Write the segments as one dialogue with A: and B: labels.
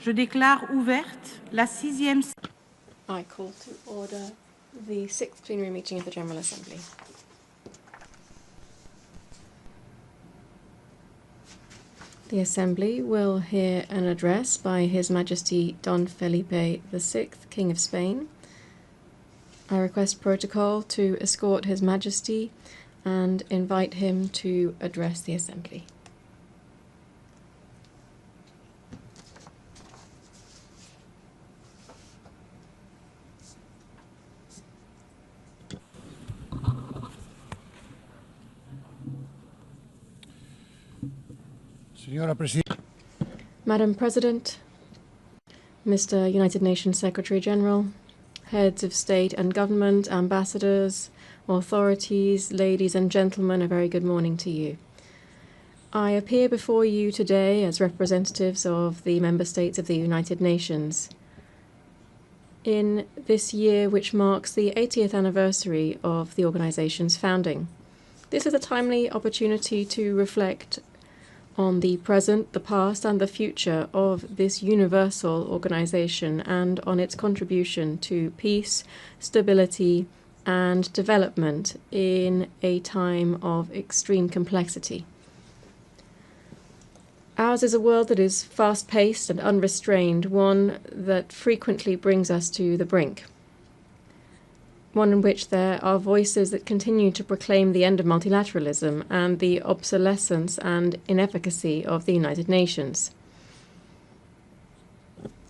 A: Je déclare ouverte la 6e.
B: I call to order the 6th plenary meeting of the General Assembly. The Assembly will hear an address by His Majesty Don Felipe VI, King of Spain. I request protocol to escort His Majesty and invite him to address the Assembly. Madam President, Mr. United Nations Secretary General, heads of state and government, ambassadors, authorities, ladies and gentlemen, a very good morning to you. I appear before you today as representatives of the member states of the United Nations in this year which marks the 80th anniversary of the organization's founding. This is a timely opportunity to reflect on the present, the past and the future of this universal organization and on its contribution to peace, stability and development in a time of extreme complexity. Ours is a world that is fast-paced and unrestrained, one that frequently brings us to the brink. One in which there are voices that continue to proclaim the end of multilateralism and the obsolescence and inefficacy of the United Nations.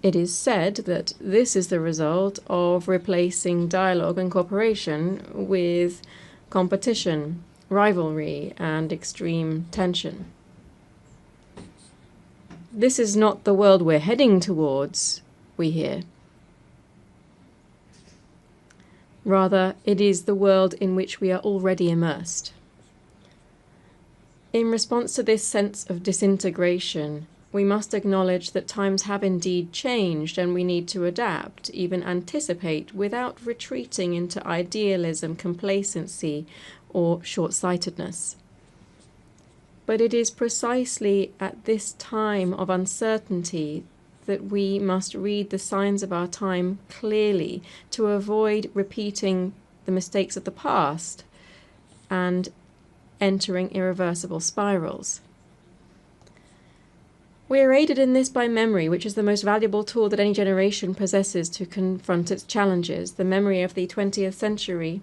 B: It is said that this is the result of replacing dialogue and cooperation with competition, rivalry, and extreme tension. This is not the world we're heading towards, we hear. Rather, it is the world in which we are already immersed. In response to this sense of disintegration, we must acknowledge that times have indeed changed and we need to adapt, even anticipate, without retreating into idealism, complacency, or short-sightedness. But it is precisely at this time of uncertainty that we must read the signs of our time clearly to avoid repeating the mistakes of the past and entering irreversible spirals. We are aided in this by memory, which is the most valuable tool that any generation possesses to confront its challenges. The memory of the 20th century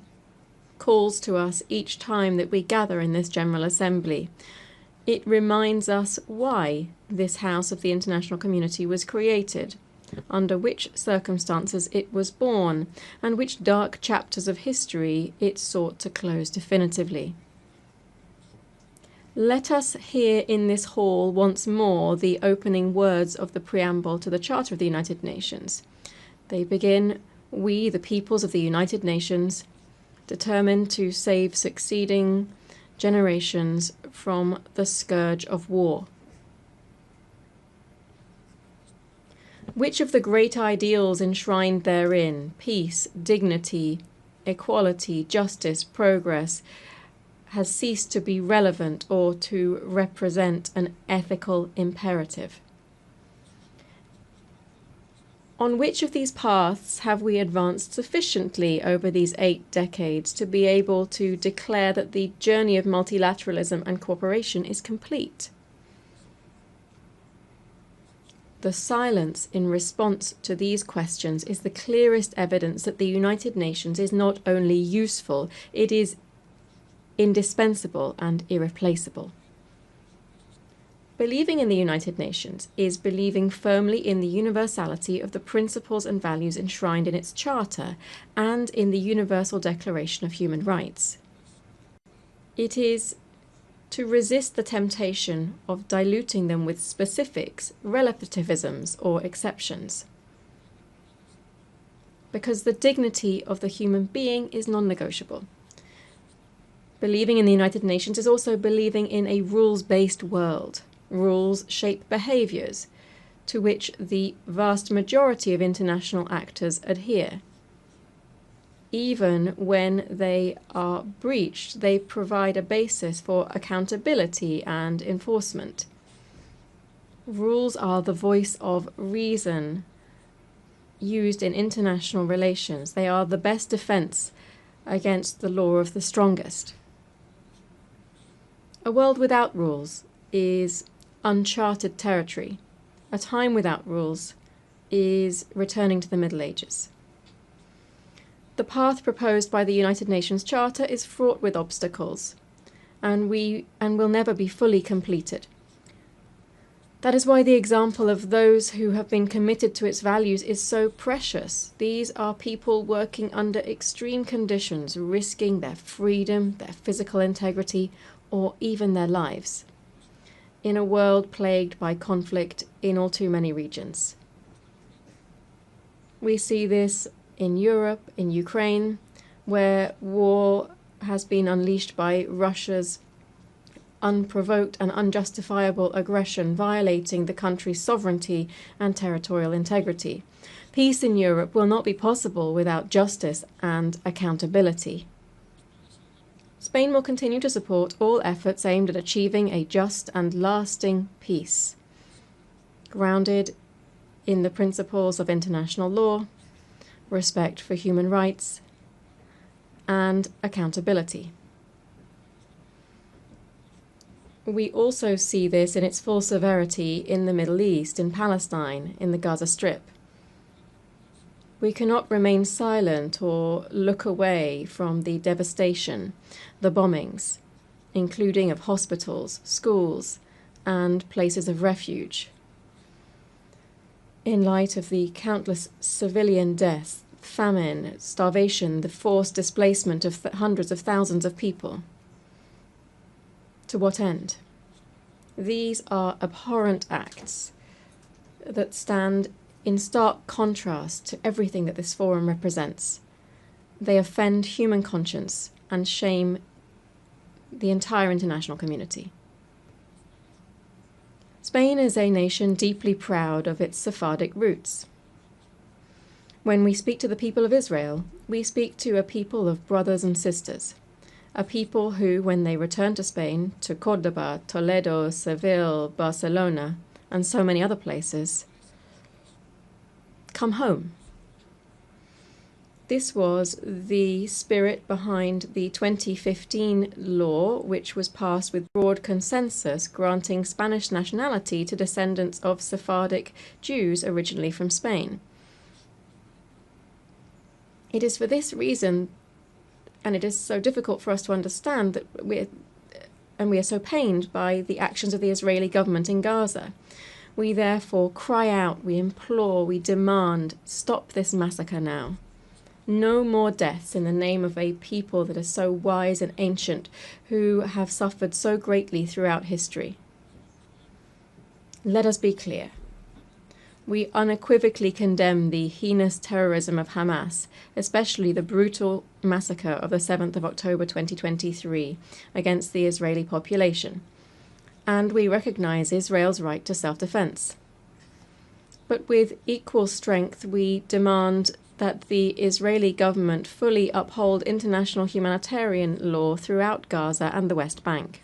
B: calls to us each time that we gather in this General Assembly. It reminds us why this House of the international community was created, under which circumstances it was born, and which dark chapters of history it sought to close definitively. Let us hear in this hall once more the opening words of the preamble to the Charter of the United Nations. They begin, "We, the peoples of the United Nations, determined to save succeeding generations from the scourge of war." Which of the great ideals enshrined therein, peace, dignity, equality, justice, progress, has ceased to be relevant or to represent an ethical imperative? On which of these paths have we advanced sufficiently over these 8 decades to be able to declare that the journey of multilateralism and cooperation is complete? The silence in response to these questions is the clearest evidence that the United Nations is not only useful, it is indispensable and irreplaceable. Believing in the United Nations is believing firmly in the universality of the principles and values enshrined in its charter and in the Universal Declaration of Human Rights. It is to resist the temptation of diluting them with specifics, relativisms, or exceptions. Because the dignity of the human being is non-negotiable. Believing in the United Nations is also believing in a rules-based world. Rules shape behaviors to which the vast majority of international actors adhere. Even when they are breached, they provide a basis for accountability and enforcement. Rules are the voice of reason used in international relations. They are the best defense against the law of the strongest. A world without rules is uncharted territory. A time without rules is returning to the Middle Ages. The path proposed by the United Nations Charter is fraught with obstacles, and will never be fully completed. That is why the example of those who have been committed to its values is so precious. These are people working under extreme conditions, risking their freedom, their physical integrity, or even their lives, in a world plagued by conflict in all too many regions. We see this in Europe, in Ukraine, where war has been unleashed by Russia's unprovoked and unjustifiable aggression, violating the country's sovereignty and territorial integrity. Peace in Europe will not be possible without justice and accountability. Spain will continue to support all efforts aimed at achieving a just and lasting peace, grounded in the principles of international law, respect for human rights, and accountability. We also see this in its full severity in the Middle East, in Palestine, in the Gaza Strip. We cannot remain silent or look away from the devastation, the bombings, including of hospitals, schools, and places of refuge. In light of the countless civilian deaths, famine, starvation, the forced displacement of hundreds of thousands of people. To what end? These are abhorrent acts that stand in stark contrast to everything that this forum represents. They offend human conscience and shame the entire international community. Spain is a nation deeply proud of its Sephardic roots. When we speak to the people of Israel, we speak to a people of brothers and sisters, a people who, when they return to Spain, to Córdoba, Toledo, Seville, Barcelona, and so many other places, come home. This was the spirit behind the 2015 law, which was passed with broad consensus, granting Spanish nationality to descendants of Sephardic Jews originally from Spain. It is for this reason, and it is so difficult for us to understand, that we are so pained by the actions of the Israeli government in Gaza. We therefore cry out, we implore, we demand, stop this massacre now. No more deaths in the name of a people that are so wise and ancient, who have suffered so greatly throughout history. Let us be clear. We unequivocally condemn the heinous terrorism of Hamas, especially the brutal massacre of the 7th of October 2023 against the Israeli population, and we recognize Israel's right to self-defense. But with equal strength, we demand that the Israeli government fully uphold international humanitarian law throughout Gaza and the West Bank.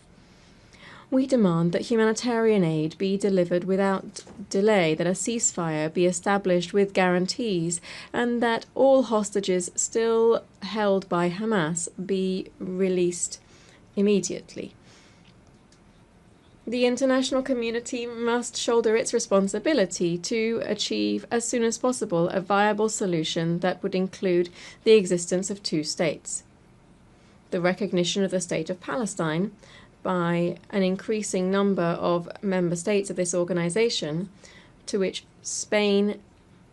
B: We demand that humanitarian aid be delivered without delay, that a ceasefire be established with guarantees, and that all hostages still held by Hamas be released immediately. The international community must shoulder its responsibility to achieve as soon as possible a viable solution that would include the existence of two states, the recognition of the State of Palestine by an increasing number of member states of this organization, to which Spain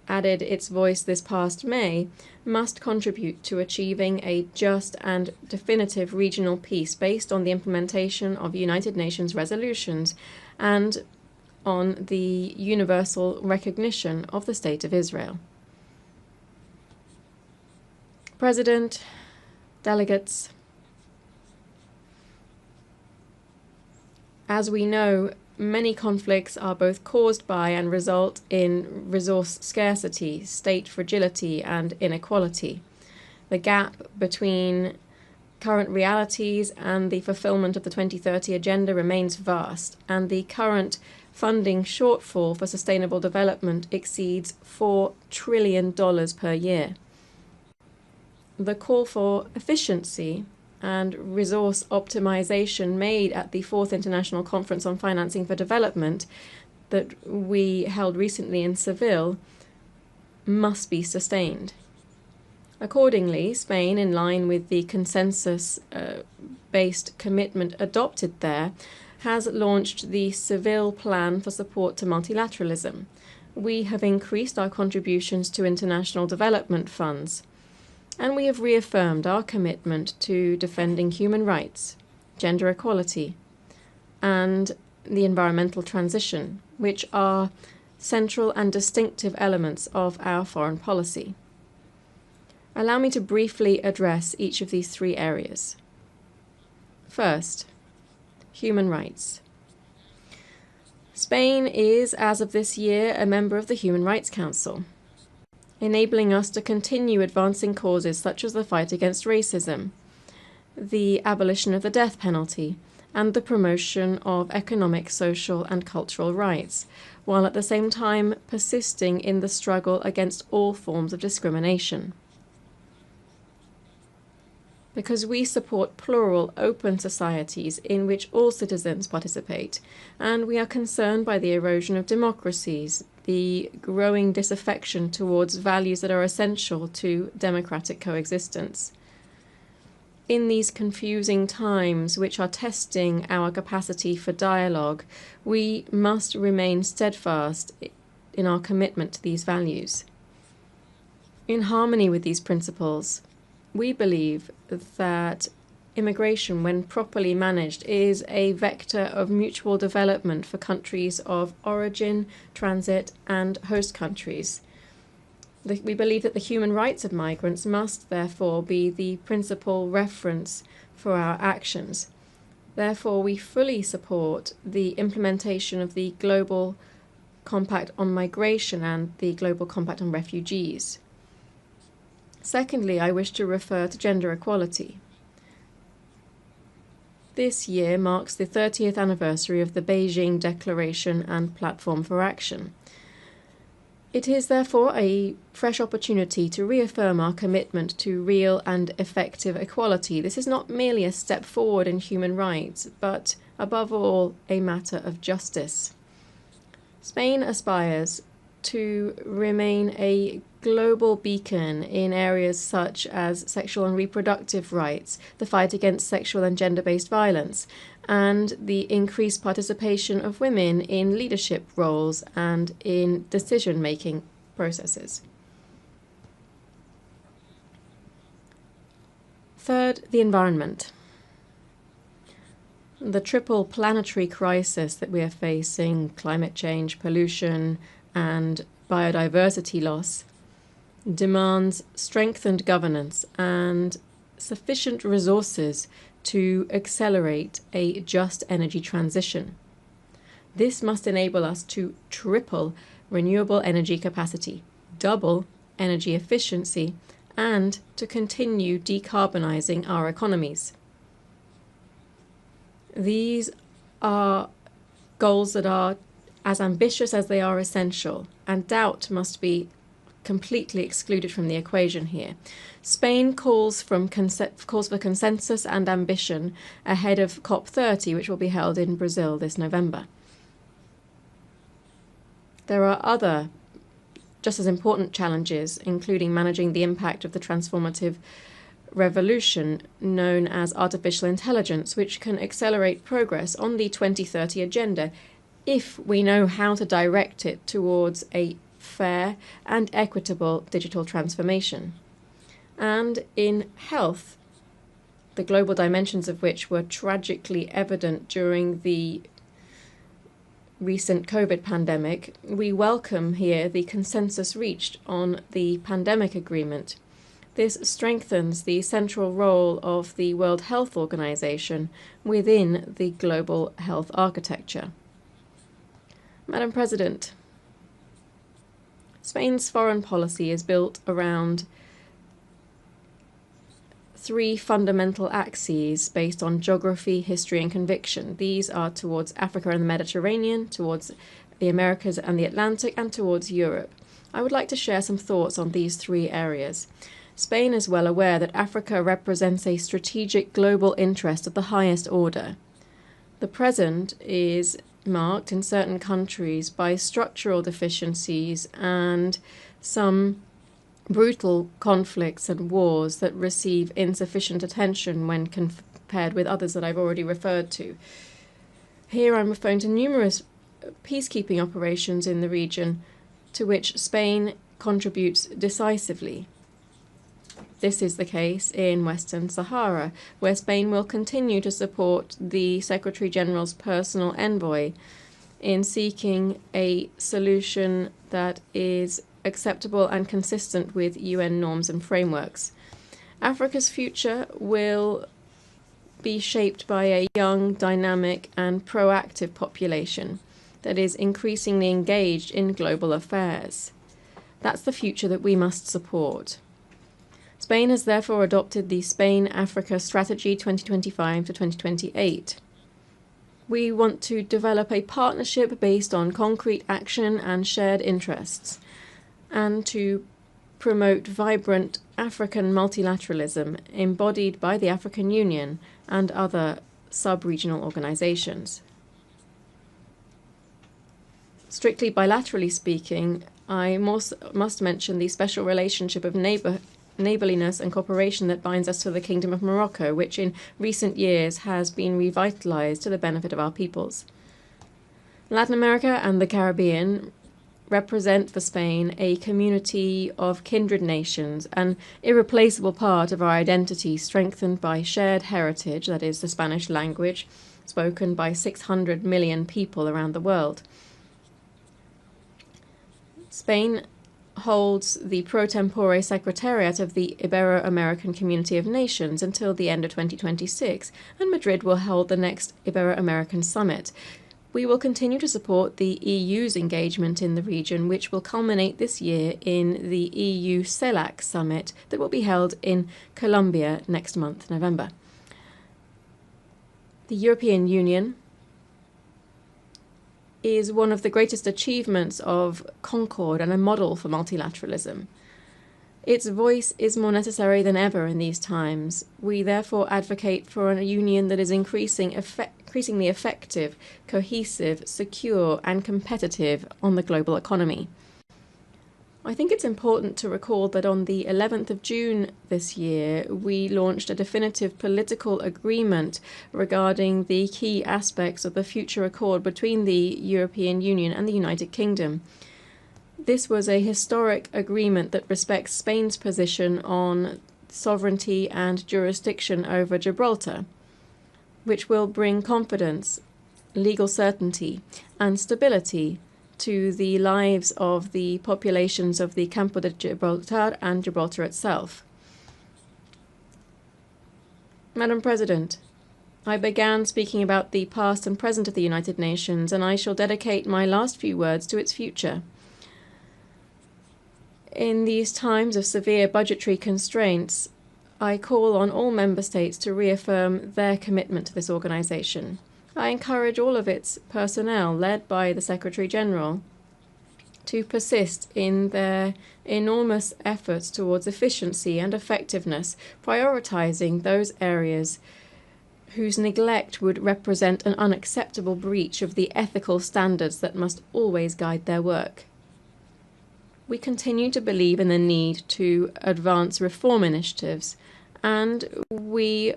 B: added its voice this past May, must contribute to achieving a just and definitive regional peace based on the implementation of United Nations resolutions and on the universal recognition of the State of Israel. President, delegates, as we know, many conflicts are both caused by and result in resource scarcity, state fragility, and inequality. The gap between current realities and the fulfillment of the 2030 agenda remains vast, and the current funding shortfall for sustainable development exceeds $4 trillion per year. The call for efficiency and resource optimization made at the 4th International Conference on Financing for Development that we held recently in Seville must be sustained. Accordingly, Spain, in line with the consensus-based commitment adopted there, has launched the Seville Plan for Support to Multilateralism. We have increased our contributions to international development funds, and we have reaffirmed our commitment to defending human rights, gender equality, and the environmental transition, which are central and distinctive elements of our foreign policy. Allow me to briefly address each of these three areas. First, human rights. Spain is, as of this year, a member of the Human Rights Council, enabling us to continue advancing causes such as the fight against racism, the abolition of the death penalty, and the promotion of economic, social, and cultural rights, while at the same time persisting in the struggle against all forms of discrimination. Because we support plural, open societies in which all citizens participate, and we are concerned by the erosion of democracies, the growing disaffection towards values that are essential to democratic coexistence. In these confusing times, which are testing our capacity for dialogue, we must remain steadfast in our commitment to these values. In harmony with these principles, we believe that immigration, when properly managed, is a vector of mutual development for countries of origin, transit, and host countries. We believe that the human rights of migrants must, therefore, be the principal reference for our actions. Therefore, we fully support the implementation of the Global Compact on Migration and the Global Compact on Refugees. Secondly, I wish to refer to gender equality. This year marks the 30th anniversary of the Beijing Declaration and Platform for Action. It is therefore a fresh opportunity to reaffirm our commitment to real and effective equality. This is not merely a step forward in human rights, but above all, a matter of justice. Spain aspires to remain a global beacon in areas such as sexual and reproductive rights, the fight against sexual and gender-based violence, and the increased participation of women in leadership roles and in decision-making processes. Third, the environment. The triple planetary crisis that we are facing, climate change, pollution, and biodiversity loss, demands strengthened governance and sufficient resources to accelerate a just energy transition. This must enable us to triple renewable energy capacity, double energy efficiency, and to continue decarbonizing our economies. These are goals that are as ambitious as they are essential, and doubt must be completely excluded from the equation here. Spain calls for consensus and ambition ahead of COP30, which will be held in Brazil this November. There are other just as important challenges, including managing the impact of the transformative revolution known as artificial intelligence, which can accelerate progress on the 2030 agenda if we know how to direct it towards a fair and equitable digital transformation. And in health, the global dimensions of which were tragically evident during the recent COVID pandemic, we welcome here the consensus reached on the pandemic agreement. This strengthens the central role of the World Health Organization within the global health architecture. Madam President, Spain's foreign policy is built around three fundamental axes based on geography, history, and conviction. These are towards Africa and the Mediterranean, towards the Americas and the Atlantic, and towards Europe. I would like to share some thoughts on these three areas. Spain is well aware that Africa represents a strategic global interest of the highest order. The present is marked in certain countries by structural deficiencies and some brutal conflicts and wars that receive insufficient attention when compared with others that I've already referred to. Here I'm referring to numerous peacekeeping operations in the region to which Spain contributes decisively. This is the case in Western Sahara, where Spain will continue to support the Secretary-General's personal envoy in seeking a solution that is acceptable and consistent with UN norms and frameworks. Africa's future will be shaped by a young, dynamic, and proactive population that is increasingly engaged in global affairs. That's the future that we must support. Spain has therefore adopted the Spain-Africa Strategy 2025 to 2028. We want to develop a partnership based on concrete action and shared interests, and to promote vibrant African multilateralism embodied by the African Union and other sub-regional organizations. Strictly bilaterally speaking, I must mention the special relationship of neighbourliness and cooperation that binds us to the Kingdom of Morocco, which in recent years has been revitalized to the benefit of our peoples. Latin America and the Caribbean represent for Spain a community of kindred nations, an irreplaceable part of our identity strengthened by shared heritage, that is, the Spanish language, spoken by 600 million people around the world. Spain holds the pro tempore secretariat of the Ibero-American Community of Nations until the end of 2026, and Madrid will hold the next Ibero-American Summit. We will continue to support the EU's engagement in the region, which will culminate this year in the EU CELAC Summit that will be held in Colombia next month, November. The European Union is one of the greatest achievements of concord and a model for multilateralism. Its voice is more necessary than ever in these times. We therefore advocate for a union that is increasingly effective, cohesive, secure, and competitive on the global economy. I think it's important to recall that on the 11th of June this year, we launched a definitive political agreement regarding the key aspects of the future accord between the European Union and the United Kingdom. This was a historic agreement that respects Spain's position on sovereignty and jurisdiction over Gibraltar, which will bring confidence, legal certainty, and stability to the lives of the populations of the Campo de Gibraltar and Gibraltar itself. Madam President, I began speaking about the past and present of the United Nations, and I shall dedicate my last few words to its future. In these times of severe budgetary constraints, I call on all member states to reaffirm their commitment to this organization. I encourage all of its personnel, led by the Secretary-General, to persist in their enormous efforts towards efficiency and effectiveness, prioritizing those areas whose neglect would represent an unacceptable breach of the ethical standards that must always guide their work. We continue to believe in the need to advance reform initiatives, and we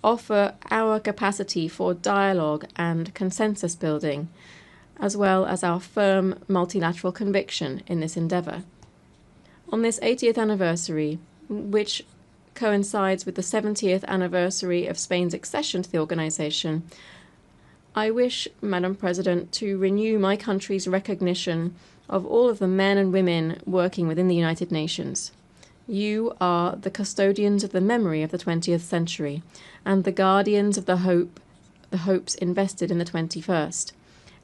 B: offer our capacity for dialogue and consensus building, as well as our firm multilateral conviction in this endeavour. On this 80th anniversary, which coincides with the 70th anniversary of Spain's accession to the organisation, I wish, Madam President, to renew my country's recognition of all of the men and women working within the United Nations. You are the custodians of the memory of the 20th century and the guardians of the hopes invested in the 21st.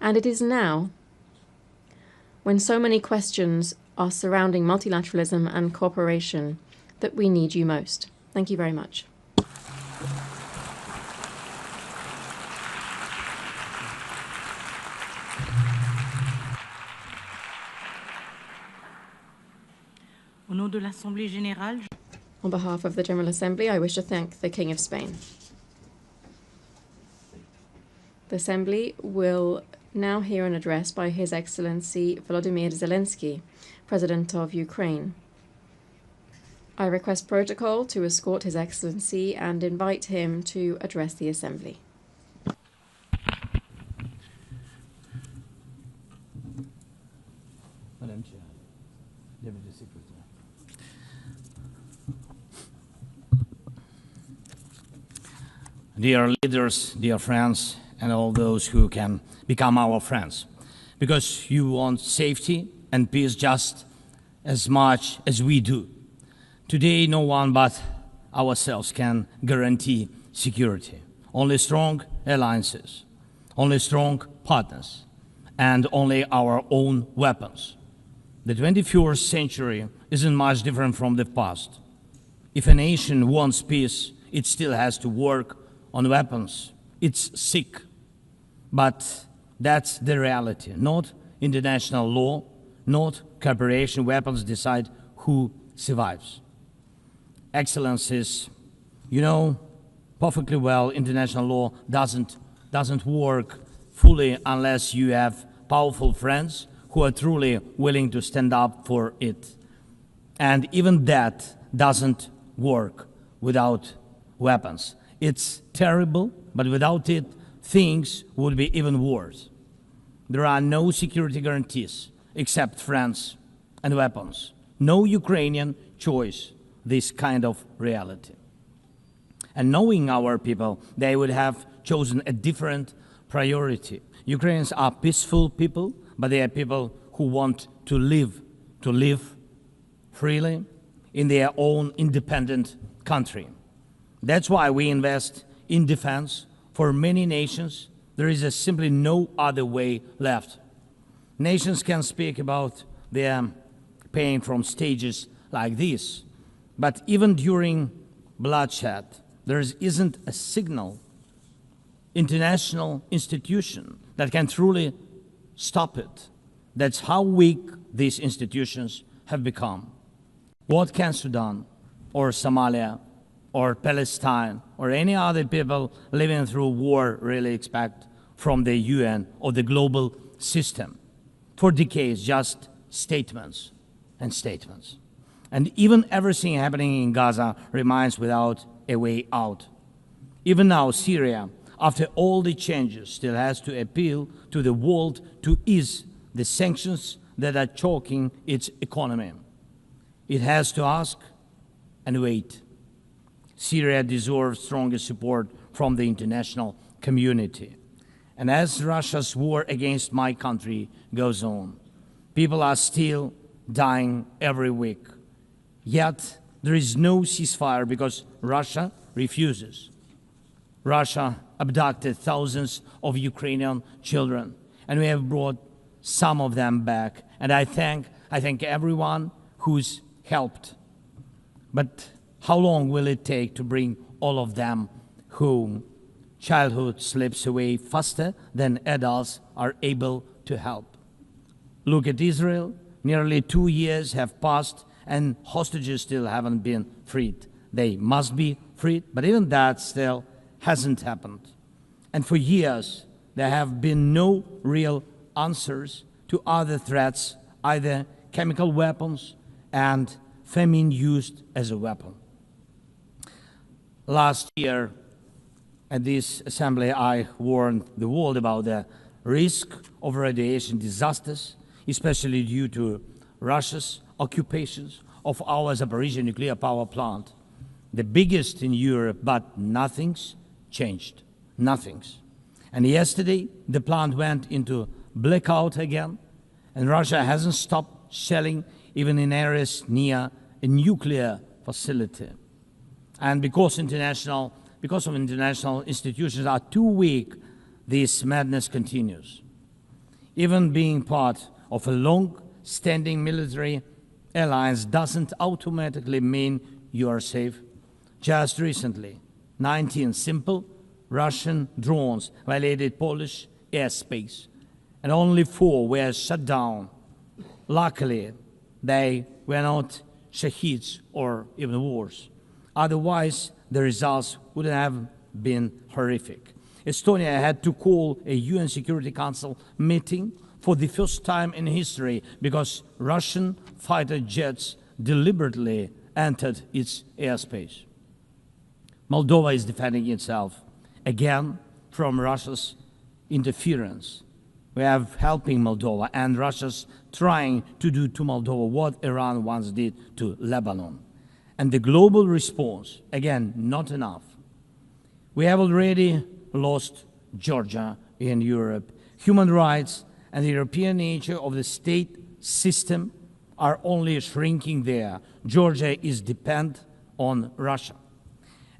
B: And it is now, when so many questions are surrounding multilateralism and cooperation, that we need you most. Thank you very much.
A: Au nom de l'Assemblée générale,
B: On behalf of the General Assembly, I wish to thank the King of Spain. The Assembly will now hear an address by His Excellency Volodymyr Zelensky, President of Ukraine. I request protocol to escort His Excellency and invite him to address the Assembly.
C: Madam Chair, Deputy Secretary. Dear leaders, dear friends, and all those who can become our friends, because you want safety and peace just as much as we do. Today, no one but ourselves can guarantee security. Only strong alliances, only strong partners, and only our own weapons. The 21st century isn't much different from the past. If a nation wants peace, it still has to work on weapons. It's sick. But that's the reality. Not international law, not cooperation. Weapons decide who survives. Excellencies, you know perfectly well international law doesn't work fully unless you have powerful friends who are truly willing to stand up for it. And even that doesn't work without weapons. It's terrible, but without it, things would be even worse. There are no security guarantees except friends and weapons. No Ukrainian choice this kind of reality. And knowing our people, they would have chosen a different priority. Ukrainians are peaceful people, but they are people who want to live freely in their own independent country. That's why we invest in defense. For many nations, there is simply no other way left. Nations can speak about their pain from stages like this, but even during bloodshed, there isn't a single international institution that can truly stop it. That's how weak these institutions have become. What can Sudan or Somalia or Palestine or any other people living through war really expect from the UN or the global system? For decades, just statements and statements. And even everything happening in Gaza remains without a way out. Even now, Syria, after all the changes, still has to appeal to the world to ease the sanctions that are choking its economy. It has to ask and wait. Syria deserves stronger support from the international community. And as Russia's war against my country goes on, people are still dying every week. Yet there is no ceasefire because Russia refuses. Russia abducted thousands of Ukrainian children, and we have brought some of them back. And I thank everyone who's helped. But how long will it take to bring all of them home? Childhood slips away faster than adults are able to help. Look at Israel. Nearly 2 years have passed and hostages still haven't been freed. They must be freed, but even that still hasn't happened. And for years, there have been no real answers to other threats, either chemical weapons and famine used as a weapon. Last year, at this assembly, I warned the world about the risk of radiation disasters, especially due to Russia's occupations of our Zaporizhzhia nuclear power plant, the biggest in Europe, but nothing's changed. Nothing's. And yesterday, the plant went into blackout again, and Russia hasn't stopped shelling even in areas near a nuclear facility. And because of international institutions are too weak, this madness continues. Even being part of a long-standing military alliance doesn't automatically mean you are safe. Just recently, 19 simple Russian drones violated Polish airspace, and only 4 were shut down. Luckily, they were not shaheeds or even worse. Otherwise, the results would have been horrific. Estonia had to call a UN Security Council meeting for the first time in history because Russian fighter jets deliberately entered its airspace. Moldova is defending itself again from Russia's interference. We have helping Moldova, and Russia's trying to do to Moldova what Iran once did to Lebanon. And the global response, again, not enough. We have already lost Georgia in Europe. Human rights and the European nature of the state system are only shrinking there. Georgia is dependent on Russia.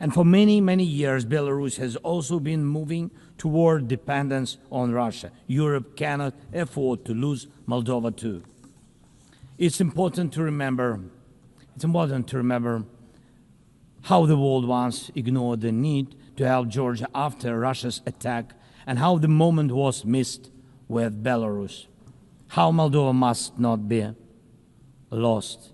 C: And for many, many years, Belarus has also been moving toward dependence on Russia. Europe cannot afford to lose Moldova too. It's important to remember how the world once ignored the need to help Georgia after Russia's attack, and how the moment was missed with Belarus. How Moldova must not be lost.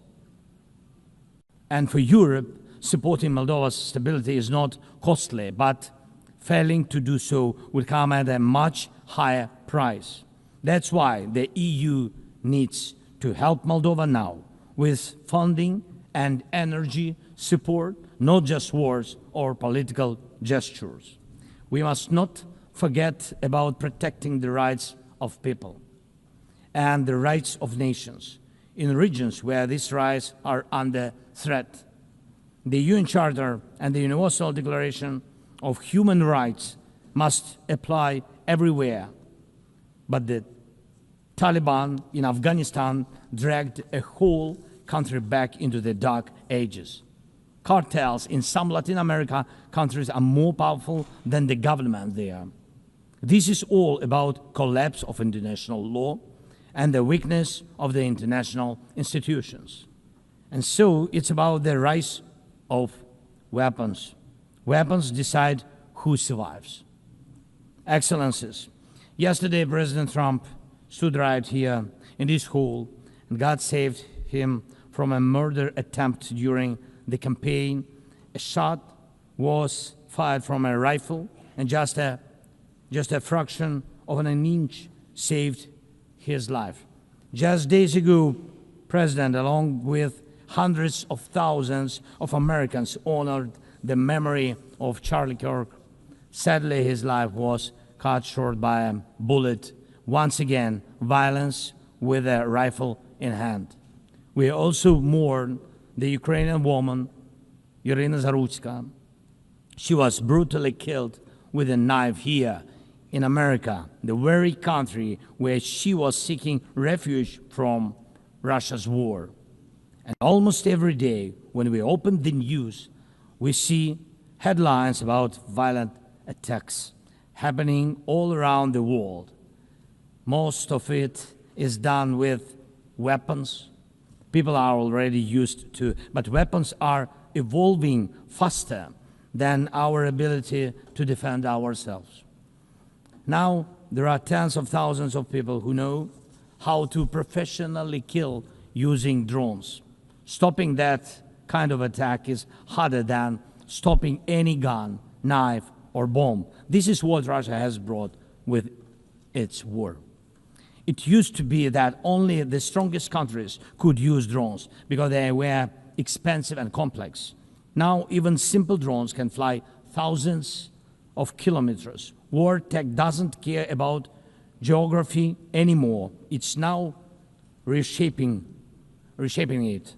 C: And for Europe, supporting Moldova's stability is not costly, but failing to do so will come at a much higher price. That's why the EU needs to help Moldova now with funding and energy support, not just words or political gestures. We must not forget about protecting the rights of people and the rights of nations in regions where these rights are under threat. The UN Charter and the Universal Declaration of Human Rights must apply everywhere. But the Taliban in Afghanistan dragged a whole country back into the dark ages. Cartels in some Latin America countries are more powerful than the government there. This is all about collapse of international law and the weakness of the international institutions. And so it's about the rise of weapons. Weapons decide who survives. Excellencies, yesterday President Trump stood right here in this hall, and God saved him from a murder attempt during the campaign. A shot was fired from a rifle, and just a fraction of an inch saved his life. Just days ago, President, along with hundreds of thousands of Americans, honored the memory of Charlie Kirk. Sadly, his life was cut short by a bullet. Once again, violence with a rifle in hand. We also mourn the Ukrainian woman, Irina Zarutska. She was brutally killed with a knife here in America, the very country where she was seeking refuge from Russia's war. And almost every day, when we open the news, we see headlines about violent attacks happening all around the world. Most of it is done with weapons. People are already used to, but weapons are evolving faster than our ability to defend ourselves. Now, there are tens of thousands of people who know how to professionally kill using drones. Stopping that kind of attack is harder than stopping any gun, knife, or bomb. This is what Russia has brought with its war. It used to be that only the strongest countries could use drones because they were expensive and complex. Now, even simple drones can fly thousands of kilometers. War tech doesn't care about geography anymore. It's now reshaping it.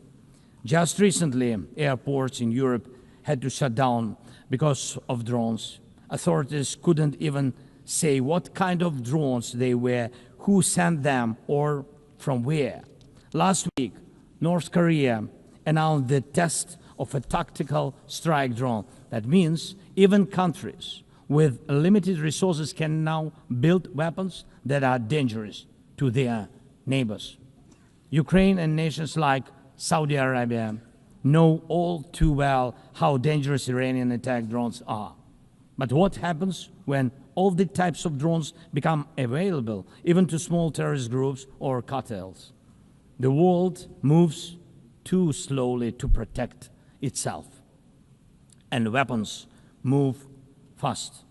C: Just recently, airports in Europe had to shut down because of drones. Authorities couldn't even say what kind of drones they were, who sent them, or from where. Last week, North Korea announced the test of a tactical strike drone. That means even countries with limited resources can now build weapons that are dangerous to their neighbors. Ukraine and nations like Saudi Arabia know all too well how dangerous Iranian attack drones are. But what happens when all the types of drones become available, even to small terrorist groups or cartels? The world moves too slowly to protect itself, and weapons move fast.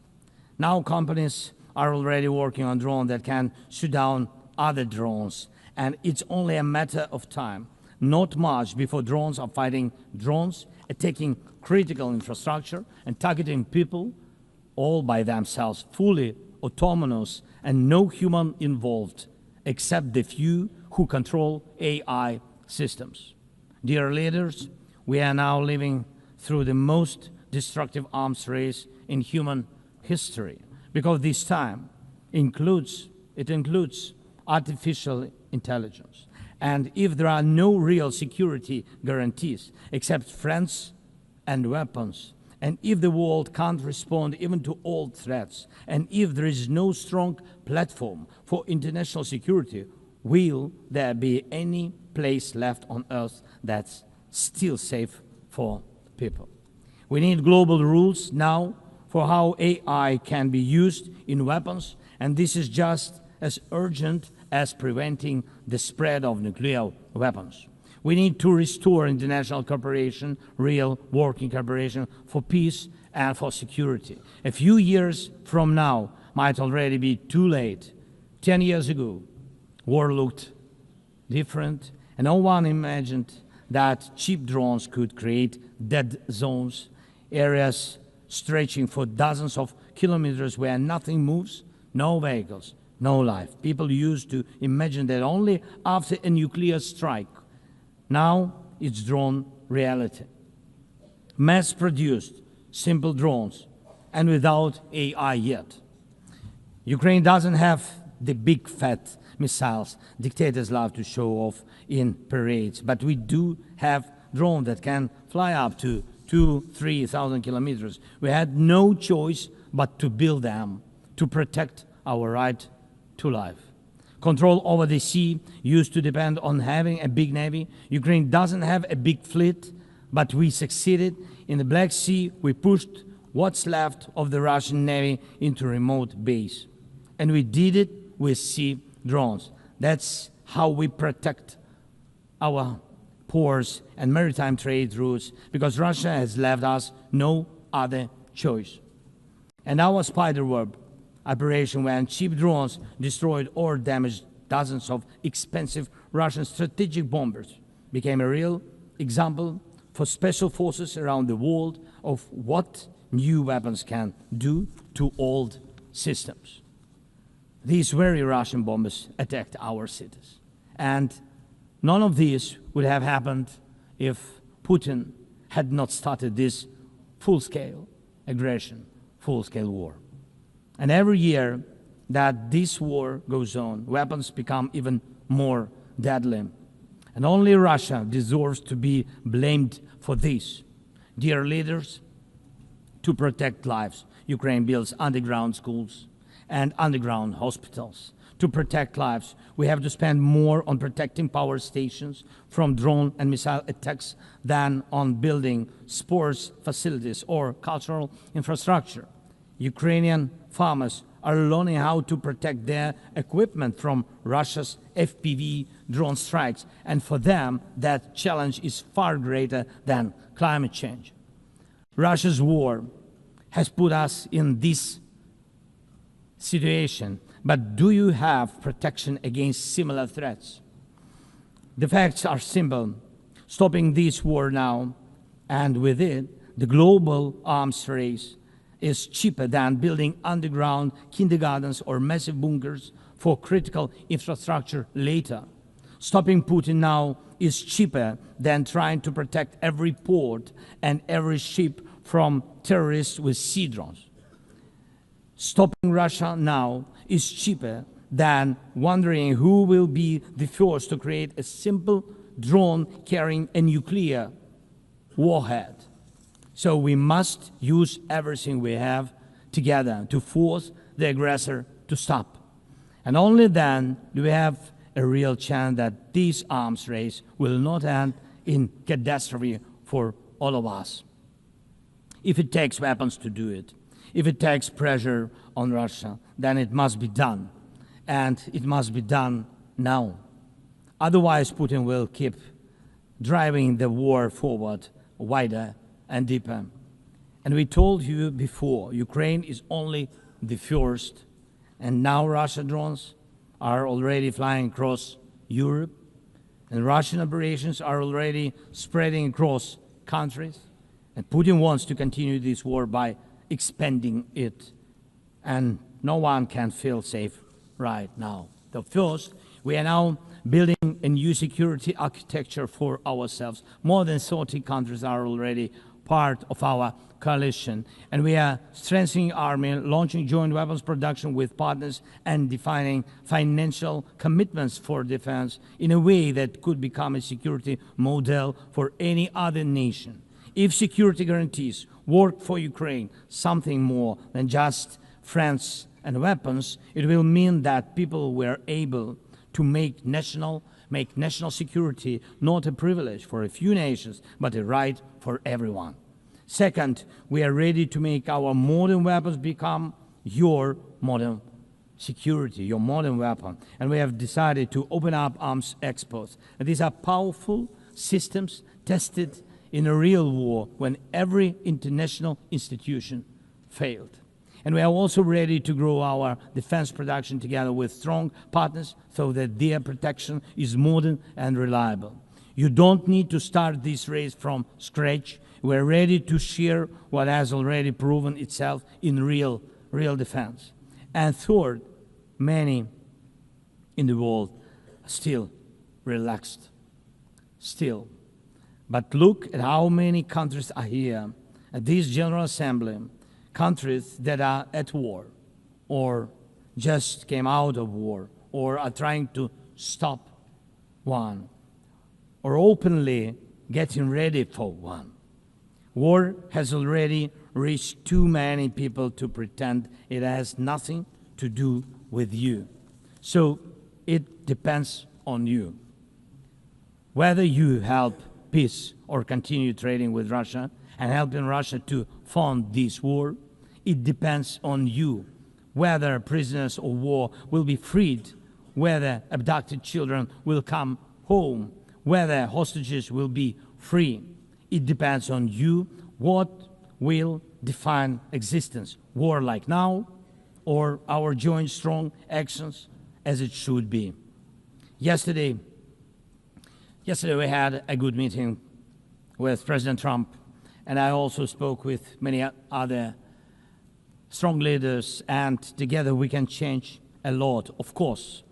C: Now companies are already working on drones that can shoot down other drones, and it's only a matter of time, not much, before drones are fighting drones, attacking critical infrastructure and targeting people all by themselves, fully autonomous and no human involved except the few who control AI systems. Dear leaders, we are now living through the most destructive arms race in human history, because this time includes artificial intelligence. And if there are no real security guarantees except friends and weapons, and if the world can't respond even to old threats, and if there is no strong platform for international security, will there be any place left on Earth that's still safe for people? We need global rules now for how AI can be used in weapons, and this is just as urgent as preventing the spread of nuclear weapons. We need to restore international cooperation, real working cooperation for peace and for security. A few years from now might already be too late. 10 years ago, war looked different, and no one imagined that cheap drones could create dead zones, areas stretching for dozens of kilometers where nothing moves, no vehicles, no life. People used to imagine that only after a nuclear strike. Now it's drawn reality. Mass-produced, simple drones, and without AI yet. Ukraine doesn't have the big fat missiles dictators love to show off in parades, but we do have drones that can fly up to 2,000–3,000 kilometers. We had no choice but to build them to protect our right to life. Control over the sea used to depend on having a big navy. Ukraine doesn't have a big fleet, but we succeeded. In the Black Sea, we pushed what's left of the Russian navy into remote base. And we did it with sea drones. That's how we protect our ports and maritime trade routes, because Russia has left us no other choice. And our spiderweb operation, when cheap drones destroyed or damaged dozens of expensive Russian strategic bombers, became a real example for special forces around the world of what new weapons can do to old systems. These very Russian bombers attacked our cities. And none of this would have happened if Putin had not started this full-scale aggression, full-scale war. And every year that this war goes on, weapons become even more deadly. And only Russia deserves to be blamed for this. Dear leaders, to protect lives, Ukraine builds underground schools and underground hospitals. To protect lives, we have to spend more on protecting power stations from drone and missile attacks than on building sports facilities or cultural infrastructure. Ukrainian farmers are learning how to protect their equipment from Russia's FPV drone strikes, and for them, that challenge is far greater than climate change. Russia's war has put us in this situation, but do you have protection against similar threats? The facts are simple. Stopping this war now, and with it, the global arms race, is cheaper than building underground kindergartens or massive bunkers for critical infrastructure later. Stopping Putin now is cheaper than trying to protect every port and every ship from terrorists with sea drones. Stopping Russia now is cheaper than wondering who will be the first to create a simple drone carrying a nuclear warhead. So we must use everything we have together to force the aggressor to stop. And only then do we have a real chance that this arms race will not end in catastrophe for all of us. If it takes weapons to do it, if it takes pressure on Russia, then it must be done. And it must be done now. Otherwise, Putin will keep driving the war forward wider and deeper. And we told you before, Ukraine is only the first, and now Russian drones are already flying across Europe, and Russian operations are already spreading across countries, and Putin wants to continue this war by expanding it, and no one can feel safe right now. So first, we are now building a new security architecture for ourselves. More than 30 countries are already part of our coalition, and we are strengthening army, launching joint weapons production with partners, and defining financial commitments for defense in a way that could become a security model for any other nation. If security guarantees work for Ukraine, something more than just friends and weapons, it will mean that people were able to make national security not a privilege for a few nations, but a right for everyone. Second, we are ready to make our modern weapons become your modern security, your modern weapon. And we have decided to open up arms exports. And these are powerful systems tested in a real war when every international institution failed. And we are also ready to grow our defense production together with strong partners so that their protection is modern and reliable. You don't need to start this race from scratch. We're ready to share what has already proven itself in real defense. And third, many in the world are still relaxed. Still. But look at how many countries are here at this General Assembly, countries that are at war, or just came out of war, or are trying to stop one, or openly getting ready for one. War has already reached too many people to pretend it has nothing to do with you. So it depends on you. Whether you help peace or continue trading with Russia and helping Russia to fund this war, it depends on you. Whether prisoners of war will be freed, whether abducted children will come home, whether hostages will be free. It depends on you what will define existence, war like now or our joint strong actions as it should be. Yesterday we had a good meeting with President Trump, and I also spoke with many other strong leaders, and together we can change a lot. Of course,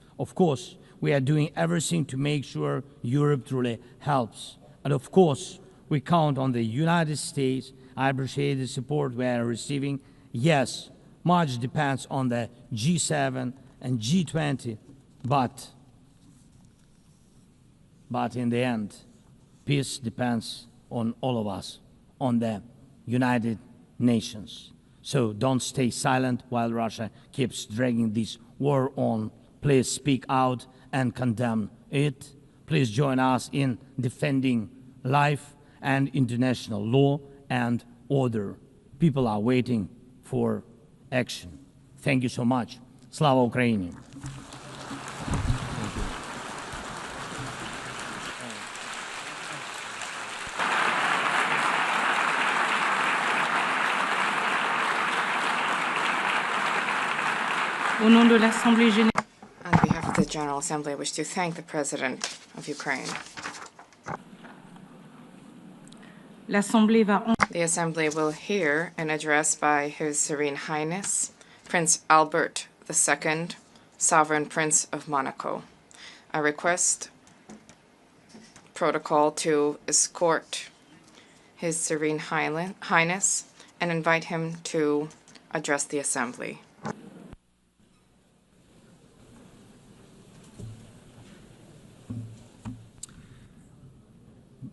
C: we are doing everything to make sure Europe truly helps. And of course, we count on the United States. I appreciate the support we are receiving. Yes, much depends on the G7 and G20, but in the end, peace depends on all of us, on the United Nations. So don't stay silent while Russia keeps dragging this war on. Please speak out and condemn it. Please join us in defending life and international law and order. People are waiting for action. Thank you so much. Slava Ukraini.
A: Au nom de l'Assemblée générale.
D: On behalf of the General Assembly, I wish to thank the President of Ukraine. The Assembly will hear an address by His Serene Highness, Prince Albert II, Sovereign Prince of Monaco. I request protocol to escort His Serene Highness and invite him to address the Assembly.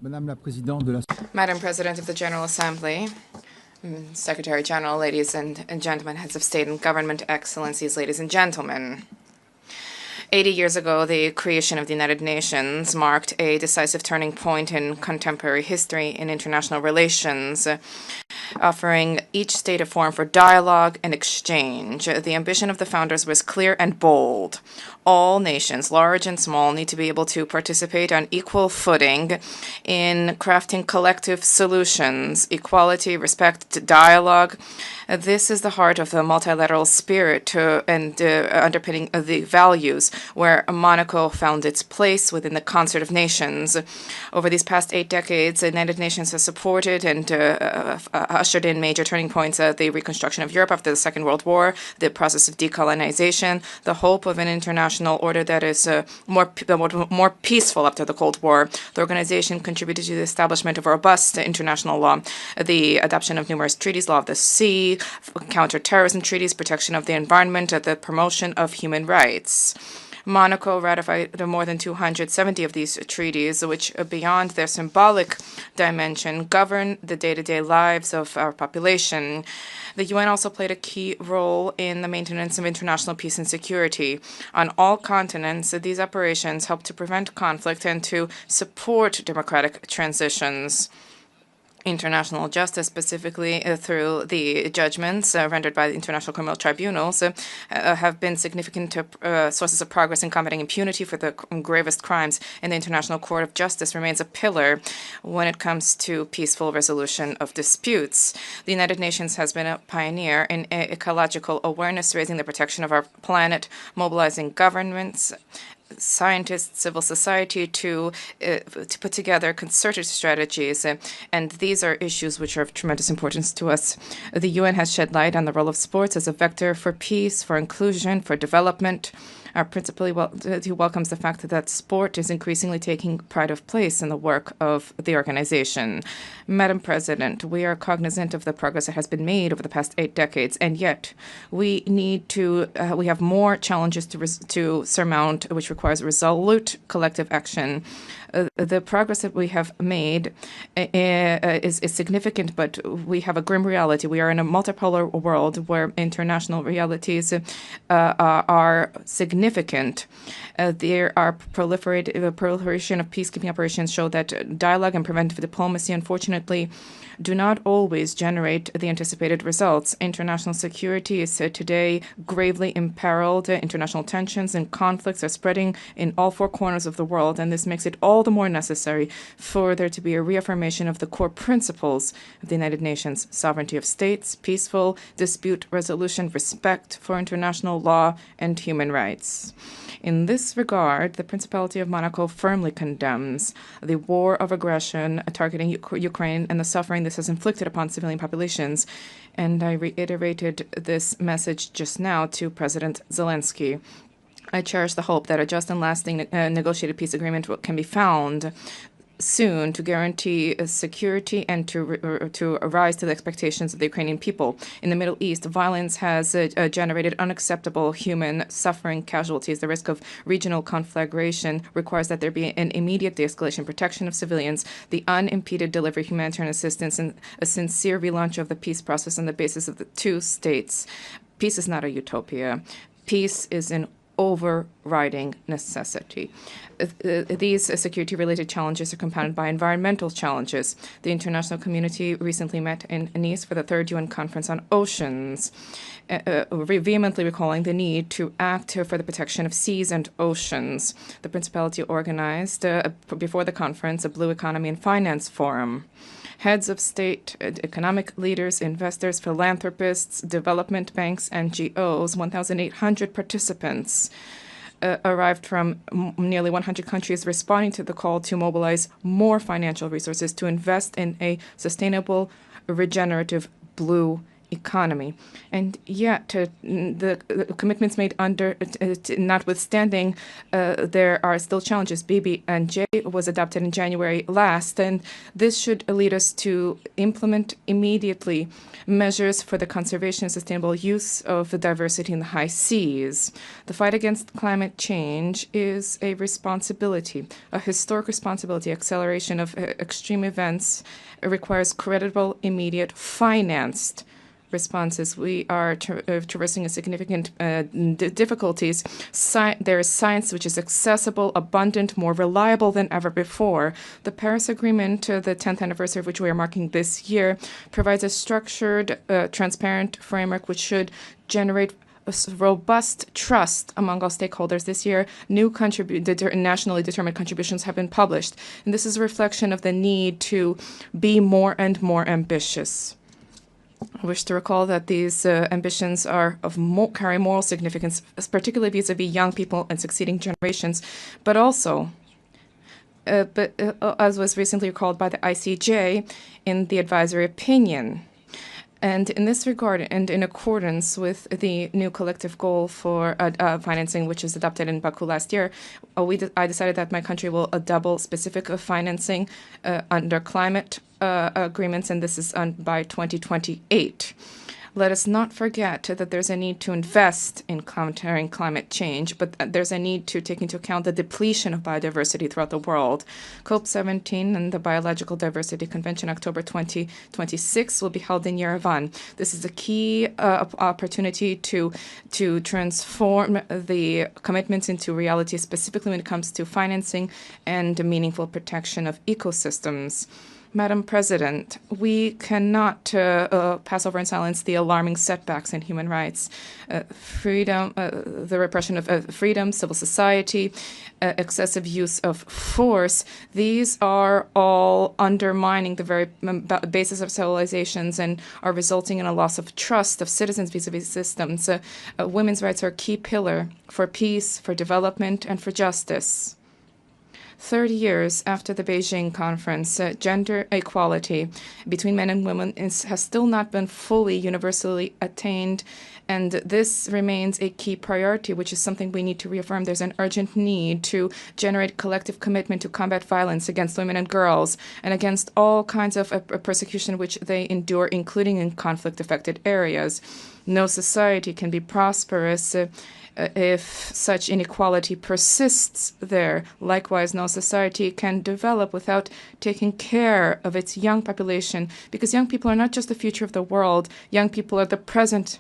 D: Madam President of the General Assembly, Secretary General, ladies and gentlemen, heads of state and government, excellencies, ladies and gentlemen. 80 years ago, the creation of the United Nations marked a decisive turning point in contemporary history in international relations, offering each state a forum for dialogue and exchange. The ambition of the founders was clear and bold. All nations, large and small, need to be able to participate on equal footing in crafting collective solutions, equality, respect, dialogue. This is the heart of the multilateral spirit and underpinning the values where Monaco found its place within the concert of nations. Over these past 8 decades, the United Nations has supported and ushered in major turning points: the reconstruction of Europe after the Second World War, the process of decolonization, the hope of an international order that is more peaceful after the Cold War. The organization contributed to the establishment of robust international law, the adoption of numerous treaties, law of the sea, counter-terrorism treaties, protection of the environment, the promotion of human rights. Monaco ratified more than 270 of these treaties, which, beyond their symbolic dimension, govern the day-to-day lives of our population. The UN also played a key role in the maintenance of international peace and security. On all continents, these operations help to prevent conflict and to support democratic transitions. International justice, specifically through the judgments rendered by the International Criminal Tribunals, have been significant sources of progress in combating impunity for the gravest crimes, and the International Court of Justice remains a pillar when it comes to peaceful resolution of disputes. The United Nations has been a pioneer in ecological awareness, raising the protection of our planet, mobilizing governments, scientists, civil society to put together concerted strategies, and these are issues which are of tremendous importance to us. The UN has shed light on the role of sports as a vector for peace, for inclusion, for development. Our principally welcomes the fact that sport is increasingly taking pride of place in the work of the organization. Madam President, we are cognizant of the progress that has been made over the past 8 decades, and yet we have more challenges to surmount, which requires resolute collective action. The progress that we have made is significant, but we have a grim reality. We are in a multipolar world where international realities are significant. There are proliferation of peacekeeping operations show that dialogue and preventive diplomacy, unfortunately, do not always generate the anticipated results. International security is today gravely imperiled. International tensions and conflicts are spreading in all 4 corners of the world, and this makes it all the more necessary for there to be a reaffirmation of the core principles of the United Nations: sovereignty of states, peaceful dispute resolution, respect for international law, and human rights. In this regard, the Principality of Monaco firmly condemns the war of aggression targeting Ukraine and the suffering this has inflicted upon civilian populations, and I reiterated this message just now to President Zelensky. I cherish the hope that a just and lasting negotiated peace agreement can be found soon to guarantee security and to rise to the expectations of the Ukrainian people. In the Middle East, violence has generated unacceptable human suffering casualties. The risk of regional conflagration requires that there be an immediate de-escalation, protection of civilians, the unimpeded delivery of humanitarian assistance, and a sincere relaunch of the peace process on the basis of the 2 states. Peace is not a utopia. Peace is an overriding necessity. These security-related challenges are compounded by environmental challenges. The international community recently met in Nice for the 3rd UN Conference on Oceans, vehemently recalling the need to act for the protection of seas and oceans. The Principality organized, before the conference, a Blue Economy and Finance Forum. Heads of state, economic leaders, investors, philanthropists, development banks, NGOs, 1,800 participants arrived from nearly 100 countries, responding to the call to mobilize more financial resources to invest in a sustainable, regenerative blue economy. And yet, the commitments made notwithstanding, there are still challenges. BBNJ was adopted in January last, and this should lead us to implement immediately measures for the conservation and sustainable use of the diversity in the high seas. The fight against climate change is a responsibility, a historic responsibility. Acceleration of extreme events requires credible, immediate, financed responses. We are traversing a significant difficulties. There is science which is accessible, abundant, more reliable than ever before. The Paris Agreement, the 10th anniversary of which we are marking this year, provides a structured, transparent framework which should generate a robust trust among all stakeholders. This year, new nationally determined contributions have been published, and this is a reflection of the need to be more and more ambitious. I wish to recall that these ambitions are of carry moral significance, particularly vis-a-vis young people and succeeding generations, but also, as was recently recalled by the ICJ in the advisory opinion. And in this regard, and in accordance with the new collective goal for financing, which was adopted in Baku last year, I decided that my country will double specific financing under climate agreements, and this is by 2028. Let us not forget that there's a need to invest in countering climate change, but there's a need to take into account the depletion of biodiversity throughout the world. COP17 and the Biological Diversity Convention, October 2026, will be held in Yerevan. This is a key opportunity to transform the commitments into reality, specifically when it comes to financing and meaningful protection of ecosystems. Madam President, we cannot pass over in silence the alarming setbacks in human rights, freedom, the repression of freedom, civil society, excessive use of force. These are all undermining the very basis of civilizations and are resulting in a loss of trust of citizens vis-a-vis systems. Women's rights are a key pillar for peace, for development, and for justice. 30 years after the Beijing conference, gender equality between men and women has still not been fully universally attained, and this remains a key priority, which is something we need to reaffirm. There's an urgent need to generate collective commitment to combat violence against women and girls and against all kinds of persecution which they endure, including in conflict-affected areas. No society can be prosperous if such inequality persists there. Likewise, no society can develop without taking care of its young population, because young people are not just the future of the world. Young people are the present.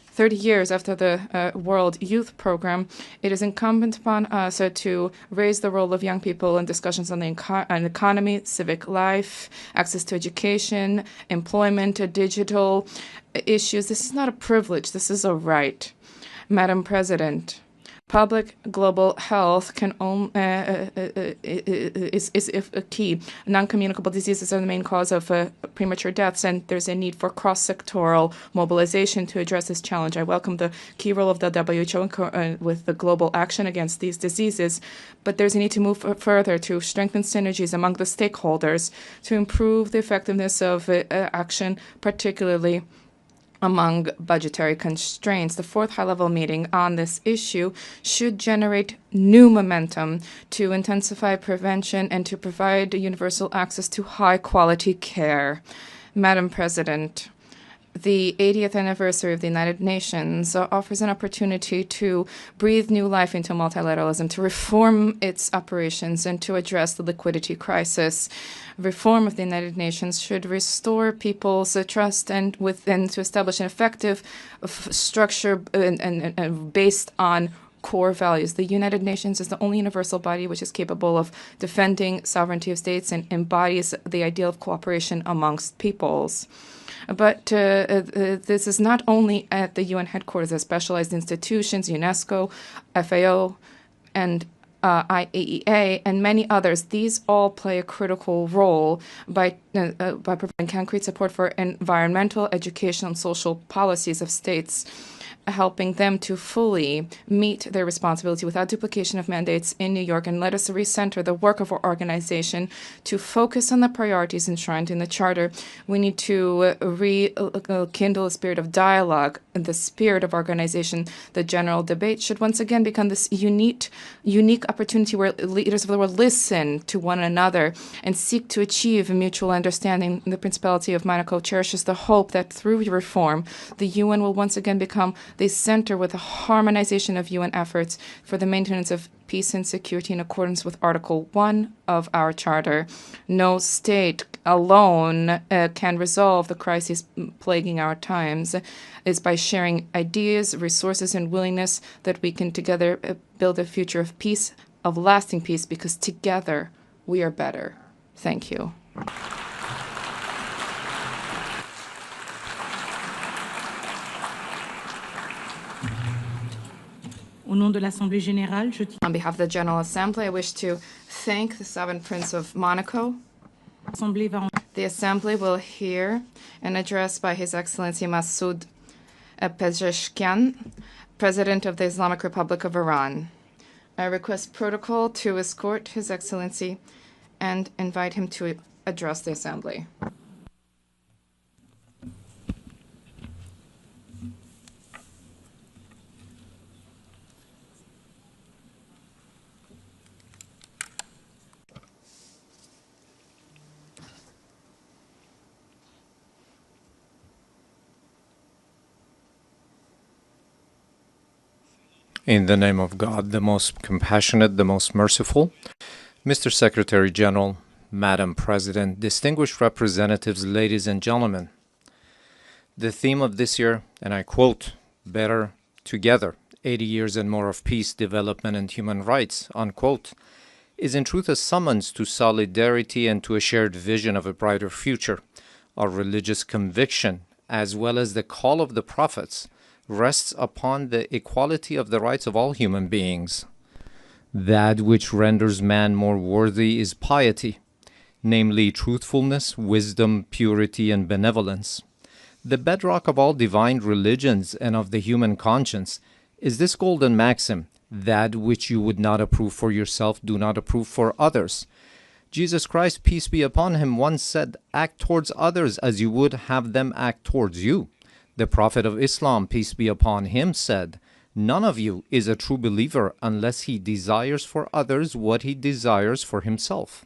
D: 30 years after the World Youth Program, it is incumbent upon us to raise the role of young people in discussions on the economy, civic life, access to education, employment, digital issues. This is not a privilege. This is a right. Madam President, public global health is a key. Non-communicable diseases are the main cause of premature deaths, and there's a need for cross-sectoral mobilization to address this challenge. I welcome the key role of the WHO with the global action against these diseases, but there's a need to move further to strengthen synergies among the stakeholders to improve the effectiveness of action, particularly among budgetary constraints. The fourth high-level meeting on this issue should generate new momentum to intensify prevention and to provide universal access to high-quality care. Madam President, the 80th anniversary of the United Nations offers an opportunity to breathe new life into multilateralism, to reform its operations, and to address the liquidity crisis. Reform of the United Nations should restore people's trust and to establish an effective structure and based on core values. The United Nations is the only universal body which is capable of defending sovereignty of states and embodies the ideal of cooperation amongst peoples. But this is not only at the UN headquarters. There are specialized institutions, UNESCO, FAO, and IAEA, and many others. These all play a critical role by providing concrete support for environmental, educational, and social policies of states, helping them to fully meet their responsibility without duplication of mandates in New York. And let us recenter the work of our organization to focus on the priorities enshrined in the Charter. We need to rekindle a spirit of dialogue, the spirit of organization. The general debate should once again become this unique opportunity where leaders of the world listen to one another and seek to achieve a mutual understanding. The Principality of Monaco cherishes the hope that through reform, the UN will once again become They center with the harmonization of UN efforts for the maintenance of peace and security in accordance with Article 1 of our Charter. No state alone can resolve the crises plaguing our times. It's by sharing ideas, resources, and willingness that we can together build a future of peace, of lasting peace, because together we are better. Thank you.
A: Au nom de l'Assemblée générale, je tiens
D: On behalf of the General Assembly, I wish to thank the Sovereign Prince of Monaco.
A: l'Assemblée va en
D: The Assembly will hear an address by His Excellency Masoud Pezeshkian, President of the Islamic Republic of Iran. I request protocol to escort His Excellency and invite him to address the Assembly.
E: In the name of God, the most compassionate, the most merciful, Mr. Secretary General, Madam President, distinguished representatives, ladies and gentlemen, the theme of this year, and I quote, "Better Together, 80 years and more of peace, development, and human rights," unquote, is in truth a summons to solidarity and to a shared vision of a brighter future. Our religious conviction, as well as the call of the prophets, rests upon the equality of the rights of all human beings. That which renders man more worthy is piety, namely truthfulness, wisdom, purity, and benevolence. The bedrock of all divine religions and of the human conscience is this golden maxim: that which you would not approve for yourself, do not approve for others. Jesus Christ, peace be upon him, once said, "Act towards others as you would have them act towards you." The Prophet of Islam, peace be upon him, said, "None of you is a true believer unless he desires for others what he desires for himself."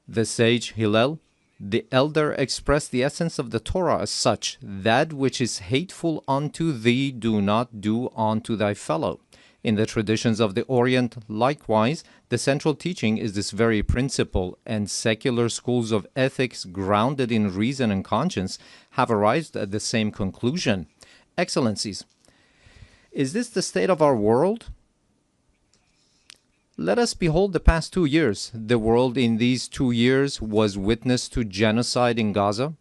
E: The sage Hillel, the elder, expressed the essence of the Torah as such: "That which is hateful unto thee, do not do unto thy fellow." In the traditions of the Orient, likewise, the central teaching is this very principle, and secular schools of ethics grounded in reason and conscience have arrived at the same conclusion. Excellencies, is this the state of our world? Let us behold the past 2 years. The world in these 2 years was witness to genocide in Gaza,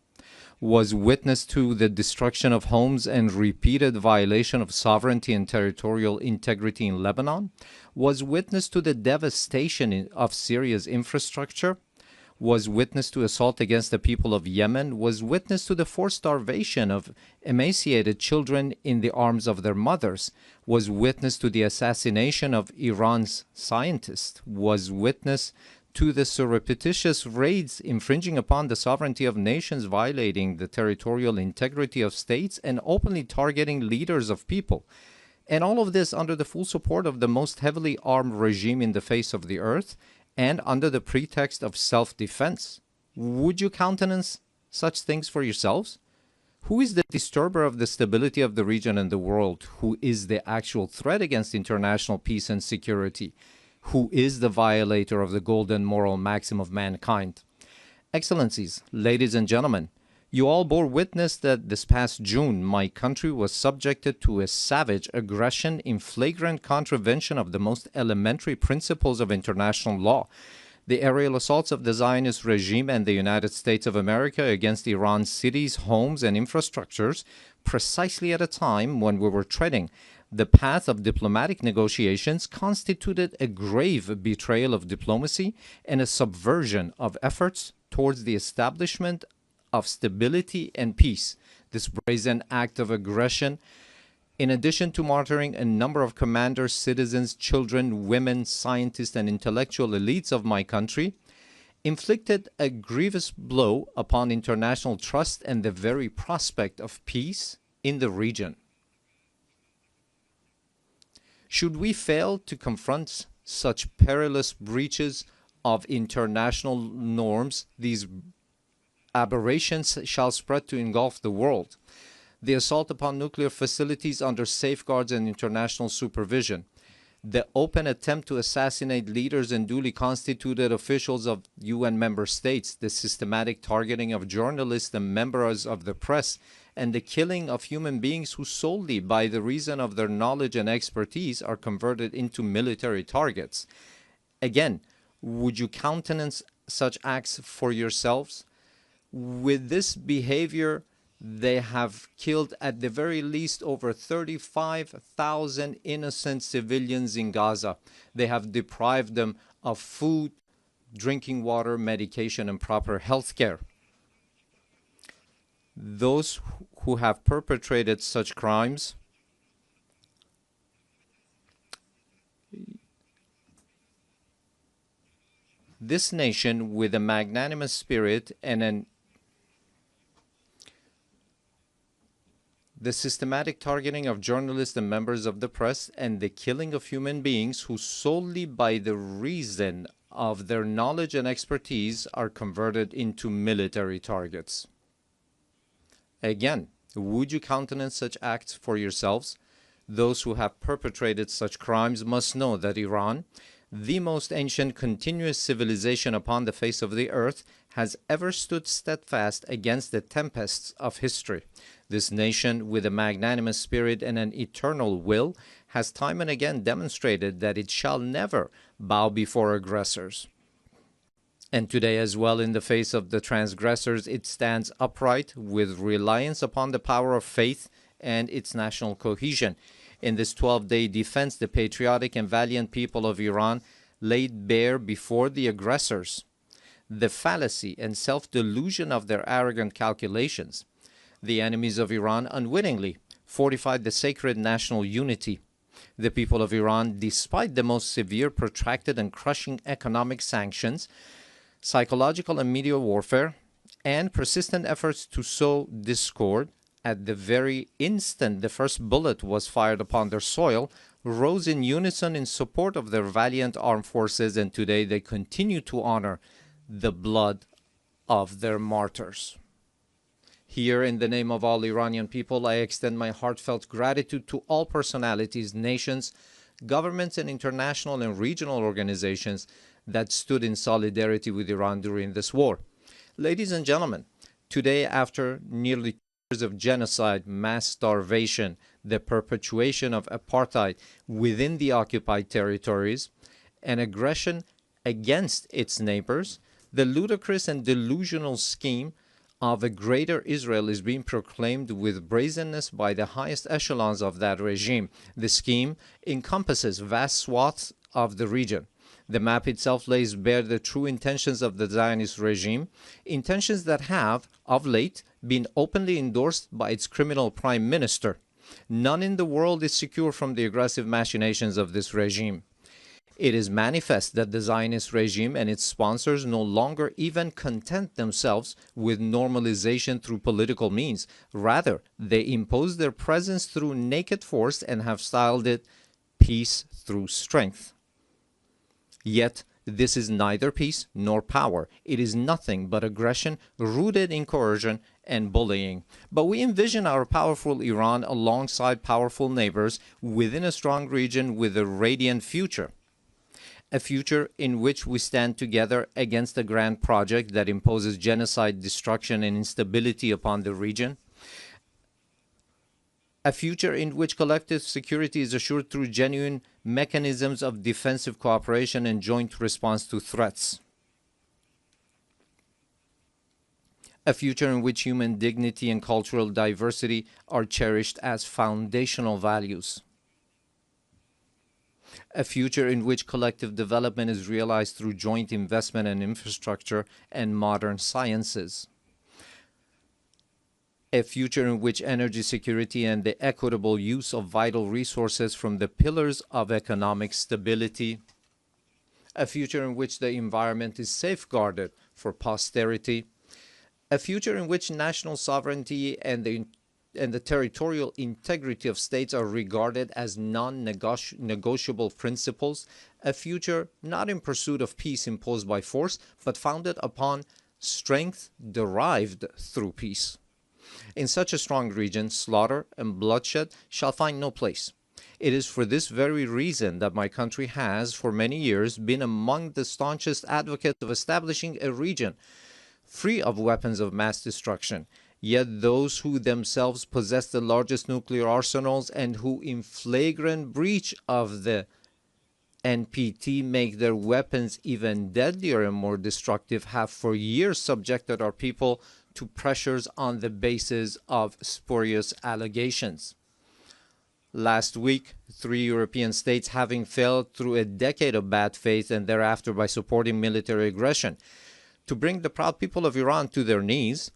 E: was witness to the destruction of homes and repeated violation of sovereignty and territorial integrity in Lebanon, was witness to the devastation of Syria's infrastructure, was witness to assault against the people of Yemen, was witness to the forced starvation of emaciated children in the arms of their mothers, was witness to the assassination of Iran's scientists, was witness to the surreptitious raids infringing upon the sovereignty of nations, violating the territorial integrity of states, and openly targeting leaders of people. And all of this under the full support of the most heavily armed regime in the face of the earth, and under the pretext of self-defense. Would you countenance such things for yourselves? Who is the disturber of the stability of the region and the world? Who is the actual threat against international peace and security? Who is the violator of the golden moral maxim of mankind? Excellencies, ladies and gentlemen, you all bore witness that this past June, my country was subjected to a savage aggression in flagrant contravention of the most elementary principles of international law. The aerial assaults of the Zionist regime and the United States of America against Iran's cities, homes, and infrastructures, precisely at a time when we were treading the path of diplomatic negotiations, constituted a grave betrayal of diplomacy and a subversion of efforts towards the establishment of stability and peace. This brazen act of aggression, in addition to martyring a number of commanders, citizens, children, women, scientists, and intellectual elites of my country, inflicted a grievous blow upon international trust and the very prospect of peace in the region. Should we fail to confront such perilous breaches of international norms, these aberrations shall spread to engulf the world. the assault upon nuclear facilities under safeguards and international supervision, the open attempt to assassinate leaders and duly constituted officials of UN member states, the systematic targeting of journalists and members of the press, and the killing of human beings who solely by the reason of their knowledge and expertise are converted into military targets. Again, would you countenance such acts for yourselves? With this behavior, they have killed at the very least over 35,000 innocent civilians in Gaza. They have deprived them of food, drinking water, medication, and proper health care. Those who have perpetrated such crimes this nation, with a magnanimous spirit and the systematic targeting of journalists and members of the press, and the killing of human beings who solely by the reason of their knowledge and expertise are converted into military targets. Again, would you countenance such acts for yourselves? Those who have perpetrated such crimes must know that Iran, the most ancient continuous civilization upon the face of the earth, has ever stood steadfast against the tempests of history. This nation, with a magnanimous spirit and an eternal will, has time and again demonstrated that it shall never bow before aggressors. And today as well, in the face of the transgressors, it stands upright with reliance upon the power of faith and its national cohesion. In this 12-day defense, the patriotic and valiant people of Iran laid bare before the aggressors the fallacy and self-delusion of their arrogant calculations. The enemies of Iran unwittingly fortified the sacred national unity. The people of Iran, despite the most severe, protracted, and crushing economic sanctions, psychological and media warfare, and persistent efforts to sow discord, at the very instant the first bullet was fired upon their soil, rose in unison in support of their valiant armed forces, and today they continue to honor the blood of their martyrs. Here, in the name of all Iranian people, I extend my heartfelt gratitude to all personalities, nations, governments, and international and regional organizations that stood in solidarity with Iran during this war. Ladies and gentlemen, today, after nearly 2 years of genocide, mass starvation, the perpetuation of apartheid within the occupied territories, and aggression against its neighbors, the ludicrous and delusional scheme of a greater Israel is being proclaimed with brazenness by the highest echelons of that regime. The scheme encompasses vast swaths of the region. The map itself lays bare the true intentions of the Zionist regime, intentions that have, of late, been openly endorsed by its criminal prime minister. None in the world is secure from the aggressive machinations of this regime. It is manifest that the Zionist regime and its sponsors no longer even content themselves with normalization through political means. Rather, they impose their presence through naked force and have styled it peace through strength. Yet, this is neither peace nor power. It is nothing but aggression rooted in coercion and bullying. But we envision our powerful Iran alongside powerful neighbors within a strong region with a radiant future. A future in which we stand together against a grand project that imposes genocide, destruction, and instability upon the region. A future in which collective security is assured through genuine mechanisms of defensive cooperation and joint response to threats. A future in which human dignity and cultural diversity are cherished as foundational values. A future in which collective development is realized through joint investment in infrastructure and modern sciences. A future in which energy security and the equitable use of vital resources from the pillars of economic stability. A future in which the environment is safeguarded for posterity. A future in which national sovereignty and the territorial integrity of states are regarded as non-negotiable principles. A future not in pursuit of peace imposed by force, but founded upon strength derived through peace. In such a strong region, slaughter and bloodshed shall find no place. It is for this very reason that my country has, for many years, been among the staunchest advocates of establishing a region free of weapons of mass destruction. Yet those who themselves possess the largest nuclear arsenals and who, in flagrant breach of the NPT, make their weapons even deadlier and more destructive, have for years subjected our people to pressures on the basis of spurious allegations. Last week, 3 European states, having failed through a decade of bad faith and thereafter by supporting military aggression to bring the proud people of Iran to their knees,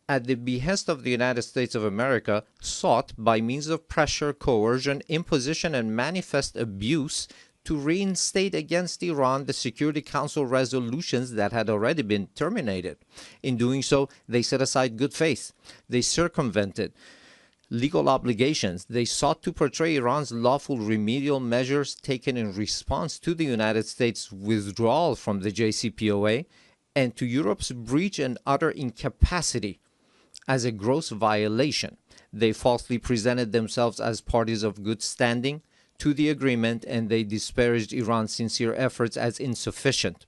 E: at the behest of the United States of America, sought by means of pressure, coercion, imposition, and manifest abuse to reinstate against Iran the Security Council resolutions that had already been terminated. In doing so, they set aside good faith. They circumvented legal obligations. They sought to portray Iran's lawful remedial measures taken in response to the United States' withdrawal from the JCPOA and to Europe's breach and utter incapacity as a gross violation. They falsely presented themselves as parties of good standing to the agreement, and they disparaged Iran's sincere efforts as insufficient.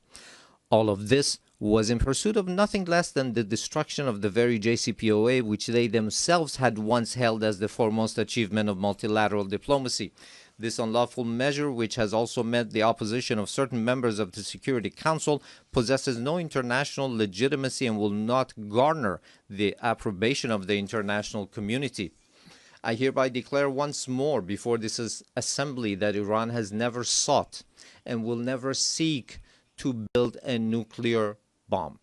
E: All of this was in pursuit of nothing less than the destruction of the very JCPOA, which they themselves had once held as the foremost achievement of multilateral diplomacy. This unlawful measure, which has also met the opposition of certain members of the Security Council, possesses no international legitimacy and will not garner the approbation of the international community. I hereby declare once more before this assembly that Iran has never sought and will never seek to build a nuclear bomb.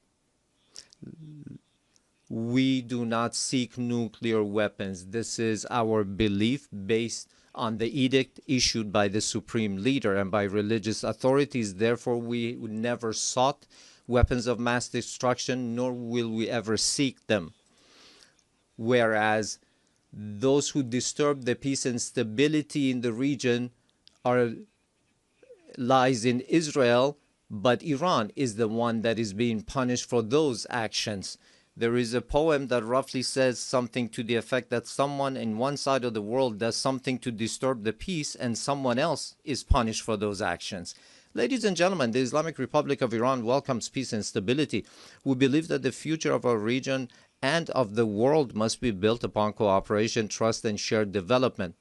E: We do not seek nuclear weapons. This is our belief based on the edict issued by the supreme leader and by religious authorities. Therefore, we never sought weapons of mass destruction, nor will we ever seek them. Whereas those who disturb the peace and stability in the region lies in Israel, but Iran is the one that is being punished for those actions. There is a poem that roughly says something to the effect that someone in one side of the world does something to disturb the peace and someone else is punished for those actions. Ladies and gentlemen, the Islamic Republic of Iran welcomes peace and stability. We believe that the future of our region and of the world must be built upon cooperation, trust, and shared development.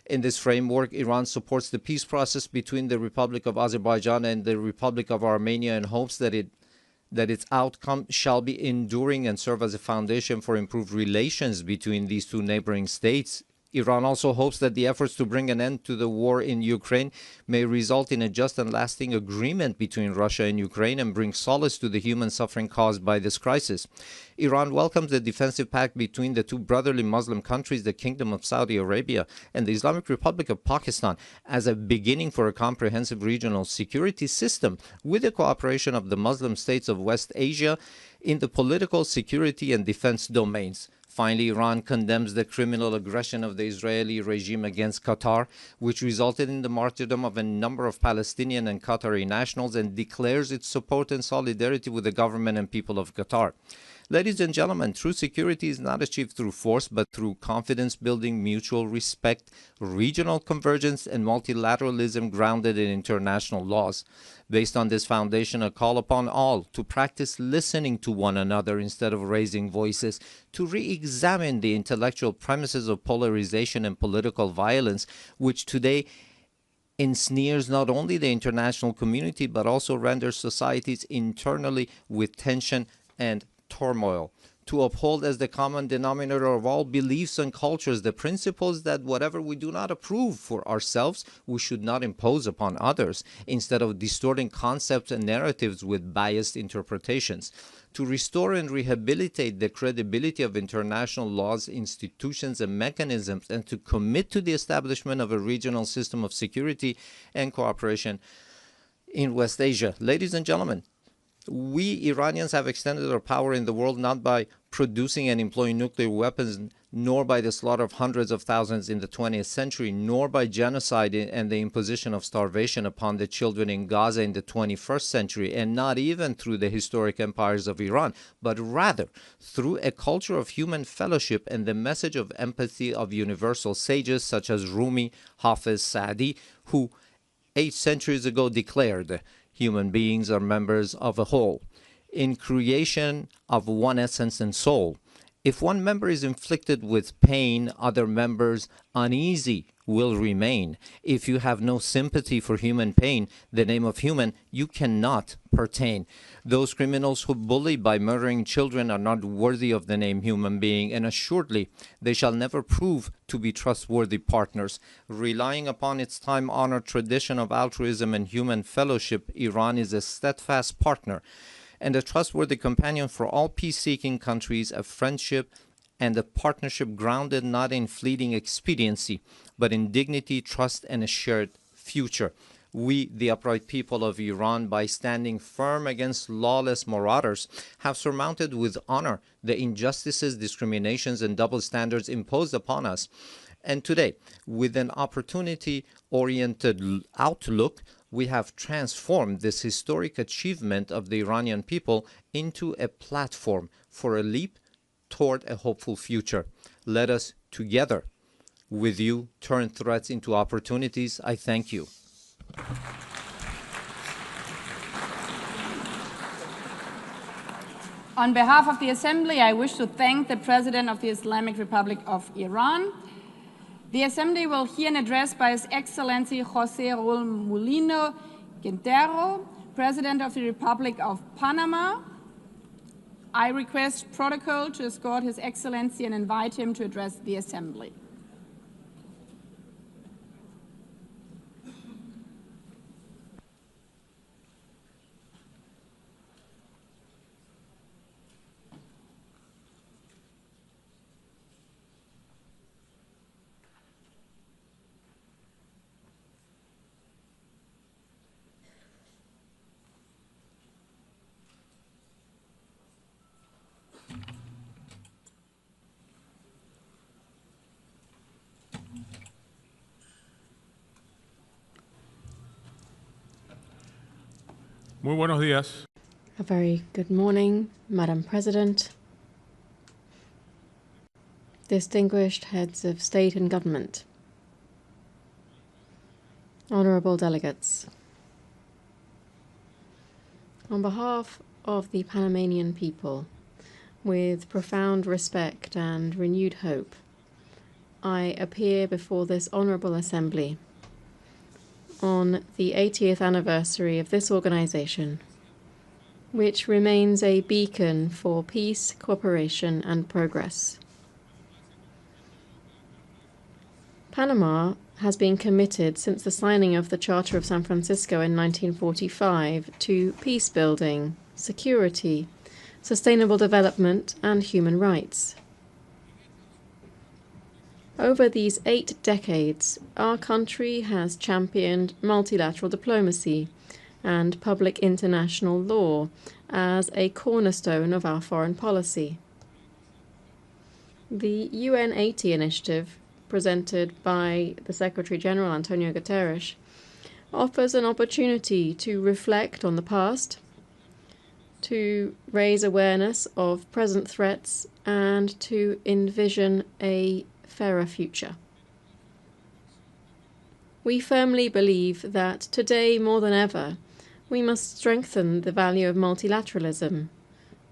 E: In this framework, Iran supports the peace process between the Republic of Azerbaijan and the Republic of Armenia and hopes that its outcome shall be enduring and serve as a foundation for improved relations between these two neighboring states. Iran also hopes that the efforts to bring an end to the war in Ukraine may result in a just and lasting agreement between Russia and Ukraine and bring solace to the human suffering caused by this crisis. Iran welcomes the defensive pact between the two brotherly Muslim countries, the Kingdom of Saudi Arabia and the Islamic Republic of Pakistan, as a beginning for a comprehensive regional security system with the cooperation of the Muslim states of West Asia in the political, security, and defense domains. Finally, Iran condemns the criminal aggression of the Israeli regime against Qatar, which resulted in the martyrdom of a number of Palestinian and Qatari nationals, and declares its support and solidarity with the government and people of Qatar. Ladies and gentlemen, true security is not achieved through force, but through confidence building, mutual respect, regional convergence, and multilateralism grounded in international laws. Based on this foundation, a call upon all to practice listening to one another instead of raising voices, to re-examine the intellectual premises of polarization and political violence, which today ensnares not only the international community, but also renders societies internally with tension and turmoil. To uphold as the common denominator of all beliefs and cultures the principles that whatever we do not approve for ourselves, we should not impose upon others, instead of distorting concepts and narratives with biased interpretations. To restore and rehabilitate the credibility of international laws, institutions, and mechanisms, and to commit to the establishment of a regional system of security and cooperation in West Asia. Ladies and gentlemen, we Iranians have extended our power in the world not by producing and employing nuclear weapons, nor by the slaughter of hundreds of thousands in the 20th century, nor by genocide and the imposition of starvation upon the children in Gaza in the 21st century, and not even through the historic empires of Iran, but rather through a culture of human fellowship and the message of empathy of universal sages such as Rumi, Hafiz, Saadi, who 8 centuries ago declared human beings are members of a whole, in creation of one essence and soul. If one member is inflicted with pain, other members uneasy will remain. If you have no sympathy for human pain, the name of human, you cannot pertain. Those criminals who bully by murdering children are not worthy of the name human being, and assuredly they shall never prove to be trustworthy partners. Relying upon its time-honored tradition of altruism and human fellowship, Iran is a steadfast partner and a trustworthy companion for all peace-seeking countries, a friendship and a partnership grounded not in fleeting expediency, but in dignity, trust, and a shared future. We, the upright people of Iran, by standing firm against lawless marauders, have surmounted with honor the injustices, discriminations, and double standards imposed upon us. And today, with an opportunity-oriented outlook, we have transformed this historic achievement of the Iranian people into a platform for a leap toward a hopeful future. Let us together with you turn threats into opportunities. I thank you.
F: On behalf of the Assembly, I wish to thank the President of the Islamic Republic of Iran. The Assembly will hear an address by His Excellency José Raúl Mulino Quintero, President of the Republic of Panama. I request protocol to escort His Excellency and invite him to address the Assembly.
G: Muy buenos días.
B: A very good morning, Madam President, distinguished heads of state and government, honorable delegates. On behalf of the Panamanian people, with profound respect and renewed hope, I appear before this honorable assembly on the 80th anniversary of this organization, which remains a beacon for peace, cooperation, and progress. Panama has been committed since the signing of the Charter of San Francisco in 1945 to peace building, security, sustainable development, and human rights. Over these 8 decades, our country has championed multilateral diplomacy and public international law as a cornerstone of our foreign policy. The UN 80 initiative, presented by the Secretary-General Antonio Guterres, offers an opportunity to reflect on the past, to raise awareness of present threats, and to envision a fairer future. We firmly believe that today more than ever we must strengthen the value of multilateralism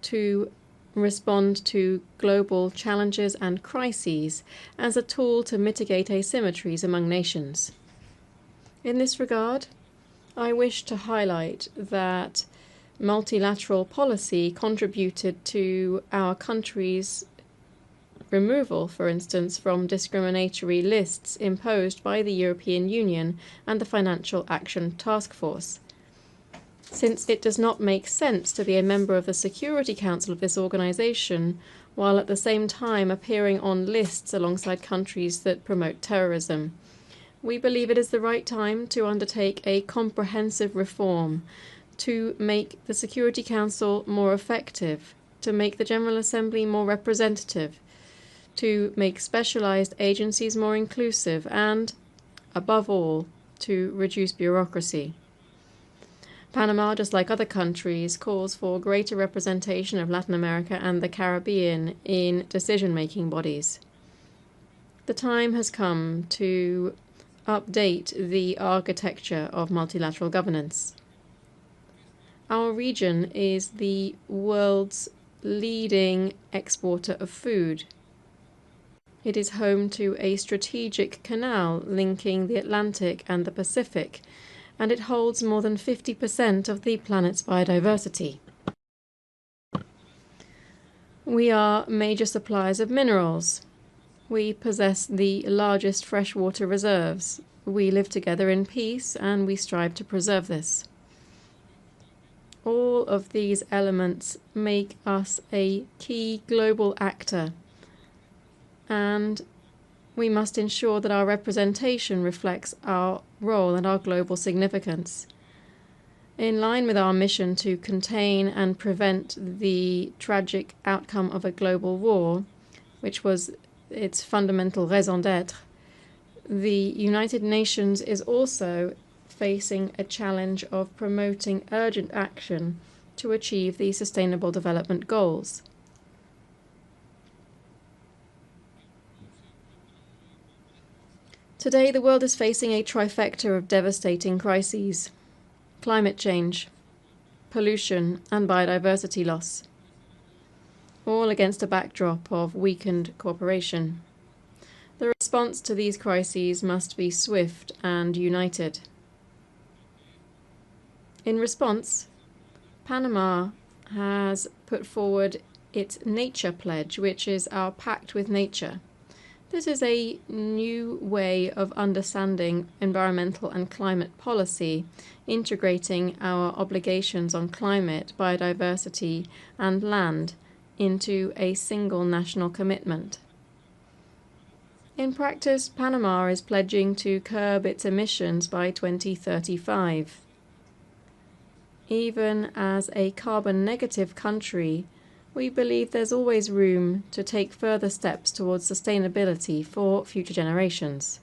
B: to respond to global challenges and crises as a tool to mitigate asymmetries among nations. In this regard, I wish to highlight that multilateral policy contributed to our country's removal, for instance, from discriminatory lists imposed by the European Union and the Financial Action Task Force. Since it does not make sense to be a member of the Security Council of this organization while at the same time appearing on lists alongside countries that promote terrorism, we believe it is the right time to undertake a comprehensive reform to make the Security Council more effective, to make the General Assembly more representative, to make specialized agencies more inclusive, and, above all, to reduce bureaucracy. Panama, just like other countries, calls for greater representation of Latin America and the Caribbean in decision-making bodies. The time has come to update the architecture of multilateral governance. Our region is the world's leading exporter of food. It is home to a strategic canal linking the Atlantic and the Pacific, and it holds more than 50% of the planet's biodiversity. We are major suppliers of minerals. We possess the largest freshwater reserves. We live together in peace, and we strive to preserve this. All of these elements make us a key global actor, and we must ensure that our representation reflects our role and our global significance. In line with our mission to contain and prevent the tragic outcome of a global war, which was its fundamental raison d'être, the United Nations is also facing a challenge of promoting urgent action to achieve the Sustainable Development Goals. Today, the world is facing a trifecta of devastating crises: climate change, pollution, and biodiversity loss, all against a backdrop of weakened cooperation. The response to these crises must be swift and united. In response, Panama has put forward its Nature Pledge, which is our pact with nature. This is a new way of understanding environmental and climate policy, integrating our obligations on climate, biodiversity, and land into a single national commitment. In practice, Panama is pledging to curb its emissions by 2035. Even as a carbon-negative country, we believe there's always room to take further steps towards sustainability for future generations.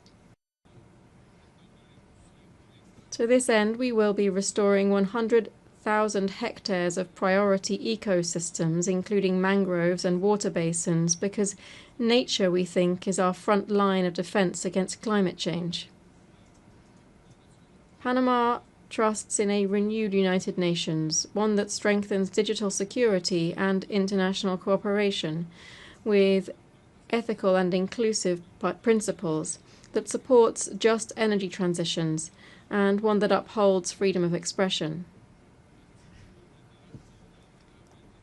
B: To this end, we will be restoring 100,000 hectares of priority ecosystems, including mangroves and water basins, because nature, we think, is our front line of defense against climate change. Panama trusts in a renewed United Nations, one that strengthens digital security and international cooperation with ethical and inclusive principles, that supports just energy transitions, and one that upholds freedom of expression.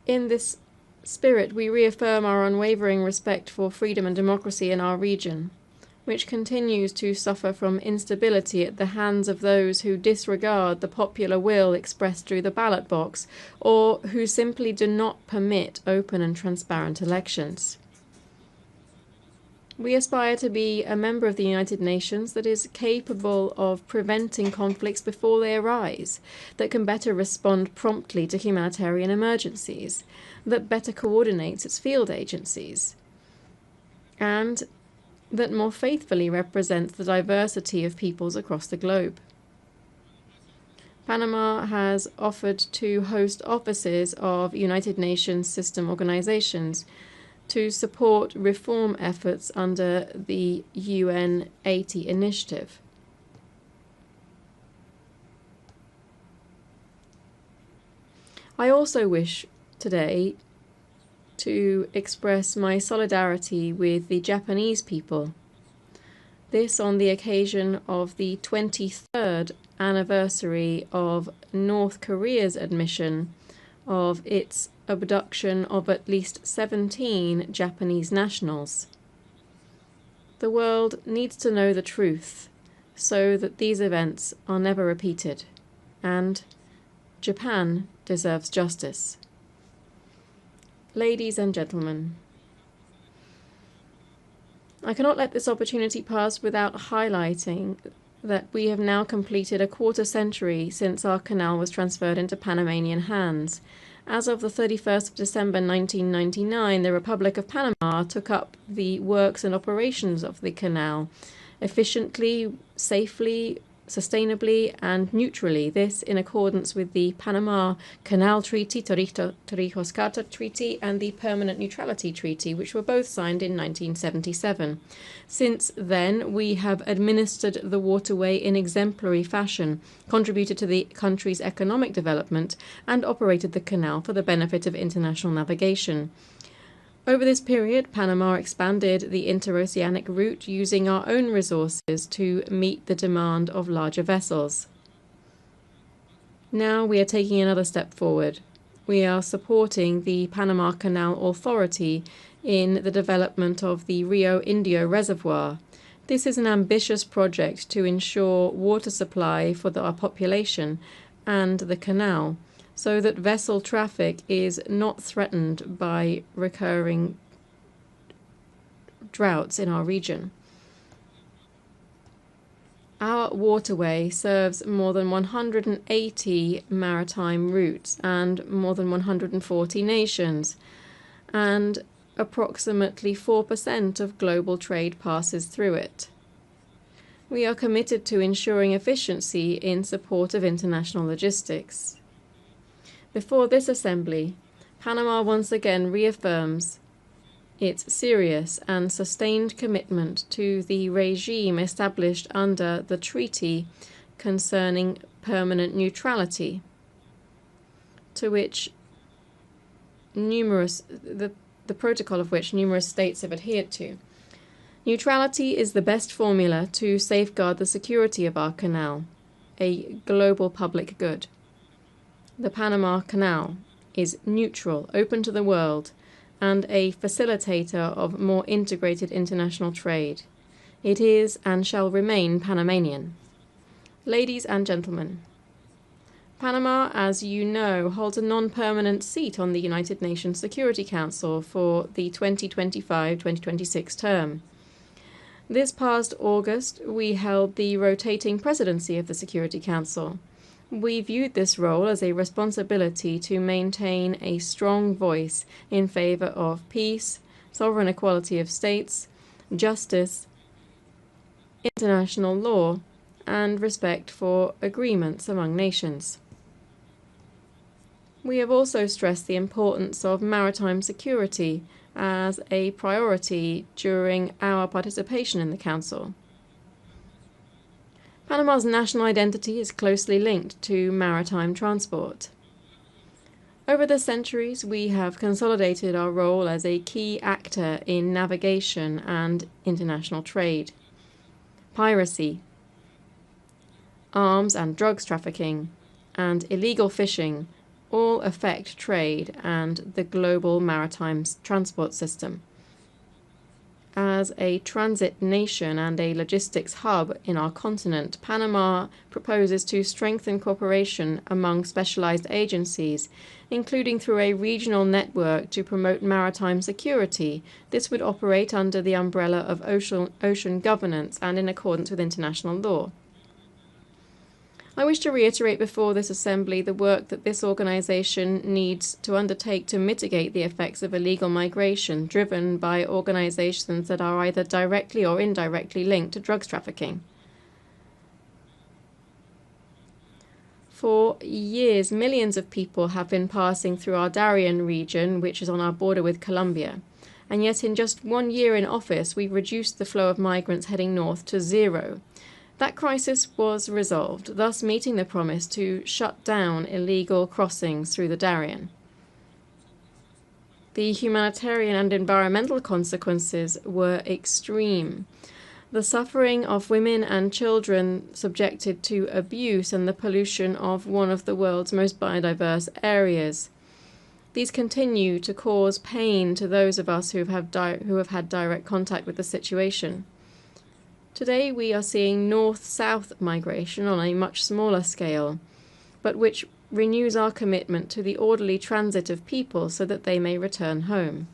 B: In this spirit, we reaffirm our unwavering respect for freedom and democracy in our region, which continues to suffer from instability at the hands of those who disregard the popular will expressed through the ballot box, or who simply do not permit open and transparent elections. We aspire to be a member of the United Nations that is capable of preventing conflicts before they arise, that can better respond promptly to humanitarian emergencies, that better coordinates its field agencies, and that more faithfully represents the diversity of peoples across the globe. Panama has offered to host offices of United Nations system organizations to support reform efforts under the UN APT initiative. I also wish today to express my solidarity with the Japanese people. This on the occasion of the 23rd anniversary of North Korea's admission of its abduction of at least 17 Japanese nationals. The world needs to know the truth so that these events are never repeated, and Japan deserves justice. Ladies and gentlemen, I cannot let this opportunity pass without highlighting that we have now completed a quarter century since our canal was transferred into Panamanian hands, As of the 31st of December 1999, the Republic of Panama took up the works and operations of the canal efficiently, safely, sustainably and neutrally, this in accordance with the Panama Canal Treaty, Torrijos Carta Treaty, and the Permanent Neutrality Treaty, which were both signed in 1977. Since then, we have administered the waterway in exemplary fashion, contributed to the country's economic development, and operated the canal for the benefit of international navigation. Over this period, Panama expanded the interoceanic route using our own resources to meet the demand of larger vessels. Now we are taking another step forward. We are supporting the Panama Canal Authority in the development of the Rio Indio Reservoir. This is an ambitious project to ensure water supply for our population and the canal, so that vessel traffic is not threatened by recurring droughts in our region. Our waterway serves more than 180 maritime routes and more than 140 nations, and approximately 4% of global trade passes through it. We are committed to ensuring efficiency in support of international logistics. Before this assembly, Panama once again reaffirms its serious and sustained commitment to the regime established under the treaty concerning permanent neutrality, to which the protocol of which numerous states have adhered to. Neutrality is the best formula to safeguard the security of our canal, a global public good. The Panama Canal is neutral, open to the world, and a facilitator of more integrated international trade. It is and shall remain Panamanian. Ladies and gentlemen, Panama, as you know, holds a non-permanent seat on the United Nations Security Council for the 2025-2026 term. This past August, we held the rotating presidency of the Security Council. We viewed this role as a responsibility to maintain a strong voice in favor of peace, sovereign equality of states, justice, international law, and respect for agreements among nations. We have also stressed the importance of maritime security as a priority during our participation in the Council. Panama's national identity is closely linked to maritime transport. Over the centuries, we have consolidated our role as a key actor in navigation and international trade. Piracy, arms and drugs trafficking, and illegal fishing all affect trade and the global maritime transport system. As a transit nation and a logistics hub in our continent, Panama proposes to strengthen cooperation among specialized agencies, including through a regional network to promote maritime security. This would operate under the umbrella of ocean governance and in accordance with international law. I wish to reiterate before this assembly the work that this organization needs to undertake to mitigate the effects of illegal migration driven by organizations that are either directly or indirectly linked to drugs trafficking. For years, millions of people have been passing through our Darien region, which is on our border with Colombia. And yet in just 1 year in office, we've reduced the flow of migrants heading north to zero. That crisis was resolved, thus meeting the promise to shut down illegal crossings through the Darien. The humanitarian and environmental consequences were extreme. The suffering of women and children subjected to abuse and the pollution of one of the world's most biodiverse areas. These continue to cause pain to those of us who have had direct contact with the situation. Today we are seeing north-south migration on a much smaller scale, but which renews our commitment to the orderly transit of people so that they may return home.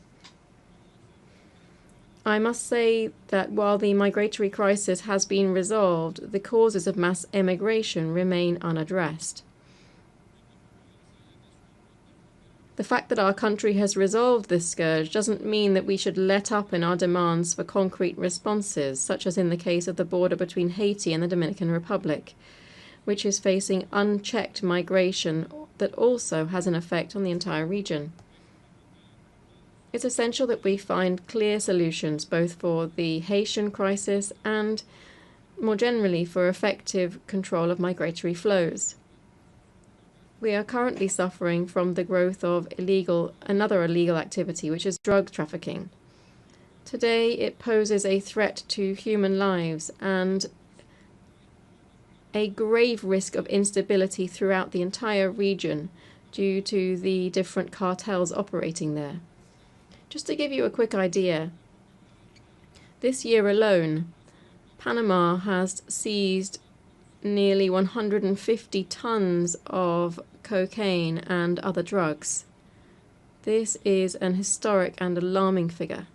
B: I must say that while the migratory crisis has been resolved, the causes of mass emigration remain unaddressed. The fact that our country has resolved this scourge doesn't mean that we should let up in our demands for concrete responses, such as in the case of the border between Haiti and the Dominican Republic, which is facing unchecked migration that also has an effect on the entire region. It's essential that we find clear solutions both for the Haitian crisis and, more generally, for effective control of migratory flows. We are currently suffering from the growth of another illegal activity, which is drug trafficking. Today, it poses a threat to human lives and a grave risk of instability throughout the entire region due to the different cartels operating there. Just to give you a quick idea, this year alone, Panama has seized nearly 150 tons of cocaine and other drugs. This is an historic and alarming figure,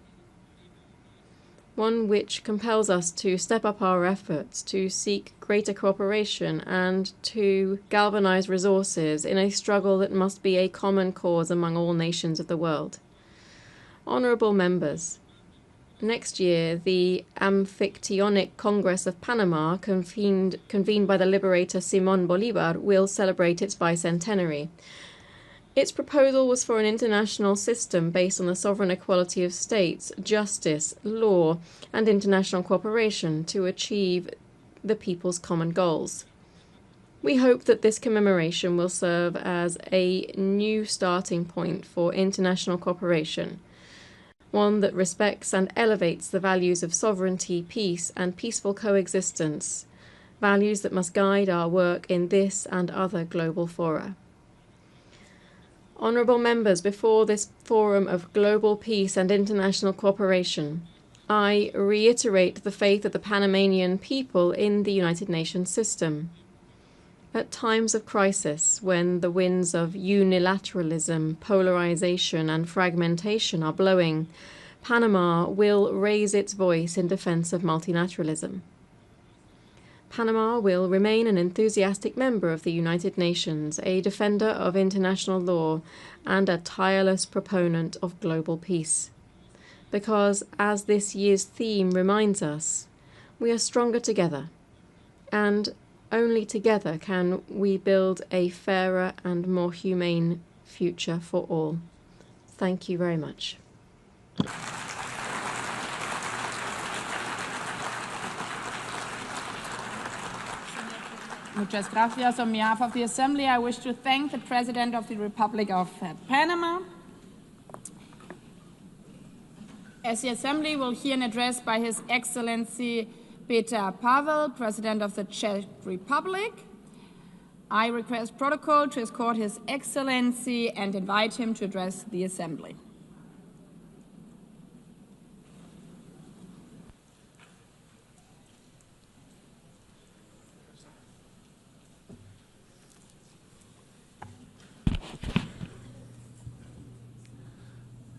B: one which compels us to step up our efforts to seek greater cooperation and to galvanize resources in a struggle that must be a common cause among all nations of the world. Honourable members, next year the Amphictyonic Congress of Panama, convened by the liberator Simón Bolívar, will celebrate its bicentenary. Its proposal was for an international system based on the sovereign equality of states, justice, law, and international cooperation to achieve the people's common goals. We hope that this commemoration will serve as a new starting point for international cooperation, one that respects and elevates the values of sovereignty, peace, and peaceful coexistence, values that must guide our work in this and other global fora. Honourable members, before this forum of global peace and international cooperation, I reiterate the faith of the Panamanian people in the United Nations system. At times of crisis, when the winds of unilateralism, polarization, and fragmentation are blowing, Panama will raise its voice in defense of multilateralism. Panama will remain an enthusiastic member of the United Nations, a defender of international law, and a tireless proponent of global peace. Because, as this year's theme reminds us, we are stronger together, and only together can we build a fairer and more humane future for all. Thank you very much.
F: Muchas gracias. On behalf of the Assembly, I wish to thank the President of the Republic of Panama. As the Assembly will hear an address by His Excellency Petr Pavel, President of the Czech Republic, I request protocol to escort His Excellency and invite him to address the Assembly.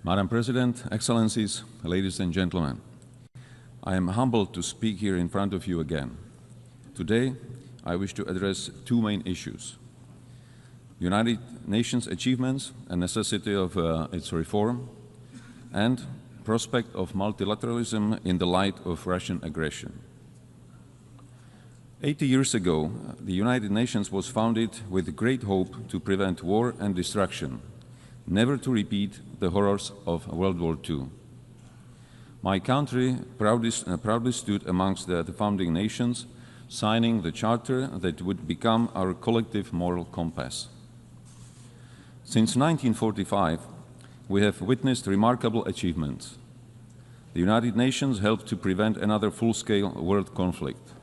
G: Madam President, Excellencies, ladies and gentlemen, I am humbled to speak here in front of you again. Today, I wish to address two main issues: United Nations achievements and necessity of its reform, and prospect of multilateralism in the light of Russian aggression. 80 years ago, the United Nations was founded with great hope to prevent war and destruction, never to repeat the horrors of World War II. My country proudly stood amongst the founding nations, signing the charter that would become our collective moral compass. Since 1945, we have witnessed remarkable achievements. The United Nations helped to prevent another full-scale world conflict.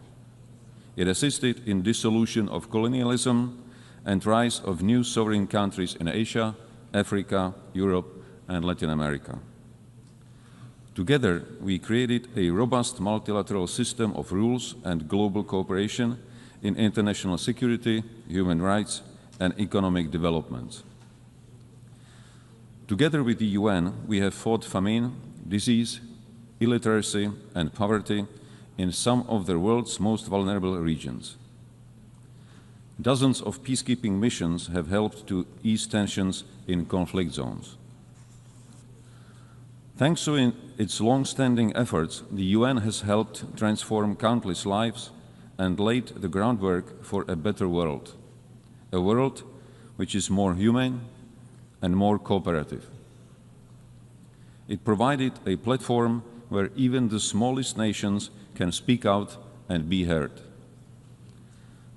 G: It assisted in dissolution of colonialism and rise of new sovereign countries in Asia, Africa, Europe, and Latin America. Together, we created a robust multilateral system of rules and global cooperation in international security, human rights, and economic development. Together with the UN, we have fought famine, disease, illiteracy, and poverty in some of the world's most vulnerable regions. Dozens of peacekeeping missions have helped to ease tensions in conflict zones. Thanks to its long-standing efforts, the UN has helped transform countless lives and laid the groundwork for a better world, a world which is more humane and more cooperative. It provided a platform where even the smallest nations can speak out and be heard.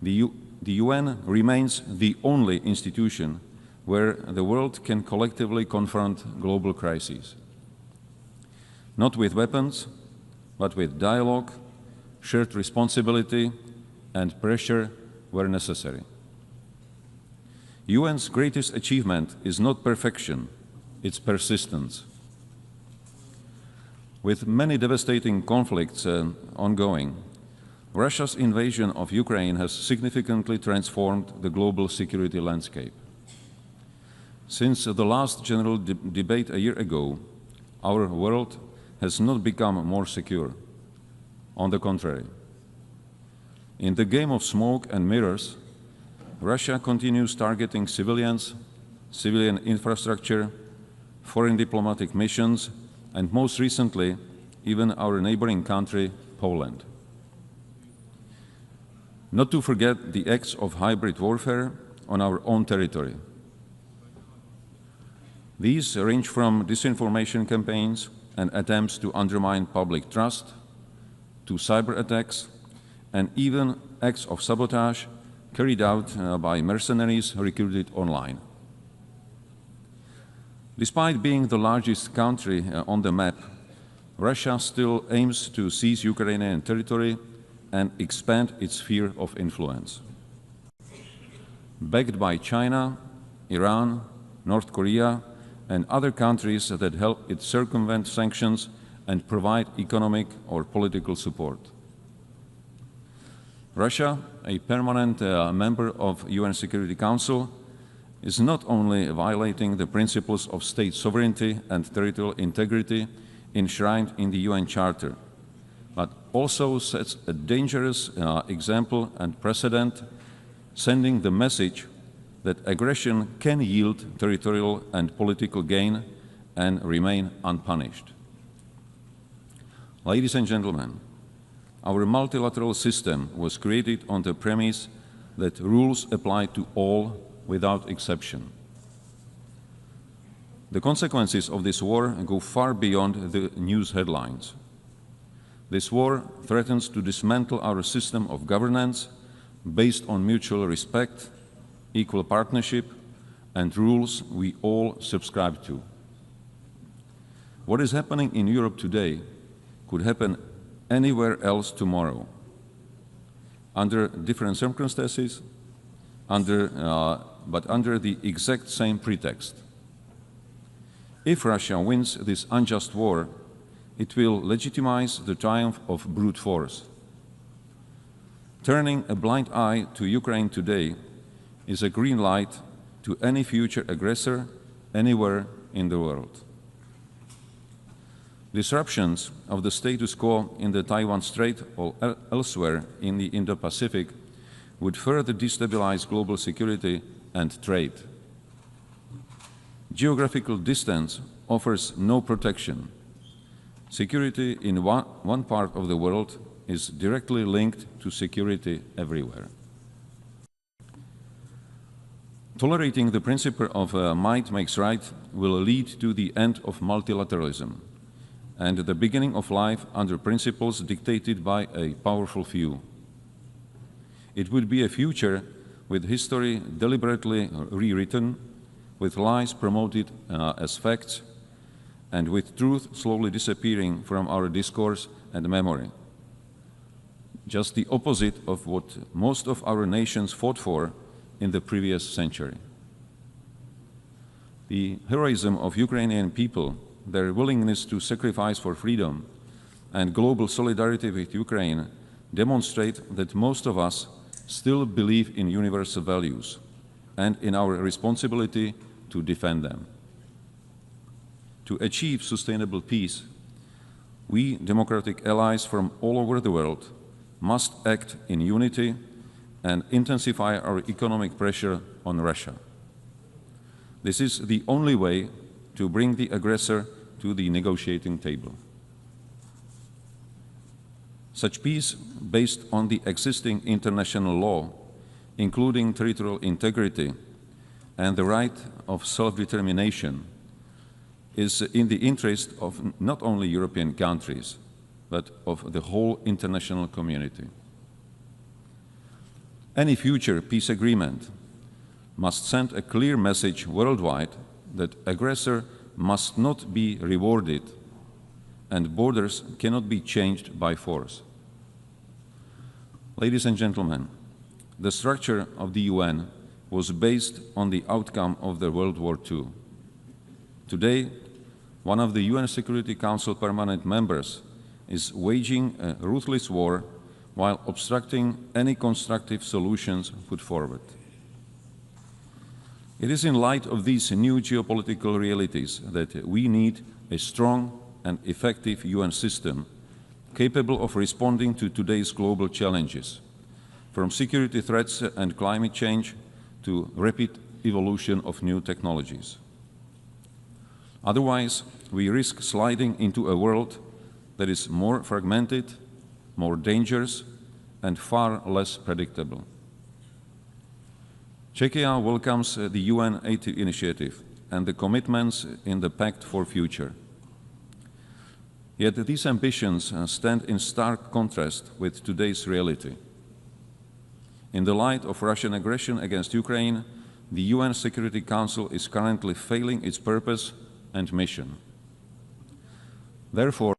G: The UN remains the only institution where the world can collectively confront global crises. Not with weapons, but with dialogue, shared responsibility, and pressure where necessary. UN's greatest achievement is not perfection, it's persistence. With many devastating conflicts ongoing, Russia's invasion of Ukraine has significantly transformed the global security landscape. Since the last general debate a year ago, our world has not become more secure. On the contrary. In the game of smoke and mirrors, Russia continues targeting civilians, civilian infrastructure, foreign diplomatic missions, and most recently, even our neighboring country, Poland. Not to forget the acts of hybrid warfare on our own territory. These range from disinformation campaigns and attempts to undermine public trust, to cyber attacks, and even acts of sabotage carried out by mercenaries recruited online. Despite being the largest country on the map, Russia still aims to seize Ukrainian territory and expand its sphere of influence. Backed by China, Iran, North Korea, and other countries that help it circumvent sanctions and provide economic or political support. Russia, a permanent member of UN Security Council, is not only violating the principles of state sovereignty and territorial integrity enshrined in the UN Charter, but also sets a dangerous example and precedent, sending the message that aggression can yield territorial and political gain and remain unpunished. Ladies and gentlemen, our multilateral system was created on the premise that rules apply to all without exception. The consequences of this war go far beyond the news headlines. This war threatens to dismantle our system of governance based on mutual respect, equal partnership, and rules we all subscribe to. What is happening in Europe today could happen anywhere else tomorrow, under different circumstances, but under the exact same pretext. If Russia wins this unjust war, it will legitimize the triumph of brute force. Turning a blind eye to Ukraine today is a green light to any future aggressor anywhere in the world. Disruptions of the status quo in the Taiwan Strait or elsewhere in the Indo-Pacific would further destabilize global security and trade. Geographical distance offers no protection. Security in one part of the world is directly linked to security everywhere. Tolerating the principle of might makes right will lead to the end of multilateralism and the beginning of life under principles dictated by a powerful few. It would be a future with history deliberately rewritten, with lies promoted as facts, and with truth slowly disappearing from our discourse and memory. Just the opposite of what most of our nations fought for in the previous century. The heroism of Ukrainian people, their willingness to sacrifice for freedom, and global solidarity with Ukraine demonstrate that most of us still believe in universal values and in our responsibility to defend them. To achieve sustainable peace, we democratic allies from all over the world must act in unity and intensify our economic pressure on Russia. This is the only way to bring the aggressor to the negotiating table. Such peace, based on the existing international law, including territorial integrity and the right of self-determination, is in the interest of not only European countries, but of the whole international community. Any future peace agreement must send a clear message worldwide that aggressor must not be rewarded and borders cannot be changed by force. Ladies and gentlemen, the structure of the UN was based on the outcome of the World War II. Today, one of the UN Security Council permanent members is waging a ruthless war while obstructing any constructive solutions put forward. It is in light of these new geopolitical realities that we need a strong and effective UN system capable of responding to today's global challenges, from security threats and climate change to rapid evolution of new technologies. Otherwise, we risk sliding into a world that is more fragmented, more dangerous, and far less predictable. Czechia welcomes the UN APT initiative and the commitments in the Pact for Future. Yet these ambitions stand in stark contrast with today's reality. In the light of Russian aggression against Ukraine, the UN Security Council is currently failing its purpose and mission. Therefore,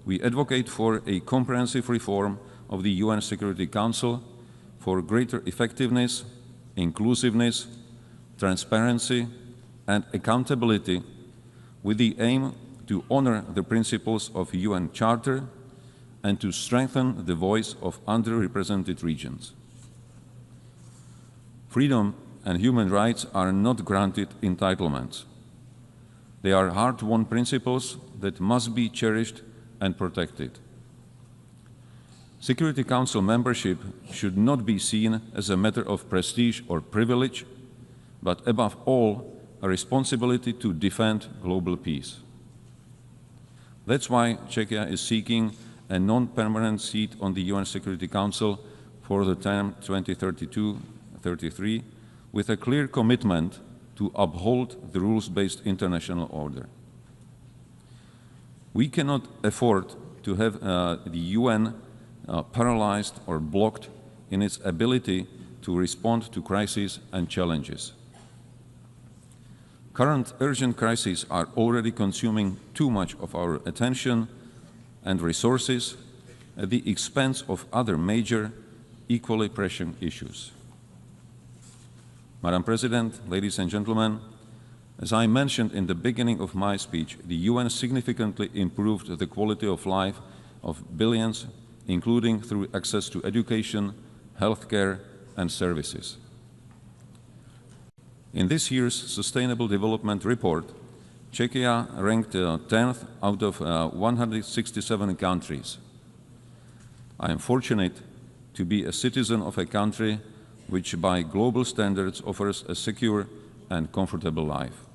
G: we advocate for a comprehensive reform of the UN Security Council for greater effectiveness, inclusiveness, transparency, and accountability, with the aim to honor the principles of the UN Charter and to strengthen the voice of underrepresented regions. Freedom and human rights are not granted entitlements. They are hard-won principles that must be cherished and protected. Security Council membership should not be seen as a matter of prestige or privilege, but above all, a responsibility to defend global peace. That's why Czechia is seeking a non-permanent seat on the UN Security Council for the term 2032-33, with a clear commitment to uphold the rules-based international order. We cannot afford to have the UN paralyzed or blocked in its ability to respond to crises and challenges. Current urgent crises are already consuming too much of our attention and resources at the expense of other major, equally pressing issues. Madam President, ladies and gentlemen, as I mentioned in the beginning of my speech, the UN significantly improved the quality of life of billions, including through access to education, healthcare, and services. In this year's Sustainable Development Report, Czechia ranked 10th out of 167 countries. I am fortunate to be a citizen of a country which by global standards offers a secure and comfortable life.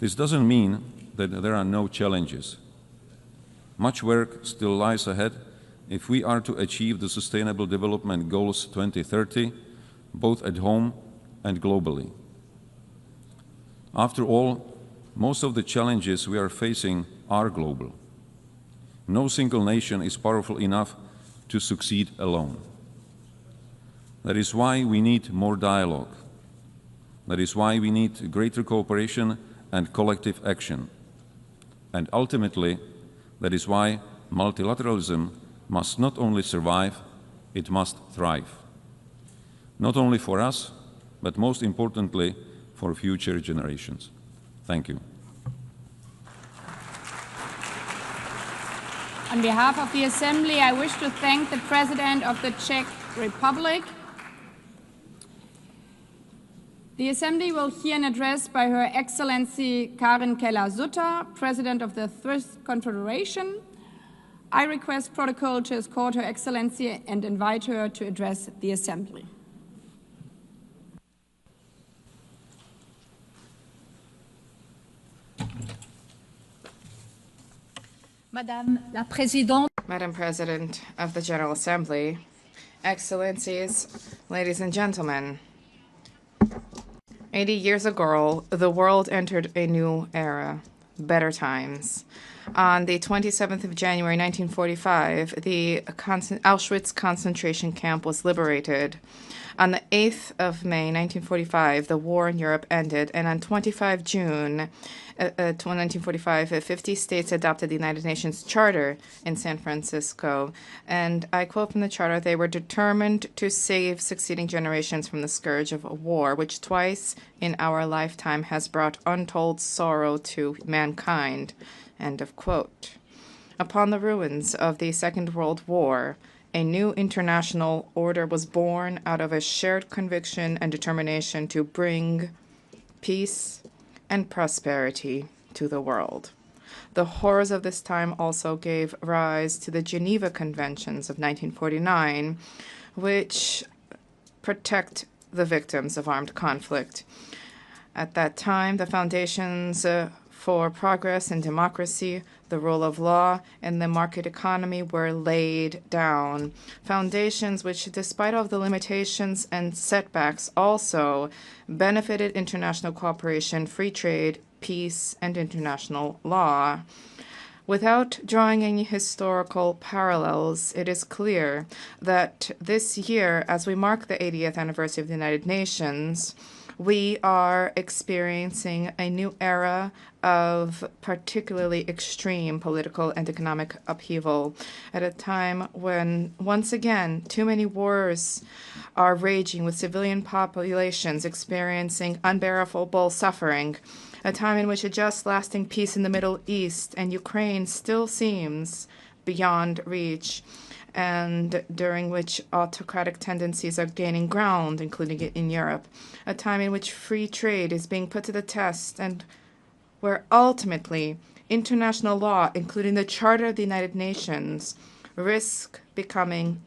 G: This doesn't mean that there are no challenges. Much work still lies ahead if we are to achieve the Sustainable Development Goals 2030, both at home and globally. After all, most of the challenges we are facing are global. No single nation is powerful enough to succeed alone. That is why we need more dialogue. That is why we need greater cooperation and collective action. And ultimately, that is why multilateralism must not only survive, it must thrive. Not only for us, but most importantly, for future generations. Thank you.
F: On behalf of the Assembly, I wish to thank the President of the Czech Republic. The Assembly will hear an address by Her Excellency Karen Keller-Sutter, President of the Swiss Confederation. I request protocol to escort Her Excellency and invite her to address the Assembly.
H: Madame la Présidente,
D: Madam President of the General Assembly, Excellencies, ladies and gentlemen, 80 years ago, the world entered a new era, better times. On the 27th of January, 1945, the Auschwitz concentration camp was liberated. On the 8th of May, 1945, the war in Europe ended, and on 25 June 1945, 50 states adopted the United Nations Charter in San Francisco. And I quote from the Charter, "They were determined to save succeeding generations from the scourge of war, which twice in our lifetime has brought untold sorrow to mankind." End of quote. Upon the ruins of the Second World War, a new international order was born out of a shared conviction and determination to bring peace and prosperity to the world. The horrors of this time also gave rise to the Geneva Conventions of 1949, which protect the victims of armed conflict. At that time, the foundations for progress and democracy, the rule of law, and the market economy were laid down. Foundations which, despite all of the limitations and setbacks, also benefited international cooperation, free trade, peace, and international law. Without drawing any historical parallels, it is clear that this year, as we mark the 80th anniversary of the United Nations, we are experiencing a new era of particularly extreme political and economic upheaval at a time when, once again, too many wars are raging with civilian populations experiencing unbearable suffering, a time in which a just, lasting peace in the Middle East and Ukraine still seems beyond reach, and during which autocratic tendencies are gaining ground, including in Europe, a time in which free trade is being put to the test, and where ultimately international law, including the Charter of the United Nations, risk becoming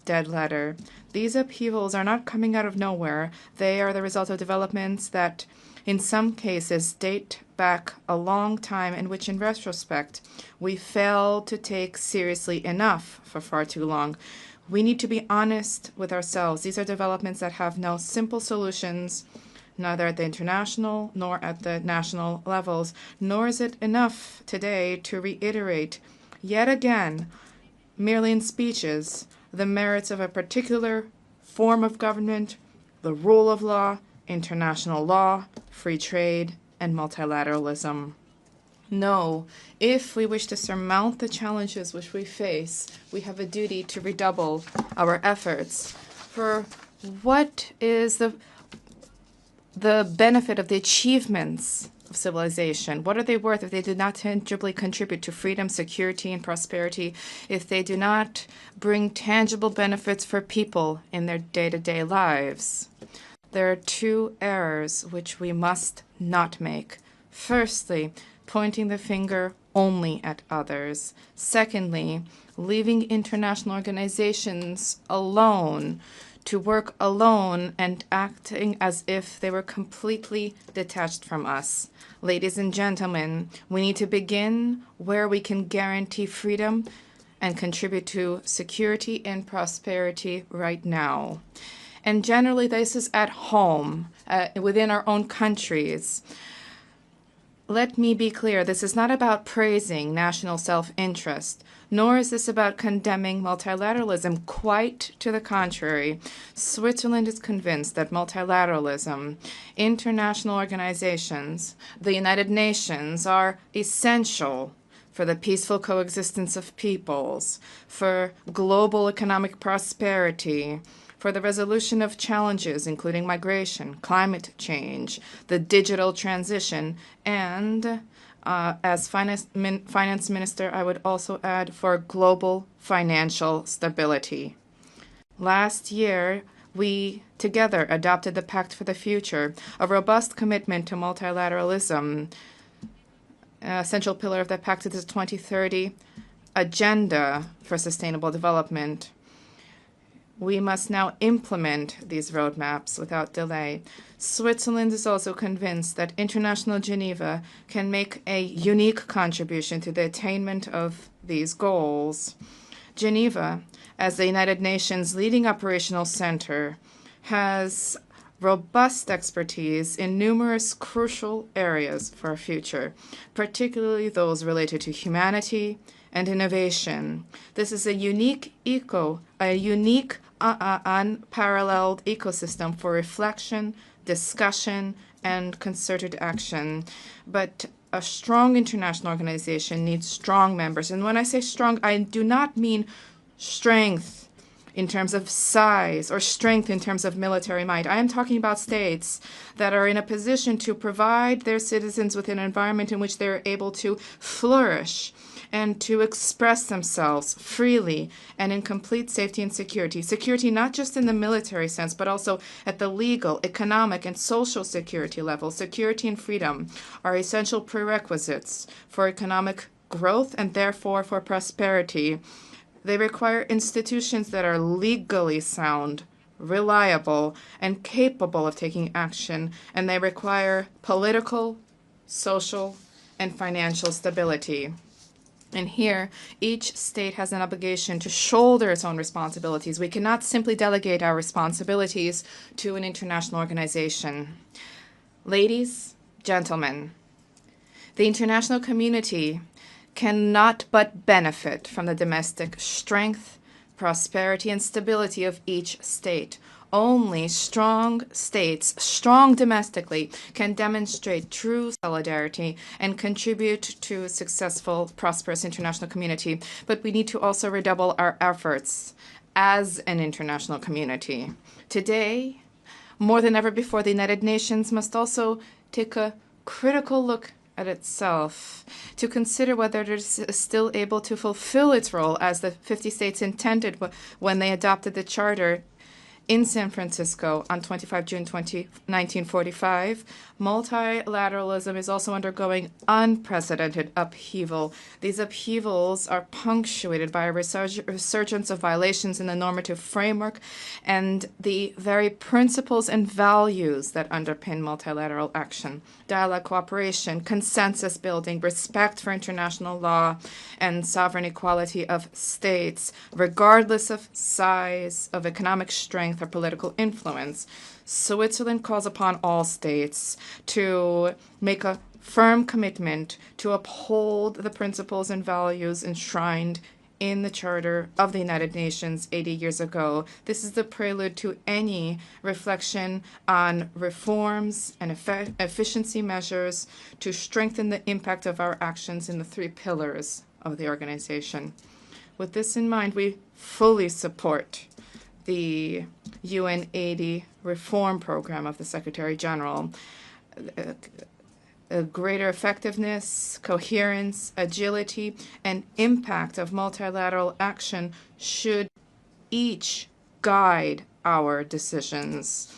D: dead letter. These upheavals are not coming out of nowhere. They are the result of developments that, in some cases, date back a long time, in which, in retrospect, we failed to take seriously enough for far too long. We need to be honest with ourselves. These are developments that have no simple solutions, neither at the international nor at the national levels, nor is it enough today to reiterate yet again, merely in speeches, the merits of a particular form of government, the rule of law, international law, free trade, and multilateralism. No, if we wish to surmount the challenges which we face, we have a duty to redouble our efforts. For what is the benefit of the achievements of civilization? What are they worth if they do not tangibly contribute to freedom, security, and prosperity, if they do not bring tangible benefits for people in their day-to-day lives? There are two errors which we must not make. Firstly, pointing the finger only at others. Secondly, leaving international organizations alone to work alone and acting as if they were completely detached from us. Ladies and gentlemen, we need to begin where we can guarantee freedom and contribute to security and prosperity right now. And generally, this is at home, within our own countries. Let me be clear, this is not about praising national self-interest, nor is this about condemning multilateralism. Quite to the contrary. Switzerland is convinced that multilateralism, international organizations, the United Nations are essential for the peaceful coexistence of peoples, for global economic prosperity, for the resolution of challenges, including migration, climate change, the digital transition, and as finance minister, I would also add for global financial stability. Last year, we together adopted the Pact for the Future, a robust commitment to multilateralism. A central pillar of that pact is the 2030 agenda for sustainable development. We must now implement these roadmaps without delay. Switzerland is also convinced that International Geneva can make a unique contribution to the attainment of these goals. Geneva, as the United Nations leading operational center, has robust expertise in numerous crucial areas for our future, particularly those related to humanity and innovation. This is a unique unparalleled ecosystem for reflection, discussion, and concerted action. But a strong international organization needs strong members. And when I say strong, I do not mean strength in terms of size or strength in terms of military might. I am talking about states that are in a position to provide their citizens with an environment in which they're able to flourish and to express themselves freely and in complete safety and security. Security not just in the military sense, but also at the legal, economic, and social security level. Security and freedom are essential prerequisites for economic growth and therefore for prosperity. They require institutions that are legally sound, reliable, and capable of taking action, and they require political, social, and financial stability. And here, each state has an obligation to shoulder its own responsibilities. We cannot simply delegate our responsibilities to an international organization. Ladies, gentlemen, the international community cannot but benefit from the domestic strength, prosperity, and stability of each state. Only strong states, strong domestically, can demonstrate true solidarity and contribute to a successful, prosperous international community. But we need to also redouble our efforts as an international community. Today, more than ever before, the United Nations must also take a critical look at itself to consider whether it is still able to fulfill its role as the 50 states intended when they adopted the Charter in San Francisco on 25 June 1945. Multilateralism is also undergoing unprecedented upheaval. These upheavals are punctuated by a resurgence of violations in the normative framework and the very principles and values that underpin multilateral action. Dialogue, cooperation, consensus building, respect for international law, and sovereign equality of states, regardless of size, of economic strength, or political influence. Switzerland calls upon all states to make a firm commitment to uphold the principles and values enshrined in the Charter of the United Nations 80 years ago. This is the prelude to any reflection on reforms and efficiency measures to strengthen the impact of our actions in the 3 pillars of the organization. With this in mind, we fully support the UN 80 reform program of the Secretary General. A greater effectiveness, coherence, agility, and impact of multilateral action should each guide our decisions.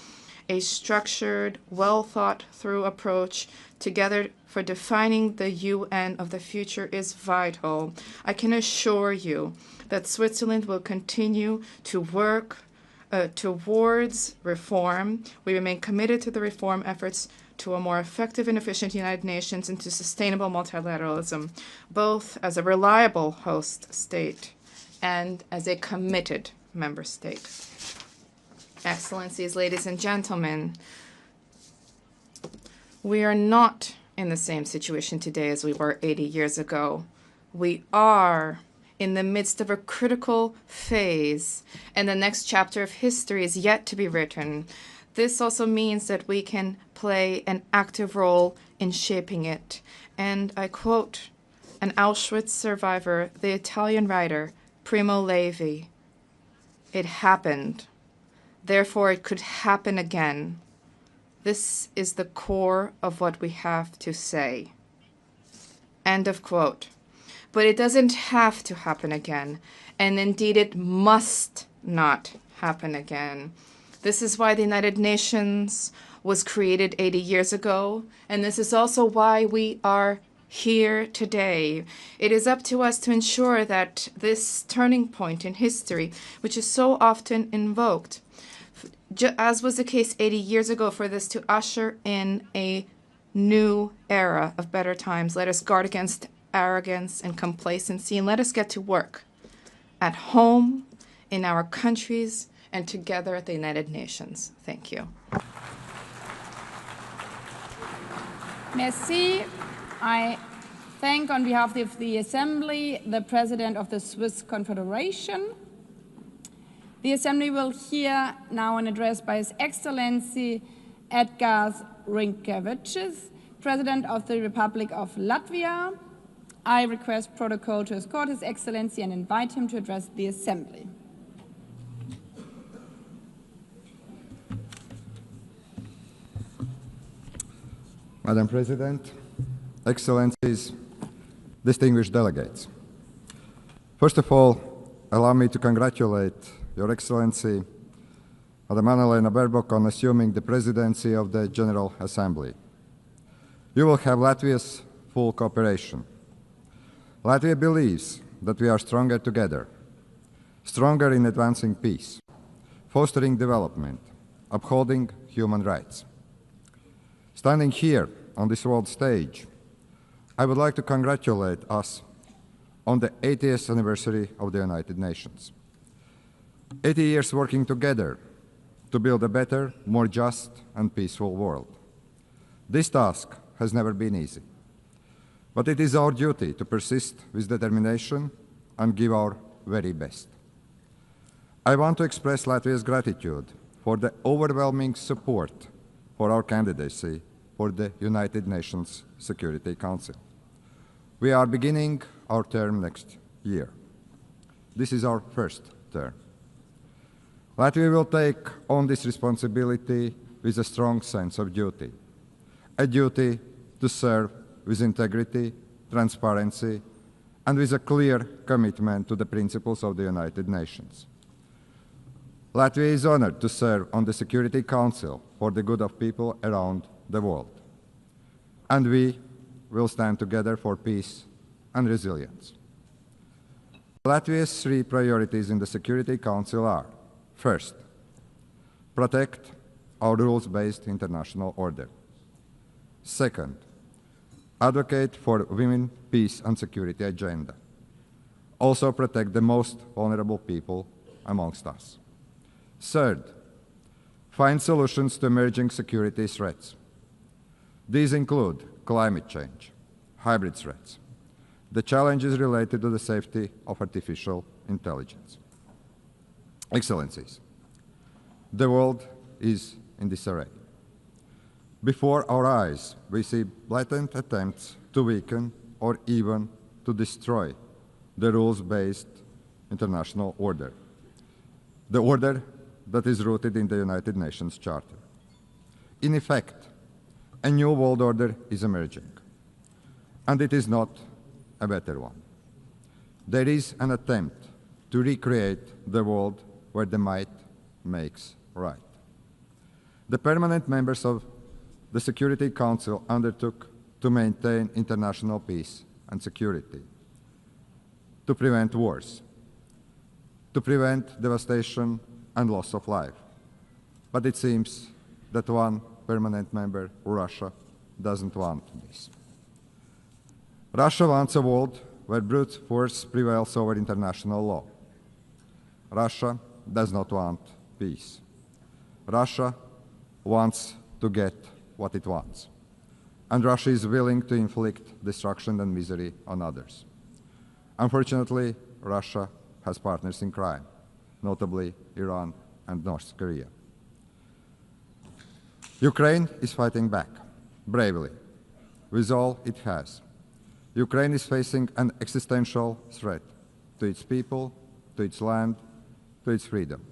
D: A structured, well-thought-through approach together for defining the UN of the future is vital. I can assure you that Switzerland will continue to work towards reform. We remain committed to the reform efforts to a more effective and efficient United Nations and to sustainable multilateralism, both as a reliable host state and as a committed member state. Excellencies, ladies and gentlemen, we are not in the same situation today as we were 80 years ago. We are in the midst of a critical phase, and the next chapter of history is yet to be written. This also means that we can play an active role in shaping it. And I quote an Auschwitz survivor, the Italian writer Primo Levi, "It happened. Therefore, it could happen again. This is the core of what we have to say." End of quote. But it doesn't have to happen again, and indeed it must not happen again. This is why the United Nations was created 80 years ago, and this is also why we are here today. It is up to us to ensure that this turning point in history, which is so often invoked, as was the case 80 years ago, for this to usher in a new era of better times. Let us guard against arrogance and complacency, and let us get to work at home, in our countries, and together at the United Nations. Thank you.
F: Merci. I thank, on behalf of the Assembly, the President of the Swiss Confederation. The Assembly will hear now an address by His Excellency Edgars Rinkēvičs, President of the Republic of Latvia. I request protocol to escort His Excellency and invite him to address the Assembly.
I: Madam President, Excellencies, distinguished delegates. First of all, allow me to congratulate Your Excellency, Madam Anna-Lena Baerbock, on assuming the presidency of the General Assembly. You will have Latvia's full cooperation. Latvia believes that we are stronger together, stronger in advancing peace, fostering development, upholding human rights. Standing here on this world stage, I would like to congratulate us on the 80th anniversary of the United Nations. 80 years working together to build a better, more just and peaceful world. This task has never been easy, but it is our duty to persist with determination and give our very best. I want to express Latvia's gratitude for the overwhelming support for our candidacy for the United Nations Security Council. We are beginning our term next year. This is our first term. Latvia will take on this responsibility with a strong sense of duty, a duty to serve with integrity, transparency, and with a clear commitment to the principles of the United Nations. Latvia is honored to serve on the Security Council for the good of people around the world. And we will stand together for peace and resilience. Latvia's three priorities in the Security Council are: first, protect our rules-based international order. Second, advocate for women, peace and security agenda. Also protect the most vulnerable people amongst us. Third, find solutions to emerging security threats. These include climate change, hybrid threats, the challenges related to the safety of artificial intelligence. Excellencies, the world is in disarray. Before our eyes, we see blatant attempts to weaken or even to destroy the rules-based international order, the order that is rooted in the United Nations Charter. In effect, a new world order is emerging, and it is not a better one. There is an attempt to recreate the world where the might makes right. The permanent members of the Security Council undertook to maintain international peace and security, to prevent wars, to prevent devastation and loss of life. But it seems that one permanent member, Russia, doesn't want this. Russia wants a world where brute force prevails over international law. Russia does not want peace. Russia wants to get what it wants. And Russia is willing to inflict destruction and misery on others. Unfortunately, Russia has partners in crime, notably Iran and North Korea. Ukraine is fighting back, bravely, with all it has. Ukraine is facing an existential threat to its people, to its land, to its freedom.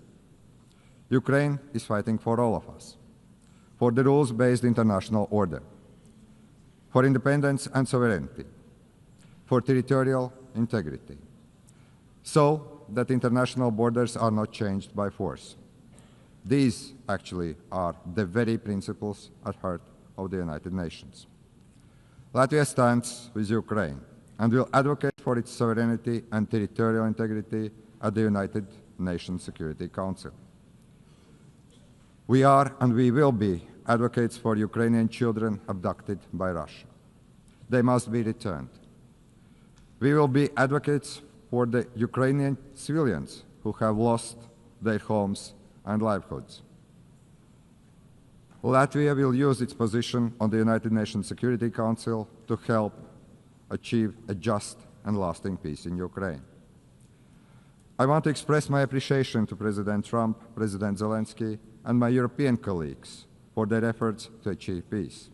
I: Ukraine is fighting for all of us, for the rules-based international order, for independence and sovereignty, for territorial integrity, so that international borders are not changed by force. These actually are the very principles at heart of the United Nations. Latvia stands with Ukraine and will advocate for its sovereignty and territorial integrity at the United Nations Security Council. We are and we will be advocates for Ukrainian children abducted by Russia. They must be returned. We will be advocates for the Ukrainian civilians who have lost their homes and livelihoods. Latvia will use its position on the United Nations Security Council to help achieve a just and lasting peace in Ukraine. I want to express my appreciation to President Trump, President Zelensky, and my European colleagues for their efforts to achieve peace,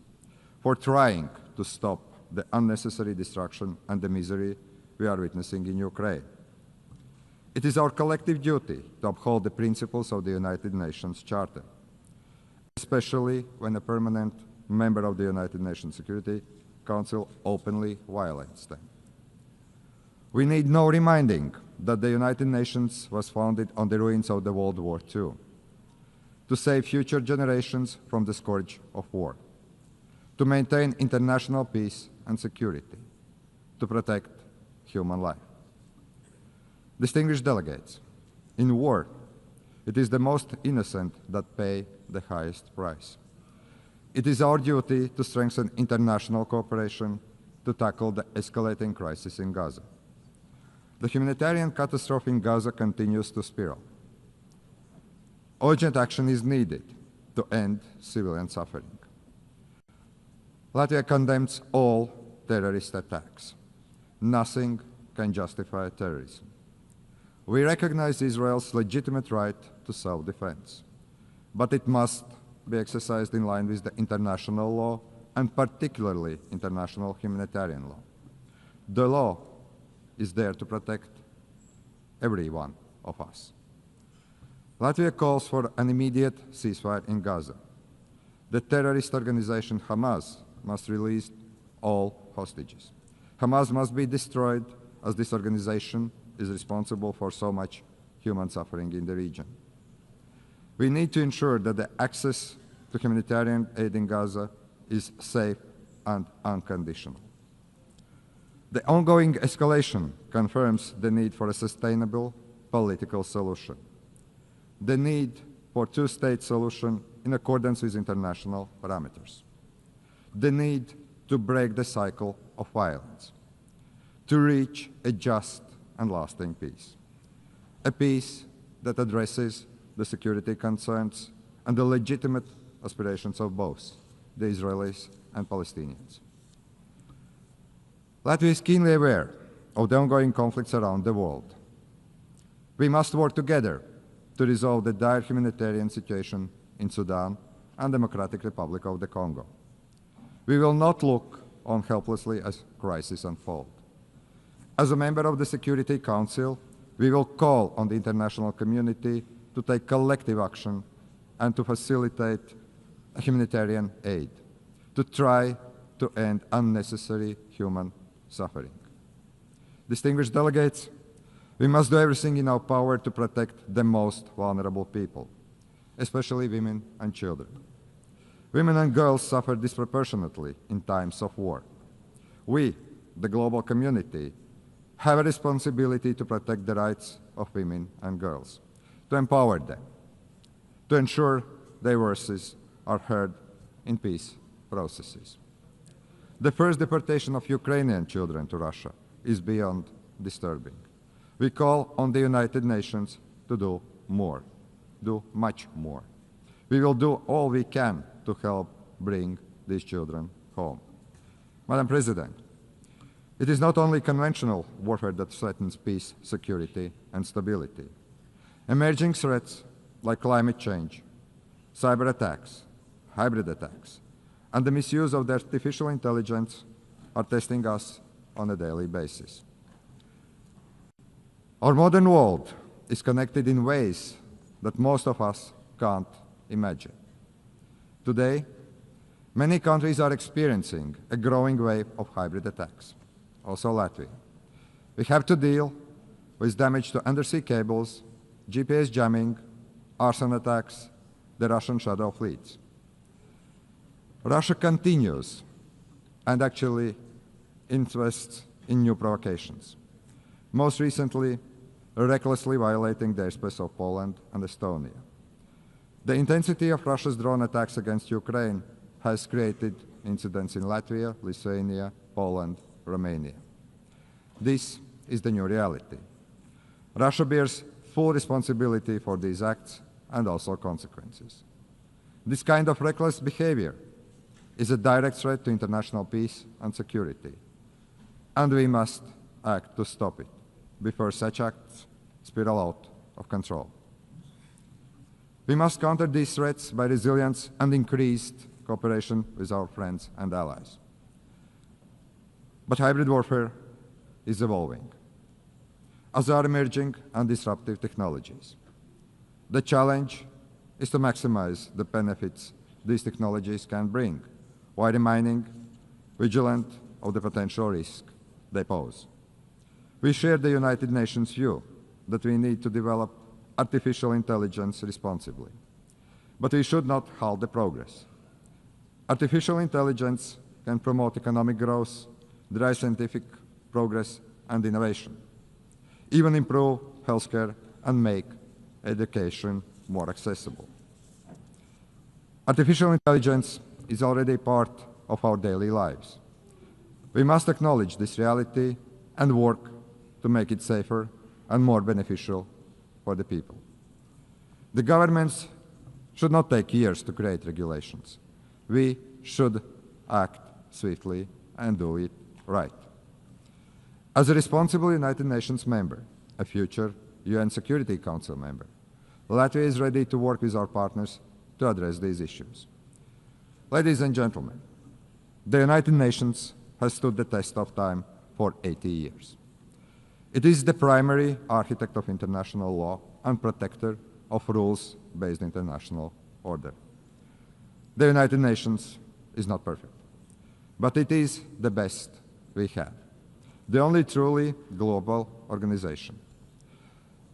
I: for trying to stop the unnecessary destruction and the misery we are witnessing in Ukraine. It is our collective duty to uphold the principles of the United Nations Charter, especially when a permanent member of the United Nations Security Council openly violates them. We need no reminding that the United Nations was founded on the ruins of the World War II, to save future generations from the scourge of war, to maintain international peace and security, to protect human life. Distinguished delegates, in war, it is the most innocent that pay the highest price. It is our duty to strengthen international cooperation to tackle the escalating crisis in Gaza. The humanitarian catastrophe in Gaza continues to spiral. Urgent action is needed to end civilian suffering. Latvia condemns all terrorist attacks. Nothing can justify terrorism. We recognize Israel's legitimate right to self-defense, but it must be exercised in line with the international law, and particularly international humanitarian law. The law is there to protect every one of us. Latvia calls for an immediate ceasefire in Gaza. The terrorist organization Hamas must release all hostages. Hamas must be destroyed, as this organization is responsible for so much human suffering in the region. We need to ensure that the access to humanitarian aid in Gaza is safe and unconditional. The ongoing escalation confirms the need for a sustainable political solution, the need for a two-state solution in accordance with international parameters, the need to break the cycle of violence, to reach a just and lasting peace, a peace that addresses the security concerns and the legitimate aspirations of both the Israelis and Palestinians. Latvia is keenly aware of the ongoing conflicts around the world. We must work together to resolve the dire humanitarian situation in Sudan and Democratic Republic of the Congo. We will not look on helplessly as crises unfold. As a member of the Security Council, we will call on the international community to take collective action and to facilitate humanitarian aid, to try to end unnecessary human suffering. Distinguished delegates, we must do everything in our power to protect the most vulnerable people, especially women and children. Women and girls suffer disproportionately in times of war. We, the global community, have a responsibility to protect the rights of women and girls, to empower them, to ensure their voices are heard in peace processes. The first deportation of Ukrainian children to Russia is beyond disturbing. We call on the United Nations to do more, do much more. We will do all we can to help bring these children home. Madam President, it is not only conventional warfare that threatens peace, security, and stability. Emerging threats like climate change, cyber attacks, hybrid attacks, and the misuse of the artificial intelligence are testing us on a daily basis. Our modern world is connected in ways that most of us can't imagine. Today, many countries are experiencing a growing wave of hybrid attacks, also Latvia. We have to deal with damage to undersea cables, GPS jamming, arson attacks, the Russian shadow fleets. Russia continues and actually invests in new provocations. Most recently, recklessly violating the airspace of Poland and Estonia. The intensity of Russia's drone attacks against Ukraine has created incidents in Latvia, Lithuania, Poland, Romania. This is the new reality. Russia bears full responsibility for these acts and also consequences. This kind of reckless behavior is a direct threat to international peace and security, and we must act to stop it before such acts spiral out of control. We must counter these threats by resilience and increased cooperation with our friends and allies. But hybrid warfare is evolving, as are emerging and disruptive technologies. The challenge is to maximize the benefits these technologies can bring, while remaining vigilant of the potential risk they pose. We share the United Nations view that we need to develop artificial intelligence responsibly, but we should not halt the progress. Artificial intelligence can promote economic growth, drive scientific progress and innovation, even improve healthcare and make education more accessible. Artificial intelligence is already part of our daily lives. We must acknowledge this reality and work to make it safer and more beneficial for the people. The governments should not take years to create regulations. We should act swiftly and do it right. As a responsible United Nations member, a future UN Security Council member, Latvia is ready to work with our partners to address these issues. Ladies and gentlemen, the United Nations has stood the test of time for 80 years. It is the primary architect of international law and protector of rules-based international order. The United Nations is not perfect, but it is the best we have, the only truly global organization.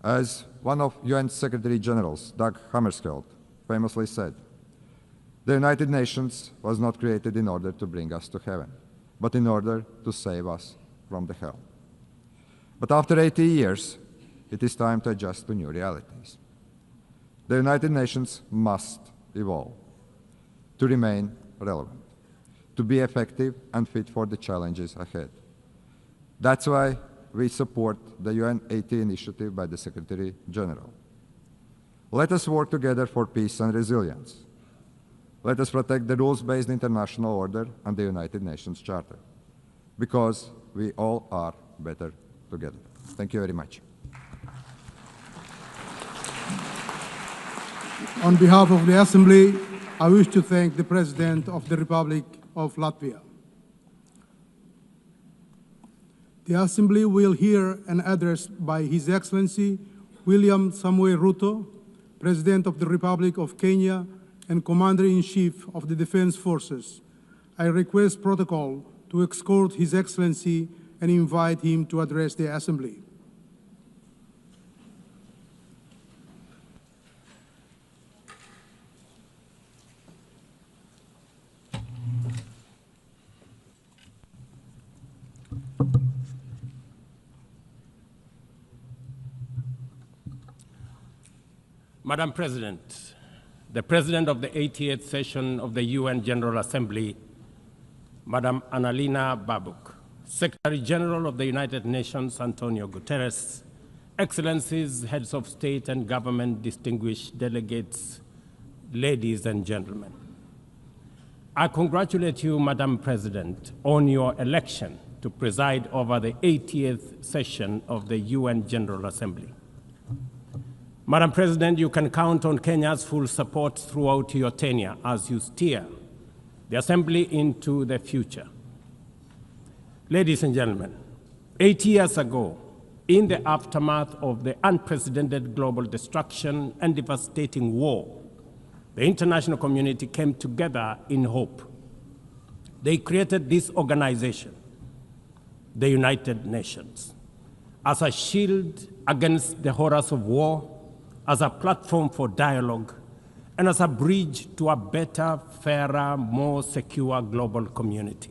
I: As one of UN Secretary Generals, Dag Hammarskjöld, famously said, the United Nations was not created in order to bring us to heaven, but in order to save us from the hell. But after 80 years, it is time to adjust to new realities. The United Nations must evolve to remain relevant, to be effective and fit for the challenges ahead. That's why we support the UN AT initiative by the Secretary General. Let us work together for peace and resilience. Let us protect the rules-based international order and the United Nations Charter, because we all are better together. Thank you very much.
J: On behalf of the Assembly, I wish to thank the President of the Republic of Latvia. The Assembly will hear an address by His Excellency William Samuel Ruto, President of the Republic of Kenya and Commander-in-Chief of the Defense Forces. I request protocol to escort His Excellency and invite him to address the Assembly.
K: Madam President, the President of the 88th session of the UN General Assembly, Madam Annalena Baerbock, Secretary General of the United Nations, Antonio Guterres, Excellencies, Heads of State and Government, distinguished delegates, ladies and gentlemen. I congratulate you, Madam President, on your election to preside over the 80th session of the UN General Assembly. Madam President, you can count on Kenya's full support throughout your tenure as you steer the Assembly into the future. Ladies and gentlemen, 8 years ago, in the aftermath of the unprecedented global destruction and devastating war, the international community came together in hope. They created this organization, the United Nations, as a shield against the horrors of war, as a platform for dialogue, and as a bridge to a better, fairer, more secure global community.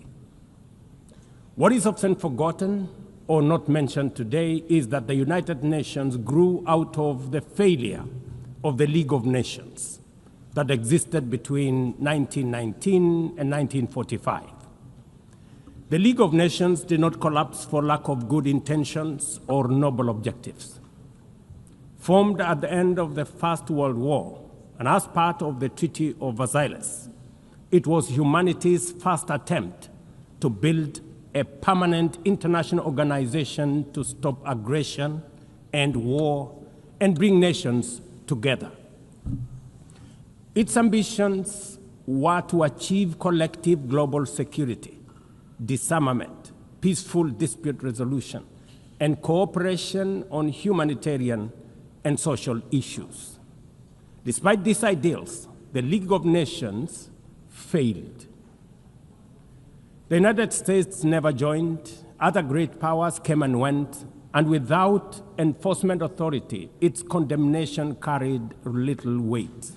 K: What is often forgotten or not mentioned today is that the United Nations grew out of the failure of the League of Nations that existed between 1919 and 1945. The League of Nations did not collapse for lack of good intentions or noble objectives. Formed at the end of the First World War and as part of the Treaty of Versailles, it was humanity's first attempt to build a permanent international organization to stop aggression and war and bring nations together. Its ambitions were to achieve collective global security, disarmament, peaceful dispute resolution, and cooperation on humanitarian and social issues. Despite these ideals, the League of Nations failed. The United States never joined, other great powers came and went, and without enforcement authority, its condemnation carried little weight.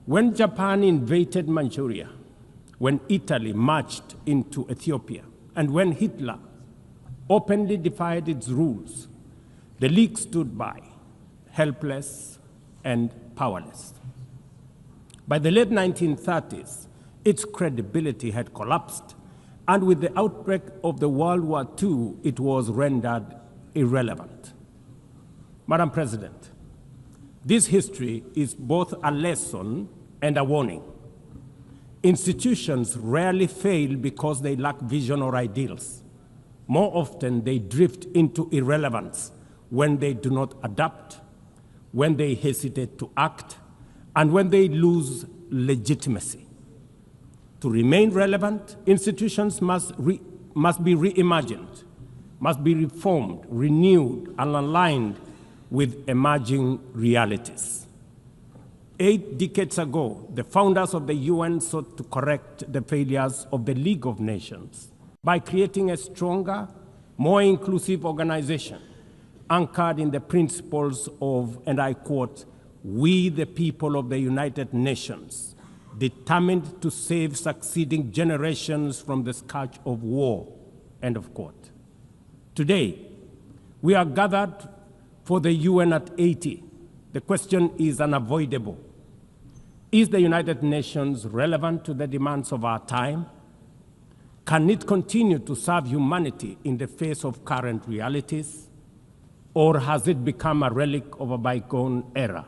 K: When Japan invaded Manchuria, when Italy marched into Ethiopia, and when Hitler openly defied its rules, the League stood by, helpless and powerless. By the late 1930s, its credibility had collapsed, and with the outbreak of the World War II, it was rendered irrelevant. Madam President, this history is both a lesson and a warning. Institutions rarely fail because they lack vision or ideals. More often, they drift into irrelevance when they do not adapt, when they hesitate to act, and when they lose legitimacy. To remain relevant, institutions must be reimagined, must be reformed, renewed, and aligned with emerging realities. 8 decades ago, the founders of the UN sought to correct the failures of the League of Nations by creating a stronger, more inclusive organization anchored in the principles of, and I quote, "We the people of the United Nations, determined to save succeeding generations from the scourge of war," end of quote. Today, we are gathered for the UN at 80. The question is unavoidable. Is the United Nations relevant to the demands of our time? Can it continue to serve humanity in the face of current realities? Or has it become a relic of a bygone era?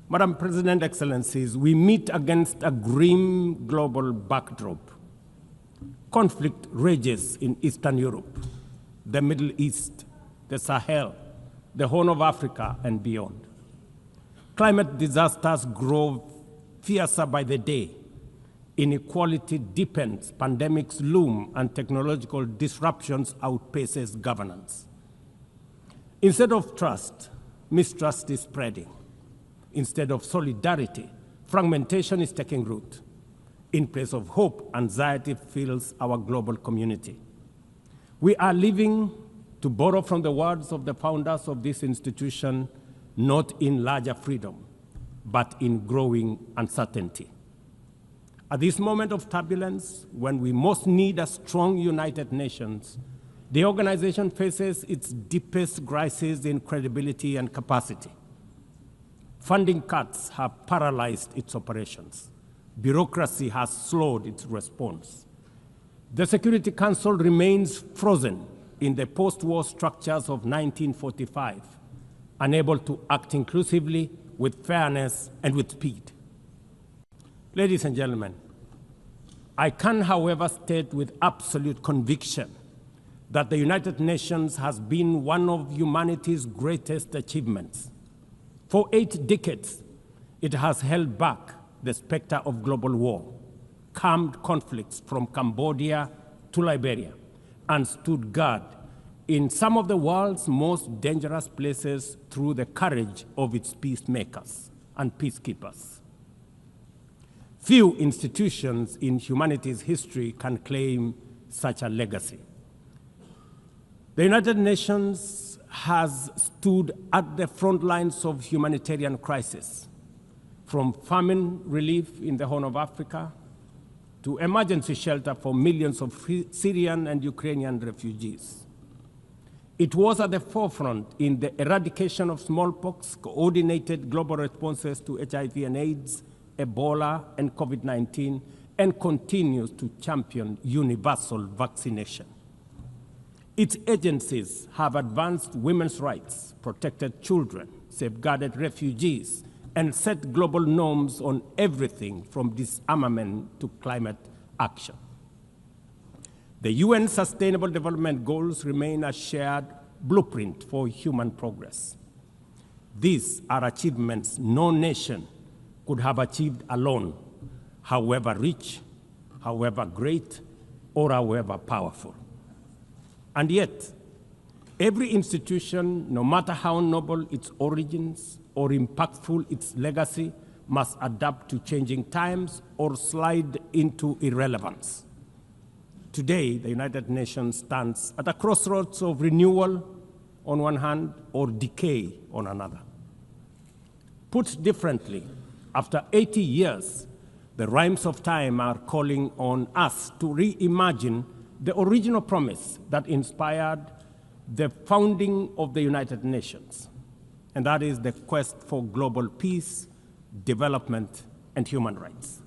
K: Madam President, Excellencies, we meet against a grim global backdrop. Conflict rages in Eastern Europe, the Middle East, the Sahel, the Horn of Africa, and beyond. Climate disasters grow fiercer by the day. Inequality deepens, pandemics loom, and technological disruptions outpaces governance. Instead of trust, mistrust is spreading. Instead of solidarity, fragmentation is taking root. In place of hope, anxiety fills our global community. We are living, to borrow from the words of the founders of this institution, not in larger freedom, but in growing uncertainty. At this moment of turbulence, when we most need a strong United Nations, the organization faces its deepest crisis in credibility and capacity. Funding cuts have paralyzed its operations. Bureaucracy has slowed its response. The Security Council remains frozen in the post-war structures of 1945, unable to act inclusively, with fairness, and with speed. Ladies and gentlemen, I can, however, state with absolute conviction that the United Nations has been one of humanity's greatest achievements. For 8 decades, it has held back the specter of global war, calmed conflicts from Cambodia to Liberia, and stood guard in some of the world's most dangerous places through the courage of its peacemakers and peacekeepers. Few institutions in humanity's history can claim such a legacy. The United Nations has stood at the front lines of humanitarian crisis, from famine relief in the Horn of Africa to emergency shelter for millions of Syrian and Ukrainian refugees. It was at the forefront in the eradication of smallpox, coordinated global responses to HIV and AIDS, Ebola, and COVID-19, and continues to champion universal vaccination. Its agencies have advanced women's rights, protected children, safeguarded refugees, and set global norms on everything from disarmament to climate action. The UN Sustainable Development Goals remain a shared blueprint for human progress. These are achievements no nation could have achieved alone, however rich, however great, or however powerful. And yet, every institution, no matter how noble its origins or impactful its legacy, must adapt to changing times or slide into irrelevance. Today, the United Nations stands at a crossroads of renewal on one hand or decay on another. Put differently, after 80 years, the rhymes of time are calling on us to reimagine the original promise that inspired the founding of the United Nations, and that is the quest for global peace, development, and human rights.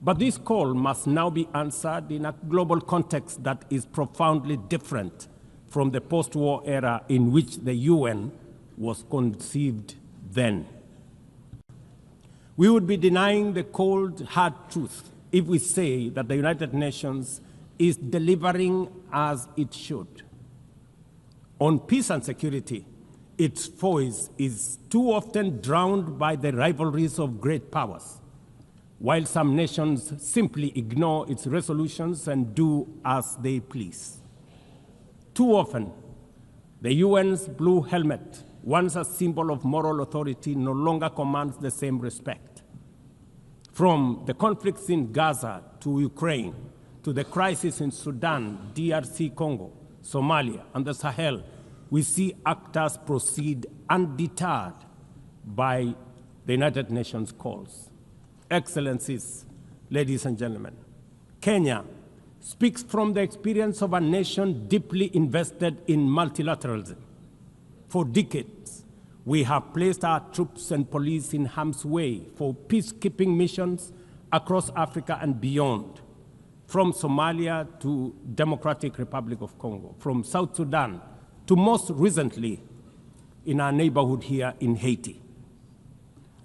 K: But this call must now be answered in a global context that is profoundly different from the post-war era in which the UN was conceived then. We would be denying the cold, hard truth if we say that the United Nations is delivering as it should. On peace and security, its voice is too often drowned by the rivalries of great powers, while some nations simply ignore its resolutions and do as they please. Too often, the UN's blue helmet, once a symbol of moral authority, no longer commands the same respect. From the conflicts in Gaza to Ukraine, to the crisis in Sudan, DRC Congo, Somalia, and the Sahel, we see actors proceed undeterred by the United Nations calls. Excellencies, ladies and gentlemen, Kenya speaks from the experience of a nation deeply invested in multilateralism. For decades, we have placed our troops and police in harm's way for peacekeeping missions across Africa and beyond, from Somalia to Democratic Republic of Congo, from South Sudan to most recently in our neighborhood here in Haiti.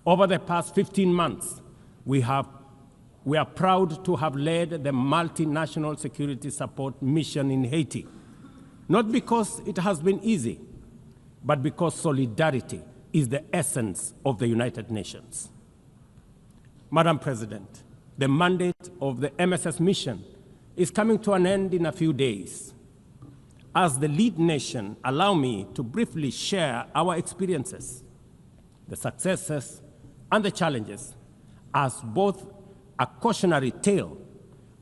K: Over the past 15 months, we are proud to have led the multinational security support mission in Haiti, not because it has been easy, but because solidarity is the essence of the United Nations. Madam President, the mandate of the MSS mission is coming to an end in a few days. As the lead nation, allow me to briefly share our experiences, the successes and the challenges, as both a cautionary tale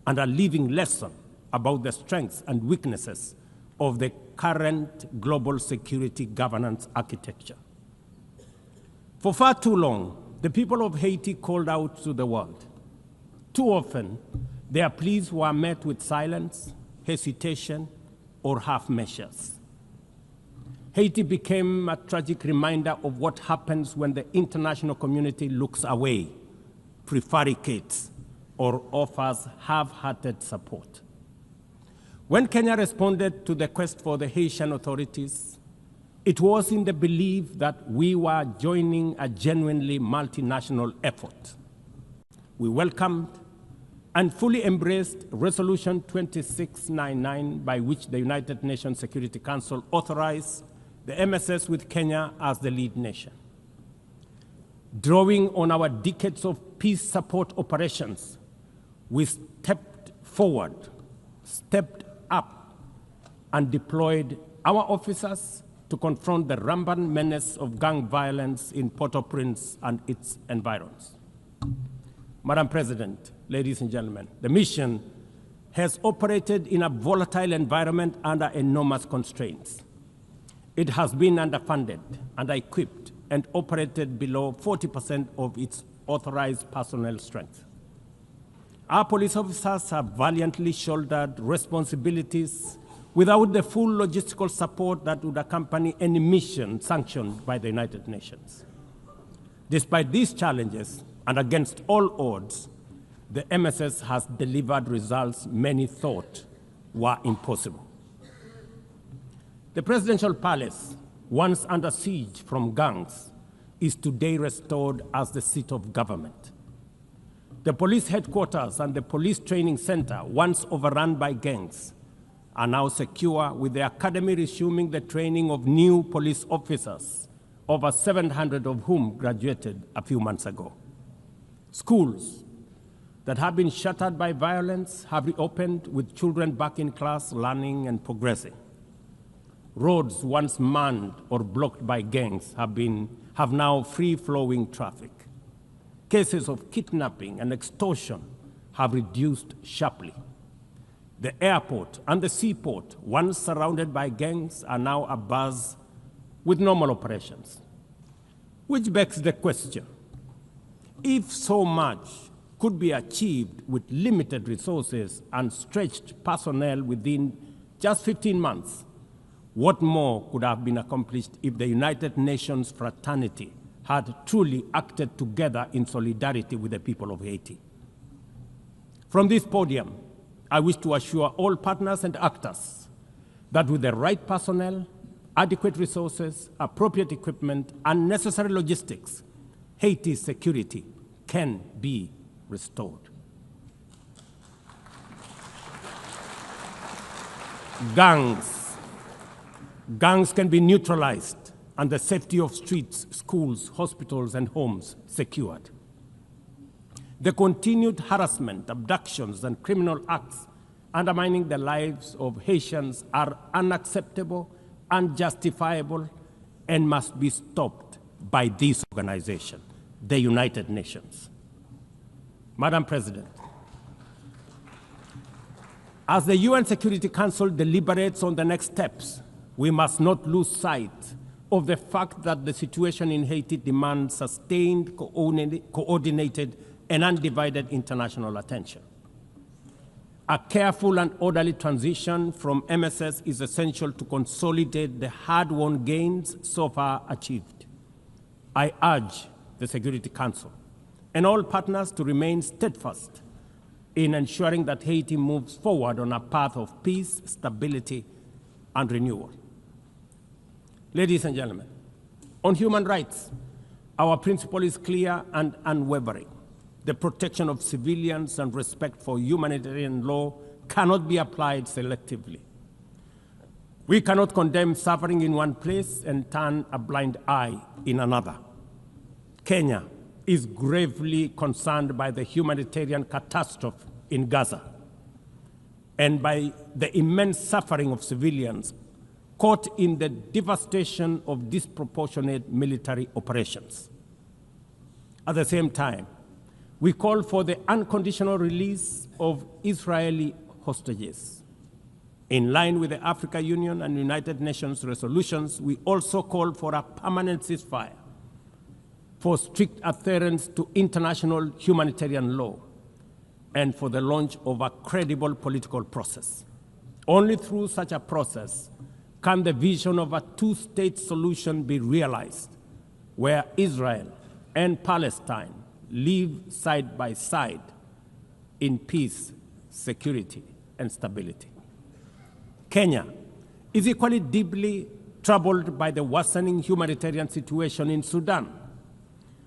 K: and a living lesson about the strengths and weaknesses of the current global security governance architecture. For far too long, the people of Haiti called out to the world. Too often, their pleas were met with silence, hesitation, or half measures. Haiti became a tragic reminder of what happens when the international community looks away, prevaricates, or offers half-hearted support. When Kenya responded to the quest for the Haitian authorities, it was in the belief that we were joining a genuinely multinational effort. We welcomed and fully embraced Resolution 2699, by which the United Nations Security Council authorized the MSS with Kenya as the lead nation. Drawing on our decades of peace support operations, we stepped forward, stepped up, and deployed our officers to confront the rampant menace of gang violence in Port-au-Prince and its environs. Madam President, ladies and gentlemen, the mission has operated in a volatile environment under enormous constraints. It has been underfunded, under-equipped, and operated below 40% of its authorized personnel strength. Our police officers have valiantly shouldered responsibilities without the full logistical support that would accompany any mission sanctioned by the United Nations. Despite these challenges, and against all odds, the MSS has delivered results many thought were impossible. The presidential palace, once under siege from gangs, is today restored as the seat of government. The police headquarters and the police training center, once overrun by gangs, are now secure, with the academy resuming the training of new police officers, over 700 of whom graduated a few months ago. Schools that have been shattered by violence have reopened, with children back in class, learning and progressing. Roads once manned or blocked by gangs have now free-flowing traffic. Cases of kidnapping and extortion have reduced sharply. The airport and the seaport, once surrounded by gangs, are now abuzz with normal operations. Which begs the question, if so much could be achieved with limited resources and stretched personnel within just 15 months, what more could have been accomplished if the United Nations fraternity had truly acted together in solidarity with the people of Haiti? From this podium, I wish to assure all partners and actors that with the right personnel, adequate resources, appropriate equipment, and necessary logistics, Haiti's security can be restored. Gangs can be neutralized and the safety of streets, schools, hospitals, and homes secured. The continued harassment, abductions, and criminal acts undermining the lives of Haitians are unacceptable, unjustifiable, and must be stopped by this organization, the United Nations. Madam President, as the UN Security Council deliberates on the next steps, we must not lose sight of the fact that the situation in Haiti demands sustained, coordinated, and undivided international attention. A careful and orderly transition from MSS is essential to consolidate the hard-won gains so far achieved. I urge the Security Council and all partners to remain steadfast in ensuring that Haiti moves forward on a path of peace, stability, and renewal. Ladies and gentlemen, on human rights, our principle is clear and unwavering. The protection of civilians and respect for humanitarian law cannot be applied selectively. We cannot condemn suffering in one place and turn a blind eye in another. Kenya is gravely concerned by the humanitarian catastrophe in Gaza and by the immense suffering of civilians caught in the devastation of disproportionate military operations. At the same time, we call for the unconditional release of Israeli hostages. In line with the African Union and United Nations resolutions, we also call for a permanent ceasefire, for strict adherence to international humanitarian law, and for the launch of a credible political process. Only through such a process can the vision of a two-state solution be realized, where Israel and Palestine live side by side in peace, security, and stability. Kenya is equally deeply troubled by the worsening humanitarian situation in Sudan,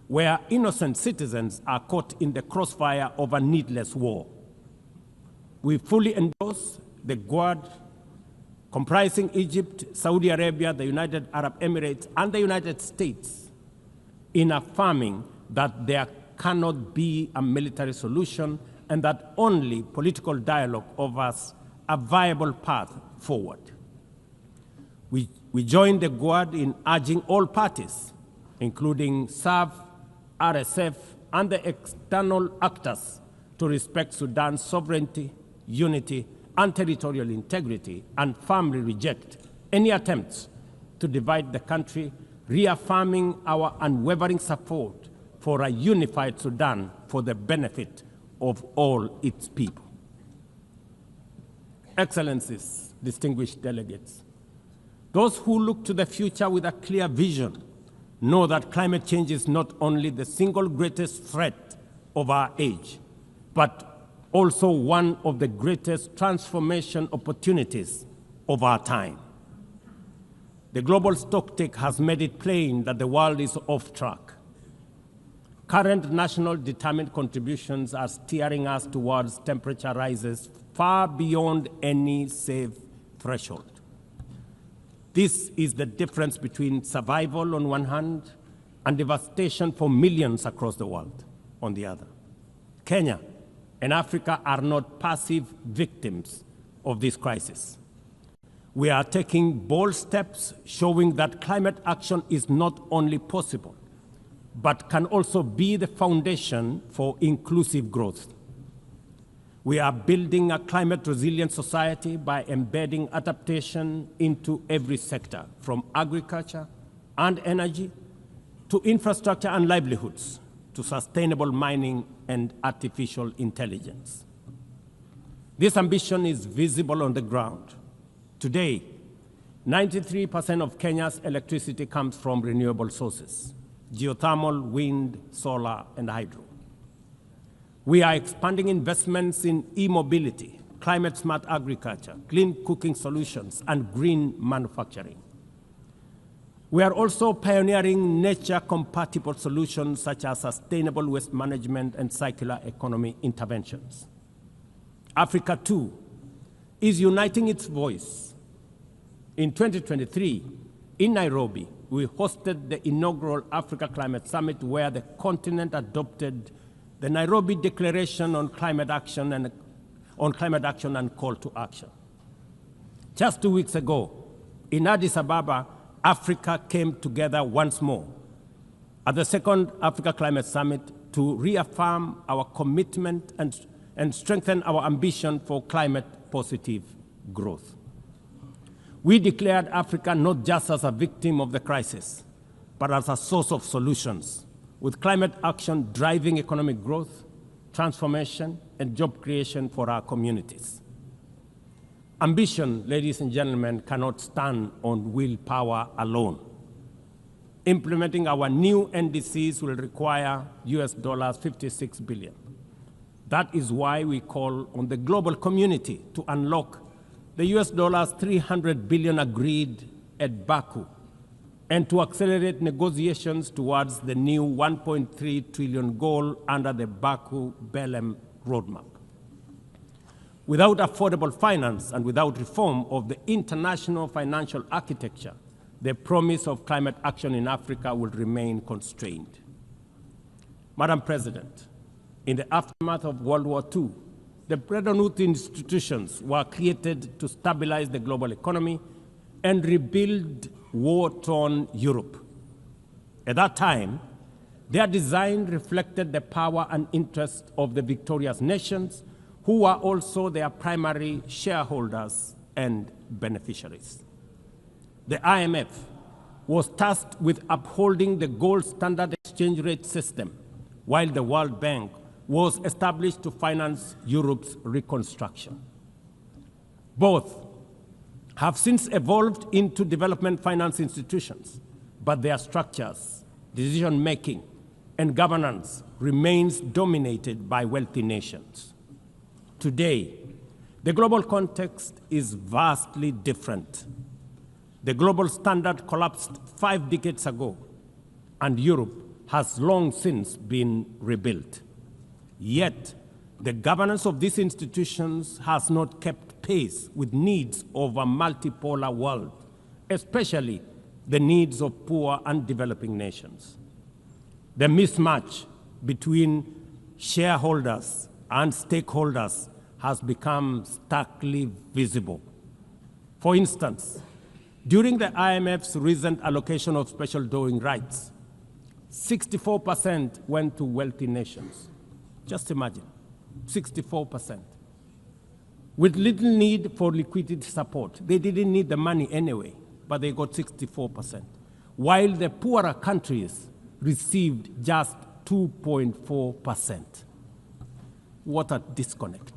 K: where innocent citizens are caught in the crossfire of a needless war. We fully endorse the Quad, comprising Egypt, Saudi Arabia, the United Arab Emirates, and the United States, in affirming that there cannot be a military solution and that only political dialogue offers a viable path forward. We join the Quad in urging all parties, including SAF, RSF, and the external actors, to respect Sudan's sovereignty, unity, and territorial integrity, and firmly reject any attempts to divide the country, reaffirming our unwavering support for a unified Sudan for the benefit of all its people. Excellencies, distinguished delegates, those who look to the future with a clear vision know that climate change is not only the single greatest threat of our age, but also one of the greatest transformation opportunities of our time. The global stocktake has made it plain that the world is off track. Current national determined contributions are steering us towards temperature rises far beyond any safe threshold. This is the difference between survival on one hand and devastation for millions across the world on the other. Kenya and Africa are not passive victims of this crisis. We are taking bold steps showing that climate action is not only possible, but can also be the foundation for inclusive growth. We are building a climate-resilient society by embedding adaptation into every sector, from agriculture and energy to infrastructure and livelihoods, to sustainable mining and artificial intelligence. This ambition is visible on the ground. Today, 93% of Kenya's electricity comes from renewable sources: geothermal, wind, solar, and hydro. We are expanding investments in e-mobility, climate-smart agriculture, clean cooking solutions, and green manufacturing. We are also pioneering nature-compatible solutions such as sustainable waste management and circular economy interventions. Africa, too, is uniting its voice. In 2023, in Nairobi, we hosted the inaugural Africa Climate Summit, where the continent adopted the Nairobi Declaration on Climate Action and Call to Action. Just 2 weeks ago, in Addis Ababa, Africa came together once more at the second Africa Climate Summit to reaffirm our commitment and strengthen our ambition for climate-positive growth. We declared Africa not just as a victim of the crisis, but as a source of solutions, with climate action driving economic growth, transformation, and job creation for our communities. Ambition, ladies and gentlemen, cannot stand on willpower alone. Implementing our new NDCs will require $56 billion. That is why we call on the global community to unlock the $300 billion agreed at Baku, and to accelerate negotiations towards the new $1.3 trillion goal under the Baku-Belém roadmap. Without affordable finance and without reform of the international financial architecture, the promise of climate action in Africa will remain constrained. Madam President, in the aftermath of World War II, the Bretton Woods institutions were created to stabilize the global economy and rebuild war-torn Europe. At that time, their design reflected the power and interests of the victorious nations, who were also their primary shareholders and beneficiaries. The IMF was tasked with upholding the gold standard exchange rate system, while the World Bank was established to finance Europe's reconstruction. Both have since evolved into development finance institutions, but their structures, decision-making, and governance remains dominated by wealthy nations. Today, the global context is vastly different. The global standard collapsed 5 decades ago, and Europe has long since been rebuilt. Yet, the governance of these institutions has not kept pace with needs of a multipolar world, especially the needs of poor and developing nations. The mismatch between shareholders and stakeholders has become starkly visible. For instance, during the IMF's recent allocation of special drawing rights, 64% went to wealthy nations. Just imagine, 64%. With little need for liquidity support. They didn't need the money anyway, but they got 64%. While the poorer countries received just 2.4%. What a disconnect.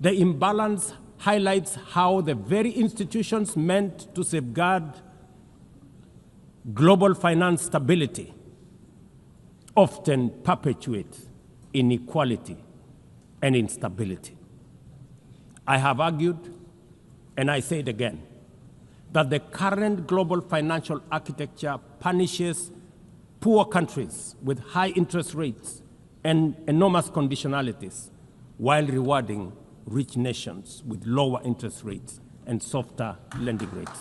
K: The imbalance highlights how the very institutions meant to safeguard global finance stability often perpetuate inequality and instability. I have argued, and I say it again, that the current global financial architecture punishes poor countries with high interest rates and enormous conditionalities while rewarding rich nations with lower interest rates and softer lending rates.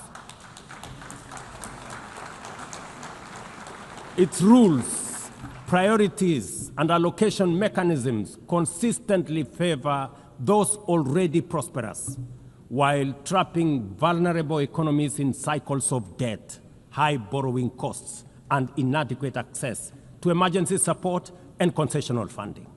K: Its rules, priorities, and allocation mechanisms consistently favor those already prosperous, while trapping vulnerable economies in cycles of debt, high borrowing costs, and inadequate access to emergency support and concessional funding.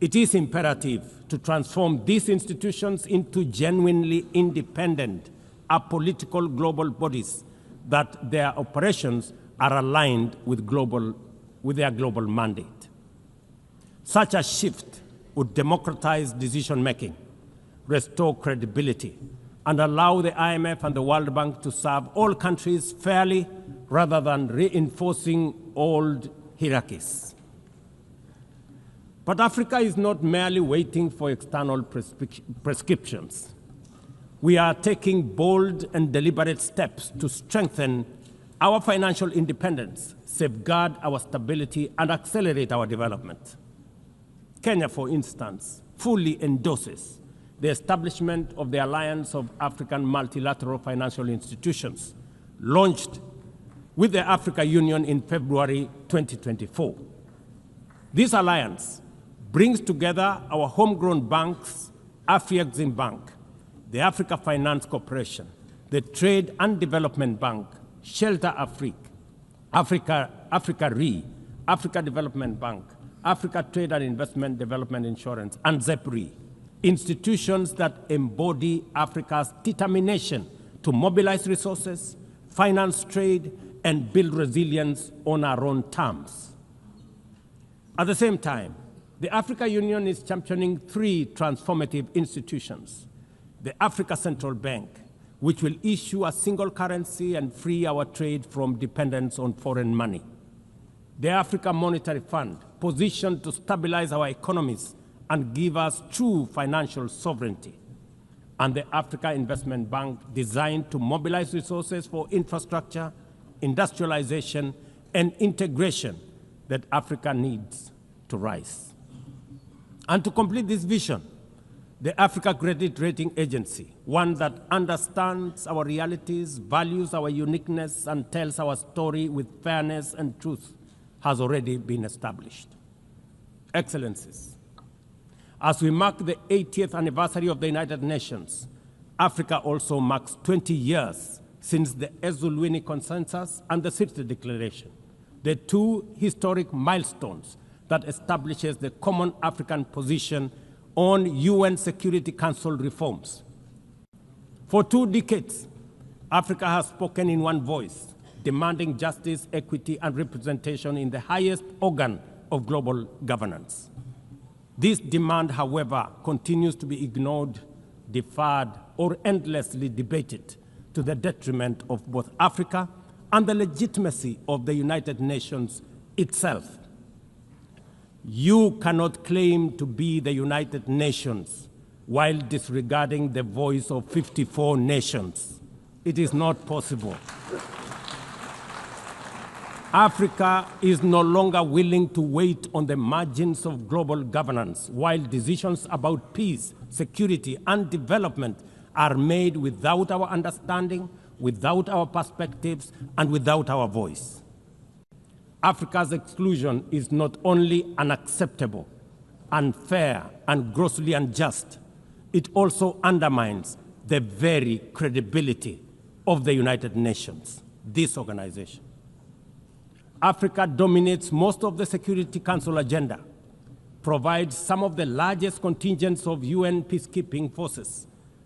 K: It is imperative to transform these institutions into genuinely independent, apolitical global bodies that their operations are aligned with their global mandate. Such a shift would democratize decision-making, restore credibility, and allow the IMF and the World Bank to serve all countries fairly rather than reinforcing old hierarchies. But Africa is not merely waiting for external prescriptions. We are taking bold and deliberate steps to strengthen our financial independence, safeguard our stability, and accelerate our development. Kenya, for instance, fully endorses the establishment of the Alliance of African Multilateral Financial Institutions, launched with the Africa Union in February 2024. This alliance brings together our homegrown banks, Afrexim Bank, the Africa Finance Corporation, the Trade and Development Bank, Shelter Africa Re, Africa Development Bank, Africa Trade and Investment Development Insurance, and ZEP-RE, institutions that embody Africa's determination to mobilize resources, finance trade, and build resilience on our own terms. At the same time, the Africa Union is championing 3 transformative institutions: the Africa Central Bank, which will issue a single currency and free our trade from dependence on foreign money; the Africa Monetary Fund, positioned to stabilize our economies and give us true financial sovereignty; and the Africa Investment Bank, designed to mobilize resources for infrastructure, industrialization, and integration that Africa needs to rise. And to complete this vision, the Africa Credit Rating Agency, one that understands our realities, values our uniqueness, and tells our story with fairness and truth, has already been established. Excellencies, as we mark the 80th anniversary of the United Nations, Africa also marks 20 years since the Ezulwini Consensus and the City Declaration, the 2 historic milestones that establishes the common African position on UN Security Council reforms. For 2 decades, Africa has spoken in one voice, demanding justice, equity, and representation in the highest organ of global governance. This demand, however, continues to be ignored, deferred, or endlessly debated to the detriment of both Africa and the legitimacy of the United Nations itself. You cannot claim to be the United Nations while disregarding the voice of 54 nations. It is not possible. Africa is no longer willing to wait on the margins of global governance while decisions about peace, security, and development are made without our understanding, without our perspectives, and without our voice. Africa's exclusion is not only unacceptable, unfair, and grossly unjust, it also undermines the very credibility of the United Nations, this organization. Africa dominates most of the Security Council agenda, provides some of the largest contingents of UN peacekeeping forces,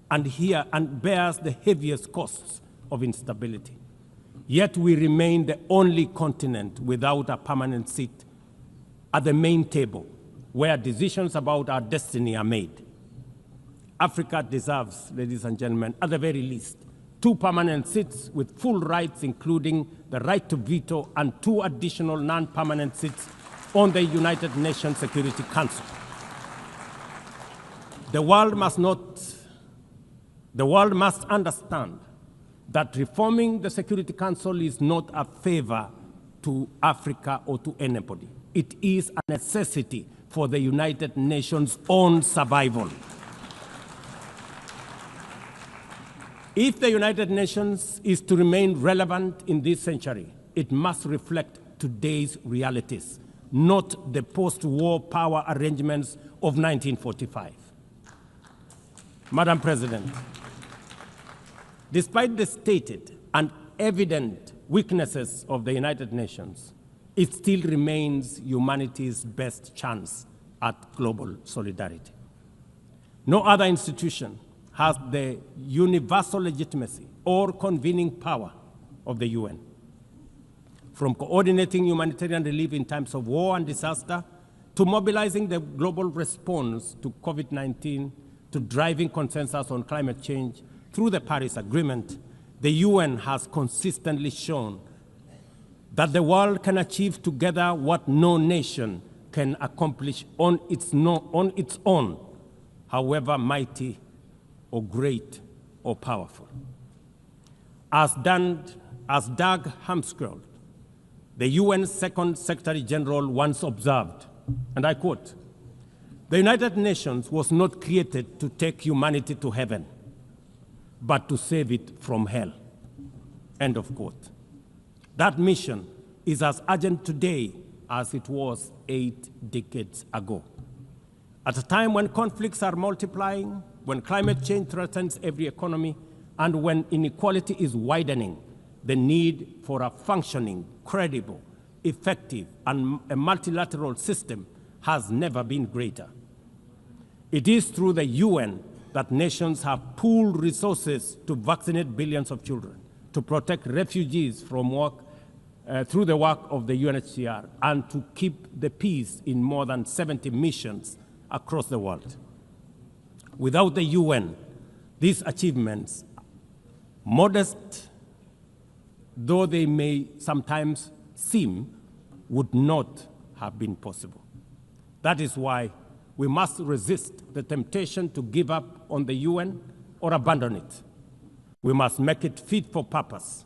K: and bears the heaviest costs of instability. Yet we remain the only continent without a permanent seat at the main table, where decisions about our destiny are made. Africa deserves, ladies and gentlemen, at the very least, 2 permanent seats with full rights, including the right to veto, and 2 additional non-permanent seats on the United Nations Security Council. The world must understand that reforming the Security Council is not a favor to Africa or to anybody. It is a necessity for the United Nations' own survival. If the United Nations is to remain relevant in this century, it must reflect today's realities, not the post-war power arrangements of 1945. Madam President, despite the stated and evident weaknesses of the United Nations, it still remains humanity's best chance at global solidarity. No other institution has the universal legitimacy or convening power of the UN. From coordinating humanitarian relief in times of war and disaster, to mobilizing the global response to COVID-19, to driving consensus on climate change through the Paris Agreement, the UN has consistently shown that the world can achieve together what no nation can accomplish on its own, however mighty or great or powerful. As Dag Hammarskjöld, the UN's Second Secretary General, once observed, and I quote, "The United Nations was not created to take humanity to heaven, but to save it from hell." End of quote. That mission is as urgent today as it was 8 decades ago. At a time when conflicts are multiplying, when climate change threatens every economy, and when inequality is widening, the need for a functioning, credible, effective, and a multilateral system has never been greater. It is through the UN that nations have pooled resources to vaccinate billions of children, to protect refugees from through the work of the UNHCR, and to keep the peace in more than 70 missions across the world. Without the UN, these achievements, modest though they may sometimes seem, would not have been possible. That is why we must resist the temptation to give up on the UN or abandon it. We must make it fit for purpose,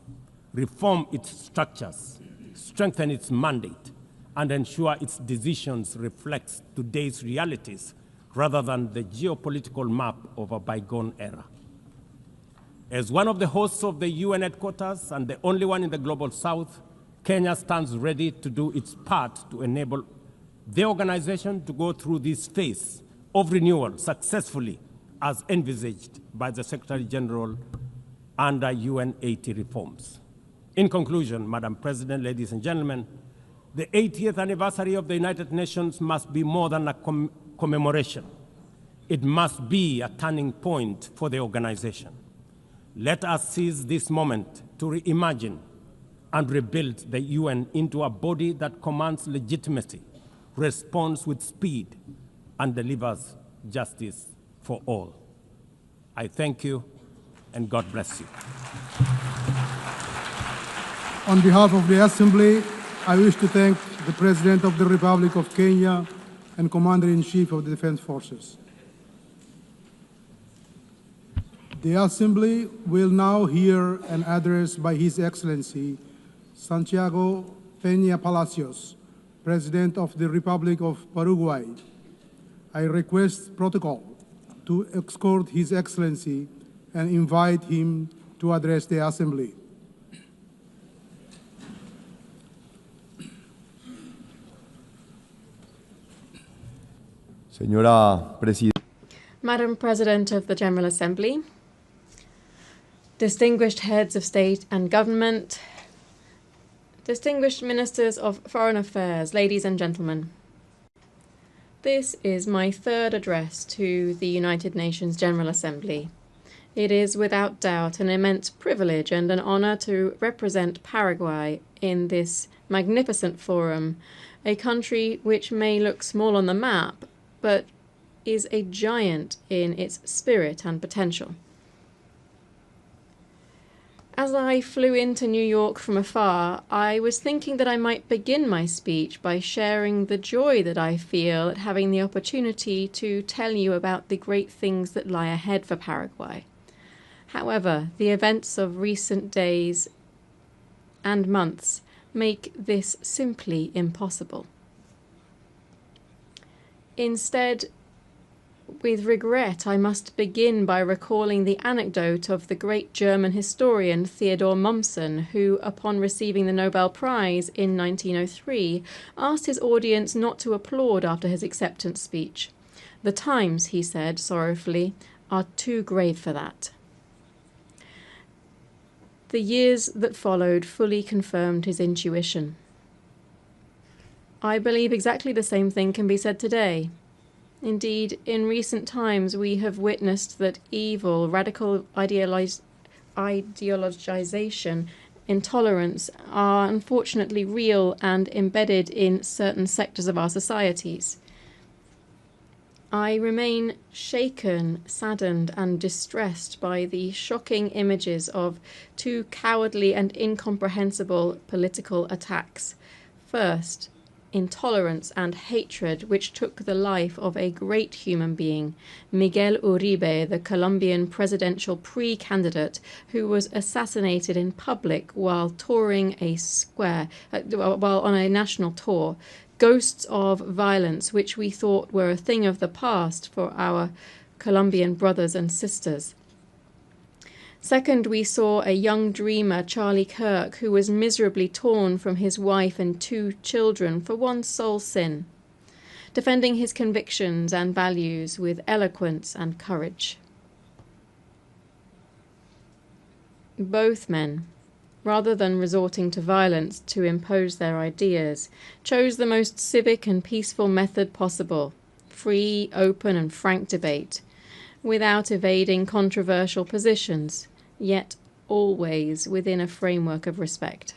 K: reform its structures, strengthen its mandate, and ensure its decisions reflect today's realities rather than the geopolitical map of a bygone era. As one of the hosts of the UN headquarters and the only one in the Global South, Kenya stands ready to do its part to enable the organization to go through this phase of renewal successfully as envisaged by the Secretary General under UN 80 reforms. In conclusion, Madam President, ladies and gentlemen, the 80th anniversary of the United Nations must be more than a commemoration. It must be a turning point for the organization. Let us seize this moment to reimagine and rebuild the UN into a body that commands legitimacy, responds with speed, and delivers justice for all. I thank you, and God bless you.
J: On behalf of the Assembly, I wish to thank the President of the Republic of Kenya and Commander-in-Chief of the Defense Forces. The Assembly will now hear an address by His Excellency Santiago Peña Palacios, President of the Republic of Paraguay. I request protocol to escort His Excellency and invite him to address the Assembly.
B: Madam President of the General Assembly, distinguished heads of state and government, distinguished ministers of foreign affairs, ladies and gentlemen. This is my third address to the United Nations General Assembly. It is without doubt an immense privilege and an honor to represent Paraguay in this magnificent forum, a country which may look small on the map, but is a giant in its spirit and potential. As I flew into New York from afar, I was thinking that I might begin my speech by sharing the joy that I feel at having the opportunity to tell you about the great things that lie ahead for Paraguay. However, the events of recent days and months make this simply impossible. Instead, with regret, I must begin by recalling the anecdote of the great German historian Theodor Mommsen, who, upon receiving the Nobel Prize in 1903, asked his audience not to applaud after his acceptance speech. "The times," he said sorrowfully, "are too grave for that." The years that followed fully confirmed his intuition. I believe exactly the same thing can be said today. Indeed, in recent times we have witnessed that evil, radical ideologization, intolerance are unfortunately real and embedded in certain sectors of our societies. I remain shaken, saddened, and distressed by the shocking images of two cowardly and incomprehensible political attacks. First, intolerance and hatred which took the life of a great human being, Miguel Uribe, the Colombian presidential pre-candidate, who was assassinated in public while touring while on a national tour. Ghosts of violence which we thought were a thing of the past for our Colombian brothers and sisters. Second, we saw a young dreamer, Charlie Kirk, who was miserably torn from his wife and 2 children for one sole sin, defending his convictions and values with eloquence and courage. Both men, rather than resorting to violence to impose their ideas, chose the most civic and peaceful method possible: free, open, and frank debate, without evading controversial positions, yet always within a framework of respect.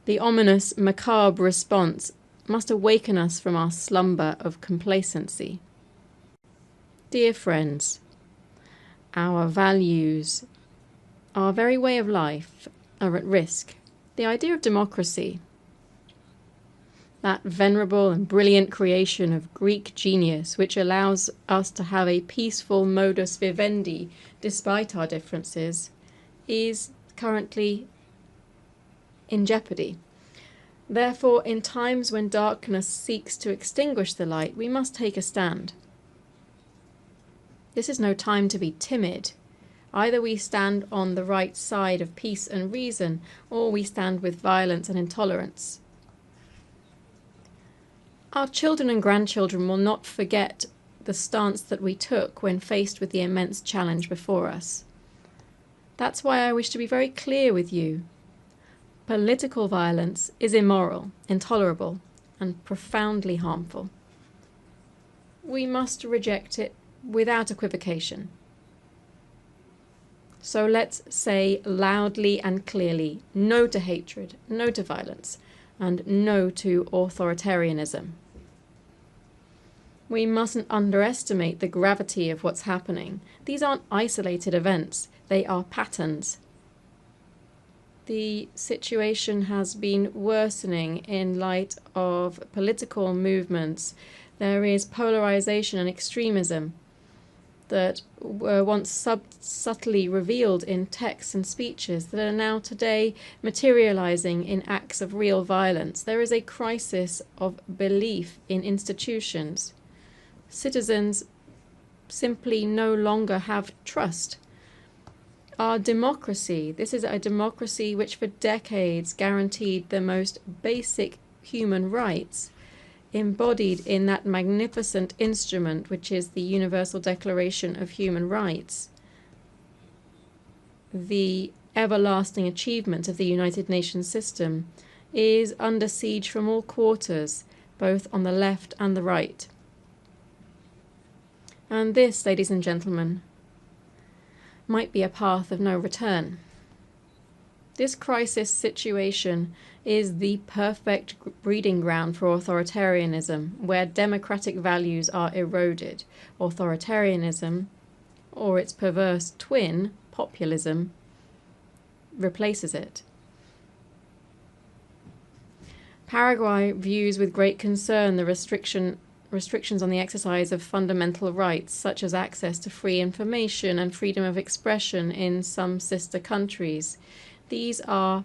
B: The ominous, macabre response must awaken us from our slumber of complacency. Dear friends, our values, our very way of life are at risk. The idea of democracy, that venerable and brilliant creation of Greek genius which allows us to have a peaceful modus vivendi despite our differences, is currently in jeopardy. Therefore, in times when darkness seeks to extinguish the light, we must take a stand. This is no time to be timid. Either we stand on the right side of peace and reason, or we stand with violence and intolerance. Our children and grandchildren will not forget the stance that we took when faced with the immense challenge before us. That's why I wish to be very clear with you. Political violence is immoral, intolerable, and profoundly harmful. We must reject it without equivocation. So let's say loudly and clearly no to hatred, no to violence, and no to authoritarianism. We mustn't underestimate the gravity of what's happening. These aren't isolated events, they are patterns. The situation has been worsening in light of political movements. There is polarization and extremism that were once subtly revealed in texts and speeches that are now today materializing in acts of real violence. There is a crisis of belief in institutions. Citizens simply no longer have trust. Our democracy, this is a democracy which for decades guaranteed the most basic human rights, embodied in that magnificent instrument which is the Universal Declaration of Human Rights, the everlasting achievement of the United Nations system, is under siege from all quarters, both on the left and the right. And this, ladies and gentlemen, might be a path of no return. This crisis situation is the perfect breeding ground for authoritarianism, where democratic values are eroded. Authoritarianism, or its perverse twin, populism, replaces it. Paraguay views with great concern the restrictions on the exercise of fundamental rights, such as access to free information and freedom of expression in some sister countries. These are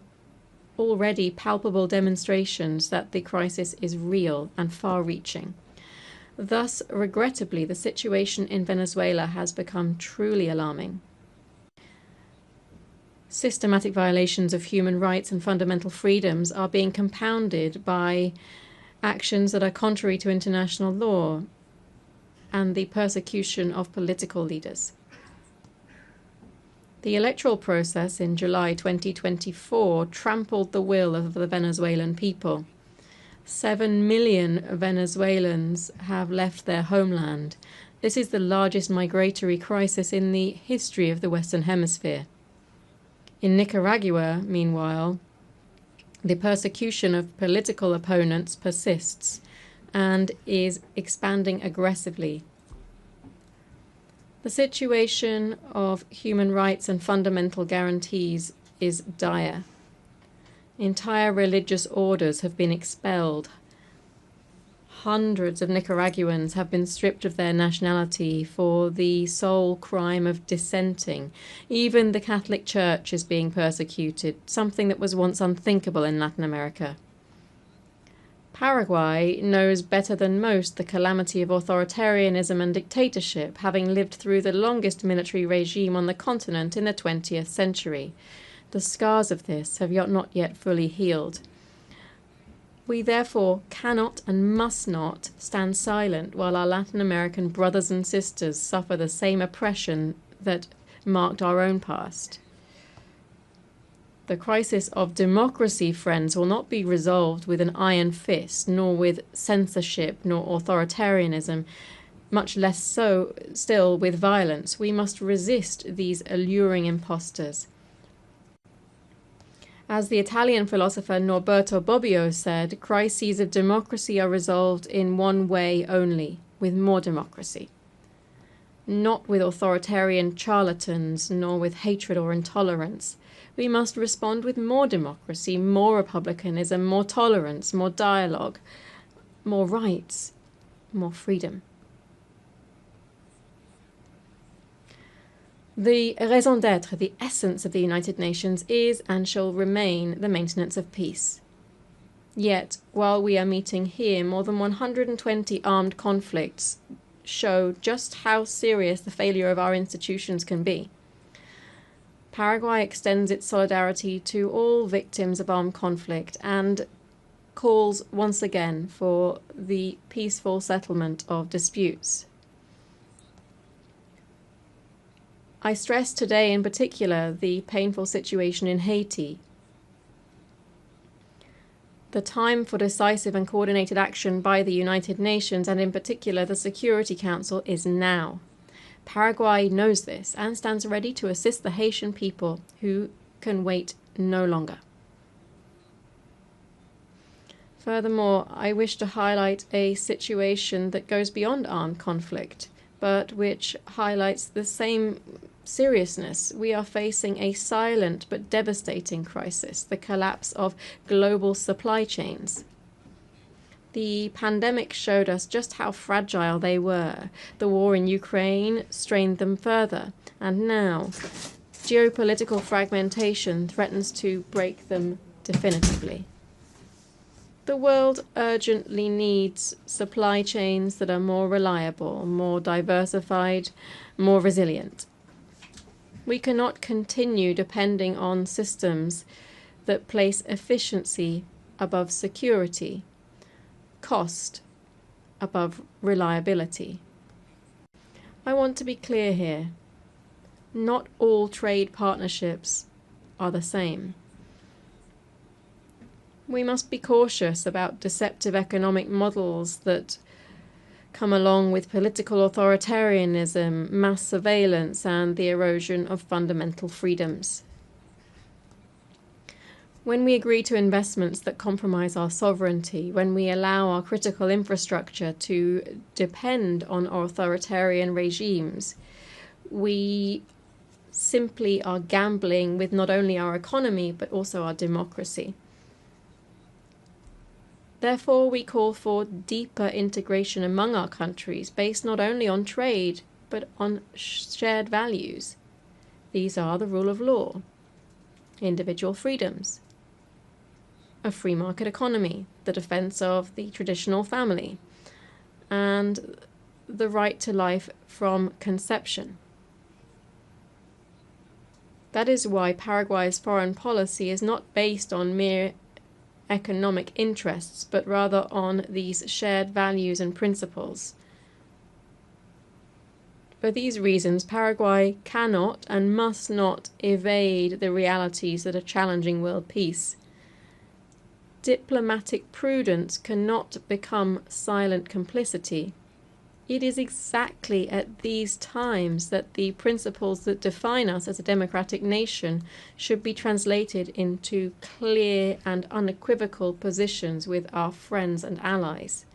B: already palpable demonstrations that the crisis is real and far-reaching. Thus, regrettably, the situation in Venezuela has become truly alarming. Systematic violations of human rights and fundamental freedoms are being compounded by actions that are contrary to international law and the persecution of political leaders. The electoral process in July 2024 trampled the will of the Venezuelan people. 7 million Venezuelans have left their homeland. This is the largest migratory crisis in the history of the Western Hemisphere. In Nicaragua, meanwhile, the persecution of political opponents persists and is expanding aggressively. The situation of human rights and fundamental guarantees is dire. Entire religious orders have been expelled. Hundreds of Nicaraguans have been stripped of their nationality for the sole crime of dissenting. Even the Catholic Church is being persecuted, something that was once unthinkable in Latin America. Paraguay knows better than most the calamity of authoritarianism and dictatorship, having lived through the longest military regime on the continent in the 20th century. The scars of this have not yet fully healed. We therefore cannot and must not stand silent while our Latin American brothers and sisters suffer the same oppression that marked our own past. The crisis of democracy, friends, will not be resolved with an iron fist, nor with censorship, nor authoritarianism, much less so still with violence. We must resist these alluring impostors. As the Italian philosopher Norberto Bobbio said, crises of democracy are resolved in one way only, with more democracy. Not with authoritarian charlatans, nor with hatred or intolerance. We must respond with more democracy, more republicanism, more tolerance, more dialogue, more rights, more freedom. The raison d'être, the essence of the United Nations, is and shall remain the maintenance of peace. Yet, while we are meeting here, more than 120 armed conflicts show just how serious the failure of our institutions can be. Paraguay extends its solidarity to all victims of armed conflict and calls once again for the peaceful settlement of disputes. I stress today in particular the painful situation in Haiti. The time for decisive and coordinated action by the United Nations, and in particular the Security Council, is now. Paraguay knows this and stands ready to assist the Haitian people who can wait no longer. Furthermore, I wish to highlight a situation that goes beyond armed conflict, but which highlights the same seriousness. We are facing a silent but devastating crisis, the collapse of global supply chains. The pandemic showed us just how fragile they were. The war in Ukraine strained them further, and now geopolitical fragmentation threatens to break them definitively. The world urgently needs supply chains that are more reliable, more diversified, more resilient. We cannot continue depending on systems that place efficiency above security, cost above reliability. I want to be clear here. Not all trade partnerships are the same. We must be cautious about deceptive economic models that come along with political authoritarianism, mass surveillance, and the erosion of fundamental freedoms. When we agree to investments that compromise our sovereignty, when we allow our critical infrastructure to depend on authoritarian regimes, we simply are gambling with not only our economy but also our democracy. Therefore, we call for deeper integration among our countries based not only on trade but on shared values. These are the rule of law, individual freedoms, a free market economy, the defense of the traditional family, and the right to life from conception. That is why Paraguay's foreign policy is not based on mere economic interests, but rather on these shared values and principles. For these reasons, Paraguay cannot and must not evade the realities that are challenging world peace. Diplomatic prudence cannot become silent complicity. It is exactly at these times that the principles that define us as a democratic nation should be translated into clear and unequivocal positions with our friends and allies.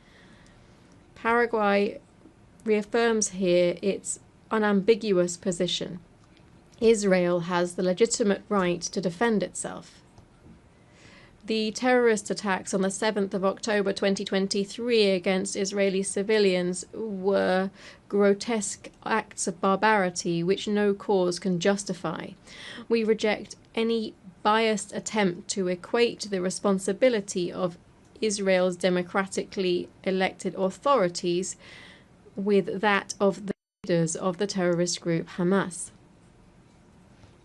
B: Paraguay reaffirms here its unambiguous position. Israel has the legitimate right to defend itself. The terrorist attacks on the 7th of October 2023 against Israeli civilians were grotesque acts of barbarity which no cause can justify. We reject any biased attempt to equate the responsibility of Israel's democratically elected authorities with that of the leaders of the terrorist group Hamas.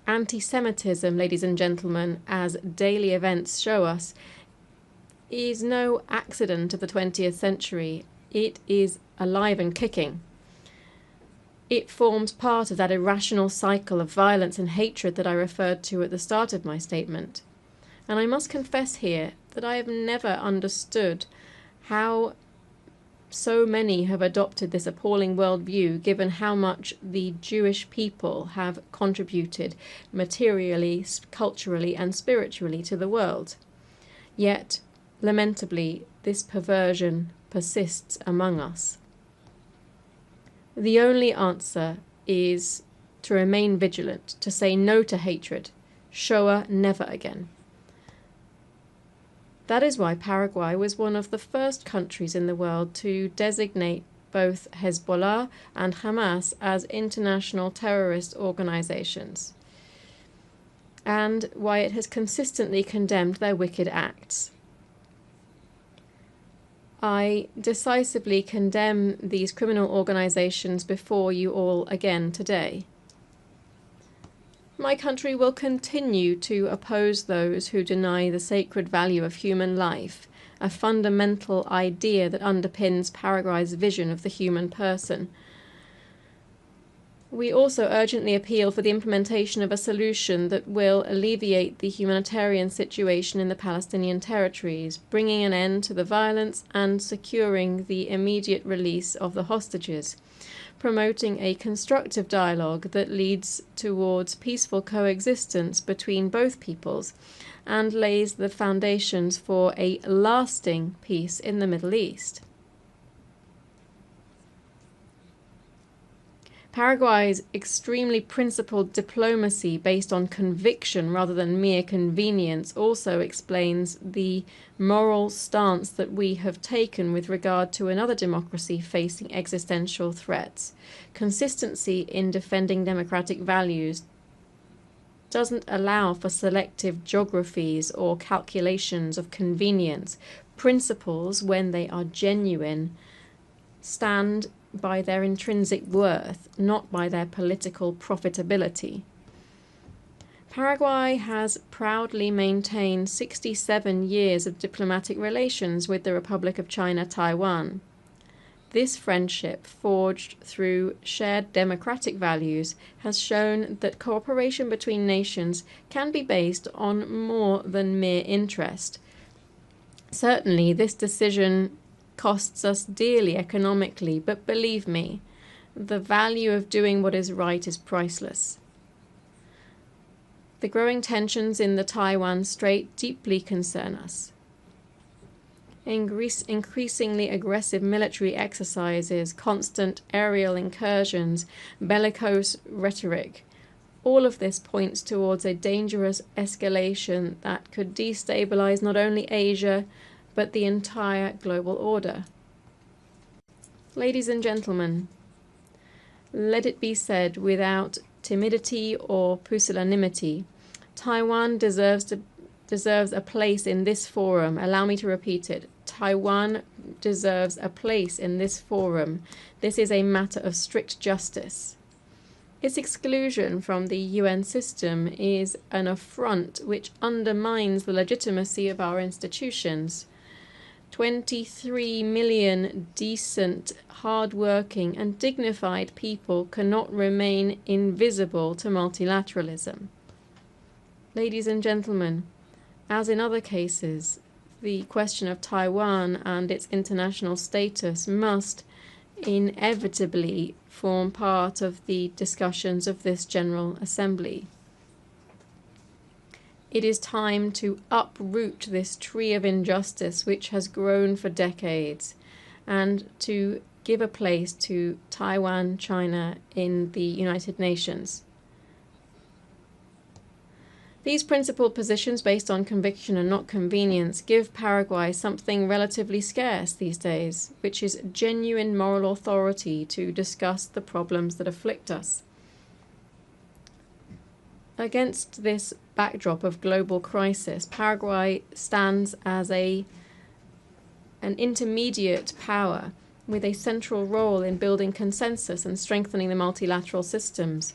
B: Anti-Semitism, ladies and gentlemen, as daily events show us, is no accident of the 20th century. It is alive and kicking. It forms part of that irrational cycle of violence and hatred that I referred to at the start of my statement. And I must confess here that I have never understood how so many have adopted this appalling worldview, given how much the Jewish people have contributed materially, culturally, and spiritually to the world. Yet, lamentably, this perversion persists among us. The only answer is to remain vigilant, to say no to hatred. Shoah never again. That is why Paraguay was one of the first countries in the world to designate both Hezbollah and Hamas as international terrorist organizations, and why it has consistently condemned their wicked acts. I decisively condemn these criminal organizations before you all again today. My country will continue to oppose those who deny the sacred value of human life, a fundamental idea that underpins Paraguay's vision of the human person. We also urgently appeal for the implementation of a solution that will alleviate the humanitarian situation in the Palestinian territories, bringing an end to the violence and securing the immediate release of the hostages, promoting a constructive dialogue that leads towards peaceful coexistence between both peoples and lays the foundations for a lasting peace in the Middle East. Paraguay's extremely principled diplomacy based on conviction rather than mere convenience also explains the moral stance that we have taken with regard to another democracy facing existential threats. Consistency in defending democratic values doesn't allow for selective geographies or calculations of convenience. Principles, when they are genuine, stand by their intrinsic worth, not by their political profitability. Paraguay has proudly maintained 67 years of diplomatic relations with the Republic of China, Taiwan. This friendship, forged through shared democratic values, has shown that cooperation between nations can be based on more than mere interest. Certainly, this decision costs us dearly economically, but believe me, the value of doing what is right is priceless. The growing tensions in the Taiwan Strait deeply concern us. Increasingly aggressive military exercises, constant aerial incursions, bellicose rhetoric, all of this points towards a dangerous escalation that could destabilize not only Asia, but the entire global order. Ladies and gentlemen, let it be said without timidity or pusillanimity, Taiwan deserves a place in this forum. Allow me to repeat it. Taiwan deserves a place in this forum. This is a matter of strict justice. Its exclusion from the UN system is an affront which undermines the legitimacy of our institutions. 23 million decent, hard-working and dignified people cannot remain invisible to multilateralism. Ladies and gentlemen, as in other cases, the question of Taiwan and its international status must inevitably form part of the discussions of this General Assembly. It is time to uproot this tree of injustice which has grown for decades and to give a place to Taiwan, China in the United Nations. These principled positions based on conviction and not convenience give Paraguay something relatively scarce these days, which is genuine moral authority to discuss the problems that afflict us. Against this backdrop of global crisis, Paraguay stands as an intermediate power with a central role in building consensus and strengthening the multilateral systems.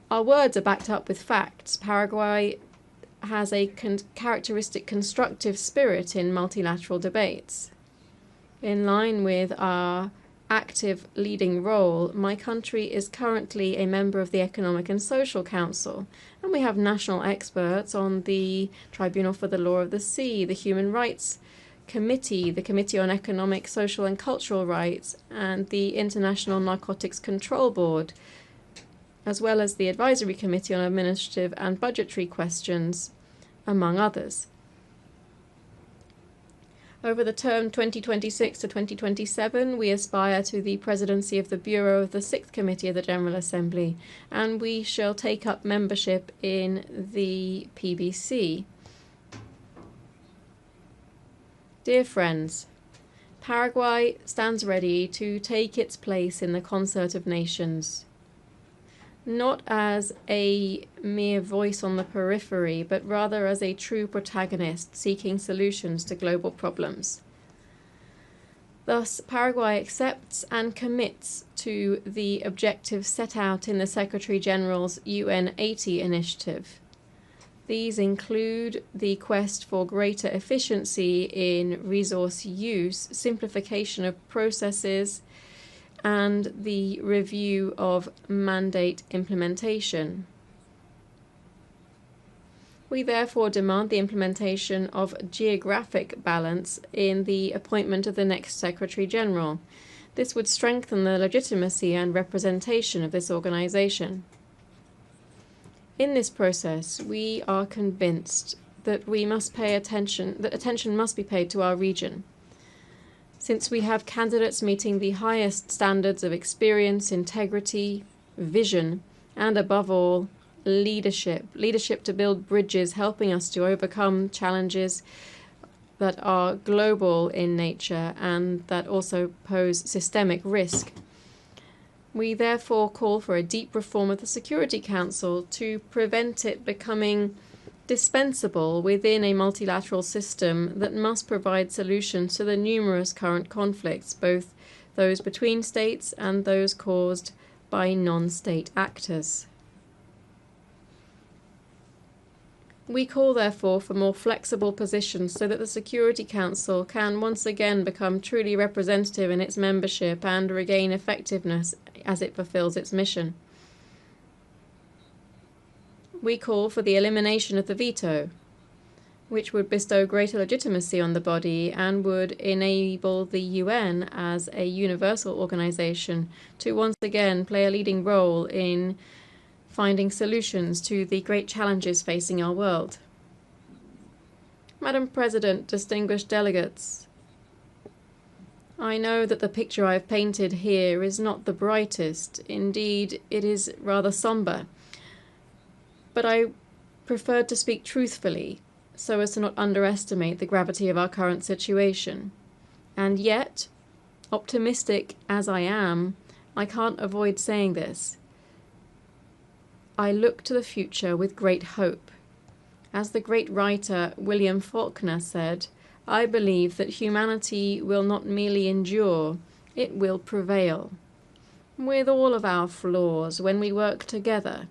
B: Our words are backed up with facts. Paraguay has a characteristic constructive spirit in multilateral debates. In line with our active leading role, my country is currently a member of the Economic and Social Council, and we have national experts on the Tribunal for the Law of the Sea, the Human Rights Committee, the Committee on Economic, Social and Cultural Rights, and the International Narcotics Control Board, as well as the Advisory Committee on Administrative and Budgetary Questions, among others. Over the term 2026 to 2027, we aspire to the presidency of the Bureau of the 6th Committee of the General Assembly, and we shall take up membership in the PBC. Dear friends, Paraguay stands ready to take its place in the concert of nations, not as a mere voice on the periphery, but rather as a true protagonist seeking solutions to global problems. Thus, Paraguay accepts and commits to the objectives set out in the Secretary-General's UN 80 initiative. These include the quest for greater efficiency in resource use, simplification of processes, and the review of mandate implementation. We therefore demand the implementation of geographic balance in the appointment of the next Secretary-General. This would strengthen the legitimacy and representation of this organization. In this process, we are convinced that attention must be paid to our region. Since we have candidates meeting the highest standards of experience, integrity, vision, and above all, leadership to build bridges, helping us to overcome challenges that are global in nature and that also pose systemic risk. We therefore call for a deep reform of the Security Council to prevent it becoming dispensable within a multilateral system that must provide solutions to the numerous current conflicts, both those between states and those caused by non-state actors. We call, therefore, for more flexible positions so that the Security Council can once again become truly representative in its membership and regain effectiveness as it fulfills its mission. We call for the elimination of the veto, which would bestow greater legitimacy on the body and would enable the UN as a universal organization to once again play a leading role in finding solutions to the great challenges facing our world. Madam President, distinguished delegates, I know that the picture I have painted here is not the brightest. Indeed, it is rather somber. But I preferred to speak truthfully, so as to not underestimate the gravity of our current situation. And yet, optimistic as I am, I can't avoid saying this. I look to the future with great hope. As the great writer William Faulkner said, I believe that humanity will not merely endure, it will prevail. With all of our flaws, when we work together,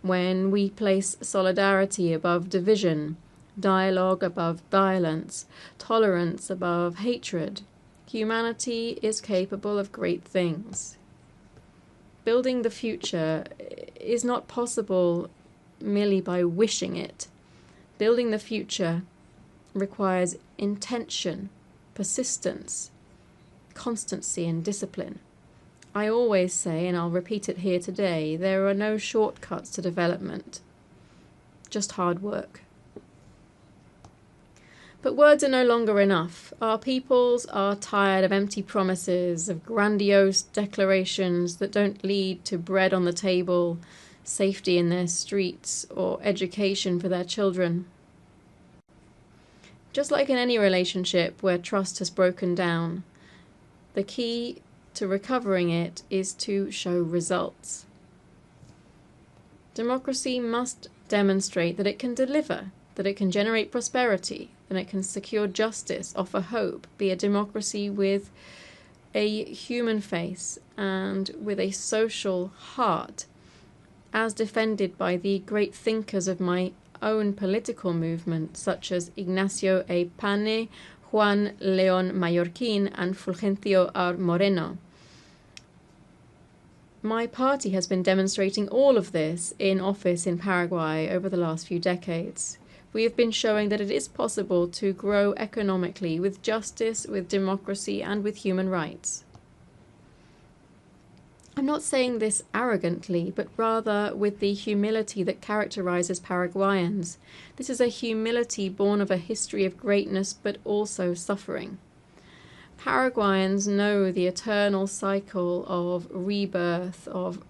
B: when we place solidarity above division, dialogue above violence, tolerance above hatred, humanity is capable of great things. Building the future is not possible merely by wishing it. Building the future requires intention, persistence, constancy, and discipline. I always say, and I'll repeat it here today, there are no shortcuts to development, just hard work. But words are no longer enough. Our peoples are tired of empty promises, of grandiose declarations that don't lead to bread on the table, safety in their streets, or education for their children. Just like in any relationship where trust has broken down, the key to recovering it is to show results. Democracy must demonstrate that it can deliver, that it can generate prosperity, that it can secure justice, offer hope, be a democracy with a human face and with a social heart, as defended by the great thinkers of my own political movement, such as Ignacio A. Pane, Juan León Mallorquín, and Fulgencio R. Moreno. My party has been demonstrating all of this in office in Paraguay over the last few decades. We have been showing that it is possible to grow economically with justice, with democracy, and with human rights. I'm not saying this arrogantly, but rather with the humility that characterizes Paraguayans. This is a humility born of a history of greatness, but also suffering. Paraguayans know the eternal cycle of rebirth, of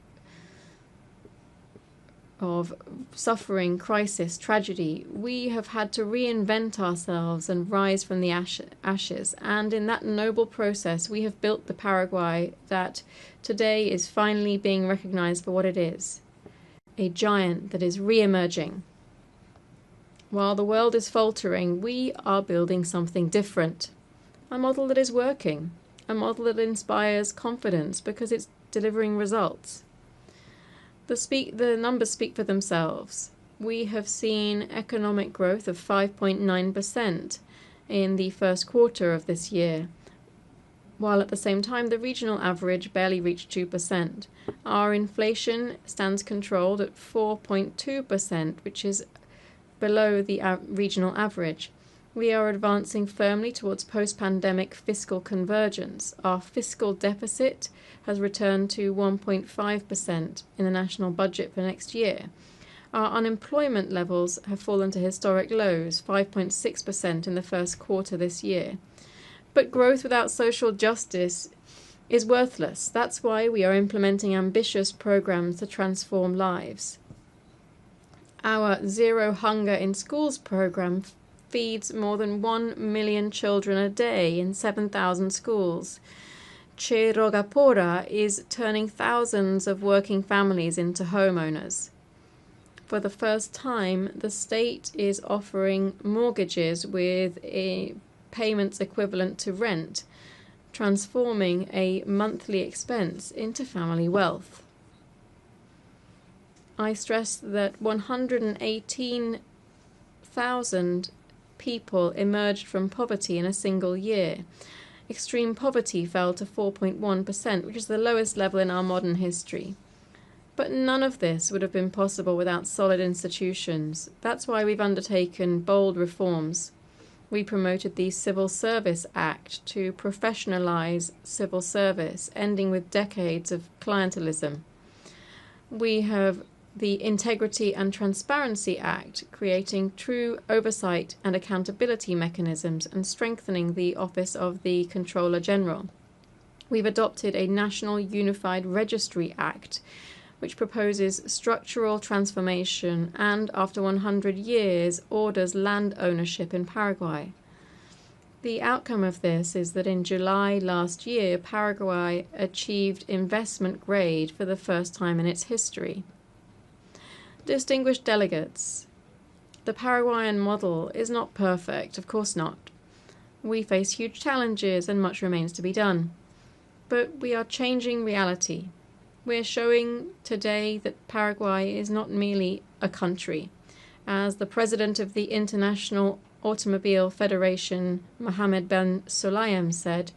B: suffering, crisis, tragedy. We have had to reinvent ourselves and rise from the ashes. And in that noble process, we have built the Paraguay that today is finally being recognized for what it is. A giant that is re-emerging. While the world is faltering, we are building something different. A model that is working. A model that inspires confidence because it's delivering results. The numbers speak for themselves. We have seen economic growth of 5.9% in the first quarter of this year, while at the same time the regional average barely reached 2%. Our inflation stands controlled at 4.2%, which is below the regional average. We are advancing firmly towards post-pandemic fiscal convergence. Our fiscal deficit has returned to 1.5% in the national budget for next year. Our unemployment levels have fallen to historic lows, 5.6% in the first quarter this year. But growth without social justice is worthless. That's why we are implementing ambitious programs to transform lives. Our Zero Hunger in Schools program feeds more than 1 million children a day in 7,000 schools. Che Rogapora is turning thousands of working families into homeowners. For the first time, the state is offering mortgages with payments equivalent to rent, transforming a monthly expense into family wealth. I stress that 118,000 people emerged from poverty in a single year. Extreme poverty fell to 4.1%, which is the lowest level in our modern history. But none of this would have been possible without solid institutions. That's why we've undertaken bold reforms. We promoted the Civil Service Act to professionalize civil service, ending with decades of clientelism. We have the Integrity and Transparency Act, creating true oversight and accountability mechanisms and strengthening the Office of the Controller General. We've adopted a National Unified Registry Act, which proposes structural transformation and, after 100 years, orders land ownership in Paraguay. The outcome of this is that in July last year, Paraguay achieved investment grade for the first time in its history. Distinguished delegates, the Paraguayan model is not perfect, of course not. We face huge challenges and much remains to be done. But we are changing reality. We're showing today that Paraguay is not merely a country. As the president of the International Automobile Federation, Mohammed Ben Sulayem, said,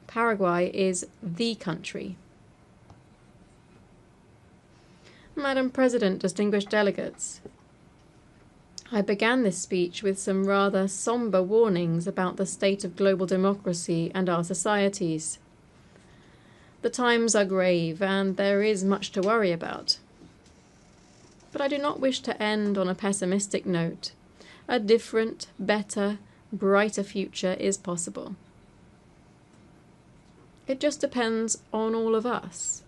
B: Paraguay is the country. Madam President, distinguished delegates, I began this speech with some rather somber warnings about the state of global democracy and our societies. The times are grave and there is much to worry about. But I do not wish to end on a pessimistic note. A different, better, brighter future is possible. It just depends on all of us.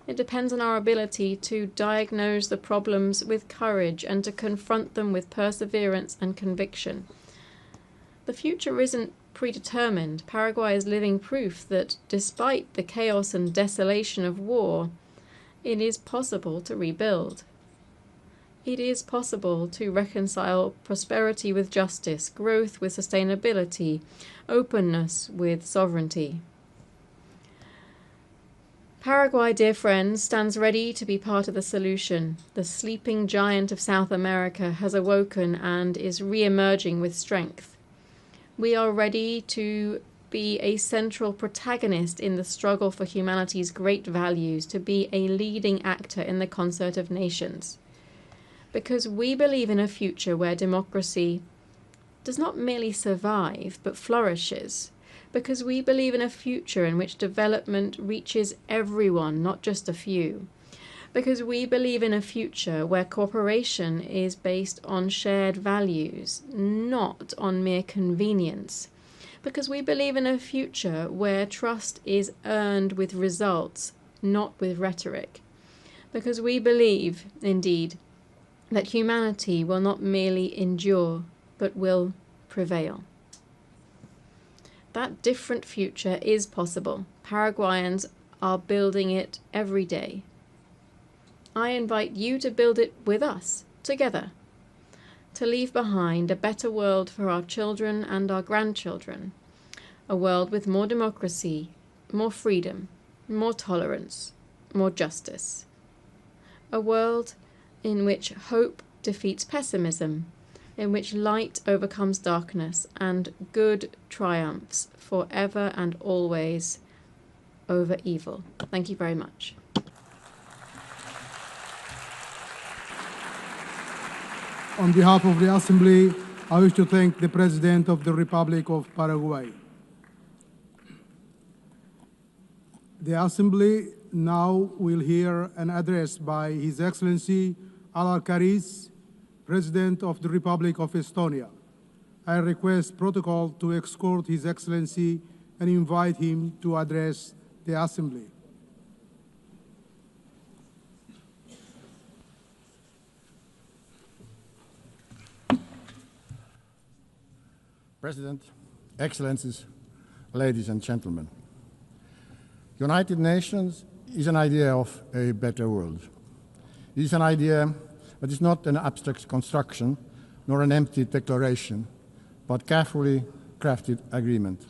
B: It depends on our ability to diagnose the problems with courage and to confront them with perseverance and conviction. The future isn't predetermined. Paraguay is living proof that, despite the chaos and desolation of war, it is possible to rebuild. It is possible to reconcile prosperity with justice, growth with sustainability, openness with sovereignty. Paraguay, dear friends, stands ready to be part of the solution. The sleeping giant of South America has awoken and is re-emerging with strength. We are ready to be a central protagonist in the struggle for humanity's great values, to be a leading actor in the concert of nations. Because we believe in a future where democracy does not merely survive, but flourishes. Because we believe in a future in which development reaches everyone, not just a few. Because we believe in a future where cooperation is based on shared values, not on mere convenience. Because we believe in a future where trust is earned with results, not with rhetoric. Because we believe, indeed, that humanity will not merely endure, but will prevail. That different future is possible. Paraguayans are building it every day. I invite you to build it with us, together, to leave behind a better world for our children and our grandchildren, a world with more democracy, more freedom, more tolerance, more justice, a world in which hope defeats pessimism, in which light overcomes darkness and good triumphs forever and always over evil. Thank you very much.
J: On behalf of the Assembly, I wish to thank the President of the Republic of Paraguay. The Assembly now will hear an address by His Excellency Al-Karis, President of the Republic of Estonia. I request protocol to escort His Excellency and invite him to address the Assembly.
L: President, Excellencies, ladies and gentlemen. United Nations is an idea of a better world. It is an idea that is not an abstract construction nor an empty declaration, but carefully crafted agreement.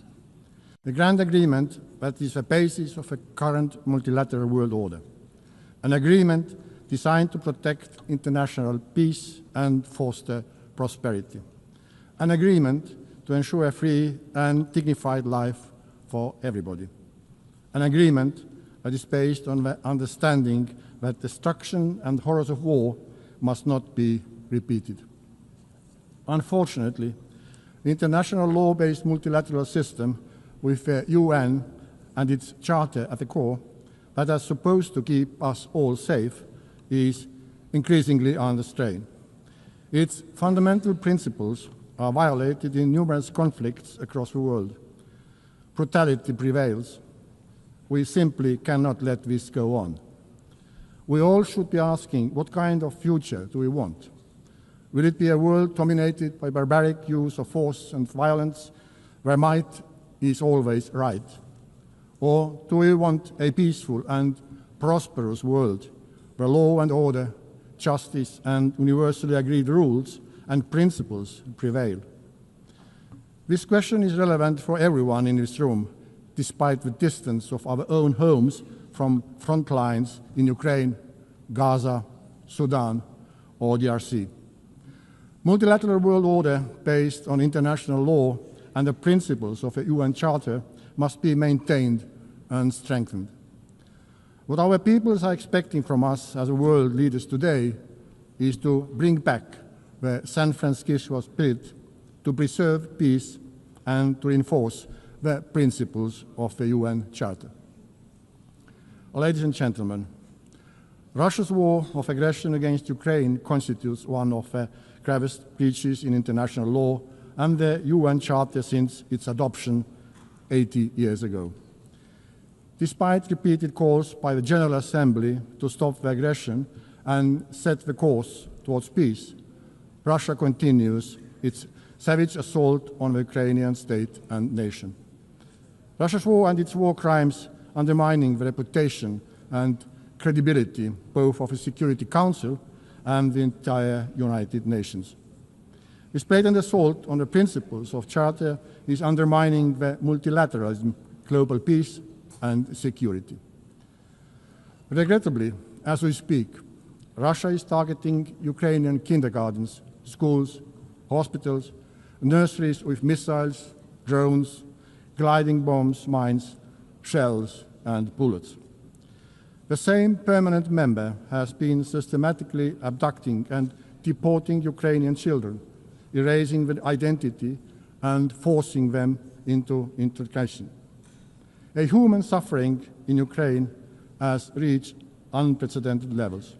L: The grand agreement that is the basis of a current multilateral world order. An agreement designed to protect international peace and foster prosperity. An agreement to ensure a free and dignified life for everybody. An agreement that is based on the understanding that destruction and horrors of war must not be repeated. Unfortunately, the international law-based multilateral system with the UN and its charter at the core that are supposed to keep us all safe is increasingly under strain. Its fundamental principles are violated in numerous conflicts across the world. Brutality prevails. We simply cannot let this go on. We all should be asking, what kind of future do we want? Will it be a world dominated by barbaric use of force and violence, where might is always right? Or do we want a peaceful and prosperous world, where law and order, justice and universally agreed rules and principles prevail? This question is relevant for everyone in this room, despite the distance of our own homes from front lines in Ukraine, Gaza, Sudan, or DRC. Multilateral world order based on international law and the principles of the UN Charter must be maintained and strengthened. What our peoples are expecting from us as world leaders today is to bring back the San Francisco spirit, to preserve peace and to reinforce the principles of the UN Charter. Ladies and gentlemen, Russia's war of aggression against Ukraine constitutes one of the gravest breaches in international law and the UN Charter since its adoption 80 years ago. Despite repeated calls by the General Assembly to stop the aggression and set the course towards peace, Russia continues its savage assault on the Ukrainian state and nation. Russia's war and its war crimes undermining the reputation and credibility both of the Security Council and the entire United Nations. This blatant assault on the principles of Charter is undermining the multilateralism, global peace and security. Regrettably, as we speak, Russia is targeting Ukrainian kindergartens, schools, hospitals, nurseries with missiles, drones, gliding bombs, mines, shells and bullets. The same permanent member has been systematically abducting and deporting Ukrainian children, erasing their identity and forcing them into integration. A human suffering in Ukraine has reached unprecedented levels.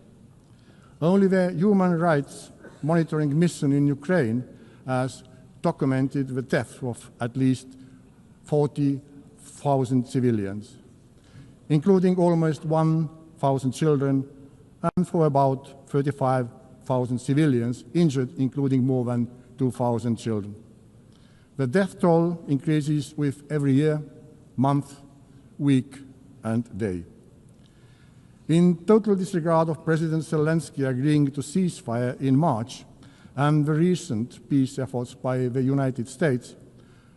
L: Only the Human Rights Monitoring Mission in Ukraine has documented the death of at least 40,000 civilians, including almost 1,000 children, and for about 35,000 civilians injured, including more than 2,000 children. The death toll increases with every year, month, week, and day. In total disregard of President Zelensky agreeing to ceasefire in March and the recent peace efforts by the United States,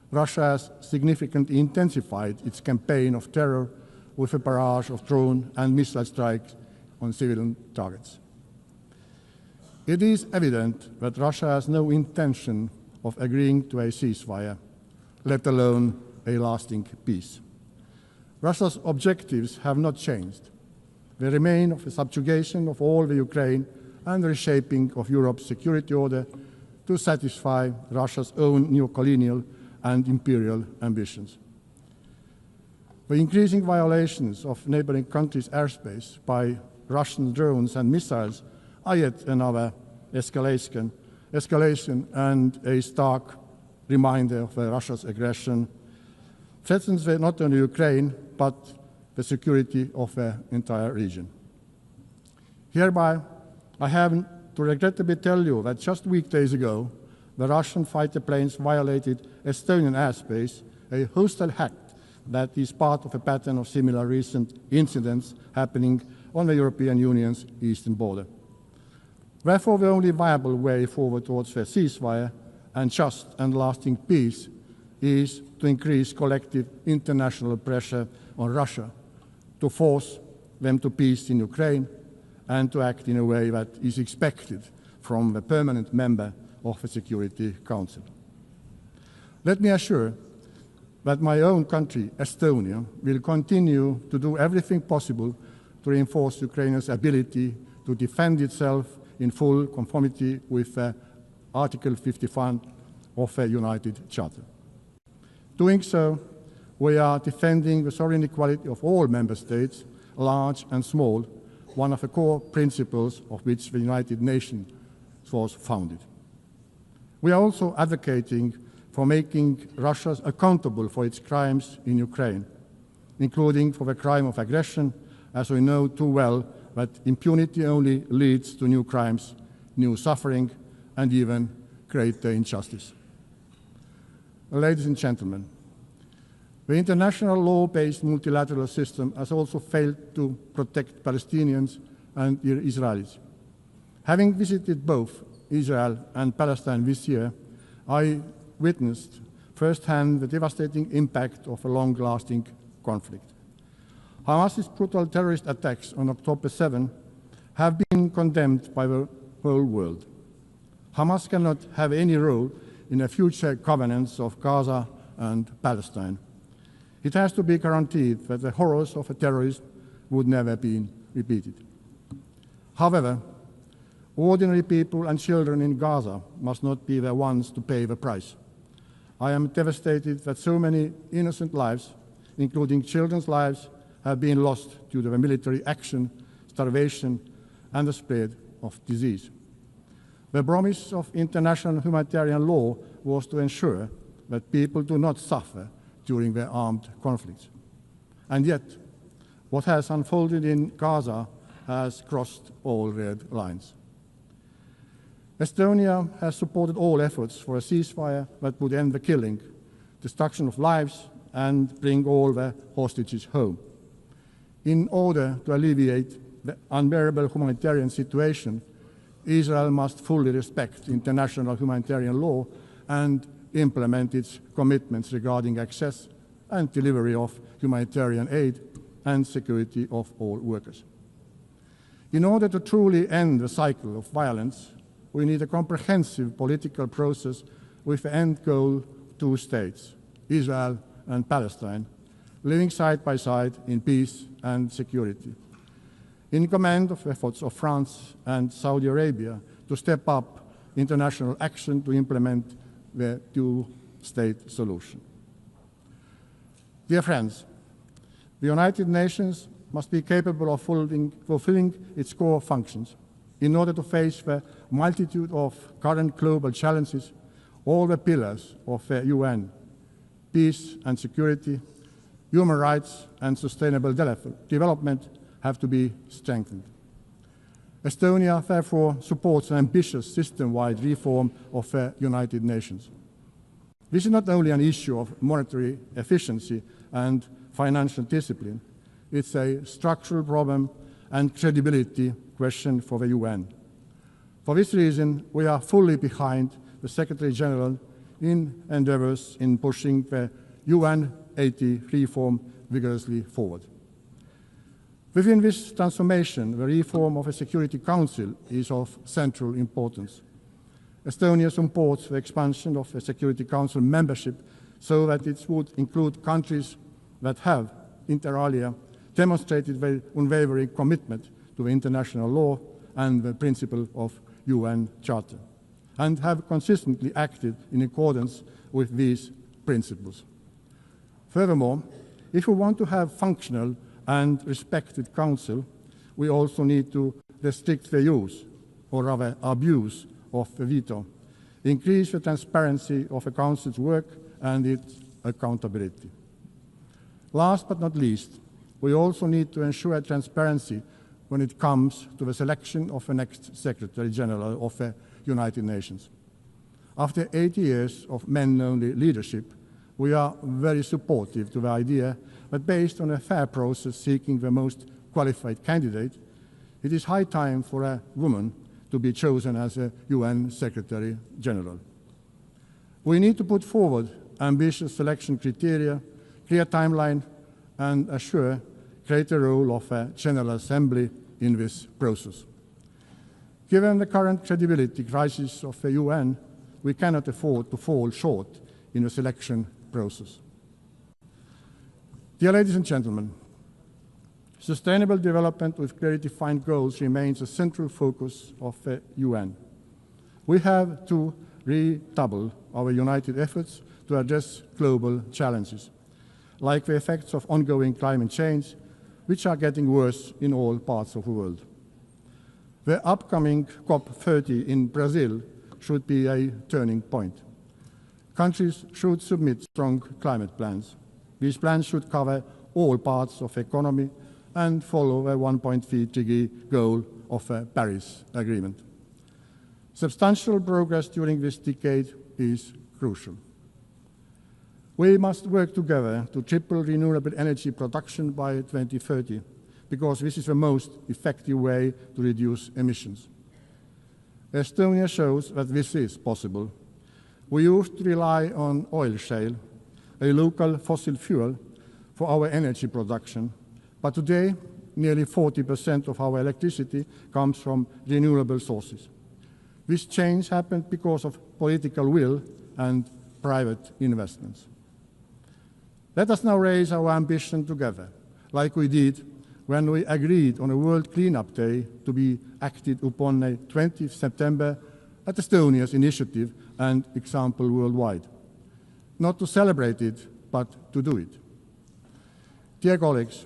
L: Russia has significantly intensified its campaign of terror with a barrage of drone and missile strikes on civilian targets. It is evident that Russia has no intention of agreeing to a ceasefire, let alone a lasting peace. Russia's objectives have not changed. They remain of the subjugation of all the Ukraine and the reshaping of Europe's security order to satisfy Russia's own neocolonial and imperial ambitions. The increasing violations of neighboring countries' airspace by Russian drones and missiles are yet another escalation and a stark reminder of Russia's aggression threatens not only Ukraine, but the security of the entire region. Hereby, I have to regrettably tell you that just weekdays ago, the Russian fighter planes violated Estonian airspace, a hostile act that is part of a pattern of similar recent incidents happening on the European Union's eastern border. Therefore, the only viable way forward towards a ceasefire and just and lasting peace is to increase collective international pressure on Russia to force them to peace in Ukraine and to act in a way that is expected from the permanent member of the Security Council. Let me assure that my own country, Estonia, will continue to do everything possible to reinforce Ukraine's ability to defend itself in full conformity with Article 51 of the United Charter. Doing so, we are defending the sovereign equality of all member states large and small, one of the core principles of which the United Nations was founded. We are also advocating for making Russia accountable for its crimes in Ukraine, including for the crime of aggression, as we know too well that impunity only leads to new crimes, new suffering, and even greater injustice. Ladies and gentlemen, the international law-based multilateral system has also failed to protect Palestinians and Israelis. Having visited both Israel and Palestine this year, I witnessed firsthand the devastating impact of a long-lasting conflict. Hamas's brutal terrorist attacks on October 7 have been condemned by the whole world. Hamas cannot have any role in the future governance of Gaza and Palestine. It has to be guaranteed that the horrors of a terrorist would never be repeated. However, ordinary people and children in Gaza must not be the ones to pay the price. I am devastated that so many innocent lives, including children's lives, have been lost due to the military action, starvation, and the spread of disease. The promise of international humanitarian law was to ensure that people do not suffer during their armed conflicts. And yet, what has unfolded in Gaza has crossed all red lines. Estonia has supported all efforts for a ceasefire that would end the killing, destruction of lives, and bring all the hostages home. In order to alleviate the unbearable humanitarian situation, Israel must fully respect international humanitarian law and implement its commitments regarding access and delivery of humanitarian aid and security of all workers. In order to truly end the cycle of violence, we need a comprehensive political process with the end goal 2 states, Israel and Palestine, living side by side in peace and security. In command of efforts of France and Saudi Arabia to step up international action to implement the 2-state solution. Dear friends, the United Nations must be capable of fulfilling its core functions. In order to face the multitude of current global challenges, all the pillars of the UN, peace and security, human rights and sustainable development have to be strengthened. Estonia, therefore, supports an ambitious system-wide reform of the United Nations. This is not only an issue of monetary efficiency and financial discipline, it's a structural problem and credibility question for the UN. For this reason, we are fully behind the Secretary General in endeavors in pushing the UN APT reform vigorously forward. Within this transformation, the reform of the Security Council is of central importance. Estonia supports the expansion of the Security Council membership so that it would include countries that have, inter alia, demonstrated their unwavering commitment to international law and the principle of UN Charter, and have consistently acted in accordance with these principles. Furthermore, if we want to have functional and respected council, we also need to restrict the use, or rather abuse, of the veto, increase the transparency of the council's work and its accountability. Last but not least, we also need to ensure transparency when it comes to the selection of the next Secretary General of the United Nations. After 80 years of men-only leadership, we are very supportive to the idea that based on a fair process seeking the most qualified candidate, it is high time for a woman to be chosen as a UN Secretary General. We need to put forward ambitious selection criteria, clear timeline, and assure greater role of a General Assembly in this process. Given the current credibility crisis of the UN, we cannot afford to fall short in the selection process. Dear ladies and gentlemen, sustainable development with clearly defined goals remains a central focus of the UN. We have to redouble our united efforts to address global challenges, like the effects of ongoing climate change, which are getting worse in all parts of the world. The upcoming COP30 in Brazil should be a turning point. Countries should submit strong climate plans. These plans should cover all parts of the economy and follow a 1.3 degree goal of the Paris Agreement. Substantial progress during this decade is crucial. We must work together to triple renewable energy production by 2030, because this is the most effective way to reduce emissions. Estonia shows that this is possible. We used to rely on oil shale, a local fossil fuel, for our energy production, but today nearly 40% of our electricity comes from renewable sources. This change happened because of political will and private investments. Let us now raise our ambition together, like we did when we agreed on a World Cleanup Day to be acted upon the 20th September at Estonia's initiative and example worldwide. Not to celebrate it, but to do it. Dear colleagues,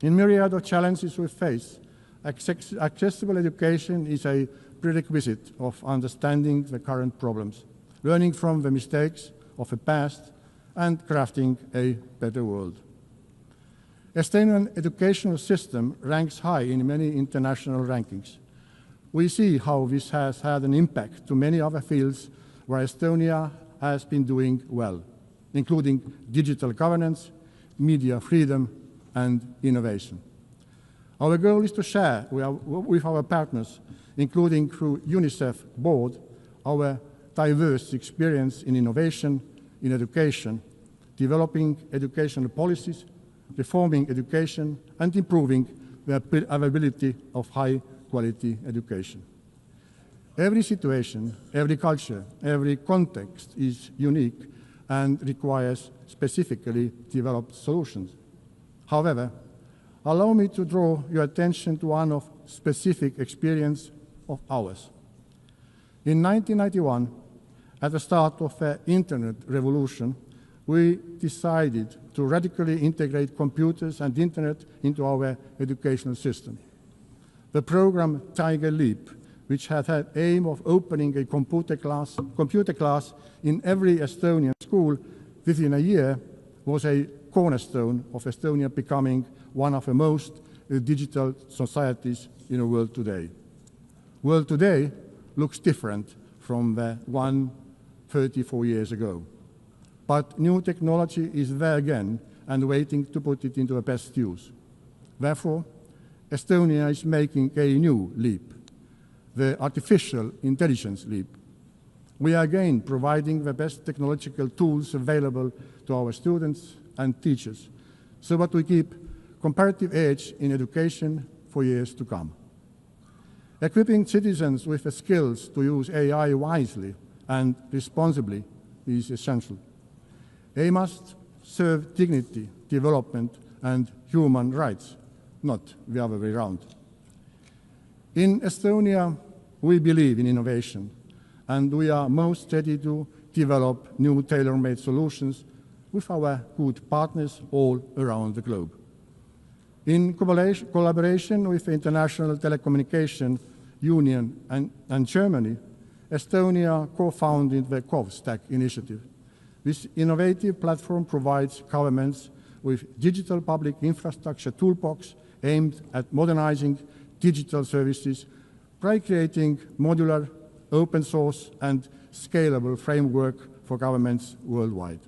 L: in myriad of challenges we face, accessible education is a prerequisite of understanding the current problems, learning from the mistakes of the past, and crafting a better world. Estonian educational system ranks high in many international rankings. We see how this has had an impact to many other fields where Estonia has been doing well, including digital governance, media freedom, and innovation. Our goal is to share with our partners, including through UNICEF board, our diverse experience in innovation, in education, developing educational policies, reforming education, and improving the availability of high-quality education. Every situation, every culture, every context is unique and requires specifically developed solutions. However, allow me to draw your attention to one of specific experience of ours. In 1991, at the start of the Internet revolution, we decided to radically integrate computers and Internet into our educational system. The program Tiger Leap, which had the aim of opening a computer class in every Estonian school within a year, was a cornerstone of Estonia becoming one of the most digital societies in the world today. The world today looks different from the one 34 years ago. But new technology is there again and waiting to put it into the best use. Therefore, Estonia is making a new leap, the artificial intelligence leap. We are again providing the best technological tools available to our students and teachers so that we keep comparative edge in education for years to come. Equipping citizens with the skills to use AI wisely and responsibly is essential. They must serve dignity, development, and human rights, not the other way around. In Estonia, we believe in innovation, and we are most ready to develop new tailor-made solutions with our good partners all around the globe. In collaboration with the International Telecommunication Union and Germany, Estonia co-founded the CovStack initiative. This innovative platform provides governments with digital public infrastructure toolbox aimed at modernizing digital services by creating modular, open source, and scalable framework for governments worldwide.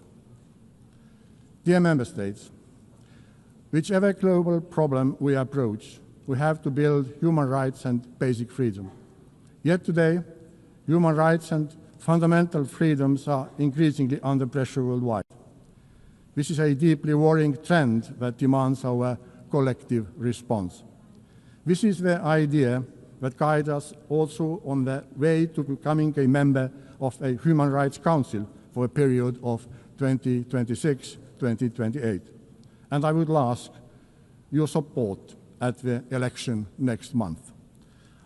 L: Dear Member States, whichever global problem we approach, we have to build human rights and basic freedom. Yet today, human rights and fundamental freedoms are increasingly under pressure worldwide. This is a deeply worrying trend that demands our collective response. This is the idea that guides us also on the way to becoming a member of a Human Rights Council for a period of 2026-2028. And I would ask your support at the election next month.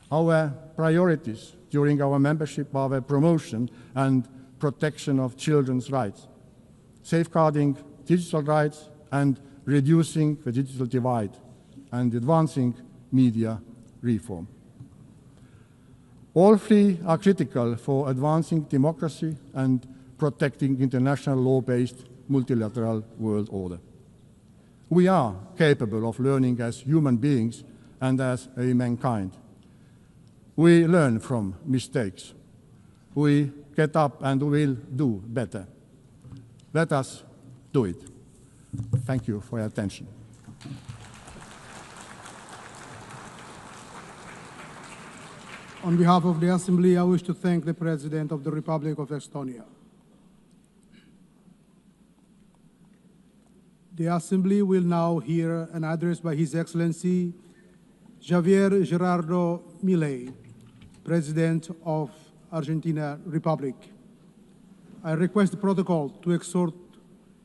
L: Our priorities during our membership are the promotion and protection of children's rights, safeguarding digital rights, and reducing the digital divide, and advancing media reform. All three are critical for advancing democracy and protecting international law-based multilateral world order. We are capable of learning as human beings and as a mankind. We learn from mistakes. We get up and will do better. Let us do it. Thank you for your attention.
J: On behalf of the Assembly, I wish to thank the President of the Republic of Estonia. The Assembly will now hear an address by His Excellency Javier Milei, President of Argentina Republic. I request the protocol to exhort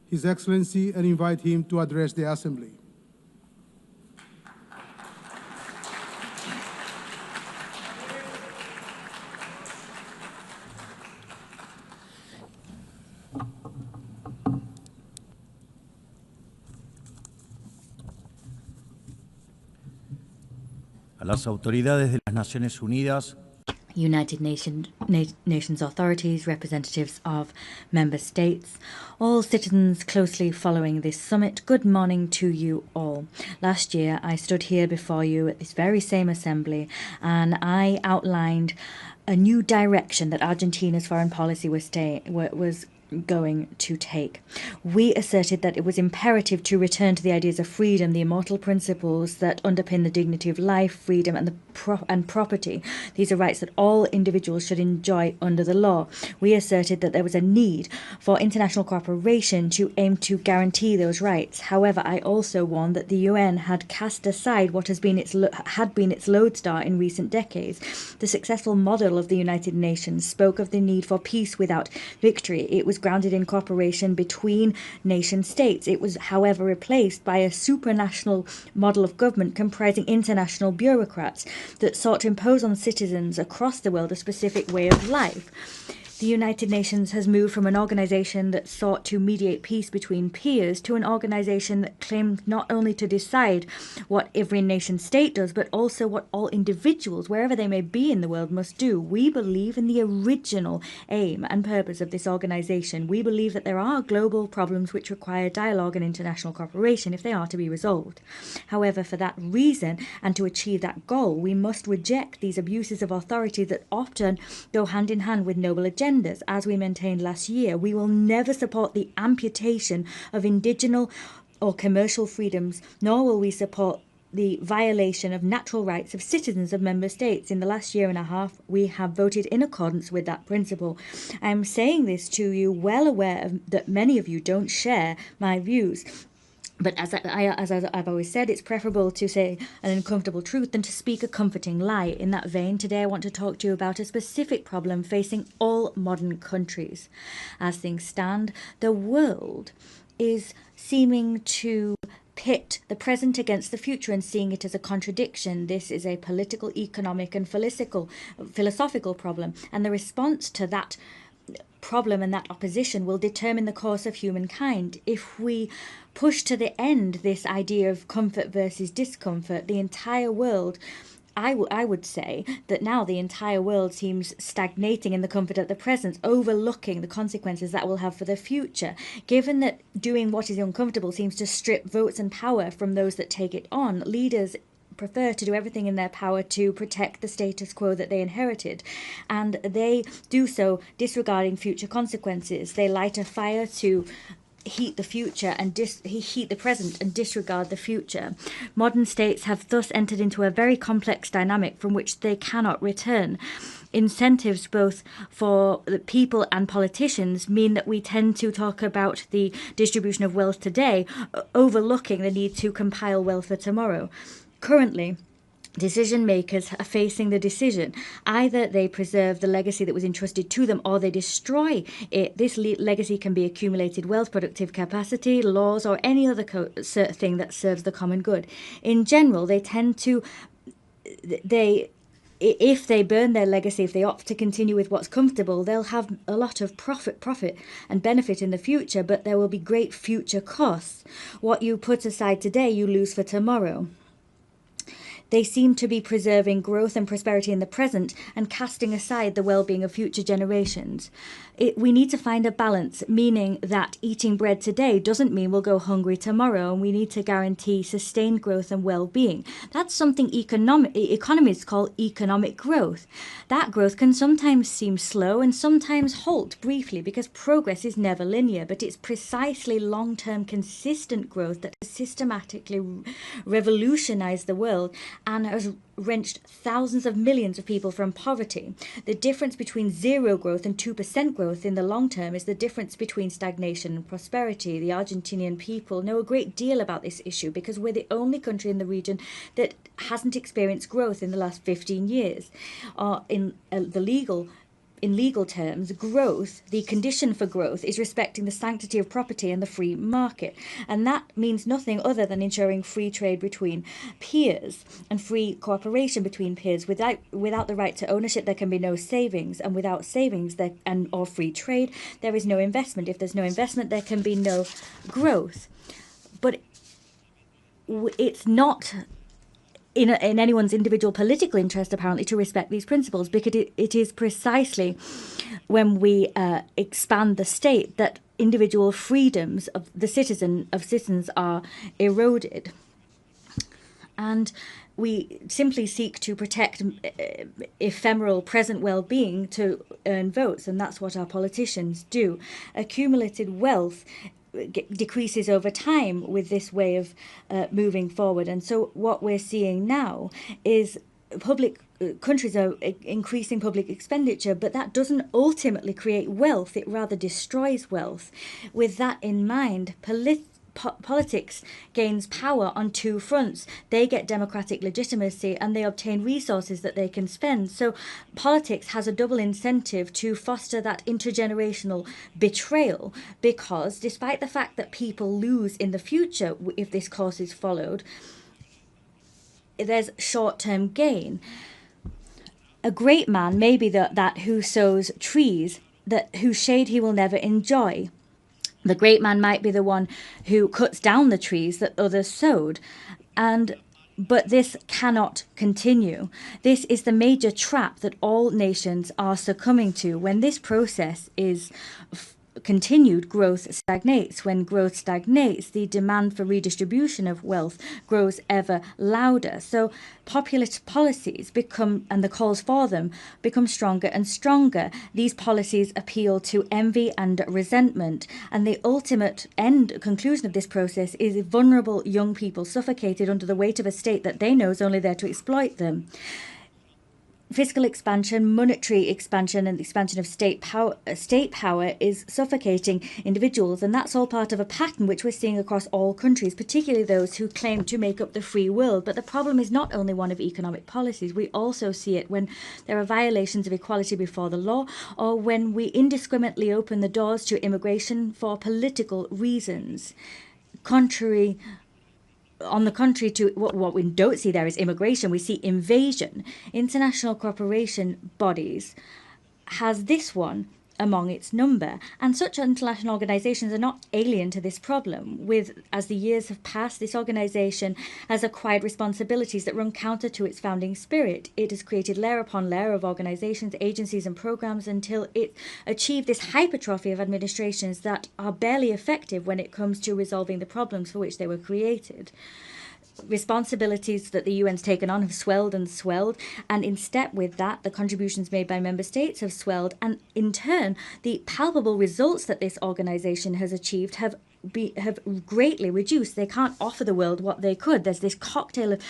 J: His Excellency and invite him to address the Assembly.
M: A las autoridades de las Naciones Unidas,
N: United Nations authorities, representatives of member states, all citizens closely following this summit, good morning to you all. Last year I stood here before you at this very same assembly and I outlined a new direction that Argentina's foreign policy was going to take. We asserted that it was imperative to return to the ideas of freedom, the immortal principles that underpin the dignity of life, freedom and property. These are rights that all individuals should enjoy under the law. We asserted that there was a need for international cooperation to aim to guarantee those rights. However, I also warned that the UN had cast aside what had been its lodestar in recent decades. The successful model of the United Nations spoke of the need for peace without victory. It was grounded in cooperation between nation states. It was, however, replaced by a supranational model of government comprising international bureaucrats that sought to impose on citizens across the world a specific way of life. The United Nations has moved from an organization that sought to mediate peace between peers to an organization that claimed not only to decide what every nation state does, but also what all individuals, wherever they may be in the world, must do. We believe in the original aim and purpose of this organization. We believe that there are global problems which require dialogue and international cooperation if they are to be resolved. However, for that reason, and to achieve that goal, we must reject these abuses of authority that often go hand in hand with noble agendas. As we maintained last year, we will never support the amputation of indigenous or commercial freedoms, nor will we support the violation of natural rights of citizens of member states. In the last year and a half, we have voted in accordance with that principle. I am saying this to you well aware that many of you don't share my views. But as I've always said, it's preferable to say an uncomfortable truth than to speak a comforting lie. In that vein, today I want to talk to you about a specific problem facing all modern countries. As things stand, the world is seeming to pit the present against the future and seeing it as a contradiction. This is a political, economic and philosophical problem, and the response to that problem and that opposition will determine the course of humankind. If we push to the end this idea of comfort versus discomfort, the entire world, I would say that now the entire world seems stagnating in the comfort at the present, overlooking the consequences that will have for the future. Given that doing what is uncomfortable seems to strip votes and power from those that take it on, leaders prefer to do everything in their power to protect the status quo that they inherited, and they do so disregarding future consequences. They light a fire to heat the future and heat the present and disregard the future. Modern states have thus entered into a very complex dynamic from which they cannot return. Incentives both for the people and politicians mean that we tend to talk about the distribution of wealth today, overlooking the need to compile wealth for tomorrow. Currently, decision makers are facing the decision. Either they preserve the legacy that was entrusted to them or they destroy it. This legacy can be accumulated wealth, productive capacity, laws, or any other thing that serves the common good. In general, they if they burn their legacy, if they opt to continue with what's comfortable, they'll have a lot of profit and benefit in the future, but there will be great future costs. What you put aside today, you lose for tomorrow. They seem to be preserving growth and prosperity in the present and casting aside the well-being of future generations. We need to find a balance, meaning that eating bread today doesn't mean we'll go hungry tomorrow, and we need to guarantee sustained growth and well-being. That's something economists call economic growth. That growth can sometimes seem slow and sometimes halt briefly because progress is never linear, but it's precisely long-term consistent growth that has systematically revolutionized the world and has wrenched thousands of millions of people from poverty. The difference between zero growth and 2% growth in the long term is the difference between stagnation and prosperity. The Argentinian people know a great deal about this issue because we're the only country in the region that hasn't experienced growth in the last 15 years. In legal terms, growth, the condition for growth, is respecting the sanctity of property and the free market. And that means nothing other than ensuring free trade between peers and free cooperation between peers. Without the right to ownership, there can be no savings. And without savings or free trade, there is no investment. If there's no investment, there can be no growth. But it's not in anyone's individual political interest, apparently, to respect these principles, because it is precisely when we expand the state that individual freedoms of citizens are eroded. And we simply seek to protect ephemeral present well-being to earn votes, and that's what our politicians do. Accumulated wealth decreases over time with this way of moving forward. And so what we're seeing now is countries are increasing public expenditure, but that doesn't ultimately create wealth. It rather destroys wealth. With that in mind, politics gains power on two fronts. They get democratic legitimacy and they obtain resources that they can spend. So politics has a double incentive to foster that intergenerational betrayal, because despite the fact that people lose in the future if this course is followed, there's short-term gain. A great man may be that who sows trees whose shade he will never enjoy. The great man might be the one who cuts down the trees that others sowed. But this cannot continue. This is the major trap that all nations are succumbing to. When this process is continued, growth stagnates. When growth stagnates, the demand for redistribution of wealth grows ever louder. So populist policies and the calls for them become stronger and stronger. These policies appeal to envy and resentment. And the ultimate conclusion of this process is vulnerable young people suffocated under the weight of a state that they know is only there to exploit them. Fiscal expansion, monetary expansion, and the expansion of state power is suffocating individuals, and that's all part of a pattern which we're seeing across all countries, particularly those who claim to make up the free world. But the problem is not only one of economic policies. We also see it when there are violations of equality before the law, or when we indiscriminately open the doors to immigration for political reasons. On the contrary to what we don't see there is immigration, we see invasion. International cooperation bodies has this one among its number, and such international organizations are not alien to this problem. As the years have passed, this organization has acquired responsibilities that run counter to its founding spirit. It has created layer upon layer of organizations, agencies, and programs until it achieved this hypertrophy of administrations that are barely effective when it comes to resolving the problems for which they were created. Responsibilities that the UN's taken on have swelled and swelled, and in step with that, the contributions made by member states have swelled, and in turn, the palpable results that this organization has achieved have greatly reduced. They can't offer the world what they could. There's this cocktail of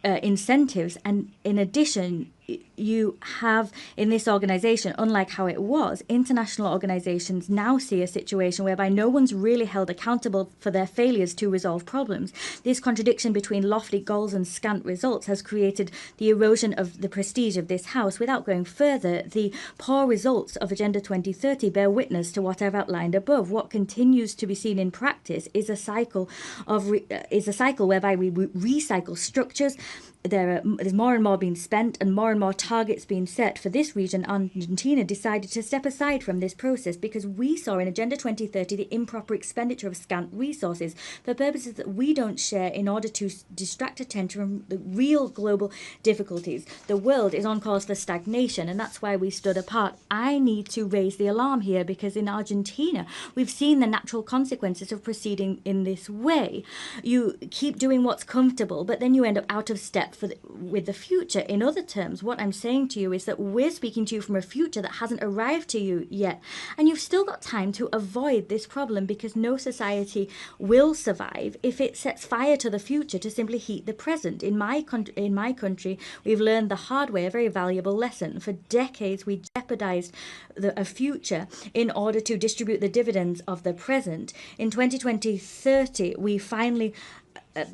N: incentives, and in addition, you have in this organization, unlike how it was, international organizations now see a situation whereby no one's really held accountable for their failures to resolve problems. This contradiction between lofty goals and scant results has created the erosion of the prestige of this House. Without going further, the poor results of Agenda 2030 bear witness to what I've outlined above. What continues to be seen in practice is a cycle whereby we recycle structures there's more and more being spent and more targets being set for this region. Argentina decided to step aside from this process because we saw in Agenda 2030 the improper expenditure of scant resources for purposes that we don't share in order to distract attention from the real global difficulties. The world is on course for stagnation, and that's why we stood apart. I need to raise the alarm here because in Argentina we've seen the natural consequences of proceeding in this way. You keep doing what's comfortable, but then you end up out of step with the future. In other terms, what I'm saying to you is that we're speaking to you from a future that hasn't arrived to you yet, and you've still got time to avoid this problem because no society will survive if it sets fire to the future to simply heat the present. In my country, we've learned the hard way a very valuable lesson. For decades, we jeopardized a future in order to distribute the dividends of the present. In 2020-30, we finally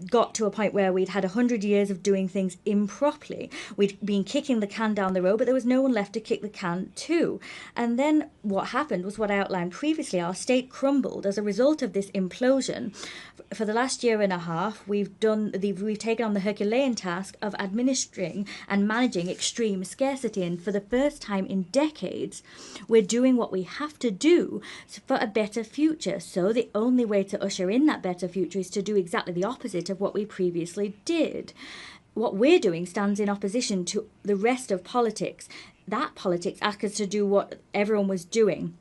N: got to a point where we'd had 100 years of doing things improperly. We'd been kicking the can down the road, but there was no one left to kick the can to. And then what happened was what I outlined previously. Our state crumbled as a result of this implosion. For the last year and a half, we've taken on the Herculean task of administering and managing extreme scarcity. And for the first time in decades, we're doing what we have to do for a better future. So the only way to usher in that better future is to do exactly the opposite of what we previously did. What we're doing stands in opposition to the rest of politics. That politics asks us to do what everyone was doing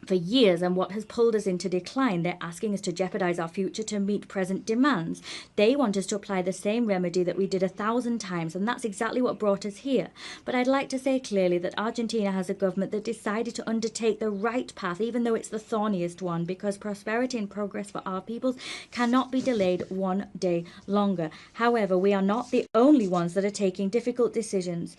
N: for years and what has pulled us into decline. They're asking us to jeopardize our future to meet present demands. They want us to apply the same remedy that we did 1,000 times, and that's exactly what brought us here. But I'd like to say clearly that Argentina has a government that decided to undertake the right path, even though it's the thorniest one, because prosperity and progress for our peoples cannot be delayed one day longer. However, we are not the only ones that are taking difficult decisions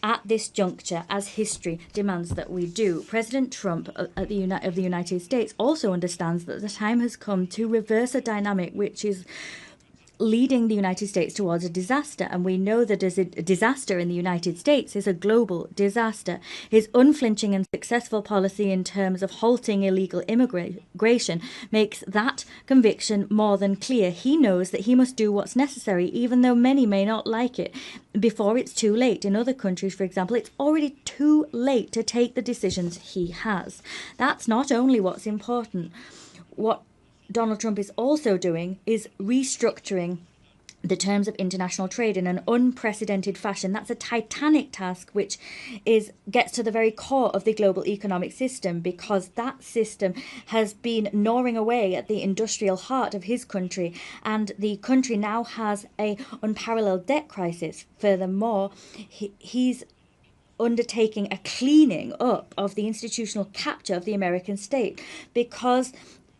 N: at this juncture, as history demands that we do. President Trump of the United States also understands that the time has come to reverse a dynamic which is leading the United States towards a disaster, and we know that as a disaster in the United States is a global disaster. His unflinching and successful policy in terms of halting illegal immigration makes that conviction more than clear. He knows that he must do what's necessary, even though many may not like it, before it's too late. In other countries, for example, it's already too late to take the decisions he has. That's not only what's important. What Donald Trump is also doing is restructuring the terms of international trade in an unprecedented fashion. That's a titanic task which gets to the very core of the global economic system, because that system has been gnawing away at the industrial heart of his country, and the country now has an unparalleled debt crisis. Furthermore, he's undertaking a cleaning up of the institutional capture of the American state, because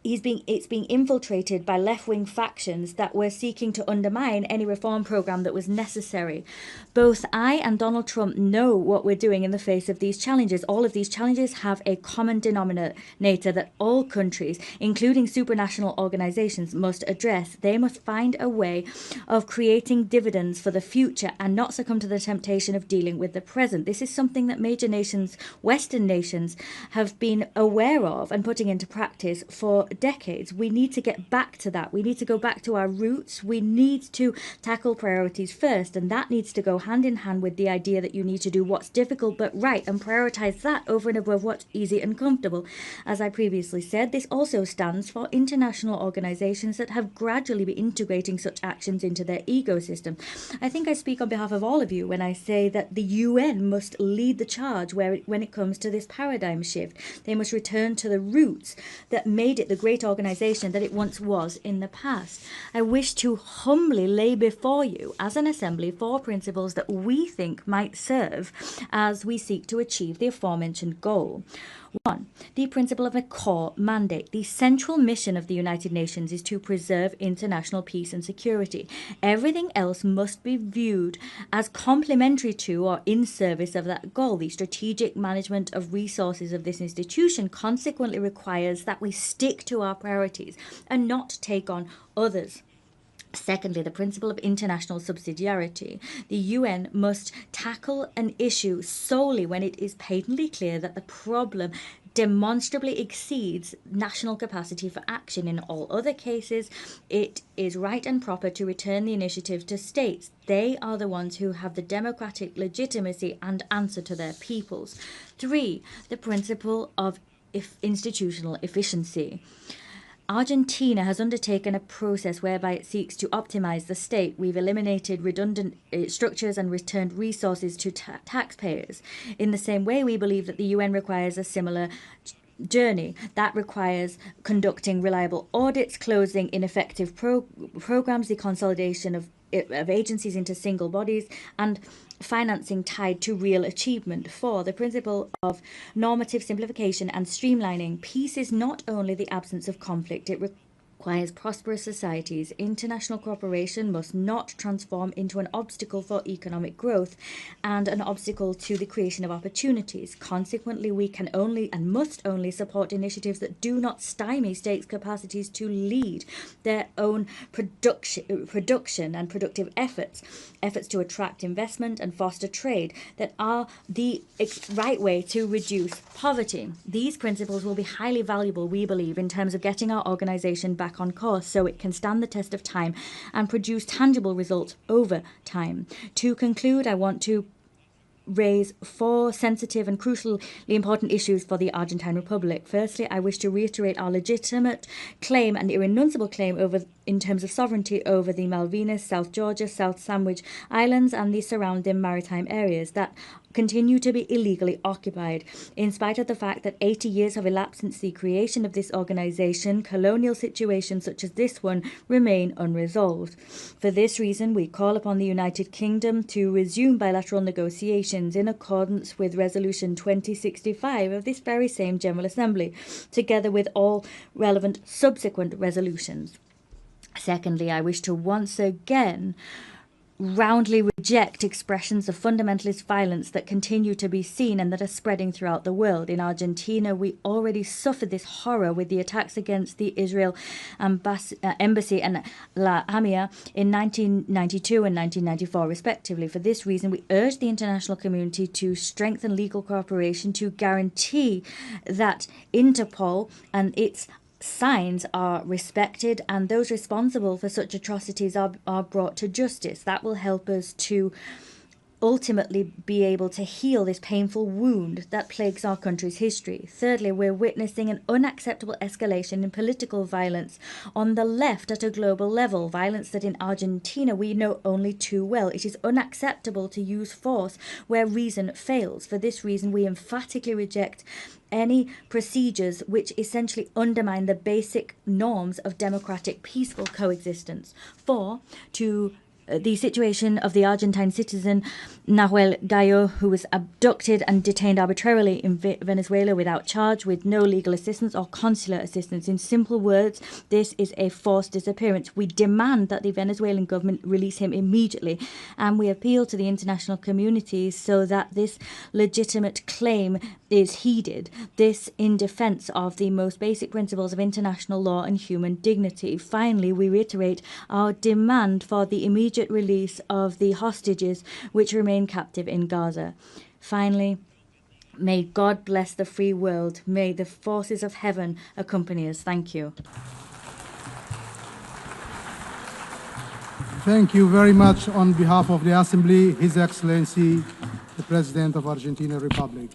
N: it's being infiltrated by left-wing factions that were seeking to undermine any reform program that was necessary. Both I and Donald Trump know what we're doing in the face of these challenges. All of these challenges have a common denominator that all countries, including supranational organizations, must address. They must find a way of creating dividends for the future and not succumb to the temptation of dealing with the present. This is something that major nations, Western nations, have been aware of and putting into practice for decades. We need to get back to that. We need to go back to our roots. We need to tackle priorities first, and that needs to go hand in hand with the idea that you need to do what's difficult but right and prioritize that over and above what's easy and comfortable. As I previously said, this also stands for international organizations that have gradually been integrating such actions into their ecosystem. I think I speak on behalf of all of you when I say that the UN must lead the charge when it comes to this paradigm shift. They must return to the roots that made it the great organization that it once was in the past. I wish to humbly lay before you as an assembly 4 principles that we think might serve as we seek to achieve the aforementioned goal. 1. The principle of a core mandate. The central mission of the United Nations is to preserve international peace and security. Everything else must be viewed as complementary to or in service of that goal. The strategic management of resources of this institution consequently requires that we stick to our priorities and not take on others. Secondly, the principle of international subsidiarity. The UN must tackle an issue solely when it is patently clear that the problem demonstrably exceeds national capacity for action. In all other cases, it is right and proper to return the initiative to states. They are the ones who have the democratic legitimacy and answer to their peoples. 3. The principle of institutional efficiency. Argentina has undertaken a process whereby it seeks to optimize the state. We've eliminated redundant structures and returned resources to taxpayers. In the same way, we believe that the UN requires a similar journey. That requires conducting reliable audits, closing ineffective programs, the consolidation of agencies into single bodies, and financing tied to real achievement. 4. The principle of normative simplification and streamlining. Peace is not only the absence of conflict, it requires prosperous societies. International cooperation must not transform into an obstacle for economic growth and an obstacle to the creation of opportunities. Consequently, we can only and must only support initiatives that do not stymie states' capacities to lead their own production and productive efforts to attract investment and foster trade that are the right way to reduce poverty. These principles will be highly valuable, we believe, in terms of getting our organization back on course so it can stand the test of time and produce tangible results over time. To conclude, I want to raise 4 sensitive and crucially important issues for the Argentine Republic. Firstly, I wish to reiterate our legitimate claim and irrenunciable claim in terms of sovereignty over the Malvinas, South Georgia, South Sandwich Islands and the surrounding maritime areas that continue to be illegally occupied. In spite of the fact that 80 years have elapsed since the creation of this organization, colonial situations such as this one remain unresolved. For this reason, we call upon the United Kingdom to resume bilateral negotiations in accordance with Resolution 2065 of this very same General Assembly, together with all relevant subsequent resolutions. Secondly, I wish to once again roundly reject expressions of fundamentalist violence that continue to be seen and that are spreading throughout the world. In Argentina, we already suffered this horror with the attacks against the Israel embassy and La Hamia in 1992 and 1994, respectively. For this reason, we urge the international community to strengthen legal cooperation to guarantee that Interpol and its signs are respected and those responsible for such atrocities are brought to justice. That will help us to ultimately be able to heal this painful wound that plagues our country's history. Thirdly, we're witnessing an unacceptable escalation in political violence on the left at a global level, violence that in Argentina we know only too well. It is unacceptable to use force where reason fails. For this reason, we emphatically reject any procedures which essentially undermine the basic norms of democratic peaceful coexistence. 4, to the situation of the Argentine citizen Nahuel Gallo, who was abducted and detained arbitrarily in Venezuela without charge, with no legal assistance or consular assistance. In simple words, this is a forced disappearance. We demand that the Venezuelan government release him immediately, and we appeal to the international community so that this legitimate claim is heeded. This in defense of the most basic principles of international law and human dignity. Finally, we reiterate our demand for the immediate release of the hostages which remain captive in Gaza. Finally, may God bless the free world. May the forces of heaven accompany us. Thank you.
J: Thank you very much. On behalf of the Assembly, His Excellency, the President of Argentina Republic.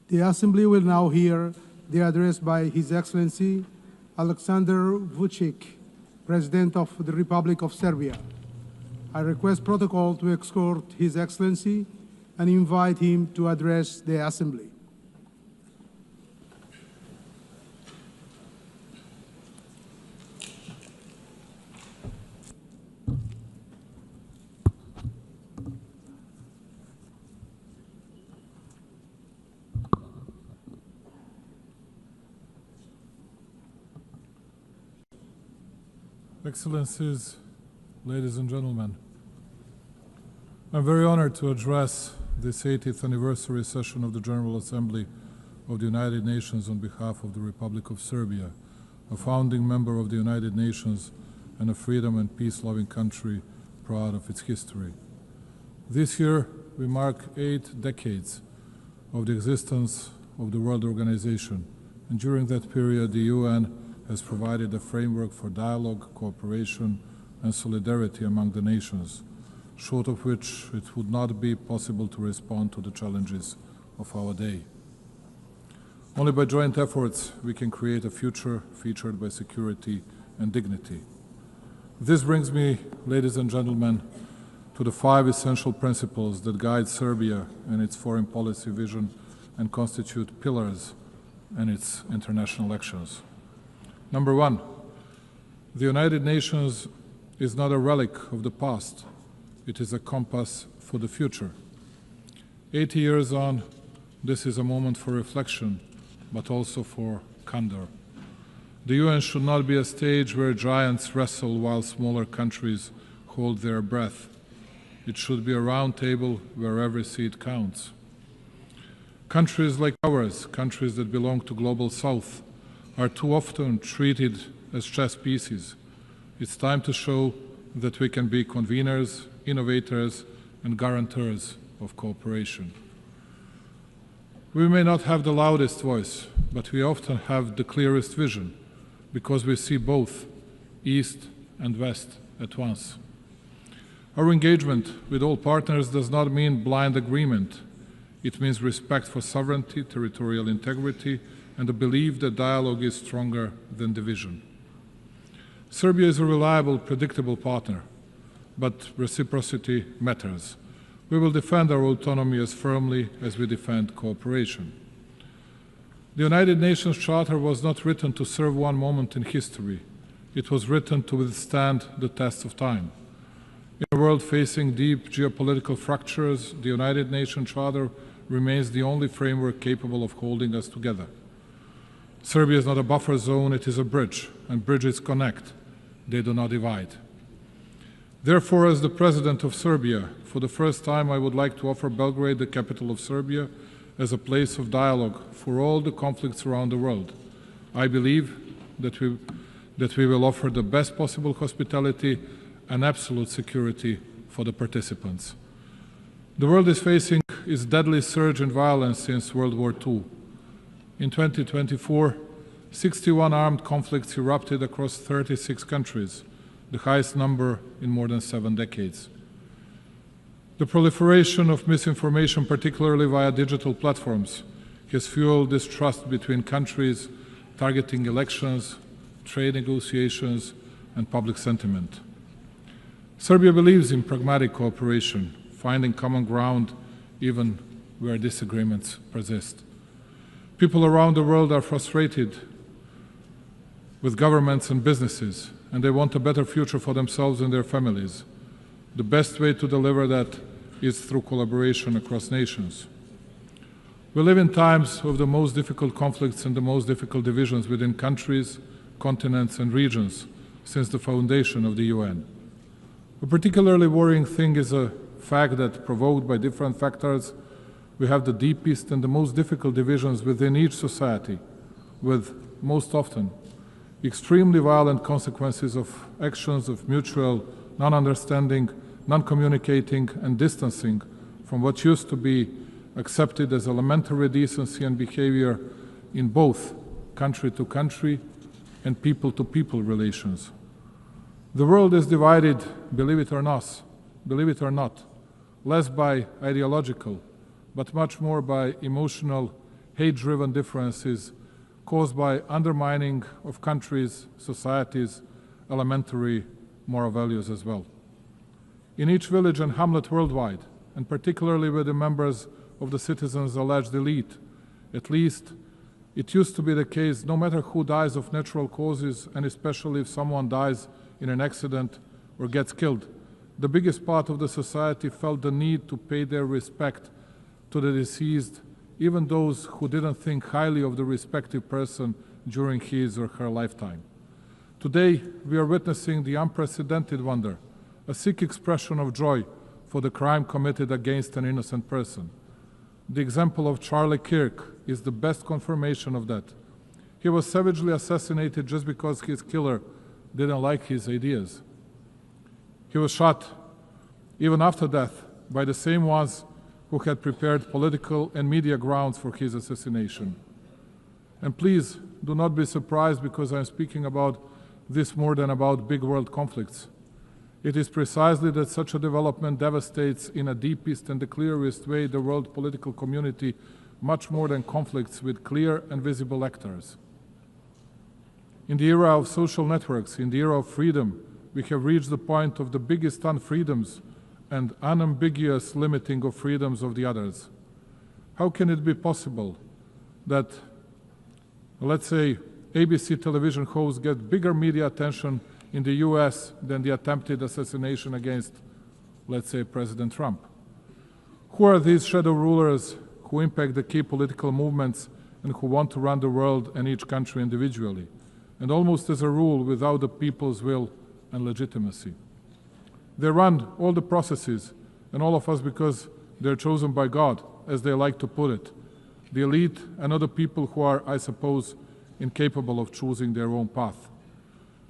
J: The Assembly will now hear the address by His Excellency Alexander Vučić, President of the Republic of Serbia. I request protocol to escort His Excellency and invite him to address the Assembly.
O: Excellencies, ladies and gentlemen, I'm very honored to address this 80th anniversary session of the General Assembly of the United Nations on behalf of the Republic of Serbia, a founding member of the United Nations and a freedom and peace-loving country proud of its history. This year we mark 8 decades of the existence of the World Organization, and during that period the UN has provided a framework for dialogue, cooperation and solidarity among the nations, short of which it would not be possible to respond to the challenges of our day. Only by joint efforts we can create a future featured by security and dignity. This brings me, ladies and gentlemen, to the 5 essential principles that guide Serbia and its foreign policy vision and constitute pillars in its international actions. Number 1, the United Nations is not a relic of the past, it is a compass for the future. 80 years on, this is a moment for reflection, but also for candor. The UN should not be a stage where giants wrestle while smaller countries hold their breath. It should be a round table where every seat counts. Countries like ours, countries that belong to Global South, are too often treated as chess pieces. It's time to show that we can be conveners, innovators, and guarantors of cooperation. We may not have the loudest voice, but we often have the clearest vision, because we see both East and West at once. Our engagement with all partners does not mean blind agreement. It means respect for sovereignty, territorial integrity, and the belief that dialogue is stronger than division. Serbia is a reliable, predictable partner, but reciprocity matters. We will defend our autonomy as firmly as we defend cooperation. The United Nations Charter was not written to serve one moment in history. It was written to withstand the test of time. In a world facing deep geopolitical fractures, the United Nations Charter remains the only framework capable of holding us together. Serbia is not a buffer zone, it is a bridge, and bridges connect, they do not divide. Therefore, as the President of Serbia, for the first time I would like to offer Belgrade, the capital of Serbia, as a place of dialogue for all the conflicts around the world. I believe that we will offer the best possible hospitality and absolute security for the participants. The world is facing its deadly surge in violence since World War II. In 2024, 61 armed conflicts erupted across 36 countries, the highest number in more than 7 decades. The proliferation of misinformation, particularly via digital platforms, has fueled distrust between countries, targeting elections, trade negotiations, and public sentiment. Serbia believes in pragmatic cooperation, finding common ground even where disagreements persist. People around the world are frustrated with governments and businesses, and they want a better future for themselves and their families. The best way to deliver that is through collaboration across nations. We live in times of the most difficult conflicts and the most difficult divisions within countries, continents, and regions since the foundation of the UN. A particularly worrying thing is a fact that, provoked by different factors, we have the deepest and the most difficult divisions within each society, with, most often, extremely violent consequences of actions of mutual non-understanding, non-communicating, and distancing from what used to be accepted as elementary decency and behavior in both country-to-country and people-to-people relations. The world is divided, believe it or not, less by ideological, but much more by emotional, hate-driven differences caused by undermining of countries, societies, elementary moral values as well. In each village and hamlet worldwide, and particularly with the members of the citizens' alleged elite, at least it used to be the case, no matter who dies of natural causes, and especially if someone dies in an accident or gets killed, the biggest part of the society felt the need to pay their respect to the deceased, even those who didn't think highly of the respective person during his or her lifetime. Today, we are witnessing the unprecedented wonder, a sick expression of joy for the crime committed against an innocent person. The example of Charlie Kirk is the best confirmation of that. He was savagely assassinated just because his killer didn't like his ideas. He was shot, even after death, by the same ones who had prepared political and media grounds for his assassination. And please do not be surprised because I'm speaking about this more than about big world conflicts. It is precisely that such a development devastates in a deepest and the clearest way the world political community much more than conflicts with clear and visible actors. In the era of social networks, in the era of freedom, we have reached the point of the biggest unfreedoms and unambiguous limiting of freedoms of the others. How can it be possible that, let's say, ABC television hosts get bigger media attention in the US than the attempted assassination against, let's say, President Trump? Who are these shadow rulers who impact the key political movements and who want to run the world and each country individually, and almost as a rule without the people's will and legitimacy? They run all the processes, and all of us because they're chosen by God, as they like to put it. The elite and other people who are, I suppose, incapable of choosing their own path.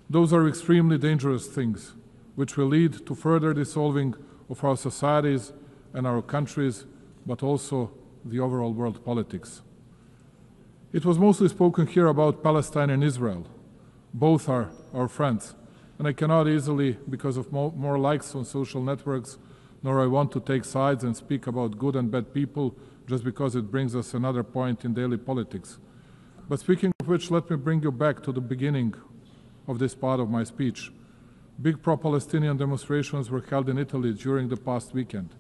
O: Those are extremely dangerous things, which will lead to further dissolving of our societies and our countries, but also the overall world politics. It was mostly spoken here about Palestine and Israel. Both are our friends, and I cannot easily, because of more likes on social networks, nor I want to take sides and speak about good and bad people just because it brings us another point in daily politics. But speaking of which, let me bring you back to the beginning of this part of my speech. Big pro-Palestinian demonstrations were held in Italy during the past weekend.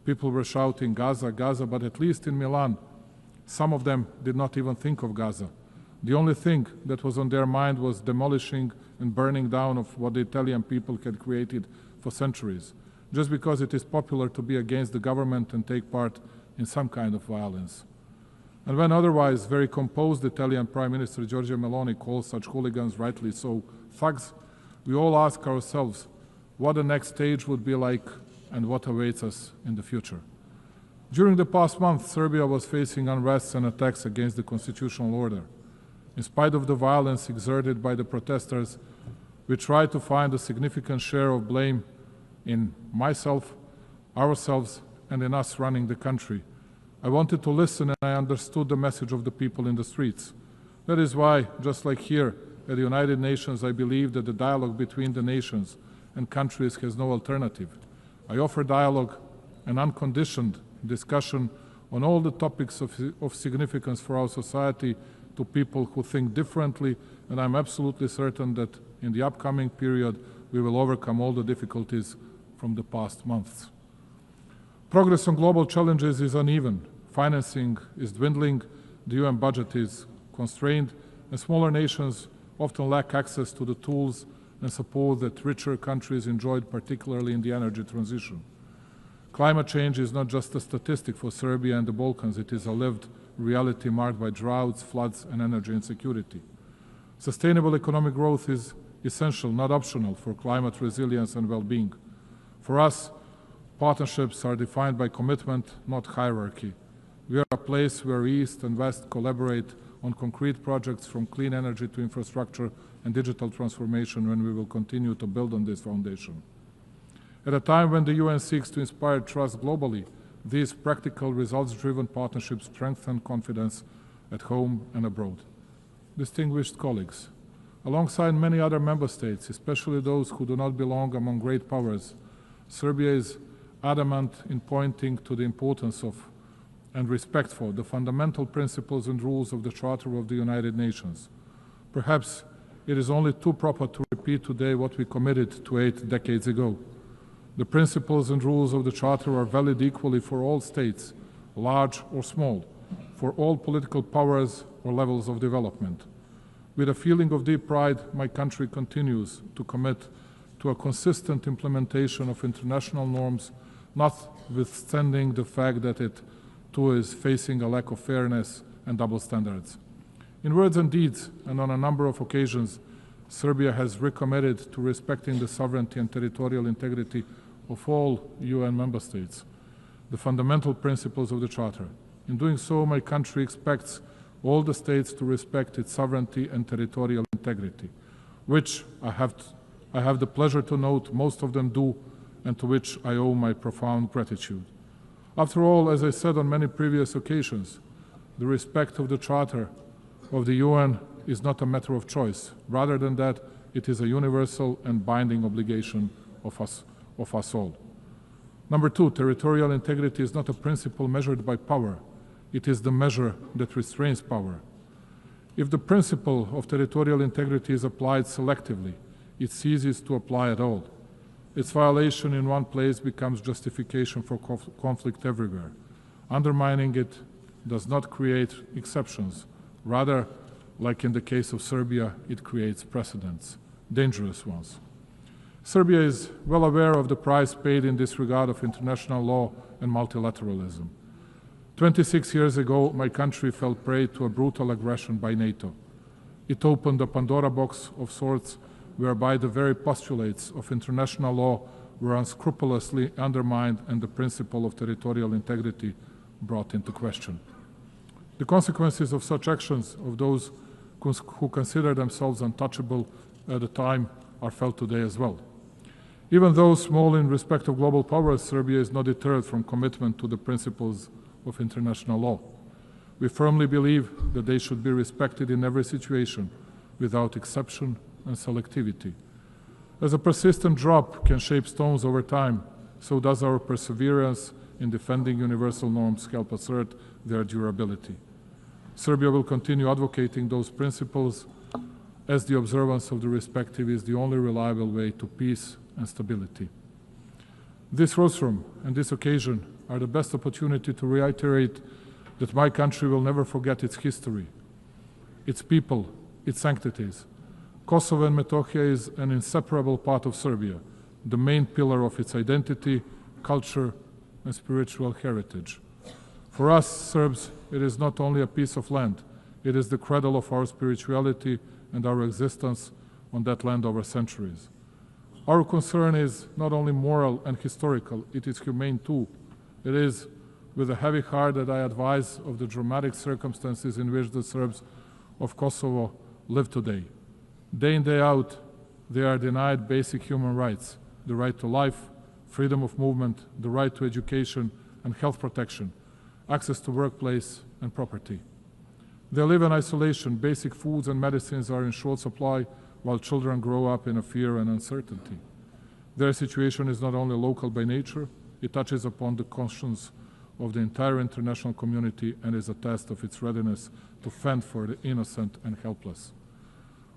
O: People were shouting Gaza, Gaza, but at least in Milan, some of them did not even think of Gaza. The only thing that was on their mind was demolishing and burning down of what the Italian people had created for centuries, just because it is popular to be against the government and take part in some kind of violence. And when otherwise very composed Italian Prime Minister Giorgia Meloni calls such hooligans, rightly so, thugs, we all ask ourselves what the next stage would be like and what awaits us in the future. During the past month, Serbia was facing unrest and attacks against the constitutional order. In spite of the violence exerted by the protesters, we tried to find a significant share of blame in myself, ourselves, and in us running the country. I wanted to listen, and I understood the message of the people in the streets. That is why, just like here at the United Nations, I believe that the dialogue between the nations and countries has no alternative. I offer dialogue and unconditioned discussion on all the topics of significance for our society to people who think differently, and I'm absolutely certain that in the upcoming period we will overcome all the difficulties from the past months. Progress on global challenges is uneven. Financing is dwindling, the UN budget is constrained, and smaller nations often lack access to the tools and support that richer countries enjoyed, particularly in the energy transition. Climate change is not just a statistic for Serbia and the Balkans, it is a lived reality marked by droughts, floods, and energy insecurity. Sustainable economic growth is essential, not optional, for climate resilience and well-being. For us, partnerships are defined by commitment, not hierarchy. We are a place where East and West collaborate on concrete projects from clean energy to infrastructure and digital transformation, when we will continue to build on this foundation. At a time when the UN seeks to inspire trust globally, these practical, results-driven partnerships strengthen confidence at home and abroad. Distinguished colleagues, alongside many other member states, especially those who do not belong among great powers, Serbia is adamant in pointing to the importance of and respect for the fundamental principles and rules of the Charter of the United Nations. Perhaps it is only too proper to repeat today what we committed to 8 decades ago. The principles and rules of the Charter are valid equally for all states, large or small, for all political powers or levels of development. With a feeling of deep pride, my country continues to commit to a consistent implementation of international norms, notwithstanding the fact that it too is facing a lack of fairness and double standards. In words and deeds, and on a number of occasions, Serbia has recommitted to respecting the sovereignty and territorial integrity of all UN member states, the fundamental principles of the Charter. In doing so, my country expects all the states to respect its sovereignty and territorial integrity, which I have the pleasure to note most of them do, and to which I owe my profound gratitude. After all, as I said on many previous occasions, the respect of the Charter of the UN is not a matter of choice. Rather than that, it is a universal and binding obligation of us all. Number two, territorial integrity is not a principle measured by power. It is the measure that restrains power. If the principle of territorial integrity is applied selectively, it ceases to apply at all. Its violation in one place becomes justification for conflict everywhere. Undermining it does not create exceptions. Rather, like in the case of Serbia, it creates precedents, dangerous ones. Serbia is well aware of the price paid in this regard of international law and multilateralism. 26 years ago, my country fell prey to a brutal aggression by NATO. It opened a Pandora box of sorts whereby the very postulates of international law were unscrupulously undermined and the principle of territorial integrity brought into question. The consequences of such actions of those who consider themselves untouchable at the time are felt today as well. Even though small in respect of global powers, Serbia is not deterred from commitment to the principles of international law. We firmly believe that they should be respected in every situation, without exception and selectivity. As a persistent drop can shape stones over time, so does our perseverance in defending universal norms help assert their durability. Serbia will continue advocating those principles, as the observance of the respective is the only reliable way to peace and stability. This rostrum and this occasion are the best opportunity to reiterate that my country will never forget its history, its people, its sanctities. Kosovo and Metohija is an inseparable part of Serbia, the main pillar of its identity, culture, and spiritual heritage. For us Serbs, it is not only a piece of land, it is the cradle of our spirituality and our existence on that land over centuries. Our concern is not only moral and historical, it is humane too. It is with a heavy heart that I advise of the dramatic circumstances in which the Serbs of Kosovo live today. Day in, day out, they are denied basic human rights, the right to life, freedom of movement, the right to education and health protection, access to workplace and property. They live in isolation, basic foods and medicines are in short supply, while children grow up in a fear and uncertainty. Their situation is not only local by nature, it touches upon the conscience of the entire international community and is a test of its readiness to fend for the innocent and helpless.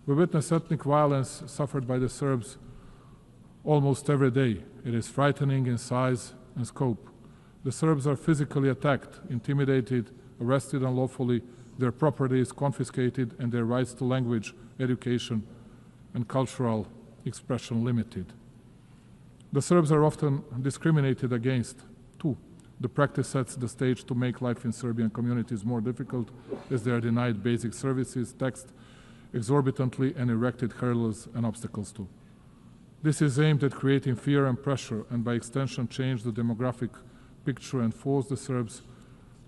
O: We witness ethnic violence suffered by the Serbs almost every day. It is frightening in size and scope. The Serbs are physically attacked, intimidated, arrested unlawfully, their property is confiscated, and their rights to language, education, and cultural expression limited. The Serbs are often discriminated against, too. The practice sets the stage to make life in Serbian communities more difficult, as they are denied basic services, taxed exorbitantly, and erected hurdles and obstacles too. This is aimed at creating fear and pressure, and by extension change the demographic picture and force the Serbs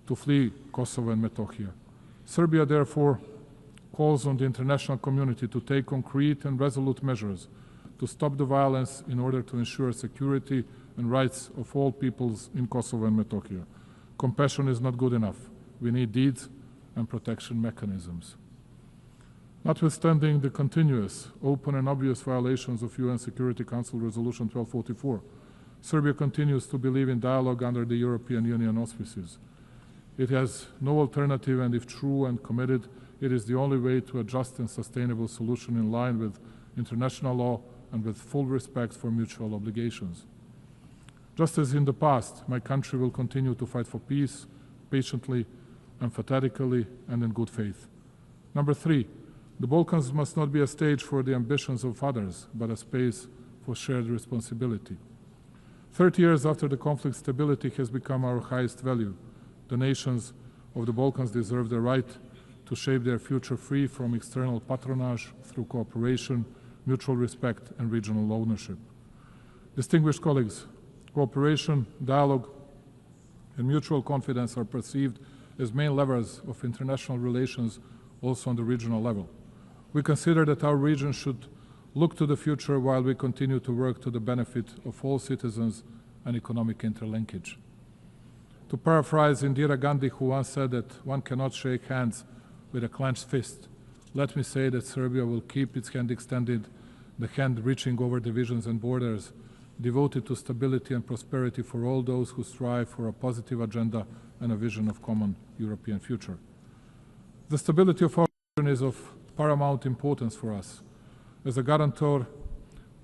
O: to flee Kosovo and Metohija. Serbia, therefore, calls on the international community to take concrete and resolute measures to stop the violence in order to ensure security and rights of all peoples in Kosovo and Metohija. Compassion is not good enough. We need deeds and protection mechanisms. Notwithstanding the continuous, open and obvious violations of UN Security Council Resolution 1244, Serbia continues to believe in dialogue under the European Union auspices. It has no alternative, and if true and committed, it is the only way to a just and sustainable solution in line with international law and with full respect for mutual obligations. Just as in the past, my country will continue to fight for peace, patiently, emphatically, and in good faith. Number three, the Balkans must not be a stage for the ambitions of others, but a space for shared responsibility. 30 years after the conflict, stability has become our highest value. The nations of the Balkans deserve the right to shape their future free from external patronage through cooperation, mutual respect, and regional ownership. Distinguished colleagues, cooperation, dialogue, and mutual confidence are perceived as main levers of international relations also on the regional level. We consider that our region should look to the future while we continue to work to the benefit of all citizens and economic interlinkage. To paraphrase Indira Gandhi, who once said that one cannot shake hands with a clenched fist, let me say that Serbia will keep its hand extended, the hand reaching over divisions and borders, devoted to stability and prosperity for all those who strive for a positive agenda and a vision of common European future. The stability of our region is of paramount importance for us. As a guarantor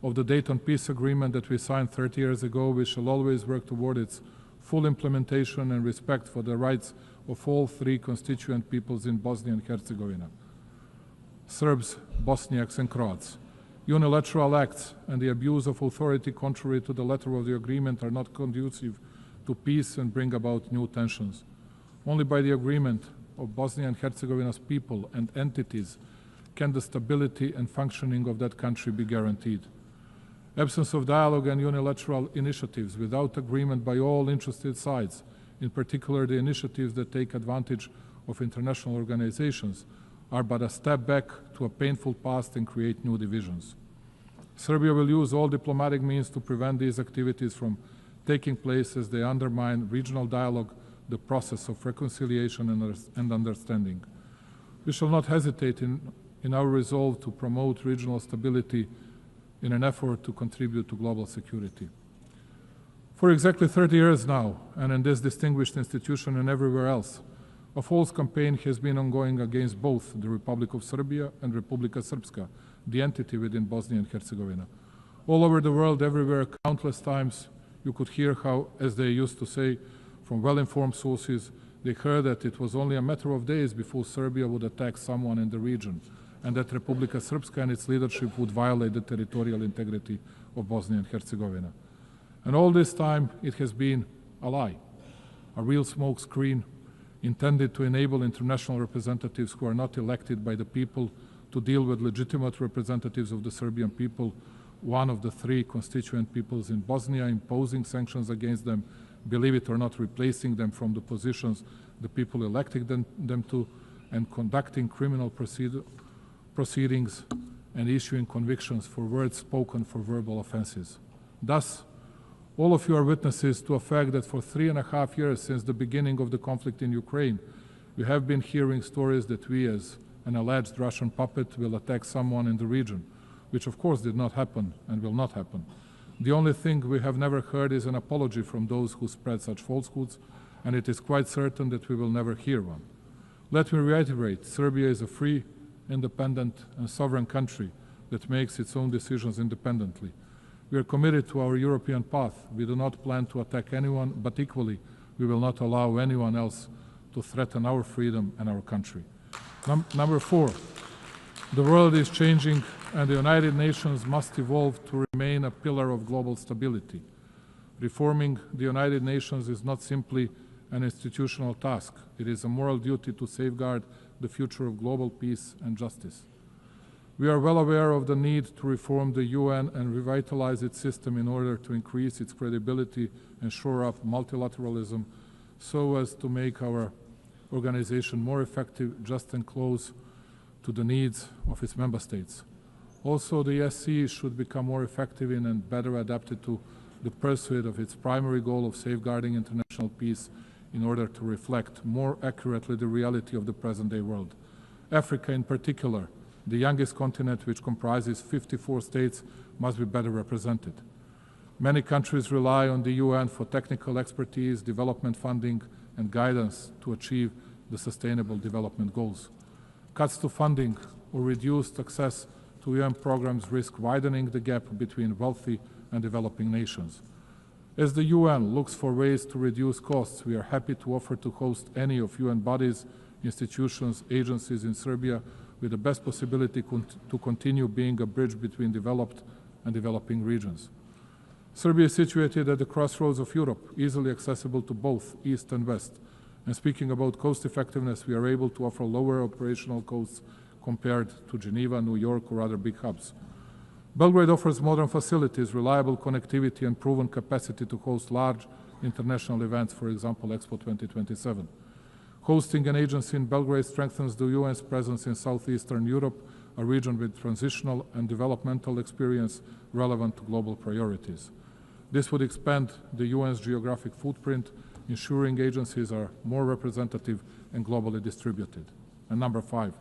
O: of the Dayton Peace Agreement that we signed 30 years ago, we shall always work toward its full implementation and respect for the rights of all three constituent peoples in Bosnia and Herzegovina: Serbs, Bosniaks and Croats. Unilateral acts and the abuse of authority contrary to the letter of the agreement are not conducive to peace and bring about new tensions. Only by the agreement of Bosnia and Herzegovina's people and entities can the stability and functioning of that country be guaranteed. Absence of dialogue and unilateral initiatives without agreement by all interested sides, in particular the initiatives that take advantage of international organizations, are but a step back to a painful past and create new divisions. Serbia will use all diplomatic means to prevent these activities from taking place, as they undermine regional dialogue, the process of reconciliation and understanding. We shall not hesitate in our resolve to promote regional stability in an effort to contribute to global security. For exactly 30 years now, and in this distinguished institution and everywhere else, a false campaign has been ongoing against both the Republic of Serbia and Republika Srpska, the entity within Bosnia and Herzegovina. All over the world, everywhere, countless times, you could hear how, as they used to say, from well-informed sources, they heard that it was only a matter of days before Serbia would attack someone in the region, and that Republika Srpska and its leadership would violate the territorial integrity of Bosnia and Herzegovina. And all this time, it has been a lie, a real smoke screen intended to enable international representatives who are not elected by the people to deal with legitimate representatives of the Serbian people, one of the three constituent peoples in Bosnia, imposing sanctions against them, believe it or not, replacing them from the positions the people elected them to, and conducting criminal proceedings and issuing convictions for words spoken for verbal offenses. Thus, all of you are witnesses to a fact that for 3.5 years since the beginning of the conflict in Ukraine, we have been hearing stories that we, as an alleged Russian puppet, will attack someone in the region, which of course did not happen and will not happen. The only thing we have never heard is an apology from those who spread such falsehoods, and it is quite certain that we will never hear one. Let me reiterate, Serbia is a free, independent and sovereign country that makes its own decisions independently. We are committed to our European path. We do not plan to attack anyone, but equally, we will not allow anyone else to threaten our freedom and our country. Number 4, the world is changing and the United Nations must evolve to remain a pillar of global stability. Reforming the United Nations is not simply an institutional task. It is a moral duty to safeguard the future of global peace and justice. We are well aware of the need to reform the UN and revitalize its system in order to increase its credibility and shore up multilateralism so as to make our organization more effective, just and close to the needs of its member states. Also, the ESC should become more effective in and better adapted to the pursuit of its primary goal of safeguarding international peace in order to reflect more accurately the reality of the present-day world. Africa in particular, the youngest continent, which comprises 54 states, must be better represented. Many countries rely on the UN for technical expertise, development funding, and guidance to achieve the Sustainable Development Goals. Cuts to funding or reduced access to UN programs risk widening the gap between wealthy and developing nations. As the UN looks for ways to reduce costs, we are happy to offer to host any of UN bodies, institutions, agencies in Serbia with the best possibility to continue being a bridge between developed and developing regions. Serbia is situated at the crossroads of Europe, easily accessible to both East and West. And speaking about cost effectiveness, we are able to offer lower operational costs compared to Geneva, New York, or other big hubs. Belgrade offers modern facilities, reliable connectivity, and proven capacity to host large international events, for example, Expo 2027. Hosting an agency in Belgrade strengthens the UN's presence in Southeastern Europe, a region with transitional and developmental experience relevant to global priorities. This would expand the UN's geographic footprint ensuring agencies are more representative and globally distributed. And number 5,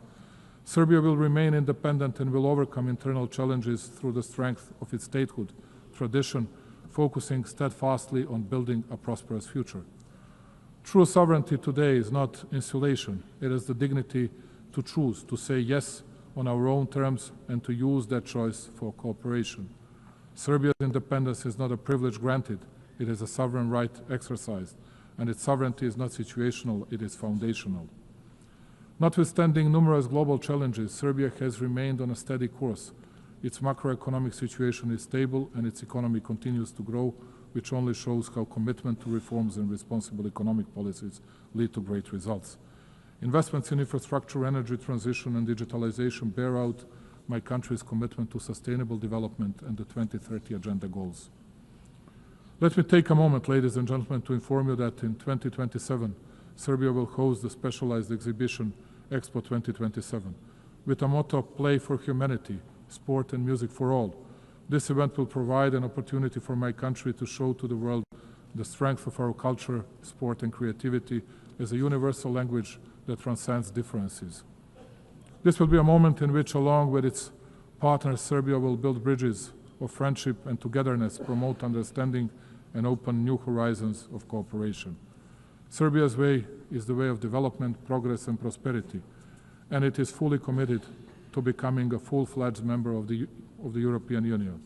O: Serbia will remain independent and will overcome internal challenges through the strength of its statehood tradition, focusing steadfastly on building a prosperous future. True sovereignty today is not insulation. It is the dignity to choose, to say yes on our own terms and to use that choice for cooperation. Serbia's independence is not a privilege granted. It is a sovereign right exercised, and its sovereignty is not situational, it is foundational. Notwithstanding numerous global challenges, Serbia has remained on a steady course. Its macroeconomic situation is stable and its economy continues to grow, which only shows how commitment to reforms and responsible economic policies lead to great results. Investments in infrastructure, energy transition and digitalization bear out my country's commitment to sustainable development and the 2030 Agenda goals. Let me take a moment, ladies and gentlemen, to inform you that in 2027, Serbia will host the specialized exhibition Expo 2027 with a motto, Play for Humanity, Sport and Music for All. This event will provide an opportunity for my country to show to the world the strength of our culture, sport and creativity as a universal language that transcends differences. This will be a moment in which, along with its partners, Serbia will build bridges of friendship and togetherness, promote understanding and open new horizons of cooperation. Serbia's way is the way of development, progress and prosperity, and it is fully committed to becoming a full-fledged member of the European Union.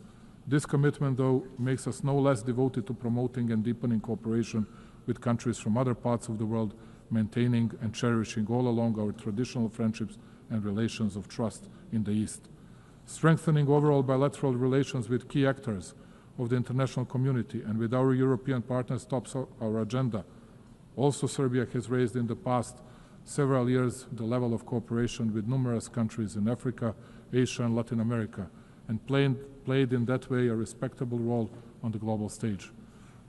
O: This commitment, though, makes us no less devoted to promoting and deepening cooperation with countries from other parts of the world, maintaining and cherishing all along our traditional friendships and relations of trust in the East. Strengthening overall bilateral relations with key actors of the international community and with our European partners tops our agenda. Also, Serbia has raised in the past several years the level of cooperation with numerous countries in Africa, Asia and Latin America, and played in that way a respectable role on the global stage.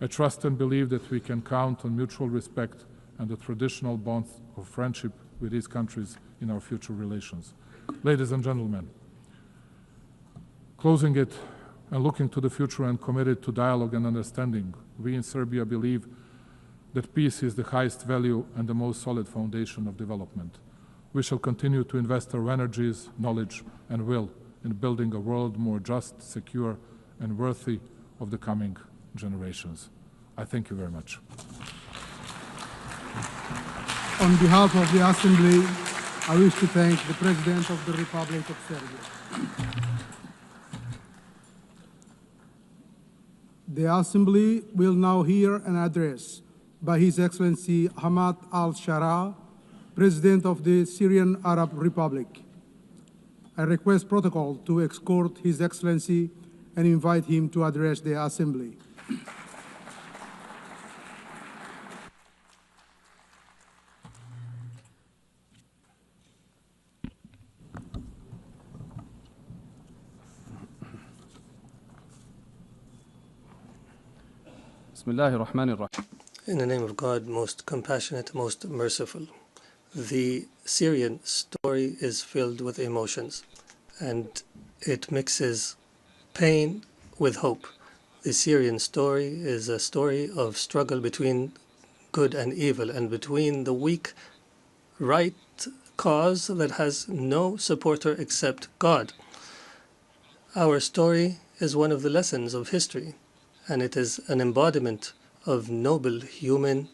O: I trust and believe that we can count on mutual respect and the traditional bonds of friendship with these countries in our future relations. Ladies and gentlemen, closing it and looking to the future and committed to dialogue and understanding, we in Serbia believe that peace is the highest value and the most solid foundation of development. We shall continue to invest our energies, knowledge, and will in building a world more just, secure, and worthy of the coming generations. I thank you very much.
J: On behalf of the Assembly, I wish to thank the President of the Republic of Serbia. The Assembly will now hear an address by His Excellency Ahmed al-Sharaa, President of the Syrian Arab Republic. I request protocol to escort His Excellency and invite him to address the Assembly.
P: In the name of God, most compassionate, most merciful. The Syrian story is filled with emotions, and it mixes pain with hope. The Syrian story is a story of struggle between good and evil, and between the weak right cause that has no supporter except God. Our story is one of the lessons of history, and it is an embodiment of noble human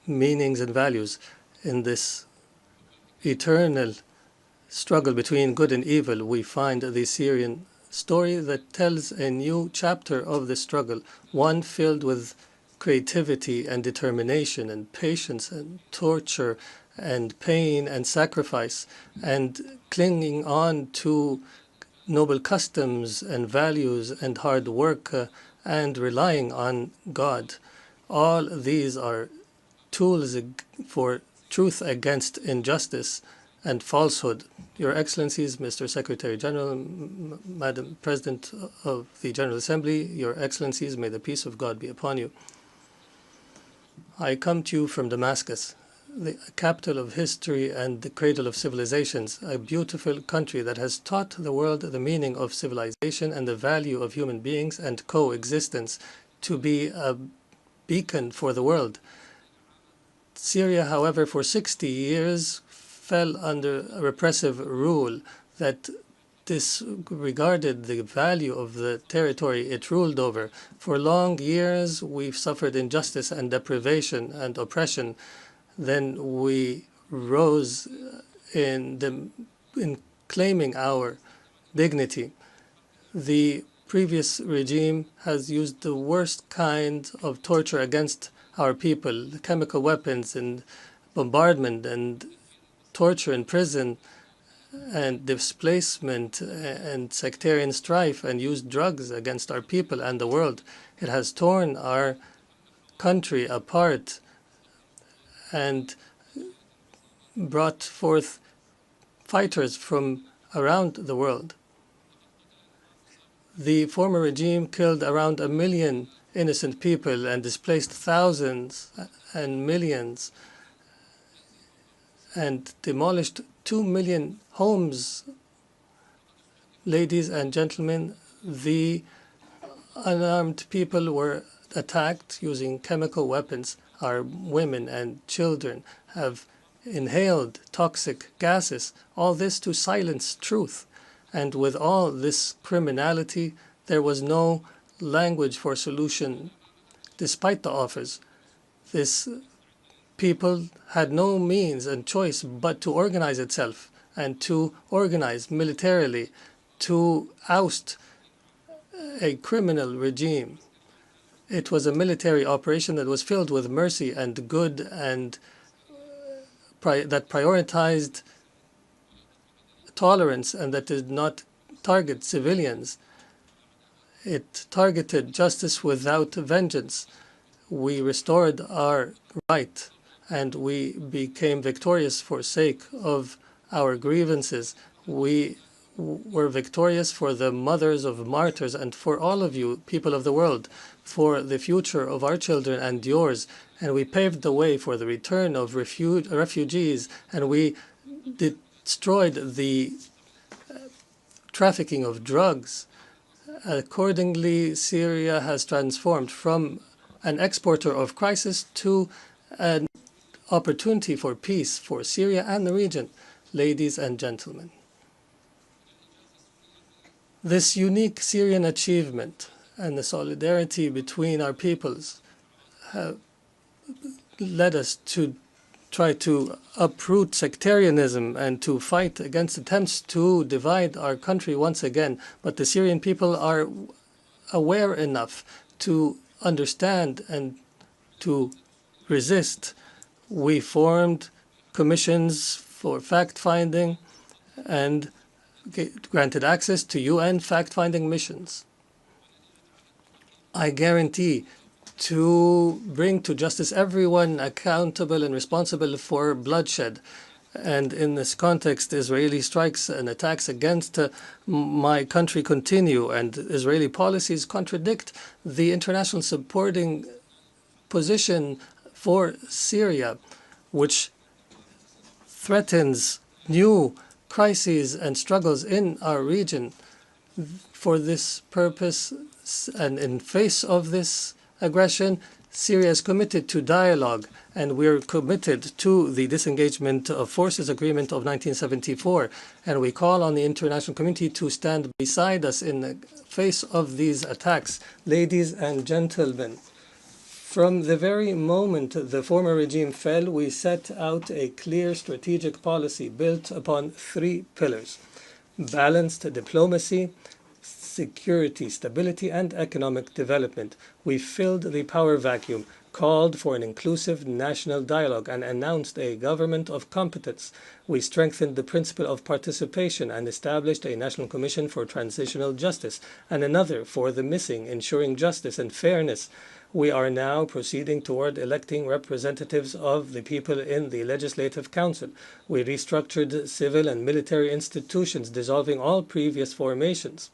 P: meanings and values in this eternal struggle between good and evil. We find the Syrian story that tells a new chapter of the struggle, one filled with creativity and determination and patience and torture and pain and sacrifice and clinging on to noble customs and values and hard work and relying on God. All these are tools for truth against injustice and falsehood. Your Excellencies, Mr. Secretary General, Madam President of the General Assembly, Your Excellencies, may the peace of God be upon you. I come to you from Damascus, the capital of history and the cradle of civilizations, a beautiful country that has taught the world the meaning of civilization and the value of human beings and coexistence to be a beacon for the world. Syria, however, for 60 years fell under a repressive rule that disregarded the value of the territory it ruled over. For long years, we've suffered injustice and deprivation and oppression. Then we rose in claiming our dignity. The previous regime has used the worst kind of torture against our people, chemical weapons and bombardment and torture in prison and displacement and sectarian strife, and used drugs against our people and the world. It has torn our country apart and brought forth fighters from around the world. The former regime killed around 1 million innocent people and displaced thousands and millions and demolished 2 million homes. Ladies and gentlemen, the unarmed people were attacked using chemical weapons. Our women and children have inhaled toxic gases, all this to silence truth. And with all this criminality, there was no language for solution, despite the offers. This people had no means and choice but to organize itself and to organize militarily to oust a criminal regime. It was a military operation that was filled with mercy and good and that prioritized tolerance and that did not target civilians. It targeted justice without vengeance. We restored our right and we became victorious for sake of our grievances. We were victorious for the mothers of martyrs and for all of you, people of the world, for the future of our children and yours. And we paved the way for the return of refugees, and we destroyed the trafficking of drugs. Accordingly, Syria has transformed from an exporter of crisis to an opportunity for peace for Syria and the region. Ladies and gentlemen, this unique Syrian achievement and the solidarity between our peoples have led us to try to uproot sectarianism and to fight against attempts to divide our country once again. But the Syrian people are aware enough to understand and to resist. We formed commissions for fact-finding and granted access to UN fact-finding missions. I guarantee to bring to justice everyone accountable and responsible for bloodshed. And in this context, Israeli strikes and attacks against my country continue, and Israeli policies contradict the international supporting position for Syria, which threatens new crises and struggles in our region. For this purpose, and in face of this aggression, Syria is committed to dialogue, and we're committed to the disengagement of forces agreement of 1974. And we call on the international community to stand beside us in the face of these attacks. Ladies and gentlemen, from the very moment the former regime fell, we set out a clear strategic policy built upon 3 pillars: balanced diplomacy, security, stability, and economic development. We filled the power vacuum, called for an inclusive national dialogue, and announced a government of competence. We strengthened the principle of participation and established a national commission for transitional justice and another for the missing, ensuring justice and fairness. We are now proceeding toward electing representatives of the people in the Legislative Council. We restructured civil and military institutions, dissolving all previous formations.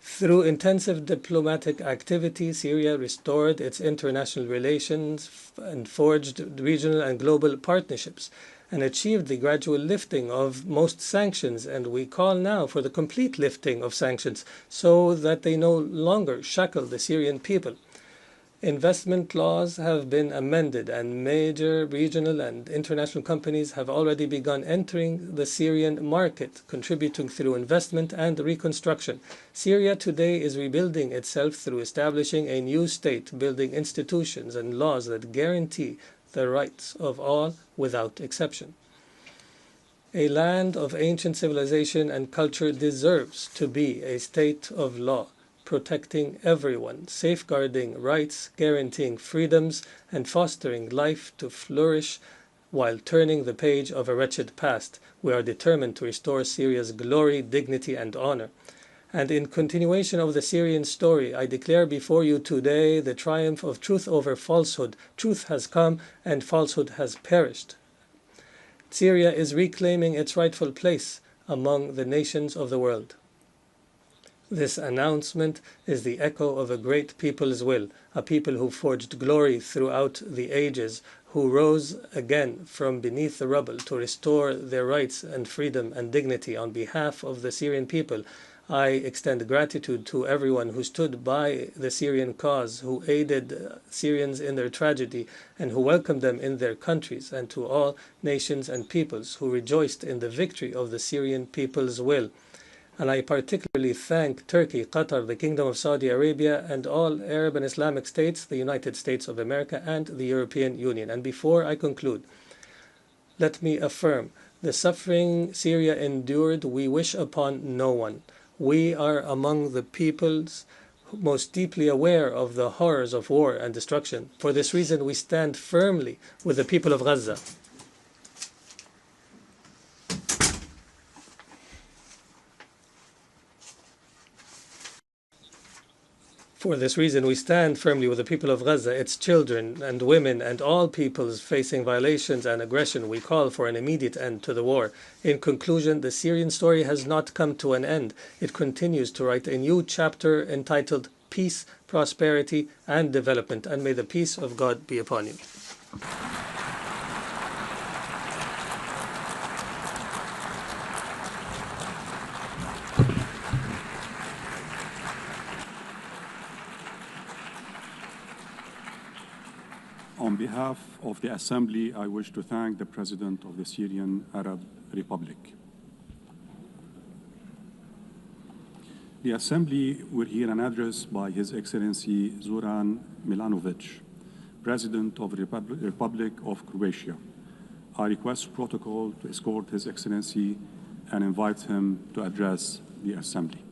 P: Through intensive diplomatic activity, Syria restored its international relations and forged regional and global partnerships and achieved the gradual lifting of most sanctions. And we call now for the complete lifting of sanctions so that they no longer shackle the Syrian people. Investment laws have been amended, and major regional and international companies have already begun entering the Syrian market, contributing through investment and reconstruction. Syria today is rebuilding itself through establishing a new state, building institutions and laws that guarantee the rights of all without exception. A land of ancient civilization and culture deserves to be a state of law, protecting everyone, safeguarding rights, guaranteeing freedoms, and fostering life to flourish while turning the page of a wretched past. We are determined to restore Syria's glory, dignity, and honor. And in continuation of the Syrian story, I declare before you today the triumph of truth over falsehood. Truth has come and falsehood has perished. Syria is reclaiming its rightful place among the nations of the world. This announcement is the echo of a great people's will, a people who forged glory throughout the ages, who rose again from beneath the rubble to restore their rights and freedom and dignity. On behalf of the Syrian people, I extend gratitude to everyone who stood by the Syrian cause, who aided Syrians in their tragedy, and who welcomed them in their countries, and to all nations and peoples who rejoiced in the victory of the Syrian people's will. And I particularly thank Turkey, Qatar, the Kingdom of Saudi Arabia, and all Arab and Islamic states, the United States of America, and the European Union. And before I conclude, let me affirm, the suffering Syria endured, we wish upon no one. We are among the peoples most deeply aware of the horrors of war and destruction. For this reason, we stand firmly with the people of Gaza. For this reason, we stand firmly with the people of Gaza, its children and women, and all peoples facing violations and aggression. We call for an immediate end to the war. In conclusion, the Syrian story has not come to an end. It continues to write a new chapter entitled Peace, Prosperity, and Development, and may the peace of God be upon you.
Q: On behalf of the Assembly, I wish to thank the President of the Syrian Arab Republic. The Assembly will hear an address by His Excellency Zoran Milanovic, President of the Republic of Croatia. I request protocol to escort His Excellency and invite him to address the Assembly.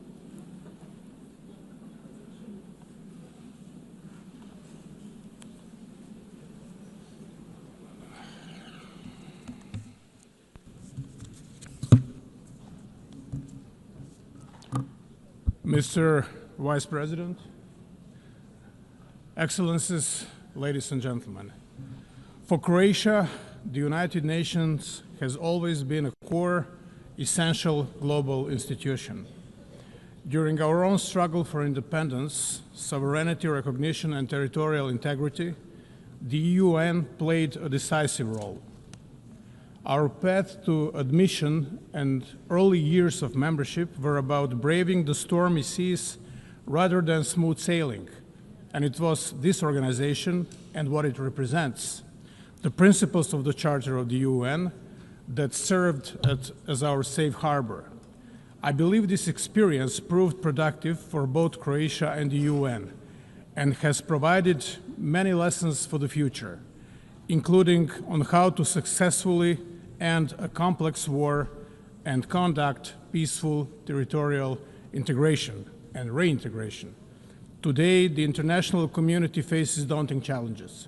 O: Mr. Vice President, Excellencies, ladies and gentlemen, for Croatia, the United Nations has always been a core, essential global institution. During our own struggle for independence, sovereignty, recognition, and territorial integrity, the UN played a decisive role. Our path to admission and early years of membership were about braving the stormy seas rather than smooth sailing. And it was this organization and what it represents, the principles of the Charter of the UN, that served as our safe harbor. I believe this experience proved productive for both Croatia and the UN and has provided many lessons for the future, including on how to successfully end a complex war and conduct peaceful territorial integration and reintegration. Today, the international community faces daunting challenges.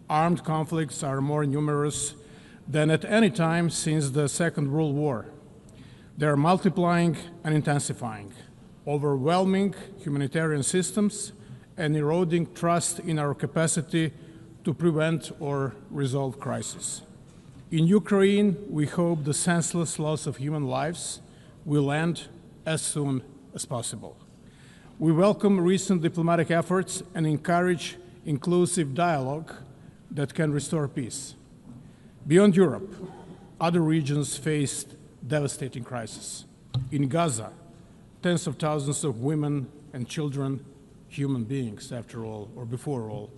O: Armed conflicts are more numerous than at any time since the Second World War. They are multiplying and intensifying, overwhelming humanitarian systems and eroding trust in our capacity to prevent or resolve crises. In Ukraine, we hope the senseless loss of human lives will end as soon as possible. We welcome recent diplomatic efforts and encourage inclusive dialogue that can restore peace. Beyond Europe, other regions faced devastating crises. In Gaza, tens of thousands of women and children, human beings after all, or before all,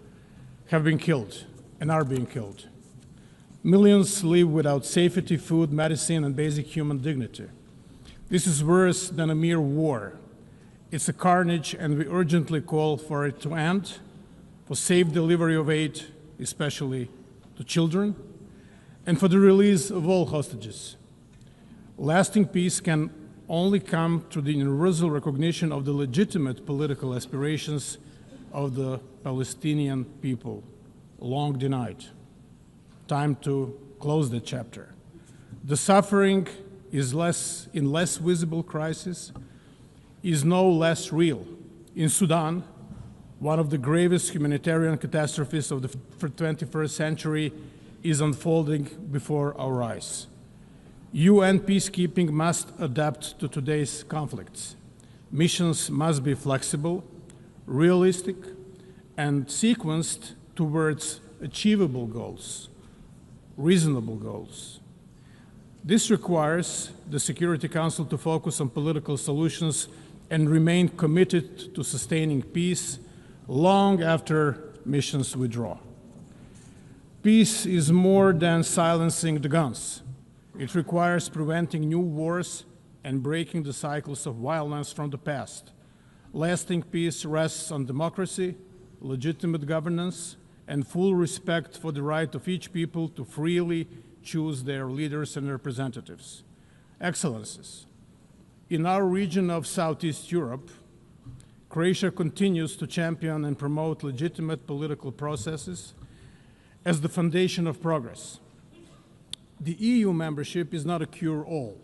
J: have been killed and are being killed. Millions live without safety, food, medicine, and basic human dignity. This is worse than a mere war. It's a carnage, and we urgently call for it to end, for safe delivery of aid, especially to children, and for the release of all hostages. Lasting peace can only come through the universal recognition of the legitimate political aspirations of the Palestinian people, long denied. Time to close the chapter. The suffering is in less visible crisis, is no less real. In Sudan, one of the gravest humanitarian catastrophes of the 21st century is unfolding before our eyes. UN peacekeeping must adapt to today's conflicts. Missions must be flexible, realistic, and sequenced towards achievable goals, reasonable goals. This requires the Security Council to focus on political solutions and remain committed to sustaining peace long after missions withdraw. Peace is more than silencing the guns. It requires preventing new wars and breaking the cycles of violence from the past. Lasting peace rests on democracy, legitimate governance, and full respect for the right of each people to freely choose their leaders and representatives. Excellencies, in our region of Southeast Europe, Croatia continues to champion and promote legitimate political processes as the foundation of progress. The EU membership is not a cure-all,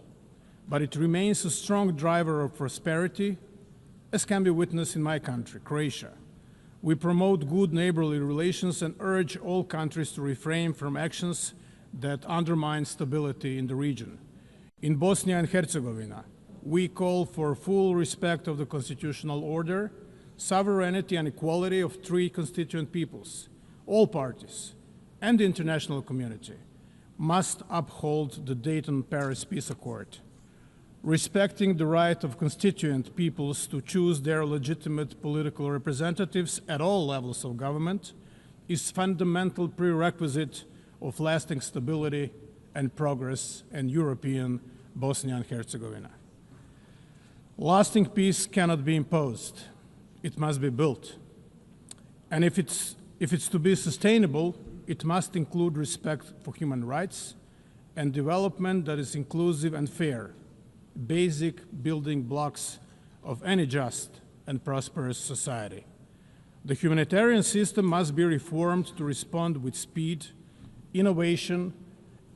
J: but it remains a strong driver of prosperity, as can be witnessed in my country, Croatia. We promote good neighborly relations and urge all countries to refrain from actions that undermine stability in the region. In Bosnia and Herzegovina, we call for full respect of the constitutional order, sovereignty and equality of three constituent peoples. All parties and the international community must uphold the Dayton-Paris Peace Accord. Respecting the right of constituent peoples to choose their legitimate political representatives at all levels of government is fundamental prerequisite of lasting stability and progress in European Bosnia and Herzegovina. Lasting peace cannot be imposed. It must be built. And if it's to be sustainable, it must include respect for human rights and development that is inclusive and fair, basic building blocks of any just and prosperous society. The humanitarian system must be reformed to respond with speed, innovation,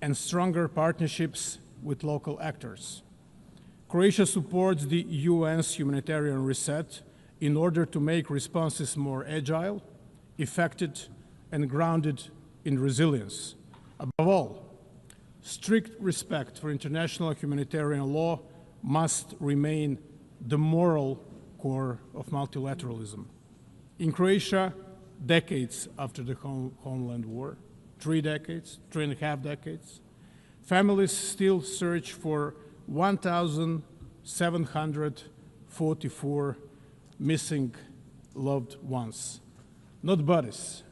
J: and stronger partnerships with local actors. Croatia supports the UN's humanitarian reset in order to make responses more agile, effective, and grounded in resilience. Above all, strict respect for international humanitarian law must remain the moral core of multilateralism. In Croatia, decades after the homeland war, 3 decades, 3.5 decades, families still search for 1,744 missing loved ones. Not bodies,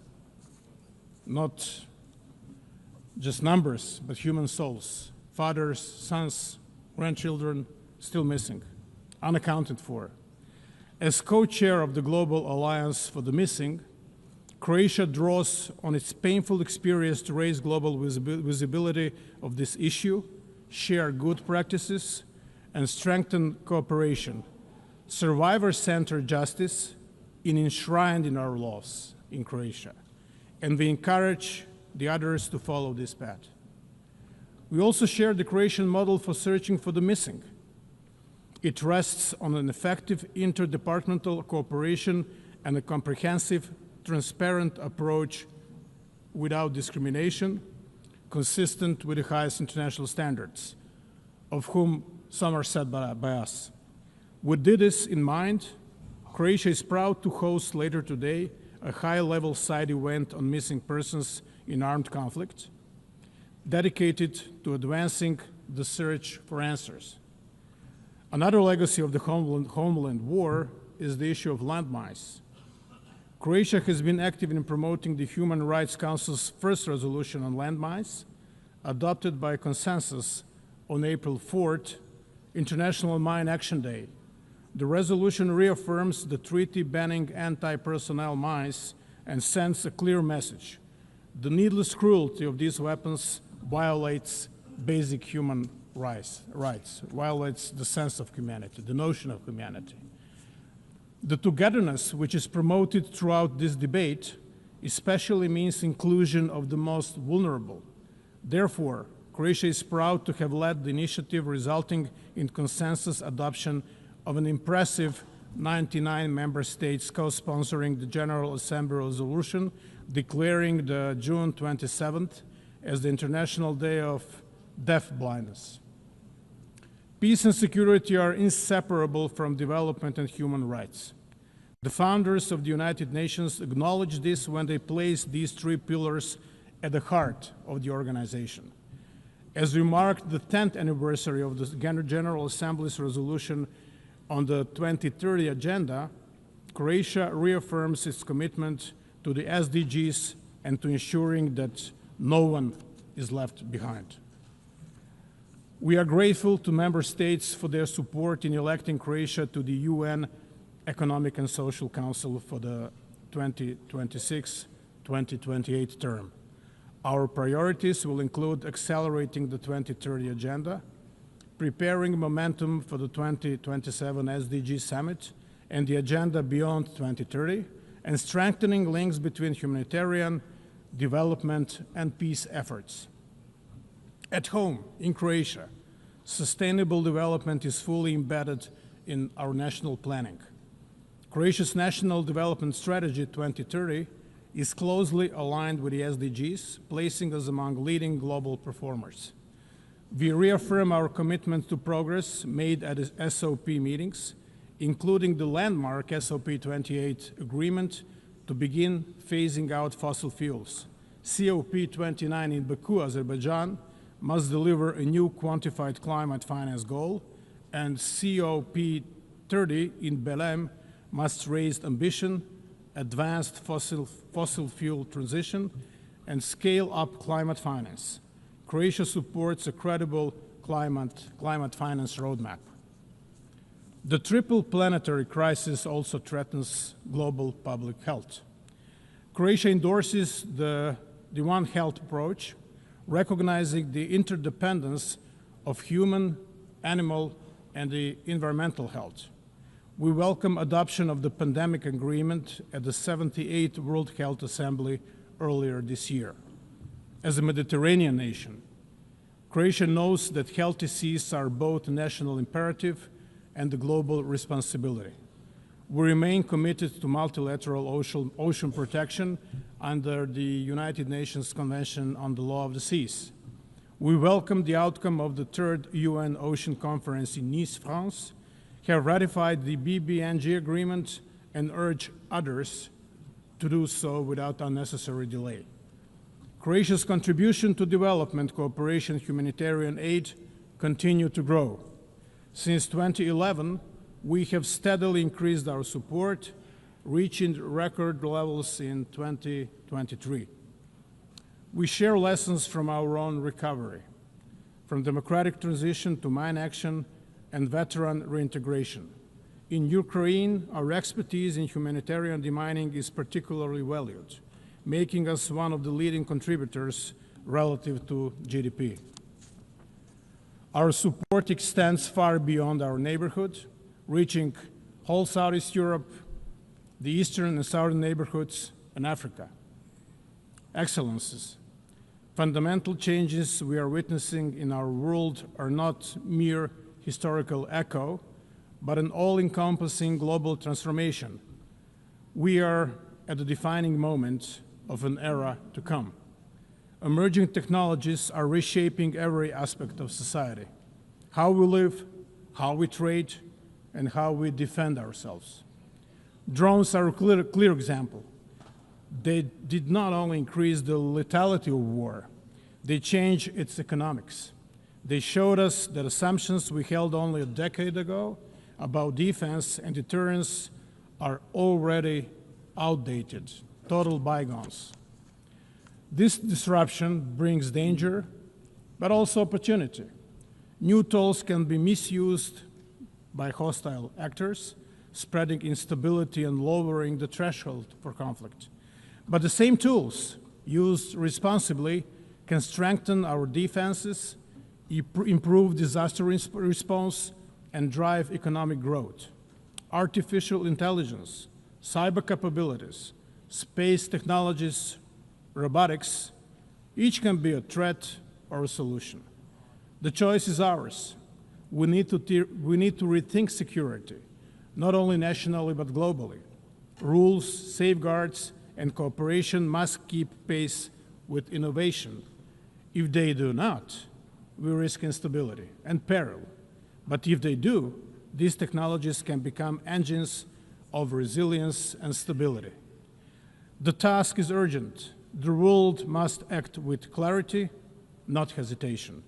J: not just numbers, but human souls, fathers, sons, grandchildren still missing, unaccounted for. As co-chair of the Global Alliance for the Missing, Croatia draws on its painful experience to raise global visibility of this issue, share good practices, and strengthen cooperation. Survivor-centered justice is enshrined in our laws in Croatia, and we encourage the others to follow this path. We also share the Croatian model for searching for the missing. It rests on an effective interdepartmental cooperation and a comprehensive, transparent approach without discrimination, consistent with the highest international standards, of whom some are set by us. With this in mind, Croatia is proud to host later today a high-level side event on missing persons in armed conflict, dedicated to advancing the search for answers. Another legacy of the homeland war is the issue of landmines. Croatia has been active in promoting the Human Rights Council's first resolution on landmines, adopted by consensus on April 4th, International Mine Action Day. The resolution reaffirms the treaty banning anti-personnel mines and sends a clear message. The needless cruelty of these weapons violates basic human rights, violates the sense of humanity, the notion of humanity. The togetherness which is promoted throughout this debate especially means inclusion of the most vulnerable. Therefore, Croatia is proud to have led the initiative resulting in consensus adoption of an impressive 99 member states co-sponsoring the General Assembly resolution declaring the June 27th as the International Day of Deaf Blindness. Peace and security are inseparable from development and human rights. The founders of the United Nations acknowledged this when they placed these three pillars at the heart of the organization. As we marked the 10th anniversary of the General Assembly's resolution on the 2030 agenda, Croatia reaffirms its commitment to the SDGs and to ensuring that no one is left behind. We are grateful to member states for their support in electing Croatia to the UN Economic and Social Council for the 2026-2028 term. Our priorities will include accelerating the 2030 agenda, preparing momentum for the 2027 SDG Summit and the agenda beyond 2030, and strengthening links between humanitarian, development, and peace efforts. At home, in Croatia, sustainable development is fully embedded in our national planning. Croatia's National Development Strategy 2030 is closely aligned with the SDGs, placing us among leading global performers. We reaffirm our commitment to progress made at SOP meetings, including the landmark SOP 28 agreement to begin phasing out fossil fuels. COP 29 in Baku, Azerbaijan, must deliver a new quantified climate finance goal, and COP 30 in Belém must raise ambition, advance fossil fuel transition, and scale up climate finance. Croatia supports a credible climate finance roadmap. The triple planetary crisis also threatens global public health. Croatia endorses the One Health approach, recognizing the interdependence of human, animal, and the environmental health. We welcome adoption of the pandemic agreement at the 78th World Health Assembly earlier this year. As a Mediterranean nation, Croatia knows that healthy seas are both a national imperative and a global responsibility. We remain committed to multilateral ocean protection under the United Nations Convention on the Law of the Seas. We welcome the outcome of the third UN Ocean Conference in Nice, France, have ratified the BBNG agreement, and urge others to do so without unnecessary delay. Croatia's contribution to development cooperation and humanitarian aid continue to grow. Since 2011, we have steadily increased our support, reaching record levels in 2023. We share lessons from our own recovery, from democratic transition to mine action and veteran reintegration. In Ukraine, our expertise in humanitarian demining is particularly valued, making us one of the leading contributors relative to GDP. Our support extends far beyond our neighborhood, reaching whole Southeast Europe, the eastern and southern neighborhoods, and Africa. Excellencies, fundamental changes we are witnessing in our world are not mere historical echo, but an all-encompassing global transformation. We are at the defining moment of an era to come. Emerging technologies are reshaping every aspect of society: how we live, how we trade, and how we defend ourselves. Drones are a clear example. They did not only increase the lethality of war, they changed its economics. They showed us that assumptions we held only a decade ago about defense and deterrence are already outdated, total bygones. This disruption brings danger, but also opportunity. New tools can be misused by hostile actors, spreading instability and lowering the threshold for conflict. But the same tools, used responsibly, can strengthen our defenses, improve disaster response, and drive economic growth. Artificial intelligence, cyber capabilities, space technologies, robotics, each can be a threat or a solution. The choice is ours. We need to rethink security, not only nationally but globally. Rules, safeguards, and cooperation must keep pace with innovation. If they do not, we risk instability and peril. But if they do, these technologies can become engines of resilience and stability. The task is urgent. The world must act with clarity, not hesitation.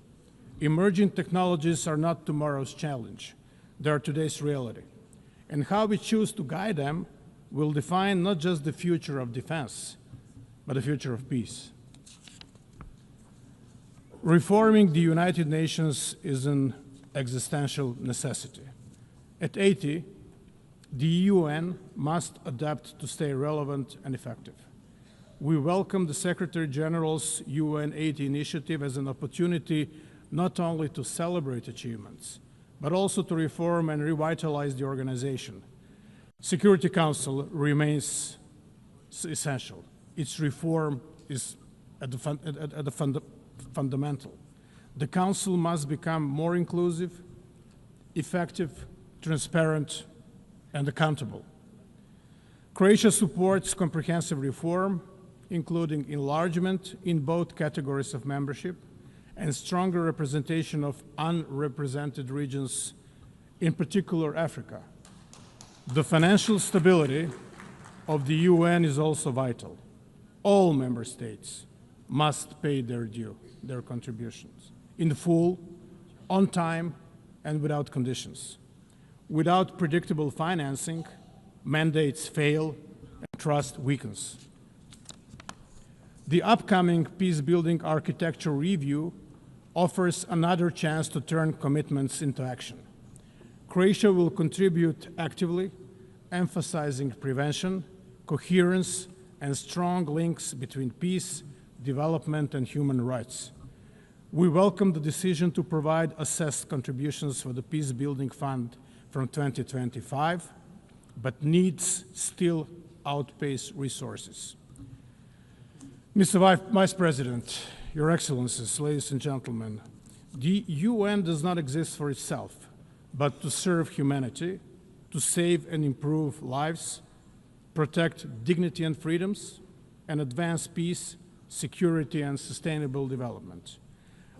J: Emerging technologies are not tomorrow's challenge. They are today's reality. And how we choose to guide them will define not just the future of defense, but the future of peace. Reforming the United Nations is an existential necessity. At 80, the UN must adapt to stay relevant and effective. We welcome the Secretary General's UN 80 initiative as an opportunity not only to celebrate achievements, but also to reform and revitalize the organization. Security Council remains essential. Its reform is at the fundamental. The Council must become more inclusive, effective, transparent, and accountable. Croatia supports comprehensive reform, including enlargement in both categories of membership and stronger representation of unrepresented regions, in particular Africa. The financial stability of the UN is also vital. All member states must pay their due, their contributions, in full, on time, and without conditions. Without predictable financing, mandates fail and trust weakens. The upcoming peace-building architecture review offers another chance to turn commitments into action. Croatia will contribute actively, emphasizing prevention, coherence, and strong links between peace, development, and human rights. We welcome the decision to provide assessed contributions for the Peace Building Fund from 2025, but needs still outpace resources. Mr. Vice President, Your Excellencies, ladies and gentlemen, the UN does not exist for itself, but to serve humanity, to save and improve lives, protect dignity and freedoms, and advance peace, security, and sustainable development.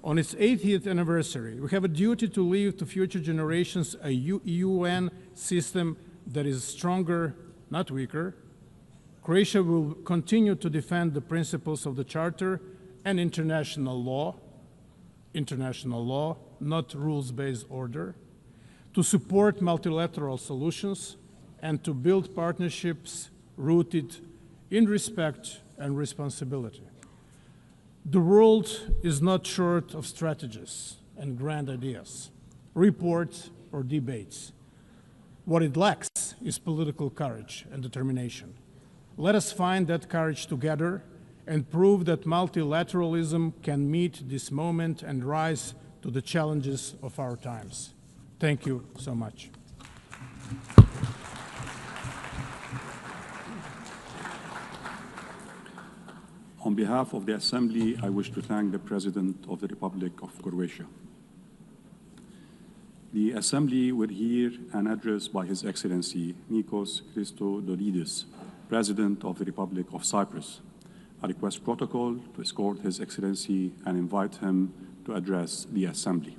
J: On its 80th anniversary, we have a duty to leave to future generations a UN system that is stronger, not weaker. Croatia will continue to defend the principles of the Charter and international law, not rules-based order, to support multilateral solutions, and to build partnerships rooted in respect and responsibility. The world is not short of strategies and grand ideas, reports, or debates. What it lacks is political courage and determination. Let us find that courage together and prove that multilateralism can meet this moment and rise to the challenges of our times. Thank you so much.
Q: On behalf of the Assembly, I wish to thank the President of the Republic of Croatia. The Assembly will hear an address by His Excellency Nikos Christodoulidis, President of the Republic of Cyprus. I request protocol to escort His Excellency and invite him to address the Assembly.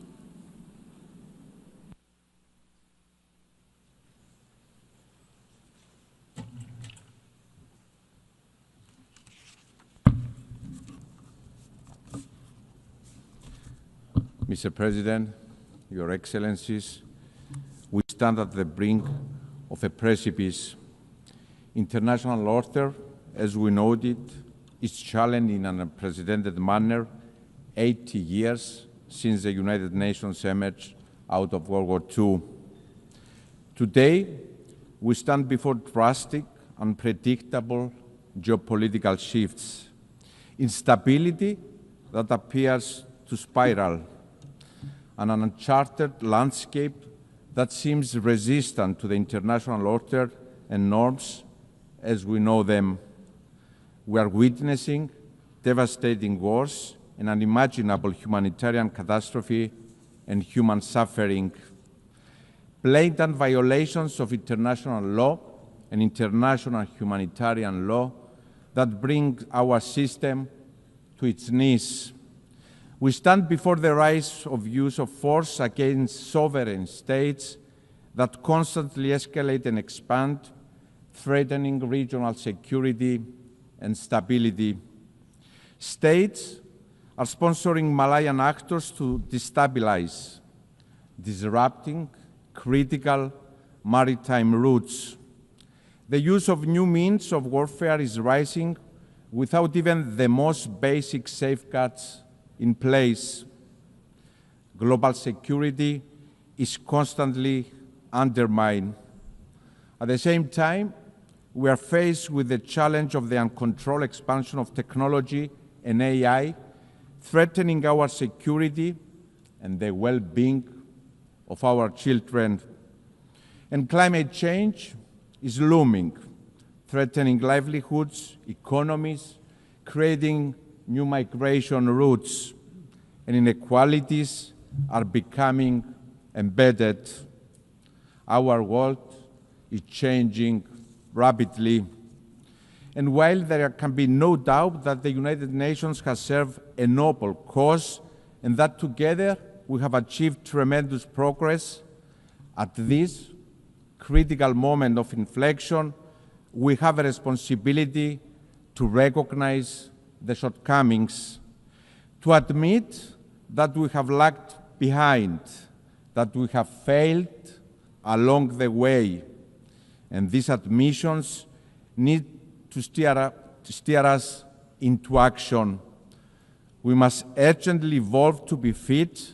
R: Mr. President, Your Excellencies, we stand at the brink of a precipice International order, as we know it, is challenged in an unprecedented manner 80 years since the United Nations emerged out of World War II. Today, we stand before drastic, unpredictable geopolitical shifts, instability that appears to spiral, and an uncharted landscape that seems resistant to the international order and norms as we know them. We are witnessing devastating wars, an unimaginable humanitarian catastrophe, and human suffering, blatant violations of international law and international humanitarian law that bring our system to its knees. We stand before the rise of use of force against sovereign states that constantly escalate and expand, threatening regional security and stability. States are sponsoring Malayan actors to destabilize, disrupting critical maritime routes. The use of new means of warfare is rising without even the most basic safeguards in place. Global security is constantly undermined. At the same time, we are faced with the challenge of the uncontrolled expansion of technology and AI, threatening our security and the well-being of our children. And climate change is looming, threatening livelihoods, economies, creating new migration routes, and inequalities are becoming embedded. Our world is changing rapidly. And while there can be no doubt that the United Nations has served a noble cause and that together we have achieved tremendous progress, at this critical moment of inflection, we have a responsibility to recognize the shortcomings, to admit that we have lagged behind, that we have failed along the way. And these admissions need to steer us into action. We must urgently evolve to be fit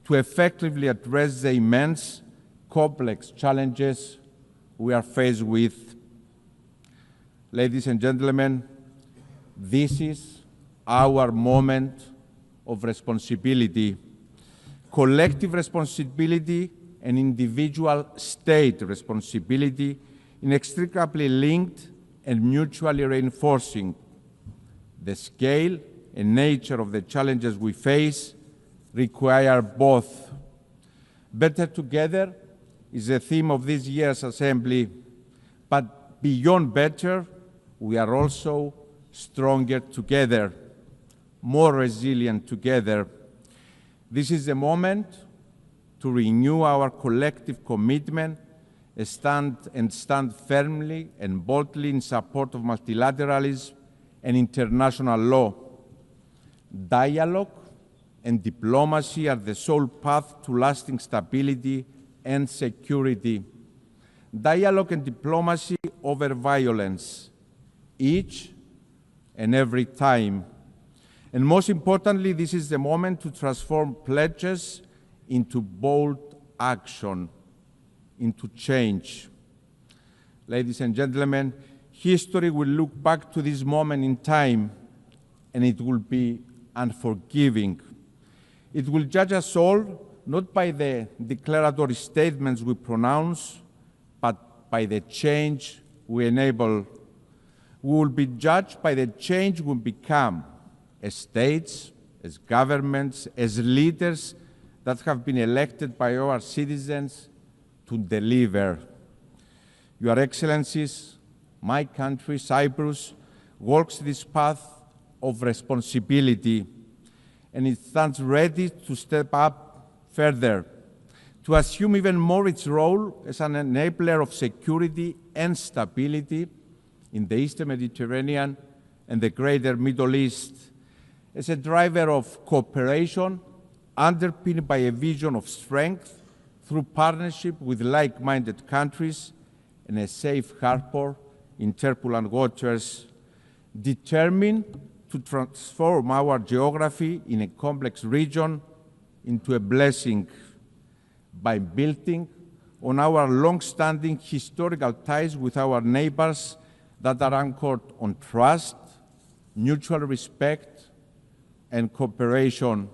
R: to effectively address the immense, complex challenges we are faced with. Ladies and gentlemen, this is our moment of responsibility, collective responsibility and individual state responsibility, inextricably linked and mutually reinforcing. The scale and nature of the challenges we face require both. Better together is the theme of this year's Assembly, but beyond better, we are also stronger together, more resilient together. This is the moment to renew our collective commitment and stand firmly and boldly in support of multilateralism and international law. Dialogue and diplomacy are the sole path to lasting stability and security. Dialogue and diplomacy over violence, each and every time. And most importantly, this is the moment to transform pledges into bold action, into change. Ladies and gentlemen, history will look back to this moment in time, and it will be unforgiving. It will judge us all, not by the declaratory statements we pronounce, but by the change we enable. We will be judged by the change we become as states, as governments, as leaders that have been elected by our citizens to deliver. Your Excellencies, my country, Cyprus, walks this path of responsibility, and it stands ready to step up further, to assume even more its role as an enabler of security and stability in the Eastern Mediterranean and the greater Middle East, as a driver of cooperation underpinned by a vision of strength through partnership with like-minded countries and a safe harbor in turbulent waters, determined to transform our geography in a complex region into a blessing by building on our long-standing historical ties with our neighbors that are anchored on trust, mutual respect, and cooperation,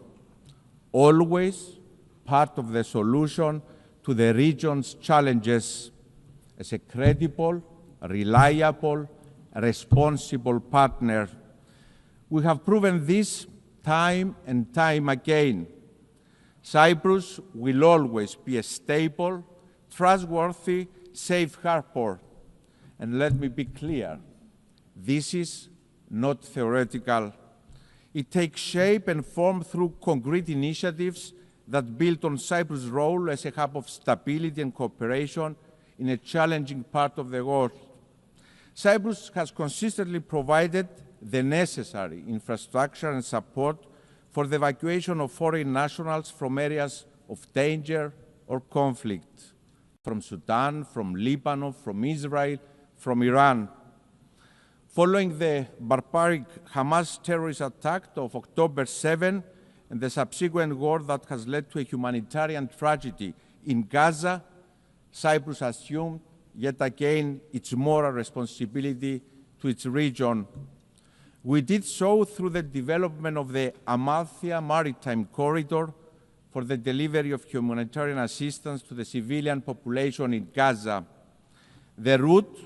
R: always part of the solution to the region's challenges as a credible, reliable, responsible partner. We have proven this time and time again. Cyprus will always be a stable, trustworthy, safe harbor. And let me be clear, this is not theoretical. It takes shape and form through concrete initiatives that build on Cyprus' role as a hub of stability and cooperation in a challenging part of the world. Cyprus has consistently provided the necessary infrastructure and support for the evacuation of foreign nationals from areas of danger or conflict, from Sudan, from Lebanon, from Israel, from Iran. Following the barbaric Hamas terrorist attack of October 7 and the subsequent war that has led to a humanitarian tragedy in Gaza, Cyprus assumed yet again its moral responsibility to its region. We did so through the development of the Amalthea Maritime Corridor for the delivery of humanitarian assistance to the civilian population in Gaza. The route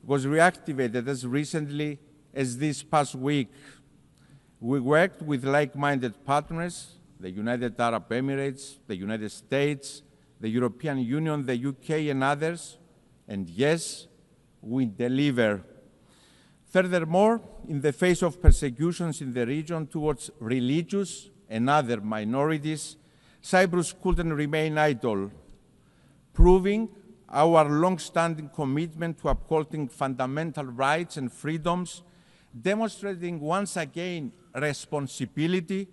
R: was reactivated as recently as this past week. We worked with like-minded partners, the United Arab Emirates, the United States, the European Union, the UK, and others, and yes, we deliver. Furthermore, in the face of persecutions in the region towards religious and other minorities, Cyprus couldn't remain idle, proving our long-standing commitment to upholding fundamental rights and freedoms, demonstrating once again responsibility.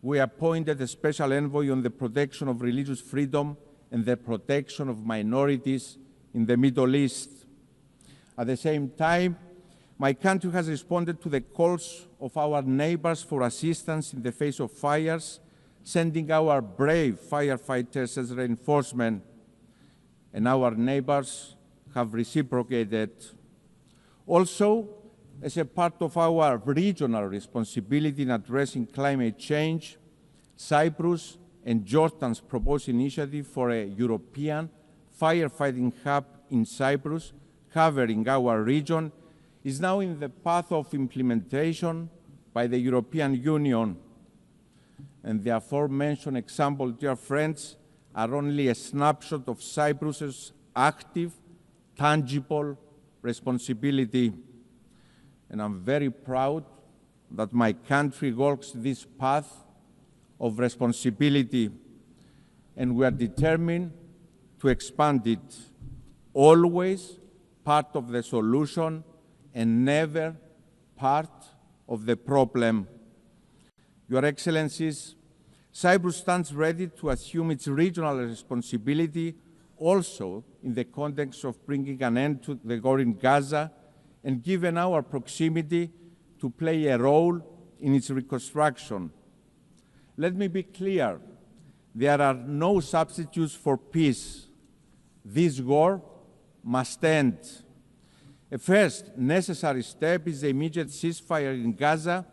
R: We appointed a special envoy on the protection of religious freedom and the protection of minorities in the Middle East. At the same time, my country has responded to the calls of our neighbors for assistance in the face of fires, sending our brave firefighters as reinforcement, and our neighbors have reciprocated. Also, as a part of our regional responsibility in addressing climate change, Cyprus and Jordan's proposed initiative for a European firefighting hub in Cyprus, covering our region, is now in the path of implementation by the European Union. And the aforementioned example, dear friends, are only a snapshot of Cyprus's active, tangible responsibility. And I'm very proud that my country walks this path of responsibility, and we are determined to expand it, always part of the solution and never part of the problem. Your Excellencies, Cyprus stands ready to assume its regional responsibility also in the context of bringing an end to the war in Gaza, and given our proximity, to play a role in its reconstruction. Let me be clear, there are no substitutes for peace. This war must end. A first necessary step is the immediate ceasefire in Gaza,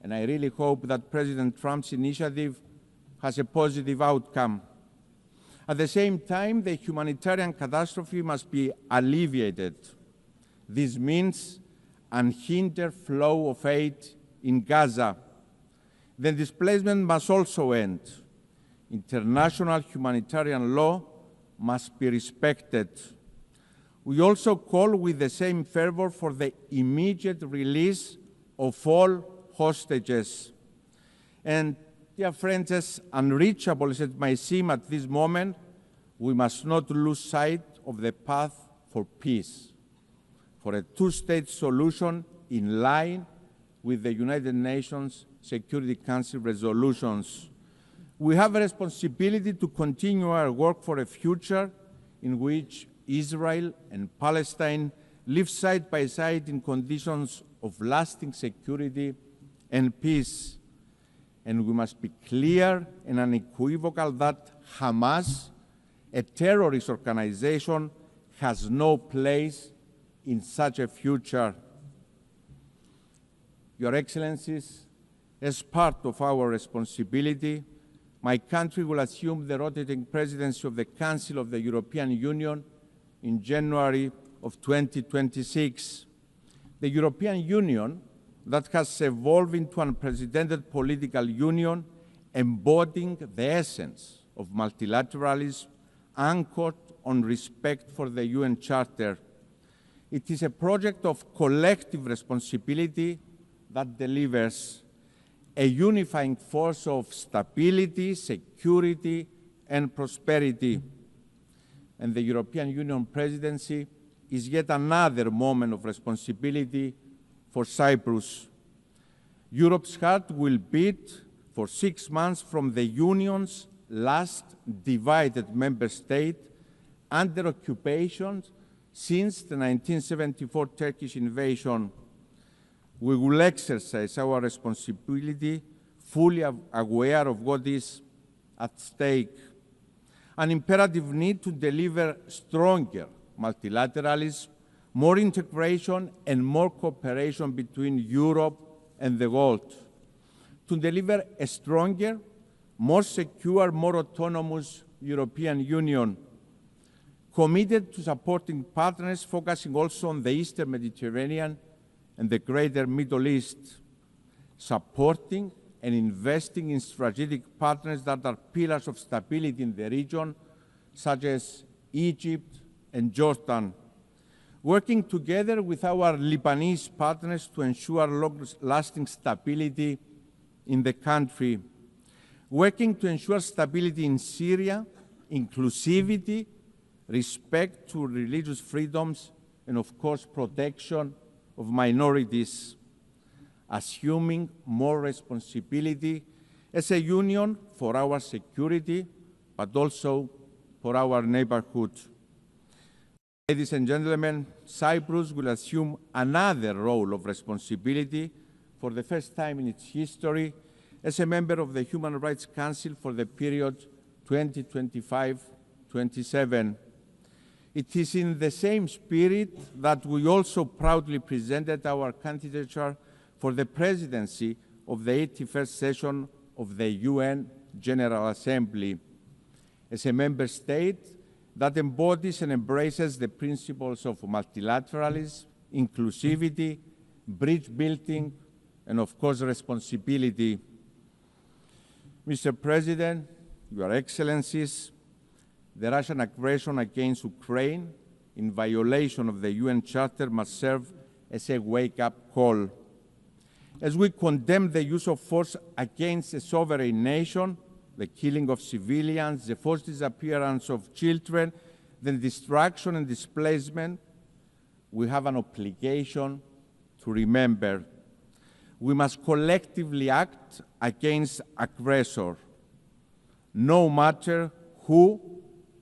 R: and I really hope that President Trump's initiative has a positive outcome. At the same time, the humanitarian catastrophe must be alleviated. This means unhindered flow of aid in Gaza. The displacement must also end. International humanitarian law must be respected. We also call with the same fervor for the immediate release of all hostages. And, dear friends, as unreachable as it may seem at this moment, we must not lose sight of the path for peace, for a two-state solution in line with the United Nations Security Council resolutions. We have a responsibility to continue our work for a future in which Israel and Palestine live side by side in conditions of lasting security and peace. And we must be clear and unequivocal that Hamas, a terrorist organization, has no place in such a future. Your Excellencies, as part of our responsibility, my country will assume the rotating presidency of the Council of the European Union in January of 2026. The European Union that has evolved into an unprecedented political union embodying the essence of multilateralism anchored on respect for the UN Charter. It is a project of collective responsibility that delivers a unifying force of stability, security, and prosperity. And the European Union presidency is yet another moment of responsibility for Cyprus. Europe's heart will beat for 6 months from the Union's last divided member state under occupation since the 1974 Turkish invasion. We will exercise our responsibility fully aware of what is at stake. An imperative need to deliver stronger multilateralism, more integration and more cooperation between Europe and the world. To deliver a stronger, more secure, more autonomous European Union, committed to supporting partners focusing also on the Eastern Mediterranean and the greater Middle East, supporting and investing in strategic partners that are pillars of stability in the region, such as Egypt and Jordan, working together with our Lebanese partners to ensure long-lasting stability in the country, working to ensure stability in Syria, inclusivity, respect to religious freedoms, and of course protection of minorities, assuming more responsibility as a union for our security, but also for our neighborhood. Ladies and gentlemen, Cyprus will assume another role of responsibility for the first time in its history as a member of the Human Rights Council for the period 2025-27. It is in the same spirit that we also proudly presented our candidature for the presidency of the 81st session of the UN General Assembly. As a member state that embodies and embraces the principles of multilateralism, inclusivity, bridge building, and of course responsibility. Mr. President, Your Excellencies, the Russian aggression against Ukraine in violation of the UN Charter must serve as a wake-up call. As we condemn the use of force against a sovereign nation, the killing of civilians, the forced disappearance of children, the destruction and displacement, we have an obligation to remember. We must collectively act against aggressor, no matter who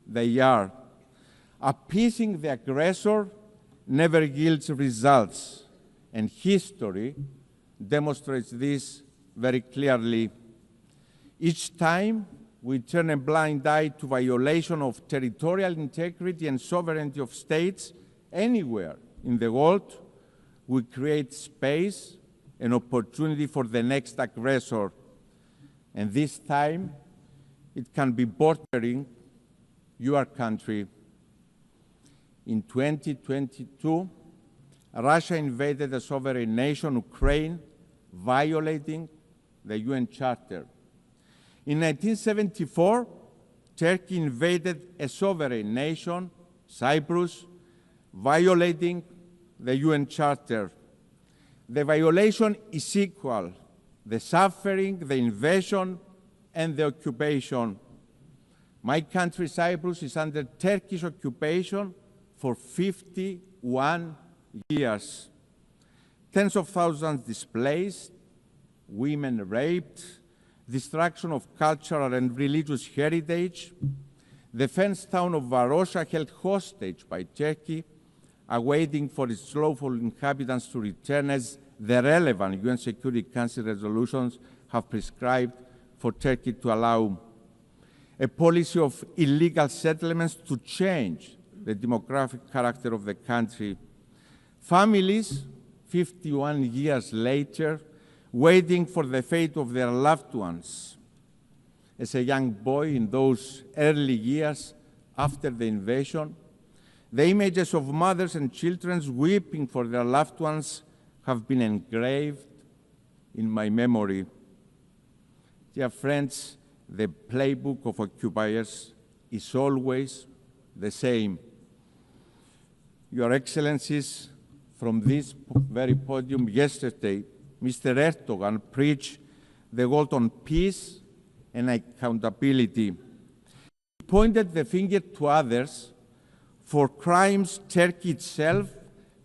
R: they are. Appeasing the aggressor never yields results, and history demonstrates this very clearly. Each time we turn a blind eye to violation of territorial integrity and sovereignty of states anywhere in the world, we create space and opportunity for the next aggressor. And this time, it can be bordering your country. In 2022, Russia invaded a sovereign nation, Ukraine, violating the UN Charter. In 1974, Turkey invaded a sovereign nation, Cyprus, violating the UN Charter. The violation is equal: the suffering, the invasion, and the occupation. My country, Cyprus, is under Turkish occupation for 51 years. Tens of thousands displaced, women raped, destruction of cultural and religious heritage, the fenced town of Varosha held hostage by Turkey, awaiting for its lawful inhabitants to return, as the relevant UN Security Council resolutions have prescribed for Turkey to allow a policy of illegal settlements to change the demographic character of the country. Families, 51 years later, waiting for the fate of their loved ones. As a young boy in those early years after the invasion, the images of mothers and children weeping for their loved ones have been engraved in my memory. Dear friends, the playbook of occupiers is always the same. Your Excellencies, from this very podium yesterday, Mr. Erdogan preached the call on peace and accountability. He pointed the finger to others for crimes Turkey itself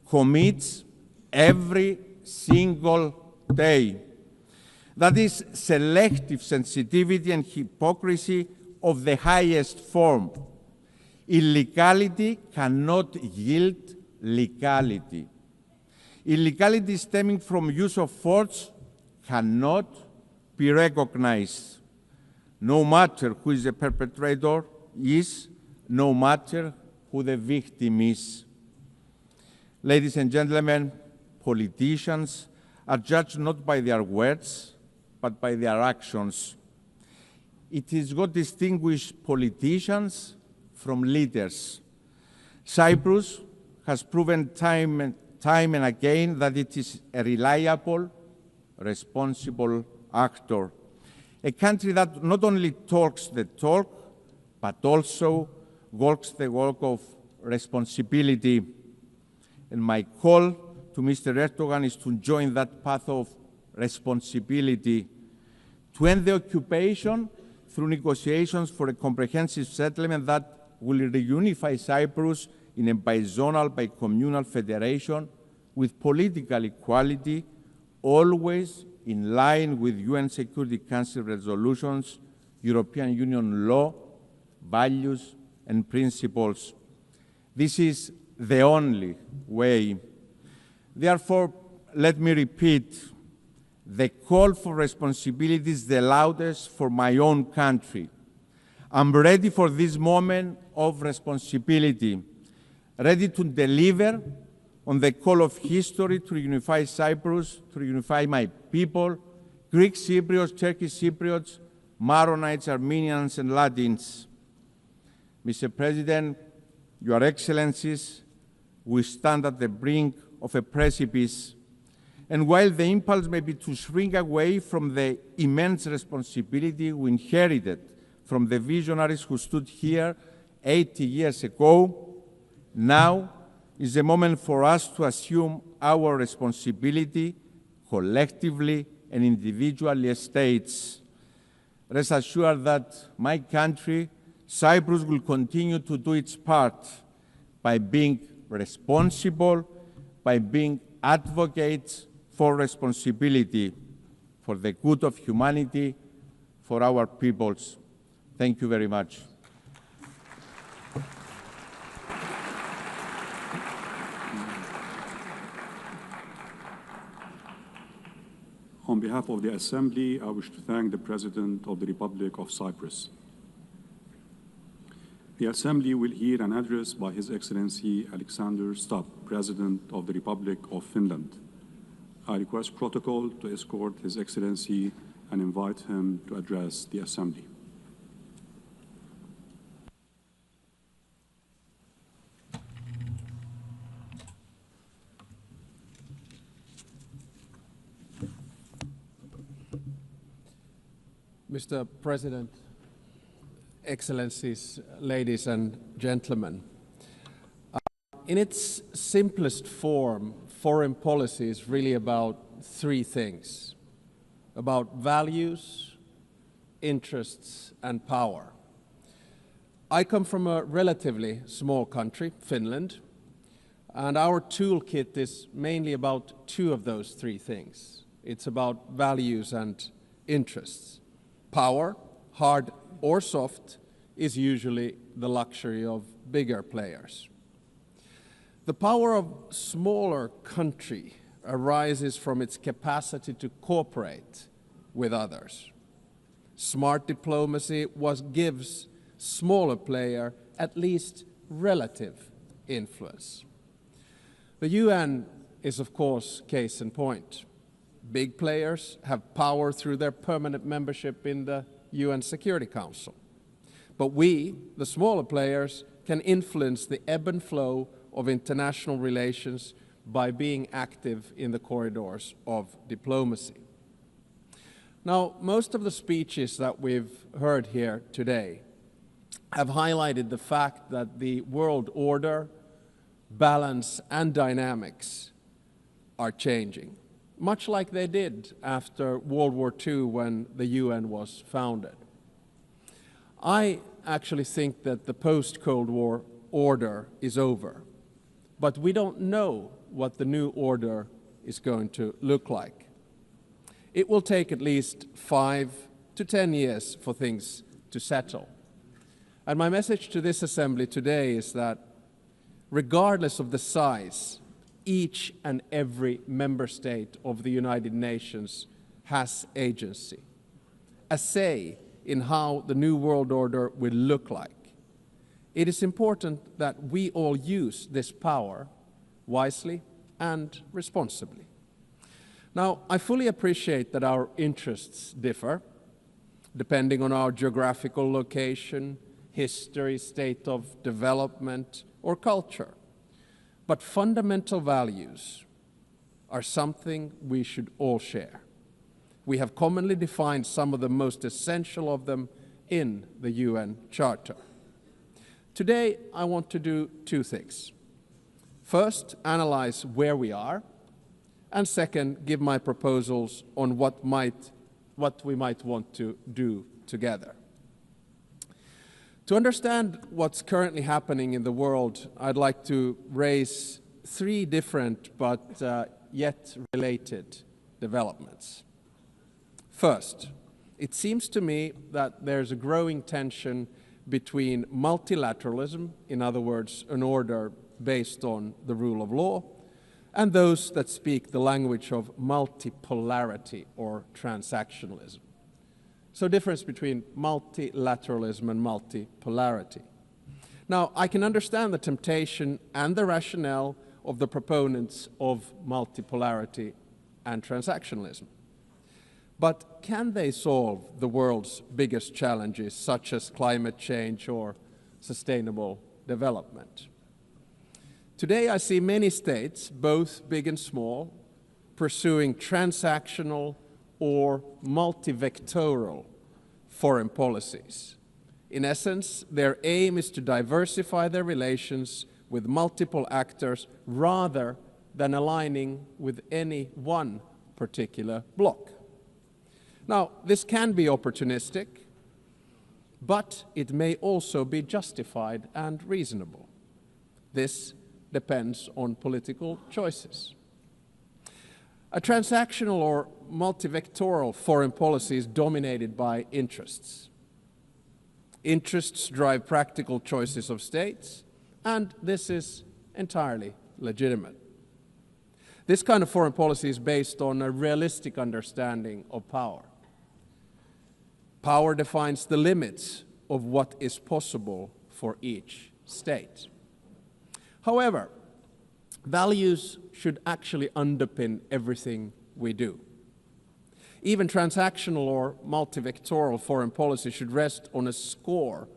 R: commits every single day. That is selective sensitivity and hypocrisy of the highest form. Illegality cannot yield legality. Illegality stemming from use of force cannot be recognized, no matter who is the perpetrator is, no matter who the victim is. Ladies and gentlemen, politicians are judged not by their words, but by their actions. It is what distinguishes politicians from leaders. Cyprus has proven time and again that it is a reliable, responsible actor. A country that not only talks the talk, but also walks the walk of responsibility. And my call to Mr. Erdogan is to join that path of responsibility, to end the occupation through negotiations for a comprehensive settlement that will reunify Cyprus in a bizonal, bicommunal federation with political equality, always in line with UN Security Council resolutions, European Union law, values, and principles. This is the only way. Therefore, let me repeat, the call for responsibility is the loudest for my own country. I'm ready for this moment of responsibility, ready to deliver on the call of history to reunify Cyprus, to reunify my people, Greek Cypriots, Turkish Cypriots, Maronites, Armenians, and Latins. Mr. President, Your Excellencies, we stand at the brink of a precipice. And while the impulse may be to shrink away from the immense responsibility we inherited from the visionaries who stood here 80 years ago, now is the moment for us to assume our responsibility collectively and individually as states. Rest assured that my country, Cyprus, will continue to do its part by being responsible, by being advocates for responsibility, for the good of humanity, for our peoples. Thank you very much.
Q: On behalf of the Assembly, I wish to thank the President of the Republic of Cyprus. The Assembly will hear an address by His Excellency Alexander Stubb, President of the Republic of Finland. I request protocol to escort His Excellency and invite him to address the Assembly.
S: Mr. President, Excellencies, ladies and gentlemen, in its simplest form, foreign policy is really about three things: about values, interests, and power. I come from a relatively small country, Finland, and our toolkit is mainly about two of those three things. It's about values and interests. Power, hard or soft, is usually the luxury of bigger players. The power of smaller country arises from its capacity to cooperate with others. Smart diplomacy gives smaller player at least relative influence. The UN is, of course, case in point. Big players have power through their permanent membership in the UN Security Council. But we, the smaller players, can influence the ebb and flow of international relations by being active in the corridors of diplomacy. Now, most of the speeches that we've heard here today have highlighted the fact that the world order, balance, and dynamics are changing, much like they did after World War II when the UN was founded. I actually think that the post-Cold War order is over, but we don't know what the new order is going to look like. It will take at least 5 to 10 years for things to settle. And my message to this assembly today is that regardless of the size, each and every member state of the United Nations has agency, a say in how the new world order will look like. It is important that we all use this power wisely and responsibly. Now, I fully appreciate that our interests differ, depending on our geographical location, history, state of development, or culture. But fundamental values are something we should all share. We have commonly defined some of the most essential of them in the UN Charter. Today, I want to do 2 things. First, analyze where we are, and second, give my proposals on what we might want to do together. To understand what's currently happening in the world, I'd like to raise 3 different but yet related developments. First, it seems to me that there's a growing tension between multilateralism, in other words, an order based on the rule of law, and those that speak the language of multipolarity or transactionalism. So difference between multilateralism and multipolarity. Now, I can understand the temptation and the rationale of the proponents of multipolarity and transactionalism. But can they solve the world's biggest challenges, such as climate change or sustainable development? Today, I see many states, both big and small, pursuing transactional or multivectoral foreign policies. In essence, their aim is to diversify their relations with multiple actors rather than aligning with any one particular bloc. Now, this can be opportunistic, but it may also be justified and reasonable. This depends on political choices. A transactional or multivectoral foreign policy is dominated by interests. Interests drive practical choices of states, and this is entirely legitimate. This kind of foreign policy is based on a realistic understanding of power. Power defines the limits of what is possible for each state. However, values should actually underpin everything we do. Even transactional or multivectoral foreign policy should rest on a score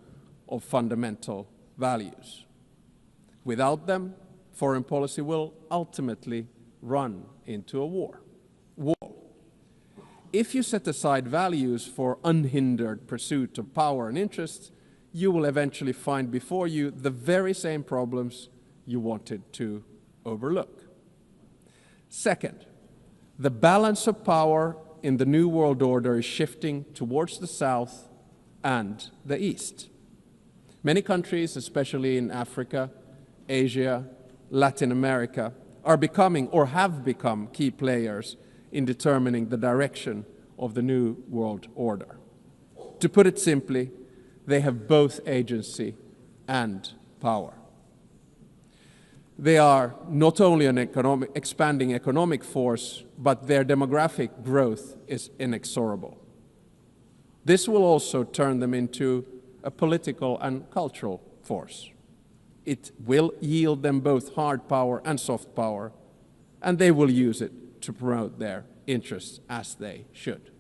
S: of fundamental values. Without them, foreign policy will ultimately run into a wall. If you set aside values for unhindered pursuit of power and interests, you will eventually find before you the very same problems you wanted to overlook. Second, the balance of power in the New World Order is shifting towards the South and the East. Many countries, especially in Africa, Asia, Latin America, are becoming or have become key players in determining the direction of the New World Order. To put it simply, they have both agency and power. They are not only an expanding economic force, but their demographic growth is inexorable. This will also turn them into a political and cultural force. It will yield them both hard power and soft power, and they will use it to promote their interests as they should.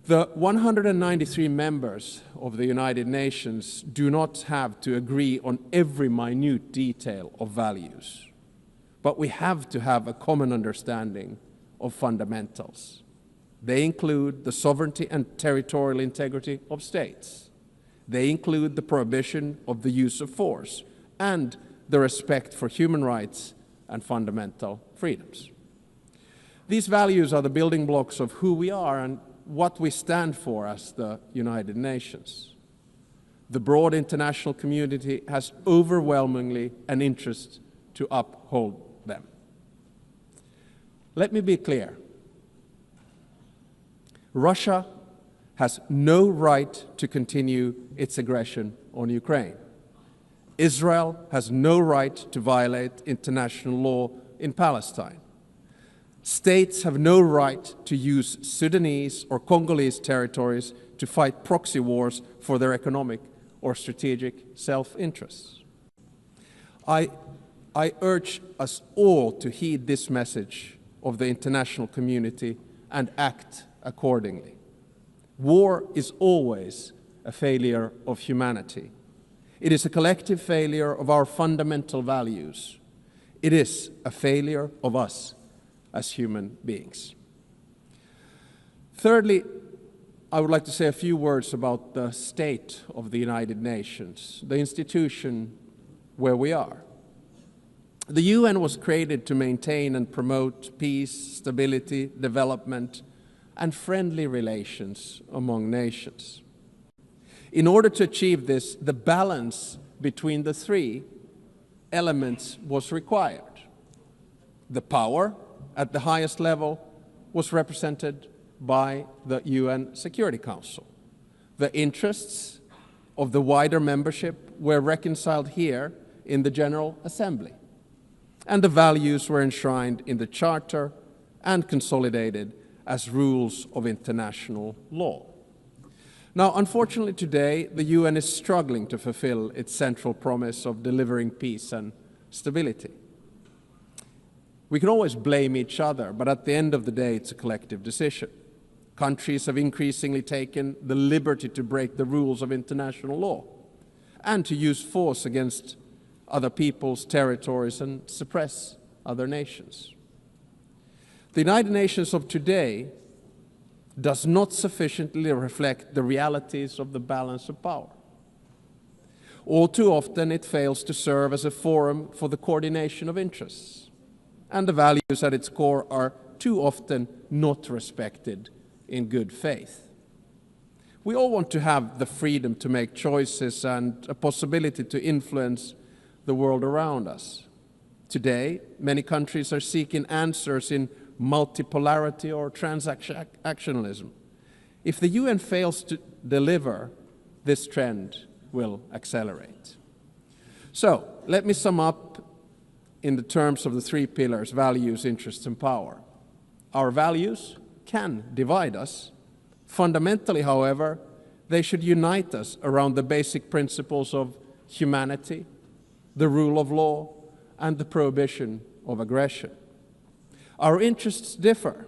S: The 193 members of the United Nations do not have to agree on every minute detail of values, but we have to have a common understanding of fundamentals. They include the sovereignty and territorial integrity of states. They include the prohibition of the use of force and the respect for human rights and fundamental freedoms. These values are the building blocks of who we are and what we stand for as the United Nations. The broad international community has overwhelmingly an interest to uphold them. Let me be clear. Russia has no right to continue its aggression on Ukraine. Israel has no right to violate international law in Palestine. States have no right to use Sudanese or Congolese territories to fight proxy wars for their economic or strategic self-interests. I urge us all to heed this message of the international community and act accordingly. War is always a failure of humanity. It is a collective failure of our fundamental values. It is a failure of us as human beings. Thirdly, I would like to say a few words about the state of the United Nations, the institution where we are. The UN was created to maintain and promote peace, stability, development, and friendly relations among nations. In order to achieve this, the balance between the three elements was required. The power at the highest level was represented by the UN Security Council. The interests of the wider membership were reconciled here in the General Assembly, and the values were enshrined in the Charter and consolidated as rules of international law. Now, unfortunately today, the UN is struggling to fulfill its central promise of delivering peace and stability. We can always blame each other, but at the end of the day, it's a collective decision. Countries have increasingly taken the liberty to break the rules of international law and to use force against other people's territories and suppress other nations. The United Nations of today does not sufficiently reflect the realities of the balance of power. All too often, it fails to serve as a forum for the coordination of interests, and the values at its core are too often not respected in good faith. We all want to have the freedom to make choices and a possibility to influence the world around us. Today, many countries are seeking answers in multipolarity or transactionalism. If the UN fails to deliver, this trend will accelerate. So, let me sum up in the terms of the three pillars: values, interests, and power. Our values can divide us. Fundamentally, however, they should unite us around the basic principles of humanity, the rule of law, and the prohibition of aggression. Our interests differ,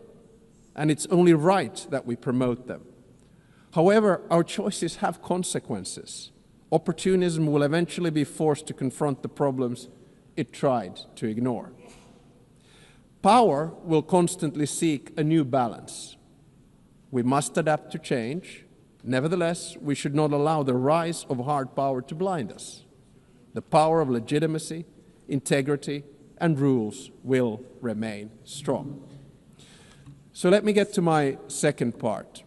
S: and it's only right that we promote them. However, our choices have consequences. Opportunism will eventually be forced to confront the problems it tried to ignore. Power will constantly seek a new balance. We must adapt to change. Nevertheless, we should not allow the rise of hard power to blind us. The power of legitimacy, integrity, and rules will remain strong. So let me get to my second part,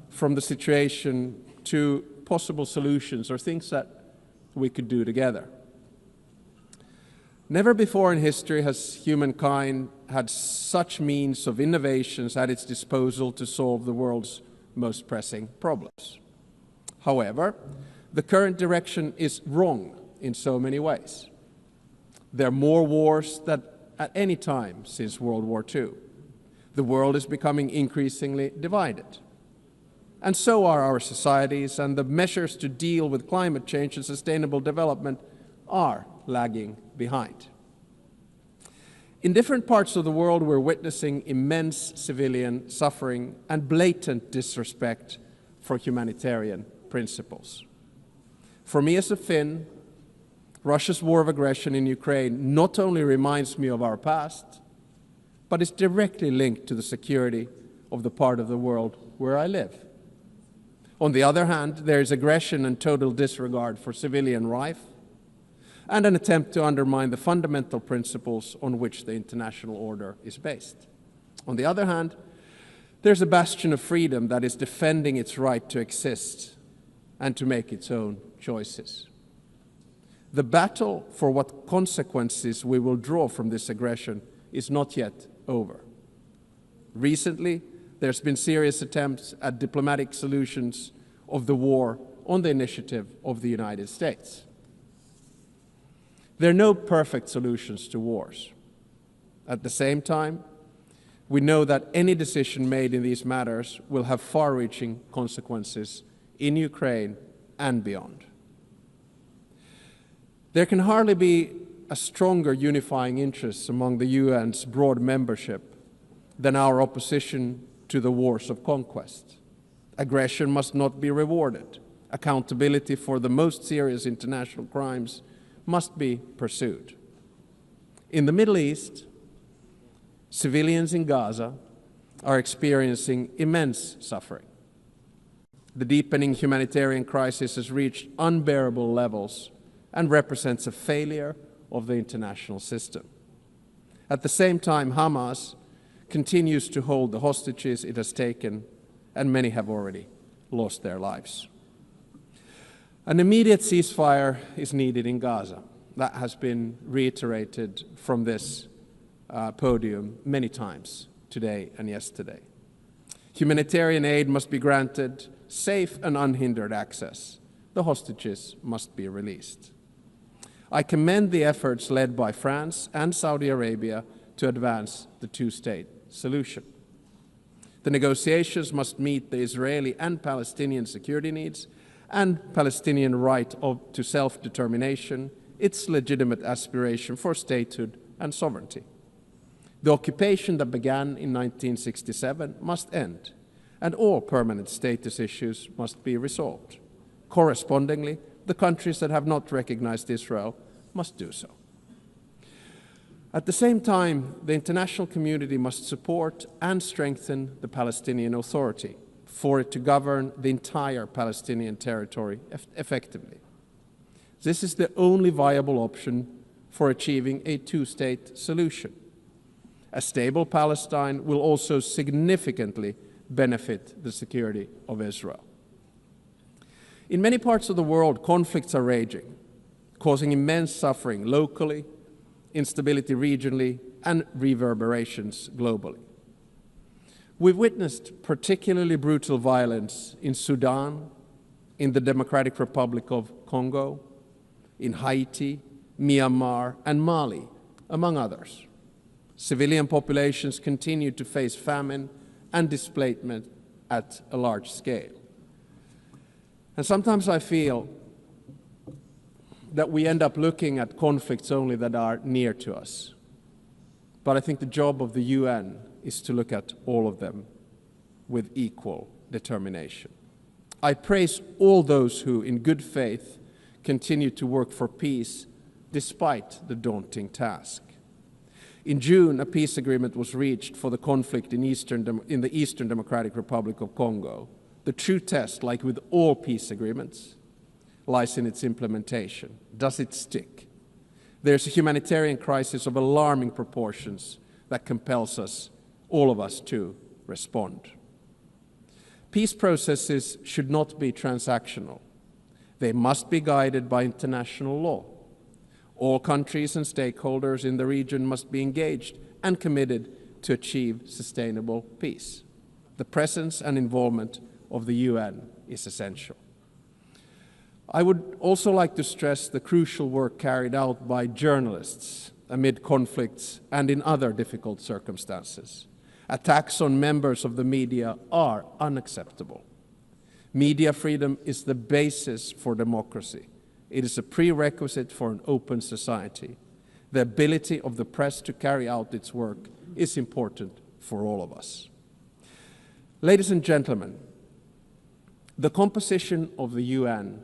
S: from the situation to possible solutions or things that we could do together. Never before in history has humankind had such means of innovations at its disposal to solve the world's most pressing problems. However, the current direction is wrong in so many ways. There are more wars than at any time since World War II. The world is becoming increasingly divided. And so are our societies, and the measures to deal with climate change and sustainable development are lagging behind. In different parts of the world, we're witnessing immense civilian suffering and blatant disrespect for humanitarian principles. For me as a Finn, Russia's war of aggression in Ukraine not only reminds me of our past, but is directly linked to the security of the part of the world where I live. On the other hand, there is aggression and total disregard for civilian life, and an attempt to undermine the fundamental principles on which the international order is based. On the other hand, there's a bastion of freedom that is defending its right to exist and to make its own choices. The battle for what consequences we will draw from this aggression is not yet over. Recently, there's been serious attempts at diplomatic solutions of the war on the initiative of the United States. There are no perfect solutions to wars. At the same time, we know that any decision made in these matters will have far-reaching consequences in Ukraine and beyond. There can hardly be a stronger unifying interest among the UN's broad membership than our opposition to the wars of conquest. Aggression must not be rewarded. Accountability for the most serious international crimes must be pursued. In the Middle East, civilians in Gaza are experiencing immense suffering. The deepening humanitarian crisis has reached unbearable levels and represents a failure of the international system. At the same time, Hamas continues to hold the hostages it has taken, and many have already lost their lives. An immediate ceasefire is needed in Gaza. That has been reiterated from this podium many times today and yesterday. Humanitarian aid must be granted safe and unhindered access. The hostages must be released. I commend the efforts led by France and Saudi Arabia to advance the two-state solution. The negotiations must meet the Israeli and Palestinian security needs and Palestinian right to self-determination, its legitimate aspiration for statehood and sovereignty. The occupation that began in 1967 must end, and all permanent status issues must be resolved. Correspondingly, the countries that have not recognized Israel must do so. At the same time, the international community must support and strengthen the Palestinian Authority for it to govern the entire Palestinian territory effectively. This is the only viable option for achieving a two-state solution. A stable Palestine will also significantly benefit the security of Israel. In many parts of the world, conflicts are raging, causing immense suffering locally, instability regionally, and reverberations globally. We've witnessed particularly brutal violence in Sudan, in the Democratic Republic of Congo, in Haiti, Myanmar, and Mali, among others. Civilian populations continue to face famine and displacement at a large scale. And sometimes I feel that we end up looking at conflicts only that are near to us. But I think the job of the UN is to look at all of them with equal determination. I praise all those who, in good faith, continue to work for peace despite the daunting task. In June, a peace agreement was reached for the conflict in the Eastern Democratic Republic of Congo. The true test, like with all peace agreements, lies in its implementation. Does it stick? There's a humanitarian crisis of alarming proportions that compels us, all of us, to respond. Peace processes should not be transactional. They must be guided by international law. All countries and stakeholders in the region must be engaged and committed to achieve sustainable peace. The presence and involvement of the UN is essential. I would also like to stress the crucial work carried out by journalists amid conflicts and in other difficult circumstances. Attacks on members of the media are unacceptable. Media freedom is the basis for democracy. It is a prerequisite for an open society. The ability of the press to carry out its work is important for all of us. Ladies and gentlemen, the composition of the UN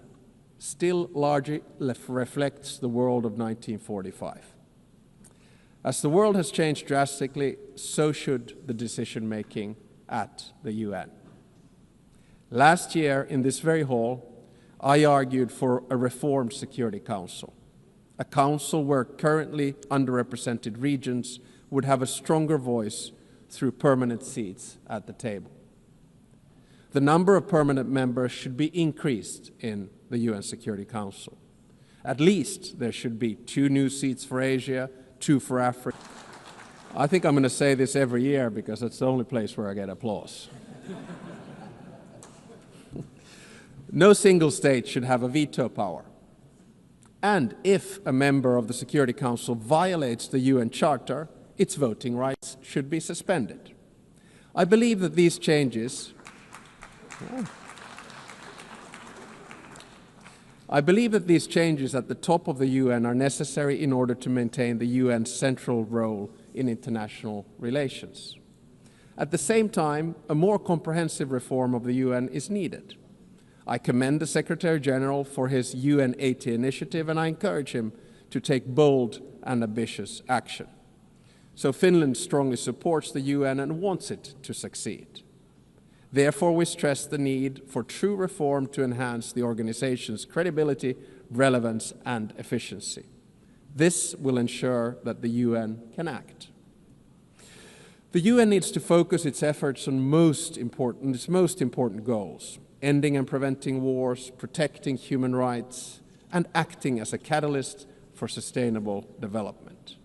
S: still largely reflects the world of 1945. As the world has changed drastically, so should the decision-making at the UN. Last year, in this very hall, I argued for a reformed Security Council, a council where currently underrepresented regions would have a stronger voice through permanent seats at the table. The number of permanent members should be increased in the UN Security Council. At least there should be 2 new seats for Asia, 2 for Africa. I think I'm going to say this every year because it's the only place where I get applause. No single state should have a veto power. And if a member of the Security Council violates the UN Charter, its voting rights should be suspended. I believe that these changes at the top of the UN are necessary in order to maintain the UN's central role in international relations. At the same time, a more comprehensive reform of the UN is needed. I commend the Secretary General for his UN AT initiative, and I encourage him to take bold and ambitious action. So Finland strongly supports the UN and wants it to succeed. Therefore, we stress the need for true reform to enhance the organization's credibility, relevance, and efficiency. This will ensure that the UN can act. The UN needs to focus its efforts on its most important goals: ending and preventing wars, protecting human rights, and acting as a catalyst for sustainable development.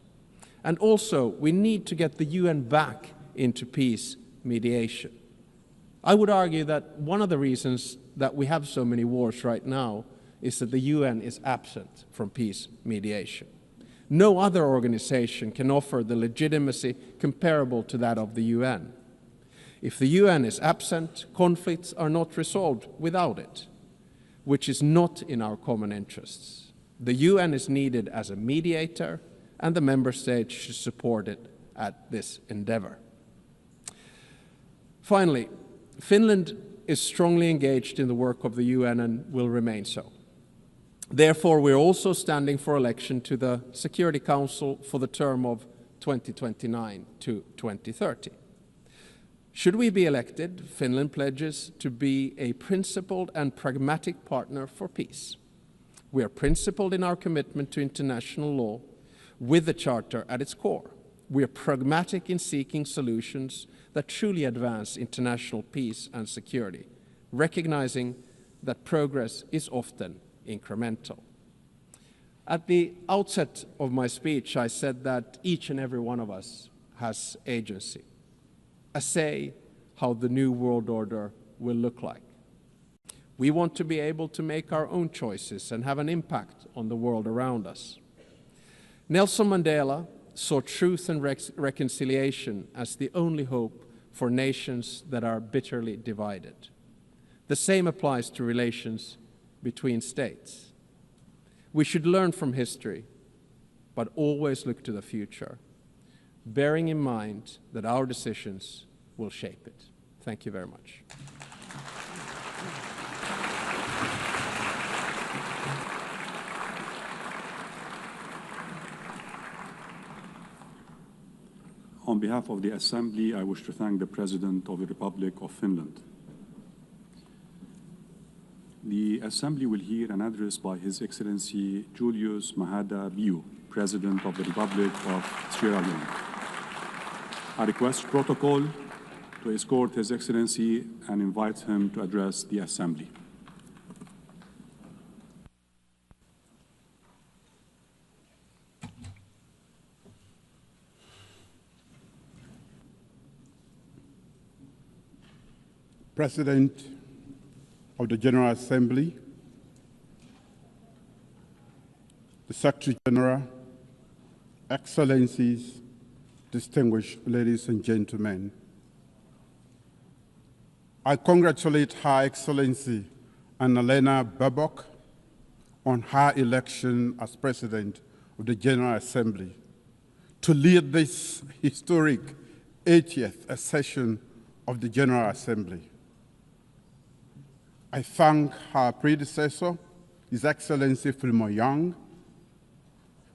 S: And also, we need to get the UN back into peace mediation. I would argue that one of the reasons that we have so many wars right now is that the UN is absent from peace mediation. No other organization can offer the legitimacy comparable to that of the UN. If the UN is absent, conflicts are not resolved without it, which is not in our common interests. The UN is needed as a mediator, and the member states should support it at this endeavor. Finally, Finland is strongly engaged in the work of the UN and will remain so. Therefore, we're also standing for election to the Security Council for the term of 2029 to 2030. Should we be elected, Finland pledges to be a principled and pragmatic partner for peace. We are principled in our commitment to international law with the Charter at its core. We are pragmatic in seeking solutions that truly advance international peace and security, recognizing that progress is often incremental. At the outset of my speech, I said that each and every one of us has agency, a say how the new world order will look like. We want to be able to make our own choices and have an impact on the world around us. Nelson Mandela saw truth and reconciliation as the only hope for nations that are bitterly divided. The same applies to relations between states. We should learn from history, but always look to the future, bearing in mind that our decisions will shape it. Thank you very much.
Q: On behalf of the Assembly, I wish to thank the President of the Republic of Finland. The Assembly will hear an address by His Excellency Julius Maada Bio, President of the Republic of Sierra Leone. I request protocol to escort His Excellency and invite him to address the Assembly.
T: President of the General Assembly, the Secretary General, Excellencies, distinguished ladies and gentlemen, I congratulate Her Excellency Annalena Baerbock on her election as President of the General Assembly to lead this historic 80th session of the General Assembly. I thank her predecessor, His Excellency Philemon Yang,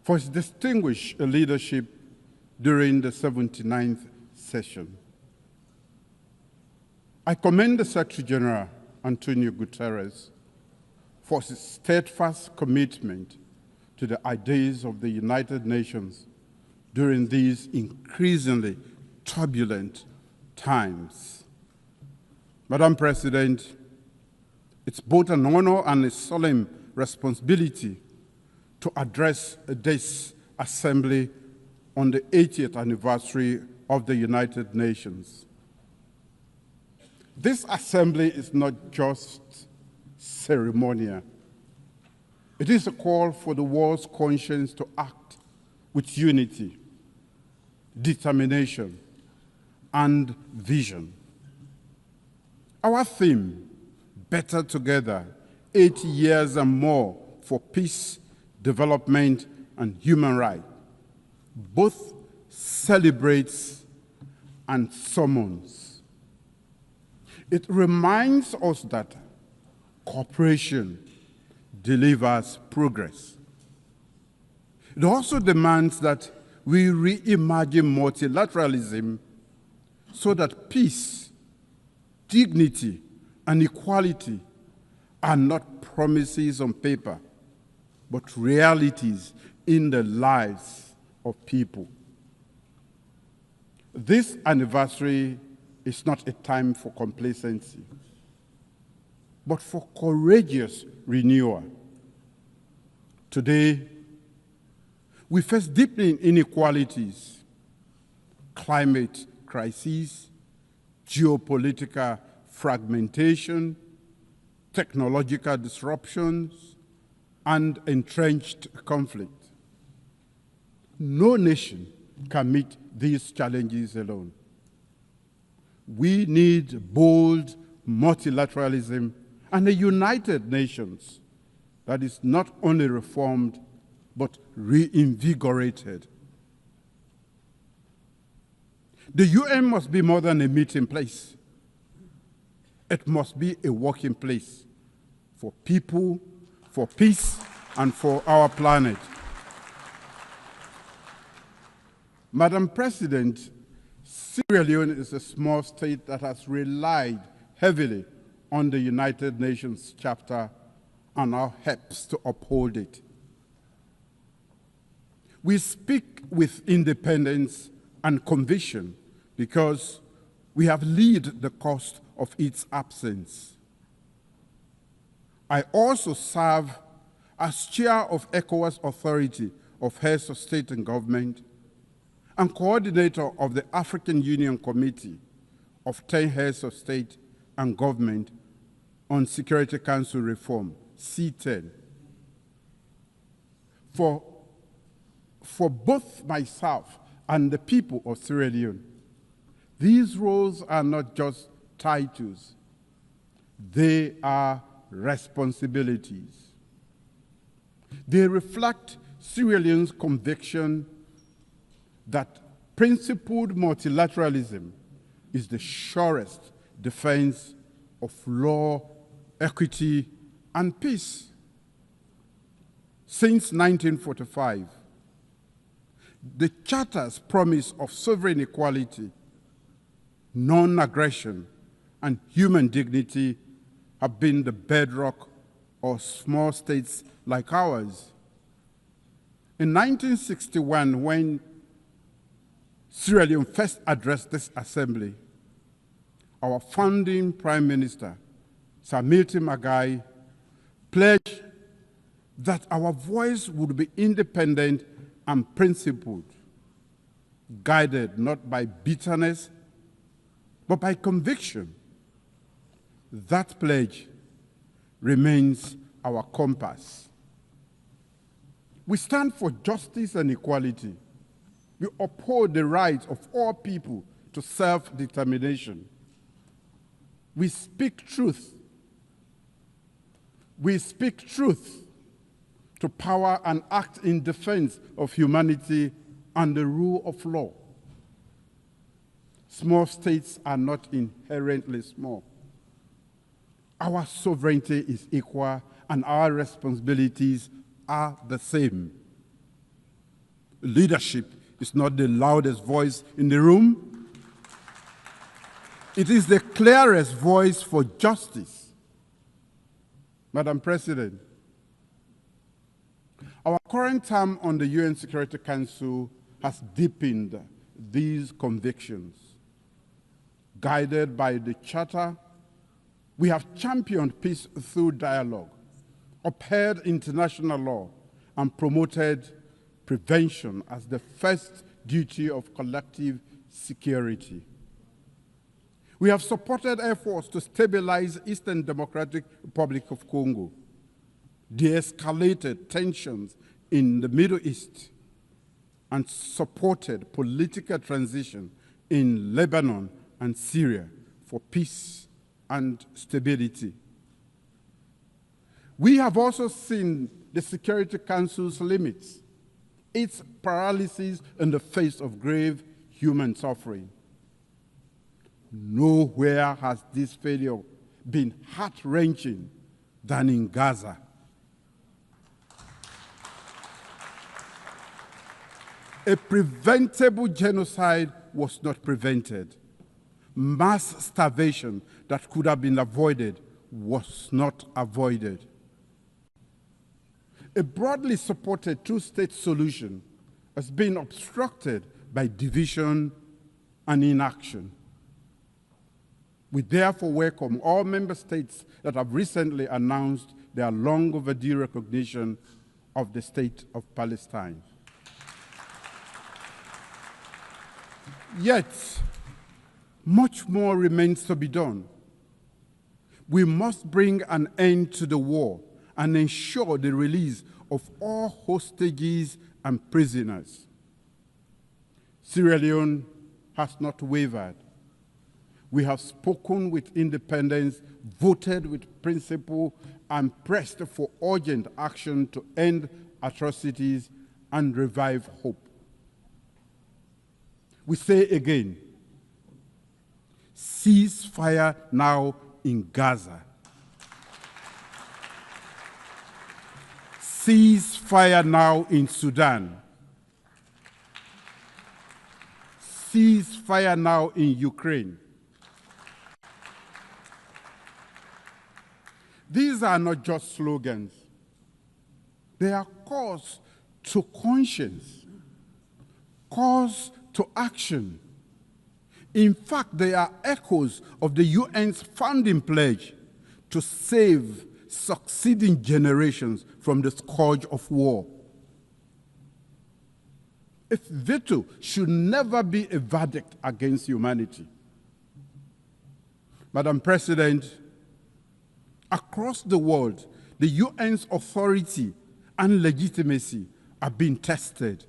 T: for his distinguished leadership during the 79th session. I commend the Secretary General, Antonio Guterres, for his steadfast commitment to the ideas of the United Nations during these increasingly turbulent times. Madam President, it's both an honor and a solemn responsibility to address this Assembly on the 80th anniversary of the United Nations. This Assembly is not just ceremonial. It is a call for the world's conscience to act with unity, determination, and vision. Our theme, Better Together, 80 years and more for peace, development, and human rights, both celebrates and summons. It reminds us that cooperation delivers progress. It also demands that we reimagine multilateralism so that peace, dignity, and equality are not promises on paper, but realities in the lives of people. This anniversary is not a time for complacency, but for courageous renewal. Today, we face deepening inequalities, climate crises, geopolitical fragmentation, technological disruptions, and entrenched conflict. No nation can meet these challenges alone. We need bold multilateralism and a united nations that is not only reformed, but reinvigorated. The UN must be more than a meeting place. It must be a working place for people, for peace, and for our planet. Madam President, Sierra Leone is a small state that has relied heavily on the United Nations Charter and now helps to uphold it. We speak with independence and conviction because we have lived the cost of its absence. I also serve as chair of ECOWAS Authority of Heads of State and Government and coordinator of the African Union Committee of 10 Heads of State and Government on Security Council Reform, C10. For both myself and the people of Sierra Leone, these roles are not just titles, they are responsibilities. They reflect Sierra Leone's conviction that principled multilateralism is the surest defense of law, equity, and peace. Since 1945, the Charter's promise of sovereign equality, non-aggression, and human dignity have been the bedrock of small states like ours. In 1961, when Sierra Leone first addressed this assembly, our founding Prime Minister, Sir Milton Magai, pledged that our voice would be independent and principled, guided not by bitterness, but by conviction. That pledge remains our compass. We stand for justice and equality. We uphold the rights of all people to self-determination. We speak truth. We speak truth to power and act in defense of humanity and the rule of law. Small states are not inherently small. Our sovereignty is equal and our responsibilities are the same. Leadership is not the loudest voice in the room. It is the clearest voice for justice. Madam President, our current term on the UN Security Council has deepened these convictions. Guided by the Charter, we have championed peace through dialogue, upheld international law, and promoted prevention as the first duty of collective security. We have supported efforts to stabilize Eastern Democratic Republic of Congo, de-escalated tensions in the Middle East, and supported political transition in Lebanon and Syria for peace and stability. We have also seen the Security Council's limits, its paralysis in the face of grave human suffering. Nowhere has this failure been heart-wrenching than in Gaza. A preventable genocide was not prevented. Mass starvation that could have been avoided was not avoided. A broadly supported two-state solution has been obstructed by division and inaction. We therefore welcome all member states that have recently announced their long overdue recognition of the State of Palestine. Yet, much more remains to be done. We must bring an end to the war and ensure the release of all hostages and prisoners. Sierra Leone has not wavered. We have spoken with independence, voted with principle, and pressed for urgent action to end atrocities and revive hope. We say again, cease fire now in Gaza. Cease fire now in Sudan. Cease fire now in Ukraine. These are not just slogans. They are calls to conscience, calls to action. In fact, they are echoes of the UN's founding pledge to save succeeding generations from the scourge of war. A veto should never be a verdict against humanity. Madam President, across the world, the UN's authority and legitimacy are being tested.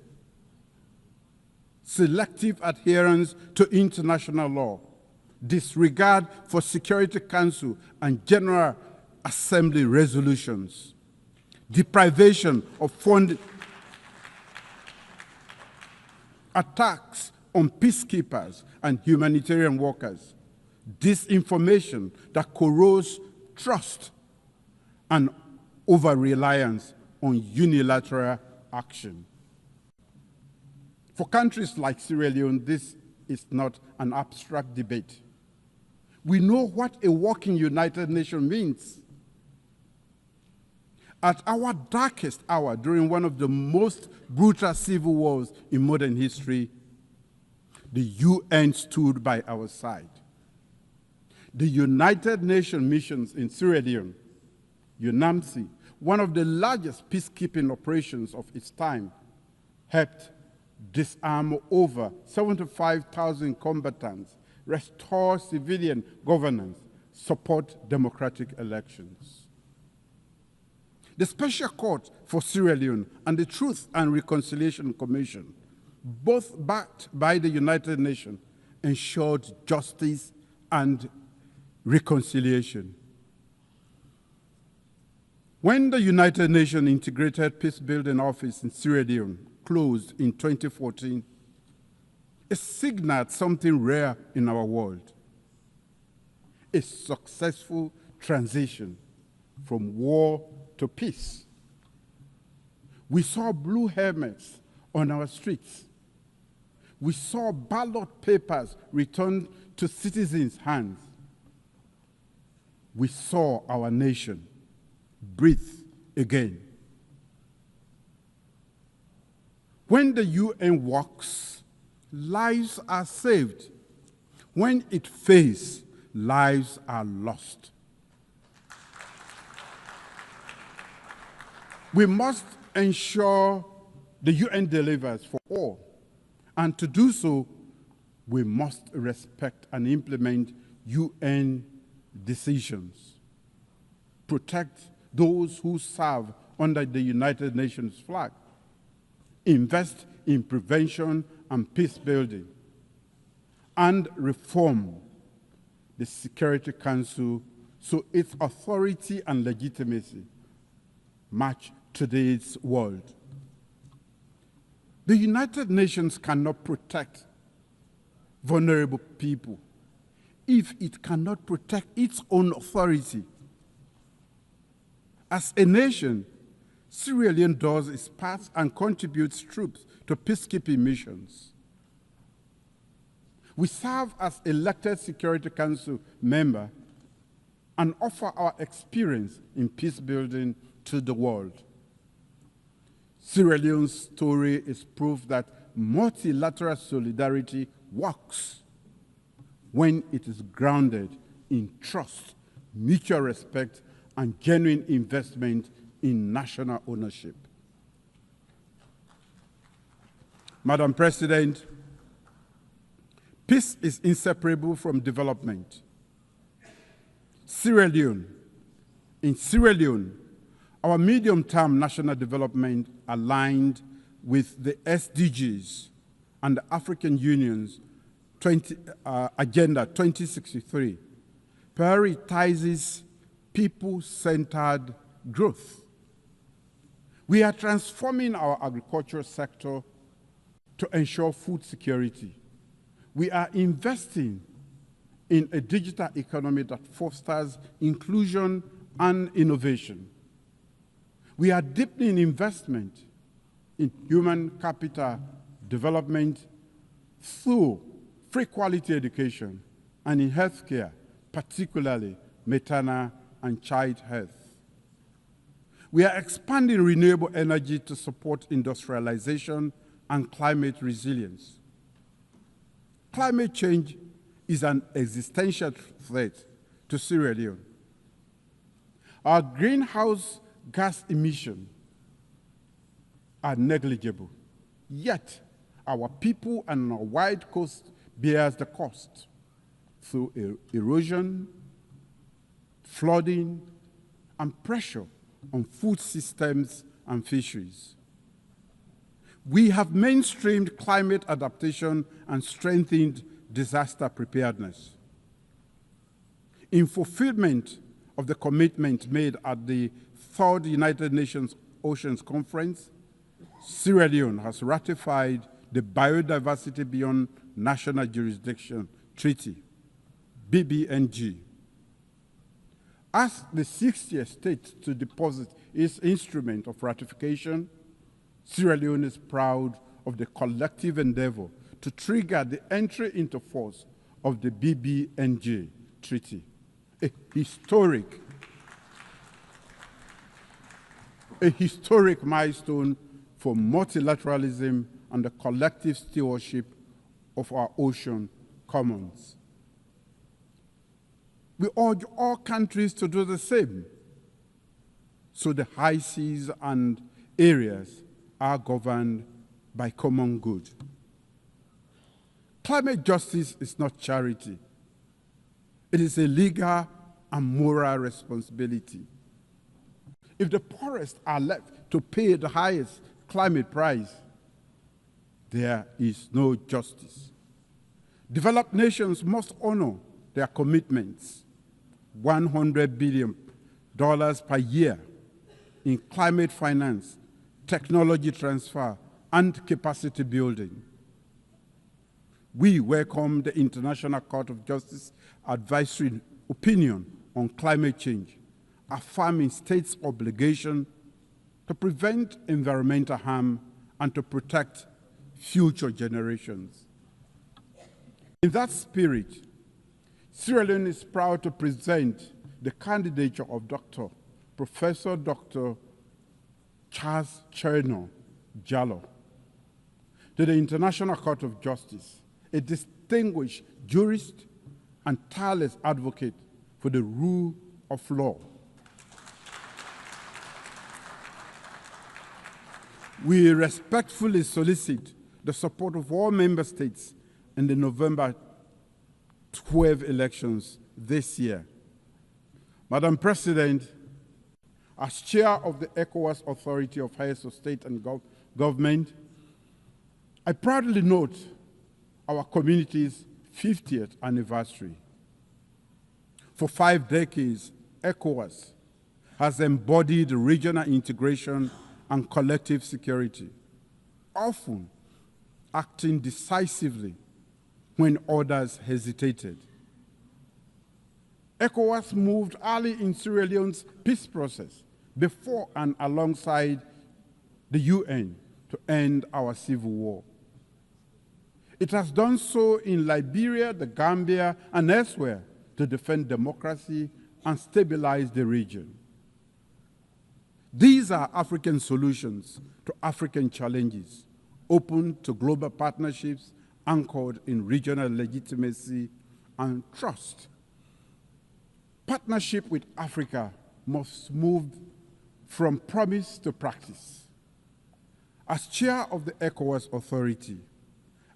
T: Selective adherence to international law, disregard for Security Council and General Assembly resolutions, deprivation of funding, attacks on peacekeepers and humanitarian workers, disinformation that corrodes trust, and over-reliance on unilateral action. For countries like Sierra Leone, this is not an abstract debate. We know what a working United Nations means. At our darkest hour, during one of the most brutal civil wars in modern history, the UN stood by our side. The United Nations missions in Sierra Leone, UNAMSI, one of the largest peacekeeping operations of its time, helped disarm over 75,000 combatants, restore civilian governance, support democratic elections. The Special Court for Sierra Leone and the Truth and Reconciliation Commission, both backed by the United Nations, ensured justice and reconciliation. When the United Nations Integrated Peacebuilding Office in Sierra Leone closed in 2014, it signaled something rare in our world: a successful transition from war to peace. We saw blue helmets on our streets. We saw ballot papers returned to citizens' hands. We saw our nation breathe again. When the UN works, lives are saved. When it fails, lives are lost. We must ensure the UN delivers for all. And to do so, we must respect and implement UN decisions, protect those who serve under the United Nations flag, invest in prevention and peace building, and reform the Security Council so its authority and legitimacy match today's world. The United Nations cannot protect vulnerable people if it cannot protect its own authority. As a nation, Sierra Leone does its part and contributes troops to peacekeeping missions. We serve as elected Security Council member and offer our experience in peace building to the world. Sierra Leone's story is proof that multilateral solidarity works when it is grounded in trust, mutual respect, and genuine investment in national ownership. Madam President, peace is inseparable from development. In Sierra Leone, our medium-term national development aligned with the SDGs and the African Union's Agenda 2063 prioritizes people-centered growth. We are transforming our agricultural sector to ensure food security. We are investing in a digital economy that fosters inclusion and innovation. We are deepening investment in human capital development through free quality education and in healthcare, particularly maternal and child health. We are expanding renewable energy to support industrialization and climate resilience. Climate change is an existential threat to Sierra Leone. Our greenhouse gas emissions are negligible, yet our people and our wide coast bears the cost through erosion, flooding, and pressure on food systems and fisheries. We have mainstreamed climate adaptation and strengthened disaster preparedness. In fulfillment of the commitment made at the Third United Nations Oceans Conference, Sierra Leone has ratified the Biodiversity Beyond National Jurisdiction Treaty, BBNG. As the 60th state to deposit its instrument of ratification, Sierra Leone is proud of the collective endeavor to trigger the entry into force of the BBNG Treaty, a historic milestone for multilateralism and the collective stewardship of our ocean commons. We urge all countries to do the same, so the high seas and areas are governed by common good. Climate justice is not charity. It is a legal and moral responsibility. If the poorest are left to pay the highest climate price, there is no justice. Developed nations must honor their commitments, $100 billion per year in climate finance, technology transfer, and capacity building. We welcome the International Court of Justice advisory opinion on climate change, affirming states' obligation to prevent environmental harm and to protect future generations. In that spirit, Sierra Leone is proud to present the candidature of Professor Dr. Charles Cherno Jallo to the International Court of Justice, a distinguished jurist and tireless advocate for the rule of law. We respectfully solicit the support of all member states in the November 12 elections this year. Madam President, as chair of the ECOWAS Authority of Heads of State and Government, I proudly note our community's 50th anniversary. For 5 decades, ECOWAS has embodied regional integration and collective security, often acting decisively when others hesitated. ECOWAS moved early in Sierra Leone's peace process before and alongside the UN to end our civil war. It has done so in Liberia, the Gambia, and elsewhere to defend democracy and stabilize the region. These are African solutions to African challenges, open to global partnerships anchored in regional legitimacy and trust. Partnership with Africa must move from promise to practice. As chair of the ECOWAS Authority,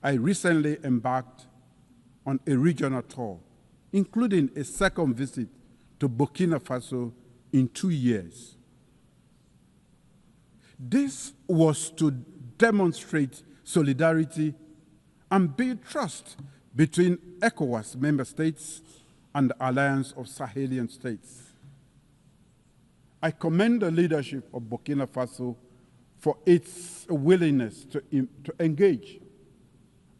T: I recently embarked on a regional tour, including a second visit to Burkina Faso in 2 years. This was to demonstrate solidarity and build trust between ECOWAS member states and the Alliance of Sahelian States. I commend the leadership of Burkina Faso for its willingness to engage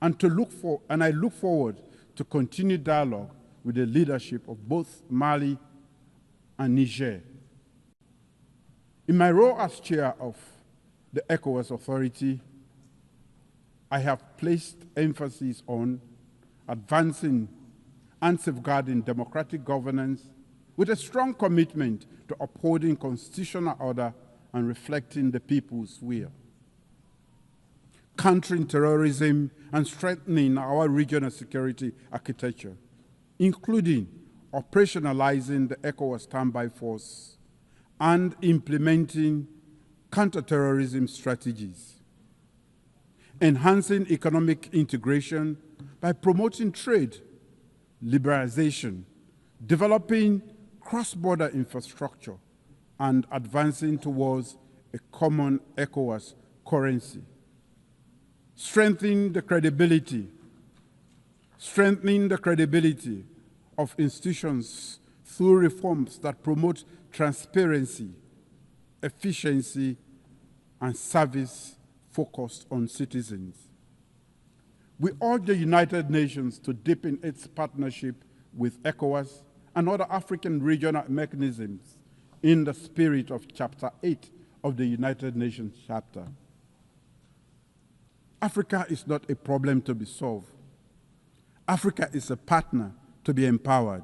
T: and I look forward to continued dialogue with the leadership of both Mali and Niger. In my role as chair of the ECOWAS Authority, I have placed emphasis on advancing and safeguarding democratic governance with a strong commitment to upholding constitutional order and reflecting the people's will, countering terrorism and strengthening our regional security architecture, including operationalizing the ECOWAS standby force and implementing counterterrorism strategies, enhancing economic integration by promoting trade, liberalization, developing cross-border infrastructure, and advancing towards a common ECOWAS currency, strengthening the credibility of institutions through reforms that promote transparency, efficiency, and service focused on citizens. We urge the United Nations to deepen its partnership with ECOWAS and other African regional mechanisms in the spirit of Chapter 8 of the United Nations Charter. Africa is not a problem to be solved. Africa is a partner to be empowered.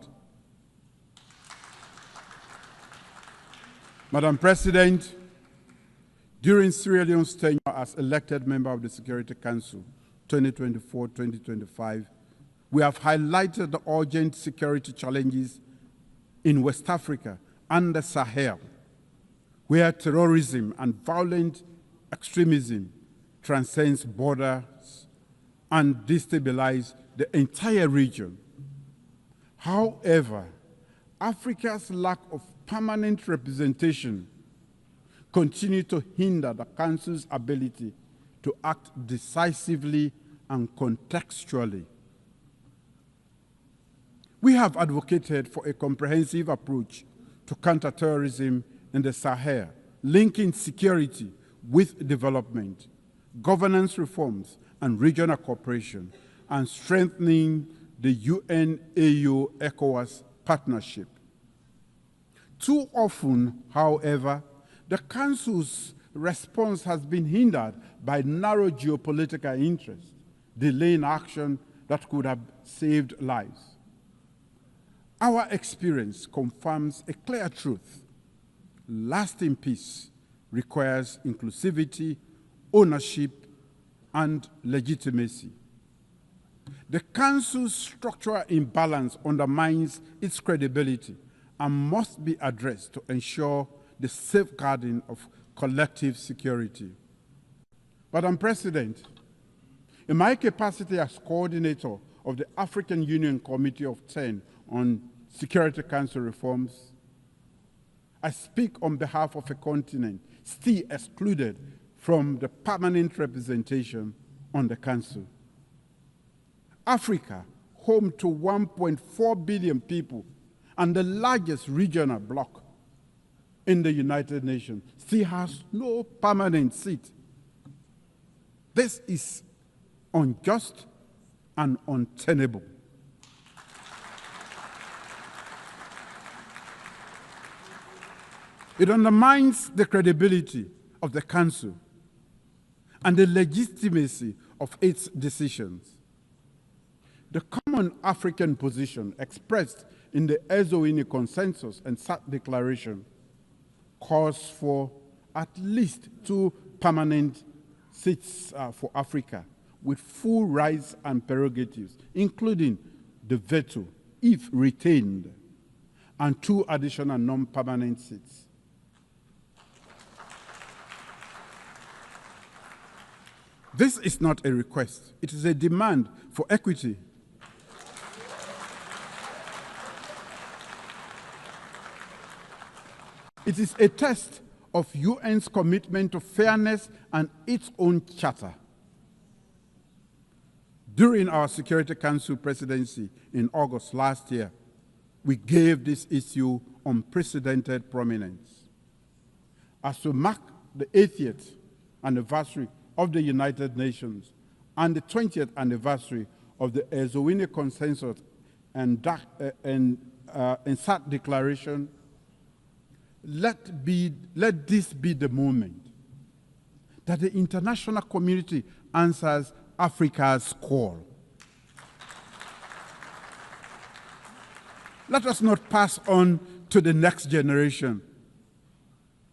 T: Madam President, during Sierra Leone's tenure as elected member of the Security Council 2024-2025, we have highlighted the urgent security challenges in West Africa and the Sahel, where terrorism and violent extremism transcends borders and destabilize the entire region. However, Africa's lack of permanent representation continue to hinder the Council's ability to act decisively and contextually. We have advocated for a comprehensive approach to counterterrorism in the Sahel, linking security with development, governance reforms and regional cooperation, and strengthening the UN-AU-ECOWAS partnership. Too often, however, the Council's response has been hindered by narrow geopolitical interests, delaying action that could have saved lives. Our experience confirms a clear truth. Lasting peace requires inclusivity, ownership, and legitimacy. The Council's structural imbalance undermines its credibility and must be addressed to ensure the safeguarding of collective security. Madam President, in my capacity as coordinator of the African Union Committee of 10 on Security Council reforms, I speak on behalf of a continent still excluded from the permanent representation on the Council. Africa, home to 1.4 billion people and the largest regional bloc in the United Nations, still has no permanent seat. This is unjust and untenable. It undermines the credibility of the Council and the legitimacy of its decisions. The common African position expressed in the Estonia Consensus and SAT Declaration calls for at least 2 permanent seats for Africa with full rights and prerogatives, including the veto, if retained, and 2 additional non-permanent seats. This is not a request. It is a demand for equity. It is a test of UN's commitment to fairness and its own charter. During our Security Council presidency in August last year, we gave this issue unprecedented prominence. As we mark the 80th anniversary of the United Nations and the 20th anniversary of the Estonia Consensus and SAT Declaration, let this be the moment that the international community answers Africa's call. Let us not pass on to the next generation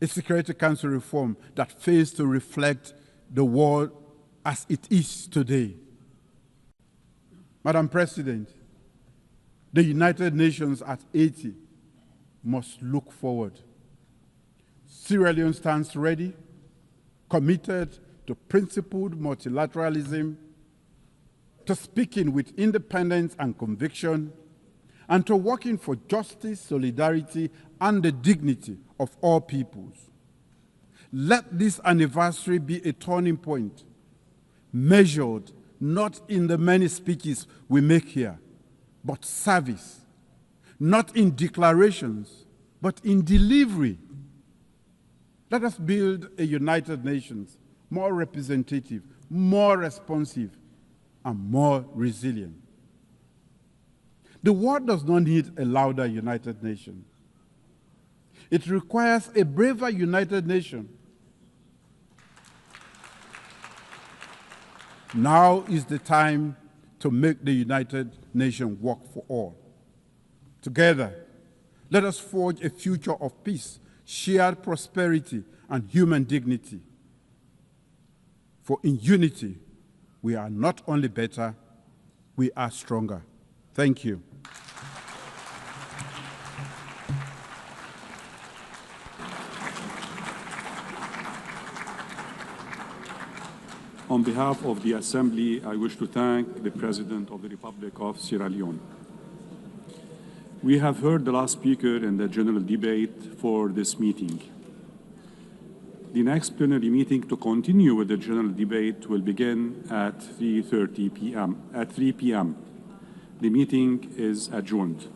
T: a Security Council reform that fails to reflect the world as it is today. Madam President, the United Nations at 80 must look forward. Sierra Leone stands ready, committed to principled multilateralism, to speaking with independence and conviction, and to working for justice, solidarity, and the dignity of all peoples. Let this anniversary be a turning point, measured not in the many speeches we make here, but service, not in declarations, but in delivery. Let us build a United Nations more representative, more responsive, and more resilient. The world does not need a louder United Nations. It requires a braver United Nations. Now is the time to make the United Nations work for all. Together, let us forge a future of peace, shared prosperity, and human dignity. For in unity, we are not only better, we are stronger. Thank you.
Q: On behalf of the Assembly, I wish to thank the President of the Republic of Sierra Leone. We have heard the last speaker in the general debate for this meeting. The next plenary meeting to continue with the general debate will begin at 3:30 p.m. At 3 p.m. The meeting is adjourned.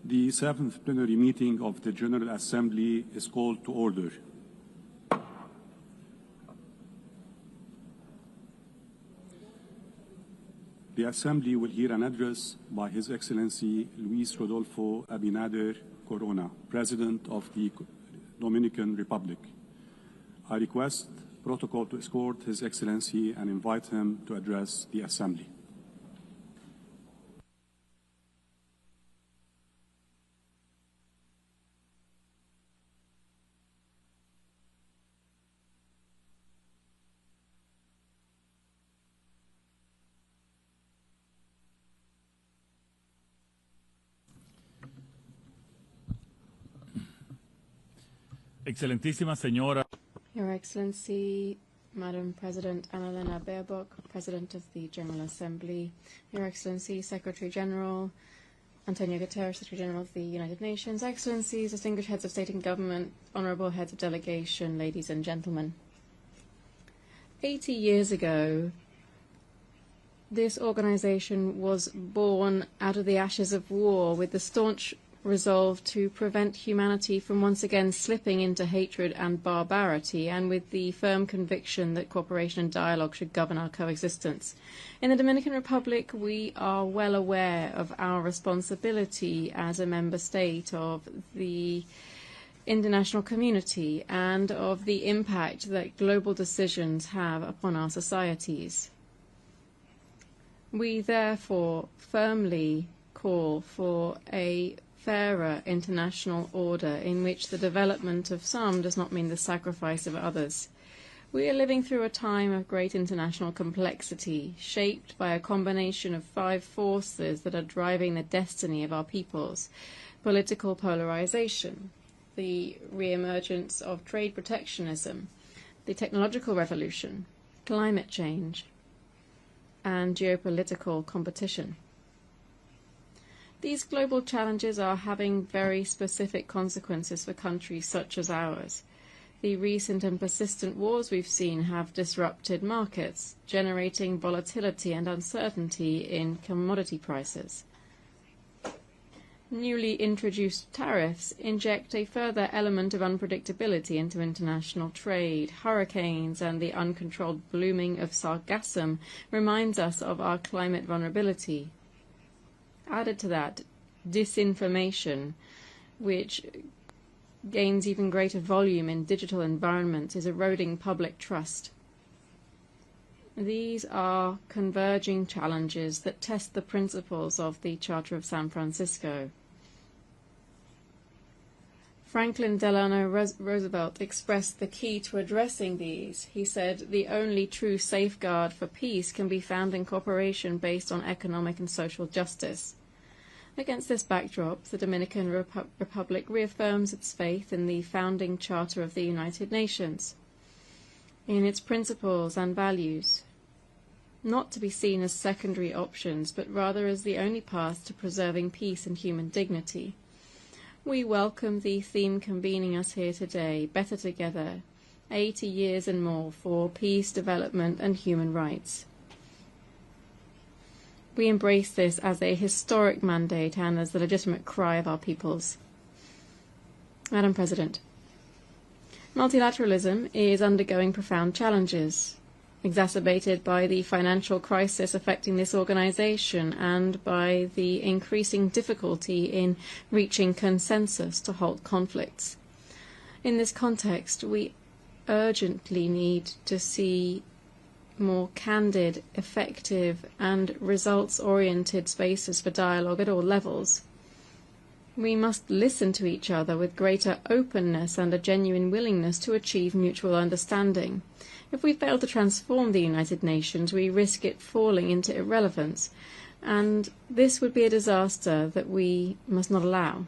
Q: The 7th plenary meeting of the General Assembly is called to order. The Assembly will hear an address by His Excellency Luis Rodolfo Abinader Corona, President of the Dominican Republic. I request protocol to escort His Excellency and invite him to address the Assembly.
U: Excelentísima señora.
B: Your Excellency, Madam President Annalena Baerbock, President of the General Assembly, Your Excellency, Secretary General Antonio Guterres, Secretary General of the United Nations, Excellencies, distinguished heads of state and government, honorable heads of delegation, ladies and gentlemen. 80 years ago, this organization was born out of the ashes of war with the staunch resolve to prevent humanity from once again slipping into hatred and barbarity, and with the firm conviction that cooperation and dialogue should govern our coexistence. In the Dominican Republic, we are well aware of our responsibility as a member state of the international community and of the impact that global decisions have upon our societies. We therefore firmly call for a fairer international order in which the development of some does not mean the sacrifice of others. We are living through a time of great international complexity, shaped by a combination of 5 forces that are driving the destiny of our peoples: political polarization, the re-emergence of trade protectionism, the technological revolution, climate change, and geopolitical competition. These global challenges are having very specific consequences for countries such as ours. The recent and persistent wars we've seen have disrupted markets, generating volatility and uncertainty in commodity prices. Newly introduced tariffs inject a further element of unpredictability into international trade. Hurricanes and the uncontrolled blooming of sargassum reminds us of our climate vulnerability. Added to that, disinformation, which gains even greater volume in digital environments, is eroding public trust. These are converging challenges that test the principles of the Charter of San Francisco. Franklin Delano Roosevelt expressed the key to addressing these. He said, "The only true safeguard for peace can be found in cooperation based on economic and social justice." Against this backdrop, the Dominican Republic reaffirms its faith in the founding Charter of the United Nations, in its principles and values, not to be seen as secondary options, but rather as the only path to preserving peace and human dignity. We welcome the theme convening us here today, Better Together, 80 years and more for peace, development, and human rights. We embrace this as a historic mandate and as the legitimate cry of our peoples. Madam President, multilateralism is undergoing profound challenges, exacerbated by the financial crisis affecting this organization and by the increasing difficulty in reaching consensus to halt conflicts. In this context, we urgently need to see more candid, effective, and results-oriented spaces for dialogue at all levels. We must listen to each other with greater openness and a genuine willingness to achieve mutual understanding. If we fail to transform the United Nations, we risk it falling into irrelevance, and this would be a disaster that we must not allow.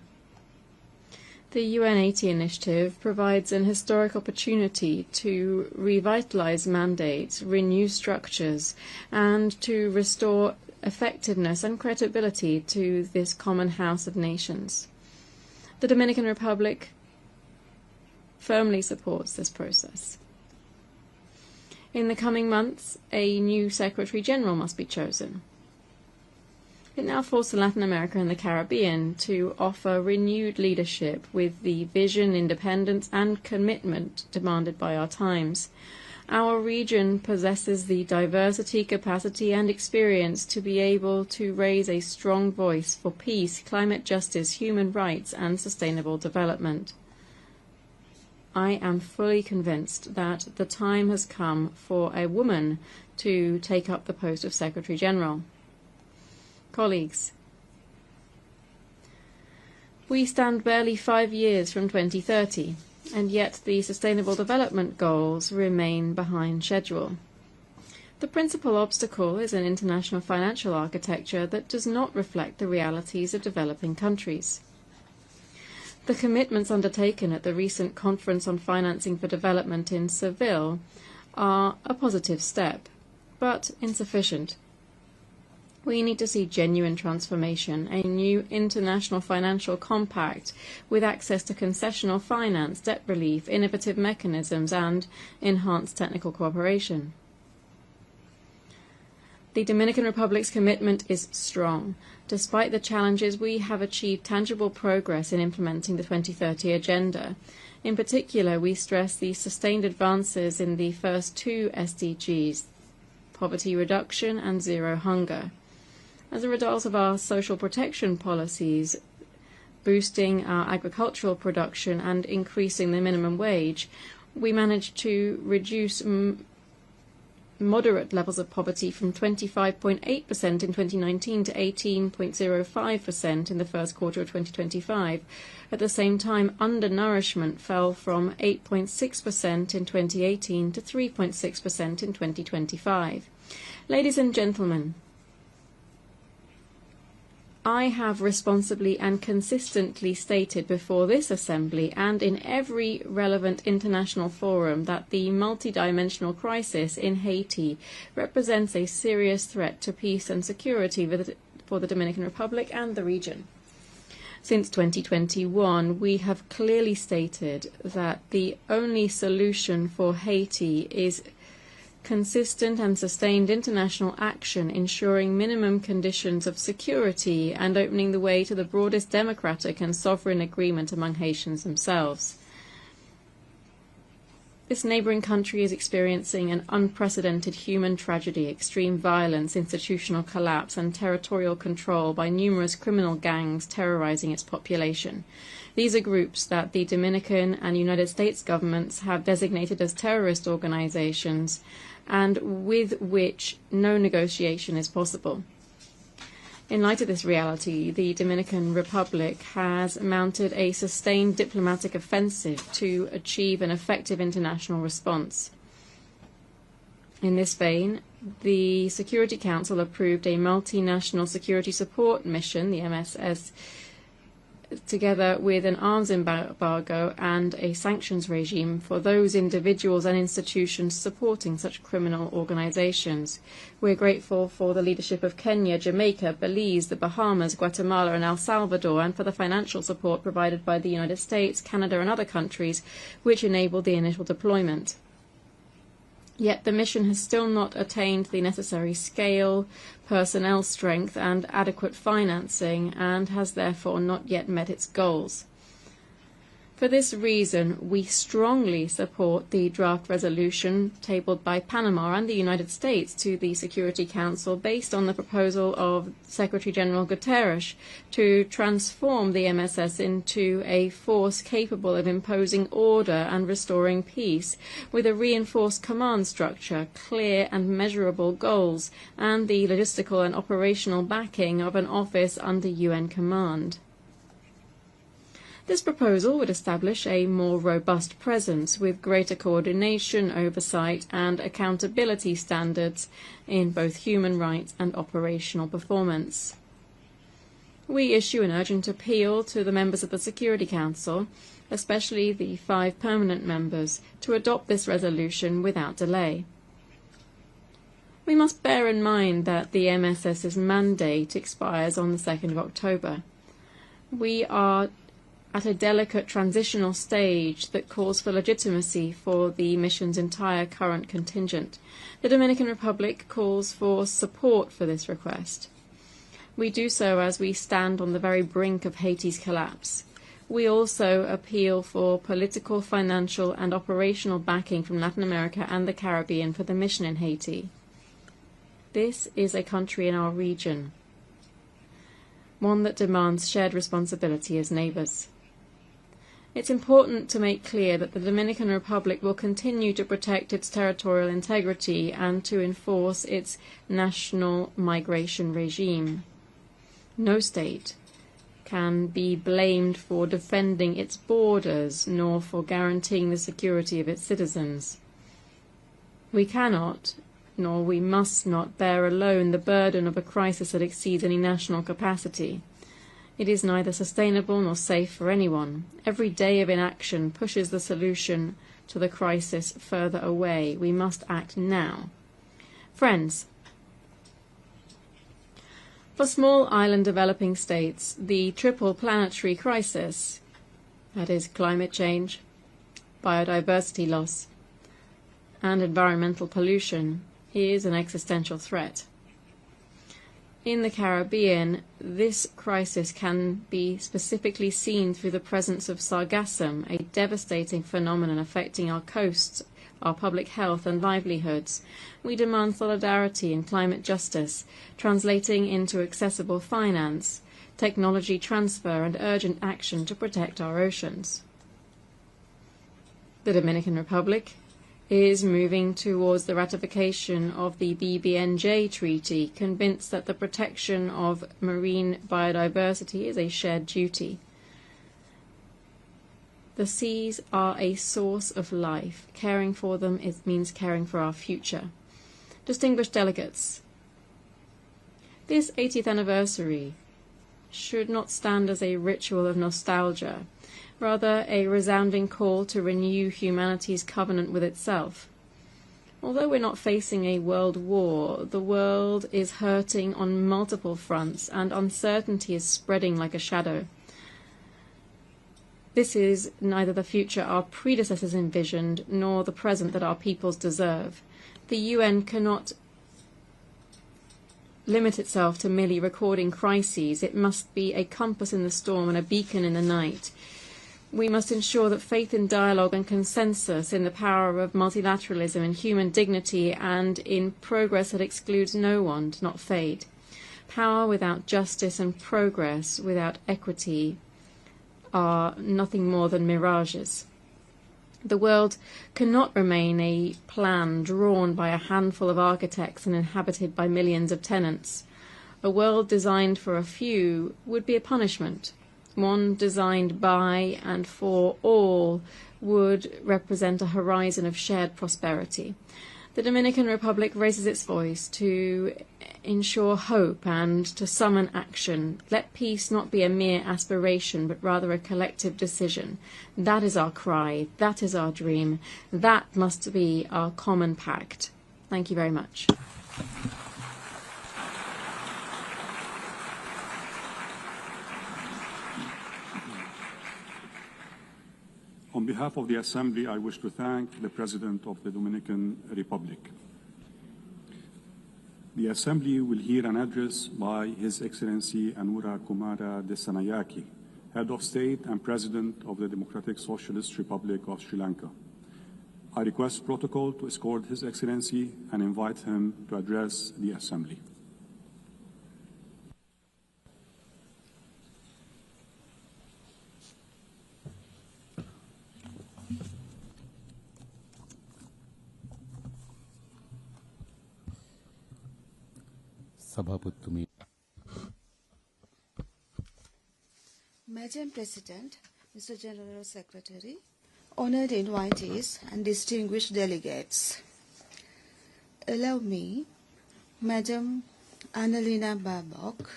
B: The UN 80 initiative provides an historic opportunity to revitalize mandates, renew structures, and to restore effectiveness and credibility to this common house of nations. The Dominican Republic firmly supports this process. In the coming months, a new Secretary General must be chosen. It now falls to Latin America and the Caribbean to offer renewed leadership with the vision, independence and commitment demanded by our times. Our region possesses the diversity, capacity and experience to be able to raise a strong voice for peace, climate justice, human rights and sustainable development. I am fully convinced that the time has come for a woman to take up the post of Secretary General. Colleagues, we stand barely 5 years from 2030, and yet the Sustainable Development Goals remain behind schedule. The principal obstacle is an international financial architecture that does not reflect the realities of developing countries. The commitments undertaken at the recent Conference on Financing for Development in Seville are a positive step, but insufficient. We need to see genuine transformation, a new international financial compact with access to concessional finance, debt relief, innovative mechanisms and enhanced technical cooperation. The Dominican Republic's commitment is strong. Despite the challenges, we have achieved tangible progress in implementing the 2030 Agenda. In particular, we stress the sustained advances in the first two SDGs, poverty reduction and zero hunger. As a result of our social protection policies, boosting our agricultural production and increasing the minimum wage, we managed to reduce moderate levels of poverty from 25.8% in 2019 to 18.05% in the first quarter of 2025. At the same time, undernourishment fell from 8.6% in 2018 to 3.6% in 2025. Ladies and gentlemen, I have responsibly and consistently stated before this Assembly and in every relevant international forum that the multidimensional crisis in Haiti represents a serious threat to peace and security for the Dominican Republic and the region. Since 2021, we have clearly stated that the only solution for Haiti is consistent and sustained international action ensuring minimum conditions of security and opening the way to the broadest democratic and sovereign agreement among Haitians themselves. This neighboring country is experiencing an unprecedented human tragedy, extreme violence, institutional collapse and territorial control by numerous criminal gangs terrorizing its population. These are groups that the Dominican and United States governments have designated as terrorist organizations and with which no negotiation is possible. In light of this reality, the Dominican Republic has mounted a sustained diplomatic offensive to achieve an effective international response. In this vein, the Security Council approved a multinational security support mission, the MSS, together with an arms embargo and a sanctions regime for those individuals and institutions supporting such criminal organizations. We're grateful for the leadership of Kenya, Jamaica, Belize, the Bahamas, Guatemala and El Salvador, and for the financial support provided by the United States, Canada and other countries, which enabled the initial deployment. Yet the mission has still not attained the necessary scale, personnel strength and adequate financing, and has therefore not yet met its goals. For this reason, we strongly support the draft resolution tabled by Panama and the United States to the Security Council based on the proposal of Secretary General Guterres to transform the MSS into a force capable of imposing order and restoring peace with a reinforced command structure, clear and measurable goals, and the logistical and operational backing of an office under UN command. This proposal would establish a more robust presence with greater coordination, oversight and accountability standards in both human rights and operational performance. We issue an urgent appeal to the members of the Security Council, especially the 5 permanent members, to adopt this resolution without delay. We must bear in mind that the MSS's mandate expires on the 2nd of October. We are at a delicate transitional stage that calls for legitimacy for the mission's entire current contingent. The Dominican Republic calls for support for this request. We do so as we stand on the very brink of Haiti's collapse. We also appeal for political, financial and operational backing from Latin America and the Caribbean for the mission in Haiti. This is a country in our region, one that demands shared responsibility as neighbours. It's important to make clear that the Dominican Republic will continue to protect its territorial integrity and to enforce its national migration regime. No state can be blamed for defending its borders nor for guaranteeing the security of its citizens. We cannot, nor we must not, bear alone the burden of a crisis that exceeds any national capacity. It is neither sustainable nor safe for anyone. Every day of inaction pushes the solution to the crisis further away. We must act now. Friends, for small island developing states, the triple planetary crisis, that is climate change, biodiversity loss, and environmental pollution, is an existential threat. In the Caribbean, this crisis can be specifically seen through the presence of sargassum, a devastating phenomenon affecting our coasts, our public health and livelihoods. We demand solidarity and climate justice, translating into accessible finance, technology transfer and urgent action to protect our oceans. The Dominican Republic is moving towards the ratification of the BBNJ Treaty, convinced that the protection of marine biodiversity is a shared duty. The seas are a source of life. Caring for them means caring for our future. Distinguished delegates, this 80th anniversary should not stand as a ritual of nostalgia, rather a resounding call to renew humanity's covenant with itself. Although we're not facing a world war, the world is hurting on multiple fronts and uncertainty is spreading like a shadow. This is neither the future our predecessors envisioned nor the present that our peoples deserve. The UN cannot limit itself to merely recording crises. It must be a compass in the storm and a beacon in the night. We must ensure that faith in dialogue and consensus, in the power of multilateralism and human dignity, and in progress that excludes no one, do not fade. Power without justice and progress without equity are nothing more than mirages. The world cannot remain a plan drawn by a handful of architects and inhabited by millions of tenants. A world designed for a few would be a punishment. One designed by and for all would represent a horizon of shared prosperity. The Dominican Republic raises its voice to ensure hope and to summon action. Let peace not be a mere aspiration, but rather a collective decision. That is our cry. That is our dream. That must be our common pact. Thank you very much.
Q: On behalf of the Assembly, I wish to thank the President of the Dominican Republic. The Assembly will hear an address by His Excellency Anura Kumara Desanayake, Head of State and President of the Democratic Socialist Republic of Sri Lanka. I request protocol to escort His Excellency and invite him to address the Assembly.
C: Madam President, Mr. General Secretary, honored invitees and distinguished delegates, allow me, Madam Annalena Baerbock,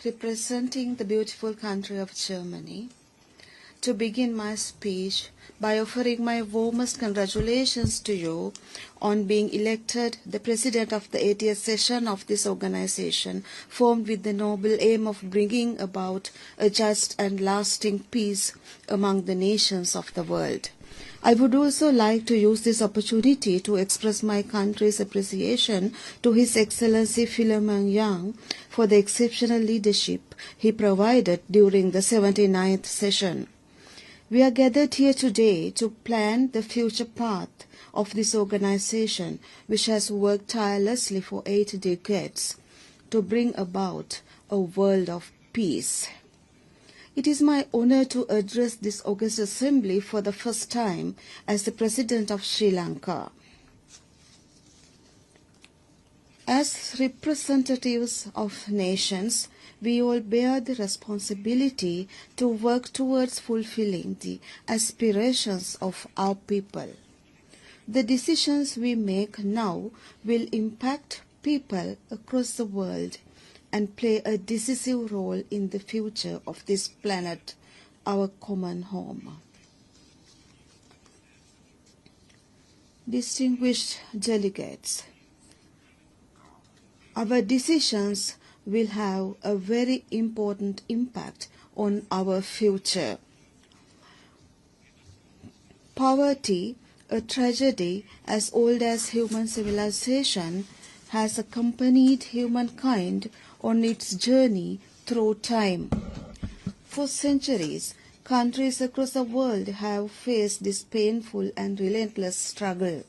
C: representing the beautiful country of Germany, to begin my speech by offering my warmest congratulations to you on being elected the President of the 80th session of this organization, formed with the noble aim of bringing about a just and lasting peace among the nations of the world. I would also like to use this opportunity to express my country's appreciation to His Excellency Philemon Yang for for the exceptional leadership he provided during the 79th session. We are gathered here today to plan the future path of this organization, which has worked tirelessly for 8 decades to bring about a world of peace. It is my honor to address this august assembly for the first time as the President of Sri Lanka. As representatives of nations, we all bear the responsibility to work towards fulfilling the aspirations of our people. The decisions we make now will impact people across the world and play a decisive role in the future of this planet, our common home. Distinguished delegates, our decisions will have a very important impact on our future. Poverty, a tragedy as old as human civilization, has accompanied humankind on its journey through time. For centuries, countries across the world have faced this painful and relentless struggle.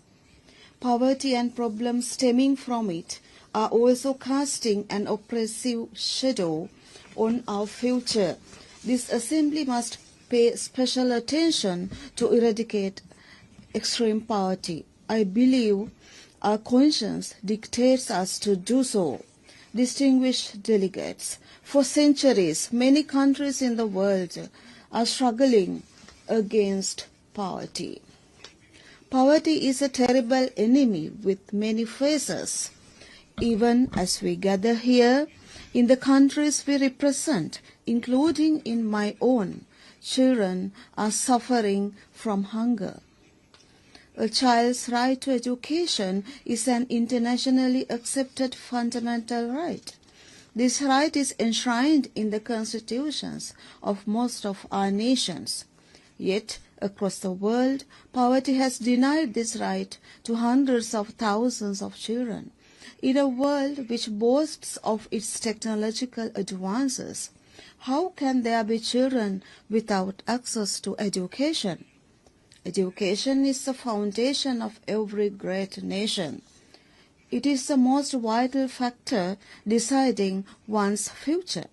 C: Poverty and problems stemming from it are also casting an oppressive shadow on our future. This assembly must pay special attention to eradicate extreme poverty. I believe our conscience dictates us to do so. Distinguished delegates, for centuries, many countries in the world are struggling against poverty. Poverty is a terrible enemy with many faces. Even as we gather here, in the countries we represent, including in my own, children are suffering from hunger. A child's right to education is an internationally accepted fundamental right. This right is enshrined in the constitutions of most of our nations. Yet, across the world, poverty has denied this right to hundreds of thousands of children. In a world which boasts of its technological advances, how can there be children without access to education? Education is the foundation of every great nation. It is the most vital factor deciding one's future.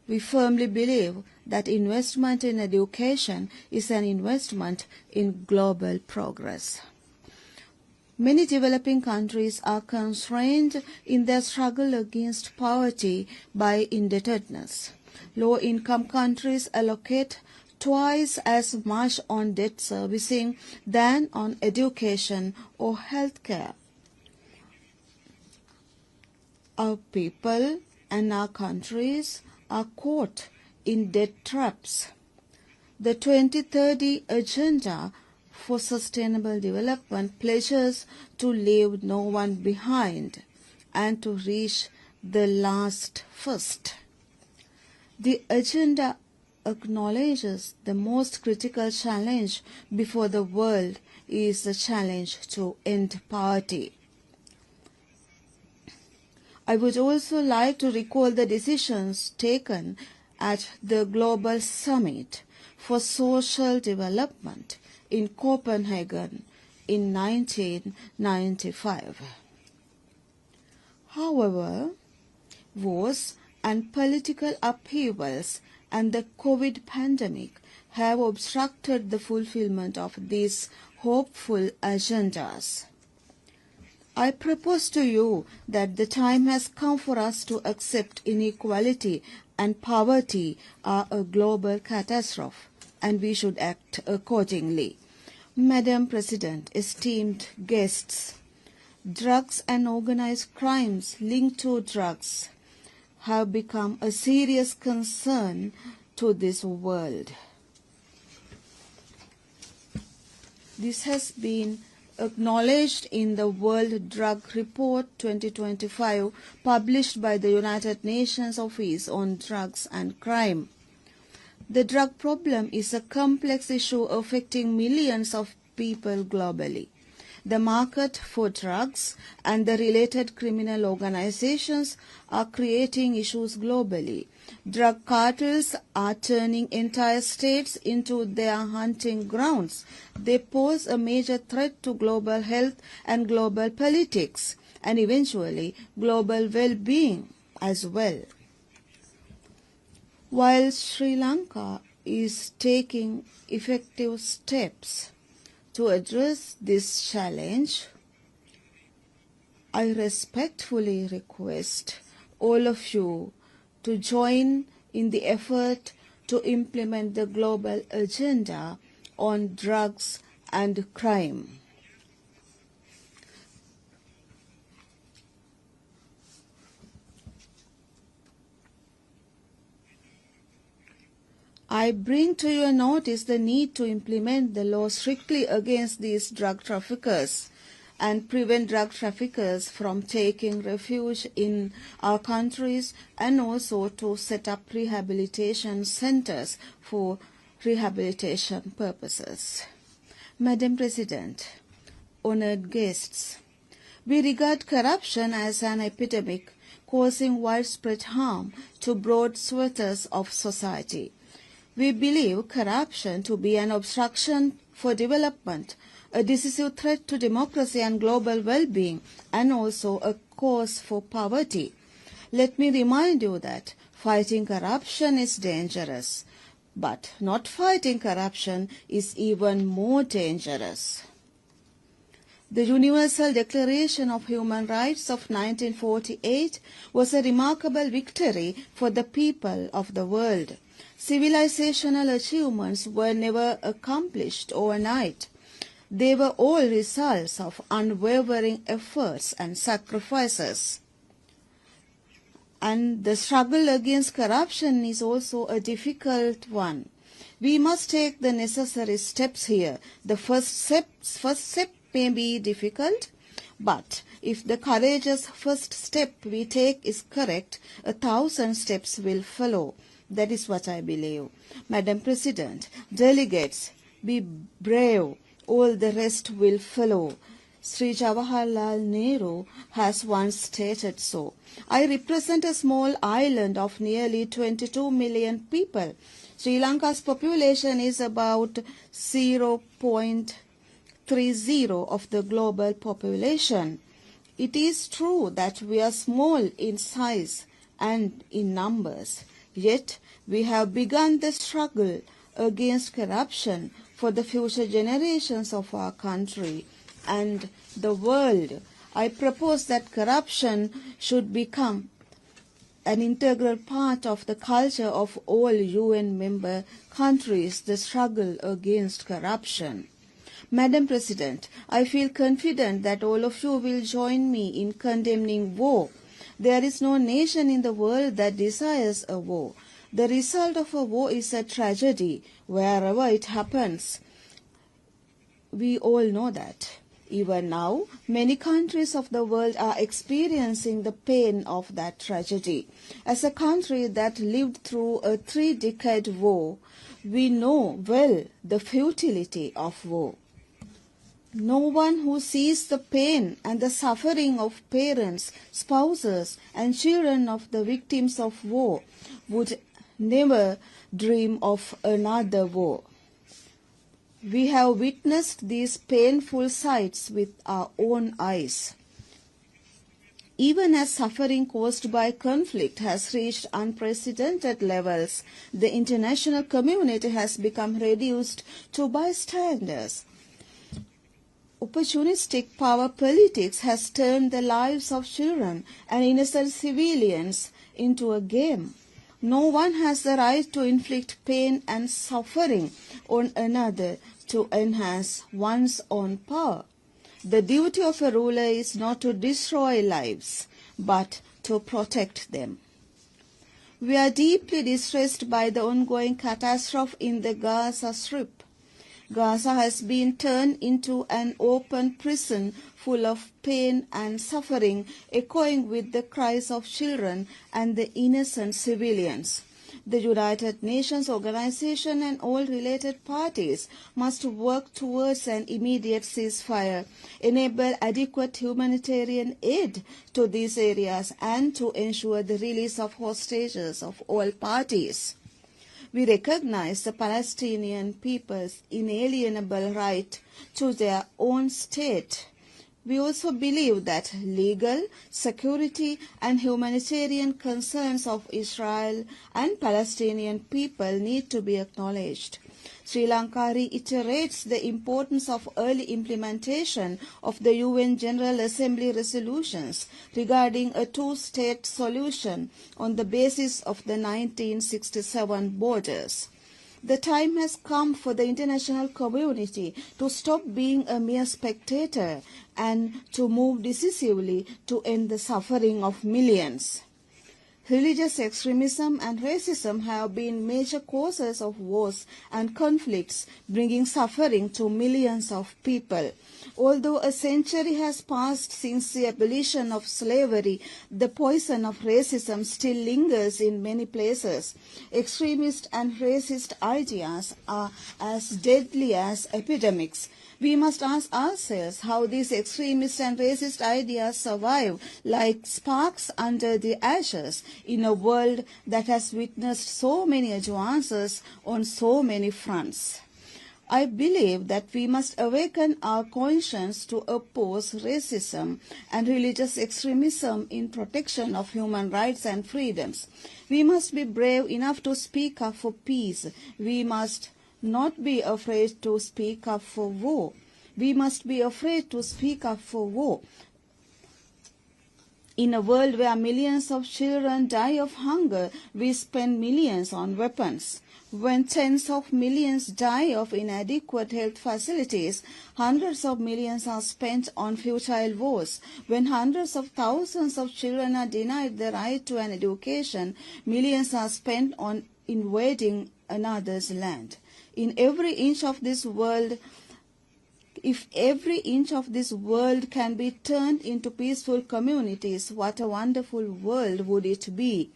C: We firmly believe that investment in education is an investment in global progress. Many developing countries are constrained in their struggle against poverty by indebtedness. Low-income countries allocate twice as much on debt servicing than on education or health care. Our people and our countries are caught in debt traps. The 2030 Agenda for Sustainable Development pledges to leave no one behind and to reach the last first. The agenda acknowledges the most critical challenge before the world is the challenge to end poverty. I would also like to recall the decisions taken at the Global Summit for Social Development in Copenhagen in 1995. However, wars and political upheavals and the COVID pandemic have obstructed the fulfillment of these hopeful agendas. I propose to you that the time has come for us to accept inequality and poverty are a global catastrophe, and we should act accordingly. Madam President, esteemed guests, drugs and organized crimes linked to drugs have become a serious concern to this world. This has been acknowledged in the World Drug Report 2025 published by the United Nations Office on Drugs and Crime. The drug problem is a complex issue affecting millions of people globally. The market for drugs and the related criminal organizations are creating issues globally. Drug cartels are turning entire states into their hunting grounds. They pose a major threat to global health and global politics, and eventually global well-being as well. While Sri Lanka is taking effective steps to address this challenge, I respectfully request all of you to join in the effort to implement the global agenda on drugs and crime. I bring to your notice the need to implement the law strictly against these drug traffickers and prevent drug traffickers from taking refuge in our countries, and also to set up rehabilitation centers for rehabilitation purposes. Madam President, honored guests, we regard corruption as an epidemic causing widespread harm to broad swathes of society. We believe corruption to be an obstruction for development, a decisive threat to democracy and global well-being, and also a cause for poverty. Let me remind you that fighting corruption is dangerous, but not fighting corruption is even more dangerous. The Universal Declaration of Human Rights of 1948 was a remarkable victory for the people of the world. Civilizational achievements were never accomplished overnight. They were all results of unwavering efforts and sacrifices. And the struggle against corruption is also a difficult one. We must take the necessary steps here. The first step may be difficult, but if the courageous first step we take is correct, 1,000 steps will follow. That is what I believe. Madam President, delegates, be brave. All the rest will follow. Sri Jawaharlal Nehru has once stated so. I represent a small island of nearly 22 million people. Sri Lanka's population is about 0.30 of the global population. It is true that we are small in size and in numbers. Yet we have begun the struggle against corruption for the future generations of our country and the world. I propose that corruption should become an integral part of the culture of all UN member countries, the struggle against corruption. Madam President, I feel confident that all of you will join me in condemning war. There is no nation in the world that desires a war. The result of a war is a tragedy wherever it happens. We all know that. Even now, many countries of the world are experiencing the pain of that tragedy. As a country that lived through a 3-decade war, we know well the futility of war. No one who sees the pain and the suffering of parents, spouses, and children of the victims of war would never dream of another war. We have witnessed these painful sights with our own eyes. Even as suffering caused by conflict has reached unprecedented levels, the international community has become reduced to bystanders. Opportunistic power politics has turned the lives of children and innocent civilians into a game. No one has the right to inflict pain and suffering on another to enhance one's own power. The duty of a ruler is not to destroy lives, but to protect them. We are deeply distressed by the ongoing catastrophe in the Gaza Strip. Gaza has been turned into an open prison full of pain and suffering, echoing with the cries of children and the innocent civilians. The United Nations Organization and all related parties must work towards an immediate ceasefire, enable adequate humanitarian aid to these areas, and to ensure the release of hostages of all parties. We recognize the Palestinian people's inalienable right to their own state. We also believe that legal, security, and humanitarian concerns of Israel and Palestinian people need to be acknowledged. Sri Lanka reiterates the importance of early implementation of the UN General Assembly resolutions regarding a two-state solution on the basis of the 1967 borders. The time has come for the international community to stop being a mere spectator and to move decisively to end the suffering of millions. Religious extremism and racism have been major causes of wars and conflicts, bringing suffering to millions of people. Although a century has passed since the abolition of slavery, the poison of racism still lingers in many places. Extremist and racist ideas are as deadly as epidemics. We must ask ourselves how these extremist and racist ideas survive like sparks under the ashes in a world that has witnessed so many advances on so many fronts. I believe that we must awaken our conscience to oppose racism and religious extremism in protection of human rights and freedoms. We must be brave enough to speak up for peace. We must not be afraid to speak up for war. We must be afraid to speak up for war. In a world where millions of children die of hunger, we spend millions on weapons. When tens of millions die of inadequate health facilities, hundreds of millions are spent on futile wars. When hundreds of thousands of children are denied the right to an education, millions are spent on invading another's land. In every inch of this world, if every inch of this world can be turned into peaceful communities, what a wonderful world would it be.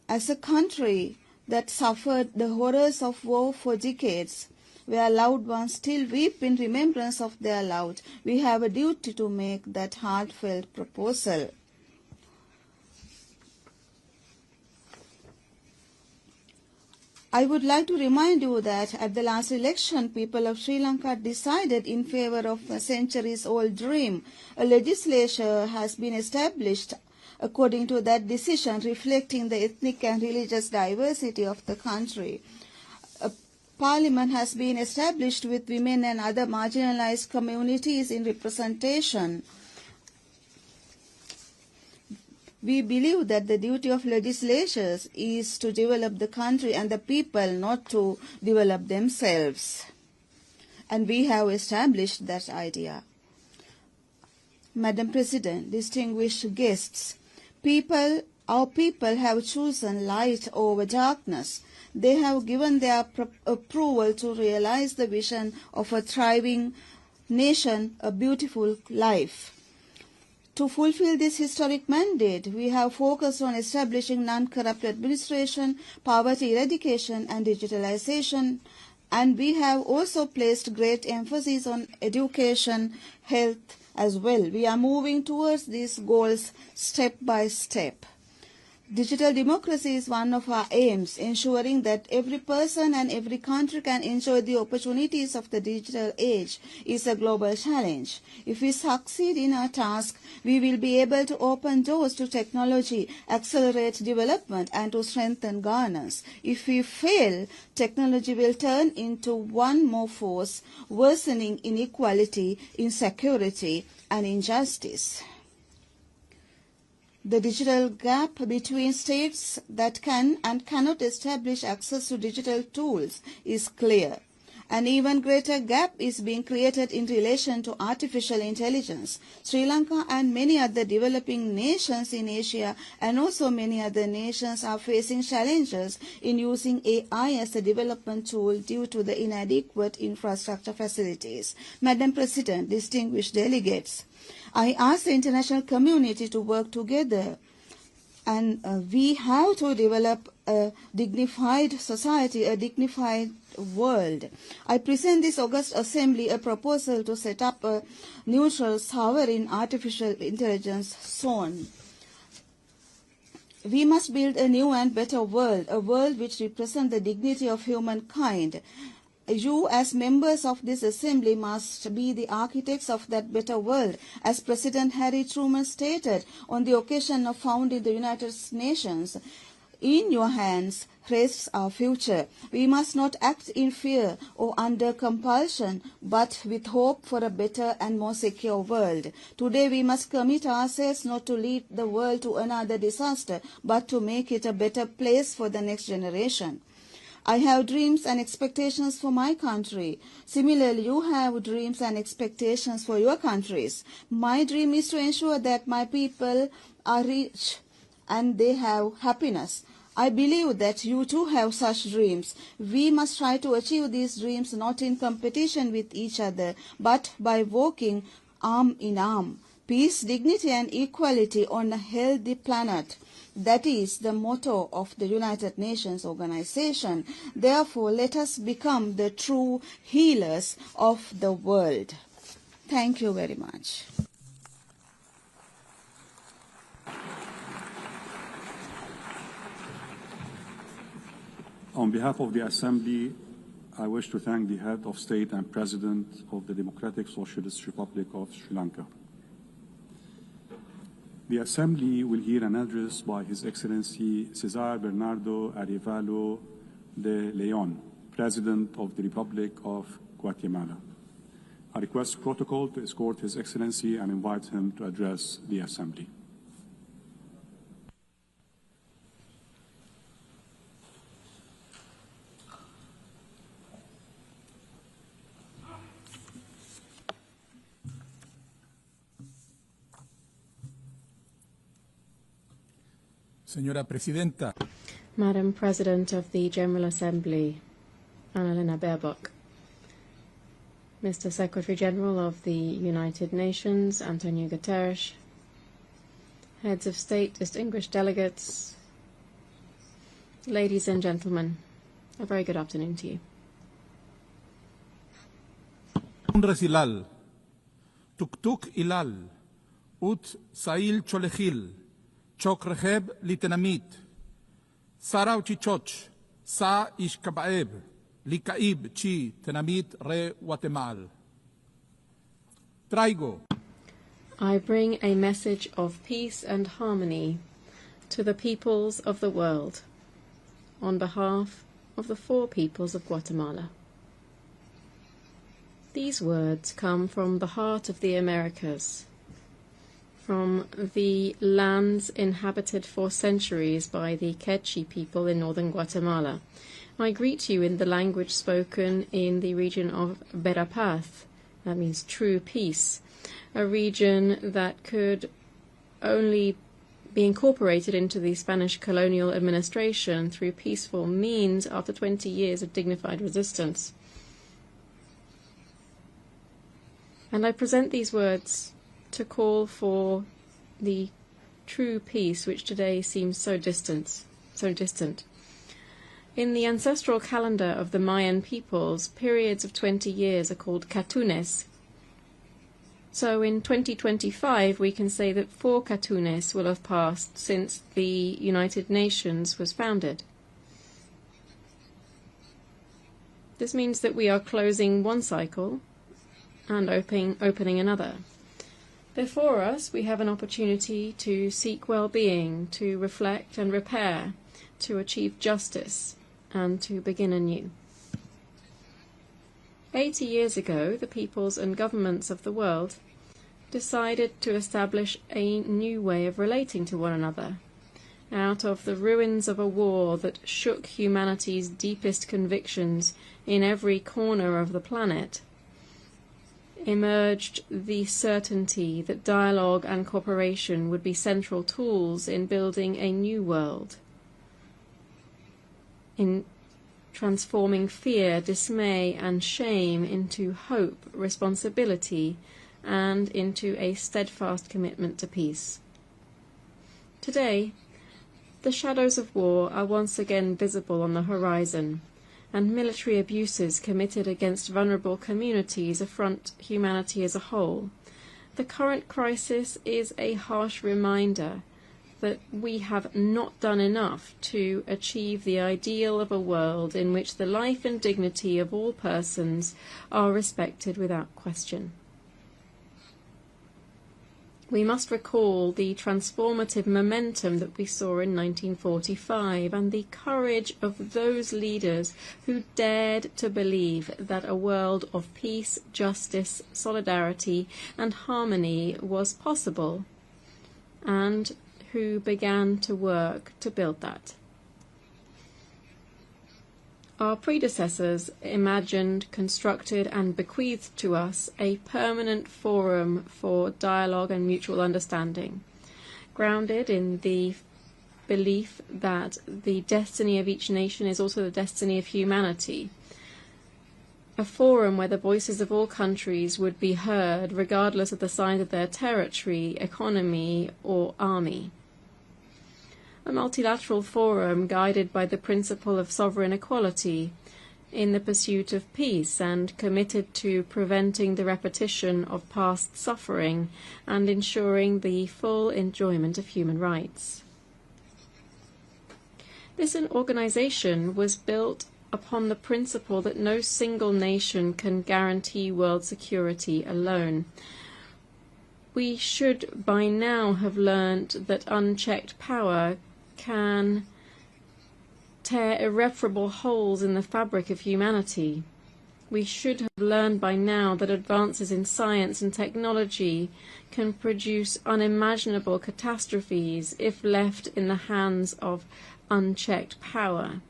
C: As a country that suffered the horrors of war for decades, where loved ones still weep in remembrance of their loved, we have a duty to make that heartfelt proposal. I would like to remind you that at the last election, people of Sri Lanka decided in favor of a centuries-old dream. A legislature has been established according to that decision, reflecting the ethnic and religious diversity of the country. A parliament has been established with women and other marginalized communities in representation. We believe that the duty of legislatures is to develop the country and the people, not to develop themselves. And we have established that idea. Madam President, distinguished guests, our people have chosen light over darkness. They have given their approval to realize the vision of a thriving nation, a beautiful life. To fulfill this historic mandate, we have focused on establishing non-corrupt administration, poverty eradication, and digitalization, and we have also placed great emphasis on education, health as well. We are moving towards these goals step by step. Digital democracy is one of our aims, ensuring that every person and every country can enjoy the opportunities of the digital age is a global challenge. If we succeed in our task, we will be able to open doors to technology, accelerate development, and to strengthen governance. If we fail, technology will turn into one more force, worsening inequality, insecurity, and injustice. The digital gap between states that can and cannot establish access to digital tools is clear. An even greater gap is being created in relation to artificial intelligence. Sri Lanka and many other developing nations in Asia and also many other nations are facing challenges in using AI as a development tool due to the inadequate infrastructure facilities. Madam President, distinguished delegates, I ask the international community to work together And we have to develop a dignified society, a dignified world. I present this August Assembly a proposal to set up a neutral sovereign artificial intelligence zone. We must build a new and better world, a world which represents the dignity of humankind. You, as members of this assembly, must be the architects of that better world. As President Harry Truman stated on the occasion of founding the United Nations, in your hands rests our future. We must not act in fear or under compulsion, but with hope for a better and more secure world. Today we must commit ourselves not to lead the world to another disaster, but to make it a better place for the next generation. I have dreams and expectations for my country. Similarly, you have dreams and expectations for your countries. My dream is to ensure that my people are rich and they have happiness. I believe that you too have such dreams. We must try to achieve these dreams not in competition with each other, but by walking arm in arm. Peace, dignity and equality on a healthy planet. That is the motto of the United Nations organization. Therefore, let us become the true healers of the world. Thank you very much.
Q: On behalf of the Assembly, I wish to thank the Head of State and President of the Democratic Socialist Republic of Sri Lanka. The Assembly will hear an address by His Excellency Cesar Bernardo Arevalo de Leone, President of the Republic of Guatemala. I request protocol to escort His Excellency and invite him to address the Assembly.
A: Señora Presidenta.
B: Madam President of the General Assembly, Annalena Baerbock. Mr. Secretary General of the United Nations, Antonio Guterres. Heads of State, distinguished delegates, ladies and gentlemen, a very good afternoon to you.
A: Unres ilal, tuk ilal, ut sail cholechil, chok reheb litenamit, sarau chichoch, sa ishkabaeb, likaib chi tenamit re Guatemala. Traigo.
B: I bring a message of peace and harmony to the peoples of the world on behalf of the 4 peoples of Guatemala. These words come from the heart of the Americas, from the lands inhabited for centuries by the Quechua people in northern Guatemala. I greet you in the language spoken in the region of Verapaz, that means true peace, a region that could only be incorporated into the Spanish colonial administration through peaceful means after 20 years of dignified resistance. And I present these words to call for the true peace which today seems so distant. In the ancestral calendar of the Mayan peoples, periods of 20 years are called catunes. So in 2025 we can say that 4 catunes will have passed since the United Nations was founded. This means that we are closing one cycle and opening another. Before us, we have an opportunity to seek well-being, to reflect and repair, to achieve justice, and to begin anew. 80 years ago, the peoples and governments of the world decided to establish a new way of relating to one another. Out of the ruins of a war that shook humanity's deepest convictions in every corner of the planet, emerged the certainty that dialogue and cooperation would be central tools in building a new world, in transforming fear, dismay, and shame into hope, responsibility, and into a steadfast commitment to peace. Today, The shadows of war are once again visible on the horizon, and military abuses committed against vulnerable communities affront humanity as a whole. The current crisis is a harsh reminder that we have not done enough to achieve the ideal of a world in which the life and dignity of all persons are respected without question. We must recall the transformative momentum that we saw in 1945 and the courage of those leaders who dared to believe that a world of peace, justice, solidarity and harmony was possible, and who began to work to build that. Our predecessors imagined, constructed and bequeathed to us a permanent forum for dialogue and mutual understanding, grounded in the belief that the destiny of each nation is also the destiny of humanity. A forum where the voices of all countries would be heard regardless of the size of their territory, economy or army. A multilateral forum guided by the principle of sovereign equality in the pursuit of peace and committed to preventing the repetition of past suffering and ensuring the full enjoyment of human rights. This organization was built upon the principle that no single nation can guarantee world security alone. We should by now have learned that unchecked power can tear irreparable holes in the fabric of humanity. We should have learned by now that advances in science and technology can produce unimaginable catastrophes if left in the hands of unchecked power.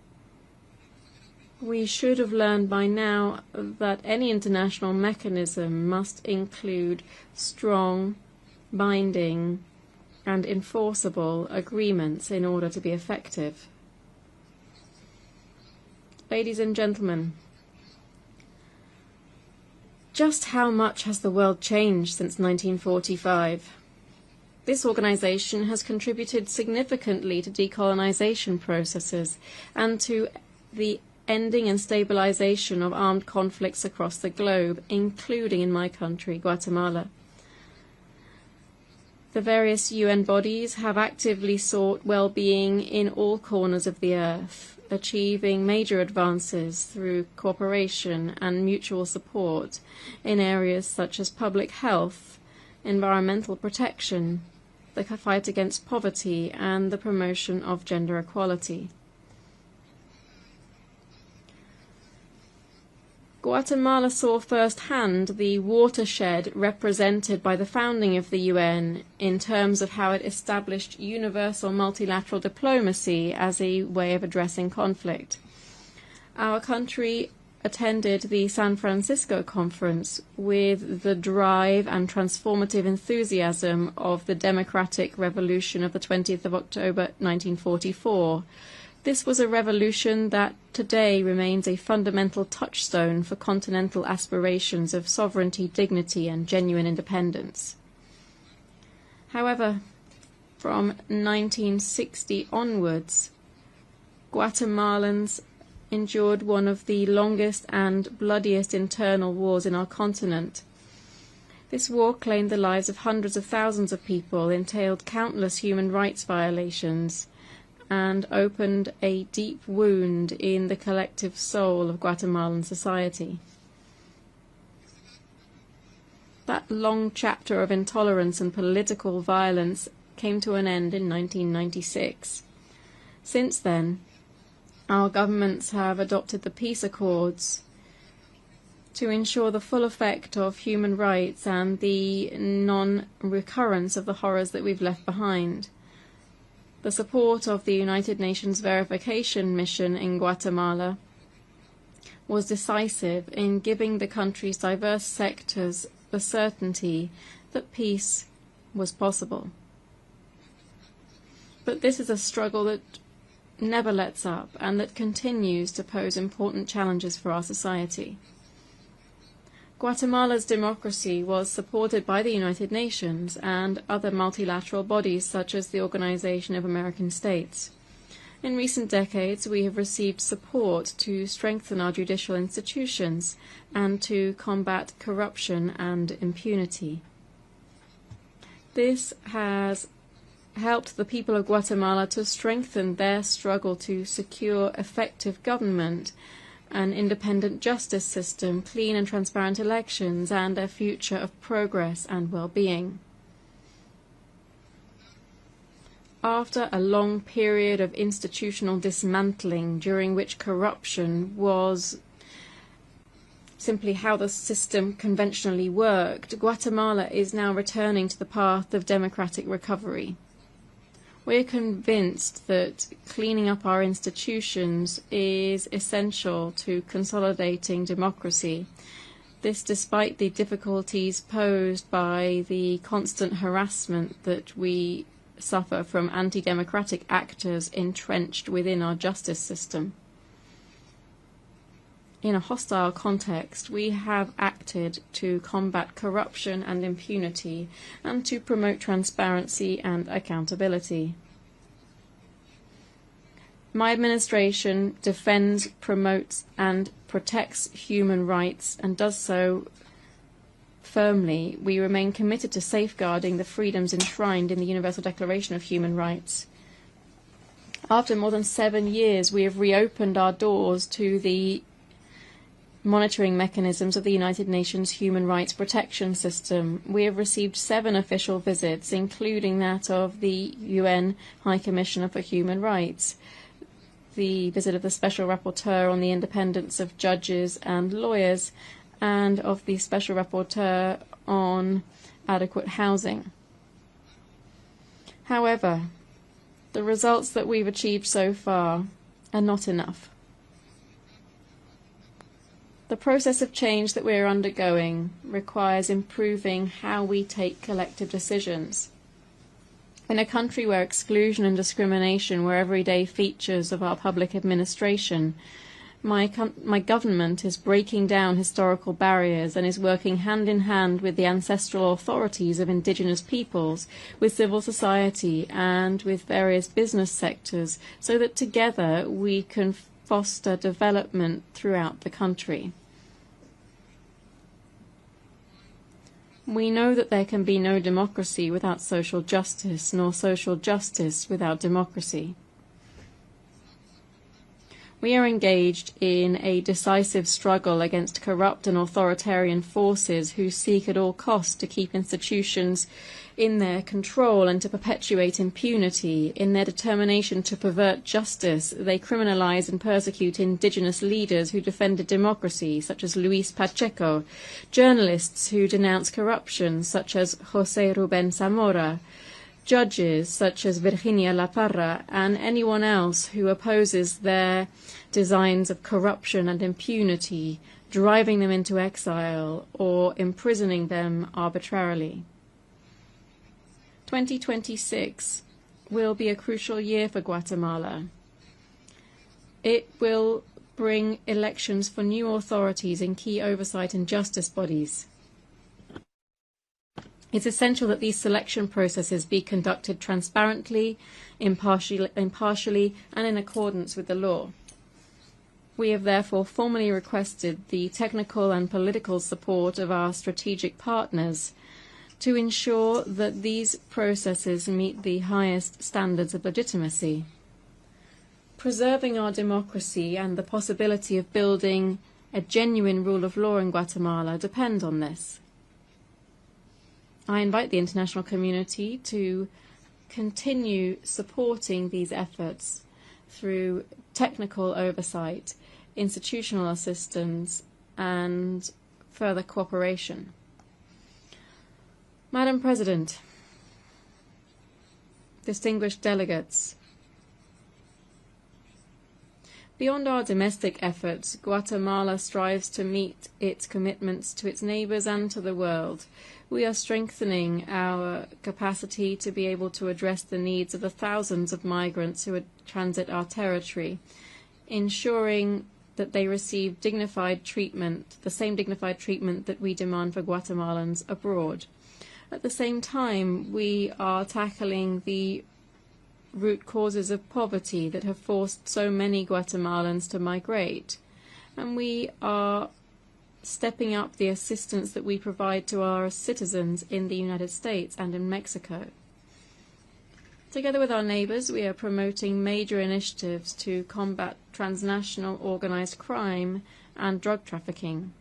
B: We should have learned by now that any international mechanism must include strong, binding, and enforceable agreements in order to be effective. Ladies and gentlemen, just how much has the world changed since 1945? This organization has contributed significantly to decolonization processes and to the ending and stabilization of armed conflicts across the globe, including in my country, Guatemala. The various UN bodies have actively sought well-being in all corners of the earth, achieving major advances through cooperation and mutual support in areas such as public health, environmental protection, the fight against poverty, and the promotion of gender equality. Guatemala saw firsthand the watershed represented by the founding of the UN in terms of how it established universal multilateral diplomacy as a way of addressing conflict. Our country attended the San Francisco conference with the drive and transformative enthusiasm of the democratic revolution of the 20th of October 1944. This was a revolution that today remains a fundamental touchstone for continental aspirations of sovereignty, dignity, and genuine independence. However, from 1960 onwards, Guatemalans endured one of the longest and bloodiest internal wars in our continent. This war claimed the lives of hundreds of thousands of people, entailed countless human rights violations, and opened a deep wound in the collective soul of Guatemalan society. That long chapter of intolerance and political violence came to an end in 1996. Since then, our governments have adopted the peace accords to ensure the full effect of human rights and the non-recurrence of the horrors that we've left behind. The support of the United Nations verification mission in Guatemala was decisive in giving the country's diverse sectors the certainty that peace was possible. But this is a struggle that never lets up and that continues to pose important challenges for our society. Guatemala's democracy was supported by the United Nations and other multilateral bodies such as the Organization of American States. In recent decades, we have received support to strengthen our judicial institutions and to combat corruption and impunity. This has helped the people of Guatemala to strengthen their struggle to secure effective government, an independent justice system, clean and transparent elections, and a future of progress and well-being. After a long period of institutional dismantling, during which corruption was simply how the system conventionally worked, Guatemala is now returning to the path of democratic recovery. We are convinced that cleaning up our institutions is essential to consolidating democracy. This despite the difficulties posed by the constant harassment that we suffer from anti-democratic actors entrenched within our justice system. In a hostile context, we have acted to combat corruption and impunity and to promote transparency and accountability. My administration defends, promotes, and protects human rights and does so firmly. We remain committed to safeguarding the freedoms enshrined in the Universal Declaration of Human Rights. After more than 7 years, we have reopened our doors to the monitoring mechanisms of the United Nations Human Rights Protection System. We have received 7 official visits, including that of the UN High Commissioner for Human Rights, the visit of the Special Rapporteur on the independence of judges and lawyers, and of the Special Rapporteur on adequate housing. However, the results that we've achieved so far are not enough. The process of change that we are undergoing requires improving how we take collective decisions. In a country where exclusion and discrimination were everyday features of our public administration, my government is breaking down historical barriers and is working hand in hand with the ancestral authorities of indigenous peoples, with civil society and with various business sectors, so that together we can foster development throughout the country. We know that there can be no democracy without social justice, nor social justice without democracy. We are engaged in a decisive struggle against corrupt and authoritarian forces who seek at all costs to keep institutions in their control and to perpetuate impunity. In their determination to pervert justice, they criminalize and persecute indigenous leaders who defended democracy, such as Luis Pacheco, journalists who denounce corruption, such as José Rubén Zamora, judges such as Virginia La Parra, and anyone else who opposes their designs of corruption and impunity, driving them into exile or imprisoning them arbitrarily. 2026 will be a crucial year for Guatemala. It will bring elections for new authorities in key oversight and justice bodies. It's essential that these selection processes be conducted transparently, impartially, and in accordance with the law. We have therefore formally requested the technical and political support of our strategic partners to ensure that these processes meet the highest standards of legitimacy. Preserving our democracy and the possibility of building a genuine rule of law in Guatemala depend on this. I invite the international community to continue supporting these efforts through technical oversight, institutional assistance, and further cooperation. Madam President, distinguished delegates, beyond our domestic efforts, Guatemala strives to meet its commitments to its neighbors and to the world. We are strengthening our capacity to be able to address the needs of the thousands of migrants who transit our territory, ensuring that they receive dignified treatment, the same dignified treatment that we demand for Guatemalans abroad. At the same time, we are tackling the root causes of poverty that have forced so many Guatemalans to migrate. And we are stepping up the assistance that we provide to our citizens in the United States and in Mexico. Together with our neighbors, we are promoting major initiatives to combat transnational organized crime and drug trafficking.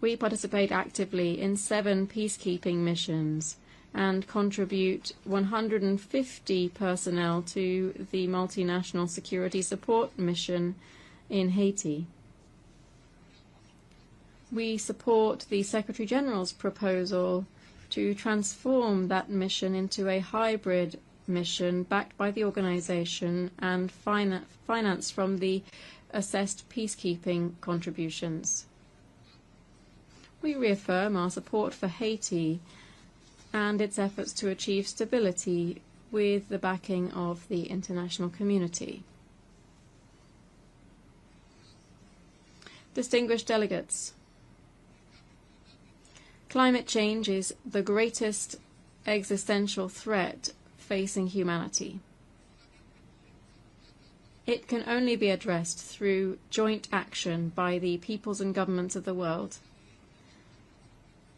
B: We participate actively in 7 peacekeeping missions and contribute 150 personnel to the multinational security support mission in Haiti. We support the Secretary General's proposal to transform that mission into a hybrid mission backed by the organization and financed from the assessed peacekeeping contributions. We reaffirm our support for Haiti and its efforts to achieve stability with the backing of the international community. Distinguished delegates, climate change is the greatest existential threat facing humanity. It can only be addressed through joint action by the peoples and governments of the world.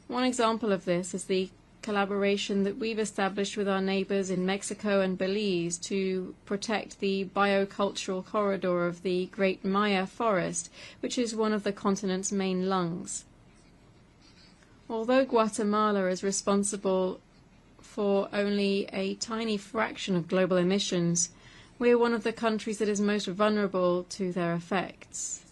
B: One example of this is the collaboration that we've established with our neighbors in Mexico and Belize to protect the biocultural corridor of the Great Maya Forest, which is one of the continent's main lungs. Although Guatemala is responsible for only a tiny fraction of global emissions, we are one of the countries that is most vulnerable to their effects.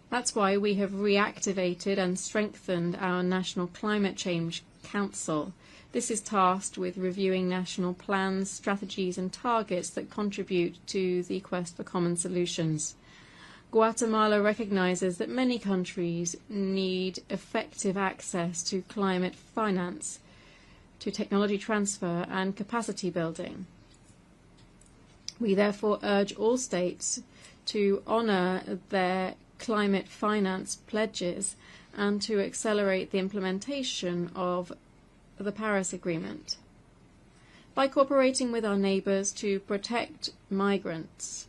B: That's why we have reactivated and strengthened our National Climate Change Council. This is tasked with reviewing national plans, strategies and targets that contribute to the quest for common solutions. Guatemala recognizes that many countries need effective access to climate finance, to technology transfer and capacity building. We therefore urge all states to honor their climate finance pledges and to accelerate the implementation of the Paris Agreement. By cooperating with our neighbors to protect migrants,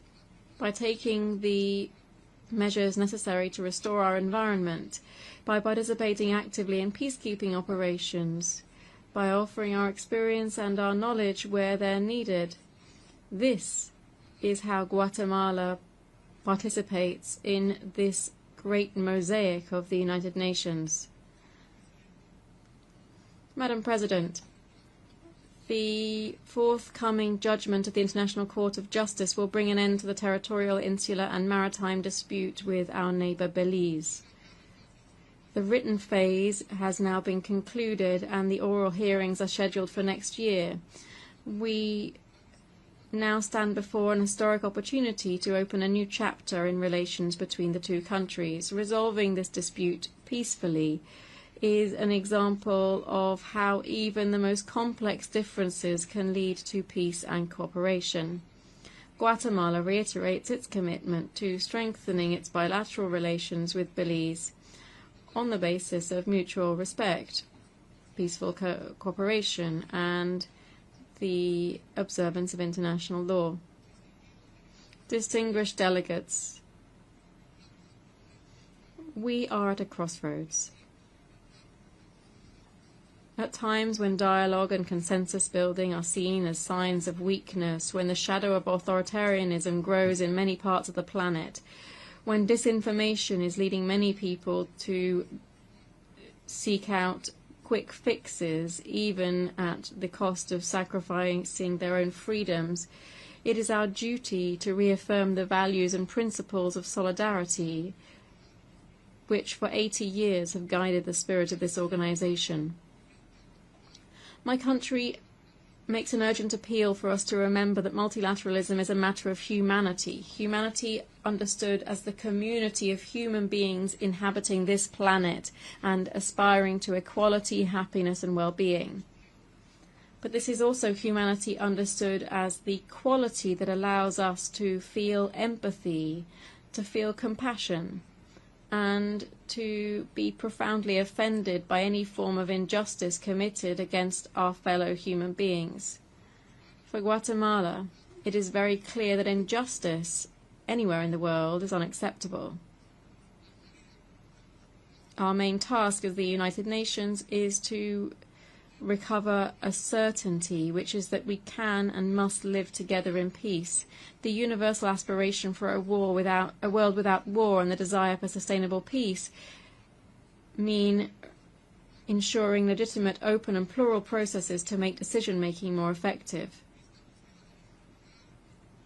B: by taking the measures necessary to restore our environment, by participating actively in peacekeeping operations, by offering our experience and our knowledge where they're needed. This is how Guatemala participates in this great mosaic of the United Nations. Madam President, the forthcoming judgment of the International Court of Justice will bring an end to the territorial, insular and maritime dispute with our neighbor Belize. The written phase has now been concluded and the oral hearings are scheduled for next year. We now stand before an historic opportunity to open a new chapter in relations between the two countries. Resolving this dispute peacefully is an example of how even the most complex differences can lead to peace and cooperation. Guatemala reiterates its commitment to strengthening its bilateral relations with Belize on the basis of mutual respect, peaceful cooperation, and the observance of international law. Distinguished delegates, we are at a crossroads. At times when dialogue and consensus building are seen as signs of weakness, when the shadow of authoritarianism grows in many parts of the planet, when disinformation is leading many people to seek out quick fixes, even at the cost of sacrificing their own freedoms, it is our duty to reaffirm the values and principles of solidarity, which for 80 years have guided the spirit of this organization. My country makes an urgent appeal for us to remember that multilateralism is a matter of humanity. Humanity understood as the community of human beings inhabiting this planet and aspiring to equality, happiness and well-being. But this is also humanity understood as the quality that allows us to feel empathy, to feel compassion, and to be profoundly offended by any form of injustice committed against our fellow human beings. For Guatemala, it is very clear that injustice anywhere in the world is unacceptable. Our main task as the United Nations is to recover a certainty, which is that we can and must live together in peace. The universal aspiration for a world without war and the desire for sustainable peace mean ensuring legitimate, open and plural processes to make decision-making more effective.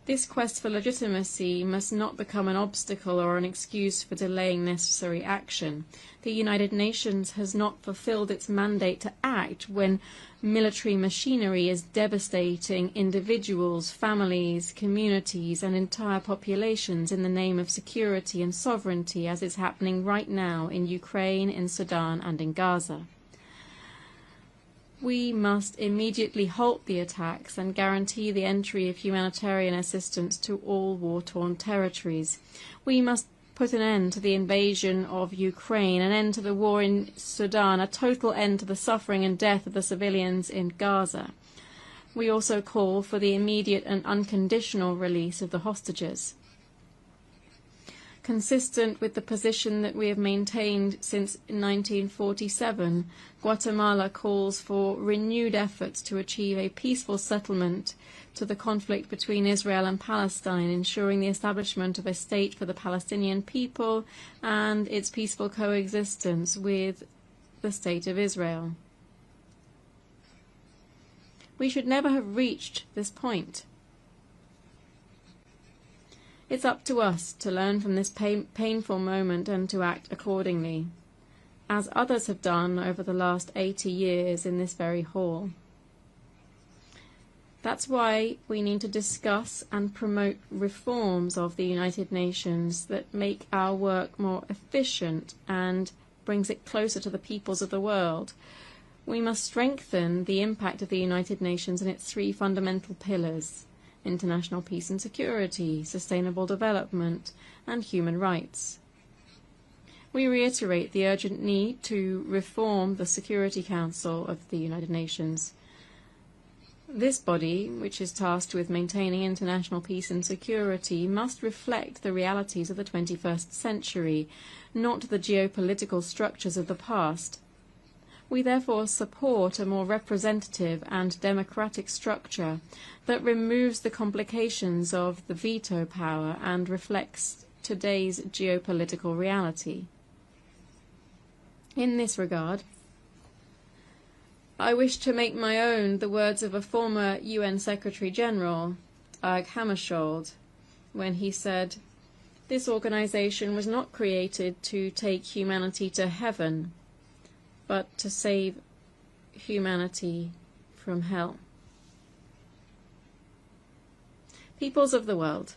B: This quest for legitimacy must not become an obstacle or an excuse for delaying necessary action. The United Nations has not fulfilled its mandate to act when military machinery is devastating individuals, families, communities, and entire populations in the name of security and sovereignty, as is happening right now in Ukraine, in Sudan, and in Gaza. We must immediately halt the attacks and guarantee the entry of humanitarian assistance to all war-torn territories. We must put an end to the invasion of Ukraine, an end to the war in Sudan, a total end to the suffering and death of the civilians in Gaza. We also call for the immediate and unconditional release of the hostages. Consistent with the position that we have maintained since 1947, Guatemala calls for renewed efforts to achieve a peaceful settlement to the conflict between Israel and Palestine, ensuring the establishment of a state for the Palestinian people and its peaceful coexistence with the State of Israel. We should never have reached this point. It's up to us to learn from this painful moment and to act accordingly, as others have done over the last 80 years in this very hall. That's why we need to discuss and promote reforms of the United Nations that make our work more efficient and brings it closer to the peoples of the world. We must strengthen the impact of the United Nations and its three fundamental pillars: international peace and security, sustainable development, and human rights. We reiterate the urgent need to reform the Security Council of the United Nations. This body, which is tasked with maintaining international peace and security, must reflect the realities of the 21st century, not the geopolitical structures of the past. We therefore support a more representative and democratic structure that removes the complications of the veto power and reflects today's geopolitical reality. In this regard, I wish to make my own the words of a former UN Secretary General, Dag Hammarskjöld, when he said, "This organization was not created to take humanity to heaven, but to save humanity from hell." Peoples of the world.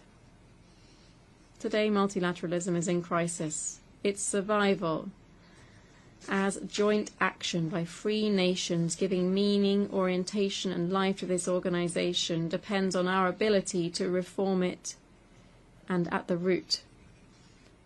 B: Today multilateralism is in crisis. Its survival as joint action by free nations giving meaning, orientation and life to this organization depends on our ability to reform it and at the root.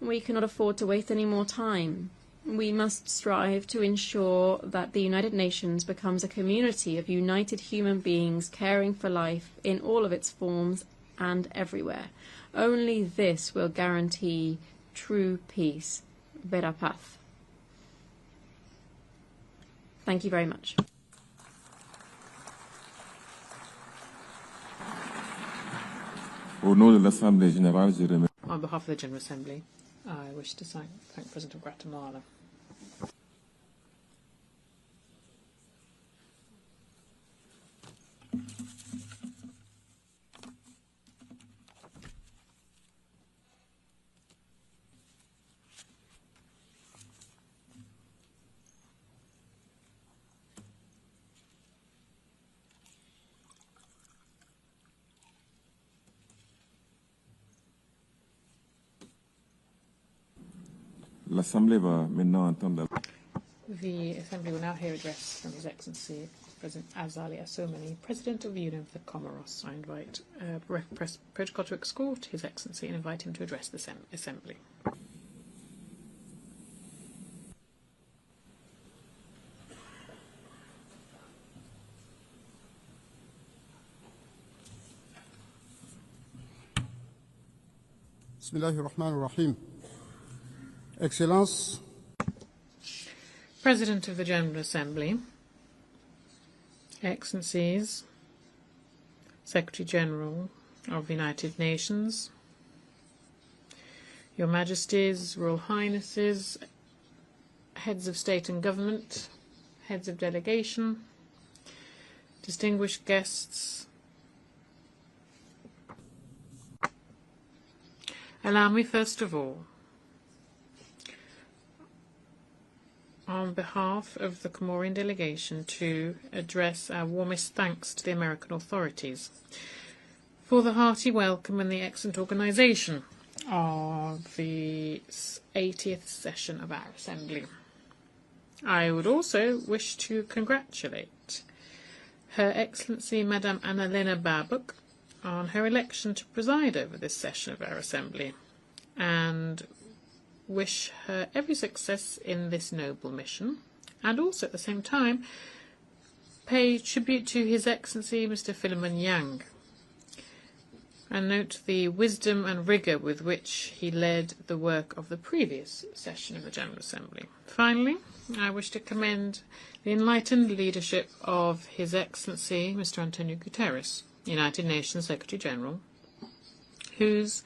B: We cannot afford to waste any more time. We must strive to ensure that the United Nations becomes a community of united human beings caring for life in all of its forms and everywhere. Only this will guarantee true peace. Vera paz. Thank you very much.
E: On behalf of the General Assembly, I wish to thank the President of Guatemala.
U: The Assembly will now hear address from His Excellency President Azali Assoumani, President of the Union of the Comoros. I invite Press Protocol to escort His Excellency and invite him to address the Assembly.
J: Bismillahirrahmanirrahim. Excellence,
U: President of the General Assembly, Excellencies, Secretary General of the United Nations, Your Majesties, Royal Highnesses, Heads of State and Government, Heads of Delegation, distinguished guests, allow me first of all, on behalf of the Comorian delegation, to address our warmest thanks to the American authorities for the hearty welcome and the excellent organisation of the 80th session of our Assembly. I would also wish to congratulate Her Excellency Madame Annalena Baerbock on her election to preside over this session of our Assembly, and wish her every success in this noble mission, and also at the same time pay tribute to His Excellency Mr. Philemon Yang, and note the wisdom and rigour with which he led the work of the previous session of the General Assembly. Finally, I wish to commend the enlightened leadership of His Excellency Mr. Antonio Guterres, United Nations Secretary General, whose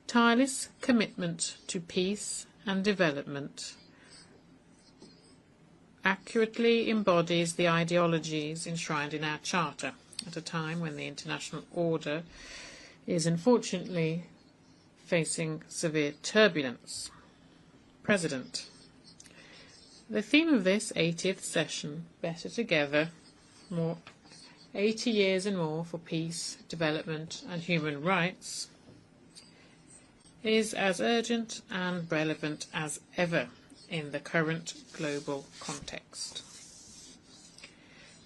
U: tireless commitment to peace and development accurately embodies the ideologies enshrined in our Charter at a time when the international order is unfortunately facing severe turbulence. President, the theme of this 80th session, Better Together, 80 years and more for peace, development and human rights, is as urgent and relevant as ever in the current global context.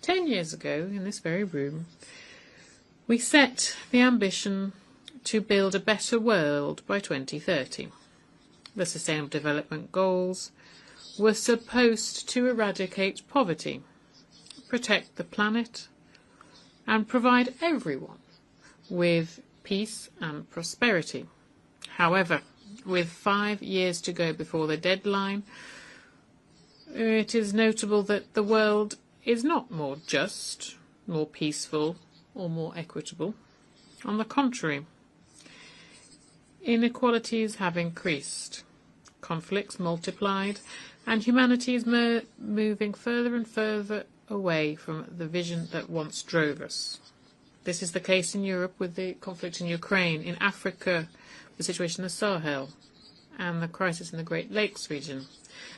U: 10 years ago, in this very room, we set the ambition to build a better world by 2030. The Sustainable Development Goals were supposed to eradicate poverty, protect the planet, and provide everyone with peace and prosperity. However, with 5 years to go before the deadline, it is notable that the world is not more just, more peaceful, or more equitable. On the contrary, inequalities have increased, conflicts multiplied, and humanity is moving further and further away from the vision that once drove us. This is the case in Europe with the conflict in Ukraine, in Africa, the situation in the Sahel, and the crisis in the Great Lakes region.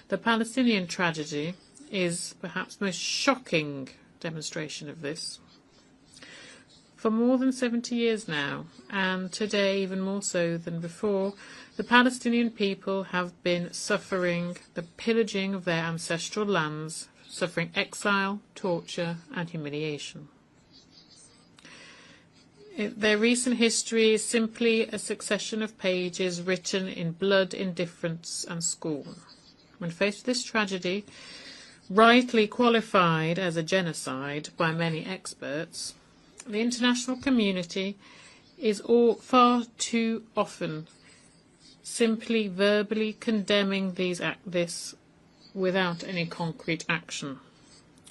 U: The Palestinian tragedy is perhaps the most shocking demonstration of this. For more than 70 years now, and today even more so than before, the Palestinian people have been suffering the pillaging of their ancestral lands, suffering exile, torture, and humiliation. Their recent history is simply a succession of pages written in blood, indifference, and scorn. When faced with this tragedy, rightly qualified as a genocide by many experts, the international community is far too often simply verbally condemning this without any concrete action.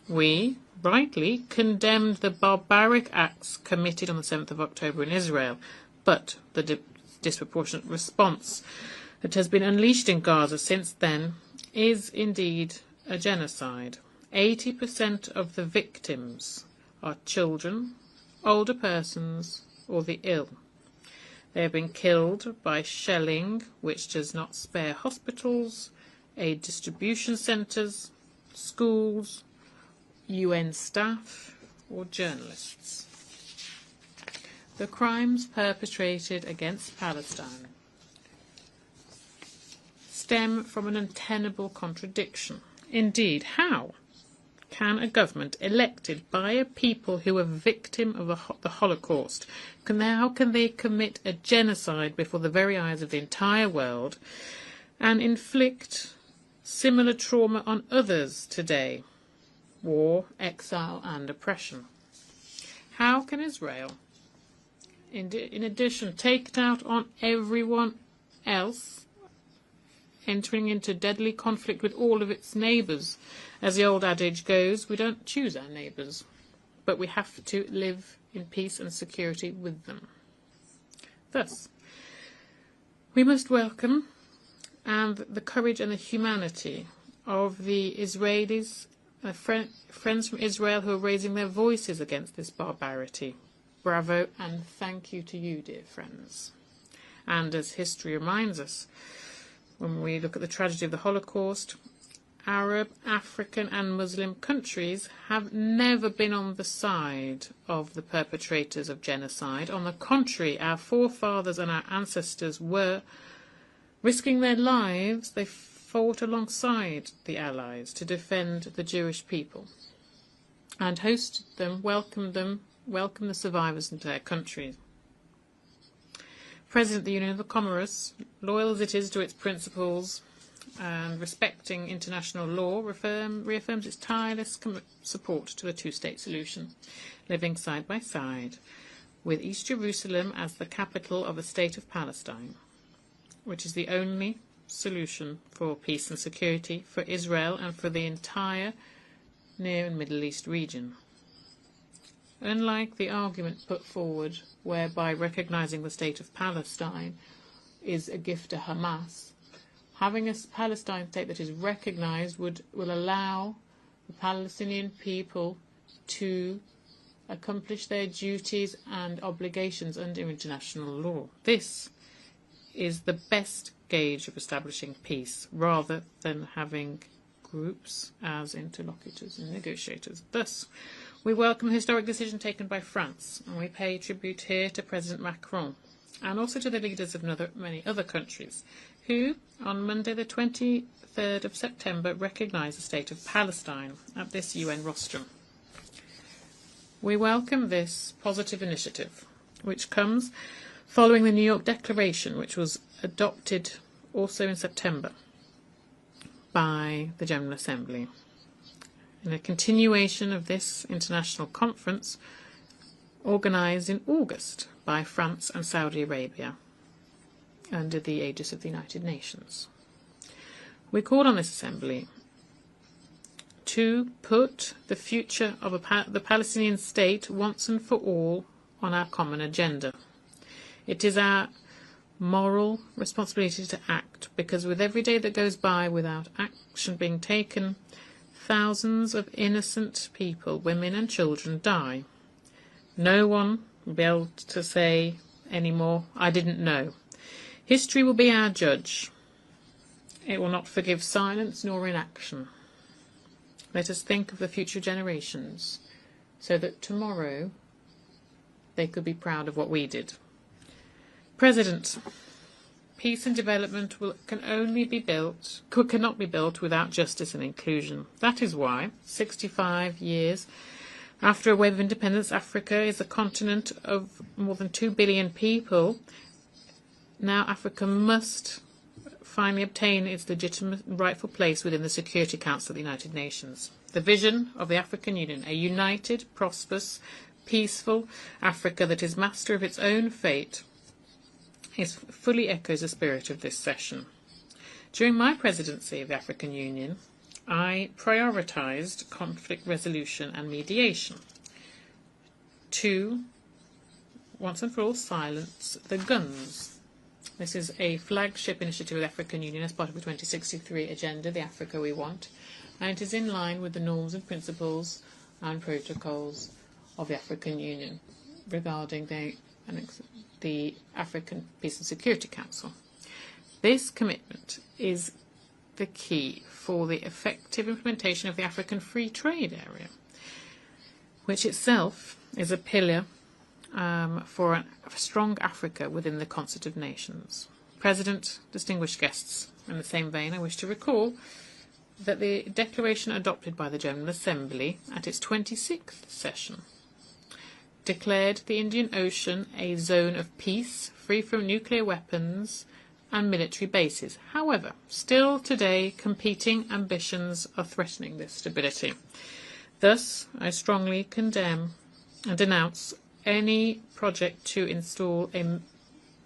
U: We, rightly, condemned the barbaric acts committed on the 7th of October in Israel, but the disproportionate response that has been unleashed in Gaza since then is indeed a genocide. 80% of the victims are children, older persons, or the ill. They have been killed by shelling which does not spare hospitals, aid distribution centres, schools, UN staff, or journalists. The crimes perpetrated against Palestine stem from an untenable contradiction. Indeed, how can a government elected by a people who are victim of the Holocaust, how can they commit a genocide before the very eyes of the entire world and inflict similar trauma on others today? War, exile, and oppression. How can Israel, in addition, take it out on everyone else entering into deadly conflict with all of its neighbours. As the old adage goes, we don't choose our neighbours, but we have to live in peace and security with them. Thus, we must welcome the courage and the humanity of the Israelis, friends from Israel who are raising their voices against this barbarity. Bravo and thank you to you, dear friends. And as history reminds us, when we look at the tragedy of the Holocaust, Arab, African and Muslim countries have never been on the side of the perpetrators of genocide. On the contrary, our forefathers and our ancestors were risking their lives. They fought alongside the Allies to defend the Jewish people and hosted them, welcomed the survivors into their countries. President of the Union of the Comoros, loyal as it is to its principles and respecting international law, reaffirms its tireless support to the two-state solution, living side by side, with East Jerusalem as the capital of the State of Palestine, which is the only solution for peace and security for Israel and for the entire Near and Middle East region. Unlike the argument put forward whereby recognizing the State of Palestine is a gift to Hamas, having a Palestine state that is recognized will allow the Palestinian people to accomplish their duties and obligations under international law. This is the best gauge of establishing peace, rather than having groups as interlocutors and negotiators. Thus, we welcome the historic decision taken by France, and we pay tribute here to President Macron, and also to the leaders of many other countries, who, on Monday the 23rd of September, recognised the State of Palestine at this UN rostrum. We welcome this positive initiative, which comes following the New York Declaration, which was adopted also in September by the General Assembly. In a continuation of this international conference, organised in August by France and Saudi Arabia, under the aegis of the United Nations. We called on this Assembly to put the future of the Palestinian state once and for all on our common agenda. It is our moral responsibility to act, because with every day that goes by without action being taken, thousands of innocent people, women and children, die. No one will be able to say anymore, "I didn't know." History will be our judge. It will not forgive silence nor inaction. Let us think of the future generations, so that tomorrow they could be proud of what we did. President, peace and development cannot be built without justice and inclusion. That is why, 65 years after a wave of independence, Africa is a continent of more than 2 billion people. Now Africa must finally obtain its legitimate and rightful place within the Security Council of the United Nations. The vision of the African Union, a united, prosperous, peaceful Africa that is master of its own fate, fully echoes the spirit of this session. During my presidency of the African Union, I prioritised conflict resolution and mediation to, once and for all, silence the guns. This is a flagship initiative of the African Union as part of the 2063 agenda, the Africa we want, and it is in line with the norms and principles and protocols of the African Union regarding the African Peace and Security Council. This commitment is the key for the effective implementation of the African Free Trade Area, which itself is a pillar for a strong Africa within the Concert of Nations. President, distinguished guests, in the same vein, I wish to recall that the declaration adopted by the General Assembly at its 26th session declared the Indian Ocean a zone of peace, free from nuclear weapons and military bases. However, still today, competing ambitions are threatening this stability. Thus, I strongly condemn and denounce any project to install a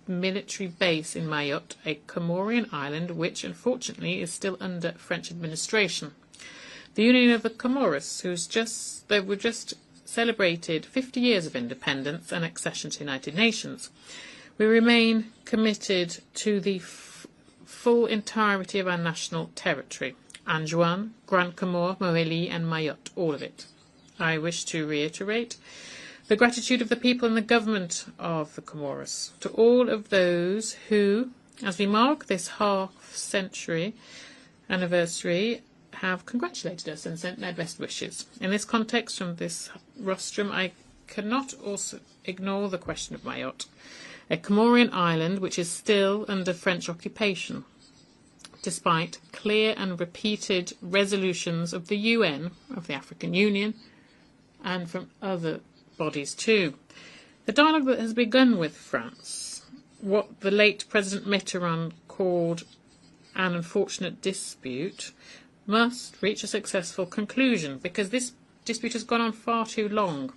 U: military base in Mayotte, a Comorian island which, unfortunately, is still under French administration. The Union of the Comoros, they were just celebrated 50 years of independence and accession to the United Nations. We remain committed to the full entirety of our national territory, Anjouan, Grand Comore, Mohéli and Mayotte, all of it. I wish to reiterate the gratitude of the people and the government of the Comoros to all of those who, as we mark this half-century anniversary, have congratulated us and sent their best wishes. In this context, from this rostrum, I cannot also ignore the question of Mayotte, a Comorian island which is still under French occupation, despite clear and repeated resolutions of the UN, of the African Union, and from other bodies too. The dialogue that has begun with France, what the late President Mitterrand called an unfortunate dispute, must reach a successful conclusion, because this dispute has gone on far too long,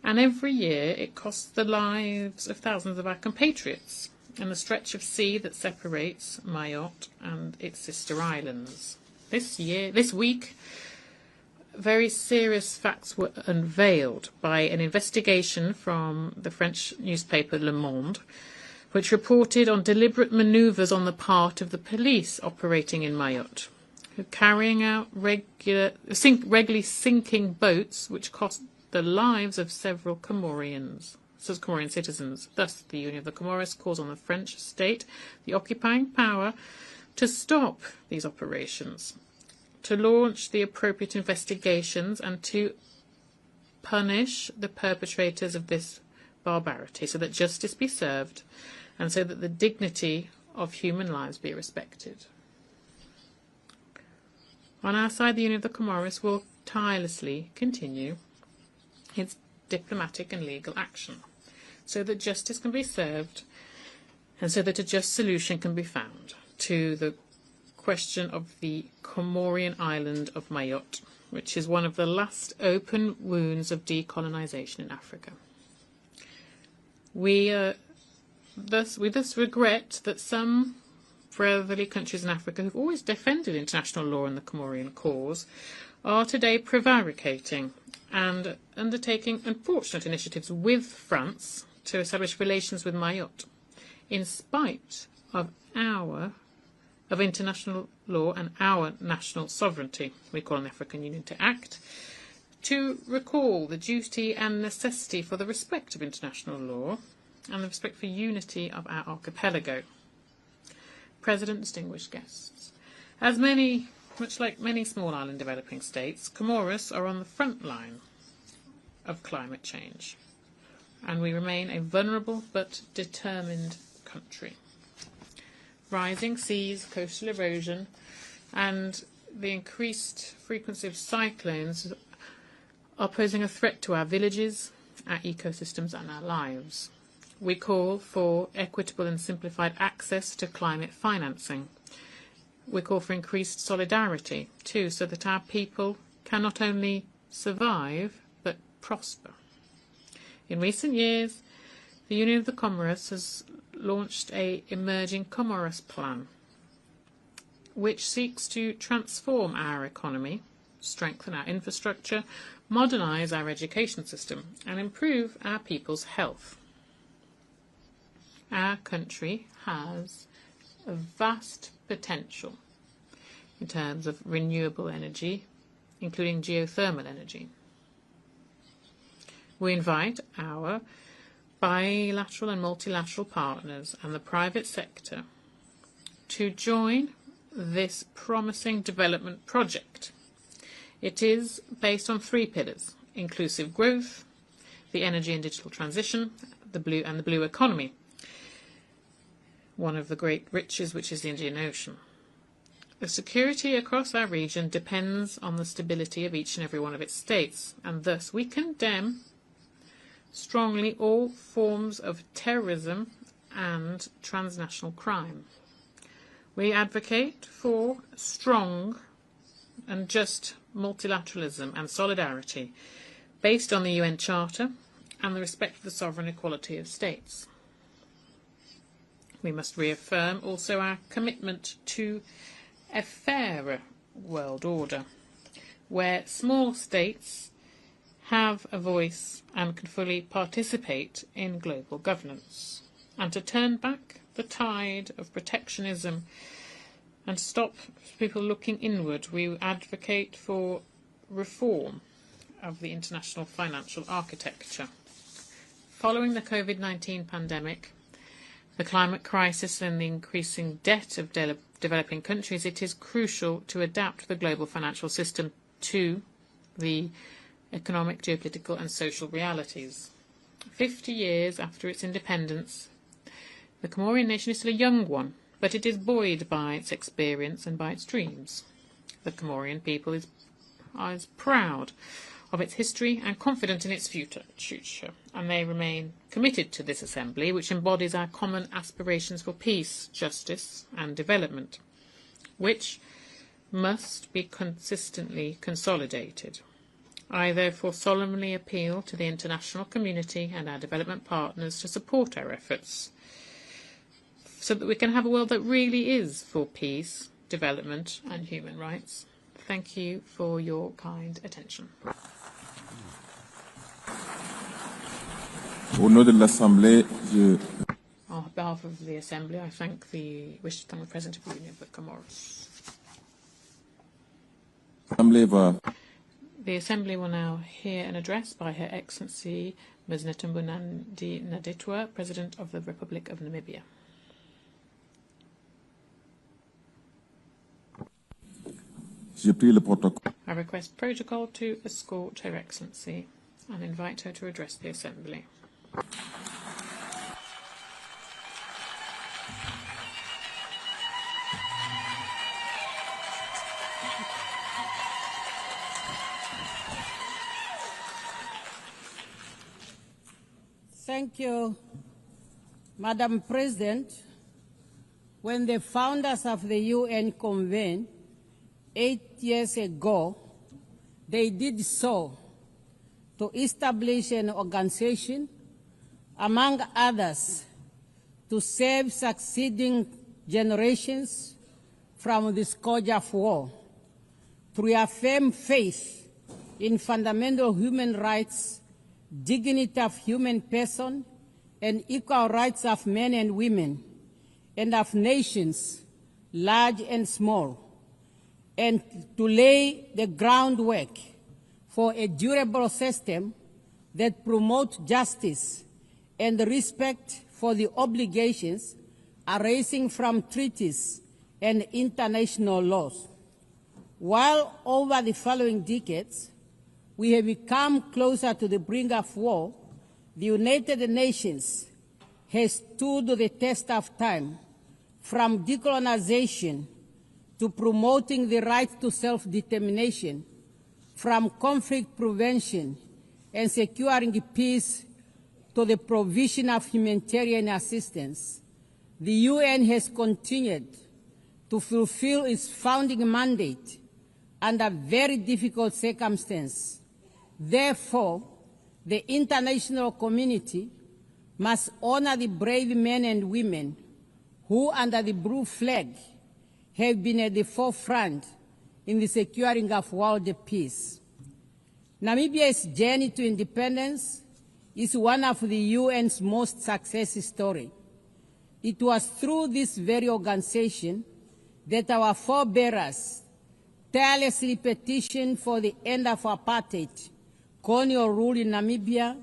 U: and every year it costs the lives of thousands of our compatriots in the stretch of sea that separates Mayotte and its sister islands. This week, very serious facts were unveiled by an investigation from the French newspaper Le Monde, which reported on deliberate manoeuvres on the part of the police operating in Mayotte, who carrying out regularly sinking boats which cost the lives of several Comorian citizens. Thus, the Union of the Comoros calls on the French state, the occupying power, to stop these operations, to launch the appropriate investigations and to punish the perpetrators of this barbarity, so that justice be served and so that the dignity of human lives be respected. On our side, the Union of the Comoros will tirelessly continue its diplomatic and legal action, so that justice can be served and so that a just solution can be found to the question of the Comorian island of Mayotte, which is one of the last open wounds of decolonisation in Africa. We thus regret that some brotherly countries in Africa who have always defended international law and the Comorian cause are today prevaricating and undertaking unfortunate initiatives with France to establish relations with Mayotte, in spite of international law and our national sovereignty. We call on the African Union to act, to recall the duty and necessity for the respect of international law and the respect for unity of our archipelago. President, distinguished guests, much like many small island developing states, Comoros are on the front line of climate change, and we remain a vulnerable but determined country. Rising seas, coastal erosion, and the increased frequency of cyclones are posing a threat to our villages, our ecosystems, and our lives. We call for equitable and simplified access to climate financing. We call for increased solidarity, too, so that our people can not only survive, but prosper. In recent years, the Union of the Comoros has launched an emerging Comoros plan, which seeks to transform our economy, strengthen our infrastructure, modernise our education system, and improve our people's health. Our country has a vast potential in terms of renewable energy, including geothermal energy. We invite our bilateral and multilateral partners and the private sector to join this promising development project. It is based on 3 pillars: inclusive growth, the energy and digital transition, the blue economy, one of the great riches which is the Indian Ocean. The security across our region depends on the stability of each and every one of its states, and thus we condemn strongly all forms of terrorism and transnational crime. We advocate for strong and just multilateralism and solidarity based on the UN Charter and the respect for the sovereign equality of states. We must reaffirm also our commitment to a fairer world order, where small states have a voice and can fully participate in global governance, and to turn back the tide of protectionism and stop people looking inward. We advocate for reform of the international financial architecture. Following the COVID-19 pandemic, the climate crisis and the increasing debt of developing countries, it is crucial to adapt the global financial system to the economic, geopolitical and social realities. 50 years after its independence, the Comorian nation is still a young one, but it is buoyed by its experience and by its dreams. The Comorian people is proud of its history and confident in its future, and they remain committed to this assembly, which embodies our common aspirations for peace, justice and development, which must be consistently consolidated. I therefore solemnly appeal to the international community and our development partners to support our efforts so that we can have a world that really is for peace, development and human rights. Thank you for your kind attention.
E: Au nom de l'Assemblée,
U: On behalf of the Assembly, I wish to thank the President of the Union of the Comoros. The Assembly will now hear an address by Her Excellency Ms. Netumbo Nandi-Ndaitwah, President of the Republic of Namibia. I request protocol to escort Her Excellency and invite her to address the Assembly.
G: Thank you, Madam President. When the founders of the UN convened 8 years ago, they did so to establish an organization, among others, to save succeeding generations from the scourge of war, to reaffirm faith in fundamental human rights, dignity of human person, and equal rights of men and women, and of nations, large and small, and to lay the groundwork for a durable system that promotes justice and respect for the obligations arising from treaties and international laws. While over the following decades, we have become closer to the brink of war, the United Nations has stood the test of time, from decolonization to promoting the right to self-determination, from conflict prevention and securing peace to the provision of humanitarian assistance. The UN has continued to fulfill its founding mandate under very difficult circumstances. Therefore, the international community must honor the brave men and women who, under the blue flag, have been at the forefront in the securing of world peace. Namibia's journey to independence is one of the UN's most success stories. It was through this very organization that our forebears tirelessly petitioned for the end of apartheid, colonial rule in Namibia,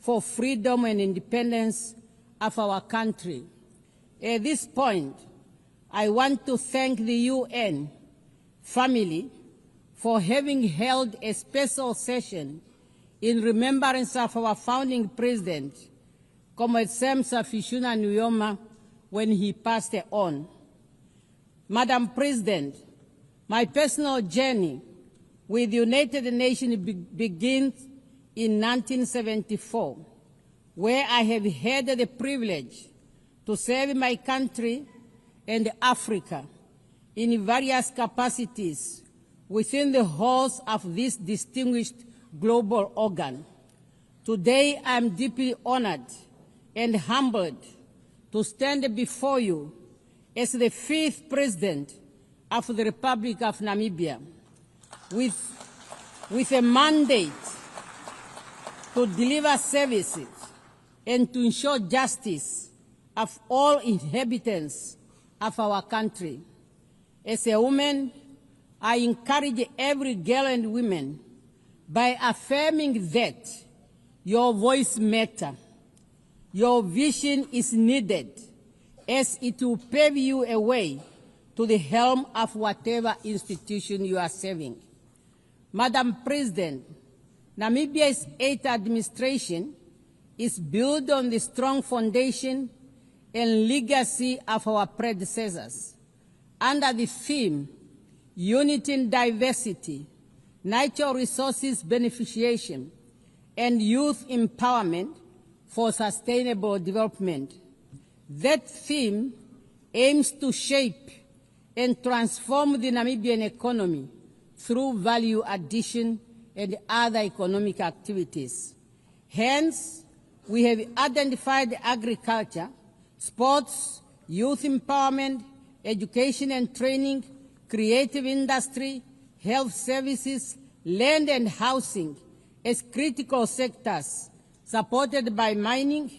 G: for freedom and independence of our country. At this point, I want to thank the UN family for having held a special session in remembrance of our founding president, Comrade Sam Safishuna Nujoma, when he passed on. Madam President, my personal journey with the United Nations begins in 1974, where I have had the privilege to serve my country and Africa in various capacities within the halls of this distinguished global organ. Today, I am deeply honored and humbled to stand before you as the 5th President of the Republic of Namibia with a mandate to deliver services and to ensure justice of all inhabitants of our country. As a woman, I encourage every girl and woman by affirming that your voice matters. Your vision is needed, as it will pave you a way to the helm of whatever institution you are serving. Madam President, Namibia's 8th administration is built on the strong foundation and legacy of our predecessors. Under the theme, Unity in Diversity, Natural Resources Beneficiation, and Youth Empowerment for Sustainable Development. That theme aims to shape and transform the Namibian economy through value addition and other economic activities. Hence, we have identified agriculture, sports, youth empowerment, education and training, creative industry, health services, land and housing as critical sectors supported by mining,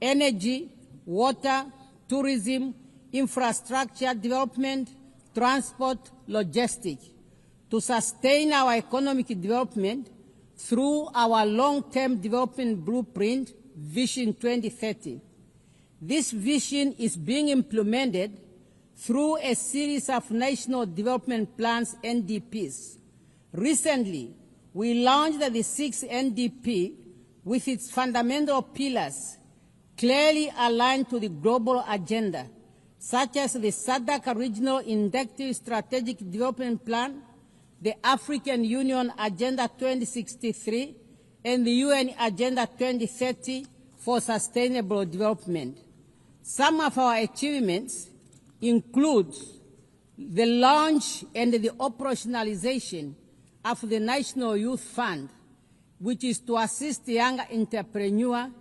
G: energy, water, tourism, infrastructure development, transport, logistics, to sustain our economic development through our long-term development blueprint, Vision 2030. This vision is being implemented through a series of national development plans, NDPs. Recently, we launched the 6th NDP with its fundamental pillars clearly aligned to the global agenda, such as the SADC Regional Inductive Strategic Development Plan, the African Union Agenda 2063, and the UN Agenda 2030 for Sustainable Development. Some of our achievements include the launch and the operationalization of the National Youth Fund, which is to assist young entrepreneurs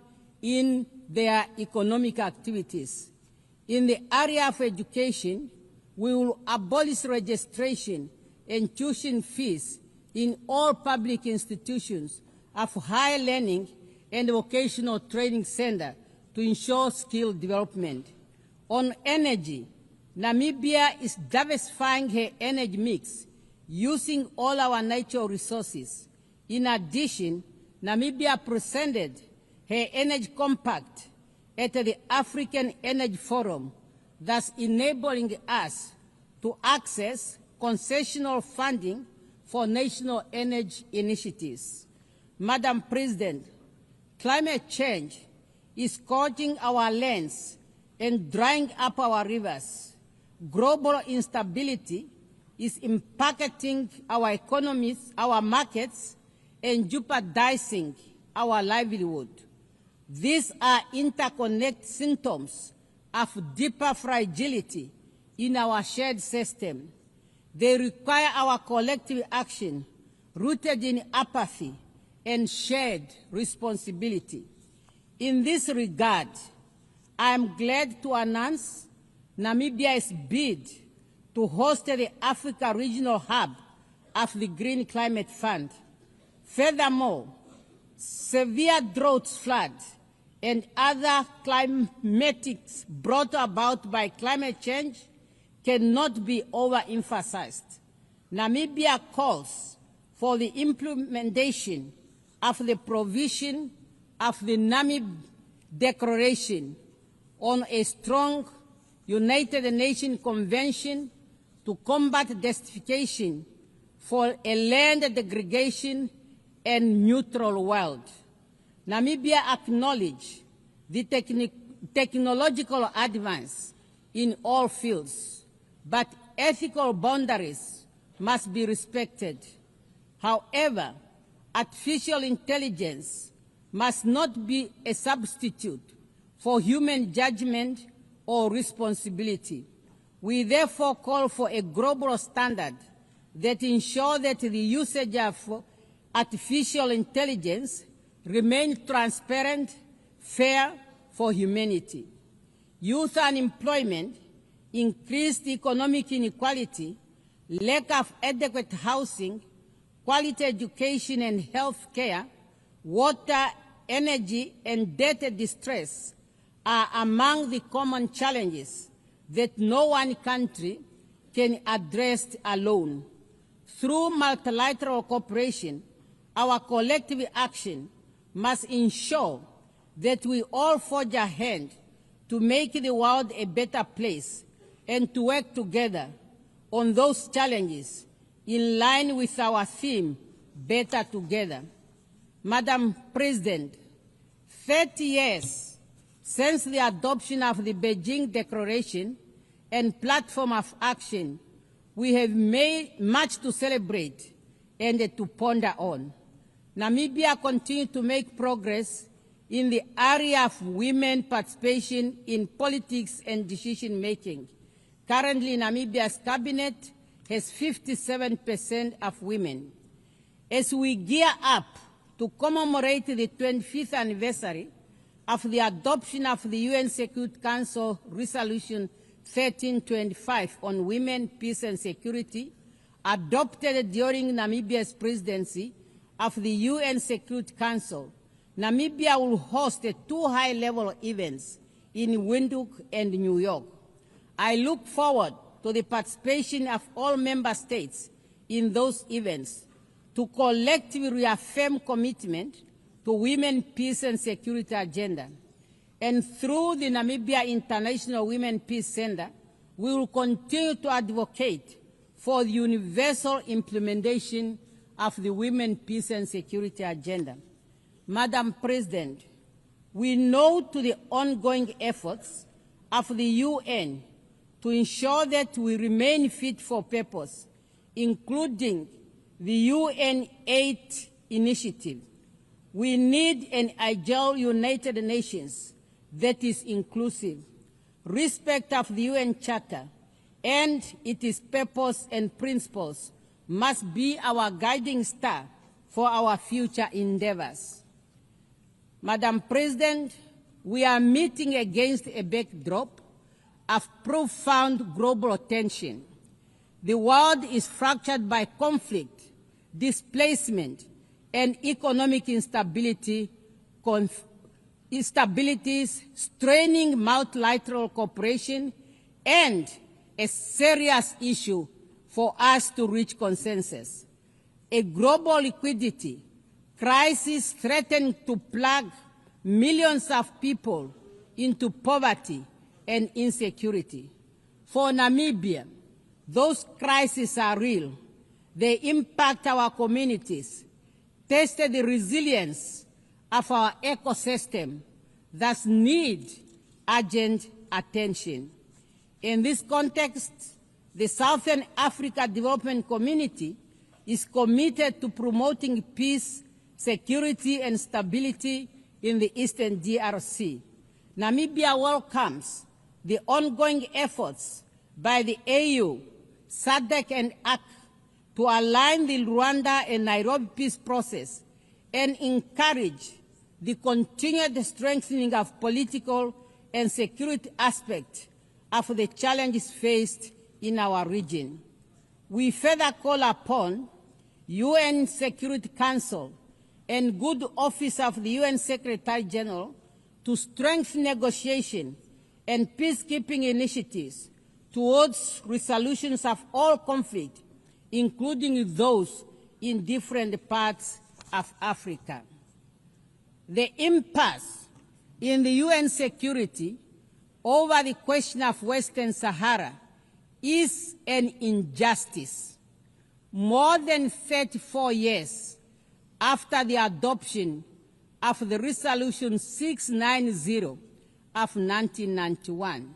G: in their economic activities. In the area of education, we will abolish registration and tuition fees in all public institutions of higher learning and vocational training centers to ensure skill development. On energy, Namibia is diversifying her energy mix using all our natural resources. In addition, Namibia presented her energy compact at the African Energy Forum, thus enabling us to access concessional funding for national energy initiatives. Madam President, climate change is scorching our lands and drying up our rivers. Global instability is impacting our economies, our markets, and jeopardizing our livelihood. These are interconnected symptoms of deeper fragility in our shared system. They require our collective action rooted in apathy and shared responsibility. In this regard, I am glad to announce Namibia's bid to host the Africa Regional Hub of the Green Climate Fund. Furthermore, severe droughts, floods, and other climatics brought about by climate change cannot be overemphasized. Namibia calls for the implementation of the provision of the Namib Declaration on a strong United Nations Convention to combat desertification for a land degradation and neutral world. Namibia acknowledges the technological advance in all fields, but ethical boundaries must be respected. However, artificial intelligence must not be a substitute for human judgment or responsibility. We therefore call for a global standard that ensures that the usage of artificial intelligence remains transparent, fair for humanity. youth unemployment, increased economic inequality, lack of adequate housing, quality education and health care, water, energy, and debt distress are among the common challenges that no one country can address alone. Through multilateral cooperation, our collective action must ensure that we all forge ahead to make the world a better place and to work together on those challenges in line with our theme, Better Together. Madam President, 30 years since the adoption of the Beijing Declaration and Platform of Action, we have made much to celebrate and to ponder on. Namibia continues to make progress in the area of women participation in politics and decision-making. Currently, Namibia's cabinet has 57% of women. As we gear up to commemorate the 25th anniversary of the adoption of the UN Security Council Resolution 1325 on women, peace and security, adopted during Namibia's presidency of the UN Security Council, Namibia will host two high-level events in Windhoek and New York. I look forward to the participation of all member states in those events to collectively reaffirm commitment to women, peace and security agenda. And through the Namibia International Women Peace Center, we will continue to advocate for the universal implementation of the Women, Peace and Security agenda. Madam President, we note to the ongoing efforts of the UN to ensure that we remain fit for purpose, including the UN 8 initiative. We need an agile United Nations that is inclusive. Respect of the UN Charter and its purpose and principles must be our guiding star for our future endeavors. Madam President, we are meeting against a backdrop of profound global tension. The world is fractured by conflict, displacement, and economic instabilities straining multilateral cooperation and a serious issue for us to reach consensus. A global liquidity crisis threatens to plunge millions of people into poverty and insecurity. For Namibia, those crises are real. They impact our communities, test the resilience of our ecosystem, thus need urgent attention. In this context, the Southern Africa Development Community is committed to promoting peace, security, and stability in the Eastern DRC. Namibia welcomes the ongoing efforts by the AU, SADC, and AC to align the Rwanda and Nairobi peace process and encourage the continued strengthening of political and security aspects of the challenges faced in our region. We further call upon UN Security Council and good office of the UN Secretary General to strengthen negotiation and peacekeeping initiatives towards resolutions of all conflict, including those in different parts of Africa. The impasse in the UN security over the question of Western Sahara is an injustice. More than 34 years after the adoption of the Resolution 690 of 1991,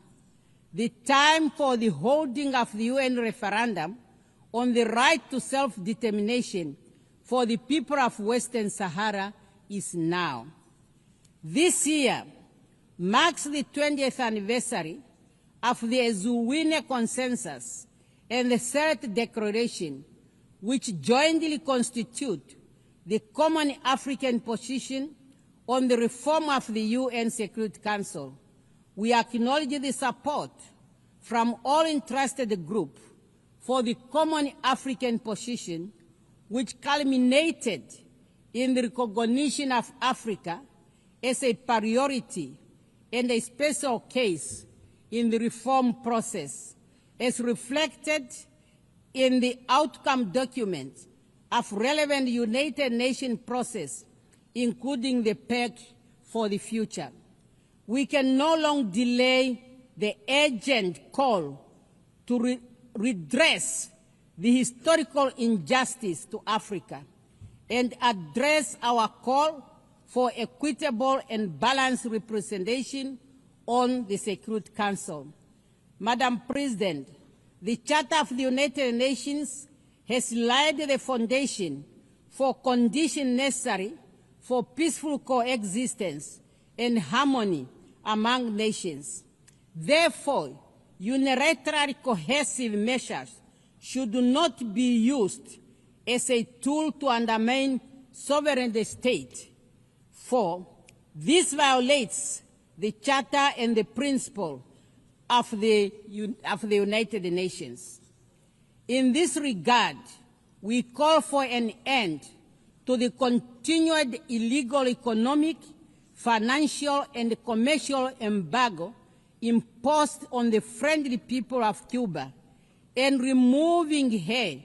G: the time for the holding of the UN referendum on the right to self-determination for the people of Western Sahara is now. This year marks the 20th anniversary of the Ezuwine Consensus and the Third Declaration, which jointly constitute the common African position on the reform of the UN Security Council. we acknowledge the support from all interested groups for the common African position, which culminated in the recognition of Africa as a priority and a special case in the reform process, as reflected in the outcome document of relevant United Nations process, including the pact for the future. We can no longer delay the urgent call to redress the historical injustice to Africa and address our call for equitable and balanced representation on the Security Council. Madam President, the Charter of the United Nations has laid the foundation for conditions necessary for peaceful coexistence and harmony among nations. Therefore, unilateral cohesive measures should not be used as a tool to undermine sovereign state, for this violates the Charter and the principle of the United Nations. In this regard, we call for an end to the continued illegal economic, financial, and commercial embargo imposed on the friendly people of Cuba and removing her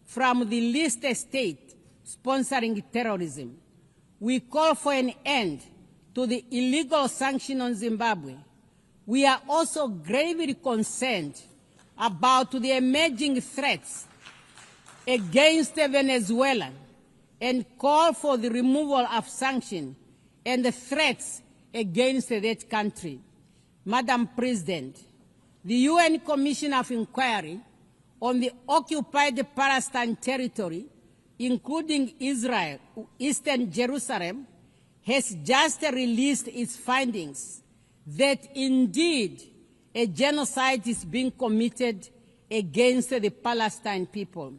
G: from the list of states sponsoring terrorism. We call for an end to the illegal sanctions on Zimbabwe. We are also gravely concerned about the emerging threats against Venezuela and call for the removal of sanctions and the threats against that country. Madam President, the UN Commission of Inquiry on the occupied Palestine territory, including Israel, Eastern Jerusalem, has just released its findings that indeed a genocide is being committed against the Palestinian people.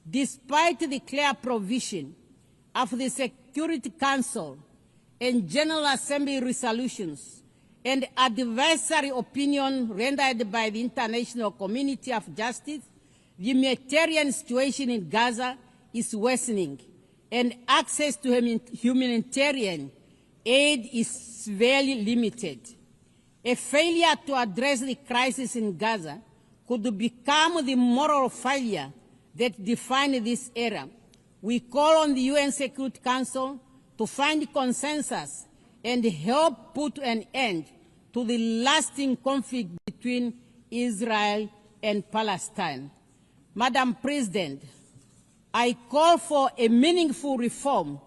G: Despite the clear provision of the Security Council and General Assembly resolutions and advisory opinion rendered by the international community of justice, the humanitarian situation in Gaza is worsening, and access to humanitarian aid is severely limited. A failure to address the crisis in Gaza could become the moral failure that defines this era. We call on the UN Security Council to find consensus and help put an end to the lasting conflict between Israel and Palestine. Madam President, I call for a meaningful reform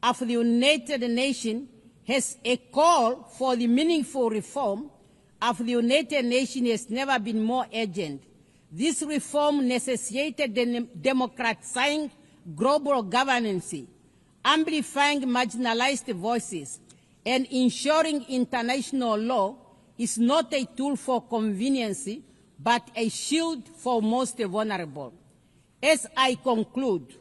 G: of the United Nations as a call for the meaningful reform of the United Nations has never been more urgent. This reform necessitated democratizing global governance, amplifying marginalized voices, and ensuring international law is not a tool for convenience, but a shield for most vulnerable. As I conclude,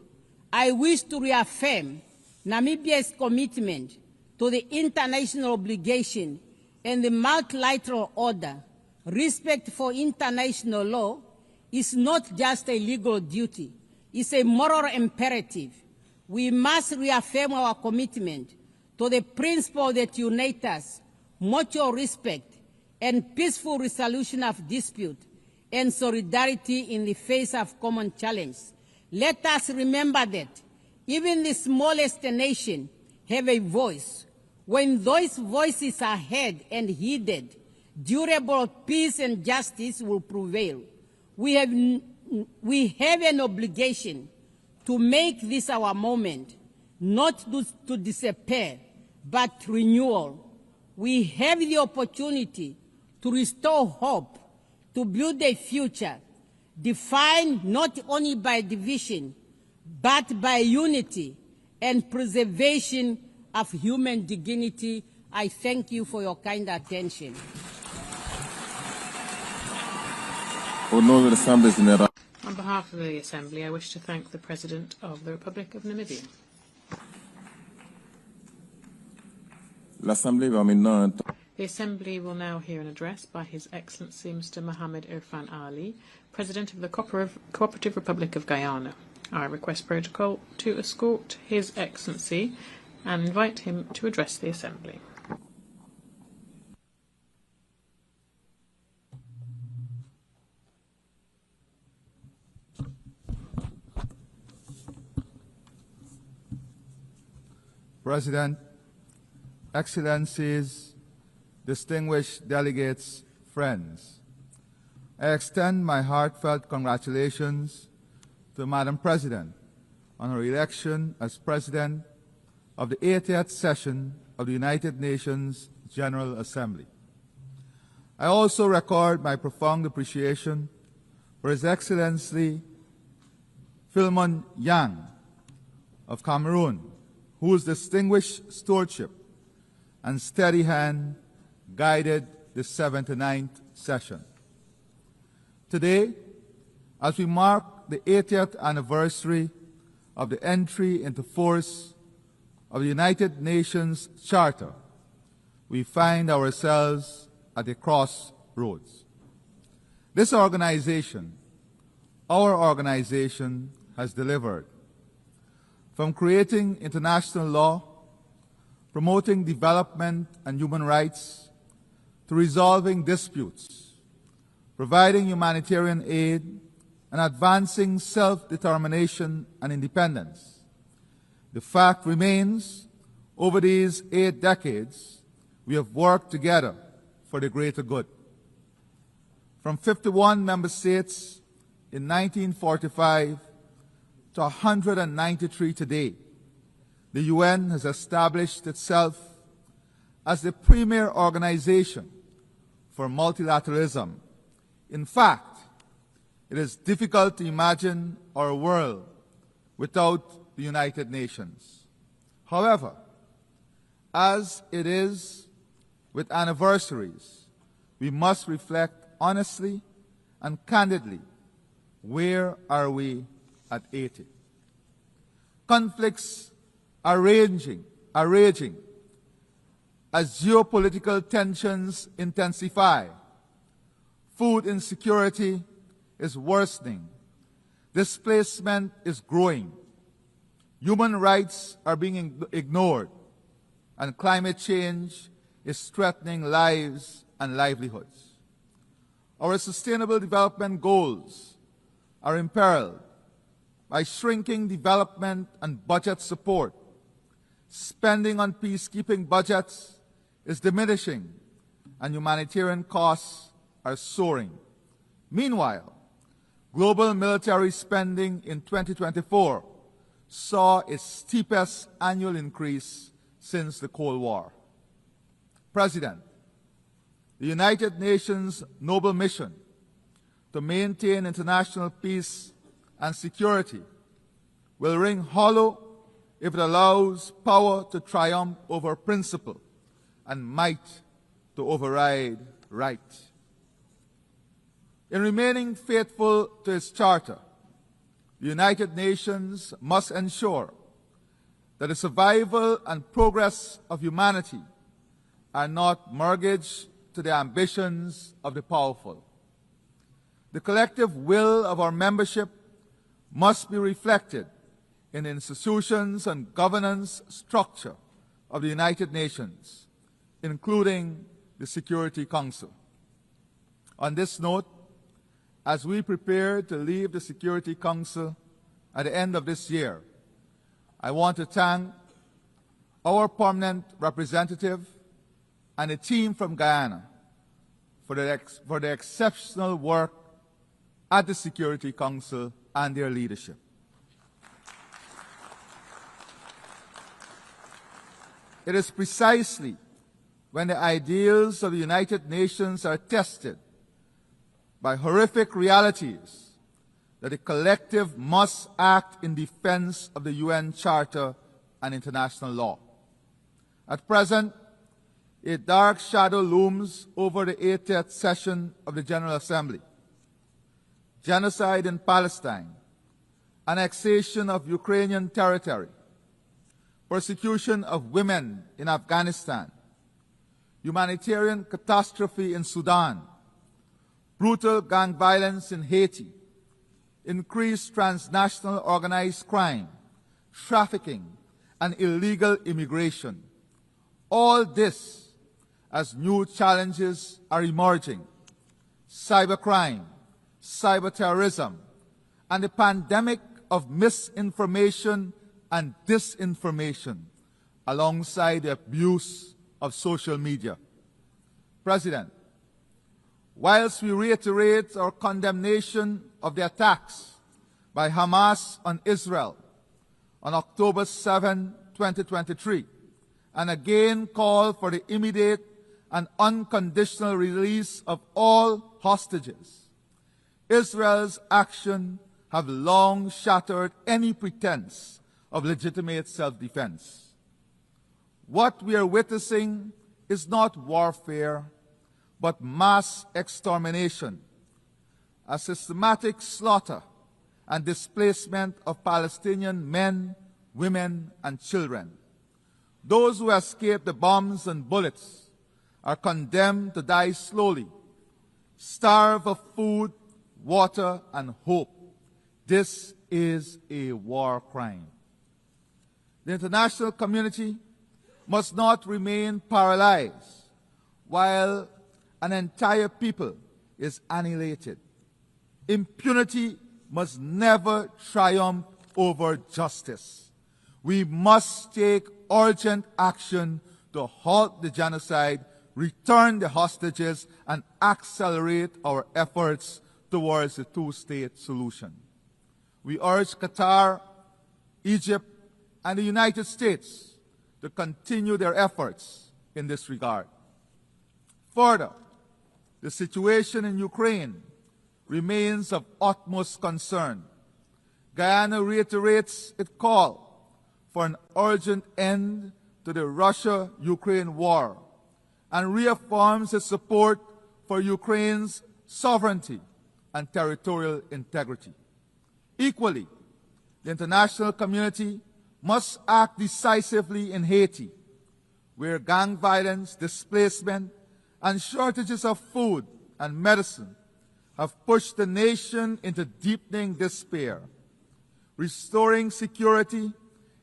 G: I wish to reaffirm Namibia's commitment to the international obligation and the multilateral order. Respect for international law is not just a legal duty, it's a moral imperative. We must reaffirm our commitment to the principle that unite us, mutual respect, and peaceful resolution of dispute, and solidarity in the face of common challenge. Let us remember that even the smallest nation have a voice. When those voices are heard and heeded, durable peace and justice will prevail. We have an obligation to make this our moment, not to despair, but renewal. We have the opportunity to restore hope, to build a future defined not only by division, but by unity and preservation of human dignity. I thank you for your kind attention.
U: On behalf of the Assembly, I wish to thank the President of the Republic of Namibia. The Assembly will now hear an address by His Excellency Mr. Mohammed Irfan Ali, President of the Cooperative Republic of Guyana. I request protocol to escort His Excellency and invite him to address the Assembly.
H: President, Excellencies, distinguished delegates, friends, I extend my heartfelt congratulations to Madam President on her election as President of the 80th session of the United Nations General Assembly. I also record my profound appreciation for His Excellency Philemon Yang of Cameroon, whose distinguished stewardship and steady hand guided the 79th session. Today, as we mark the 80th anniversary of the entry into force of the United Nations Charter, we find ourselves at a crossroads. This organization, our organization, has delivered. From creating international law, promoting development and human rights, to resolving disputes, providing humanitarian aid, and advancing self-determination and independence. The fact remains, over these 8 decades, we have worked together for the greater good. From 51 member states in 1945 to 193 today, the UN has established itself as the premier organization for multilateralism. In fact, it is difficult to imagine our world without the United Nations. However, as it is with anniversaries, we must reflect honestly and candidly, where are we at 80? Conflicts are raging as geopolitical tensions intensify. Food insecurity is worsening. Displacement is growing. Human rights are being ignored, and climate change is threatening lives and livelihoods. Our Sustainable Development Goals are imperiled by shrinking development and budget support. Spending on peacekeeping budgets is diminishing, and humanitarian costs are soaring. Meanwhile, global military spending in 2024 saw its steepest annual increase since the Cold War. President, the United Nations noble mission to maintain international peace and security will ring hollow if it allows power to triumph over principle and might to override right. In remaining faithful to its charter, the United Nations must ensure that the survival and progress of humanity are not mortgaged to the ambitions of the powerful. The collective will of our membership must be reflected in the institutions and governance structure of the United Nations, including the Security Council. On this note, as we prepare to leave the Security Council at the end of this year, I want to thank our permanent representative and a team from Guyana for their exceptional work at the Security Council and their leadership. It is precisely when the ideals of the United Nations are tested by horrific realities that the collective must act in defense of the UN Charter and international law. At present, a dark shadow looms over the 80th session of the General Assembly. Genocide in Palestine, annexation of Ukrainian territory, persecution of women in Afghanistan, humanitarian catastrophe in Sudan, brutal gang violence in Haiti, increased transnational organized crime, trafficking, and illegal immigration. All this as new challenges are emerging: cybercrime, cyberterrorism, and the pandemic of misinformation and disinformation, alongside the abuse of social media. President, whilst we reiterate our condemnation of the attacks by Hamas on Israel on October 7, 2023, and again call for the immediate and unconditional release of all hostages, Israel's actions have long shattered any pretense of legitimate self-defense. What we are witnessing is not warfare, but mass extermination, a systematic slaughter and displacement of Palestinian men, women, and children. Those who escape the bombs and bullets are condemned to die slowly, starve of food, water, and hope. This is a war crime. The international community must not remain paralyzed while an entire people is annihilated. Impunity must never triumph over justice. We must take urgent action to halt the genocide, return the hostages, and accelerate our efforts towards a two-state solution. We urge Qatar, Egypt, and the United States to continue their efforts in this regard. Further, the situation in Ukraine remains of utmost concern. Guyana reiterates its call for an urgent end to the Russia-Ukraine war and reaffirms its support for Ukraine's sovereignty and territorial integrity. Equally, the international community must act decisively in Haiti, where gang violence, displacement, and shortages of food and medicine have pushed the nation into deepening despair. Restoring security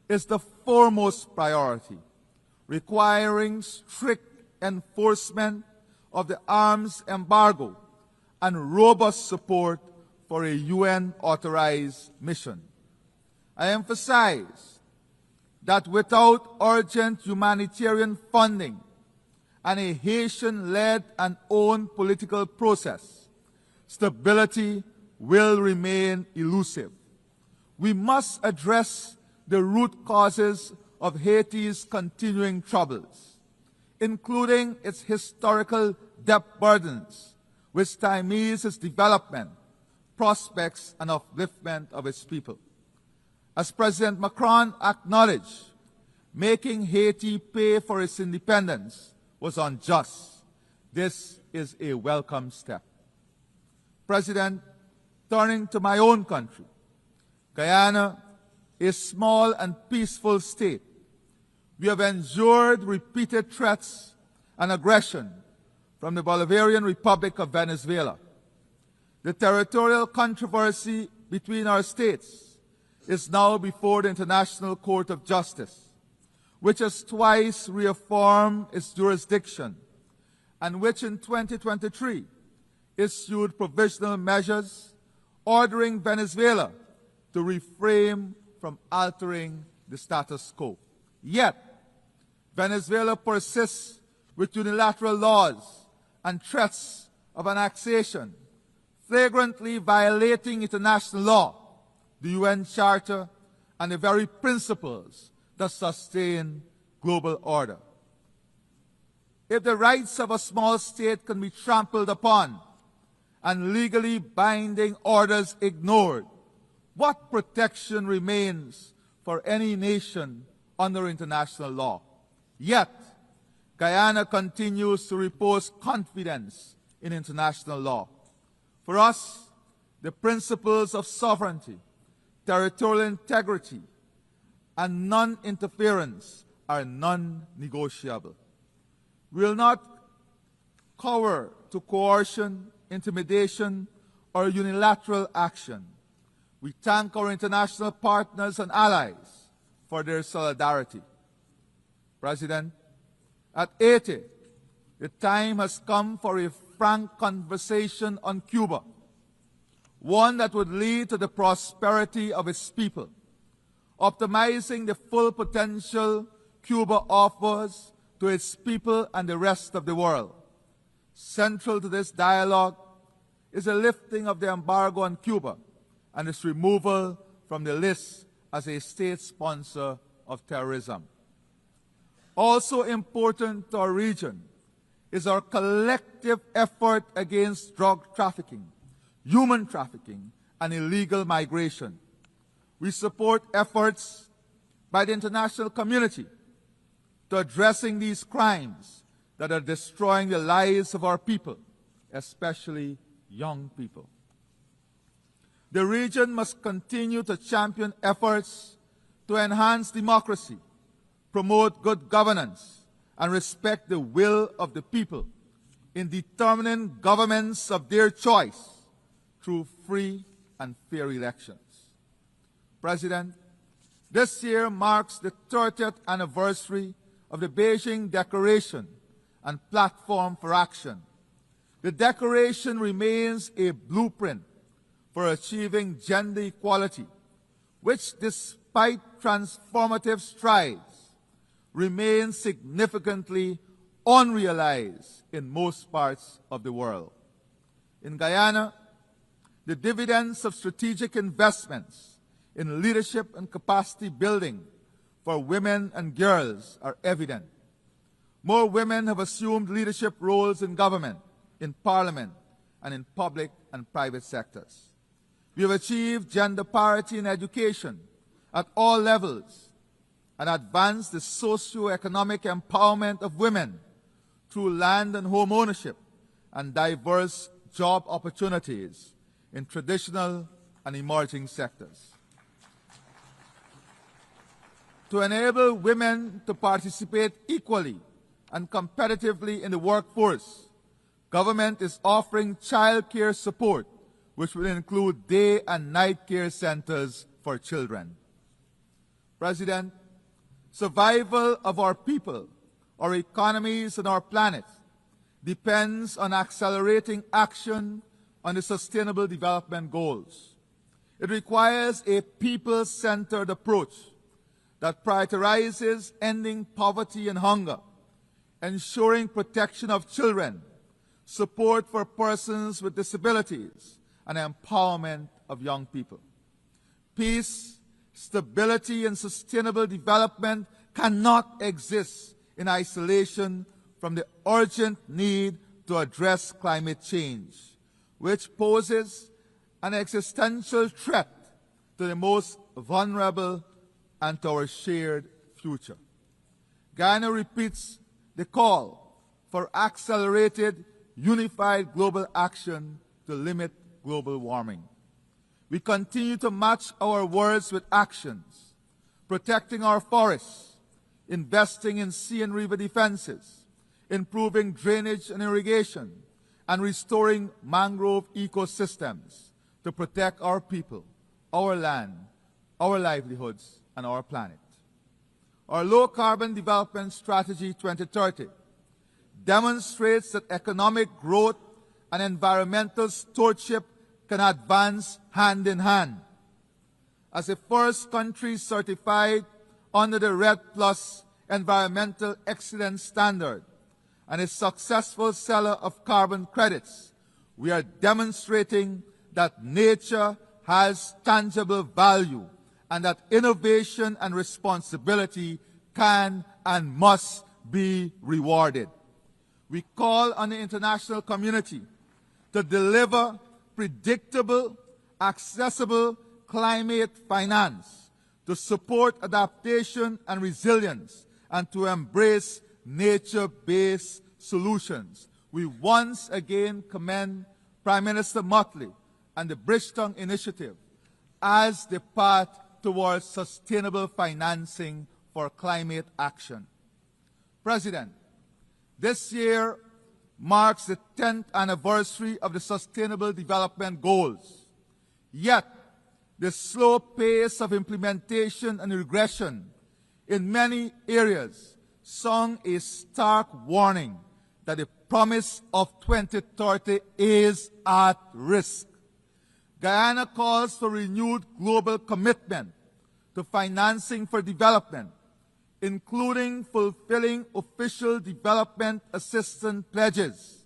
H: is the foremost priority, requiring strict enforcement of the arms embargo and robust support for a UN-authorized mission. I emphasize that without urgent humanitarian funding and a Haitian-led and owned political process, stability will remain elusive. We must address the root causes of Haiti's continuing troubles, including its historical debt burdens, which stymies its development, prospects, and upliftment of its people. As President Macron acknowledged, making Haiti pay for its independence was unjust. This is a welcome step. President, turning to my own country, Guyana, a small and peaceful state, we have endured repeated threats and aggression from the Bolivarian Republic of Venezuela. The territorial controversy between our states is now before the International Court of Justice, which has twice reaffirmed its jurisdiction and which in 2023 issued provisional measures ordering Venezuela to refrain from altering the status quo. Yet, Venezuela persists with unilateral laws and threats of annexation, flagrantly violating international law, the UN Charter, and the very principles that sustain global order. If the rights of a small state can be trampled upon and legally binding orders ignored, what protection remains for any nation under international law? Yet, Guyana continues to repose confidence in international law. For us, the principles of sovereignty, territorial integrity, and non-interference are non-negotiable. We will not cower to coercion, intimidation, or unilateral action. We thank our international partners and allies for their solidarity. President, at 80, the time has come for a frank conversation on Cuba, one that would lead to the prosperity of its people, optimizing the full potential Cuba offers to its people and the rest of the world. Central to this dialogue is the lifting of the embargo on Cuba and its removal from the list as a state sponsor of terrorism. Also important to our region is our collective effort against drug trafficking, human trafficking, and illegal migration. We support efforts by the international community to addressing these crimes that are destroying the lives of our people, especially young people. The region must continue to champion efforts to enhance democracy, promote good governance, and respect the will of the people in determining governments of their choice through free and fair elections. President, this year marks the 30th anniversary of the Beijing Declaration and Platform for Action. The Declaration remains a blueprint for achieving gender equality, which, despite transformative strides, remains significantly unrealized in most parts of the world. In Guyana, the dividends of strategic investments in leadership and capacity building for women and girls are evident. More women have assumed leadership roles in government, in parliament, and in public and private sectors. We have achieved gender parity in education at all levels and advanced the socio-economic empowerment of women through land and home ownership and diverse job opportunities in traditional and emerging sectors. To enable women to participate equally and competitively in the workforce, government is offering child care support, which will include day and night care centers for children. President, survival of our people, our economies, and our planet depends on accelerating action on the Sustainable Development Goals. It requires a people-centered approach that prioritizes ending poverty and hunger, ensuring protection of children, support for persons with disabilities, and empowerment of young people. Peace, stability, and sustainable development cannot exist in isolation from the urgent need to address climate change, which poses an existential threat to the most vulnerable and to our shared future. Guyana repeats the call for accelerated, unified global action to limit global warming. We continue to match our words with actions, protecting our forests, investing in sea and river defenses, improving drainage and irrigation, and restoring mangrove ecosystems to protect our people, our land, our livelihoods, and our planet. Our low-carbon development strategy 2030 demonstrates that economic growth and environmental stewardship can advance hand in hand. As the first country certified under the REDD+ Environmental Excellence Standard and a successful seller of carbon credits, we are demonstrating that nature has tangible value and that innovation and responsibility can and must be rewarded. We call on the international community to deliver predictable, accessible climate finance, to support adaptation and resilience, and to embrace nature-based solutions. We once again commend Prime Minister Motley and the Bridgetown Initiative as the path towards sustainable financing for climate action. President, This year marks the 10th anniversary of the Sustainable Development Goals. Yet, the slow pace of implementation and regression in many areas sound a stark warning that the promise of 2030 is at risk. Guyana calls for renewed global commitment to financing for development, including fulfilling official development assistance pledges,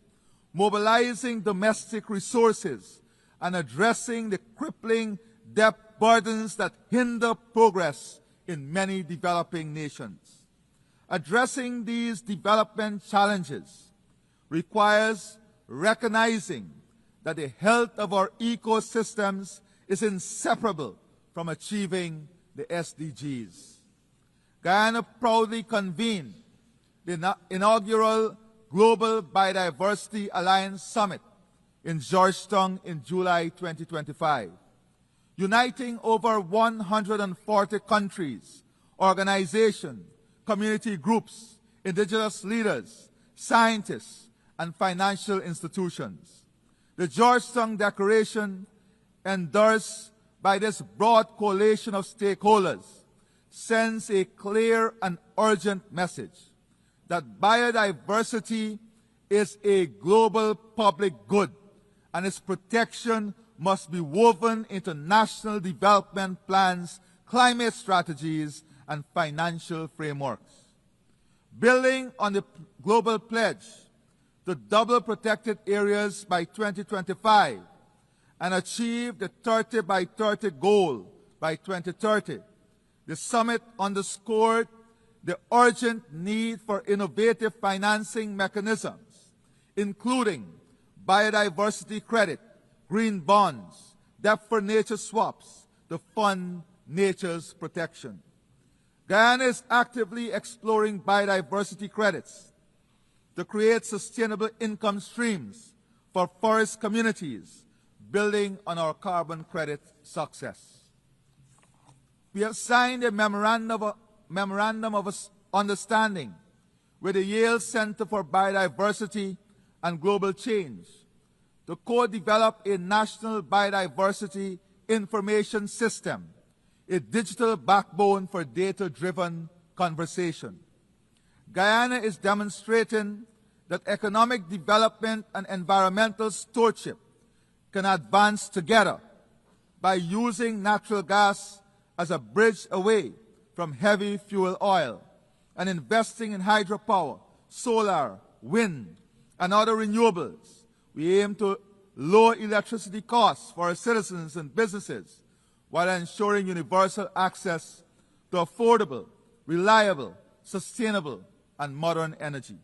H: mobilizing domestic resources, and addressing the crippling debt burdens that hinder progress in many developing nations. Addressing these development challenges requires recognizing that the health of our ecosystems is inseparable from achieving the SDGs. Guyana proudly convened the inaugural Global Biodiversity Alliance Summit in Georgetown in July 2025, uniting over 140 countries, organizations, community groups, indigenous leaders, scientists, and financial institutions. The Georgetown Declaration, endorsed by this broad coalition of stakeholders, sends a clear and urgent message that biodiversity is a global public good and its protection must be woven into national development plans, climate strategies, and financial frameworks. Building on the global pledge to double protected areas by 2025 and achieve the 30 by 30 goal by 2030, the summit underscored the urgent need for innovative financing mechanisms, including biodiversity credit, green bonds, debt for nature swaps to fund nature's protection. Guyana is actively exploring biodiversity credits to create sustainable income streams for forest communities, building on our carbon credit success. We have signed a memorandum of understanding with the Yale Center for Biodiversity and Global Change to co-develop a national biodiversity information system, a digital backbone for data-driven conversation. Guyana is demonstrating that economic development and environmental stewardship can advance together by using natural gas as a bridge away from heavy fuel oil and investing in hydropower, solar, wind, and other renewables. We aim to lower electricity costs for our citizens and businesses while ensuring universal access to affordable, reliable, sustainable, and modern energy.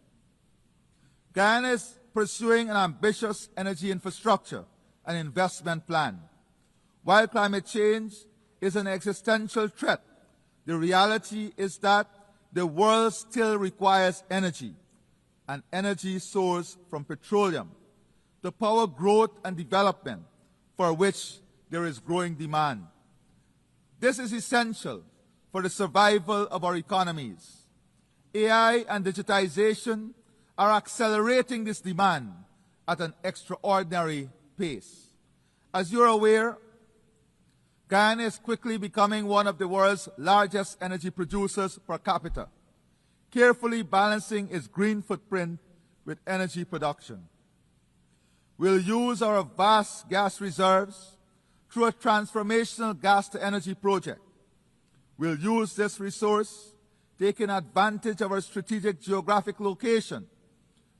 H: Guyana is pursuing an ambitious energy infrastructure and investment plan. While climate change is an existential threat, the reality is that the world still requires energy, an energy source from petroleum, to power growth and development for which there is growing demand. This is essential for the survival of our economies. AI and digitization are accelerating this demand at an extraordinary pace. As you're aware, Guyana is quickly becoming one of the world's largest energy producers per capita, carefully balancing its green footprint with energy production. We'll use our vast gas reserves through a transformational gas-to-energy project. We'll use this resource, taking advantage of our strategic geographic location,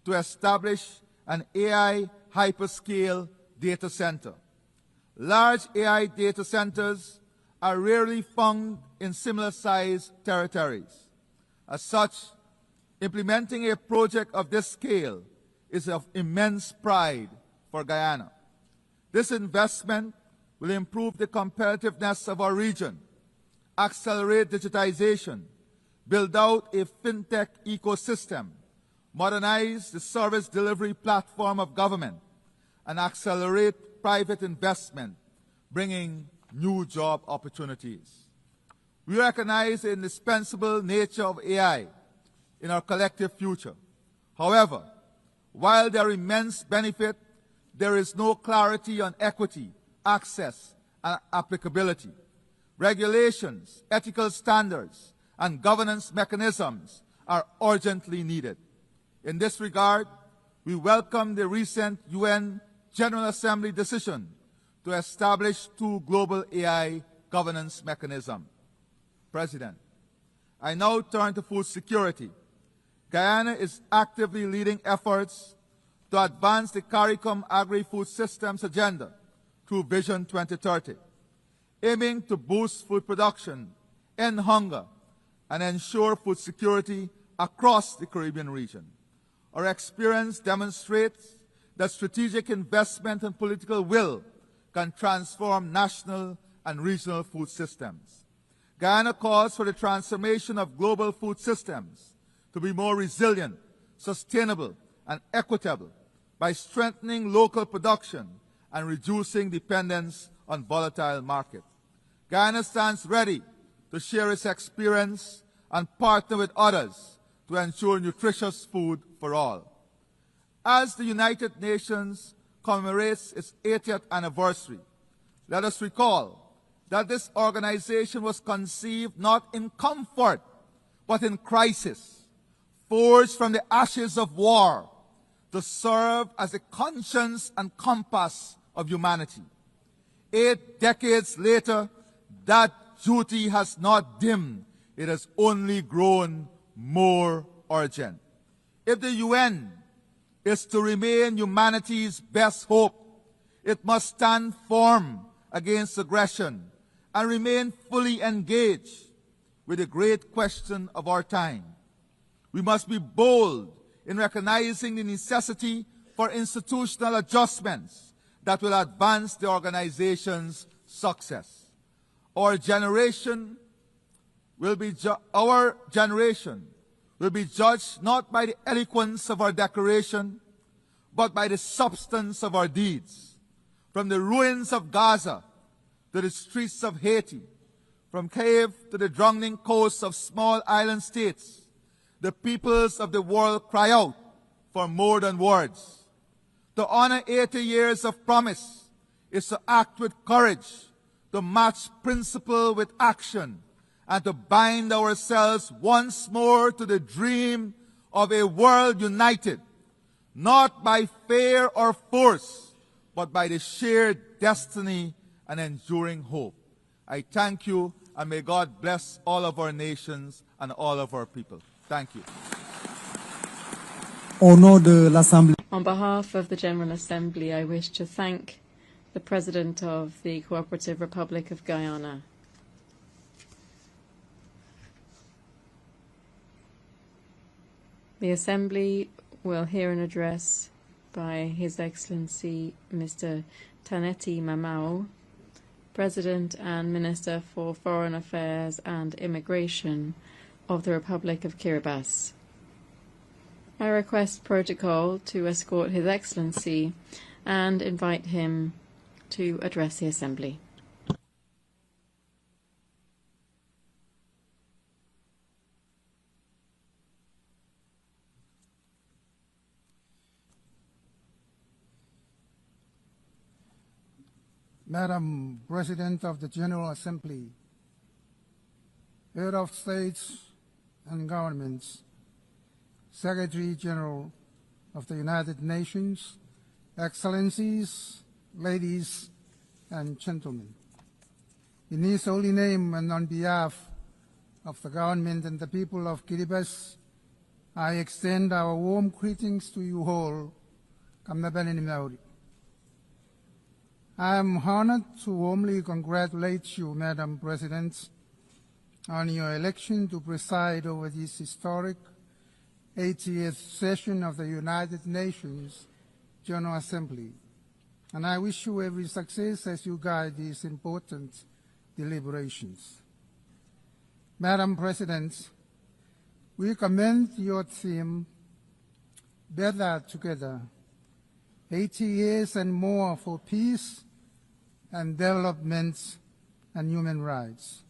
H: to establish an AI hyperscale data center. Large AI data centers are rarely found in similar-sized territories. As such, implementing a project of this scale is of immense pride for Guyana. This investment will improve the competitiveness of our region, accelerate digitization, build out a fintech ecosystem, modernize the service delivery platform of government, and accelerate private investment, bringing new job opportunities. We recognize the indispensable nature of AI in our collective future. However, while there are immense benefit, there is no clarity on equity, access, and applicability. Regulations, ethical standards, and governance mechanisms are urgently needed. In this regard, we welcome the recent UN General Assembly decision to establish 2 global AI governance mechanisms. President, I now turn to food security. Guyana is actively leading efforts to advance the CARICOM agri-food systems agenda through Vision 2030, aiming to boost food production, end hunger, and ensure food security across the Caribbean region. Our experience demonstrates that strategic investment and political will can transform national and regional food systems. Guyana calls for the transformation of global food systems to be more resilient, sustainable, and equitable by strengthening local production and reducing dependence on volatile markets. Guyana stands ready to share its experience and partner with others to ensure nutritious food for all. As the United Nations commemorates its 80th anniversary, let us recall that this organization was conceived not in comfort, but in crisis, forged from the ashes of war to serve as the conscience and compass of humanity. 8 decades later, that duty has not dimmed. It has only grown more urgent. If the UN is to remain humanity's best hope, it must stand firm against aggression and remain fully engaged with the great question of our time. We must be bold in recognizing the necessity for institutional adjustments that will advance the organization's success. Our generation will be judged not by the eloquence of our declaration, but by the substance of our deeds. From the ruins of Gaza to the streets of Haiti, from Kiev to the drowning coasts of small island states, the peoples of the world cry out for more than words. To honor 80 years of promise is to act with courage, to match principle with action, and to bind ourselves once more to the dream of a world united, not by fear or force, but by the shared destiny and enduring hope. I thank you, and may God bless all of our nations and all of our people. Thank you.
B: On behalf of the General Assembly, I wish to thank the President of the Cooperative Republic of Guyana. The Assembly will hear an address by His Excellency Mr. Taneti Mamao, President and Minister for Foreign Affairs and Immigration of the Republic of Kiribati. I request protocol to escort His Excellency and invite him to address the Assembly.
J: Madam President of the General Assembly, Head of States and Governments, Secretary General of the United Nations, Excellencies, ladies and gentlemen. In His holy name and on behalf of the government and the people of Kiribati, I extend our warm greetings to you all. I am honored to warmly congratulate you, Madam President, on your election to preside over this historic 80th session of the United Nations General Assembly, and I wish you every success as you guide these important deliberations. Madam President, we commend your theme, Better Together, 80 years and more for peace and development and human rights,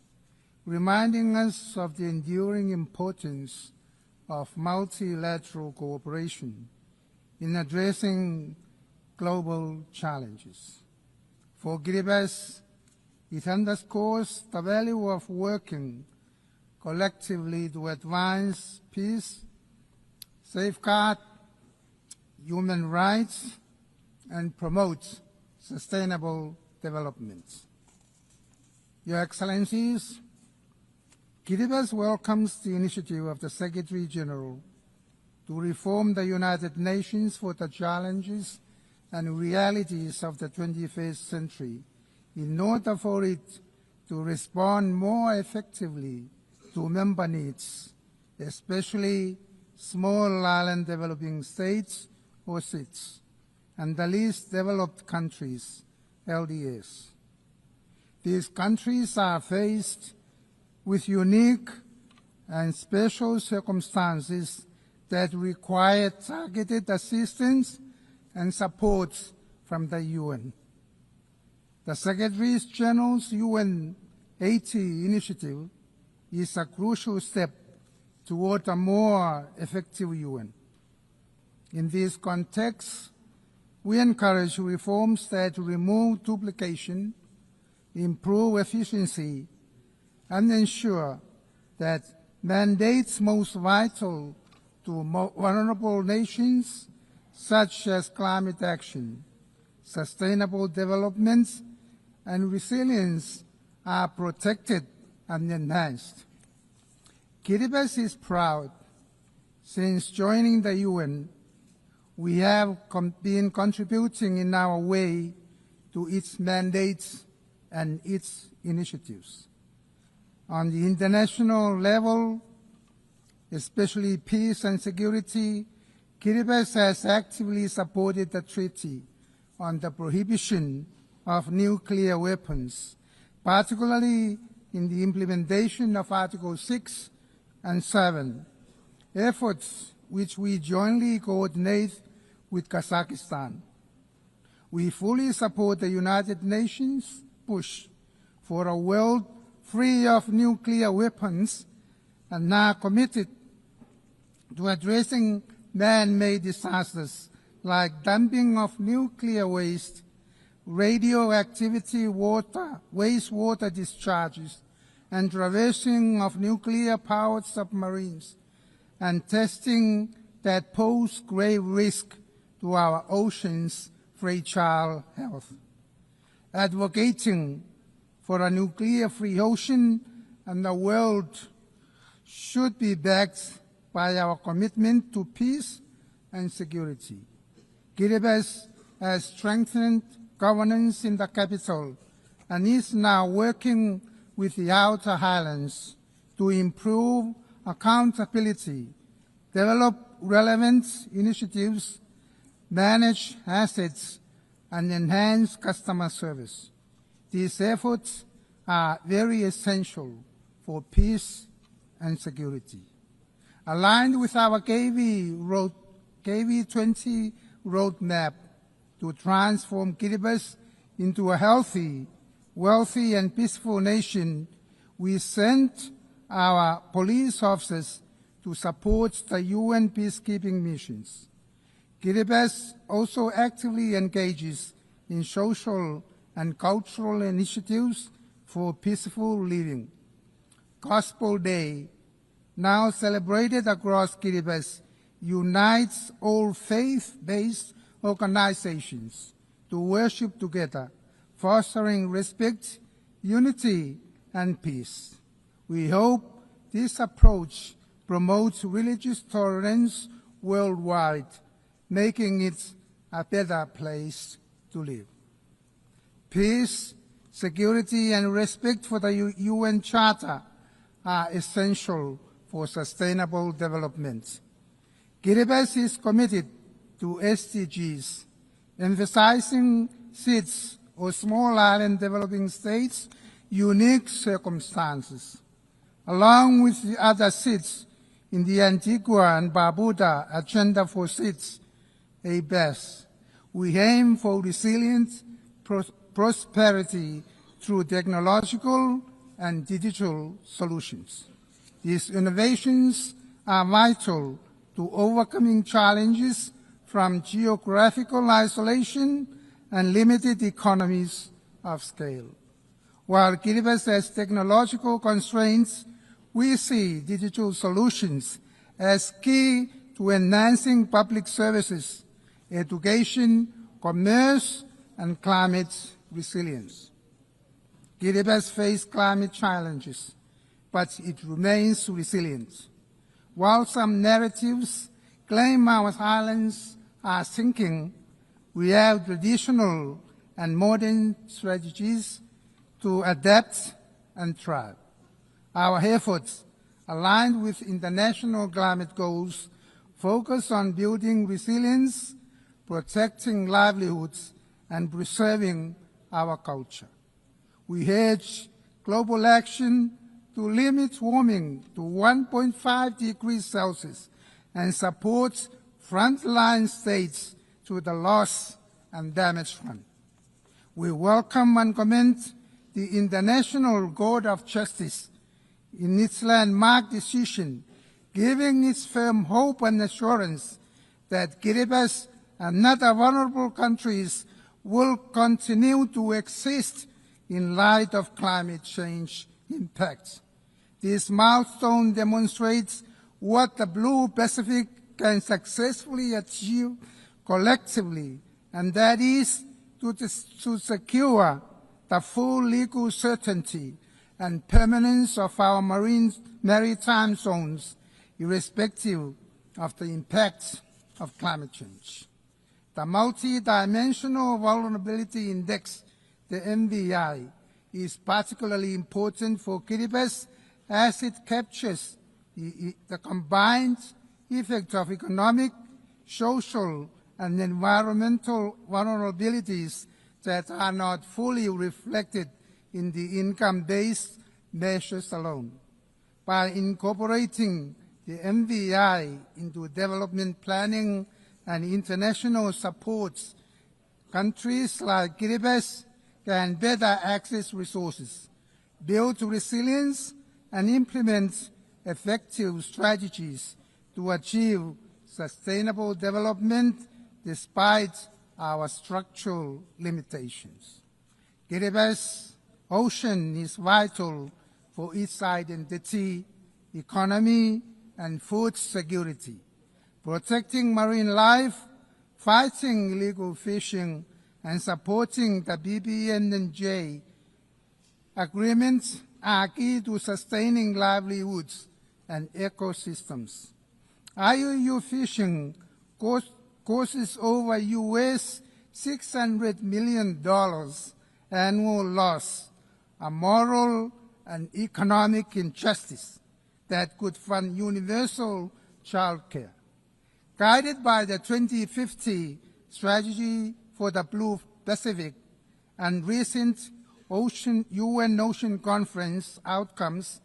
J: reminding us of the enduring importance
D: of multilateral cooperation in addressing global challenges. For Kiribati, it underscores the value of working collectively to advance peace, safeguard human rights, and promote sustainable development. Your Excellencies, Kiribati welcomes the initiative of the Secretary General to reform the United Nations for the challenges and realities of the 21st century in order for it to respond more effectively to member needs, especially small island developing states or SIDS, and the least developed countries, LDS. These countries are faced with unique and special circumstances that require targeted assistance and support from the UN. The Secretary General's UN APT initiative is a crucial step toward a more effective UN. In this context, we encourage reforms that remove duplication, improve efficiency, and ensure that mandates most vital to vulnerable nations, such as climate action, sustainable development, and resilience, are protected and enhanced. Kiribati is proud. Since joining the UN, we have been contributing in our way to its mandates and its initiatives. On the international level, especially peace and security, Kiribati has actively supported the Treaty on the Prohibition of Nuclear Weapons, particularly in the implementation of Articles 6 and 7, efforts which we jointly coordinate with Kazakhstan. We fully support the United Nations push for a world free of nuclear weapons and are committed to addressing man-made disasters like dumping of nuclear waste, radioactivity wastewater discharges, and traversing of nuclear-powered submarines, and testing that pose grave risk to our oceans' fragile health. Advocating for a nuclear-free ocean and a world should be backed by our commitment to peace and security. Kiribati has strengthened governance in the capital and is now working with the outer highlands to improve accountability, develop relevant initiatives, manage assets, and enhance customer service. These efforts are very essential for peace and security. Aligned with our KV20 roadmap to transform Kiribati into a healthy, wealthy, and peaceful nation, we sent our police officers to support the UN peacekeeping missions. Kiribati also actively engages in social and cultural initiatives for peaceful living. Gospel Day, now celebrated across Kiribati, unites all faith-based organizations to worship together, fostering respect, unity, and peace. We hope this approach promotes religious tolerance worldwide, making it a better place to live. Peace, security, and respect for the UN Charter are essential for sustainable development. Kiribati is committed to SDGs, emphasizing SIDS, or small island developing states, unique circumstances. Along with the other SIDS in the Antigua and Barbuda Agenda for SIDS, ABES, we aim for resilient prosperity through technological and digital solutions. These innovations are vital to overcoming challenges from geographical isolation and limited economies of scale. While Kiribati has technological constraints, we see digital solutions as key to enhancing public services, education, commerce, and climate resilience. Kiribati faces climate challenges, but it remains resilient. While some narratives claim our islands are sinking, we have traditional and modern strategies to adapt and thrive. Our efforts, aligned with international climate goals, focus on building resilience, protecting livelihoods, and preserving our culture. We urge global action to limit warming to 1.5 degrees Celsius and support frontline states to the loss and damage front. We welcome and commend the International Court of Justice in its landmark decision, giving its firm hope and assurance that Kiribati and other vulnerable countries will continue to exist in light of climate change impacts. This milestone demonstrates what the Blue Pacific can successfully achieve collectively, and that is to secure the full legal certainty and permanence of our maritime zones, irrespective of the impacts of climate change. The Multi-Dimensional Vulnerability Index, the MVI, is particularly important for Kiribati as it captures the combined effect of economic, social, and environmental vulnerabilities that are not fully reflected in the income-based measures alone. By incorporating the MVI into development planning and international supports, countries like Kiribati can better access resources, build resilience, and implement effective strategies to achieve sustainable development despite our structural limitations. Kiribati's ocean is vital for its identity, economy, and food security. Protecting marine life, fighting illegal fishing, and supporting the BBNJ agreements are key to sustaining livelihoods and ecosystems. IUU fishing causes over US $600 million annual loss, a moral and economic injustice that could fund universal child care. Guided by the 2050 strategy for the Blue Pacific and recent UN Ocean Conference outcomes,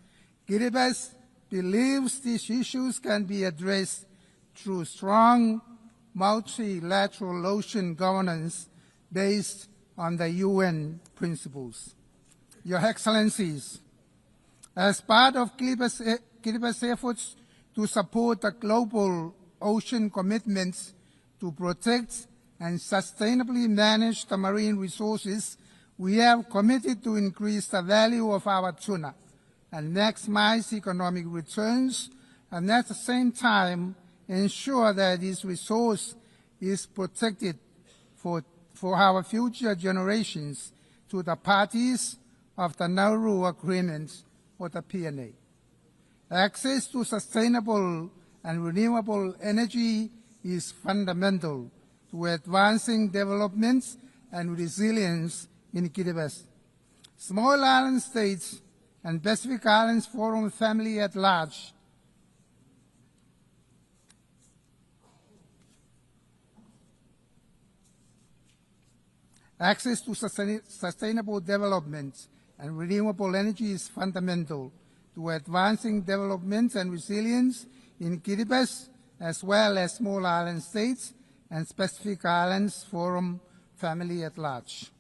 D: Kiribati believes these issues can be addressed through strong multilateral ocean governance based on the UN principles. Your Excellencies, as part of Kiribati's efforts to support the global ocean commitments to protect and sustainably manage the marine resources, we have committed to increase the value of our tuna and maximize economic returns, and at the same time ensure that this resource is protected for our future generations to the parties of the Nauru Agreement or the PNA. Access to sustainable and renewable energy is fundamental to advancing development and resilience in Kiribati. Small island states and Pacific Islands Forum family at large access to sustainable development and renewable energy is fundamental to advancing development and resilience in Kiribati, as well as small island states and Pacific Islands Forum family at large.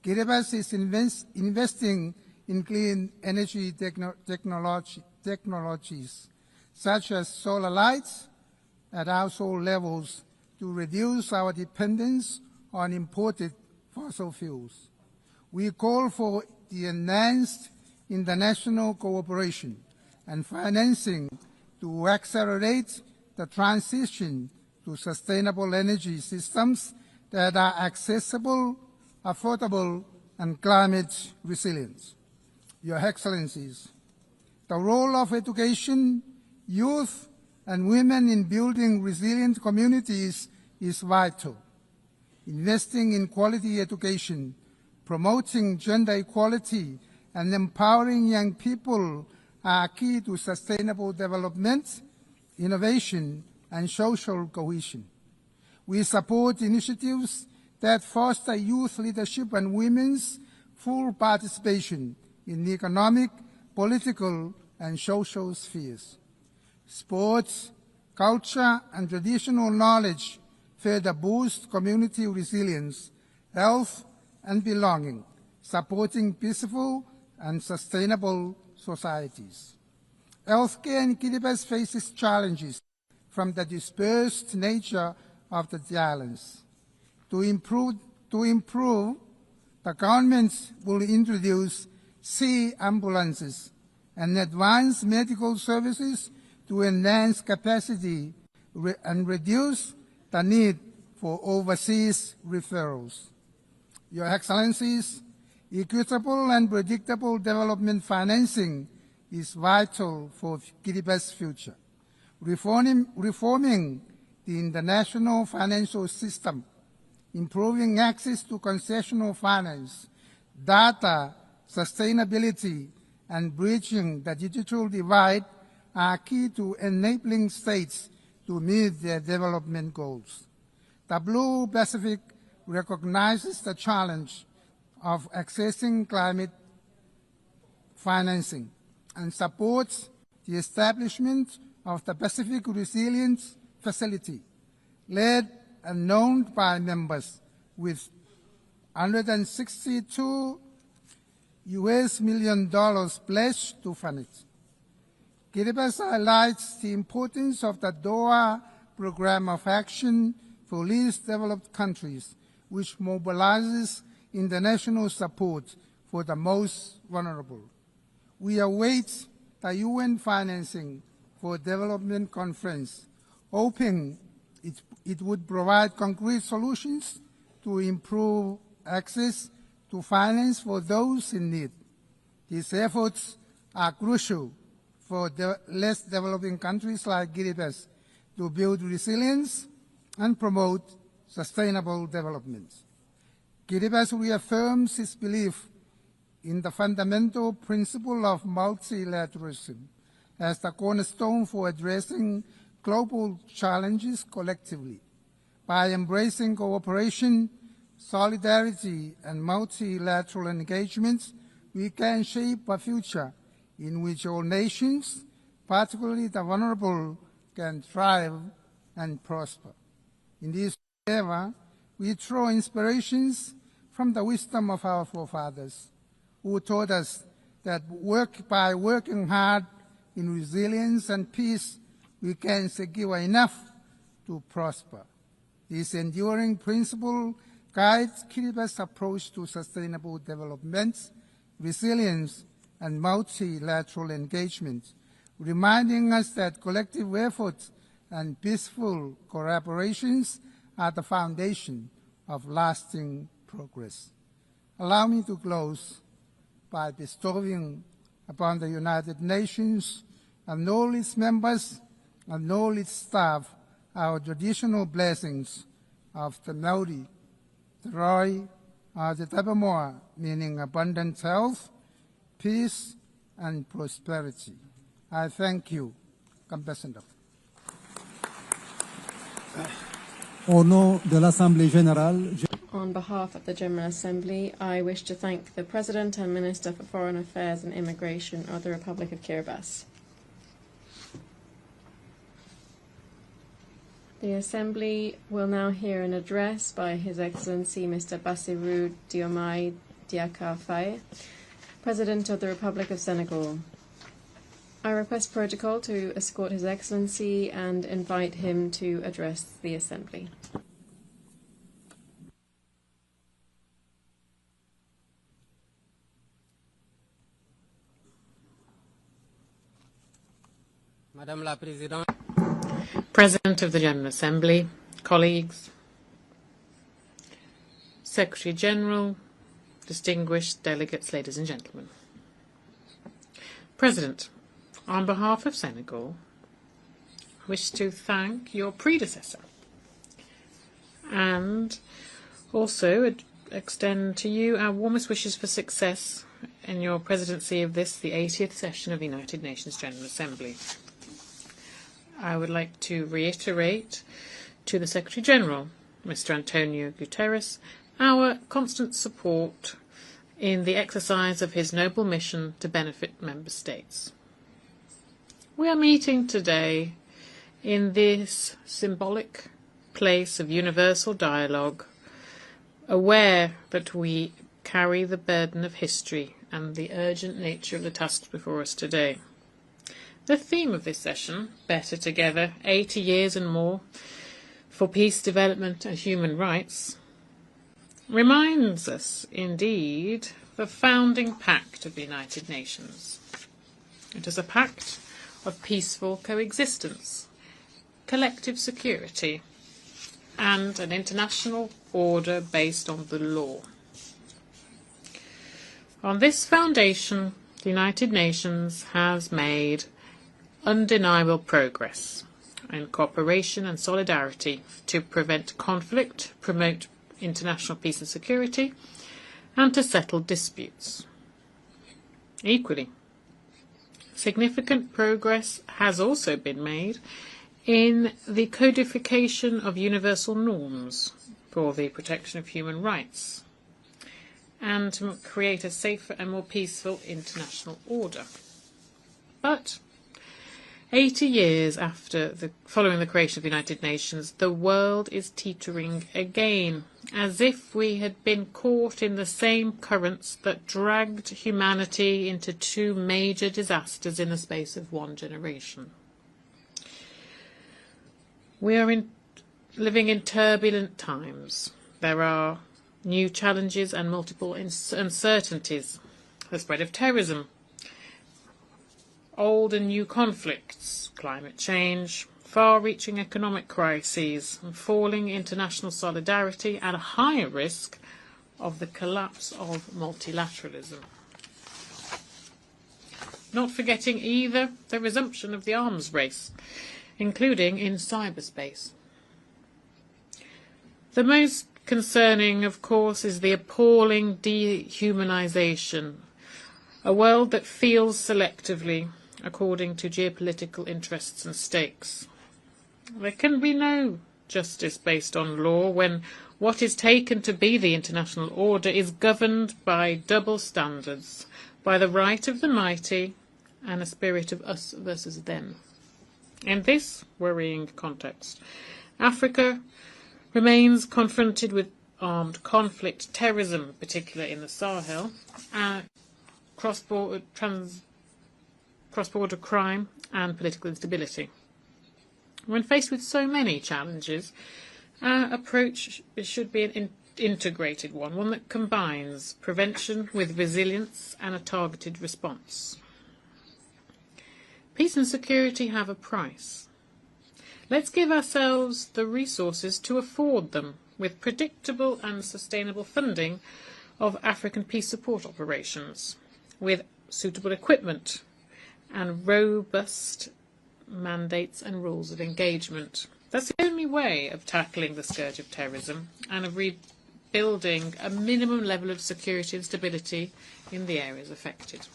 D: Kiribati is investing in clean energy technologies, such as solar lights at household levels to reduce our dependence on imported fossil fuels. We call for the enhanced international cooperation and financing to accelerate the transition to sustainable energy systems that are accessible, affordable, and climate resilient. Your Excellencies, the role of education, youth, and women in building resilient communities is vital. Investing in quality education, promoting gender equality, and empowering young people are key to sustainable development, innovation, and social cohesion. We support initiatives that foster youth leadership and women's full participation in the economic, political, and social spheres. Sports, culture, and traditional knowledge further boost community resilience, health, and belonging, supporting peaceful and sustainable societies. Healthcare in Kiribati faces challenges from the dispersed nature of the islands. To improve, the government will introduce sea ambulances and advanced medical services to enhance capacity and reduce the need for overseas referrals. Your Excellencies, equitable and predictable development financing is vital for Kiribati's future. Reforming the international financial system, improving access to concessional finance, data, sustainability, and bridging the digital divide are key to enabling states to meet their development goals. The Blue Pacific recognizes the challenge of accessing climate financing and supports the establishment of the Pacific Resilience Facility, led and known by members, with $162 million pledged to fund it. Kiribati highlights the importance of the Doha Programme of Action for Least Developed Countries, which mobilizes international support for the most vulnerable. We await the UN financing for development conference, hoping it would provide concrete solutions to improve access to finance for those in need. These efforts are crucial for less developing countries like Kiribati to build resilience and promote sustainable development. Kiribati reaffirms its belief in the fundamental principle of multilateralism as the cornerstone for addressing global challenges collectively. By embracing cooperation, solidarity, and multilateral engagement, we can shape a future in which all nations, particularly the vulnerable, can thrive and prosper. In this endeavor, we draw inspirations from the wisdom of our forefathers, who taught us that by working hard in resilience and peace, we can secure enough to prosper. This enduring principle guides Kiribati's approach to sustainable development, resilience, and multilateral engagement, reminding us that collective efforts and peaceful collaborations are the foundation of lasting progress. Allow me to close by bestowing upon the United Nations and all its members and all its staff our traditional blessings of the Maori, the Roi, the Tabamoa, meaning abundant health, peace, and prosperity. I thank you, Ambassador.
J: Au nom de l'Assemblée générale,
B: On behalf of the General Assembly, I wish to thank the President and Minister for Foreign Affairs and Immigration of the Republic of Kiribati. The Assembly will now hear an address by His Excellency Mr. Bassirou Diomaye Diakhar Faye, President of the Republic of Senegal. I request protocol to escort His Excellency and invite him to address the Assembly.
F: Madame la Présidente.
U: President of the General Assembly, colleagues, Secretary General, distinguished delegates, ladies and gentlemen. President, on behalf of Senegal, I wish to thank your predecessor and also extend to you our warmest wishes for success in your presidency of this, the 80th session of the United Nations General Assembly. I would like to reiterate to the Secretary General, Mr. Antonio Guterres, our constant support in the exercise of his noble mission to benefit Member States. We are meeting today in this symbolic place of universal dialogue, aware that we carry the burden of history and the urgent nature of the tasks before us today. The theme of this session, Better Together, 80 years and more for peace, development and human rights, reminds us, indeed, the founding pact of the United Nations. It is a pact of peaceful coexistence, collective security, and an international order based on the law. On this foundation, the United Nations has made undeniable progress in cooperation and solidarity to prevent conflict, promote international peace and security, and to settle disputes. Equally, significant progress has also been made in the codification of universal norms for the protection of human rights and to create a safer and more peaceful international order. But 80 years following the creation of the United Nations, the world is teetering again, as if we had been caught in the same currents that dragged humanity into two major disasters in the space of one generation. We are living in turbulent times. There are new challenges and multiple uncertainties. The spread of terrorism, old and new conflicts, climate change, far-reaching economic crises, and falling international solidarity, and a higher risk of the collapse of multilateralism. Not forgetting either the resumption of the arms race, including in cyberspace. The most concerning, of course, is the appalling dehumanization, a world that feels selectively according to geopolitical interests and stakes. There can be no justice based on law when what is taken to be the international order is governed by double standards, by the right of the mighty and a spirit of us versus them. In this worrying context, Africa remains confronted with armed conflict, terrorism, particularly in the Sahel, cross-border crime and political instability. When faced with so many challenges, our approach should be an integrated one that combines prevention with resilience and a targeted response. Peace and security have a price. Let's give ourselves the resources to afford them with predictable and sustainable funding of African peace support operations, with suitable equipment and robust mandates and rules of engagement. That's the only way of tackling the scourge of terrorism and of rebuilding a minimum level of security and stability in the areas affected.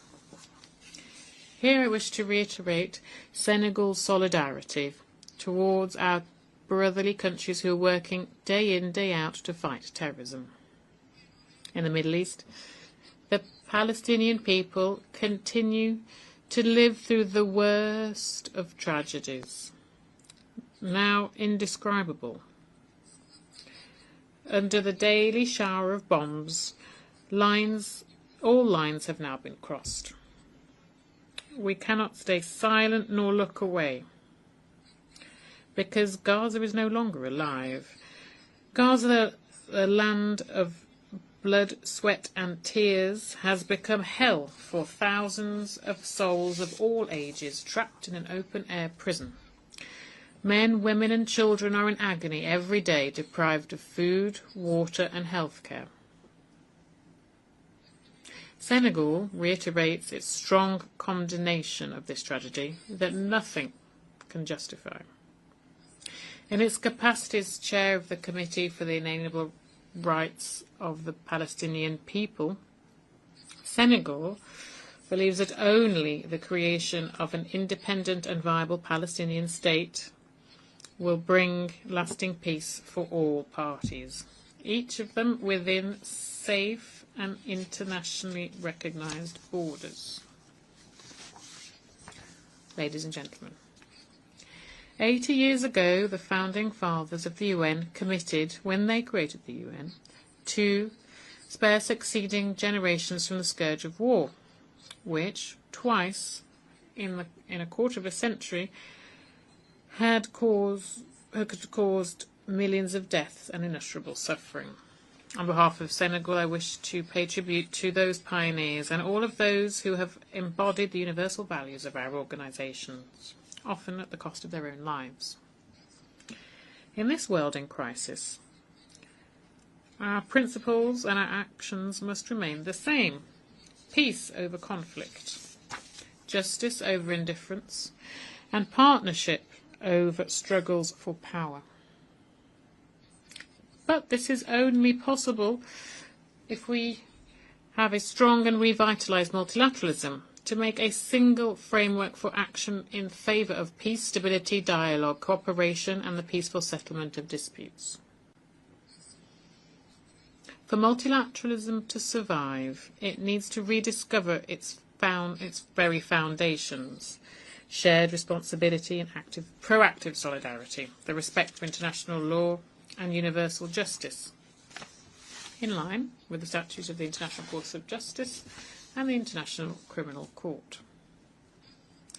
U: Here I wish to reiterate Senegal's solidarity towards our brotherly countries who are working day in, day out to fight terrorism. In the Middle East, the Palestinian people continue to live through the worst of tragedies, now indescribable. Under the daily shower of bombs, all lines have now been crossed. we cannot stay silent nor look away, because Gaza is no longer alive. Gaza, the land of blood, sweat and tears, has become hell for thousands of souls of all ages trapped in an open-air prison. Men, women and children are in agony every day, deprived of food, water and health care. Senegal reiterates its strong condemnation of this tragedy that nothing can justify. In its capacity as chair of the Committee for the Inalienable Rights of the Palestinian People, Senegal believes that only the creation of an independent and viable Palestinian state will bring lasting peace for all parties, each of them within safe and internationally recognized borders. Ladies and gentlemen, 80 years ago, the founding fathers of the UN committed, when they created the UN, to spare succeeding generations from the scourge of war, which twice in a quarter of a century had caused millions of deaths and inexorable suffering. On behalf of Senegal, I wish to pay tribute to those pioneers and all of those who have embodied the universal values of our organisations, often at the cost of their own lives. In this world in crisis, our principles and our actions must remain the same. Peace over conflict, justice over indifference, and partnership over struggles for power. But this is only possible if we have a strong and revitalised multilateralism to make a single framework for action in favour of peace, stability, dialogue, cooperation and the peaceful settlement of disputes. For multilateralism to survive, it needs to rediscover its very foundations: shared responsibility and proactive solidarity, the respect for international law and universal justice, in line with the statutes of the International Court of Justice and the International Criminal Court.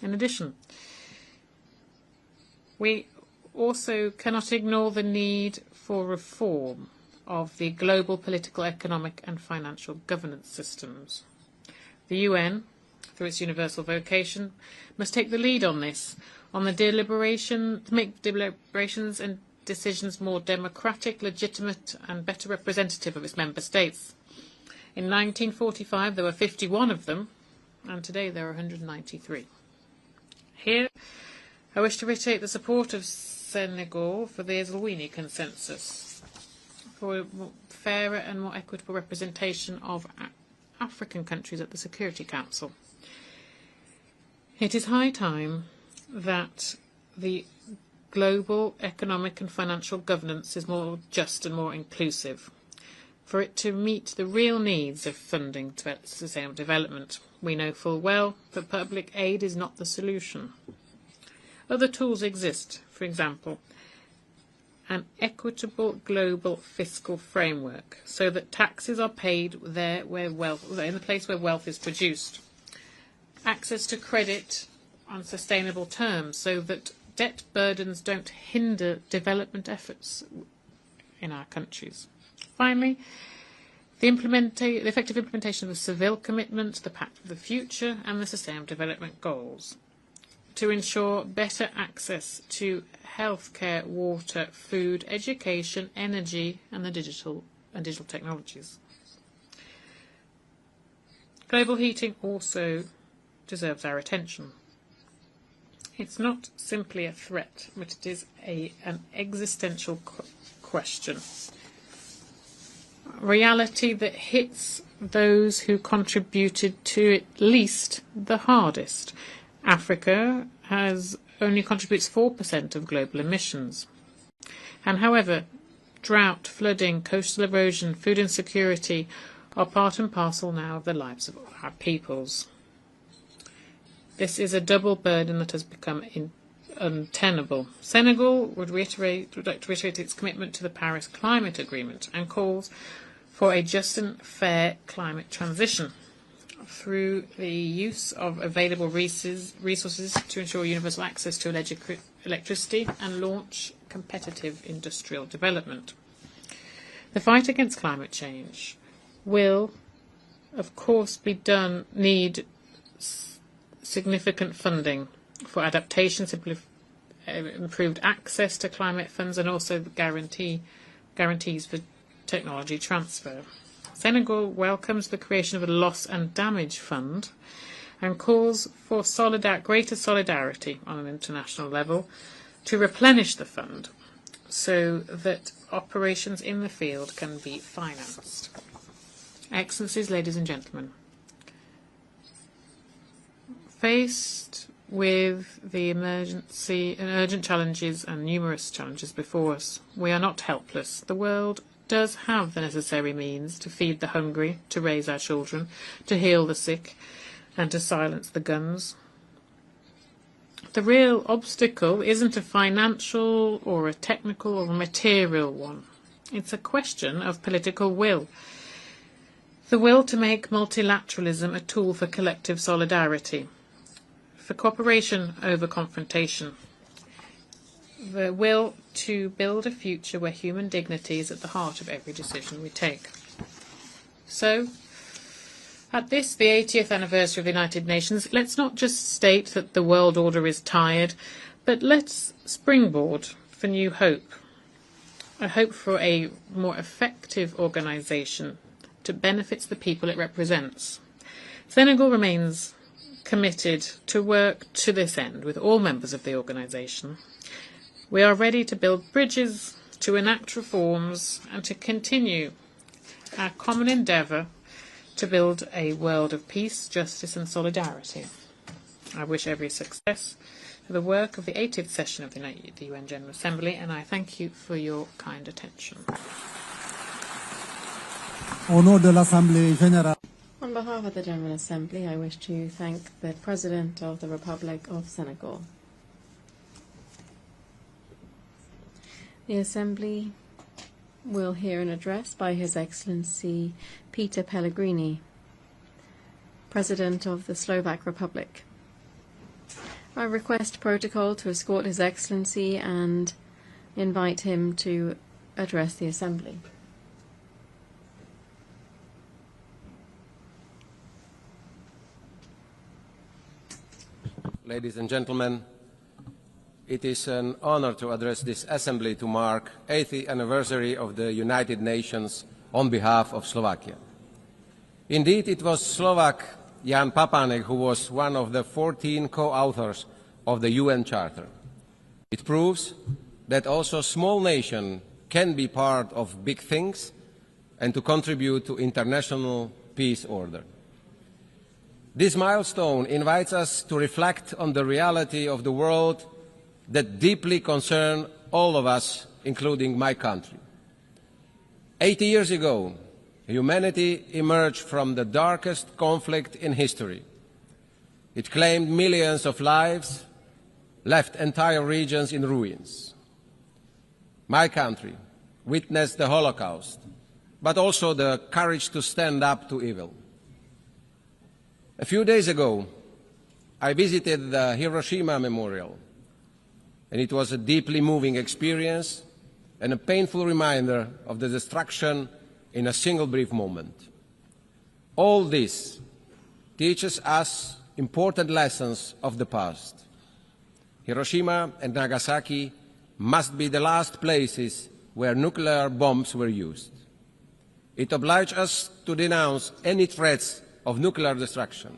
U: In addition, we also cannot ignore the need for reform of the global political, economic and financial governance systems. The UN, through its universal vocation, must take the lead on this, on the to make deliberations and decisions more democratic, legitimate and better representative of its member states. In 1945 there were 51 of them, and today there are 193. Here I wish to reiterate the support of Senegal for the Eswatini Consensus, for a fairer and more equitable representation of African countries at the Security Council. It is high time that the global economic and financial governance is more just and more inclusive, for it to meet the real needs of funding to sustainable development. We know full well that public aid is not the solution. Other tools exist, for example, an equitable global fiscal framework, so that taxes are paid there where in the place where wealth is produced. Access to credit on sustainable terms, so that debt burdens don't hinder development efforts in our countries. Finally, the effective implementation of the Seville Commitment, the Pact for the Future and the Sustainable Development Goals to ensure better access to healthcare, water, food, education, energy and the digital technologies. Global heating also deserves our attention. It's not simply a threat, but it is an existential question. Reality that hits those who contributed to it least the hardest. Africa only contributes 4% of global emissions. And however, drought, flooding, coastal erosion, food insecurity are part and parcel now of the lives of our peoples. This is a double burden that has become untenable. Senegal would like to reiterate its commitment to the Paris Climate Agreement and calls for a just and fair climate transition. through the use of available resources to ensure universal access to electricity and launch competitive industrial development. The fight against climate change will, of course, need significant funding for adaptation, improved access to climate funds, and also guarantees for technology transfer. Senegal welcomes the creation of a loss and damage fund and calls for greater solidarity on an international level to replenish the fund so that operations in the field can be financed. Excellencies, ladies and gentlemen, faced with the urgent challenges and numerous challenges before us, we are not helpless. The world does have the necessary means to feed the hungry, to raise our children, to heal the sick, and to silence the guns. The real obstacle isn't a financial or a technical or a material one. It's a question of political will. The will to make multilateralism a tool for collective solidarity, for cooperation over confrontation, the will to build a future where human dignity is at the heart of every decision we take. So, at this, the 80th anniversary of the United Nations, let's not just state that the world order is tired, but let's springboard for new hope. A hope for a more effective organisation to benefit the people it represents. Senegal remains committed to work to this end with all members of the organisation. We are ready to build bridges, to enact reforms, and to continue our common endeavour to build a world of peace, justice and solidarity. I wish every success for the work of the 80th session of the UN General Assembly, and I thank you for your kind attention.
B: Au nom de l'Assemblée Générale. On behalf of the General Assembly, I wish to thank the President of the Republic of Senegal. The Assembly will hear an address by His Excellency Peter Pellegrini, President of the Slovak Republic. I request protocol to escort His Excellency and invite him to address the Assembly.
F: Ladies and gentlemen, it is an honor to address this Assembly to mark the 80th anniversary of the United Nations on behalf of Slovakia. Indeed, it was Slovak Jan Papanek who was one of the 14 co-authors of the UN Charter. It proves that also small nations can be part of big things and to contribute to international peace order. This milestone invites us to reflect on the reality of the world that deeply concern all of us, including my country. 80 years ago, humanity emerged from the darkest conflict in history. It claimed millions of lives, left entire regions in ruins. My country witnessed the Holocaust, but also the courage to stand up to evil. A few days ago, I visited the Hiroshima Memorial, and it was a deeply moving experience and a painful reminder of the destruction in a single brief moment. All this teaches us important lessons of the past. Hiroshima and Nagasaki must be the last places where nuclear bombs were used. It obliges us to denounce any threats of nuclear destruction.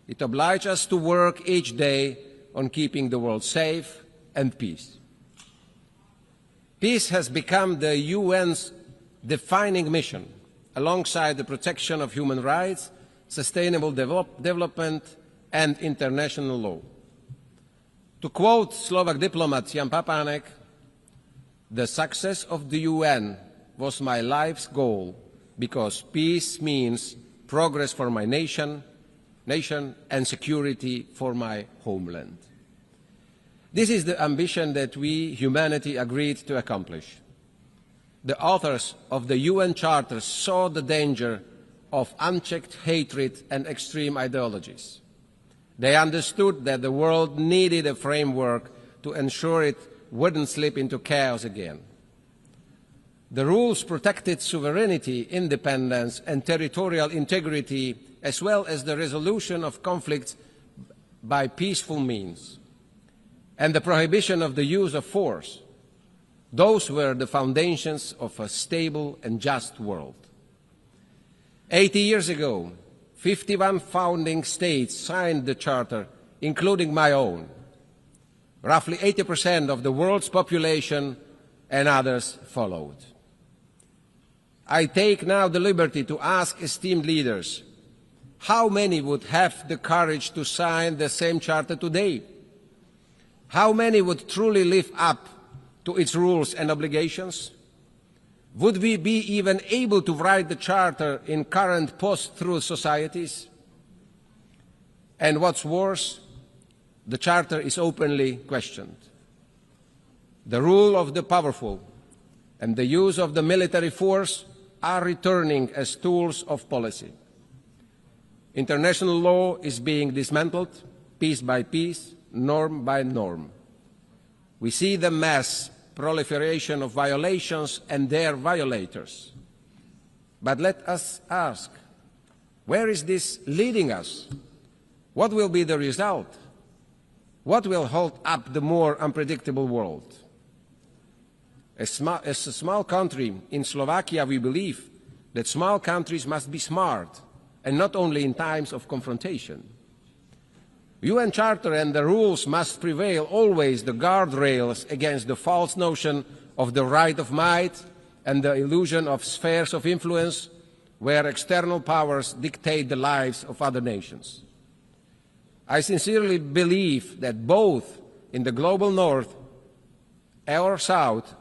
F: It obliges us to work each day on keeping the world safe and peace. Peace has become the UN's defining mission, alongside the protection of human rights, sustainable development, and international law. To quote Slovak diplomat Jan Papanek, "The success of the UN was my life's goal because peace means progress for my nation and security for my homeland." This is the ambition that we, humanity, agreed to accomplish. The authors of the UN Charter saw the danger of unchecked hatred and extreme ideologies. They understood that the world needed a framework to ensure it wouldn't slip into chaos again. The rules protected sovereignty, independence, and territorial integrity, as well as the resolution of conflicts by peaceful means, and the prohibition of the use of force. Those were the foundations of a stable and just world. 80 years ago, 51 founding states signed the Charter, including my own. Roughly 80% of the world's population and others followed. I take now the liberty to ask esteemed leaders, how many would have the courage to sign the same Charter today? How many would truly live up to its rules and obligations? Would we be even able to write the Charter in current post-truth societies? And what's worse, the Charter is openly questioned. The rule of the powerful and the use of the military force are returning as tools of policy. International law is being dismantled, piece by piece, norm by norm. We see the mass proliferation of violations and their violators. But let us ask, where is this leading us? What will be the result? What will hold up the more unpredictable world? As a small country in Slovakia, we believe that small countries must be smart, and not only in times of confrontation. UN Charter and the rules must prevail always the guardrails against the false notion of the right of might and the illusion of spheres of influence where external powers dictate the lives of other nations. I sincerely believe that both in the global north or south,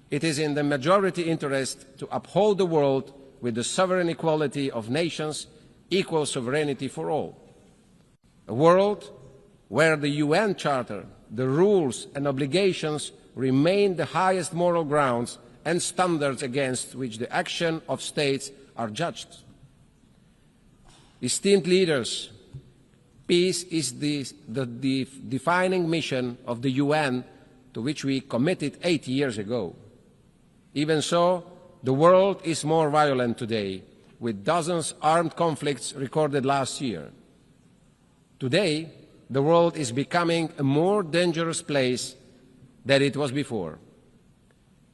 F: it is in the majority interest to uphold the world with the sovereign equality of nations, equal sovereignty for all. A world where the UN Charter, the rules and obligations remain the highest moral grounds and standards against which the action of states are judged. Esteemed leaders, peace is the defining mission of the UN to which we committed 8 years ago. Even so, the world is more violent today, with dozens of armed conflicts recorded last year. Today, the world is becoming a more dangerous place than it was before.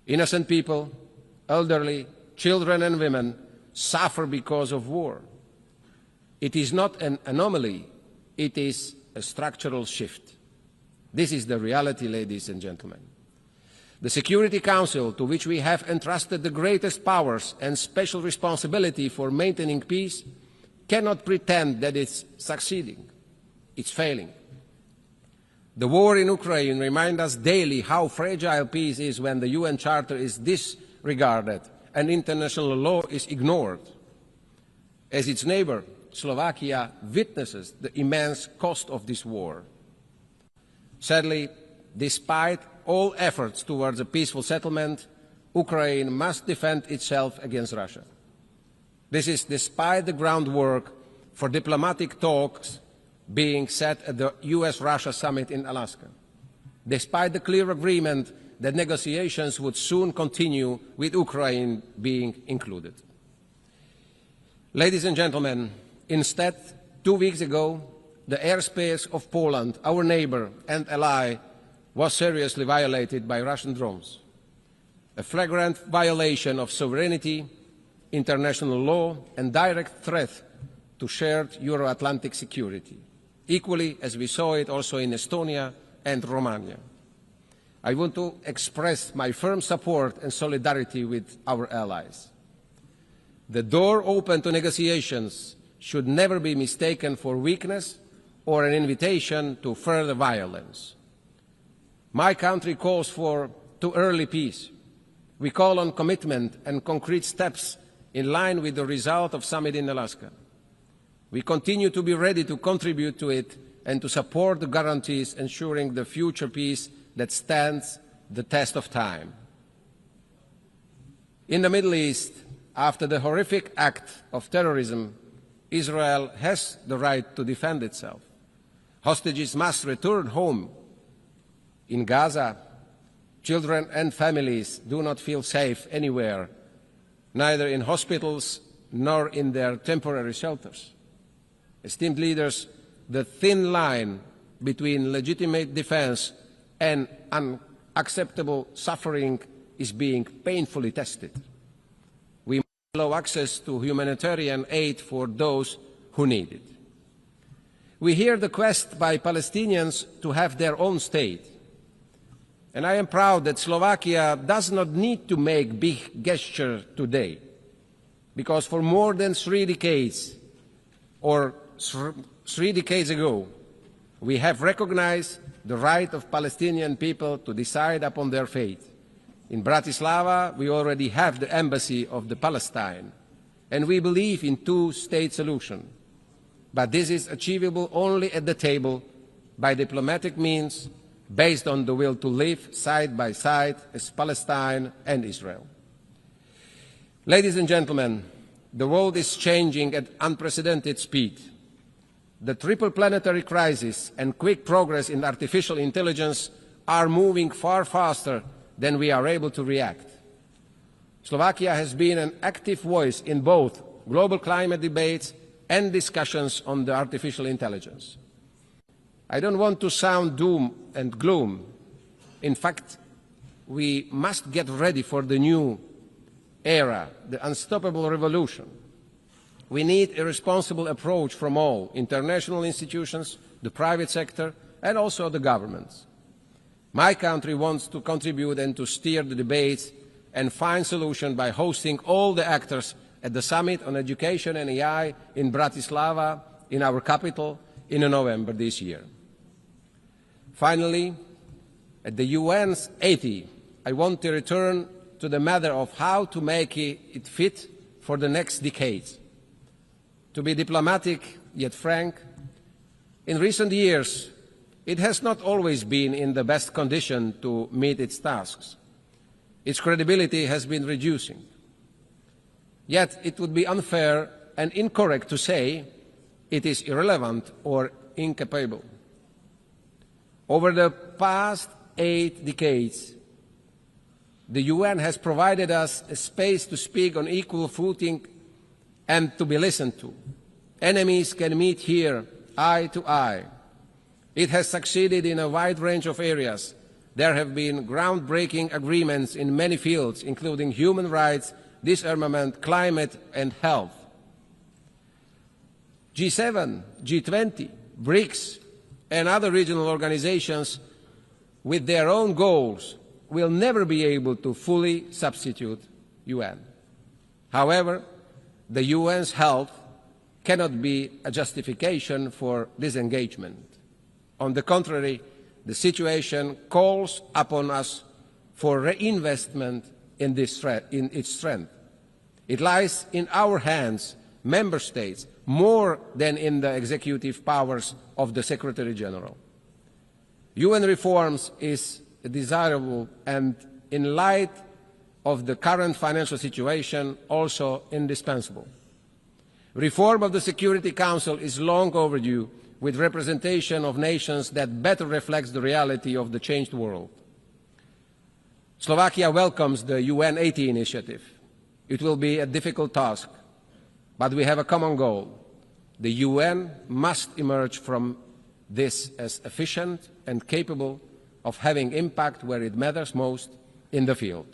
F: Innocent people, elderly, children and women suffer because of war. It is not an anomaly, it is a structural shift. This is the reality, ladies and gentlemen. The Security Council, to which we have entrusted the greatest powers and special responsibility for maintaining peace, cannot pretend that it's succeeding. It's failing. The war in Ukraine reminds us daily how fragile peace is when the UN Charter is disregarded and international law is ignored. As its neighbor, Slovakia witnesses the immense cost of this war. Sadly, despite all efforts towards a peaceful settlement, Ukraine must defend itself against Russia. This is despite the groundwork for diplomatic talks being set at the US-Russia summit in Alaska, despite the clear agreement that negotiations would soon continue with Ukraine being included. Ladies and gentlemen, instead, 2 weeks ago, the airspace of Poland, our neighbor and ally, was seriously violated by Russian drones, a flagrant violation of sovereignty, international law, and direct threat to shared Euro-Atlantic security, equally as we saw it also in Estonia and Romania. I want to express my firm support and solidarity with our allies. The door open to negotiations should never be mistaken for weakness or an invitation to further violence. My country calls for too early peace. We call on commitment and concrete steps in line with the result of summit in Alaska. We continue to be ready to contribute to it and to support the guarantees ensuring the future peace that stands the test of time. In the Middle East, After the horrific act of terrorism, Israel has the right to defend itself. Hostages must return home. In Gaza, children and families do not feel safe anywhere, neither in hospitals nor in their temporary shelters. Esteemed leaders, the thin line between legitimate defense and unacceptable suffering is being painfully tested. We must allow access to humanitarian aid for those who need it. We hear the quest by Palestinians to have their own state. And I am proud that Slovakia does not need to make big gestures today, because for more than 3 decades, or 3 decades ago, we have recognized the right of Palestinian people to decide upon their fate. In Bratislava, we already have the embassy of the Palestine, and we believe in two-state solution. But this is achievable only at the table by diplomatic means, based on the will to live side by side as Palestine and Israel. Ladies and gentlemen, the world is changing at unprecedented speed. The triple planetary crisis and quick progress in artificial intelligence are moving far faster than we are able to react. Slovakia has been an active voice in both global climate debates and discussions on the artificial intelligence. I don't want to sound doom and gloom. In fact, we must get ready for the new era, the unstoppable revolution. We need a responsible approach from all international institutions, the private sector, and also the governments. My country wants to contribute and to steer the debates and find solutions by hosting all the actors at the Summit on Education and AI in Bratislava, in our capital, in November this year. Finally, at the UN's 80, I want to return to the matter of how to make it fit for the next decades. To be diplomatic yet frank, in recent years, it has not always been in the best condition to meet its tasks. Its credibility has been reducing. Yet it would be unfair and incorrect to say it is irrelevant or incapable. Over the past 8 decades, the UN has provided us a space to speak on equal footing and to be listened to. Enemies can meet here eye to eye. It has succeeded in a wide range of areas. There have been groundbreaking agreements in many fields, including human rights, disarmament, climate, and health. G7, G20, BRICS, and other regional organizations with their own goals will never be able to fully substitute UN. However, the UN's health cannot be a justification for disengagement. On the contrary, the situation calls upon us for reinvestment in its strength. It lies in our hands, member states, more than in the executive powers of the Secretary General. UN reforms is desirable and, in light of the current financial situation, also indispensable. Reform of the Security Council is long overdue, with representation of nations that better reflects the reality of the changed world. Slovakia welcomes the UN 80 initiative. It will be a difficult task, but we have a common goal. The UN must emerge from this as efficient and capable of having impact where it matters most in the field.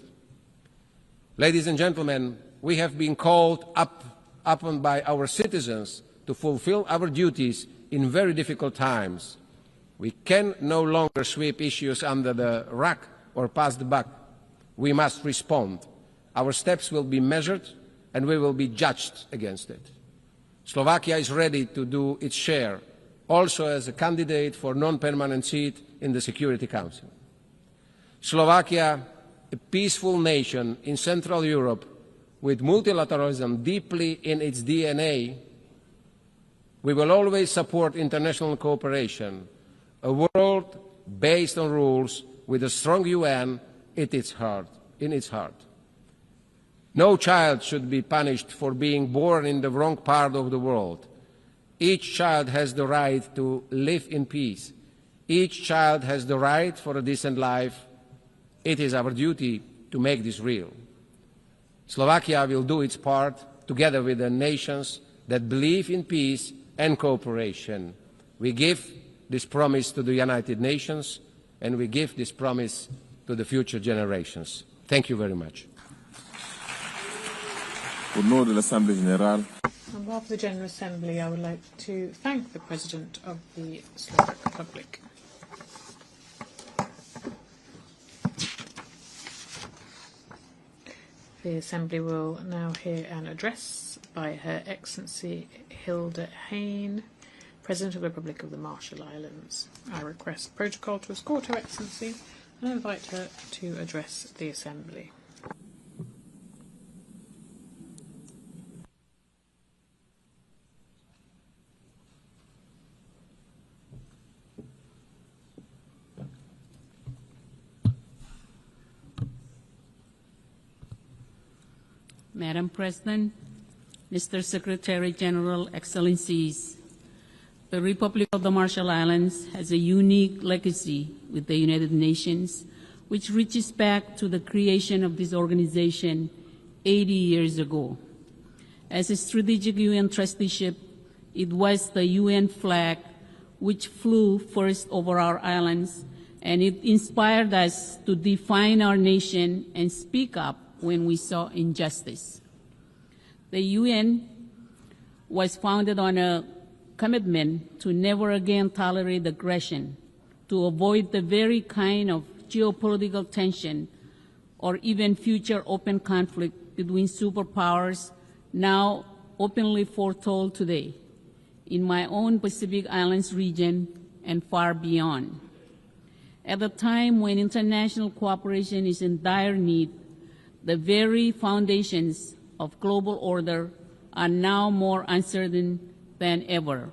F: Ladies and gentlemen, we have been called upon by our citizens to fulfill our duties in very difficult times. We can no longer sweep issues under the rug or pass the buck. We must respond. Our steps will be measured and we will be judged against it. Slovakia is ready to do its share, also as a candidate for non-permanent seat in the Security Council. Slovakia, a peaceful nation in Central Europe with multilateralism deeply in its DNA, we will always support international cooperation, a world based on rules with a strong UN in its heart. No child should be punished for being born in the wrong part of the world. Each child has the right to live in peace. Each child has the right for a decent life. It is our duty to make this real. Slovakia will do its part together with the nations that believe in peace and cooperation. We give this promise to the United Nations, and we give this promise to the future generations. Thank you very much.
U: On behalf of the General Assembly, I would like to thank the President of the Slovak Republic. The Assembly will now hear an address by Her Excellency Hilde Heyn, President of the Republic of the Marshall Islands. I request protocol to escort Her Excellency and invite her to address the Assembly.
I: Madam President, Mr. Secretary General, Excellencies, the Republic of the Marshall Islands has a unique legacy with the United Nations, which reaches back to the creation of this organization 80 years ago. As a strategic UN trusteeship, it was the UN flag which flew first over our islands, and it inspired us to define our nation and speak up when we saw injustice. The UN was founded on a commitment to never again tolerate aggression, to avoid the very kind of geopolitical tension or even future open conflict between superpowers now openly foretold today in my own Pacific Islands region and far beyond. At a time when international cooperation is in dire need, the very foundations of global order are now more uncertain than ever.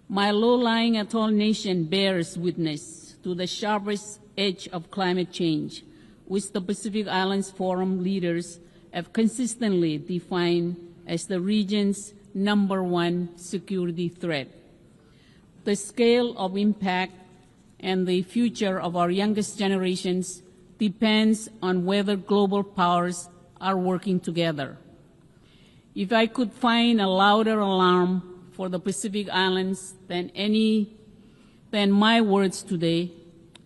I: My low-lying atoll nation bears witness to the sharpest edge of climate change, which the Pacific Islands Forum leaders have consistently defined as the region's #1 security threat. The scale of impact and the future of our youngest generations depends on whether global powers are working together. If I could find a louder alarm for the Pacific Islands than my words today,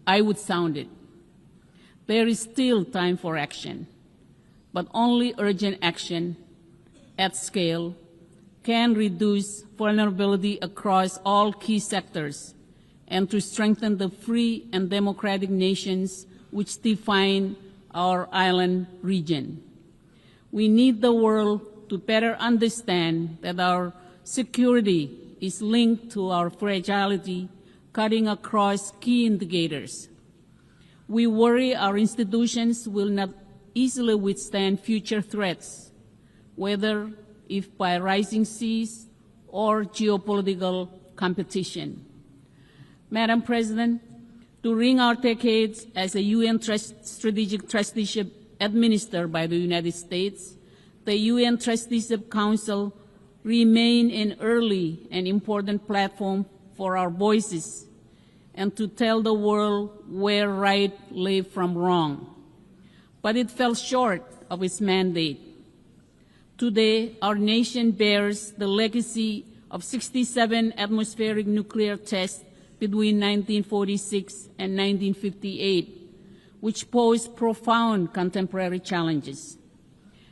I: I would sound it. There is still time for action, but only urgent action at scale can reduce vulnerability across all key sectors and to strengthen the free and democratic nations which define our island region. We need the world to better understand that our security is linked to our fragility, cutting across key indicators. We worry our institutions will not easily withstand future threats, whether if by rising seas or geopolitical competition. Madam President, during our decades as a UN strategic trusteeship administered by the United States, the UN Trusteeship Council remained an early and important platform for our voices and to tell the world where right lay from wrong. But it fell short of its mandate. Today, our nation bears the legacy of 67 atmospheric nuclear tests between 1946 and 1958, which posed profound contemporary challenges.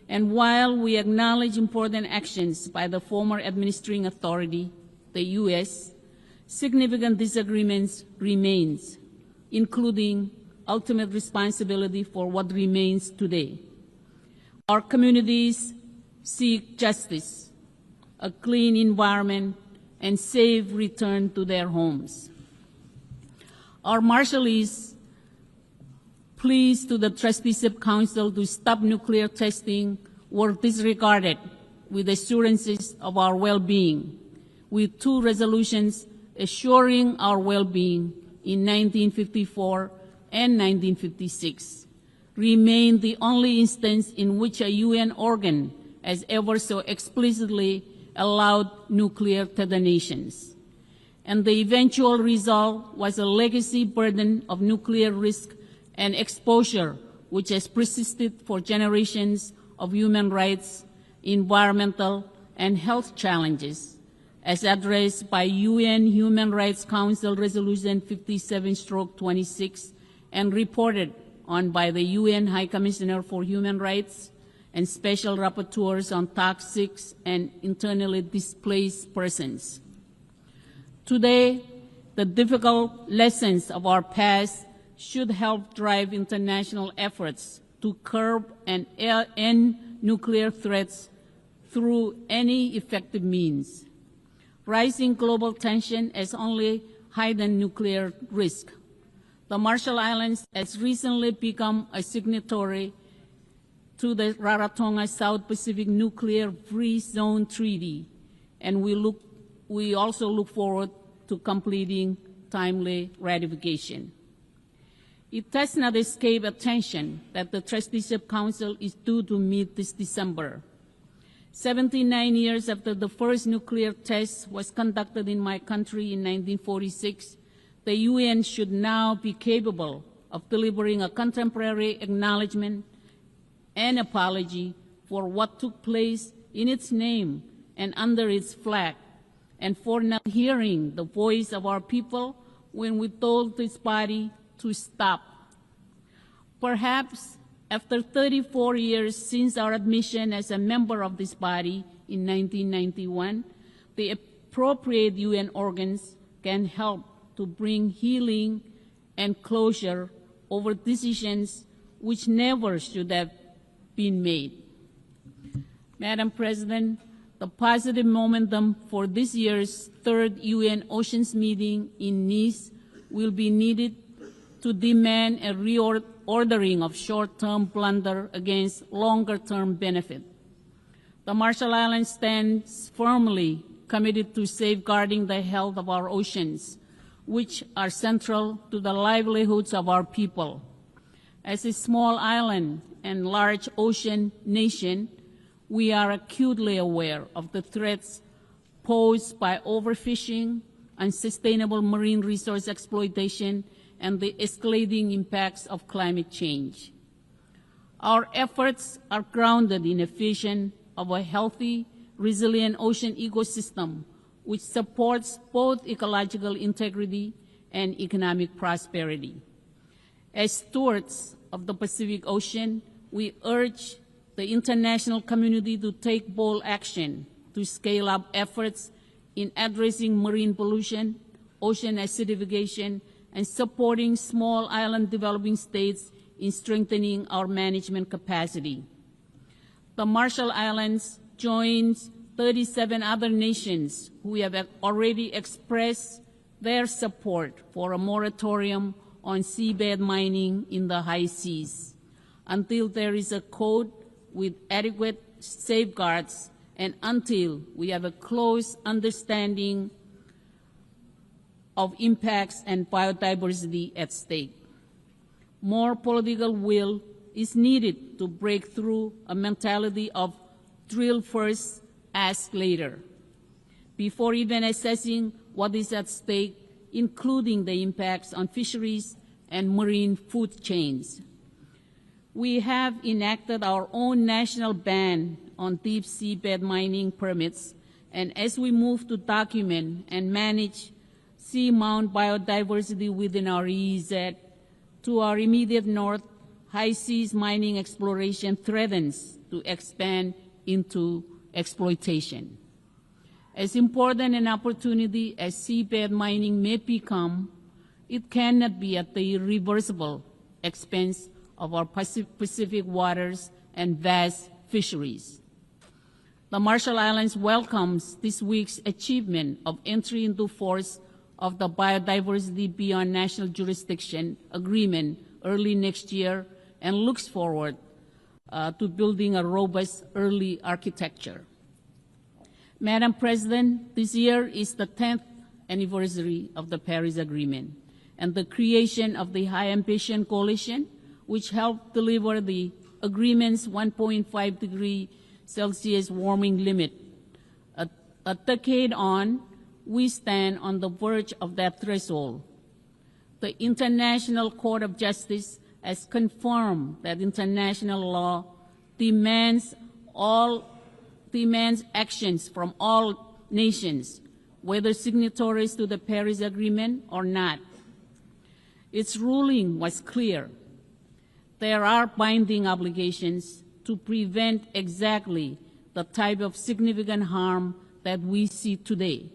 I: And while we acknowledge important actions by the former administering authority, the U.S., significant disagreements remain, including ultimate responsibility for what remains today. Our communities seek justice, a clean environment, and safe return to their homes. Our Marshallese pleas to the Trusteeship Council to stop nuclear testing were disregarded with assurances of our well-being, with 2 resolutions assuring our well-being in 1954 and 1956, remain the only instance in which a UN organ has ever so explicitly allowed nuclear detonations. And the eventual result was a legacy burden of nuclear risk and exposure, which has persisted for generations of human rights, environmental, and health challenges, as addressed by UN Human Rights Council Resolution 57/26 and reported on by the UN High Commissioner for Human Rights and Special Rapporteurs on Toxic and Internally Displaced Persons. Today, the difficult lessons of our past should help drive international efforts to curb and end nuclear threats through any effective means. Rising global tension has only heightened nuclear risk. The Marshall Islands has recently become a signatory to the Rarotonga South Pacific Nuclear Free Zone Treaty, and we also look forward to completing timely ratification. It does not escape attention that the Trusteeship Council is due to meet this December. 79 years after the first nuclear test was conducted in my country in 1946, the UN should now be capable of delivering a contemporary acknowledgement and apology for what took place in its name and under its flag, and for not hearing the voice of our people when we told this body to stop. Perhaps after 34 years since our admission as a member of this body in 1991, the appropriate UN organs can help to bring healing and closure over decisions which never should have been made. Madam President, the positive momentum for this year's third UN Oceans meeting in Nice will be needed to demand a reordering of short-term blunder against longer-term benefit. The Marshall Islands stands firmly committed to safeguarding the health of our oceans, which are central to the livelihoods of our people. As a small island and large ocean nation, we are acutely aware of the threats posed by overfishing, unsustainable marine resource exploitation, and the escalating impacts of climate change. Our efforts are grounded in a vision of a healthy, resilient ocean ecosystem which supports both ecological integrity and economic prosperity. As stewards of the Pacific Ocean, we urge the international community to take bold action to scale up efforts in addressing marine pollution, ocean acidification, and supporting small island developing states in strengthening our management capacity. The Marshall Islands joins 37 other nations who have already expressed their support for a moratorium on seabed mining in the high seas until there is a code with adequate safeguards and until we have a close understanding of impacts and biodiversity at stake. More political will is needed to break through a mentality of drill first, ask later, before even assessing what is at stake, including the impacts on fisheries and marine food chains. We have enacted our own national ban on deep seabed mining permits, and as we move to document and manage seamount biodiversity within our EEZ, to our immediate north, high seas mining exploration threatens to expand into exploitation. As important an opportunity as seabed mining may become, it cannot be at the irreversible expense of our Pacific waters and vast fisheries. The Marshall Islands welcomes this week's achievement of entry into force of the Biodiversity Beyond National Jurisdiction Agreement early next year and looks forward to building a robust early architecture. Madam President, this year is the 10th anniversary of the Paris Agreement and the creation of the High Ambition Coalition, which helped deliver the agreement's 1.5 degree Celsius warming limit. A decade on, we stand on the verge of that threshold. The International Court of Justice has confirmed that international law demands actions from all nations, whether signatories to the Paris Agreement or not. Its ruling was clear. There are binding obligations to prevent exactly the type of significant harm that we see today,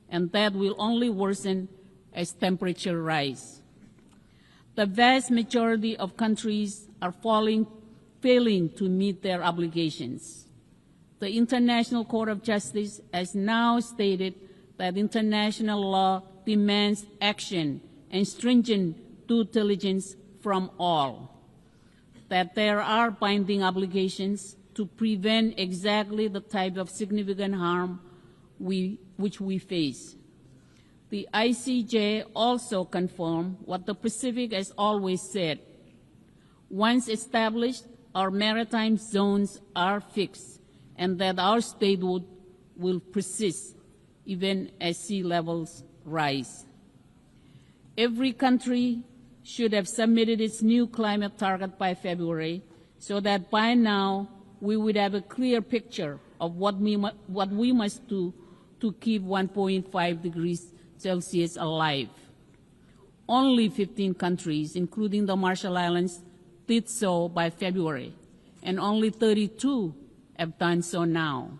I: and that will only worsen as temperature rise. The vast majority of countries are failing to meet their obligations. The International Court of Justice has now stated that international law demands action and stringent due diligence from all, that there are binding obligations to prevent exactly the type of significant harm which we face. The ICJ also confirmed what the Pacific has always said. Once established, our maritime zones are fixed, and that our statehood will persist even as sea levels rise. Every country should have submitted its new climate target by February, so that by now we would have a clear picture of what we must do to keep 1.5 degrees Celsius alive. Only 15 countries, including the Marshall Islands, did so by February, and only 32 have done so now.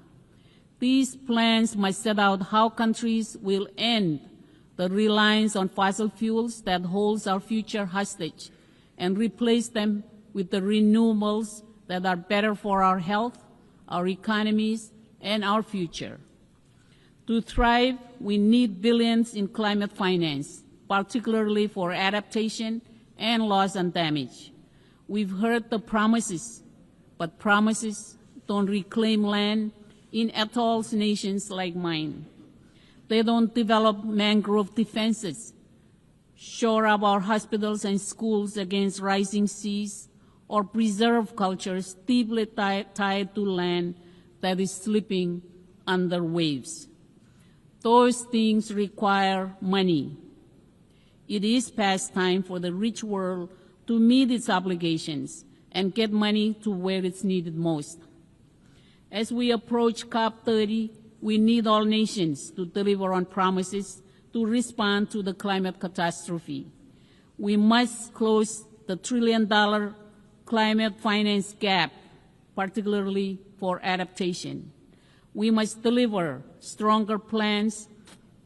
I: These plans must set out how countries will end the reliance on fossil fuels that holds our future hostage and replace them with the renewables that are better for our health, our economies, and our future. To thrive, we need billions in climate finance, particularly for adaptation and loss and damage. We've heard the promises, but promises don't reclaim land in atolls nations like mine. They don't develop mangrove defenses, shore up our hospitals and schools against rising seas, or preserve cultures deeply tied to land that is slipping under waves. Those things require money. It is past time for the rich world to meet its obligations and get money to where it's needed most. As we approach COP30, we need all nations to deliver on promises to respond to the climate catastrophe. We must close the $1 trillion climate finance gap, particularly for adaptation. We must deliver stronger plans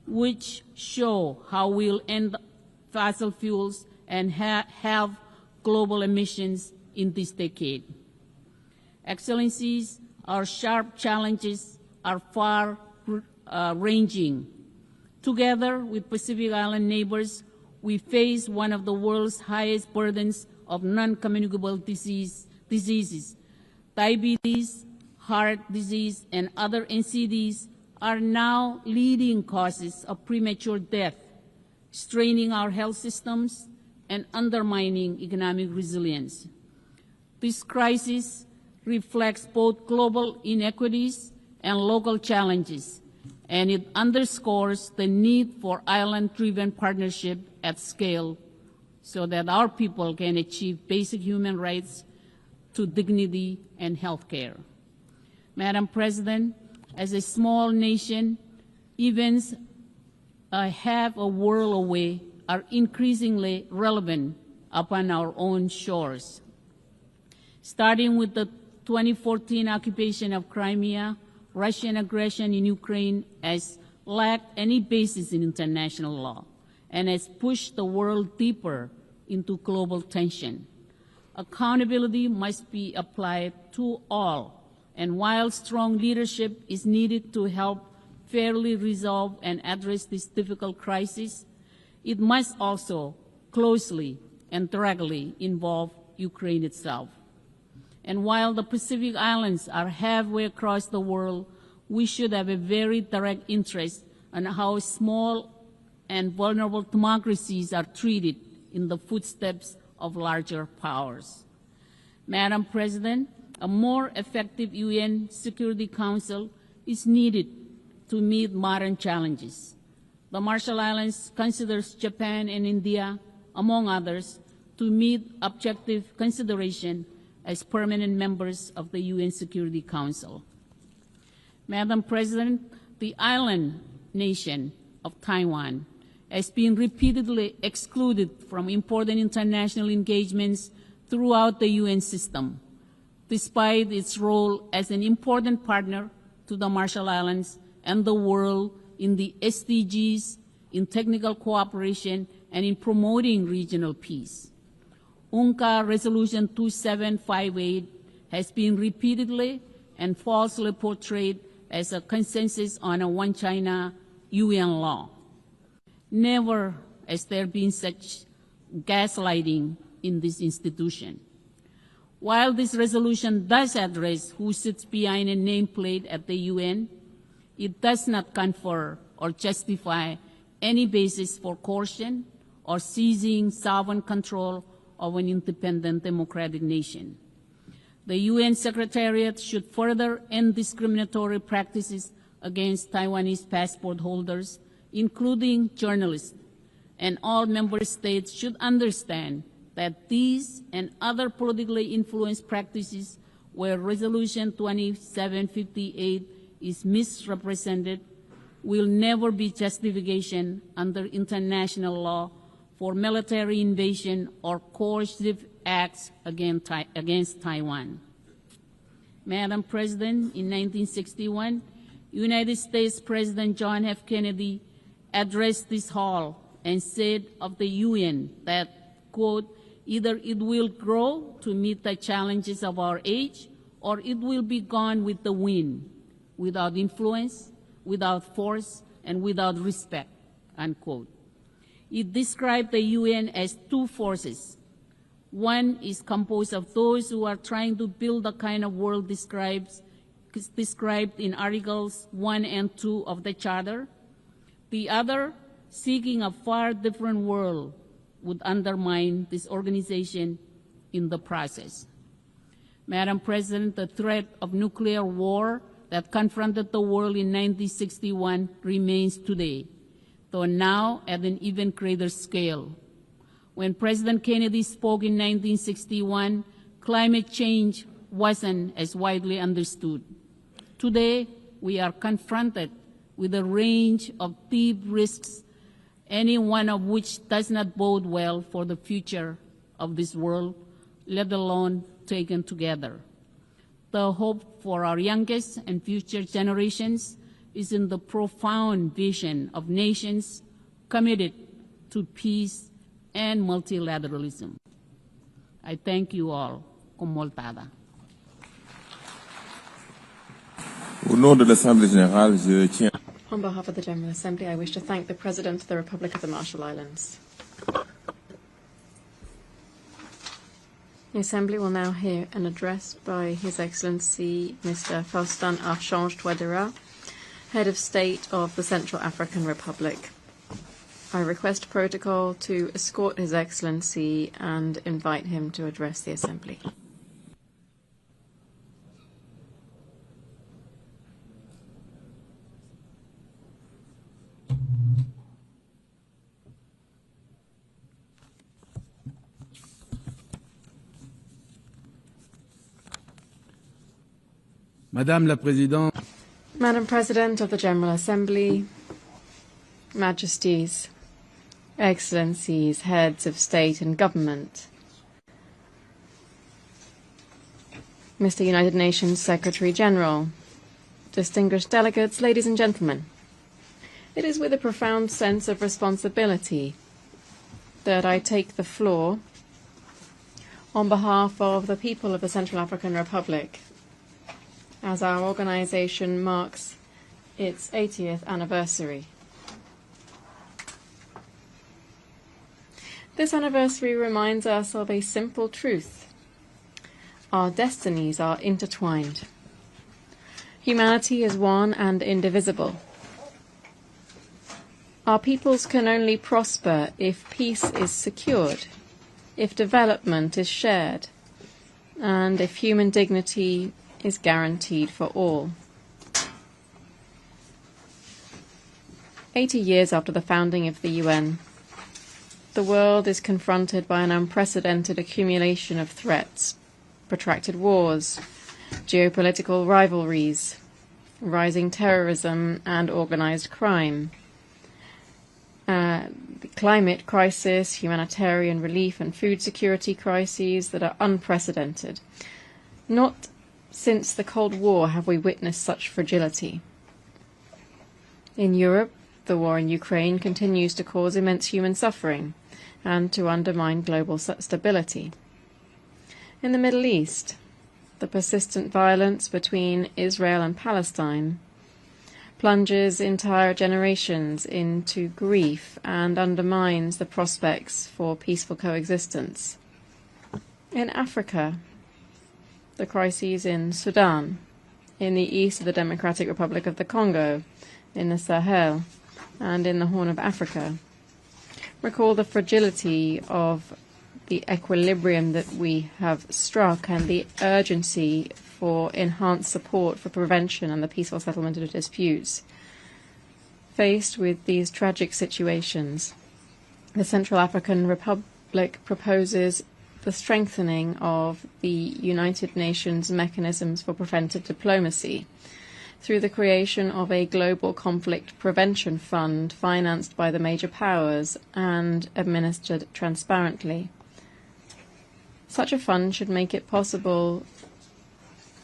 I: which show how we'll end fossil fuels and have global emissions in this decade. Excellencies, our sharp challenges are far-ranging. Together with Pacific Island neighbors, we face one of the world's highest burdens of non-communicable diseases. Diabetes, heart disease, and other NCDs are now leading causes of premature death, straining our health systems and undermining economic resilience. This crisis reflects both global inequities and local challenges, and it underscores the need for island-driven partnership at scale so that our people can achieve basic human rights to dignity and health care. Madam President, as a small nation, events half a world away are increasingly relevant upon our own shores. Starting with the 2014 occupation of Crimea, Russian aggression in Ukraine has lacked any basis in international law and has pushed the world deeper into global tension. Accountability must be applied to all, and while strong leadership is needed to help fairly resolve and address this difficult crisis, it must also closely and directly involve Ukraine itself. And while the Pacific Islands are halfway across the world, we should have a very direct interest in how small and vulnerable democracies are treated in the footsteps of larger powers. Madam President, a more effective UN Security Council is needed to meet modern challenges. The Marshall Islands considers Japan and India, among others, to meet objective consideration as permanent members of the UN Security Council. Madam President, the island nation of Taiwan has been repeatedly excluded from important international engagements throughout the UN system, despite its role as an important partner to the Marshall Islands and the world in the SDGs, in technical cooperation, and in promoting regional peace. UNGA Resolution 2758 has been repeatedly and falsely portrayed as a consensus on a One China UN law. Never has there been such gaslighting in this institution. While this resolution does address who sits behind a nameplate at the UN, it does not confer or justify any basis for coercion or seizing sovereign control of an independent democratic nation. The UN Secretariat should further end discriminatory practices against Taiwanese passport holders, including journalists, and all member states should understand that these and other politically influenced practices where Resolution 2758 is misrepresented will never be justification under international law for military invasion or coercive acts against Taiwan. Madam President, in 1961, United States President John F. Kennedy addressed this hall and said of the UN that, quote, either it will grow to meet the challenges of our age, or it will be gone with the wind, without influence, without force, and without respect, unquote. It described the UN as two forces. One is composed of those who are trying to build the kind of world described in Articles 1 and 2 of the Charter. The other, seeking a far different world, would undermine this organization in the process. Madam President, the threat of nuclear war that confronted the world in 1961 remains today, though now at an even greater scale. When President Kennedy spoke in 1961, climate change wasn't as widely understood. Today, we are confronted with a range of deep risks, any one of which does not bode well for the future of this world, let alone taken together. The hope for our youngest and future generations is in the profound vision of nations committed to peace and multilateralism. I thank you all. Con moltada.
B: On behalf of the General Assembly, I wish to thank the President of the Republic of the Marshall Islands. The Assembly will now hear an address by His Excellency Mr. Faustin Archange Touadéra, Head of State of the Central African Republic. I request protocol to escort His Excellency and invite him to address the Assembly.
K: Madame la Présidente,
B: Madam President of the General Assembly, Majesties, Excellencies, Heads of State and Government, Mr. United Nations Secretary General, distinguished delegates, ladies and gentlemen, it is with a profound sense of responsibility that I take the floor on behalf of the people of the Central African Republic, as our organization marks its 80th anniversary. This anniversary reminds us of a simple truth. Our destinies are intertwined. Humanity is one and indivisible. Our peoples can only prosper if peace is secured, if development is shared, and if human dignity is guaranteed for all. 80 years after the founding of the UN, the world is confronted by an unprecedented accumulation of threats, protracted wars, geopolitical rivalries, rising terrorism and organized crime, the climate crisis, humanitarian relief and food security crises that are unprecedented. Not since the Cold War have we witnessed such fragility. In Europe, the war in Ukraine continues to cause immense human suffering and to undermine global stability. In the Middle East, the persistent violence between Israel and Palestine plunges entire generations into grief and undermines the prospects for peaceful coexistence. In Africa, the crises in Sudan, in the east of the Democratic Republic of the Congo, in the Sahel, and in the Horn of Africa recall the fragility of the equilibrium that we have struck and the urgency for enhanced support for prevention and the peaceful settlement of disputes. Faced with these tragic situations, the Central African Republic proposes the strengthening of the United Nations mechanisms for preventive diplomacy through the creation of a global conflict prevention fund financed by the major powers and administered transparently. Such a fund should make it possible,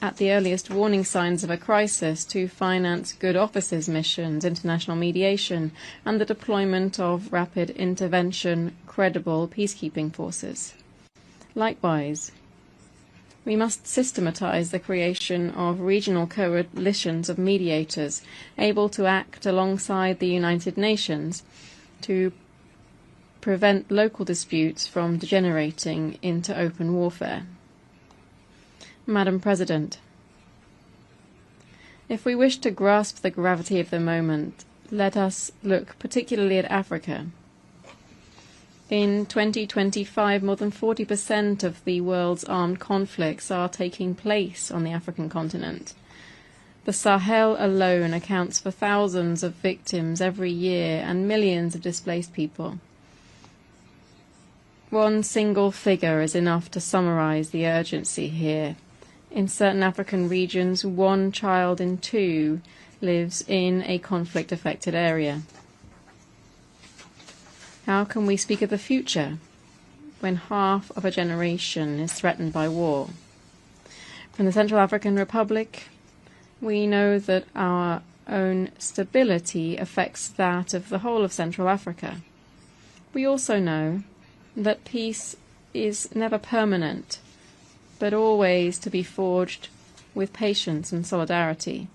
B: at the earliest warning signs of a crisis, to finance good offices missions, international mediation, and the deployment of rapid intervention, credible peacekeeping forces. Likewise, we must systematize the creation of regional coalitions of mediators able to act alongside the United Nations to prevent local disputes from degenerating into open warfare. Madam President, if we wish to grasp the gravity of the moment, let us look particularly at Africa. In 2025, more than 40% of the world's armed conflicts are taking place on the African continent. The Sahel alone accounts for thousands of victims every year and millions of displaced people. One single figure is enough to summarize the urgency here. In certain African regions, 1 child in 2 lives in a conflict-affected area. How can we speak of the future when half of a generation is threatened by war? From the Central African Republic, we know that our own stability affects that of the whole of Central Africa. We also know that peace is never permanent, but always to be forged with patience and solidarity.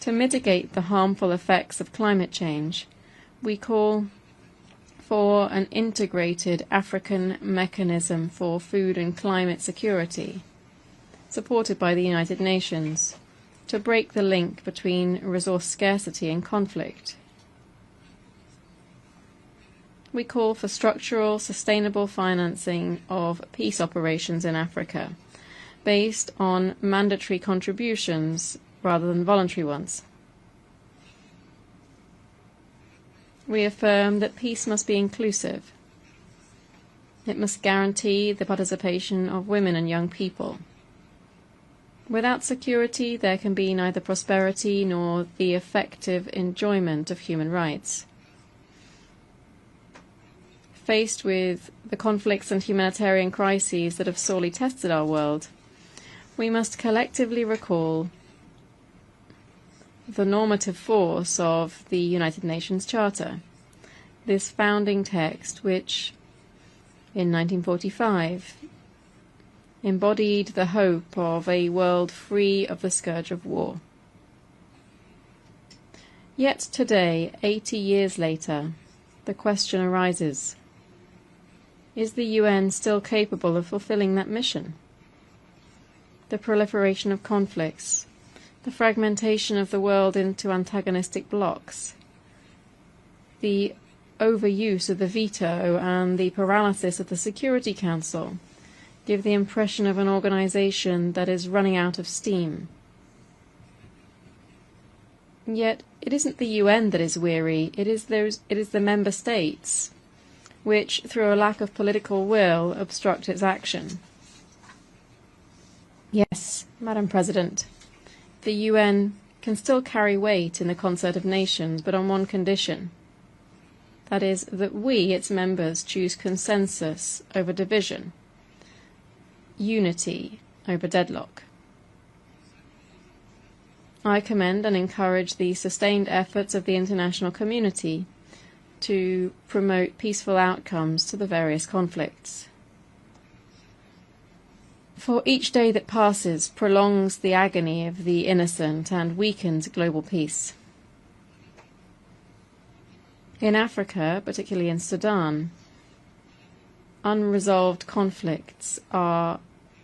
B: To mitigate the harmful effects of climate change, we call for an integrated African mechanism for food and climate security, supported by the United Nations, to break the link between resource scarcity and conflict. We call for structural, sustainable financing of peace operations in Africa, based on mandatory contributions rather than voluntary ones. We affirm that peace must be inclusive. It must guarantee the participation of women and young people. Without security, there can be neither prosperity nor the effective enjoyment of human rights. Faced with the conflicts and humanitarian crises that have sorely tested our world, we must collectively recall the normative force of the United Nations Charter, this founding text which, in 1945, embodied the hope of a world free of the scourge of war. Yet today, 80 years later, the question arises: is the UN still capable of fulfilling that mission? The proliferation of conflicts, the fragmentation of the world into antagonistic blocs, the overuse of the veto and the paralysis of the Security Council give the impression of an organization that is running out of steam. Yet it isn't the UN that is weary, it is the member states, which, through a lack of political will, obstruct its action. Yes, Madam President, the UN can still carry weight in the concert of nations, but on one condition. That is, that we, its members, choose consensus over division, unity over deadlock. I commend and encourage the sustained efforts of the international community to promote peaceful outcomes to the various conflicts. For each day that passes prolongs the agony of the innocent and weakens global peace. In Africa, particularly in Sudan, unresolved conflicts are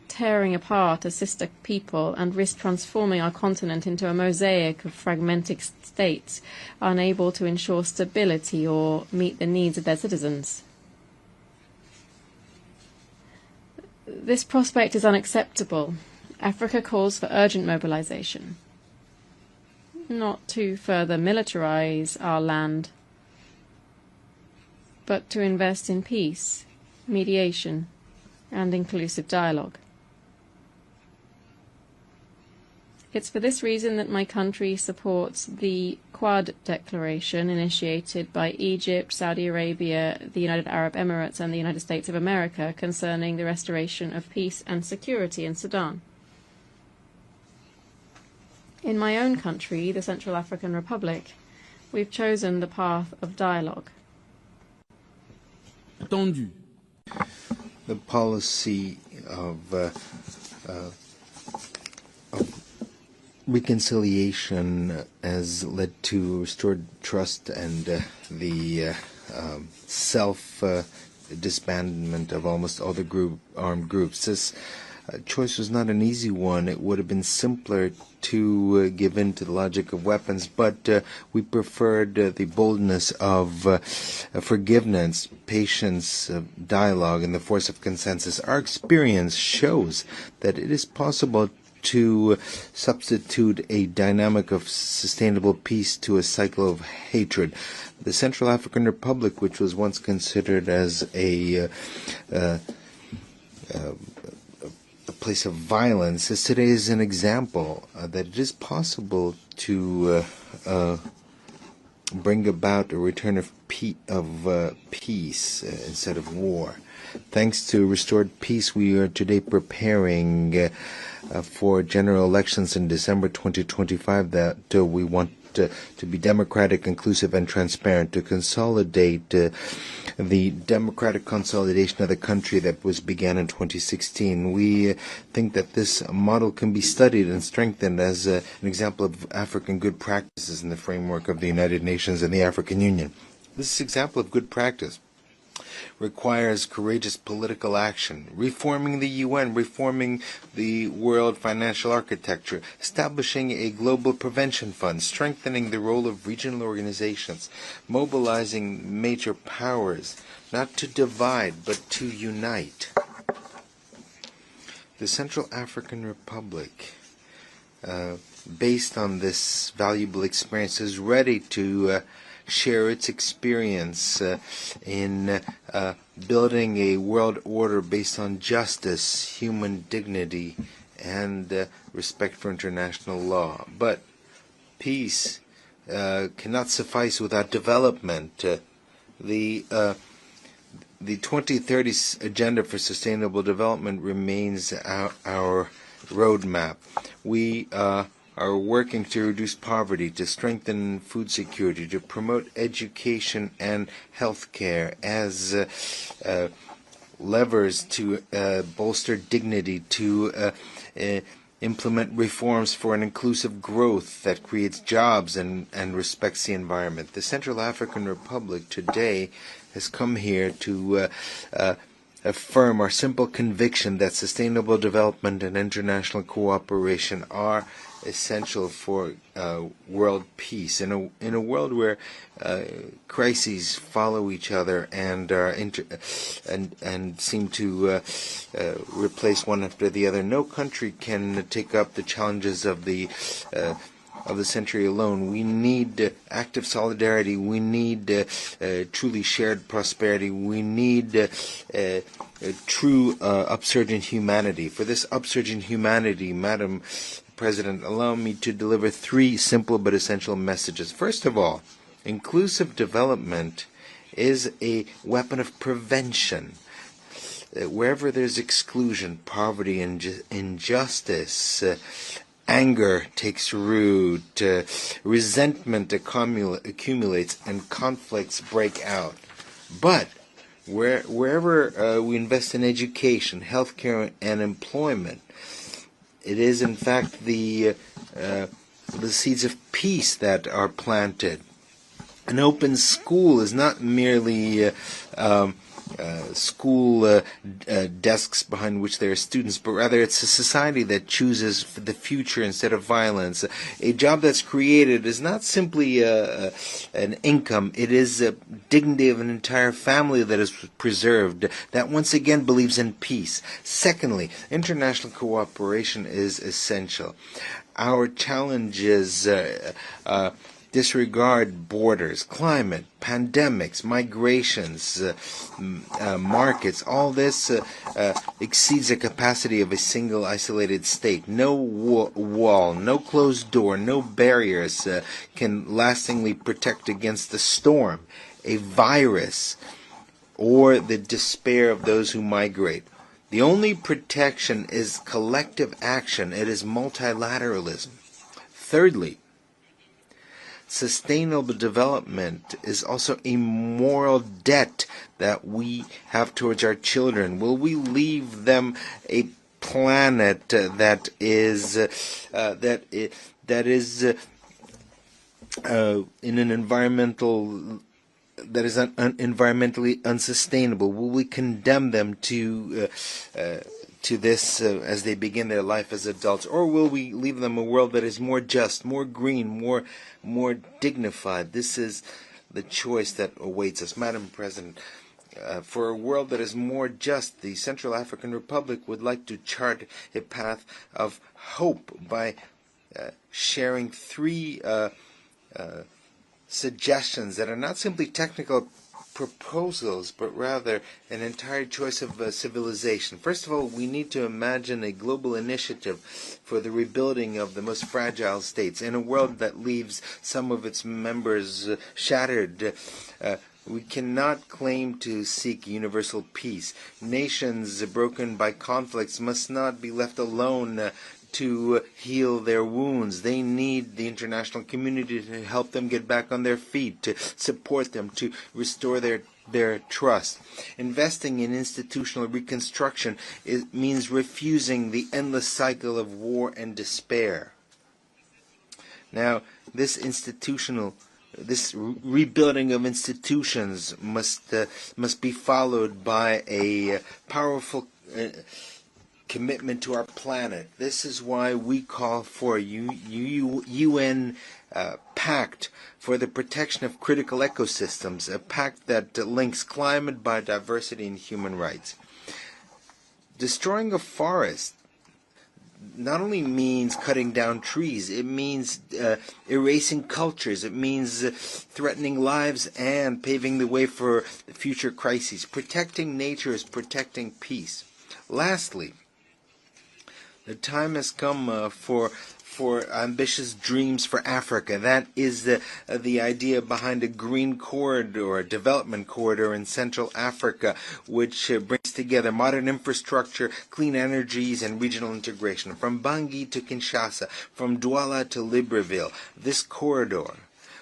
B: tearing apart a sister people and risk transforming our continent into a mosaic of fragmented states, unable to ensure stability or meet the needs of their citizens. This prospect is unacceptable. Africa calls for urgent mobilization, not to further militarize our land, but to invest in peace, mediation, and inclusive dialogue. It's for this reason that my country supports the Quad Declaration initiated by Egypt, Saudi Arabia, the United Arab Emirates, and the United States of America concerning the restoration of peace and security in Sudan. In my own country, the Central African Republic, we've chosen the path of dialogue.
K: The policy of reconciliation has led to restored trust and the self-disbandment of almost all the armed groups. This choice was not an easy one. It would have been simpler to give in to the logic of weapons, but we preferred the boldness of forgiveness, patience, dialogue, and the force of consensus. Our experience shows that it is possible to substitute a dynamic of sustainable peace to a cycle of hatred. The Central African Republic, which was once considered as a place of violence, is today is an example that it is possible to bring about a return of peace instead of war. Thanks to restored peace, we are today preparing for general elections in December 2025 that we want to be democratic, inclusive, and transparent, to consolidate the democratic consolidation of the country that was began in 2016. We think that this model can be studied and strengthened as an example of African good practices in the framework of the United Nations and the African Union. This example of good practice requires courageous political action, reforming the UN, reforming the world financial architecture, establishing a global prevention fund, strengthening the role of regional organizations, mobilizing major powers, not to divide, but to unite. The Central African Republic, based on this valuable experience, is ready to share its experience in building a world order based on justice, human dignity, and respect for international law. But peace cannot suffice without development. The 2030 Agenda for Sustainable Development remains our roadmap. We are working to reduce poverty, to strengthen food security, to promote education and health care as levers to bolster dignity, to implement reforms for an inclusive growth that creates jobs and respects the environment. The Central African Republic today has come here to affirm our simple conviction that sustainable development and international cooperation are essential for world peace. In a world where crises follow each other and are and seem to replace one after the other, no country can take up the challenges of the century alone. We need active solidarity. We need truly shared prosperity. We need a true upsurge in humanity. For this upsurge in humanity, Madam President, allow me to deliver three simple but essential messages. First of all, inclusive development is a weapon of prevention. Wherever there's exclusion, poverty, and injustice, anger takes root, resentment accumulates, and conflicts break out. But wherever we invest in education, healthcare, and employment, it is in fact the seeds of peace that are planted. An open school is not merely school desks behind which there are students, but rather it's a society that chooses for the future instead of violence. A job that's created is not simply an income, it is a dignity of an entire family that is preserved, that once again believes in peace. Secondly, international cooperation is essential. Our challenges disregard borders, climate, pandemics, migrations, markets. All this exceeds the capacity of a single isolated state. No wall, no closed door, no barriers can lastingly protect against the storm, a virus, or the despair of those who migrate. The only protection is collective action. It is multilateralism. Thirdly, sustainable development is also a moral debt that we have towards our children. Will we leave them a planet that is in an environmental that is environmentally unsustainable? Will we condemn them to this as they begin their life as adults, or will we leave them a world that is more just, more green, more dignified? This is the choice that awaits us. Madam President, for a world that is more just, the Central African Republic would like to chart a path of hope by sharing three suggestions that are not simply technical proposals, but rather an entire choice of civilization. First of all, we need to imagine a global initiative for the rebuilding of the most fragile states. In a world that leaves some of its members shattered, we cannot claim to seek universal peace. Nations broken by conflicts must not be left alone to heal their wounds. They need the international community to help them get back on their feet, to support them, to restore their trust. Investing in institutional reconstruction means refusing the endless cycle of war and despair. Now, this rebuilding of institutions must be followed by a powerful commitment to our planet. This is why we call for a UN pact for the protection of critical ecosystems, a pact that links climate, biodiversity, and human rights. Destroying a forest not only means cutting down trees, it means erasing cultures, it means threatening lives and paving the way for future crises. Protecting nature is protecting peace. Lastly, the time has come for ambitious dreams for Africa. That is the idea behind a green corridor, a development corridor in Central Africa, which brings together modern infrastructure, clean energies, and regional integration. From Bangui to Kinshasa, from Douala to Libreville, this corridor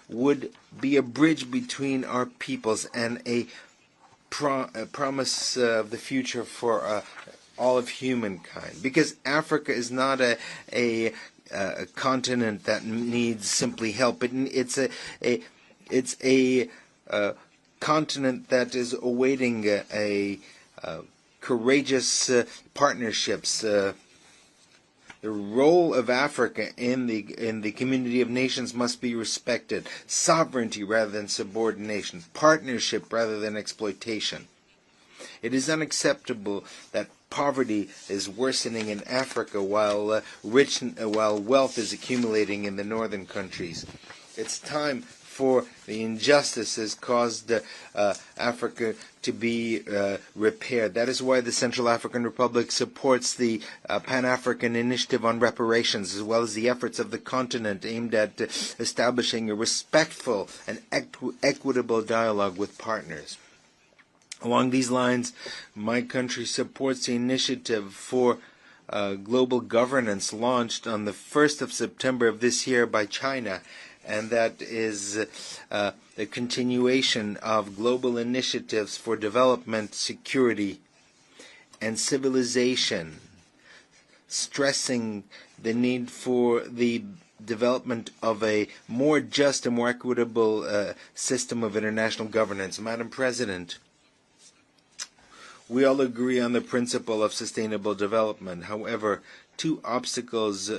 K: would be a bridge between our peoples and a promise of the future for all of humankind, because Africa is not a continent that needs simply help. It's a continent that is awaiting a courageous partnerships. The role of Africa in the community of nations must be respected. Sovereignty rather than subordination. Partnership rather than exploitation. It is unacceptable that poverty is worsening in Africa while wealth is accumulating in the northern countries. It's time for the injustices caused Africa to be repaired. That is why the Central African Republic supports the Pan-African Initiative on Reparations, as well as the efforts of the continent aimed at establishing a respectful and equitable dialogue with partners. Along these lines, my country supports the initiative for global governance launched on the 1st of September of this year by China, and that is the continuation of global initiatives for development, security, and civilization, stressing the need for the development of a more just and more equitable system of international governance. Madam President, we all agree on the principle of sustainable development. However, two obstacles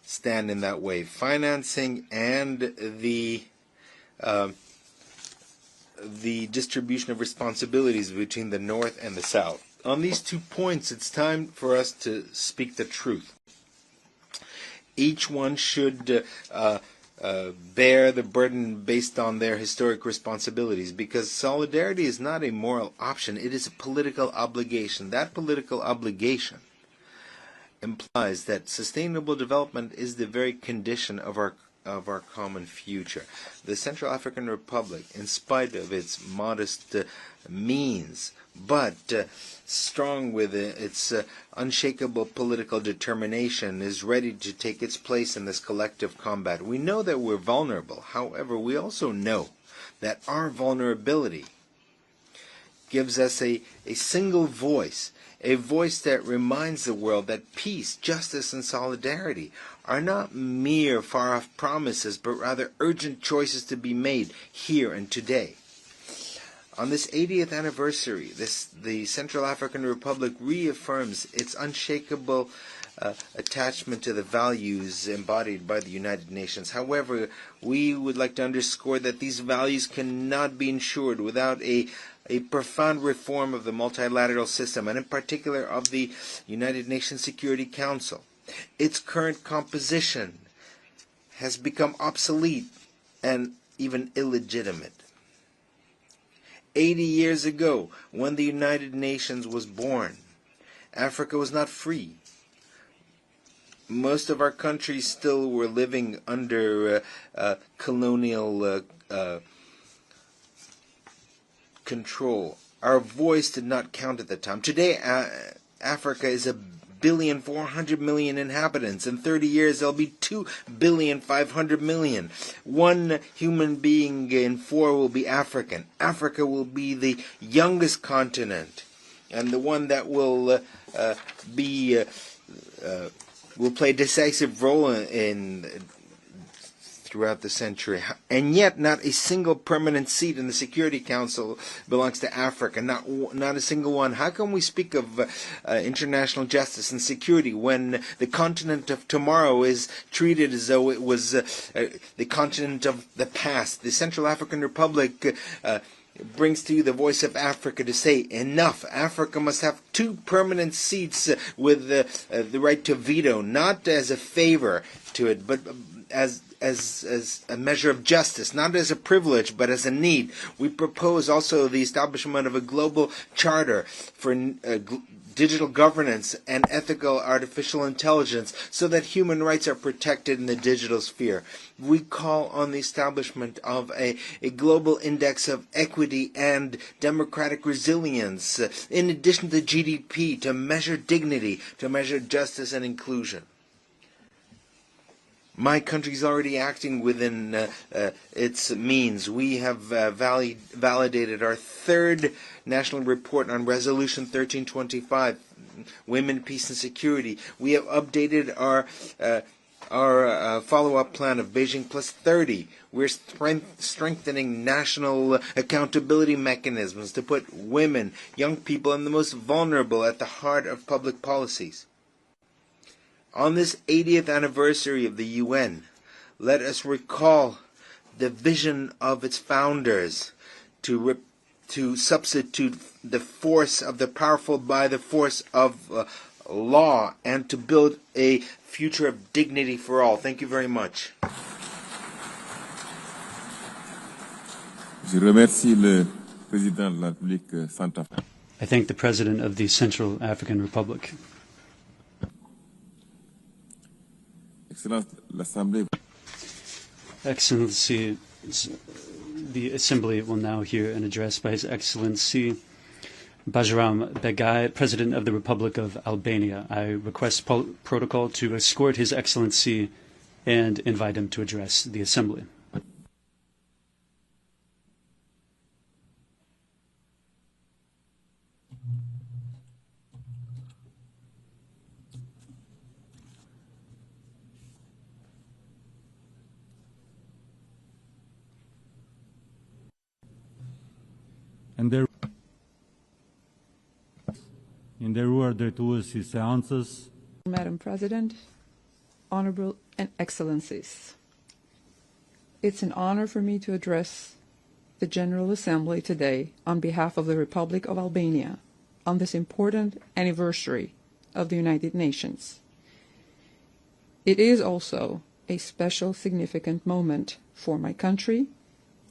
K: stand in that way: financing and the distribution of responsibilities between the North and the South. On these 2 points, it's time for us to speak the truth. Each one should bear the burden based on their historic responsibilities, because solidarity is not a moral option, it is a political obligation. That political obligation implies that sustainable development is the very condition of our common future. The Central African Republic, in spite of its modest means, but strong with its unshakable political determination, is ready to take its place in this collective combat. We know that we're vulnerable. However, we also know that our vulnerability gives us a single voice, a voice that reminds the world that peace, justice, and solidarity are not mere far-off promises, but rather urgent choices to be made here and today. On this 80th anniversary, the Central African Republic reaffirms its unshakable attachment to the values embodied by the United Nations. However, we would like to underscore that these values cannot be ensured without a profound reform of the multilateral system, and in particular of the United Nations Security Council. Its current composition has become obsolete and even illegitimate. 80 years ago, when the United Nations was born, Africa was not free. Most of our countries still were living under colonial control. Our voice did not count at the time. Today, Africa is 1,400,000,000 inhabitants. In 30 years, there'll be 2,500,000,000. 1 human being in 4 will be African. Africa will be the youngest continent, and the one that will play a decisive role throughout the century. And yet, not a single permanent seat in the Security Council belongs to Africa. Not a single one. How can we speak of international justice and security when the continent of tomorrow is treated as though it was the continent of the past? The Central African Republic brings to you the voice of Africa to say, enough. Africa must have 2 permanent seats with the right to veto, not as a favor to it, but as a measure of justice, not as a privilege, but as a need. We propose also the establishment of a global charter for digital governance and ethical artificial intelligence so that human rights are protected in the digital sphere. We call on the establishment of a global index of equity and democratic resilience, in addition to GDP, to measure dignity, to measure justice and inclusion. My country is already acting within its means. We have validated our 3rd national report on Resolution 1325, Women, Peace and Security. We have updated our follow-up plan of Beijing Plus 30. We're strengthening national accountability mechanisms to put women, young people, and the most vulnerable at the heart of public policies. On this 80th anniversary of the UN, let us recall the vision of its founders to substitute the force of the powerful by the force of law and to build a future of dignity for all. Thank you very much.
E: Je remercie le président de la République centrafricaine.
L: I thank the President of the Central African Republic.
E: Excellence, l'Assemblée.
L: Excellency, the Assembly will now hear an address by His Excellency Bajram Begay, President of the Republic of Albania. I request protocol to escort His Excellency and invite him to address the Assembly.
V: Madam President, Honorable and Excellencies, it's an honor for me to address the General Assembly today on behalf of the Republic of Albania on this important anniversary of the United Nations. It is also a special significant moment for my country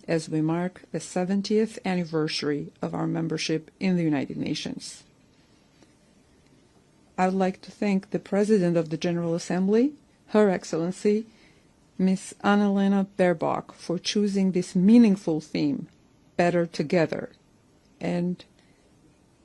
V: as we mark the 70th anniversary of our membership in the United Nations. I would like to thank the President of the General Assembly, Her Excellency, Ms. Annalena Baerbock, for choosing this meaningful theme, Better Together, and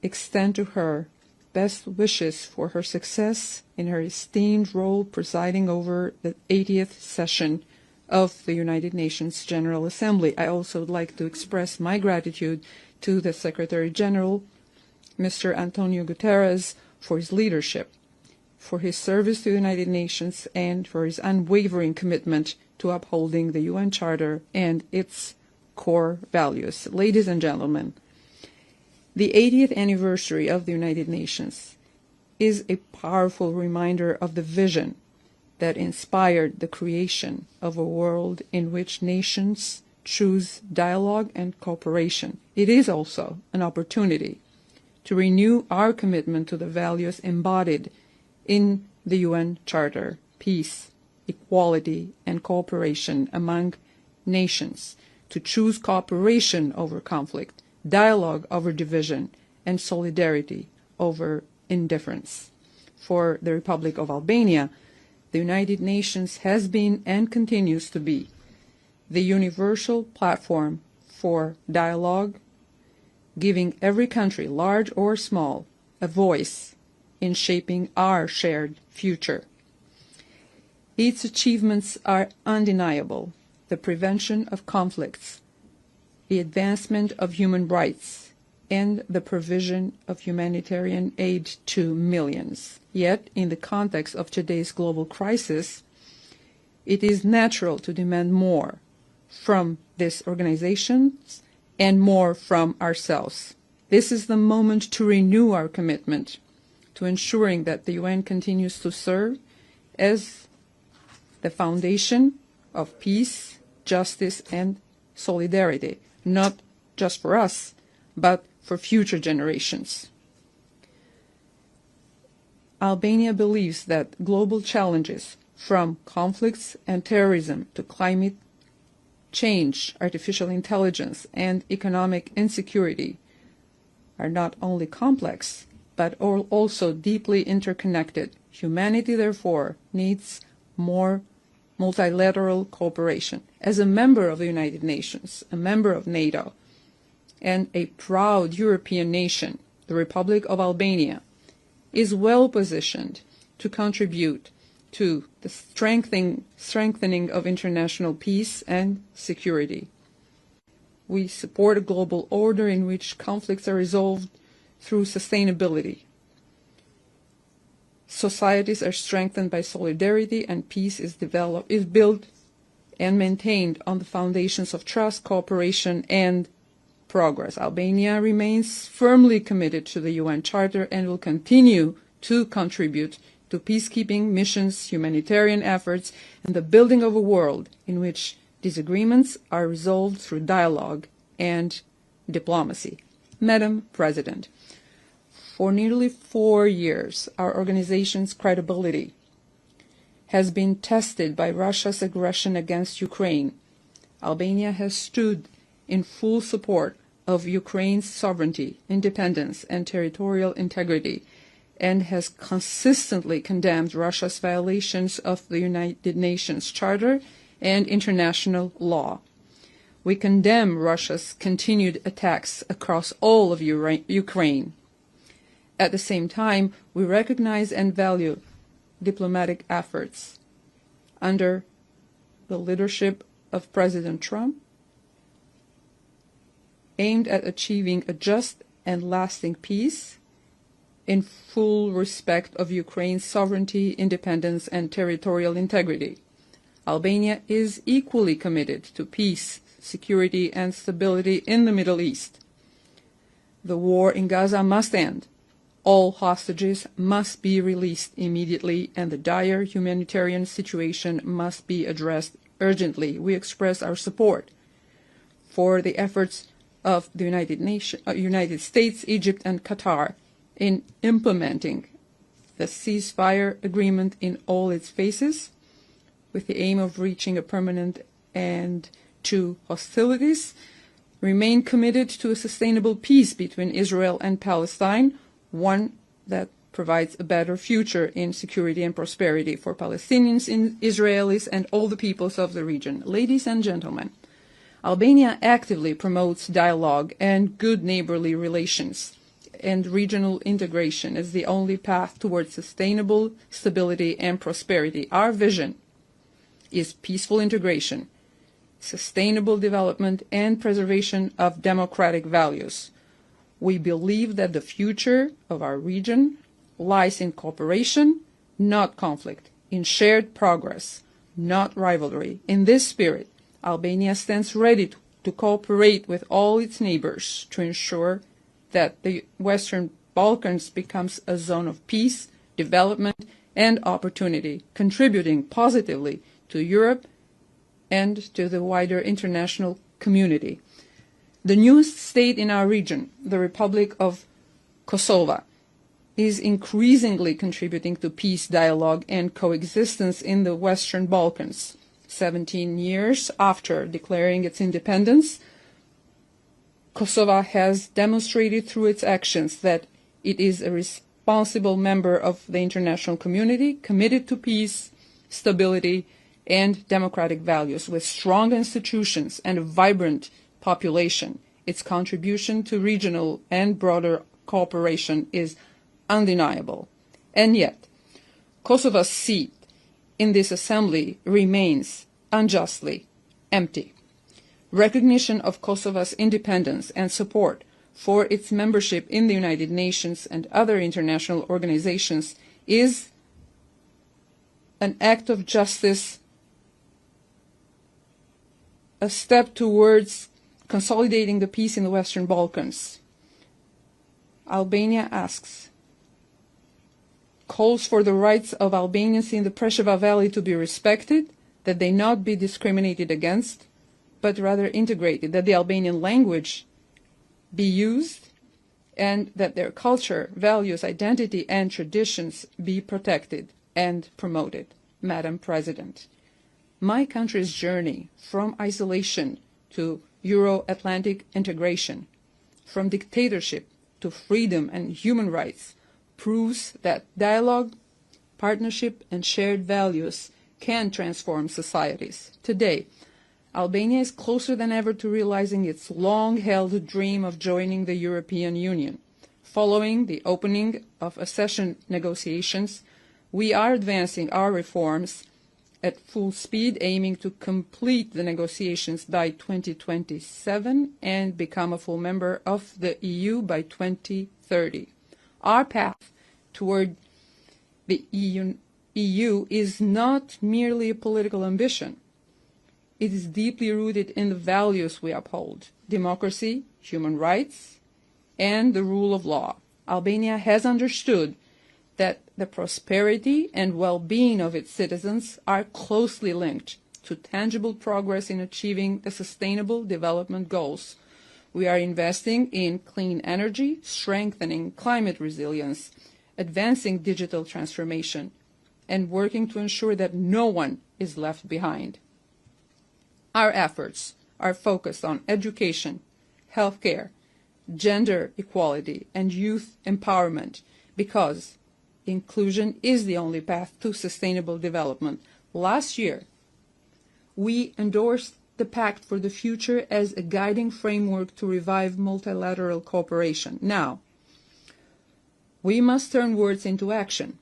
V: extend to her best wishes for her success in her esteemed role presiding over the 80th session of the United Nations General Assembly. I also would like to express my gratitude to the Secretary General, Mr. Antonio Guterres, for his leadership, for his service to the United Nations, and for his unwavering commitment to upholding the UN Charter and its core values. Ladies and gentlemen, the 80th anniversary of the United Nations is a powerful reminder of the vision that inspired the creation of a world in which nations choose dialogue and cooperation. It is also an opportunity to renew our commitment to the values embodied in the UN Charter: peace, equality, and cooperation among nations, to choose cooperation over conflict, dialogue over division, and solidarity over indifference. For the Republic of Albania, the United Nations has been and continues to be the universal platform for dialogue, giving every country, large or small, a voice in shaping our shared future. Its achievements are undeniable: the prevention of conflicts, the advancement of human rights, and the provision of humanitarian aid to millions. Yet, in the context of today's global crisis, it is natural to demand more from these organizations and more from ourselves. This is the moment to renew our commitment to ensuring that the UN continues to serve as the foundation of peace, justice, and solidarity, not just for us, but for future generations. Albania believes that global challenges, from conflicts and terrorism to climate change, artificial intelligence, and economic insecurity, are not only complex, but are also deeply interconnected. Humanity, therefore, needs more multilateral cooperation. As a member of the United Nations, a member of NATO, and a proud European nation, the Republic of Albania is well positioned to contribute to the strengthening of international peace and security. We support a global order in which conflicts are resolved through sustainability. Societies are strengthened by solidarity, and peace is built and maintained on the foundations of trust, cooperation, and progress. Albania remains firmly committed to the UN Charter and will continue to contribute to peacekeeping missions, humanitarian efforts, and the building of a world in which disagreements are resolved through dialogue and diplomacy. Madam President, for nearly 4 years, our organization's credibility has been tested by Russia's aggression against Ukraine. Albania has stood in full support of Ukraine's sovereignty, independence, and territorial integrity, and has consistently condemned Russia's violations of the United Nations Charter and international law. We condemn Russia's continued attacks across all of Ukraine. At the same time, we recognize and value diplomatic efforts under the leadership of President Trump aimed at achieving a just and lasting peace in full respect of Ukraine's sovereignty, independence, and territorial integrity. Albania is equally committed to peace, security, and stability in the Middle East. The war in Gaza must end. All hostages must be released immediately, and the dire humanitarian situation must be addressed urgently. We express our support for the efforts of the United States, Egypt, and Qatar in implementing the ceasefire agreement in all its phases, with the aim of reaching a permanent end to hostilities, remain committed to a sustainable peace between Israel and Palestine, one that provides a better future in security and prosperity for Palestinians, Israelis, and all the peoples of the region. Ladies and gentlemen, Albania actively promotes dialogue and good neighborly relations and regional integration as the only path towards sustainable stability and prosperity. Our vision is peaceful integration, sustainable development, and preservation of democratic values. We believe that the future of our region lies in cooperation, not conflict, in shared progress, not rivalry. In this spirit, Albania stands ready to cooperate with all its neighbors to ensure that the Western Balkans becomes a zone of peace, development, and opportunity, contributing positively to Europe and to the wider international community. The newest state in our region, the Republic of Kosovo, is increasingly contributing to peace, dialogue, and coexistence in the Western Balkans. 17 years after declaring its independence, Kosovo has demonstrated through its actions that it is a responsible member of the international community, committed to peace, stability, and democratic values, with strong institutions and a vibrant population. Its contribution to regional and broader cooperation is undeniable. And yet, Kosovo's seat in this assembly remains unjustly empty. Recognition of Kosovo's independence and support for its membership in the United Nations and other international organizations is an act of justice, a step towards consolidating the peace in the Western Balkans. Albania calls for the rights of Albanians in the Preševa Valley to be respected, that they not be discriminated against, but rather integrated, that the Albanian language be used, and that their culture, values, identity, and traditions be protected and promoted. Madam President, my country's journey from isolation to Euro-Atlantic integration, from dictatorship to freedom and human rights, proves that dialogue, partnership, and shared values can transform societies. Today, Albania is closer than ever to realizing its long-held dream of joining the European Union. Following the opening of accession negotiations, we are advancing our reforms at full speed, aiming to complete the negotiations by 2027 and become a full member of the EU by 2030. Our path toward the EU is not merely a political ambition. It is deeply rooted in the values we uphold: democracy, human rights, and the rule of law. Albania has understood that the prosperity and well-being of its citizens are closely linked to tangible progress in achieving the sustainable development goals. We are investing in clean energy, strengthening climate resilience, advancing digital transformation, and working to ensure that no one is left behind. Our efforts are focused on education, healthcare, gender equality, and youth empowerment, because inclusion is the only path to sustainable development. Last year, we endorsed the Pact for the Future as a guiding framework to revive multilateral cooperation. Now, we must turn words into action,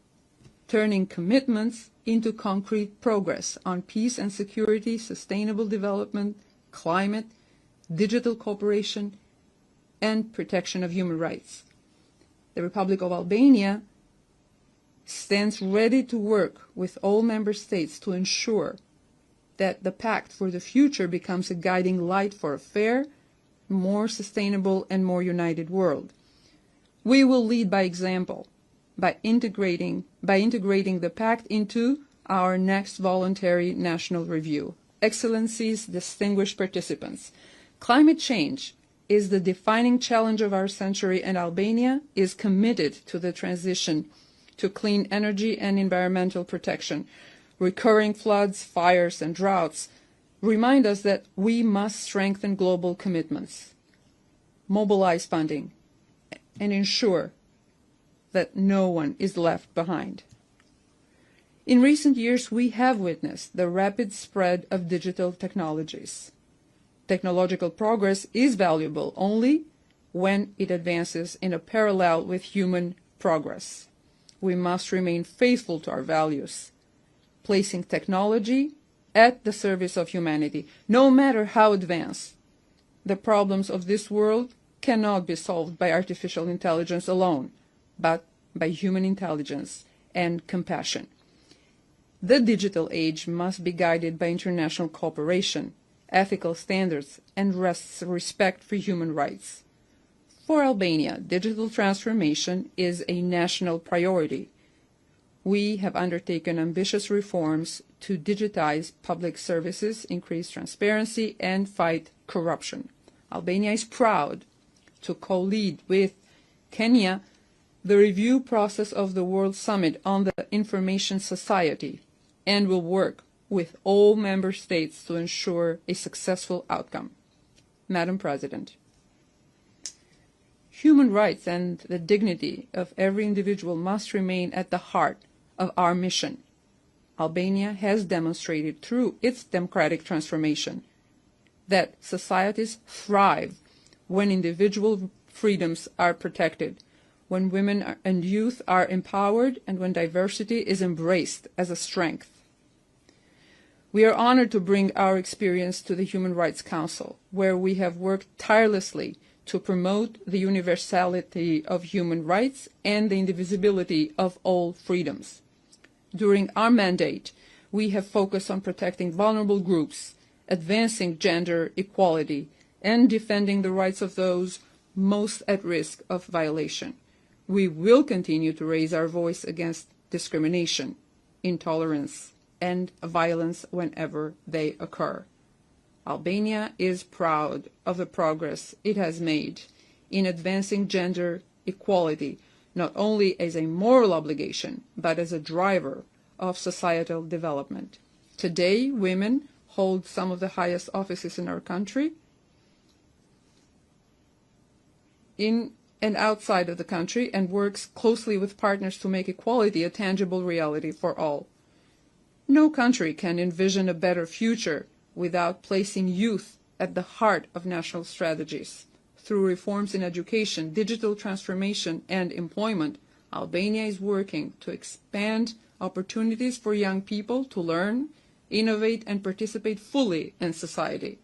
V: turning commitments into concrete progress on peace and security, sustainable development, climate, digital cooperation, and protection of human rights. The Republic of Albania stands ready to work with all member states to ensure that the Pact for the Future becomes a guiding light for a fair, more sustainable, and more united world. We will lead by example by integrating the Pact into our next voluntary national review. Excellencies, distinguished participants, climate change is the defining challenge of our century, and Albania is committed to the transition to clean energy and environmental protection. Recurring floods, fires, and droughts remind us that we must strengthen global commitments, mobilize funding, and ensure that no one is left behind. In recent years, we have witnessed the rapid spread of digital technologies. Technological progress is valuable only when it advances in a parallel with human progress. We must remain faithful to our values, placing technology at the service of humanity. No matter how advanced, the problems of this world cannot be solved by artificial intelligence alone, but by human intelligence and compassion. The digital age must be guided by international cooperation, ethical standards, and respect for human rights. For Albania, digital transformation is a national priority. We have undertaken ambitious reforms to digitize public services, increase transparency, and fight corruption. Albania is proud to co-lead with Kenya the review process of the World Summit on the Information Society, and will work with all member states to ensure a successful outcome. Madam President, human rights and the dignity of every individual must remain at the heart of our mission. Albania has demonstrated through its democratic transformation that societies thrive when individual freedoms are protected, when women and youth are empowered, and when diversity is embraced as a strength. We are honored to bring our experience to the Human Rights Council, where we have worked tirelessly to promote the universality of human rights and the indivisibility of all freedoms. During our mandate, we have focused on protecting vulnerable groups, advancing gender equality, and defending the rights of those most at risk of violation. We will continue to raise our voice against discrimination, intolerance, and violence whenever they occur. Albania is proud of the progress it has made in advancing gender equality, not only as a moral obligation, but as a driver of societal development. Today, women hold some of the highest offices in our country, in and outside of the country, and works closely with partners to make equality a tangible reality for all. No country can envision a better future without placing youth at the heart of national strategies. Through reforms in education, digital transformation, and employment, Albania is working to expand opportunities for young people to learn, innovate, and participate fully in society.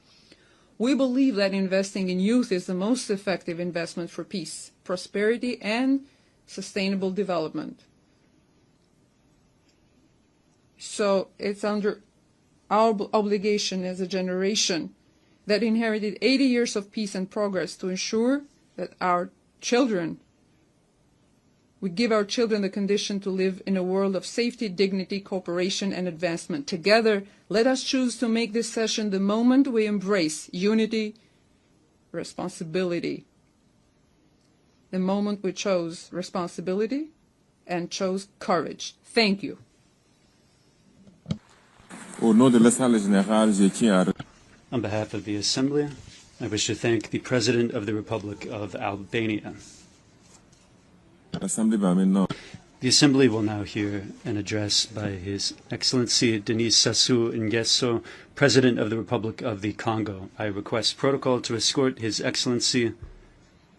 V: We believe that investing in youth is the most effective investment for peace, prosperity, and sustainable development. So it's under our obligation as a generation that inherited 80 years of peace and progress to ensure that we give our children the condition to live in a world of safety, dignity, cooperation, and advancement. Together, let us choose to make this session the moment we embrace unity, responsibility. The moment we chose responsibility and chose courage. Thank you.
L: On behalf of the Assembly, I wish to thank the President of the Republic of Albania. The Assembly will now hear an address by His Excellency Denis Sassou Nguesso, President of the Republic of the Congo. I request protocol to escort His Excellency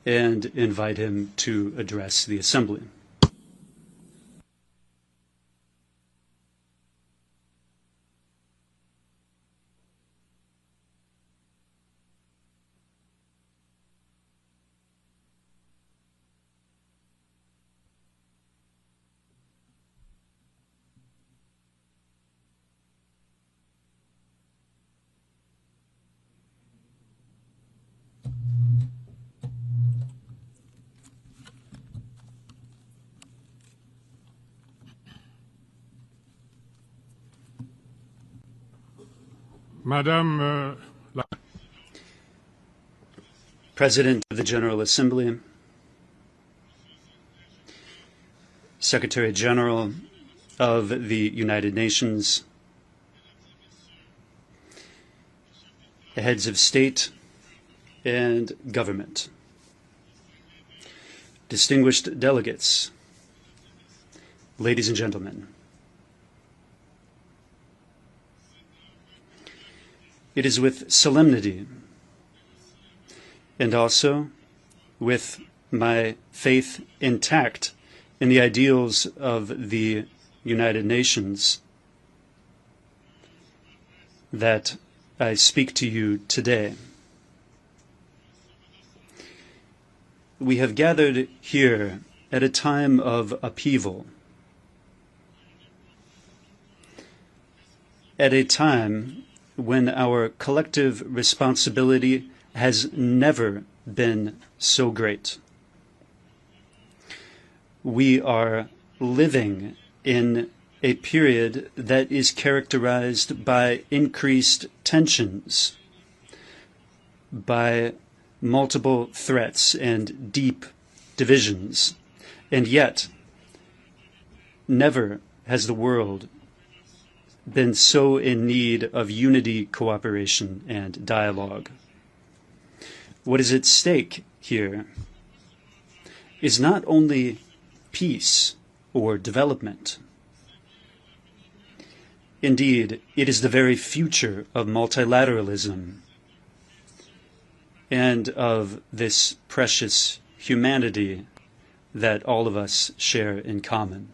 L: and invite him to address the Assembly.
O: Madam
L: President of the General Assembly, Secretary General of the United Nations, heads of state and government, distinguished delegates, ladies and gentlemen. It is with solemnity and also with my faith intact in the ideals of the United Nations that I speak to you today. We have gathered here at a time of upheaval, at a time when our collective responsibility has never been so great. We are living in a period that is characterized by increased tensions, by multiple threats and deep divisions, and yet never has the world been so in need of unity, cooperation, and dialogue. What is at stake here is not only peace or development. Indeed, it is the very future of multilateralism and of this precious humanity that all of us share in common.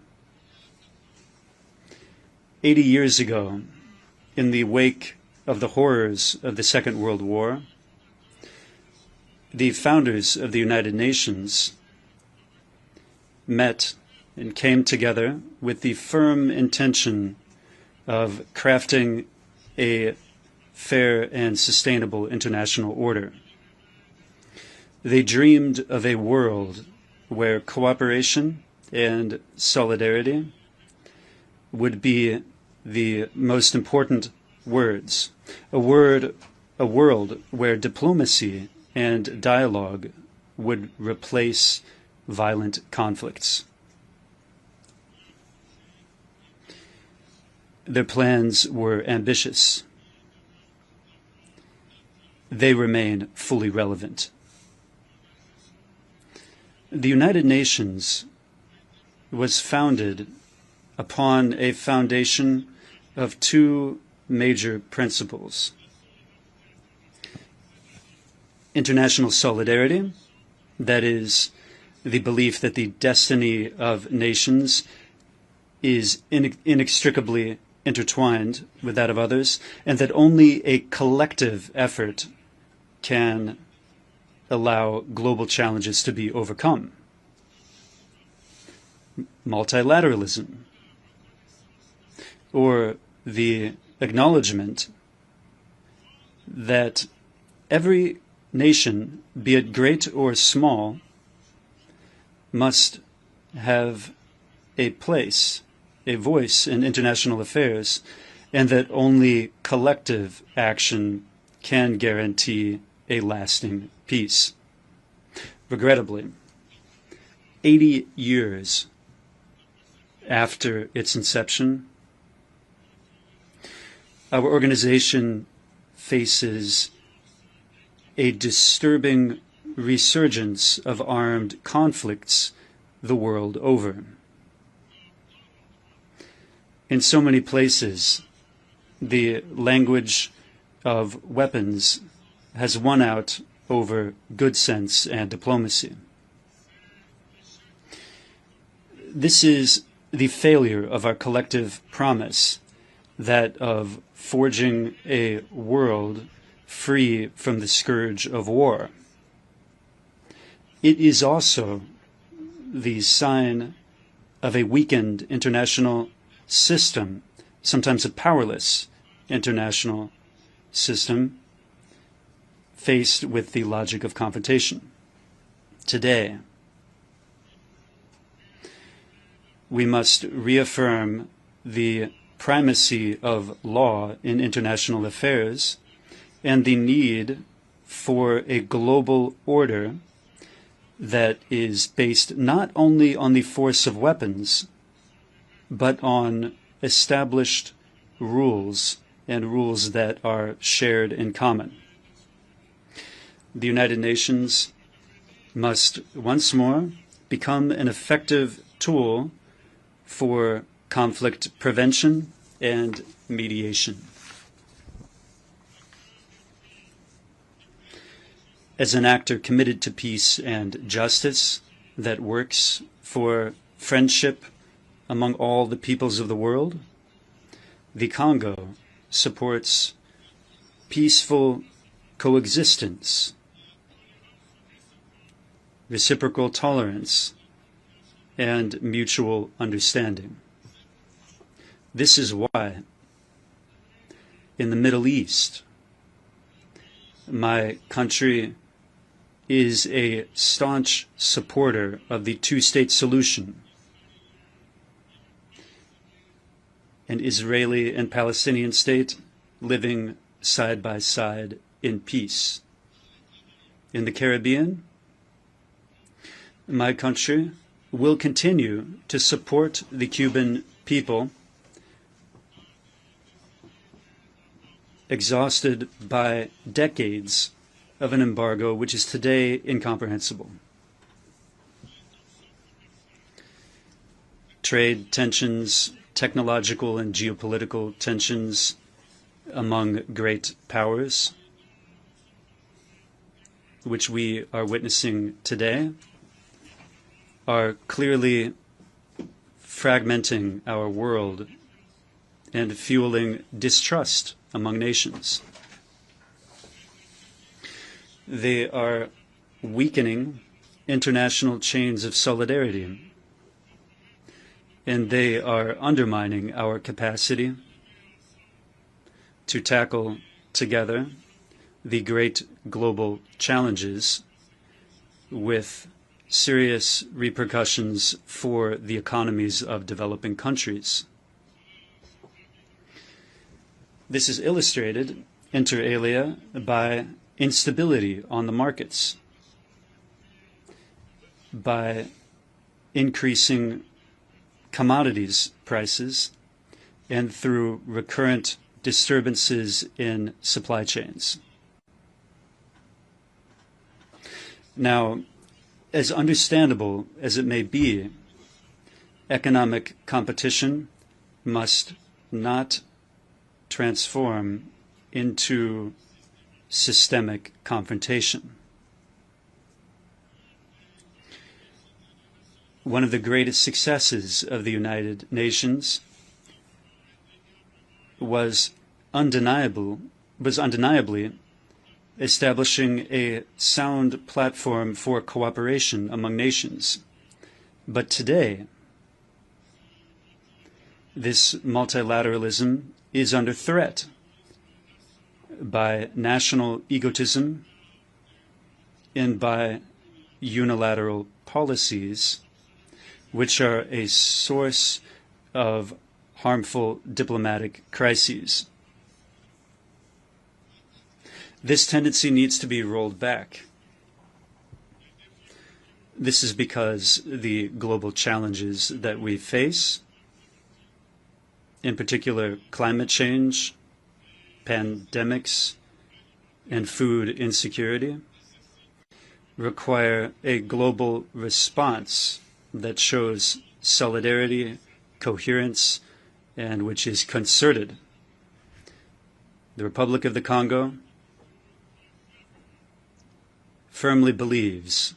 L: 80 years ago, in the wake of the horrors of the Second World War, the founders of the United Nations met and came together with the firm intention of crafting a fair and sustainable international order. They dreamed of a world where cooperation and solidarity would be the most important words, a world where diplomacy and dialogue would replace violent conflicts. Their plans were ambitious. They remain fully relevant. The United Nations was founded upon a foundation of two major principles: international solidarity, that is, the belief that the destiny of nations is inextricably intertwined with that of others, and that only a collective effort can allow global challenges to be overcome. Multilateralism, or the acknowledgement that every nation, be it great or small, must have a place, a voice in international affairs, and that only collective action can guarantee a lasting peace. Regrettably, 80 years after its inception, our organization faces a disturbing resurgence of armed conflicts the world over. In so many places, the language of weapons has won out over good sense and diplomacy. This is the failure of our collective promise, that of forging a world free from the scourge of war. It is also the sign of a weakened international system, sometimes a powerless international system, faced with the logic of confrontation. Today, we must reaffirm the primacy of law in international affairs and the need for a global order that is based not only on the force of weapons, but on established rules and rules that are shared in common. The United Nations must once more become an effective tool for conflict prevention and mediation. As an actor committed to peace and justice that works for friendship among all the peoples of the world, the Congo supports peaceful coexistence, reciprocal tolerance, and mutual understanding. This is why, in the Middle East, my country is a staunch supporter of the two-state solution. An Israeli and Palestinian state living side by side in peace. In the Caribbean, my country will continue to support the Cuban people, exhausted by decades of an embargo which is today incomprehensible. Trade tensions, technological and geopolitical tensions among great powers, which we are witnessing today, are clearly fragmenting our world and fueling distrust among nations. They are weakening international chains of solidarity, and they are undermining our capacity to tackle together the great global challenges with serious repercussions for the economies of developing countries. This is illustrated, inter alia, by instability on the markets, by increasing commodities prices, and through recurrent disturbances in supply chains. Now, as understandable as it may be, economic competition must not transform into systemic confrontation. One of the greatest successes of the United Nations was undeniably establishing a sound platform for cooperation among nations. But today, this multilateralism is under threat by national egotism and by unilateral policies, which are a source of harmful diplomatic crises. This tendency needs to be rolled back. This is because the global challenges that we face, in particular climate change, pandemics, and food insecurity, require a global response that shows solidarity, coherence, and which is concerted. The Republic of the Congo firmly believes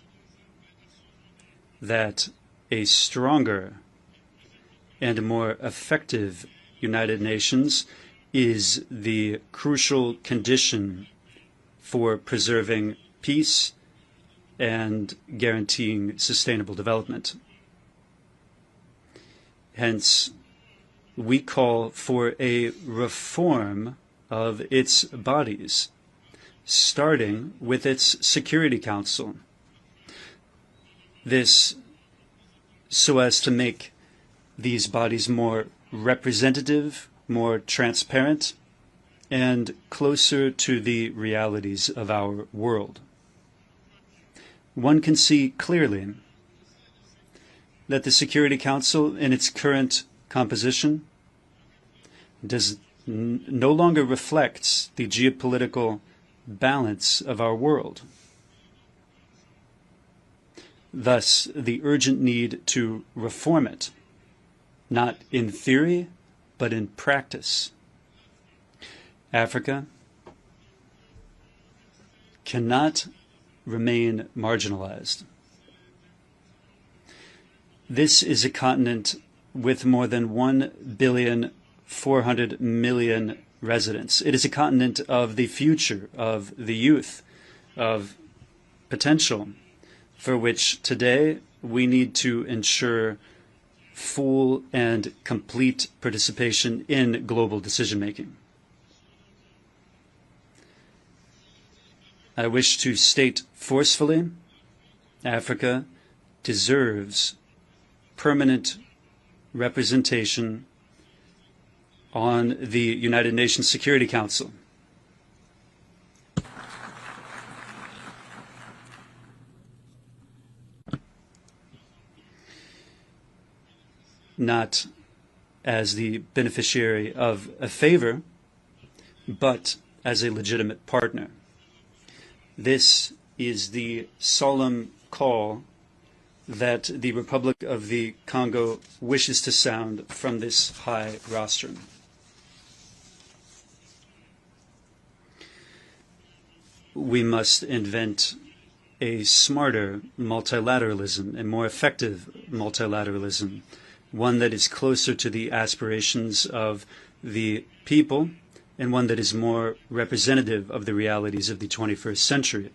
L: that a stronger and more effective United Nations is the crucial condition for preserving peace and guaranteeing sustainable development. Hence, we call for a reform of its bodies, starting with its Security Council. This so as to make these bodies more representative, more transparent, and closer to the realities of our world. One can see clearly that the Security Council, in its current composition, no longer reflects the geopolitical balance of our world. Thus, the urgent need to reform it, not in theory, but in practice. Africa cannot remain marginalized. This is a continent with more than 1,400,000,000 residents. It is a continent of the future, of the youth, of potential, for which today we need to ensure full and complete participation in global decision-making. I wish to state forcefully, Africa deserves permanent representation on the United Nations Security Council. Not as the beneficiary of a favor, but as a legitimate partner. This is the solemn call that the Republic of the Congo wishes to sound from this high rostrum. We must invent a smarter multilateralism, a more effective multilateralism, one that is closer to the aspirations of the people and one that is more representative of the realities of the 21st century.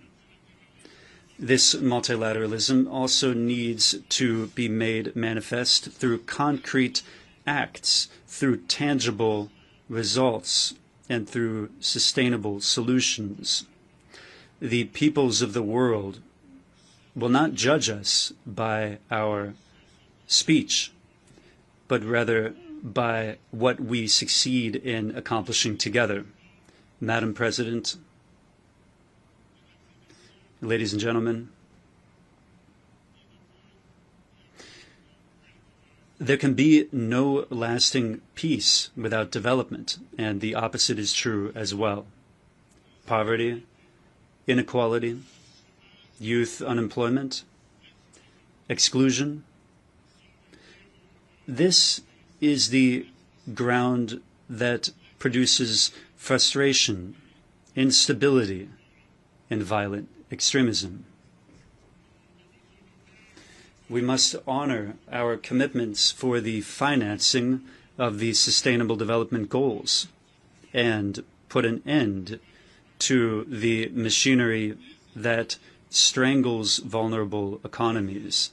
L: This multilateralism also needs to be made manifest through concrete acts, through tangible results, and through sustainable solutions. The peoples of the world will not judge us by our speech, but rather by what we succeed in accomplishing together. Madam President, ladies and gentlemen, there can be no lasting peace without development, and the opposite is true as well. Poverty, inequality, youth unemployment, exclusion. This is the ground that produces frustration, instability, and violent extremism. We must honor our commitments for the financing of the Sustainable Development Goals and put an end to the machinery that strangles vulnerable economies,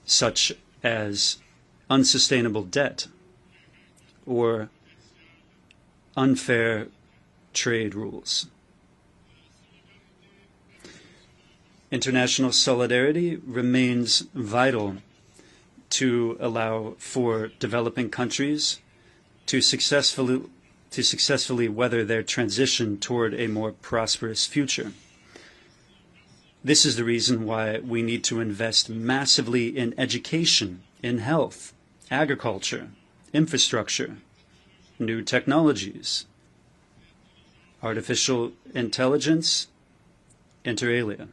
L: such as unsustainable debt or unfair trade rules. International solidarity remains vital to allow for developing countries to successfully weather their transition toward a more prosperous future. This is the reason why we need to invest massively in education, in health, agriculture, infrastructure, new technologies, artificial intelligence, inter alia.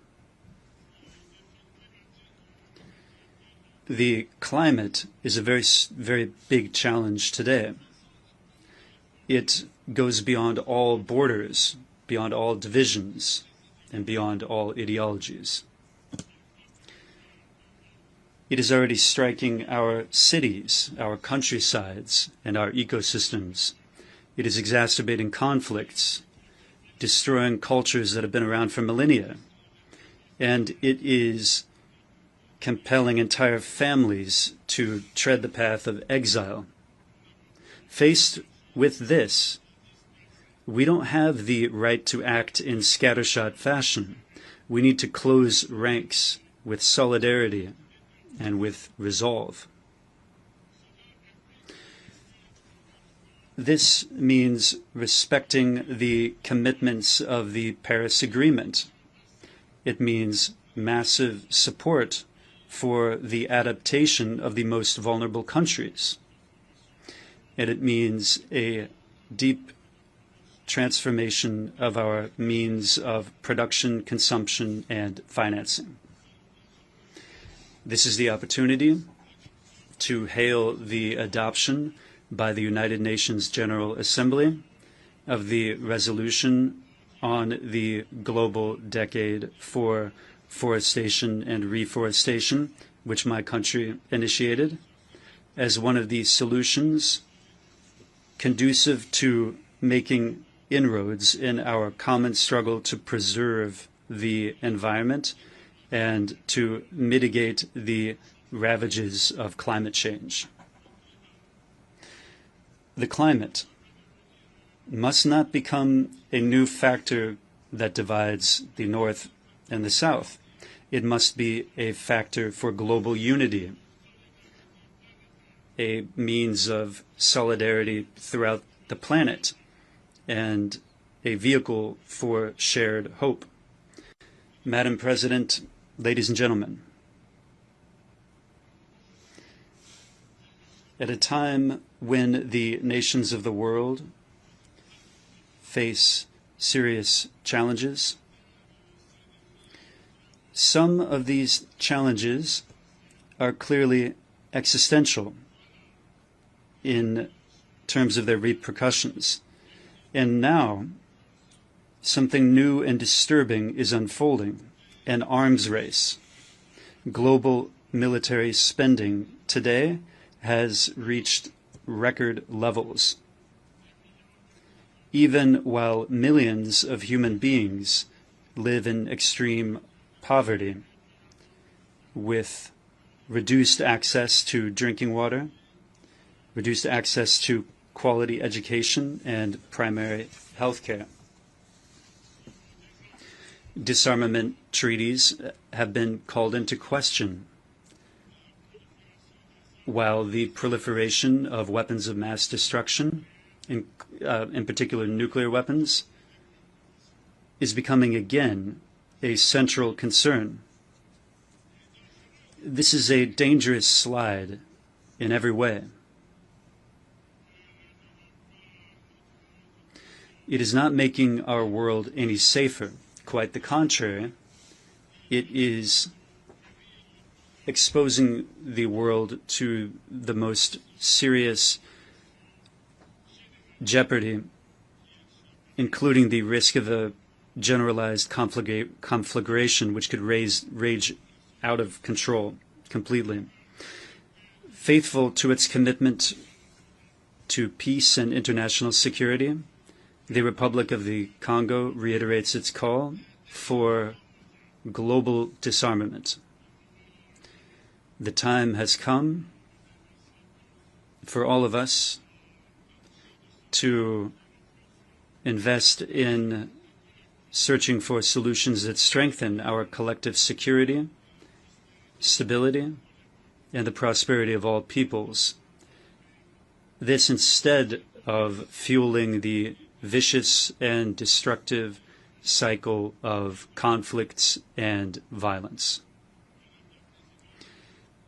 L: The climate is a very big challenge today. It goes beyond all borders, beyond all divisions, and beyond all ideologies. It is already striking our cities, our countrysides, and our ecosystems. It is exacerbating conflicts, destroying cultures that have been around for millennia, and it is compelling entire families to tread the path of exile. Faced with this, we don't have the right to act in scattershot fashion. We need to close ranks with solidarity and with resolve. This means respecting the commitments of the Paris Agreement. It means massive support for the adaptation of the most vulnerable countries. And it means a deep transformation of our means of production, consumption, and financing. This is the opportunity to hail the adoption by the United Nations General Assembly of the resolution on the global decade for forestation and reforestation, which my country initiated, as one of the solutions conducive to making inroads in our common struggle to preserve the environment and to mitigate the ravages of climate change. The climate must not become a new factor that divides the North and the South. It must be a factor for global unity, a means of solidarity throughout the planet, and a vehicle for shared hope. Madam President, ladies and gentlemen, at a time when the nations of the world face serious challenges, some of these challenges are clearly existential in terms of their repercussions. And now, something new and disturbing is unfolding, an arms race. Global military spending today has reached record levels. Even while millions of human beings live in extreme poverty, with reduced access to drinking water, reduced access to quality education and primary health care. Disarmament treaties have been called into question, while the proliferation of weapons of mass destruction, in particular nuclear weapons, is becoming again a central concern. This is a dangerous slide in every way. It is not making our world any safer. Quite the contrary. It is exposing the world to the most serious jeopardy, including the risk of a generalized conflagration which could rage out of control completely. Faithful to its commitment to peace and international security, the Republic of the Congo reiterates its call for global disarmament. The time has come for all of us to invest in searching for solutions that strengthen our collective security, stability, and the prosperity of all peoples. This instead of fueling the vicious and destructive cycle of conflicts and violence.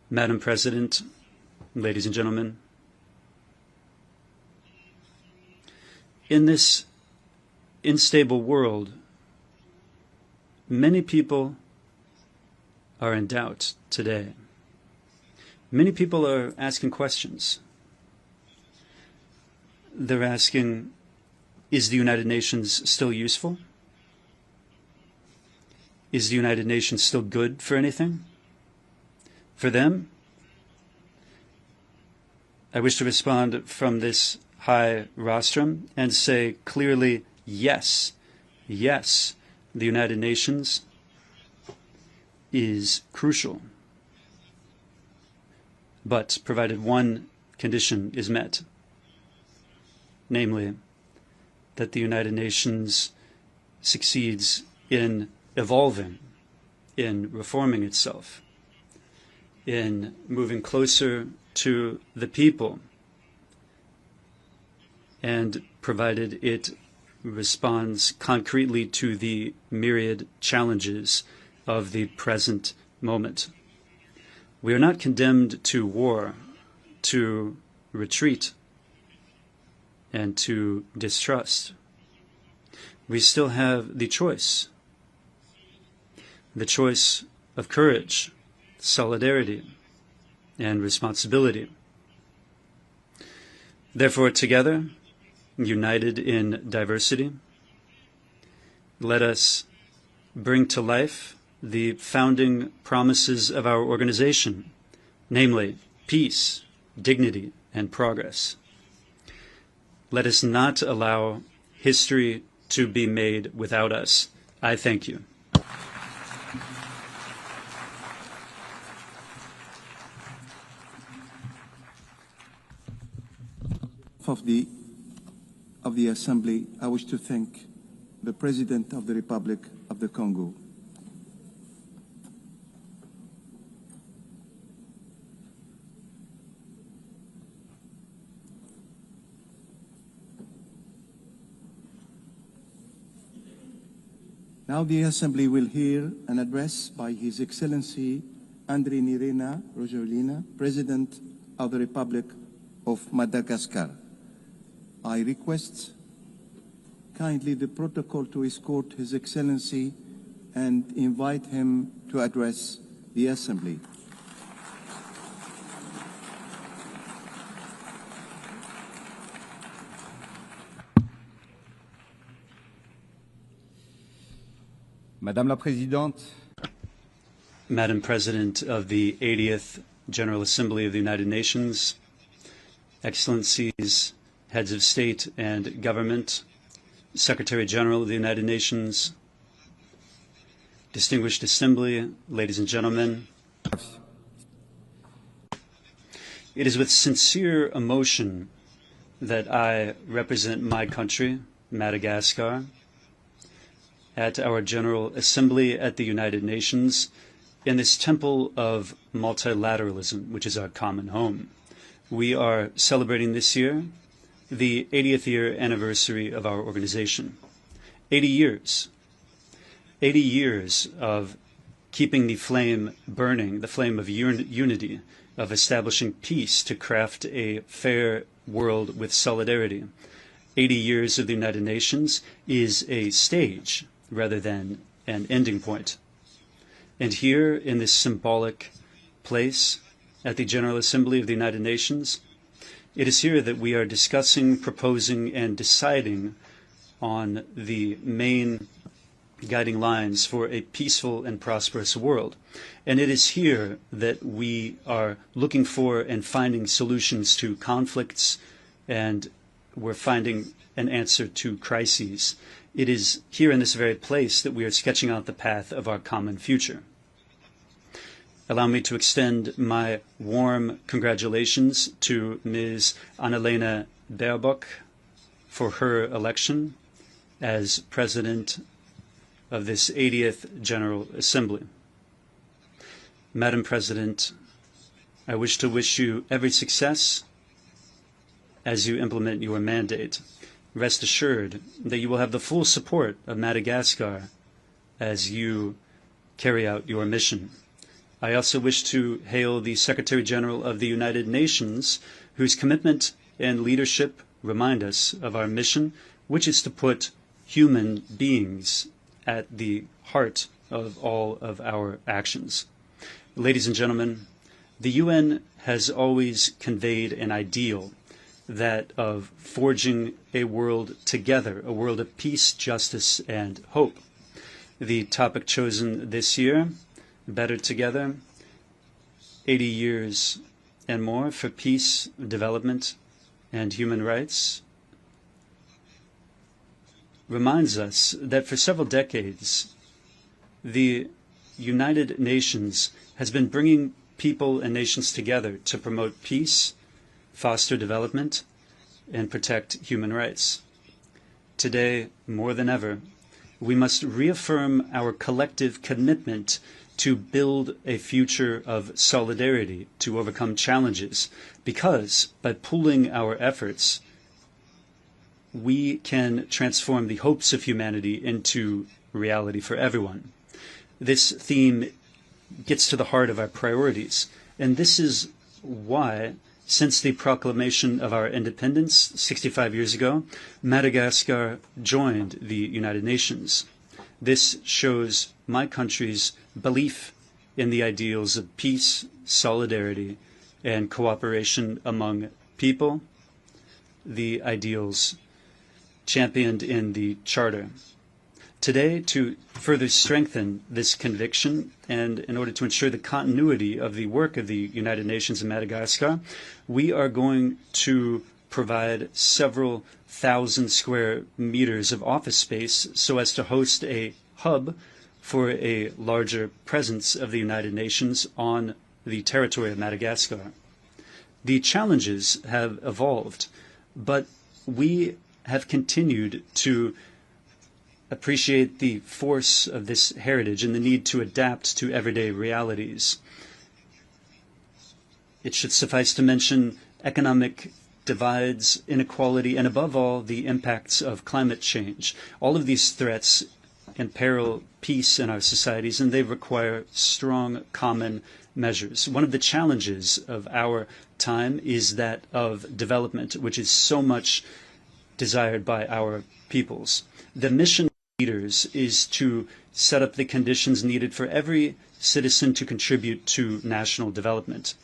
L: Madam President, ladies and gentlemen, in this unstable world, many people are in doubt today. Many people are asking questions. They're asking, is the United Nations still useful? Is the United Nations still good for anything? For them, I wish to respond from this high rostrum and say clearly, yes, yes, the United Nations is crucial, but provided one condition is met, namely that the United Nations succeeds in evolving, in reforming itself, in moving closer to the people, and provided it responds concretely to the myriad challenges of the present moment. We are not condemned to war, to retreat, and to distrust. We still have the choice of courage, solidarity, and responsibility. Therefore, together, united in diversity, let us bring to life the founding promises of our organization, namely peace, dignity, and progress. Let us not allow history to be made without us. I thank you.
M: Of the Assembly, I wish to thank the President of the Republic of the Congo, Now the Assembly will hear an address by His Excellency Andry Nirina Rojolina, President of the Republic of Madagascar. I request kindly the protocol to escort His Excellency and invite him to address the Assembly.
N: Madame la Présidente,
L: Madam President of the 80th General Assembly of the United Nations, Excellencies, Heads of State and Government, Secretary General of the United Nations, Distinguished Assembly, ladies and gentlemen, it is with sincere emotion that I represent my country, Madagascar, at our General Assembly at the United Nations in this temple of multilateralism, which is our common home. We are celebrating this year the 80th year anniversary of our organization. 80 years. 80 years of keeping the flame burning, the flame of unity, of establishing peace to craft a fair world with solidarity. 80 years of the United Nations is a stage rather than an ending point. And here in this symbolic place at the General Assembly of the United Nations, it is here that we are discussing, proposing, and deciding on the main guiding lines for a peaceful and prosperous world. And it is here that we are looking for and finding solutions to conflicts, and we're finding an answer to crises. It is here in this very place that we are sketching out the path of our common future. Allow me to extend my warm congratulations to Ms. Annalena Baerbock for her election as President of this 80th General Assembly. Madam President, I wish to wish you every success as you implement your mandate. Rest assured that you will have the full support of Madagascar as you carry out your mission. I also wish to hail the Secretary General of the United Nations, whose commitment and leadership remind us of our mission, which is to put human beings at the heart of all of our actions. Ladies and gentlemen, the UN has always conveyed an ideal, that of forging a world together, a world of peace, justice, and hope. The topic chosen this year, Better Together, 80 years and more for peace, development, and human rights, reminds us that for several decades, the United Nations has been bringing people and nations together to promote peace, foster development, and protect human rights. Today, more than ever, we must reaffirm our collective commitment to build a future of solidarity to overcome challenges, because by pooling our efforts, we can transform the hopes of humanity into reality for everyone. This theme gets to the heart of our priorities, and this is why, since the proclamation of our independence 65 years ago, Madagascar joined the United Nations. This shows my country's belief in the ideals of peace, solidarity, and cooperation among people, the ideals championed in the Charter. Today, to further strengthen this conviction and in order to ensure the continuity of the work of the United Nations in Madagascar, we are going to provide several thousand square meters of office space so as to host a hub for a larger presence of the United Nations on the territory of Madagascar. The challenges have evolved, but we have continued to appreciate the force of this heritage and the need to adapt to everyday realities. It should suffice to mention economic divides, inequality, and above all, the impacts of climate change. All of these threats imperil peace in our societies, and they require strong common measures. One of the challenges of our time is that of development, which is so much desired by our peoples. The mission of leaders is to set up the conditions needed for every citizen to contribute to national development.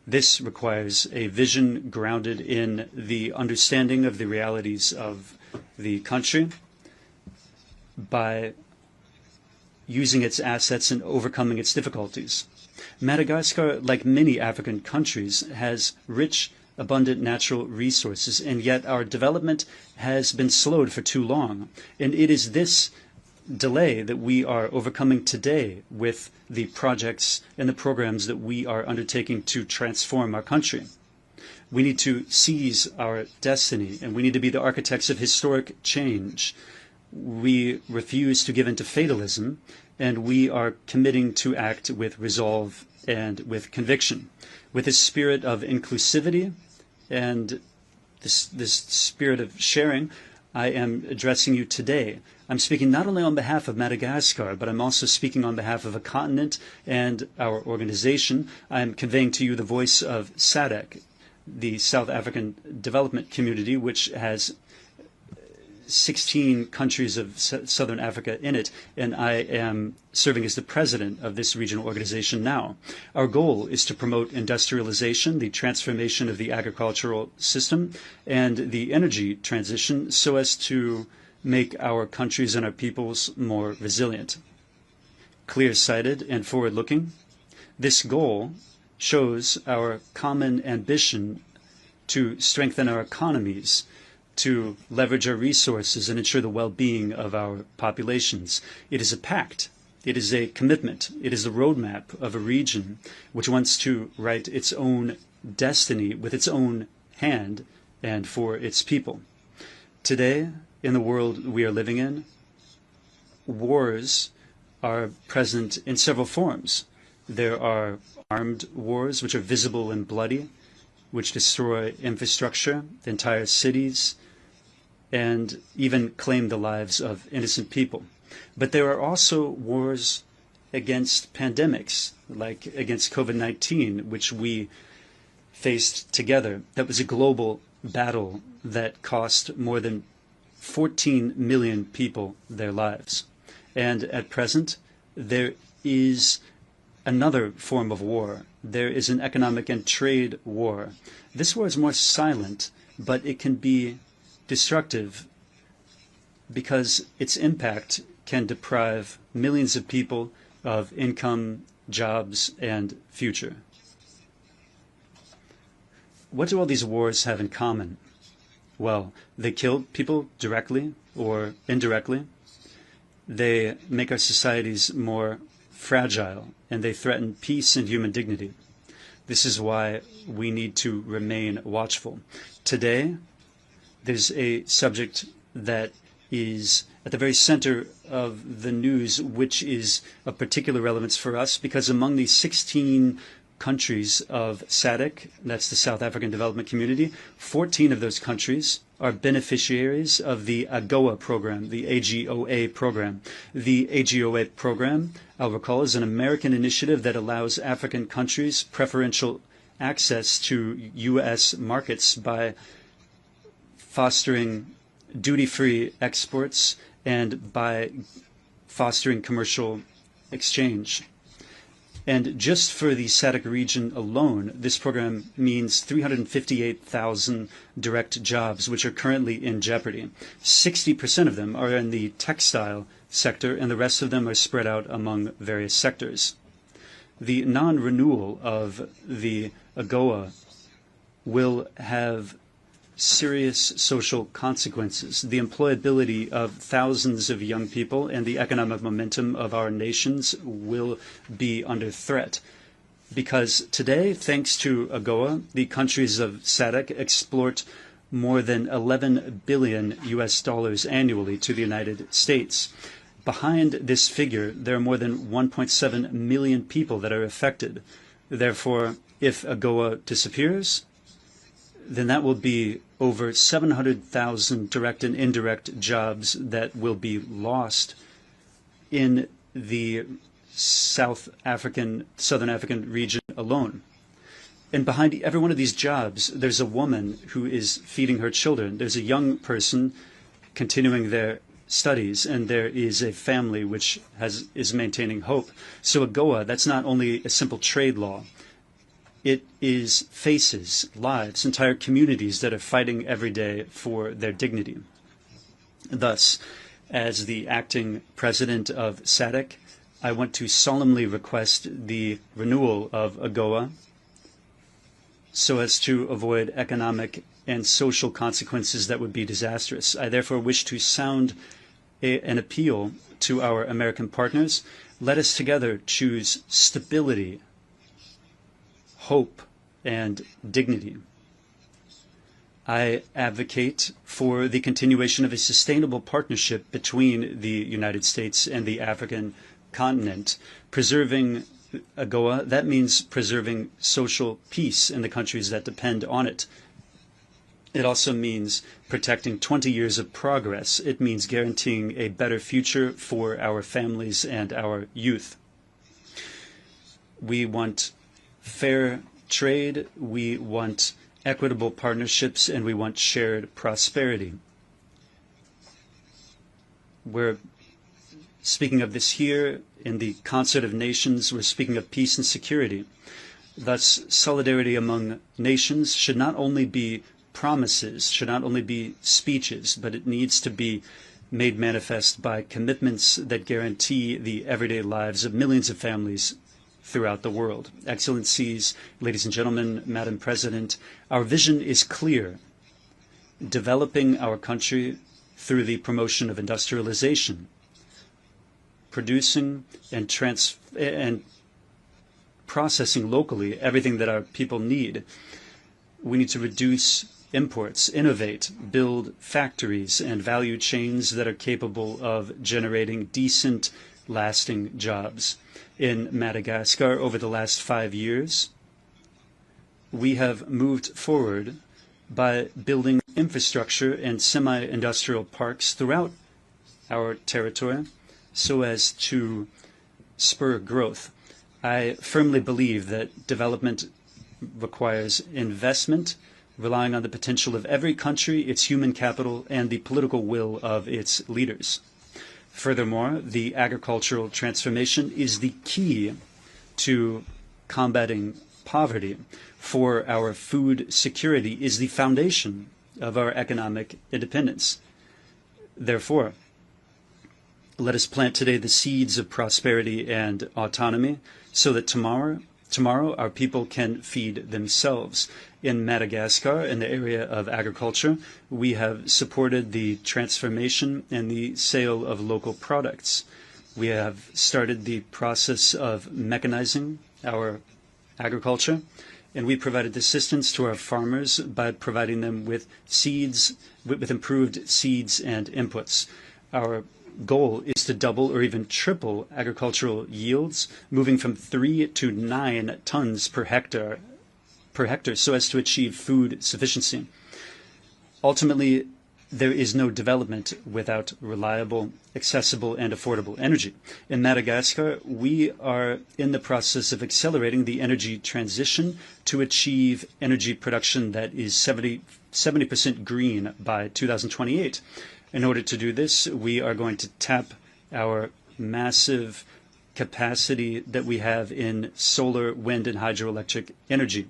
L: This requires a vision grounded in the understanding of the realities of the country by using its assets and overcoming its difficulties. Madagascar, like many African countries, has rich, abundant natural resources, and yet our development has been slowed for too long. And it is this delay that we are overcoming today with the projects and the programs that we are undertaking to transform our country. We need to seize our destiny, and we need to be the architects of historic change. We refuse to give in to fatalism, and we are committing to act with resolve and with conviction, with a spirit of inclusivity and this spirit of sharing. I am addressing you today. I'm speaking not only on behalf of Madagascar, but I'm also speaking on behalf of a continent and our organization. I'm conveying to you the voice of SADC, the South African Development Community, which has 16 countries of Southern Africa in it, and I am serving as the president of this regional organization now. Our goal is to promote industrialization, the transformation of the agricultural system, and the energy transition so as to make our countries and our peoples more resilient. Clear-sighted and forward-looking, this goal shows our common ambition to strengthen our economies, to leverage our resources and ensure the well-being of our populations. It is a pact. It is a commitment. It is a roadmap of a region which wants to write its own destiny with its own hand and for its people. Today, in the world we are living in, wars are present in several forms. There are armed wars, which are visible and bloody, which destroy infrastructure, entire cities, and even claim the lives of innocent people. But there are also wars against pandemics, like against COVID-19, which we faced together. That was a global battle that cost more than 14 million people their lives. And at present, there is another form of war. There is an economic and trade war. This war is more silent, but it can be destructive because its impact can deprive millions of people of income, jobs, and future. What do all these wars have in common? Well, they kill people directly or indirectly. They make our societies more fragile, and they threaten peace and human dignity. This is why we need to remain watchful. Today, there's a subject that is at the very center of the news, which is of particular relevance for us, because among the 16 countries of SADC, that's the South African Development Community, 14 of those countries are beneficiaries of the AGOA program, the AGOA program. The AGOA program, I'll recall, is an American initiative that allows African countries preferential access to U.S. markets by fostering duty-free exports and by fostering commercial exchange. And just for the SADC region alone, this program means 358,000 direct jobs, which are currently in jeopardy. 60% of them are in the textile sector, and the rest of them are spread out among various sectors. The non-renewal of the AGOA will have serious social consequences. The employability of thousands of young people and the economic momentum of our nations will be under threat. Because today, thanks to AGOA, the countries of SADC export more than 11 billion US dollars annually to the United States. Behind this figure, there are more than 1.7 million people that are affected. Therefore, if AGOA disappears, then that will be over 700,000 direct and indirect jobs that will be lost in the Southern African region alone. And behind every one of these jobs, there's a woman who is feeding her children. There's a young person continuing their studies, and there is a family which is maintaining hope. So AGOA, that's not only a simple trade law. It is faces, lives, entire communities that are fighting every day for their dignity. Thus, as the acting president of SADC, I want to solemnly request the renewal of AGOA so as to avoid economic and social consequences that would be disastrous. I therefore wish to sound an appeal to our American partners. Let us together choose stability, hope, and dignity. I advocate for the continuation of a sustainable partnership between the United States and the African continent. Preserving AGOA, that means preserving social peace in the countries that depend on it. It also means protecting 20 years of progress. It means guaranteeing a better future for our families and our youth. We want fair trade, we want equitable partnerships, and we want shared prosperity. We're speaking of this here in the concert of nations. We're speaking of peace and security. Thus, solidarity among nations should not only be promises, should not only be speeches, but it needs to be made manifest by commitments that guarantee the everyday lives of millions of families throughout the world. Excellencies, ladies and gentlemen, Madam President, our vision is clear: developing our country through the promotion of industrialization, producing and processing locally everything that our people need. We need to reduce imports, innovate, build factories and value chains that are capable of generating decent, lasting jobs. In Madagascar, over the last 5 years, we have moved forward by building infrastructure and semi-industrial parks throughout our territory so as to spur growth. I firmly believe that development requires investment, relying on the potential of every country, its human capital, and the political will of its leaders. Furthermore, the agricultural transformation is the key to combating poverty, for our food security is the foundation of our economic independence. Therefore, let us plant today the seeds of prosperity and autonomy so that tomorrow our people can feed themselves. In Madagascar, in the area of agriculture, we have supported the transformation and the sale of local products. We have started the process of mechanizing our agriculture, and we provided assistance to our farmers by providing them with seeds, with improved seeds and inputs. Our goal is to double or even triple agricultural yields, moving from 3 to 9 tons per hectare so as to achieve food sufficiency. Ultimately, there is no development without reliable, accessible, and affordable energy. In Madagascar, we are in the process of accelerating the energy transition to achieve energy production that is 70% green by 2028. In order to do this, we are going to tap our massive capacity that we have in solar, wind, and hydroelectric energy.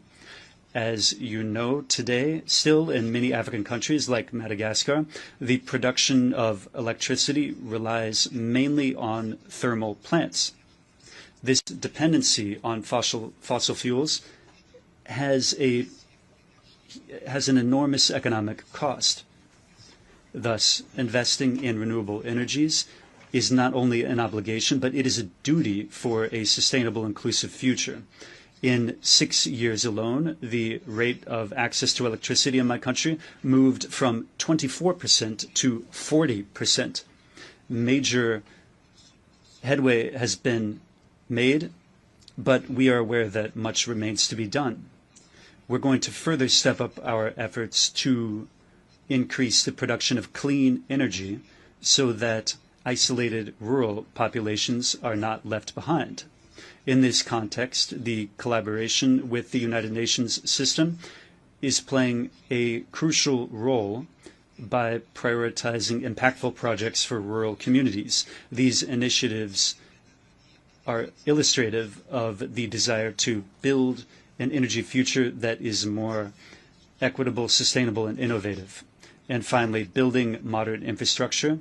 L: As you know, today, still in many African countries like Madagascar, the production of electricity relies mainly on thermal plants. This dependency on fossil fuels has an enormous economic cost. Thus, investing in renewable energies is not only an obligation, but it is a duty for a sustainable, inclusive future. In 6 years alone, the rate of access to electricity in my country moved from 24% to 40%. Major headway has been made, but we are aware that much remains to be done. We're going to further step up our efforts to increase the production of clean energy so that isolated rural populations are not left behind. In this context, the collaboration with the United Nations system is playing a crucial role by prioritizing impactful projects for rural communities. These initiatives are illustrative of the desire to build an energy future that is more equitable, sustainable, and innovative. And finally, building modern infrastructure.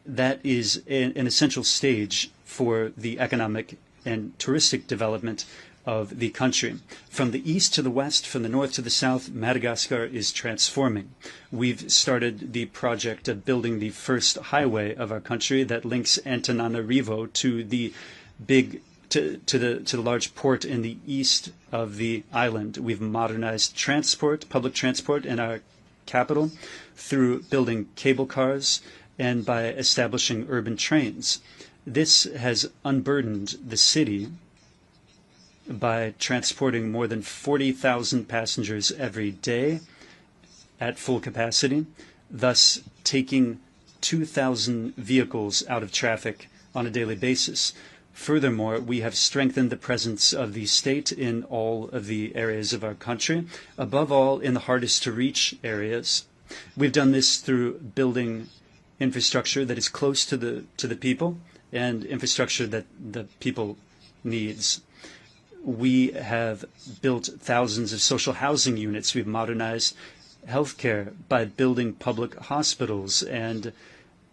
L: That is an essential stage for the economic and touristic development of the country. From the east to the west, from the north to the south, Madagascar is transforming. We've started the project of building the first highway of our country that links Antananarivo to the large port in the east of the island. We've modernized public transport in our capital through building cable cars and by establishing urban trains. This has unburdened the city by transporting more than 40,000 passengers every day at full capacity, thus taking 2,000 vehicles out of traffic on a daily basis. Furthermore, we have strengthened the presence of the state in all of the areas of our country, above all in the hardest to reach areas. We've done this through building infrastructure that is close to the people and infrastructure that the people needs. We have built thousands of social housing units. We've modernized healthcare by building public hospitals and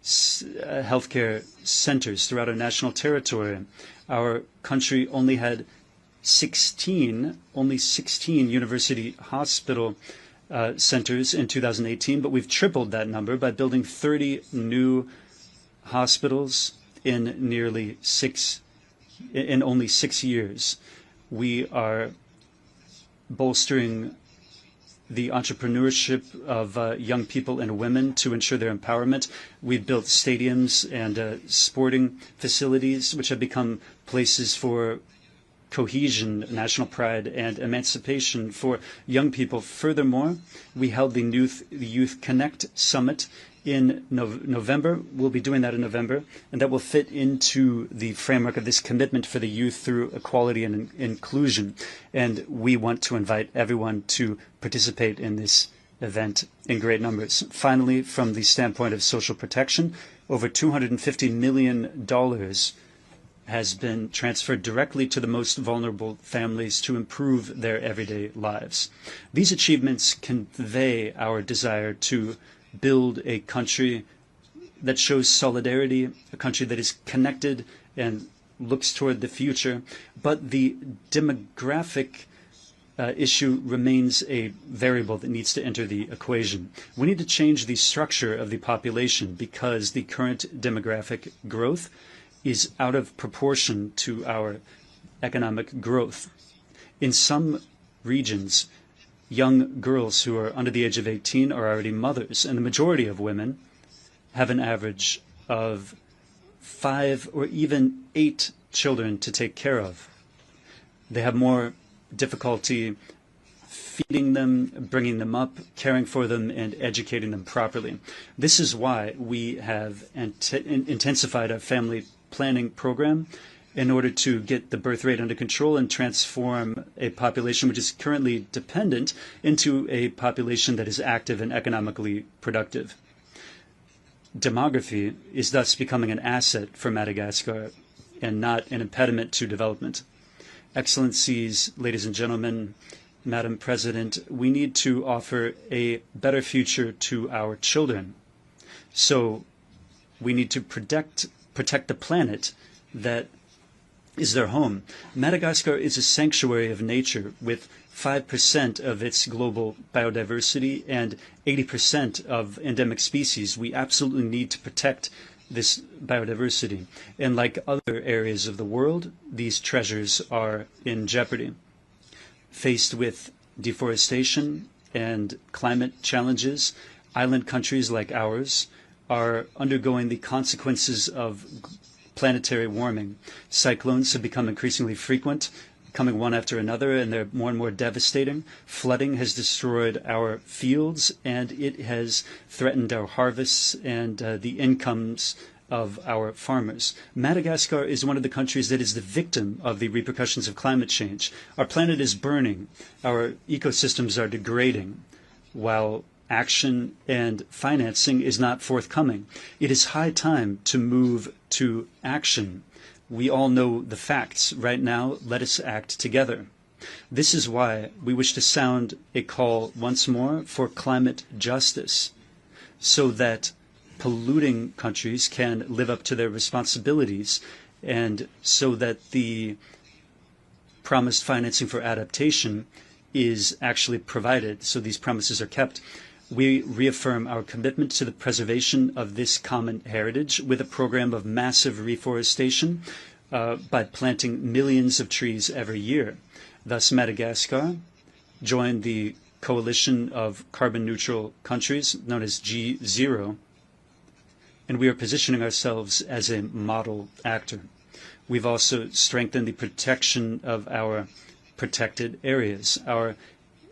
L: healthcare centers throughout our national territory. Our country only had 16 university hospital centers in 2018, but we've tripled that number by building 30 new hospitals in only 6 years. We are bolstering the entrepreneurship of young people and women to ensure their empowerment. We've built stadiums and sporting facilities, which have become places for cohesion, national pride, and emancipation for young people. Furthermore, we held the Youth Connect Summit in November. We'll be doing that in November, and that will fit into the framework of this commitment for the youth through equality and inclusion. And we want to invite everyone to participate in this event in great numbers. Finally, from the standpoint of social protection, over $250 million has been transferred directly to the most vulnerable families to improve their everyday lives. These achievements convey our desire to build a country that shows solidarity, a country that is connected and looks toward the future. But the demographic issue remains a variable that needs to enter the equation. We need to change the structure of the population because the current demographic growth is out of proportion to our economic growth. In some regions, young girls who are under the age of 18 are already mothers, and the majority of women have an average of 5 or even 8 children to take care of. They have more difficulty feeding them, bringing them up, caring for them, and educating them properly. This is why we have intensified our family planning program in order to get the birth rate under control and transform a population which is currently dependent into a population that is active and economically productive. Demography is thus becoming an asset for Madagascar and not an impediment to development. Excellencies, ladies and gentlemen, Madam President, we need to offer a better future to our children. So we need to protect the planet that is their home. Madagascar is a sanctuary of nature with 5% of its global biodiversity and 80% of endemic species. We absolutely need to protect this biodiversity. And like other areas of the world, these treasures are in jeopardy. Faced with deforestation and climate challenges, island countries like ours are undergoing the consequences of planetary warming. Cyclones have become increasingly frequent, coming one after another, and they're more and more devastating. Flooding has destroyed our fields, and it has threatened our harvests and the incomes of our farmers. Madagascar is one of the countries that is the victim of the repercussions of climate change. Our planet is burning. Our ecosystems are degrading, while action and financing is not forthcoming. It is high time to move to action. We all know the facts. Right now, let us act together. This is why we wish to sound a call once more for climate justice, so that polluting countries can live up to their responsibilities, and so that the promised financing for adaptation is actually provided, so these promises are kept. We reaffirm our commitment to the preservation of this common heritage with a program of massive reforestation by planting millions of trees every year. Thus, Madagascar joined the coalition of carbon-neutral countries known as G0, and we are positioning ourselves as a model actor. We've also strengthened the protection of our protected areas. Our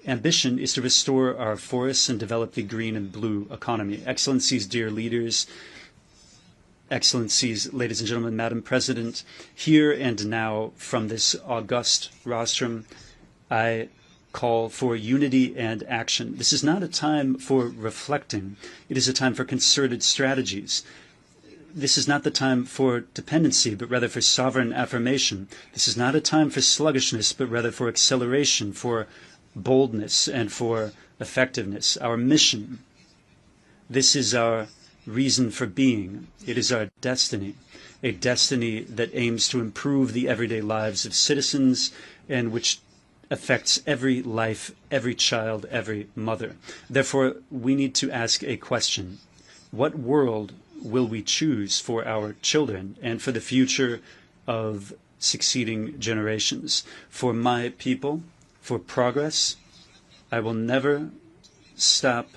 L: ambition is to restore our forests and develop the green and blue economy. Excellencies, dear leaders, Excellencies, ladies and gentlemen, Madam President, here and now from this august rostrum, I call for unity and action. This is not a time for reflecting. It is a time for concerted strategies. This is not the time for dependency, but rather for sovereign affirmation. This is not a time for sluggishness, but rather for acceleration, for boldness, and for effectiveness. Our mission, this is our reason for being. It is our destiny, a destiny that aims to improve the everyday lives of citizens and which affects every life, every child, every mother. Therefore, we need to ask a question. What world will we choose for our children and for the future of succeeding generations? For my people, for progress, I will never stop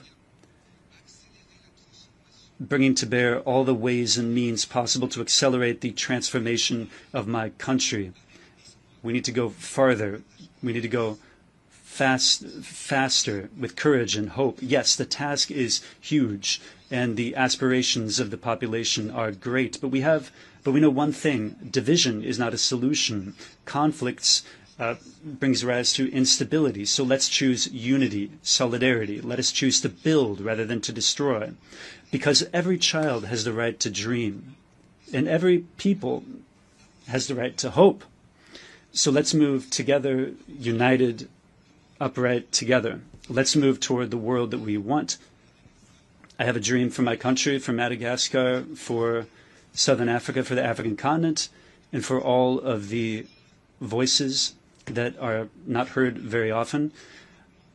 L: bringing to bear all the ways and means possible to accelerate the transformation of my country. We need to go farther. We need to go faster with courage and hope. Yes, the task is huge and the aspirations of the population are great, but we know one thing: division is not a solution. Conflicts brings rise to instability. So let's choose unity, solidarity. Let us choose to build rather than to destroy, because every child has the right to dream, and every people has the right to hope. So let's move together, united, upright together. Let's move toward the world that we want. I have a dream for my country, for Madagascar, for Southern Africa, for the African continent, and for all of the voices that are not heard very often.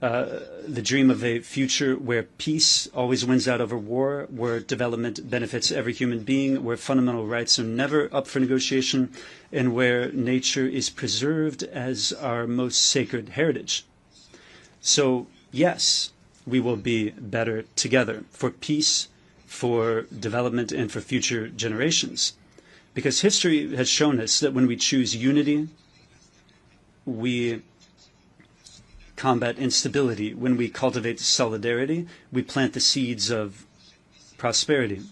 L: The dream of a future where peace always wins out over war, where development benefits every human being, where fundamental rights are never up for negotiation, and where nature is preserved as our most sacred heritage. So, yes, we will be better together for peace, for development, and for future generations. Because history has shown us that when we choose unity, we combat instability. When we cultivate solidarity, we plant the seeds of prosperity.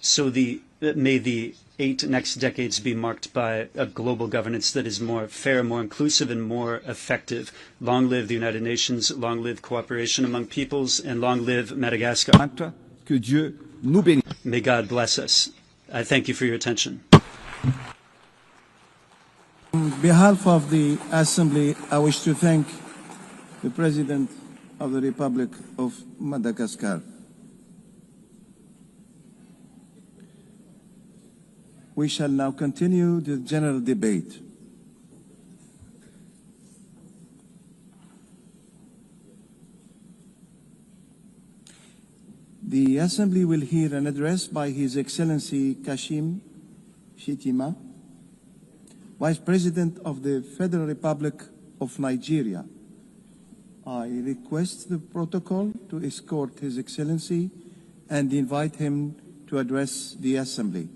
L: So may the 8 next decades be marked by a global governance that is more fair, more inclusive, and more effective. Long live the United Nations, long live cooperation among peoples, and long live Madagascar.
N: Que Dieu nous bénisse.
L: May God bless us. I thank you for your attention.
M: On behalf of the Assembly, I wish to thank the President of the Republic of Madagascar. We shall now continue the general debate. The Assembly will hear an address by His Excellency Kashim Shettima, Vice President of the Federal Republic of Nigeria. I request the protocol to escort His Excellency and invite him to address the Assembly.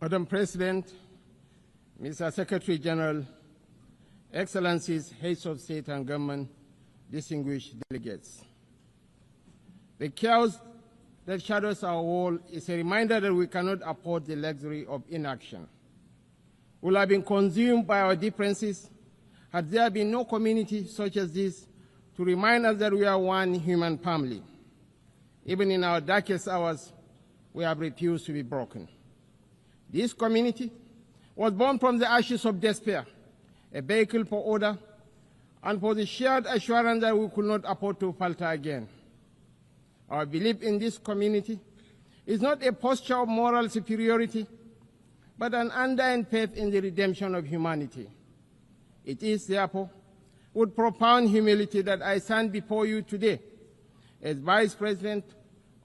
P: Madam President, Mr. Secretary General, Excellencies, Heads of State and Government, distinguished delegates. The chaos that shadows our world is a reminder that we cannot afford the luxury of inaction. We will have been consumed by our differences had there been no community such as this to remind us that we are one human family. Even in our darkest hours, we have refused to be broken. This community was born from the ashes of despair, a vehicle for order, and for the shared assurance that we could not afford to falter again. Our belief in this community is not a posture of moral superiority, but an undying faith in the redemption of humanity. It is, therefore, with profound humility that I stand before you today as Vice President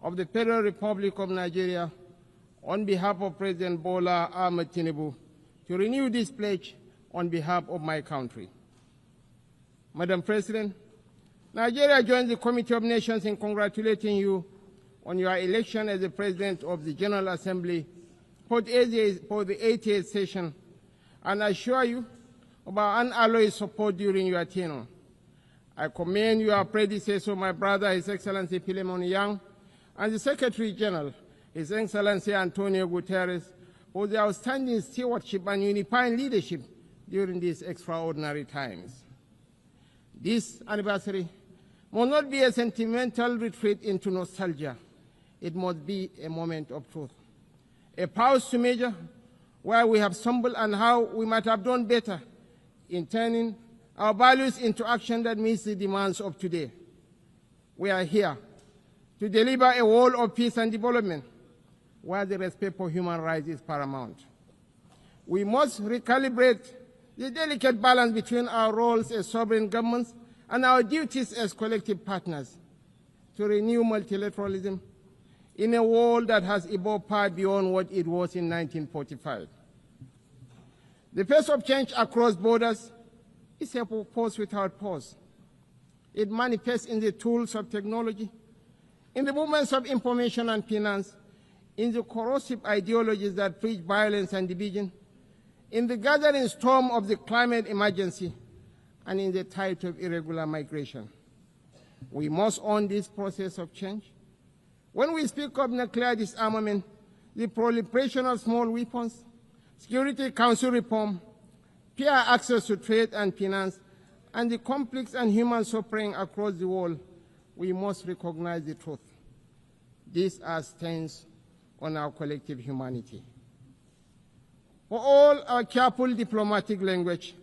P: of the Federal Republic of Nigeria on behalf of President Bola Ahmed Tinubu to renew this pledge on behalf of my country. Madam President, Nigeria joins the Committee of Nations in congratulating you on your election as the President of the General Assembly for the 80th session, and assure you of our unalloyed support during your tenure. I commend your predecessor, my brother, His Excellency Philemon Yang, and the Secretary General, His Excellency Antonio Guterres, for their outstanding stewardship and unifying leadership during these extraordinary times. This anniversary must not be a sentimental retreat into nostalgia. It must be a moment of truth, a pause to measure where we have stumbled and how we might have done better in turning our values into action that meets the demands of today. We are here to deliver a world of peace and development where the respect for human rights is paramount. We must recalibrate the delicate balance between our roles as sovereign governments and our duties as collective partners to renew multilateralism in a world that has evolved far beyond what it was in 1945. The pace of change across borders is a force without pause. It manifests in the tools of technology, in the movements of information and finance, in the corrosive ideologies that preach violence and division, in the gathering storm of the climate emergency, and in the tide of irregular migration. We must own this process of change. When we speak of nuclear disarmament, the proliferation of small weapons, Security Council reform, fair access to trade and finance, and the conflicts and human suffering across the world, we must recognize the truth. These are stains on our collective humanity. For all our careful diplomatic language,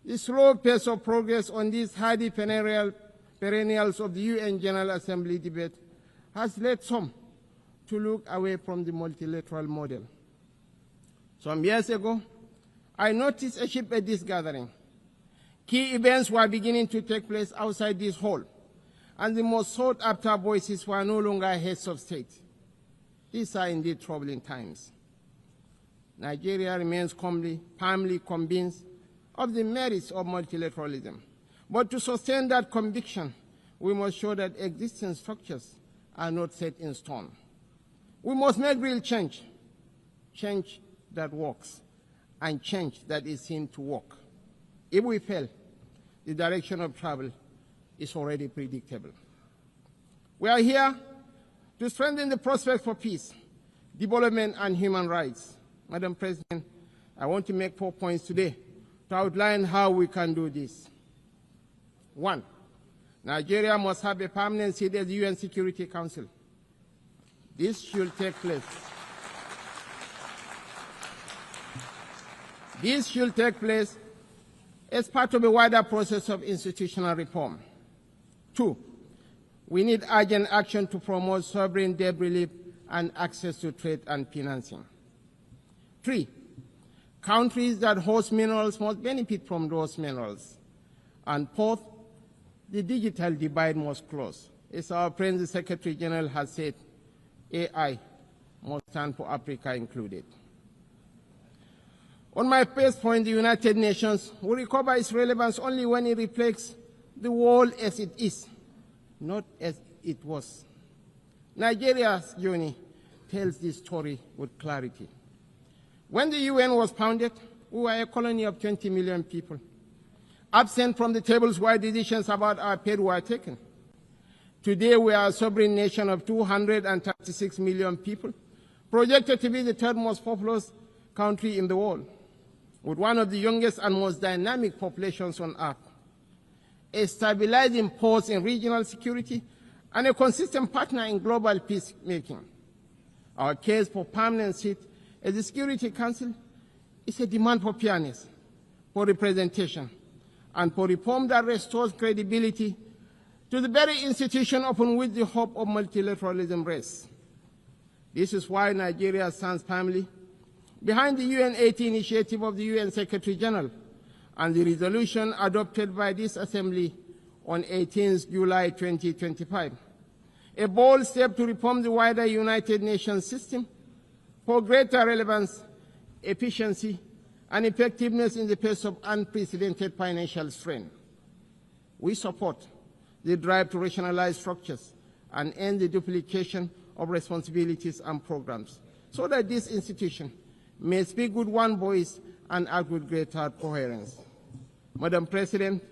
P: the slow pace of progress on these hardy perennials of the UN General Assembly debate has led some to look away from the multilateral model. Some years ago, I noticed a shift at this gathering. Key events were beginning to take place outside this hall, and the most sought-after voices were no longer heads of state. These are indeed troubling times. Nigeria remains firmly convinced of the merits of multilateralism. But to sustain that conviction, we must show that existing structures are not set in stone. We must make real change, change that works, and change that is seen to work. If we fail, the direction of travel is already predictable. We are here to strengthen the prospects for peace, development, and human rights. Madam President, I want to make 4 points today to outline how we can do this. 1, Nigeria must have a permanent seat at the UN Security Council. This should take place. This should take place as part of a wider process of institutional reform. 2, we need urgent action to promote sovereign debt relief and access to trade and financing. 3, countries that host minerals must benefit from those minerals. And 4th, the digital divide must close. As our friend the Secretary General has said, AI must stand for Africa included. On my first point, the United Nations will recover its relevance only when it reflects the world as it is, not as it was. Nigeria's journey tells this story with clarity. When the UN was founded, we were a colony of 20 million people, absent from the tables where decisions about our fate were taken. Today, we are a sovereign nation of 236 million people, projected to be the third most populous country in the world, with one of the youngest and most dynamic populations on earth, a stabilizing force in regional security, and a consistent partner in global peacemaking. Our case for permanent seat at the Security Council is a demand for fairness, for representation, and for reform that restores credibility to the very institution upon which the hope of multilateralism rests. This is why Nigeria stands firmly behind the UN 80 initiative of the UN Secretary General and the resolution adopted by this Assembly on 18 July 2025, a bold step to reform the wider United Nations system for greater relevance, efficiency, and effectiveness in the face of unprecedented financial strain. We support the drive to rationalize structures and end the duplication of responsibilities and programs so that this institution may speak with one voice and act with greater coherence. Madam President,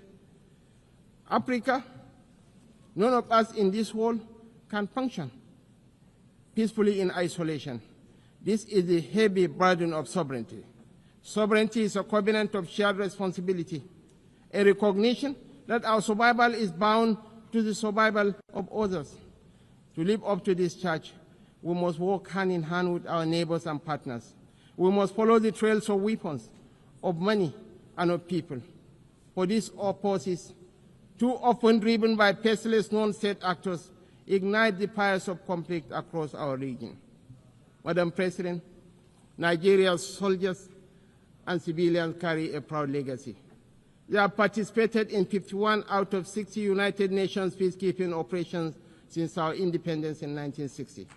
P: Africa, none of us in this world can function peacefully in isolation. This is the heavy burden of sovereignty. Sovereignty is a covenant of shared responsibility, a recognition that our survival is bound to the survival of others. To live up to this charge, we must work hand in hand with our neighbors and partners. We must follow the trails of weapons, of money, and of people. For these forces, too often driven by faceless non-state actors, ignite the fires of conflict across our region. Madam President, Nigeria's soldiers and civilians carry a proud legacy. They have participated in 51 out of 60 United Nations peacekeeping operations since our independence in 1960.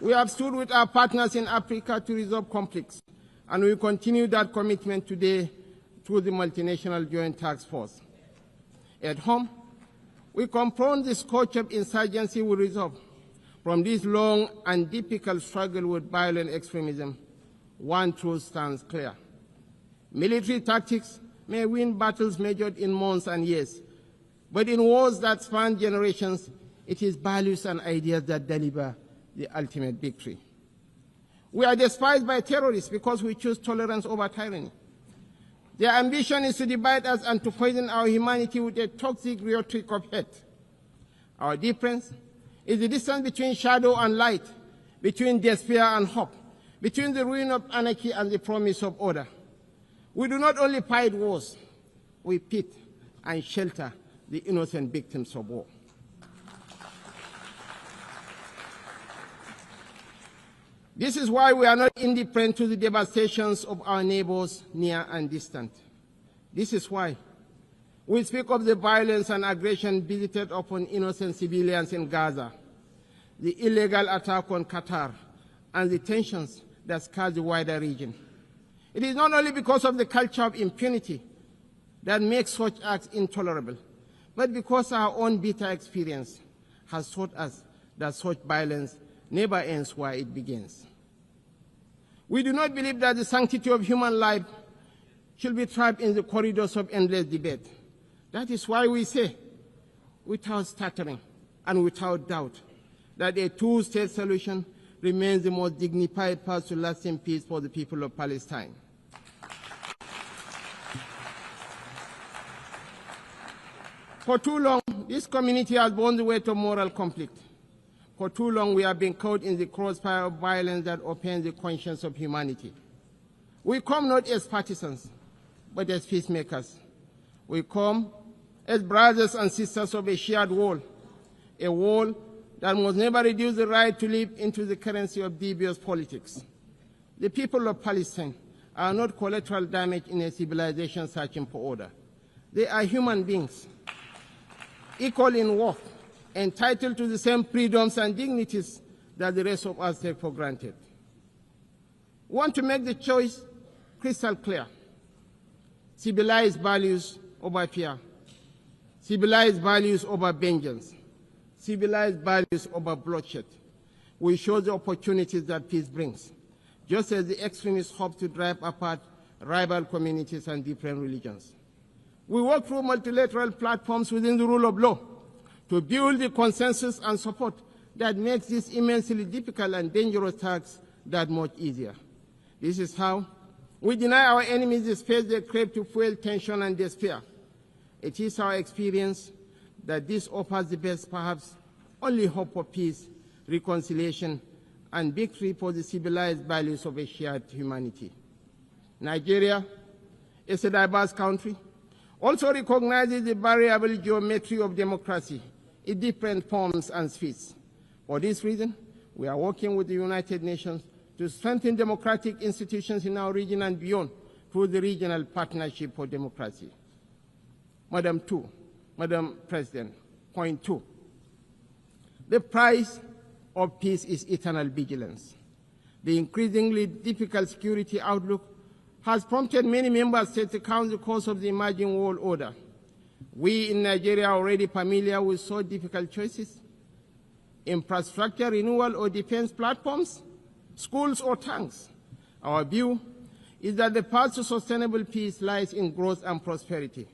P: We have stood with our partners in Africa to resolve conflicts, and we continue that commitment today through the multinational Joint Task Force. At home, we confront the scourge of insurgency we resolve. From this long and difficult struggle with violent extremism, one truth stands clear. Military tactics may win battles measured in months and years, but in wars that span generations, it is values and ideas that deliver the ultimate victory. We are despised by terrorists because we choose tolerance over tyranny. Their ambition is to divide us and to poison our humanity with a toxic rhetoric of hate. Our difference is the distance between shadow and light, between despair and hope, between the ruin of anarchy and the promise of order. We do not only fight wars, we pit and shelter the innocent victims of war. This is why we are not indifferent to the devastations of our neighbors near and distant. This is why we speak of the violence and aggression visited upon innocent civilians in Gaza, the illegal attack on Qatar, and the tensions that scar the wider region. It is not only because of the culture of impunity that makes such acts intolerable, but because our own bitter experience has taught us that such violence never ends where it begins. We do not believe that the sanctity of human life should be trapped in the corridors of endless debate. That is why we say, without stuttering and without doubt, that a two-state solution remains the most dignified path to lasting peace for the people of Palestine. For too long, this community has borne the weight of moral conflict. For too long, we have been caught in the crossfire of violence that offends the conscience of humanity. We come not as partisans, but as peacemakers. We come as brothers and sisters of a shared wall, a wall that must never reduce the right to live into the currency of devious politics. The people of Palestine are not collateral damage in a civilization searching for order. They are human beings, equal in worth, entitled to the same freedoms and dignities that the rest of us take for granted. We want to make the choice crystal clear. Civilized values over fear. Civilized values over vengeance. Civilized values over bloodshed. We show the opportunities that peace brings, just as the extremists hope to drive apart rival communities and different religions. We work through multilateral platforms within the rule of law to build the consensus and support that makes this immensely difficult and dangerous task that much easier. This is how we deny our enemies the space they crave to fuel tension and despair. It is our experience that this offers the best, perhaps only hope for peace, reconciliation, and victory for the civilized values of a shared humanity. Nigeria is a diverse country, also recognizes the variable geometry of democracy in different forms and speeds. For this reason, we are working with the United Nations to strengthen democratic institutions in our region and beyond through the Regional Partnership for Democracy. Madam President, point 2. The price of peace is eternal vigilance. The increasingly difficult security outlook has prompted many member states to count the cost of the emerging world order. We in Nigeria are already familiar with so difficult choices: infrastructure renewal or defense platforms, schools or tanks. Our view is that the path to sustainable peace lies in growth and prosperity.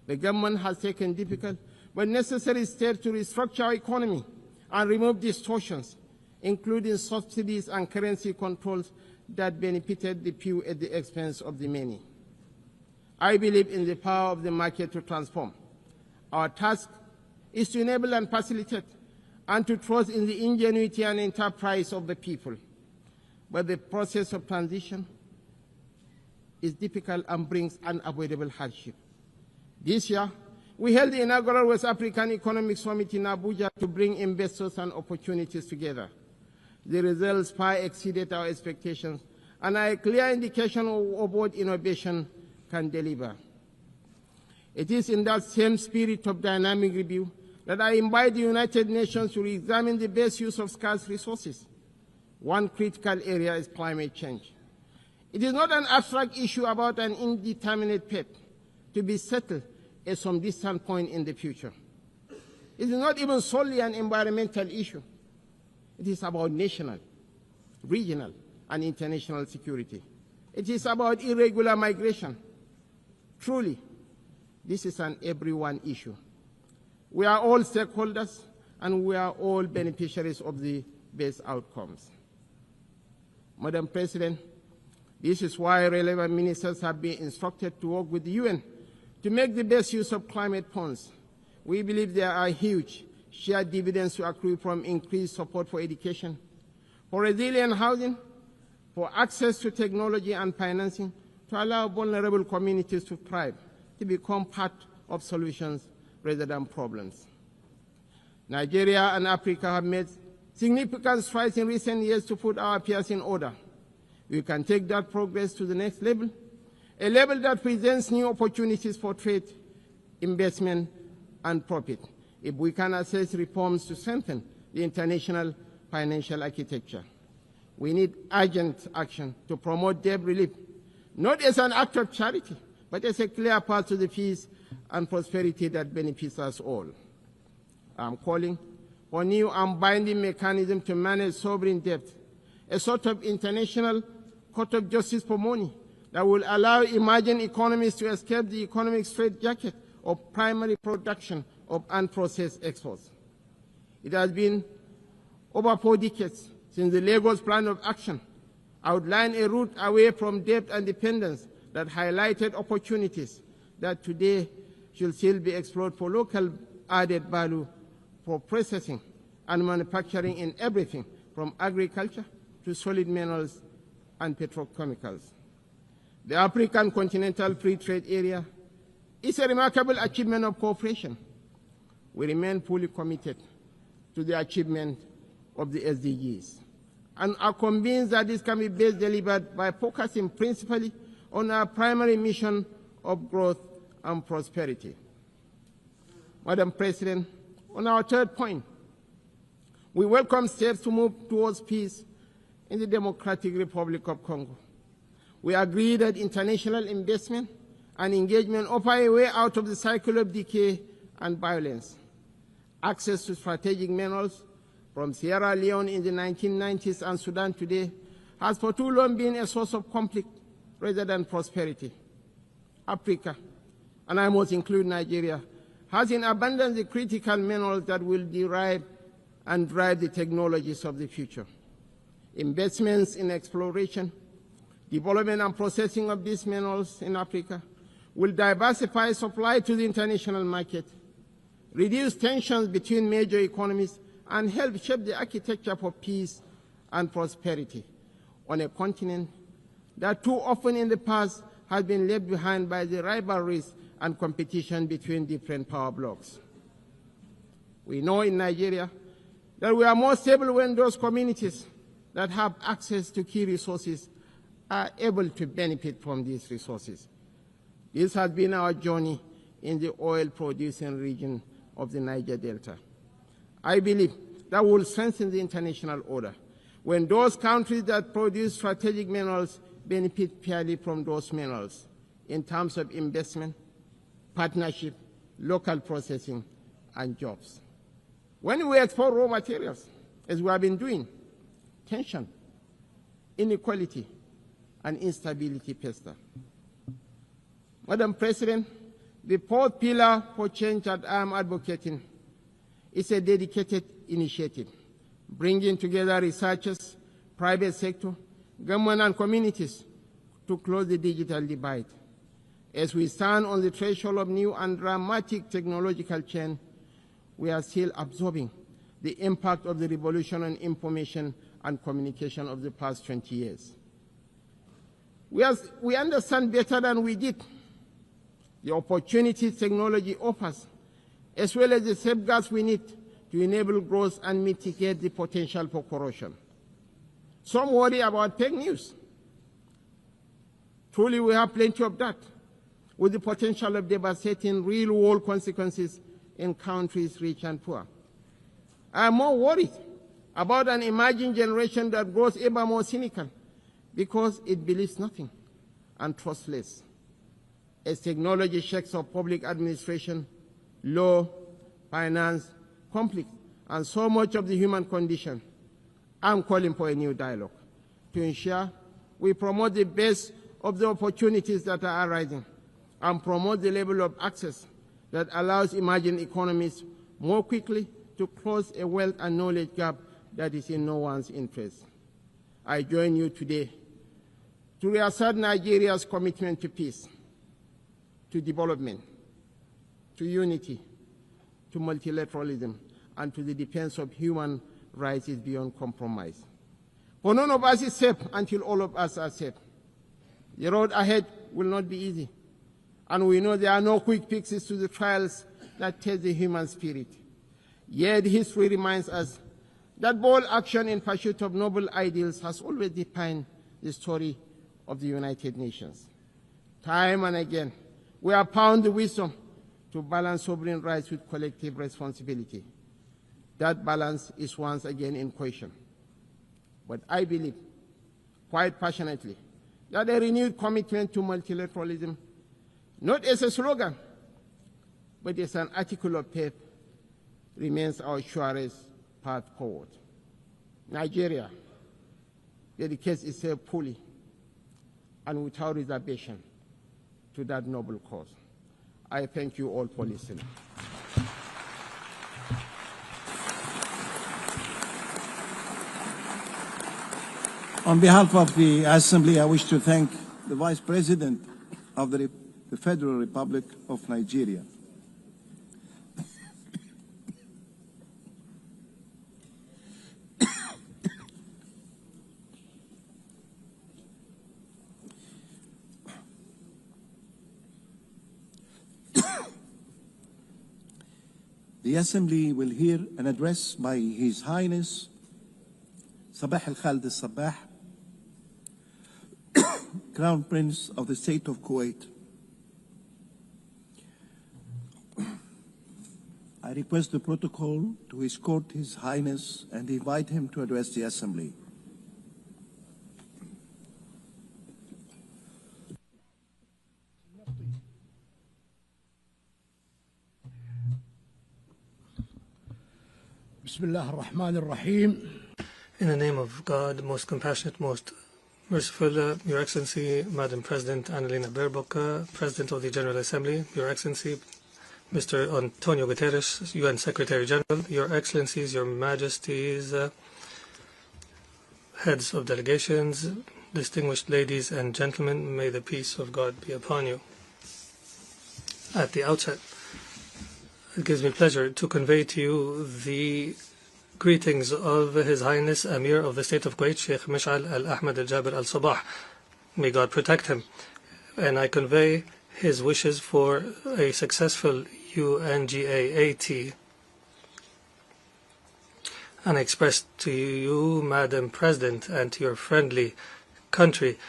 P: The government has taken difficult but necessary steps to restructure our economy and remove distortions, including subsidies and currency controls that benefited the few at the expense of the many. I believe in the power of the market to transform. Our task is to enable and facilitate and to trust in the ingenuity and enterprise of the people. But the process of transition is difficult and brings unavoidable hardship. This year, we held the inaugural West African Economic Summit in Abuja to bring investors and opportunities together. The results far exceeded our expectations and are a clear indication of what innovation can deliver. It is in that same spirit of dynamic review that I invite the United Nations to examine the best use of scarce resources. One critical area is climate change. It is not an abstract issue about an indeterminate path to be settled at some distant point in the future. It is not even solely an environmental issue. It is about national, regional, and international security. It is about irregular migration. Truly, this is an everyone issue. We are all stakeholders, and we are all beneficiaries of the best outcomes. Madam President, this is why relevant ministers have been instructed to work with the UN to make the best use of climate funds. We believe there are huge shared dividends to accrue from increased support for education, for resilient housing, for access to technology and financing to allow vulnerable communities to thrive, to become part of solutions rather than problems. Nigeria and Africa have made significant strides in recent years to put our affairs in order. We can take that progress to the next level, a level that presents new opportunities for trade, investment, and profit, if we can assess reforms to strengthen the international financial architecture. We need urgent action to promote debt relief, not as an act of charity, but as a clear path to the peace and prosperity that benefits us all. I'm calling for new and binding mechanism to manage sovereign debt, a sort of international court of justice for money that will allow emerging economies to escape the economic straitjacket of primary production of unprocessed exports. It has been over 4 decades since the Lagos Plan of Action outlined a route away from debt and dependence that highlighted opportunities that today should still be explored for local added value for processing and manufacturing in everything from agriculture to solid minerals and petrochemicals. The African Continental Free Trade Area is a remarkable achievement of cooperation. We remain fully committed to the achievement of the SDGs and are convinced that this can be best delivered by focusing principally on our primary mission of growth and prosperity. Madam President, on our third point, we welcome steps to move towards peace in the Democratic Republic of Congo. We agree that international investment and engagement offer a way out of the cycle of decay and violence. Access to strategic minerals from Sierra Leone in the 1990s and Sudan today has for too long been a source of conflict rather than prosperity. Africa, and I must include Nigeria, has in abundance the critical minerals that will derive and drive the technologies of the future. Investments in exploration, development and processing of these minerals in Africa will diversify supply to the international market, reduce tensions between major economies, and help shape the architecture for peace and prosperity on a continent that too often in the past has been left behind by the rivalries and competition between different power blocs. We know in Nigeria that we are more stable when those communities that have access to key resources are able to benefit from these resources. This has been our journey in the oil-producing region of the Niger Delta. I believe that will strengthen the international order when those countries that produce strategic minerals benefit fairly from those minerals in terms of investment, partnership, local processing, and jobs. When we export raw materials, as we have been doing, tension, inequality, and instability fester. Madam President, the fourth pillar for change that I am advocating is a dedicated initiative, bringing together researchers, private sector, government, and communities to close the digital divide. As we stand on the threshold of new and dramatic technological change, we are still absorbing the impact of the revolution on information and communication of the past 20 years. We understand better than we did the opportunities technology offers, as well as the safeguards we need to enable growth and mitigate the potential for corruption. Some worry about fake news. Truly, we have plenty of that, with the potential of devastating real-world consequences in countries rich and poor. I am more worried about an emerging generation that grows ever more cynical because it believes nothing and trusts less. As technology shakes up public administration, law, finance, conflict, and so much of the human condition, I'm calling for a new dialogue to ensure we promote the best of the opportunities that are arising and promote the level of access that allows emerging economies more quickly to close a wealth and knowledge gap that is in no one's interest. I join you today to reassert Nigeria's commitment to peace, to development, to unity, to multilateralism, and to the defense of human rights is beyond compromise. For none of us is safe until all of us are safe. The road ahead will not be easy, and we know there are no quick fixes to the trials that test the human spirit. Yet history reminds us that bold action in pursuit of noble ideals has always defined the story of the United Nations. Time and again, we have found the wisdom to balance sovereign rights with collective responsibility. That balance is once again in question. But I believe, quite passionately, that a renewed commitment to multilateralism, not as a slogan, but as an article of faith, remains our surest path forward. Nigeria dedicates itself fully and without reservation to that noble cause. I thank you all for listening.
M: On behalf of the Assembly, I wish to thank the Vice President of the Federal Republic of Nigeria. The Assembly will hear an address by His Highness Sabah al-Khalid al-Sabah, Crown Prince of the State of Kuwait. I request the protocol to escort His Highness and invite him to address the Assembly.
R: Bismillah ar-Rahman ar-Rahim.
S: In the name of God, most compassionate, most merciful, Your Excellency, Madam President Annalena Baerbock, President of the General Assembly, Your Excellency, Mr. Antonio Guterres, UN Secretary General, Your Excellencies, Your Majesties, heads of delegations, distinguished ladies and gentlemen, may the peace of God be upon you. At the outset, it gives me pleasure to convey to you the greetings of His Highness Amir of the State of Kuwait, Sheikh Mish'al al-Ahmed al-Jaber al-Sabah. May God protect him. And I convey his wishes for a successful UNGA APT. And I express to you, Madam President, and to your friendly country,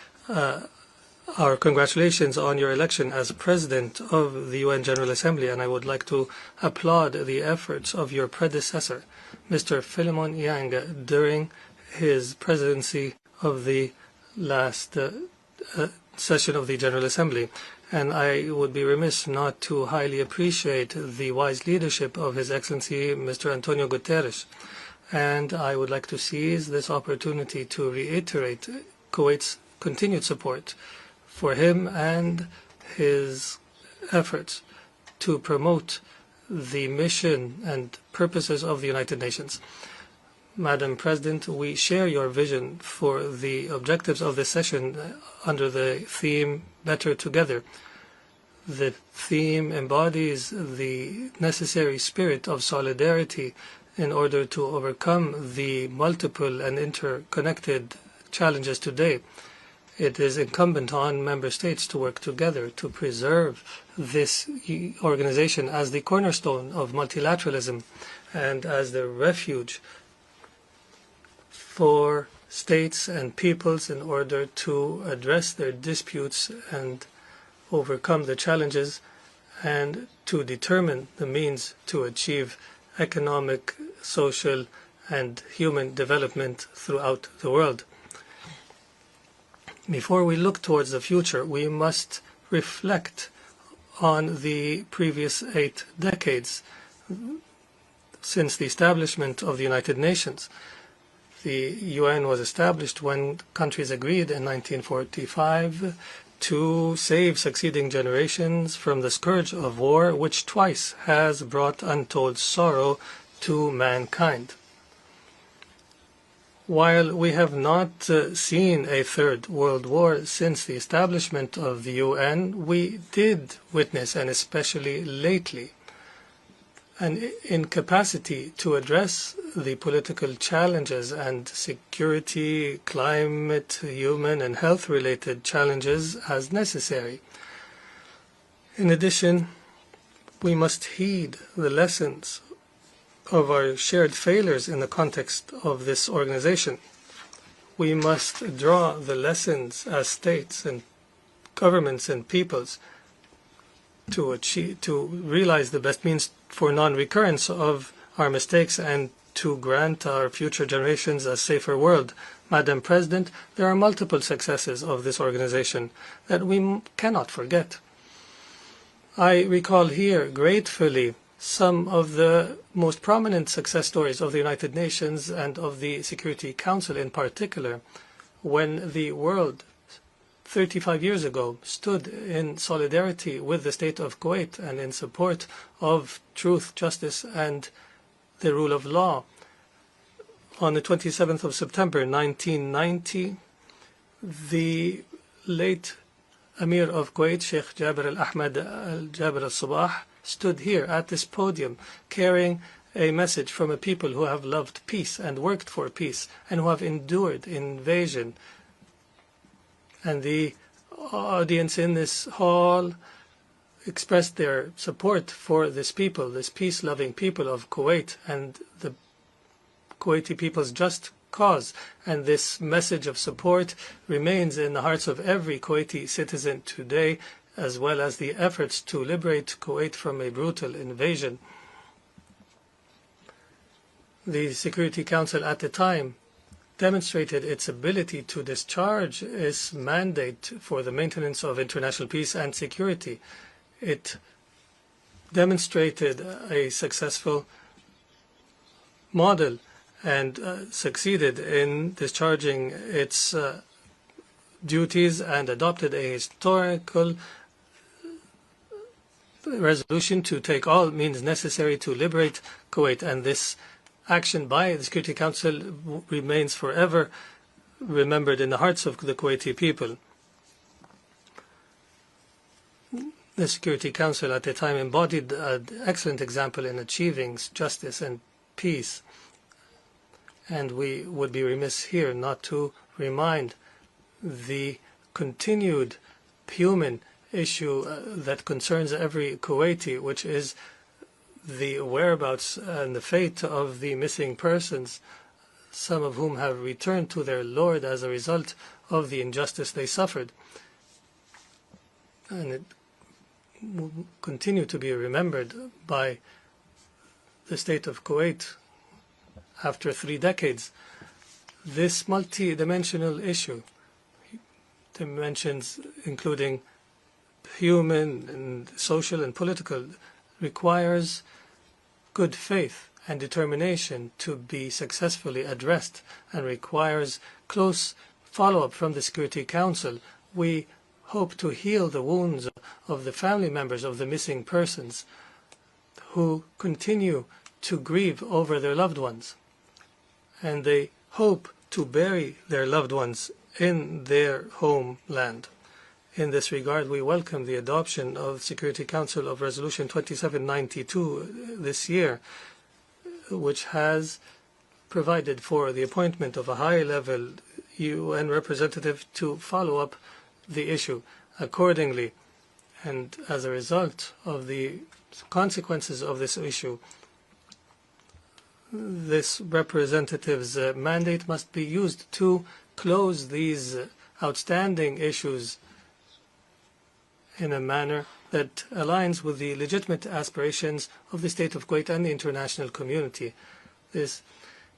S: our congratulations on your election as President of the UN General Assembly, and I would like to applaud the efforts of your predecessor, Mr. Philemon Yang, during his presidency of the last session of the General Assembly. And I would be remiss not to highly appreciate the wise leadership of His Excellency, Mr. Antonio Guterres. And I would like to seize this opportunity to reiterate Kuwait's continued support for him and his efforts to promote the mission and purposes of the United Nations. Madam President, we share your vision for the objectives of this session under the theme Better Together. The theme embodies the necessary spirit of solidarity in order to overcome the multiple and interconnected challenges today. It is incumbent on member states to work together to preserve this organization as the cornerstone of multilateralism and as the refuge for states and peoples in order to address their disputes and overcome the challenges, and to determine the means to achieve economic, social, and human development throughout the world. Before we look towards the future, we must reflect on the previous 8 decades since the establishment of the United Nations. The UN was established when countries agreed in 1945 to save succeeding generations from the scourge of war, which twice has brought untold sorrow to mankind. While we have not seen a third world war since the establishment of the UN, we did witness, and especially lately, an incapacity to address the political challenges and security, climate, human and health-related challenges as necessary. In addition, we must heed the lessons of our shared failures in the context of this organization. We must draw the lessons as states and governments and peoples to realize the best means for non-recurrence of our mistakes and to grant our future generations a safer world. Madam President, there are multiple successes of this organization that we cannot forget. I recall here gratefully some of the most prominent success stories of the United Nations and of the Security Council in particular, when the world 35 years ago stood in solidarity with the state of Kuwait and in support of truth, justice, and the rule of law. On the 27th of September 1990, the late Emir of Kuwait, Sheikh Jaber al-Ahmed al-Jaber al-Sabah, stood here at this podium carrying a message from a people who have loved peace and worked for peace and who have endured invasion. And the audience in this hall expressed their support for this people, this peace-loving people of Kuwait and the Kuwaiti people's just cause. And this message of support remains in the hearts of every Kuwaiti citizen today, as well as the efforts to liberate Kuwait from a brutal invasion. The Security Council at the time demonstrated its ability to discharge its mandate for the maintenance of international peace and security. It demonstrated a successful model and succeeded in discharging its duties and adopted a historical resolution to take all means necessary to liberate Kuwait. And this action by the Security Council remains forever remembered in the hearts of the Kuwaiti people. The Security Council at the time embodied an excellent example in achieving justice and peace. And we would be remiss here not to remind the continued human issue that concerns every Kuwaiti, which is the whereabouts and the fate of the missing persons, some of whom have returned to their Lord as a result of the injustice they suffered. And it will continue to be remembered by the state of Kuwait after 3 decades. This multi-dimensional issue, dimensions including human and social and political, requires good faith and determination to be successfully addressed and requires close follow-up from the Security Council. We hope to heal the wounds of the family members of the missing persons who continue to grieve over their loved ones, and they hope to bury their loved ones in their homeland. In this regard, we welcome the adoption of Security Council of Resolution 2792 this year, which has provided for the appointment of a high-level UN representative to follow up the issue accordingly. And as a result of the consequences of this issue, this representative's mandate must be used to close these outstanding issues in a manner that aligns with the legitimate aspirations of the state of Kuwait and the international community. This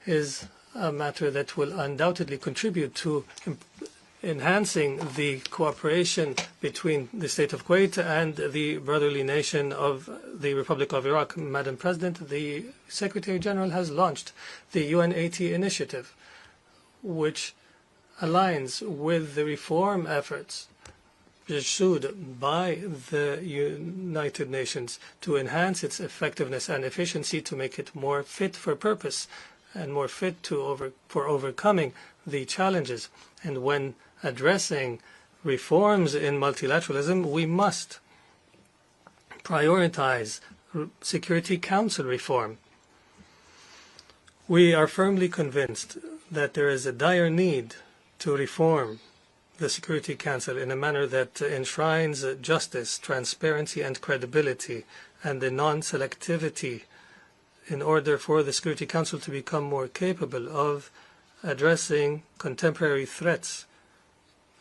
S: is a matter that will undoubtedly contribute to enhancing the cooperation between the state of Kuwait and the brotherly nation of the Republic of Iraq. Madam President, the Secretary General has launched the UN AT initiative, which aligns with the reform efforts pursued by the United Nations to enhance its effectiveness and efficiency, to make it more fit for purpose and more fit for overcoming the challenges. And when addressing reforms in multilateralism, we must prioritize Security Council reform. We are firmly convinced that there is a dire need to reform the Security Council in a manner that enshrines justice, transparency, and credibility, and the non-selectivity, in order for the Security Council to become more capable of addressing contemporary threats,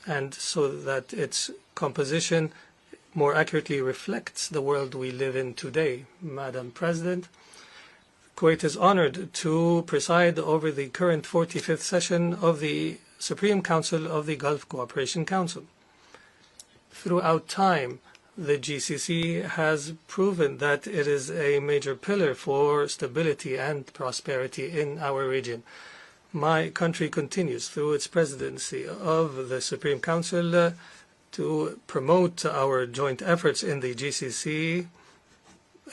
S: and so that its composition more accurately reflects the world we live in today. Madam President, Kuwait is honored to preside over the current 45th session of the Supreme Council of the Gulf Cooperation Council. Throughout time, the GCC has proven that it is a major pillar for stability and prosperity in our region. My country continues through its presidency of the Supreme Council to promote our joint efforts in the GCC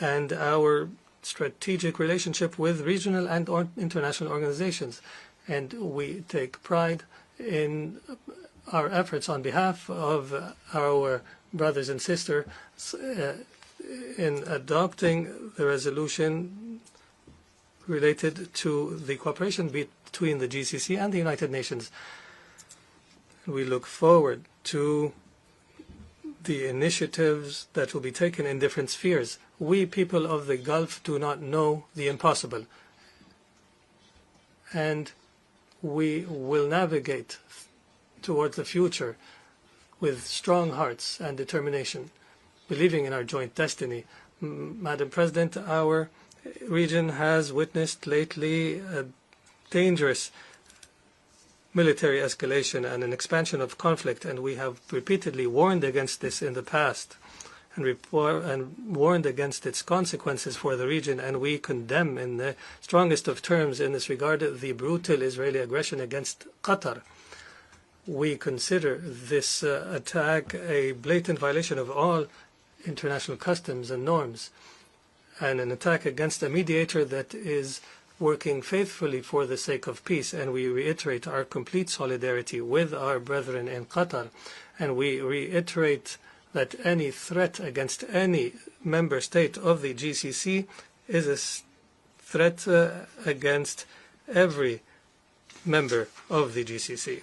S: and our strategic relationship with regional and international organizations. And we take pride in our efforts on behalf of our brothers and sisters in adopting the resolution related to the cooperation between the GCC and the United Nations. We look forward to the initiatives that will be taken in different spheres. We people of the Gulf do not know the impossible, and we will navigate towards the future with strong hearts and determination, believing in our joint destiny. Madam President, our region has witnessed lately a dangerous military escalation and an expansion of conflict, and we have repeatedly warned against this in the past and warned against its consequences for the region, and we condemn in the strongest of terms in this regard the brutal Israeli aggression against Qatar. We consider this attack a blatant violation of all international customs and norms, and an attack against a mediator that is working faithfully for the sake of peace. And we reiterate our complete solidarity with our brethren in Qatar, and we reiterate that any threat against any member state of the GCC is a threat against every member of the GCC.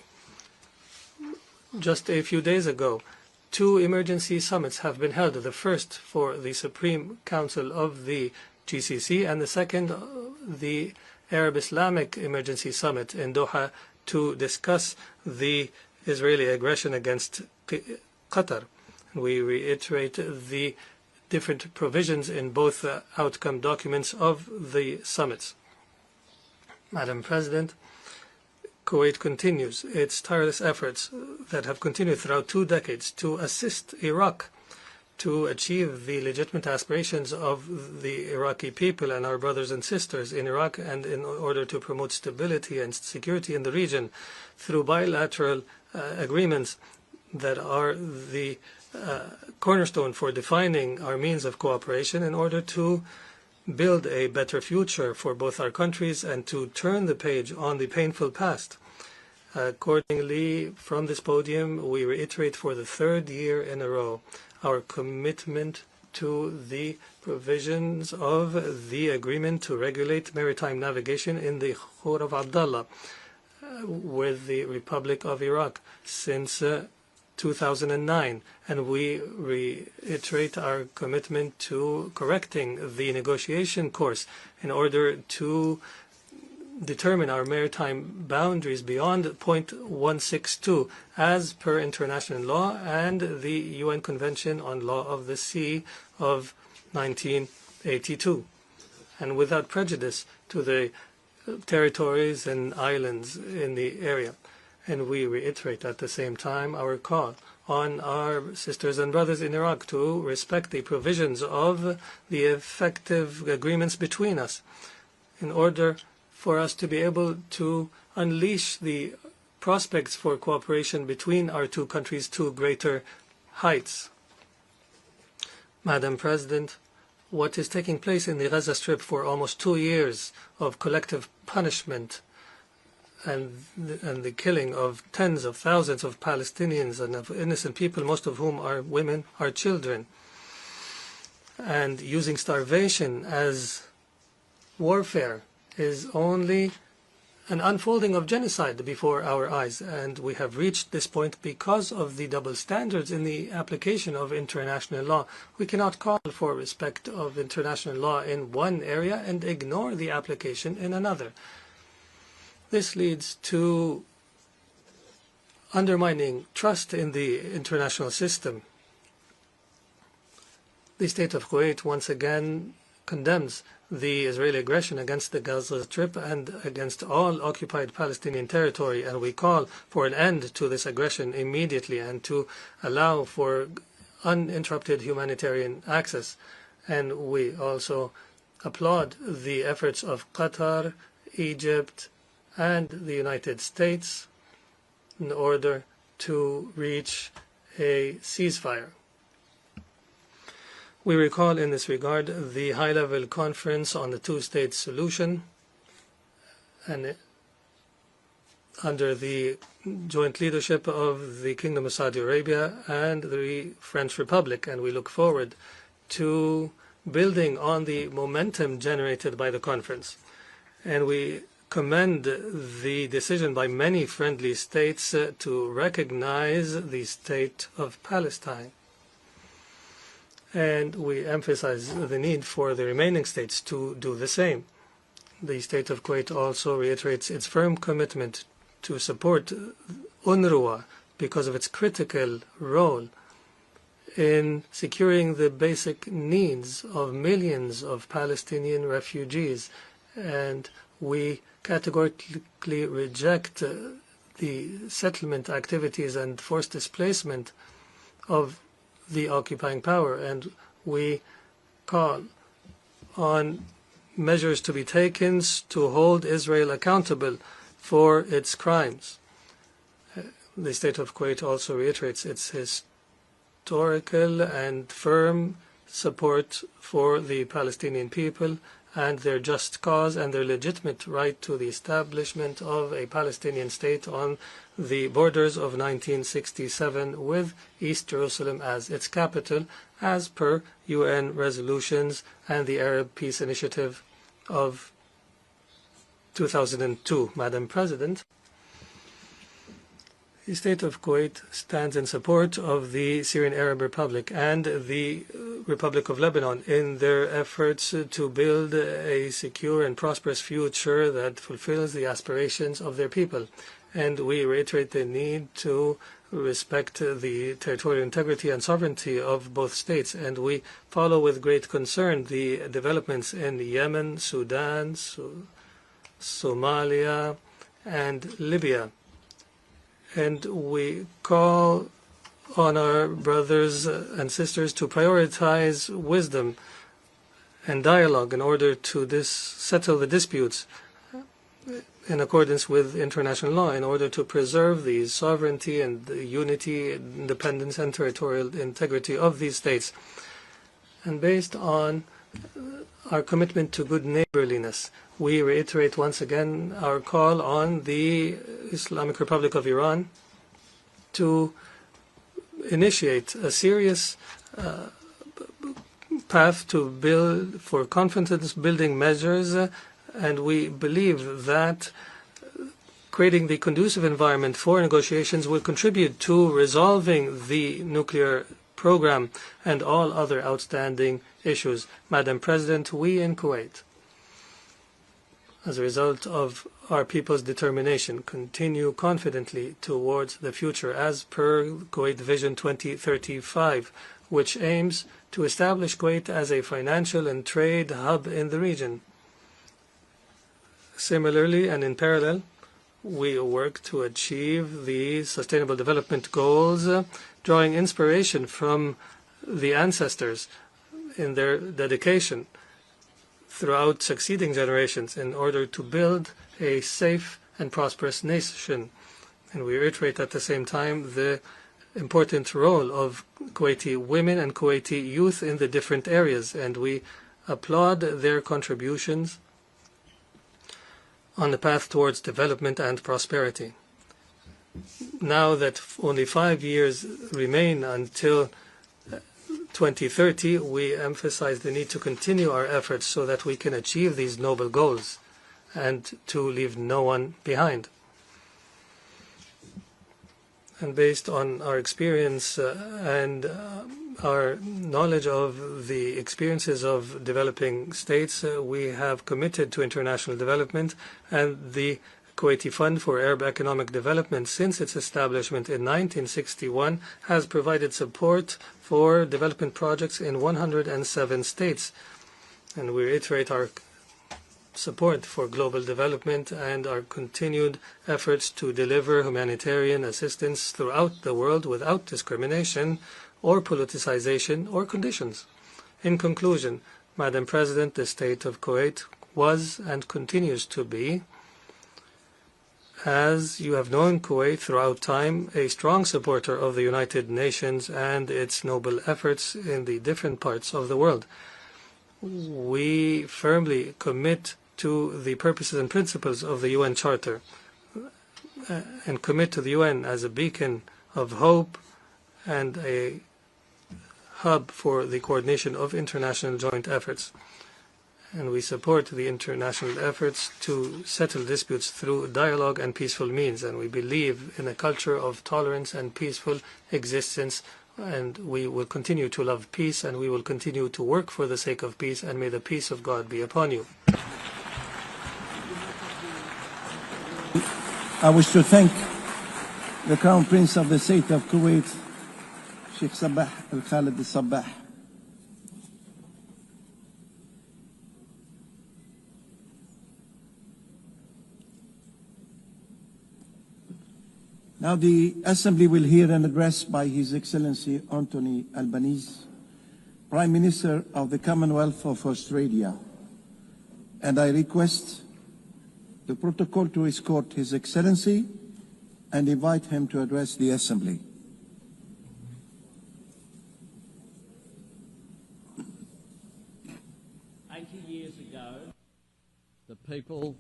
S: Just a few days ago, 2 emergency summits have been held, the first for the Supreme Council of the GCC and the second, the Arab Islamic Emergency Summit in Doha, to discuss the Israeli aggression against Qatar. We reiterate the different provisions in both outcome documents of the summits. Madam President, Kuwait continues its tireless efforts that have continued throughout 2 decades to assist Iraq to achieve the legitimate aspirations of the Iraqi people and our brothers and sisters in Iraq, and in order to promote stability and security in the region through bilateral agreements that are the cornerstone for defining our means of cooperation in order to build a better future for both our countries and to turn the page on the painful past. Accordingly, from this podium, we reiterate for the 3rd year in a row our commitment to the provisions of the agreement to regulate maritime navigation in the Khor of Abdullah with the Republic of Iraq since 2009, and we reiterate our commitment to correcting the negotiation course in order to determine our maritime boundaries beyond point 162 as per international law and the UN Convention on Law of the Sea of 1982, and without prejudice to the territories and islands in the area. And we reiterate at the same time our call on our sisters and brothers in Iraq to respect the provisions of the effective agreements between us in order for us to be able to unleash the prospects for cooperation between our two countries to greater heights. Madam President, what is taking place in the Gaza Strip for almost 2 years of collective punishment and the killing of tens of thousands of Palestinians and of innocent people, most of whom are women, are children, and using starvation as warfare is only an unfolding of genocide before our eyes. And we have reached this point because of the double standards in the application of international law. We cannot call for respect of international law in one area and ignore the application in another. This leads to undermining trust in the international system. The state of Kuwait once again condemns the Israeli aggression against the Gaza Strip and against all occupied Palestinian territory, and we call for an end to this aggression immediately and to allow for uninterrupted humanitarian access. And we also applaud the efforts of Qatar, Egypt, and the United States in order to reach a ceasefire. We recall in this regard the high-level conference on the two-state solution, and under the joint leadership of the Kingdom of Saudi Arabia and the French Republic, and we look forward to building on the momentum generated by the conference. And we commend the decision by many friendly states to recognize the state of Palestine. And we emphasize the need for the remaining states to do the same. The state of Kuwait also reiterates its firm commitment to support UNRWA because of its critical role in securing the basic needs of millions of Palestinian refugees. And we categorically reject the settlement activities and forced displacement of the occupying power, and we call on measures to be taken to hold Israel accountable for its crimes. The state of Kuwait also reiterates its historical and firm support for the Palestinian people and their just cause and their legitimate right to the establishment of a Palestinian state on the borders of 1967 with East Jerusalem as its capital, as per UN resolutions and the Arab Peace Initiative of 2002. Madam President, the state of Kuwait stands in support of the Syrian Arab Republic and the Republic of Lebanon in their efforts to build a secure and prosperous future that fulfills the aspirations of their people. And we reiterate the need to respect the territorial integrity and sovereignty of both states. And we follow with great concern the developments in Yemen, Sudan, Somalia, and Libya. And we call on our brothers and sisters to prioritize wisdom and dialogue in order to settle the disputes in accordance with international law, in order to preserve the sovereignty and the unity, independence, and territorial integrity of these states. And based on our commitment to good neighborliness, we reiterate once again our call on the Islamic Republic of Iran to initiate a serious path to build for confidence-building measures, and we believe that creating the conducive environment for negotiations will contribute to resolving the nuclear program and all other outstanding issues. Madam President, we in Kuwait as a result of our people's determination, continue confidently towards the future as per Kuwait Vision 2035, which aims to establish Kuwait as a financial and trade hub in the region. Similarly, and in parallel, we work to achieve the Sustainable Development Goals, drawing inspiration from the ancestors in their dedication throughout succeeding generations in order to build a safe and prosperous nation. And we reiterate at the same time the important role of Kuwaiti women and Kuwaiti youth in the different areas, and we applaud their contributions on the path towards development and prosperity. Now that only 5 years remain until 2030, we emphasize the need to continue our efforts so that we can achieve these noble goals and to leave no one behind. And based on our experience and our knowledge of the experiences of developing states, we have committed to international development, and the Kuwaiti Fund for Arab Economic Development, since its establishment in 1961, has provided support for development projects in 107 states. And we reiterate our support for global development and our continued efforts to deliver humanitarian assistance throughout the world without discrimination or politicization or conditions. In conclusion, Madam President, the state of Kuwait was and continues to be, as you have known Kuwait throughout time, a strong supporter of the United Nations and its noble efforts in the different parts of the world. We firmly commit to the purposes and principles of the UN Charter and commit to the UN as a beacon of hope and a hub for the coordination of international joint efforts. And we support the international efforts to settle disputes through dialogue and peaceful means. And we believe in a culture of tolerance and peaceful existence. And we will continue to love peace, and we will continue to work for the sake of peace. And may the peace of God be upon you.
M: I wish to thank the Crown Prince of the State of Kuwait, Sheikh Sabah Al-Khalid Al-Sabah. Now the Assembly will hear an address by His Excellency Anthony Albanese, Prime Minister of the Commonwealth of Australia, and I request the protocol to escort His Excellency and invite him to address the Assembly.
C: Years ago, the people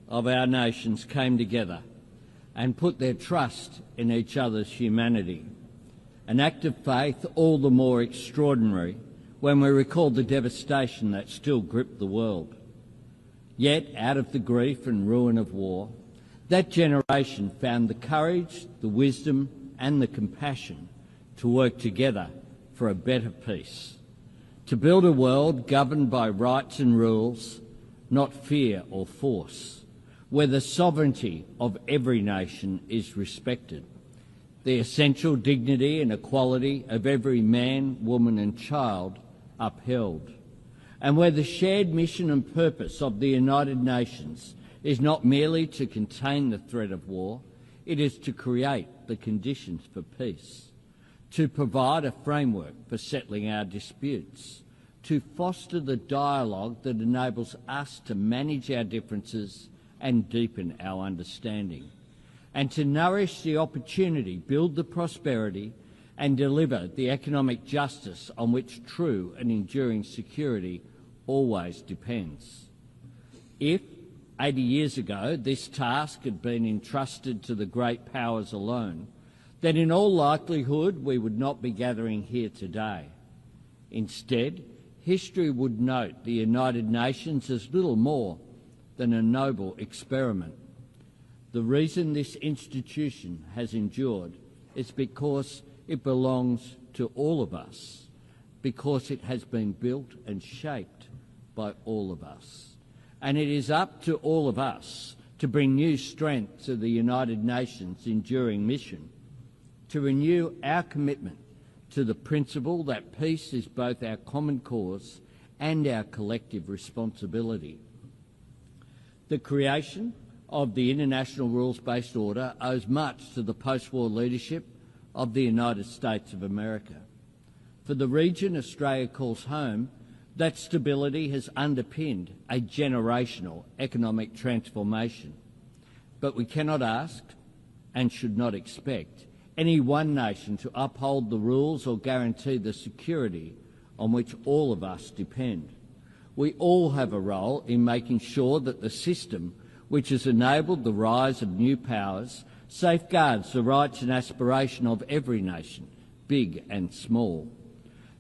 C: of our nations came together and put their trust in each other's humanity. An act of faith all the more extraordinary when we recall the devastation that still gripped the world. Yet, out of the grief and ruin of war, that generation found the courage, the wisdom and the compassion to work together for a better peace, to build a world governed by rights and rules, not fear or force, where the sovereignty of every nation is respected, the essential dignity and equality of every man, woman and child upheld, and where the shared mission and purpose of the United Nations is not merely to contain the threat of war, it is to create the conditions for peace, to provide a framework for settling our disputes, to foster the dialogue that enables us to manage our differences and deepen our understanding, and to nourish the opportunity, build the prosperity and deliver the economic justice on which true and enduring security always depends. If 80 years ago this task had been entrusted to the great powers alone, then in all likelihood we would not be gathering here today. Instead, history would note the United Nations as little more than a noble experiment. The reason this institution has endured is because it belongs to all of us, because it has been built and shaped by all of us. and it is up to all of us to bring new strength to the United Nations' enduring mission, to renew our commitment to the principle that peace is both our common cause and our collective responsibility. The creation of the International Rules-Based Order owes much to the post-war leadership of the United States of America. For the region Australia calls home, that stability has underpinned a generational economic transformation. But we cannot ask, and should not expect, any one nation to uphold the rules or guarantee the security on which all of us depend. We all have a role in making sure that the system which has enabled the rise of new powers safeguards the rights and aspiration of every nation, big and small.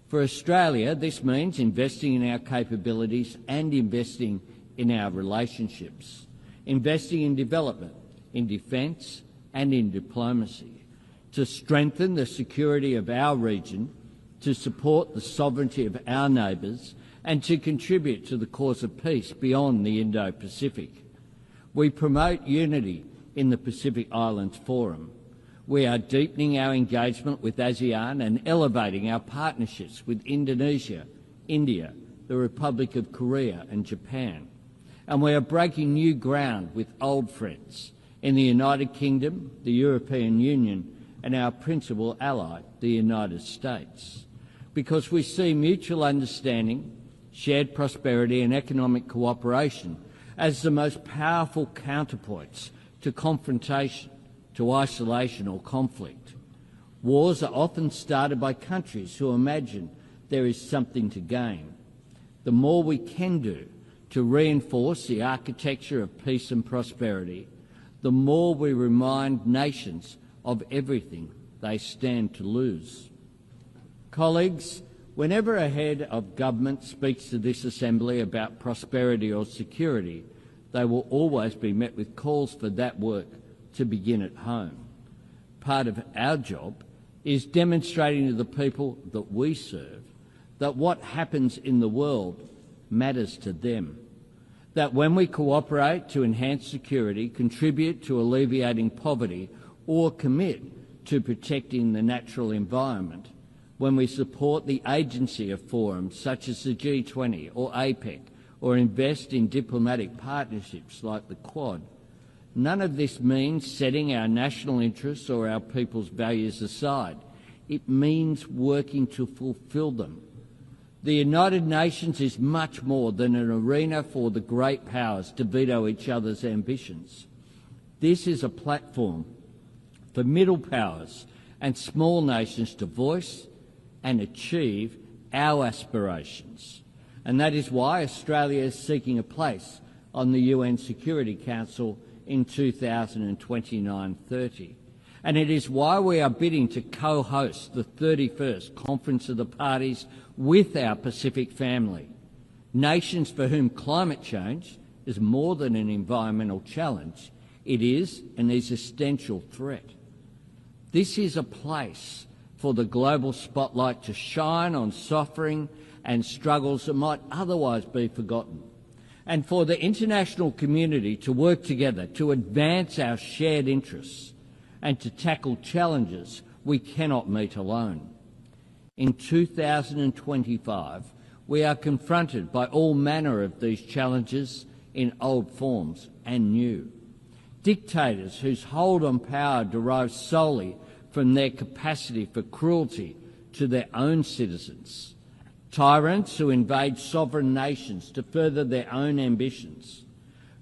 C: For Australia, this means investing in our capabilities and investing in our relationships, investing in development, in defence and in diplomacy, to strengthen the security of our region, to support the sovereignty of our neighbours and to contribute to the cause of peace beyond the Indo-Pacific. We promote unity in the Pacific Islands Forum. We are deepening our engagement with ASEAN and elevating our partnerships with Indonesia, India, the Republic of Korea and Japan. And we are breaking new ground with old friends in the United Kingdom, the European Union and our principal ally, the United States, because we see mutual understanding, shared prosperity and economic cooperation as the most powerful counterpoints to confrontation, to isolation or conflict. Wars are often started by countries who imagine there is something to gain. The more we can do to reinforce the architecture of peace and prosperity, the more we remind nations of everything they stand to lose. Colleagues, whenever a head of government speaks to this Assembly about prosperity or security, they will always be met with calls for that work to begin at home. Part of our job is demonstrating to the people that we serve that what happens in the world matters to them, that when we cooperate to enhance security, contribute to alleviating poverty or commit to protecting the natural environment, when we support the agency of forums such as the G20 or APEC or invest in diplomatic partnerships like the Quad, none of this means setting our national interests or our people's values aside. It means working to fulfil them. The United Nations is much more than an arena for the great powers to veto each other's ambitions. This is a platform for middle powers and small nations to voice and achieve our aspirations. And that is why Australia is seeking a place on the UN Security Council in 2029-30. And it is why we are bidding to co-host the 31st Conference of the Parties with our Pacific family, nations for whom climate change is more than an environmental challenge, it is an existential threat. This is a place for the global spotlight to shine on suffering and struggles that might otherwise be forgotten, and for the international community to work together to advance our shared interests and to tackle challenges we cannot meet alone. In 2025, we are confronted by all manner of these challenges in old forms and new. Dictators whose hold on power derives solely from their capacity for cruelty to their own citizens. Tyrants who invade sovereign nations to further their own ambitions.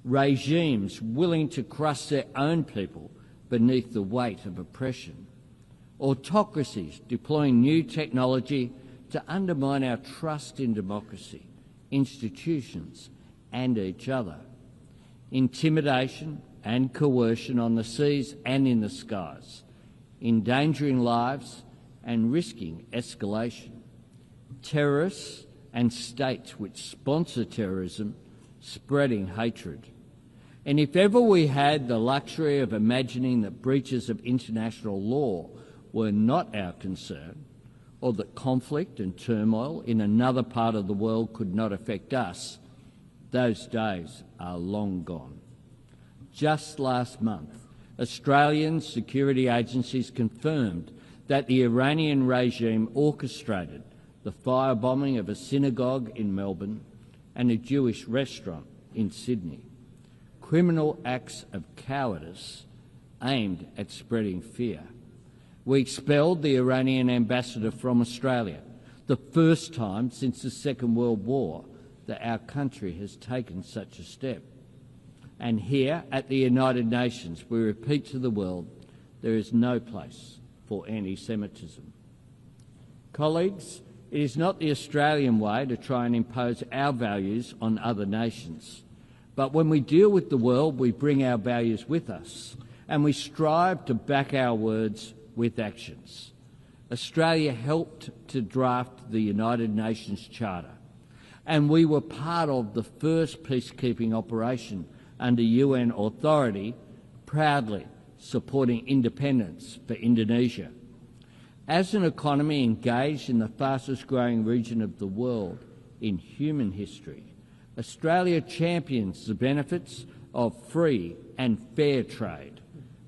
C: Regimes willing to crush their own people beneath the weight of oppression. Autocracies deploying new technology to undermine our trust in democracy, institutions and each other. Intimidation and coercion on the seas and in the skies, endangering lives and risking escalation. Terrorists and states which sponsor terrorism, spreading hatred. And if ever we had the luxury of imagining that breaches of international law were not our concern, or that conflict and turmoil in another part of the world could not affect us, Those days are long gone. Just last month, Australian security agencies confirmed that the Iranian regime orchestrated the firebombing of a synagogue in Melbourne and a Jewish restaurant in Sydney. Criminal acts of cowardice aimed at spreading fear. We expelled the Iranian ambassador from Australia, the first time since the Second World War that our country has taken such a step. And here at the United Nations, we repeat to the world, there is no place for anti-Semitism. Colleagues, it is not the Australian way to try and impose our values on other nations. But when we deal with the world, we bring our values with us, and we strive to back our words with actions. Australia helped to draft the United Nations Charter, and we were part of the first peacekeeping operation under UN authority, proudly supporting independence for Indonesia. As an economy engaged in the fastest-growing region of the world in human history, Australia champions the benefits of free and fair trade,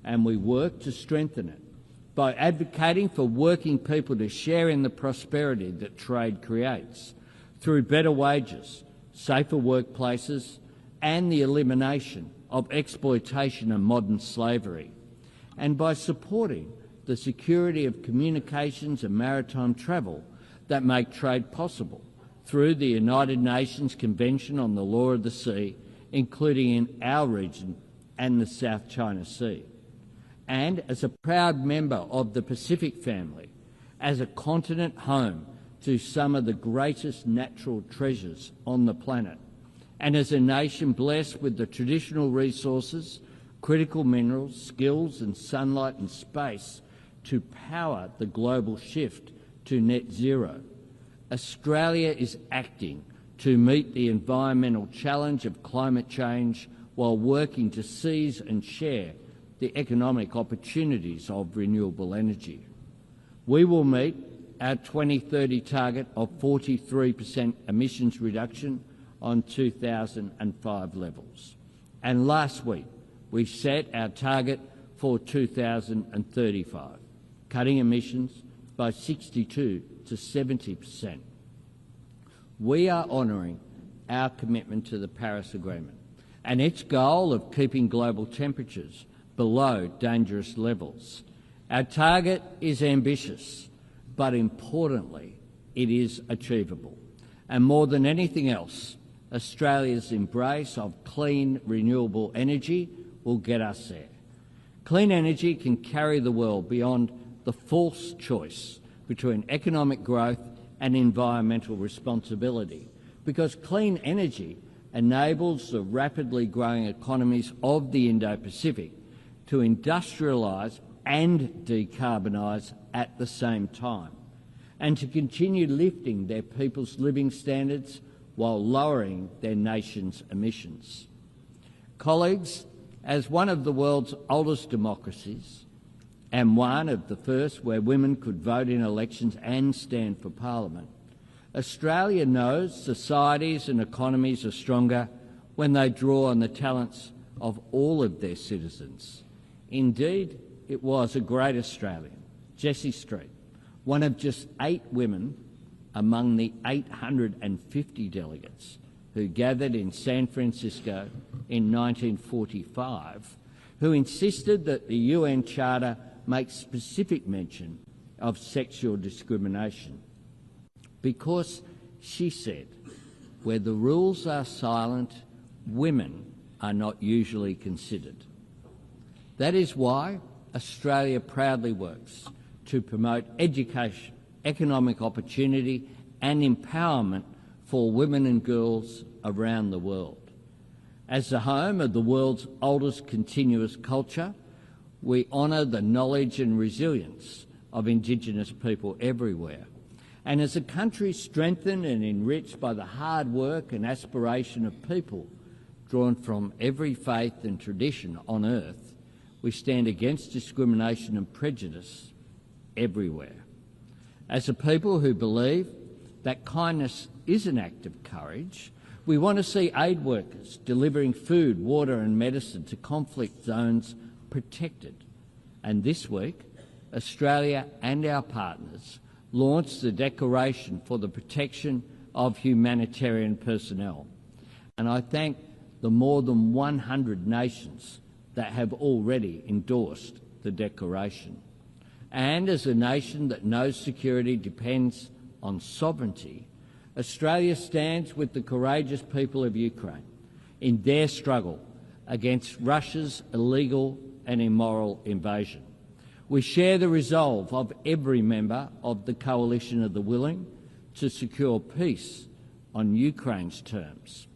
C: and we work to strengthen it by advocating for working people to share in the prosperity that trade creates through better wages, safer workplaces, and the elimination of exploitation and modern slavery, and by supporting the security of communications and maritime travel that make trade possible through the United Nations Convention on the Law of the Sea, including in our region and the South China Sea. And as a proud member of the Pacific family, as a continent home to some of the greatest natural treasures on the planet, and as a nation blessed with the traditional resources, critical minerals, skills and sunlight and space to power the global shift to net zero, Australia is acting to meet the environmental challenge of climate change while working to seize and share the economic opportunities of renewable energy. We will meet our 2030 target of 43% emissions reduction on 2005 levels. And last week, we set our target for 2035, cutting emissions by 62 to 70%. We are honouring our commitment to the Paris Agreement and its goal of keeping global temperatures below dangerous levels. Our target is ambitious, but importantly, it is achievable. And more than anything else, Australia's embrace of clean, renewable energy will get us there. Clean energy can carry the world beyond the false choice between economic growth and environmental responsibility, because clean energy enables the rapidly growing economies of the Indo-Pacific to industrialise and decarbonise at the same time, and to continue lifting their people's living standards while lowering their nation's emissions. Colleagues, as one of the world's oldest democracies, and one of the first where women could vote in elections and stand for Parliament, Australia knows societies and economies are stronger when they draw on the talents of all of their citizens. Indeed, it was a great Australian, Jessie Street, one of just 8 women among the 850 delegates who gathered in San Francisco in 1945, who insisted that the UN Charter makes specific mention of sexual discrimination. Because, she said, where the rules are silent, women are not usually considered. That is why Australia proudly works to promote education, economic opportunity and empowerment for women and girls around the world. As the home of the world's oldest continuous culture, we honour the knowledge and resilience of Indigenous people everywhere. And as a country strengthened and enriched by the hard work and aspiration of people drawn from every faith and tradition on earth, we stand against discrimination and prejudice everywhere. As a people who believe that kindness is an act of courage, We want to see aid workers delivering food, water and medicine to conflict zones protected. And this week, Australia and our partners launched the Declaration for the Protection of Humanitarian Personnel. And I thank the more than 100 nations that have already endorsed the Declaration. And as a nation that knows security depends on sovereignty, Australia stands with the courageous people of Ukraine in their struggle against Russia's illegal and immoral invasion. We share the resolve of every member of the Coalition of the Willing to secure peace on Ukraine's terms.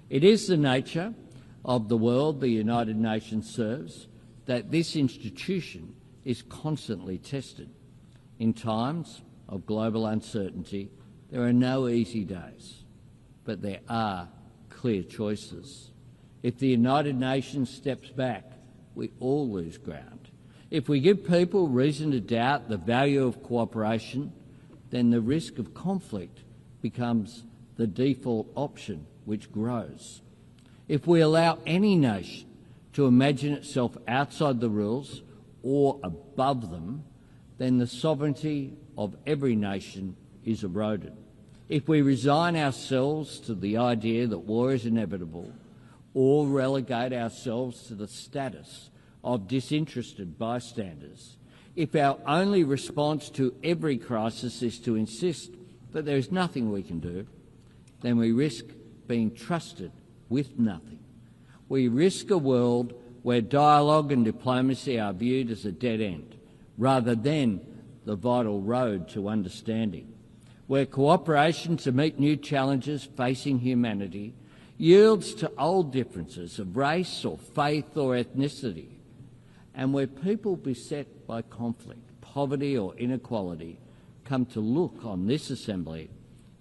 C: It is the nature of the world the United Nations serves that this institution is constantly tested. In times of global uncertainty, there are no easy days, but there are clear choices. If the United Nations steps back, we all lose ground. If we give people reason to doubt the value of cooperation, then the risk of conflict becomes the default option, which grows. If we allow any nation to imagine itself outside the rules or above them, then the sovereignty of every nation is eroded. If we resign ourselves to the idea that war is inevitable or relegate ourselves to the status of disinterested bystanders, if our only response to every crisis is to insist that there is nothing we can do, then we risk being trusted with nothing. We risk a world where dialogue and diplomacy are viewed as a dead end, rather than the vital road to understanding, where cooperation to meet new challenges facing humanity yields to old differences of race or faith or ethnicity, and where people beset by conflict, poverty or inequality come to look on this assembly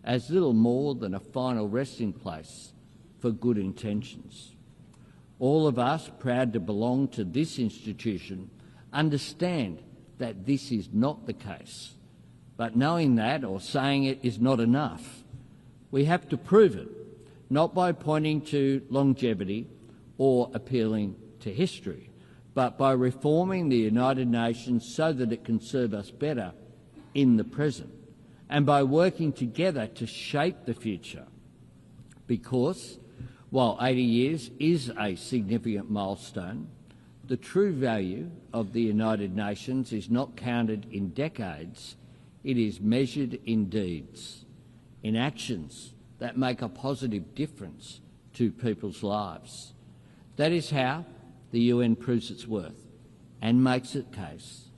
C: as little more than a final resting place for good intentions. All of us, proud to belong to this institution, understand that this is not the case. But knowing that or saying it is not enough. We have to prove it, not by pointing to longevity or appealing to history, but by reforming the United Nations so that it can serve us better in the present, and by working together to shape the future. Because while 80 years is a significant milestone, the true value of the United Nations is not counted in decades, it is measured in deeds, in actions that make a positive difference to people's lives. That is how the UN proves its worth and makes its case,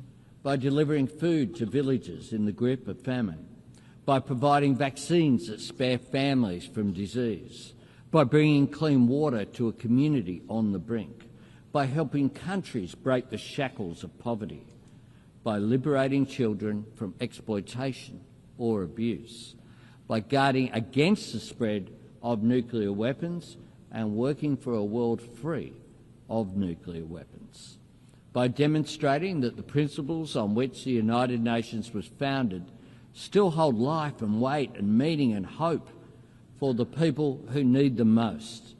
C: by delivering food to villages in the grip of famine, by providing vaccines that spare families from disease, by bringing clean water to a community on the brink, by helping countries break the shackles of poverty, by liberating children from exploitation or abuse, by guarding against the spread of nuclear weapons and working for a world free of nuclear weapons, by demonstrating that the principles on which the United Nations was founded still hold life and weight and meaning and hope for the people who need them most.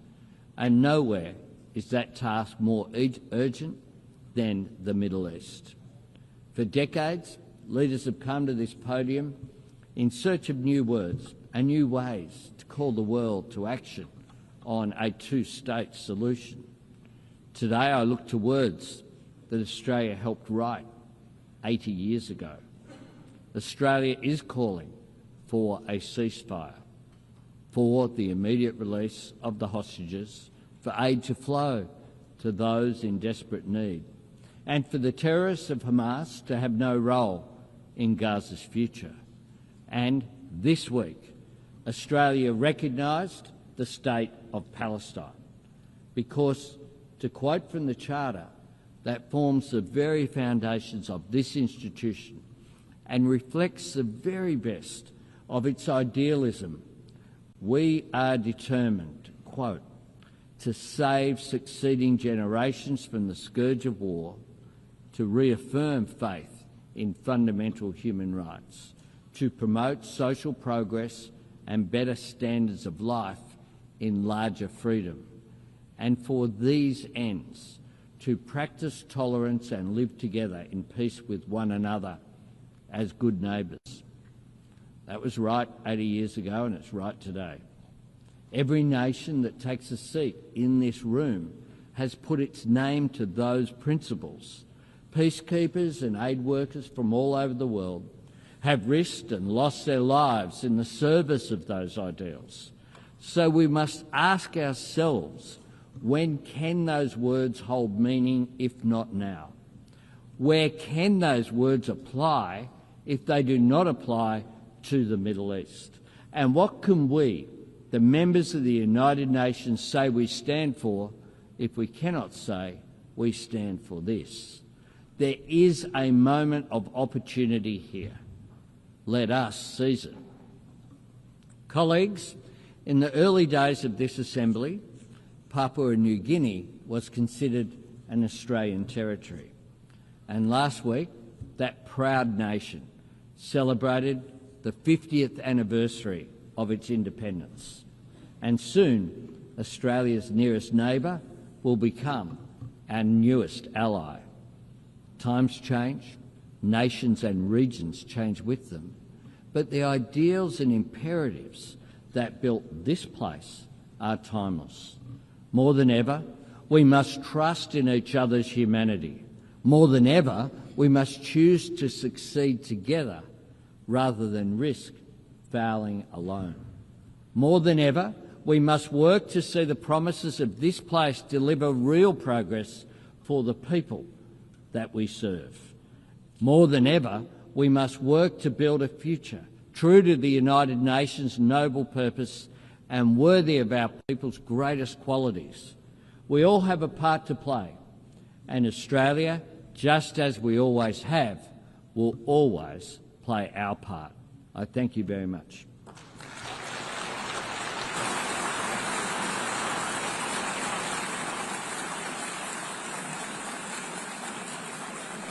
C: And nowhere is that task more urgent than the Middle East. For decades, leaders have come to this podium in search of new words and new ways to call the world to action on a two-state solution. Today I look to words that Australia helped write 80 years ago. Australia is calling for a ceasefire, for the immediate release of the hostages, for aid to flow to those in desperate need, and for the terrorists of Hamas to have no role in Gaza's future. And this week, Australia recognised the state of Palestine because, to quote from the Charter, that forms the very foundations of this institution and reflects the very best of its idealism, we are determined, quote, to save succeeding generations from the scourge of war, to reaffirm faith in fundamental human rights, to promote social progress and better standards of life in larger freedom. And for these ends, to practice tolerance and live together in peace with one another as good neighbours. That was right 80 years ago, and it's right today. Every nation that takes a seat in this room has put its name to those principles. Peacekeepers and aid workers from all over the world have risked and lost their lives in the service of those ideals. So we must ask ourselves, when can those words hold meaning if not now? Where can those words apply if they do not apply to the Middle East? And what can we, the members of the United Nations, say we stand for if we cannot say we stand for this? There is a moment of opportunity here. Let us seize it. Colleagues, in the early days of this Assembly, Papua New Guinea was considered an Australian territory. And last week, that proud nation celebrated the 50th anniversary of its independence. And soon, Australia's nearest neighbour will become our newest ally. Times change, nations and regions change with them, but the ideals and imperatives that built this place are timeless. More than ever, we must trust in each other's humanity. More than ever, we must choose to succeed together rather than risk failing alone. More than ever, we must work to see the promises of this place deliver real progress for the people that we serve. More than ever, we must work to build a future true to the United Nations' noble purpose and worthy of our people's greatest qualities. We all have a part to play, and Australia, just as we always have, will always play our part. I thank you very much.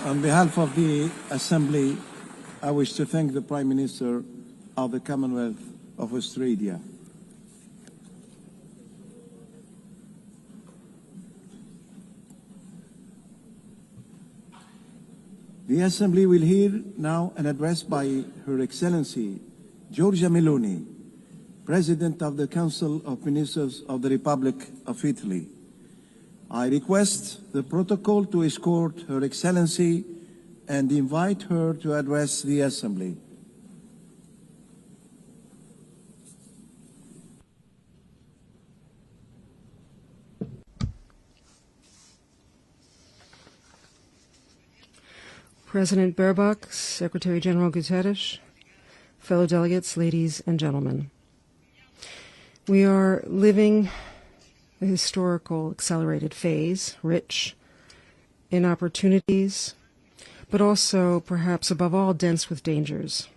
M: On behalf of the Assembly, I wish to thank the Prime Minister of the Commonwealth of Australia. The Assembly will hear now an address by Her Excellency Giorgia Meloni, President of the Council of Ministers of the Republic of Italy. I request the protocol to escort Her Excellency and invite her to address the Assembly.
Q: President Baerbock, Secretary General Guterres, fellow delegates, ladies and gentlemen. We are living a historical accelerated phase, rich in opportunities, but also, perhaps above all, dense with dangers.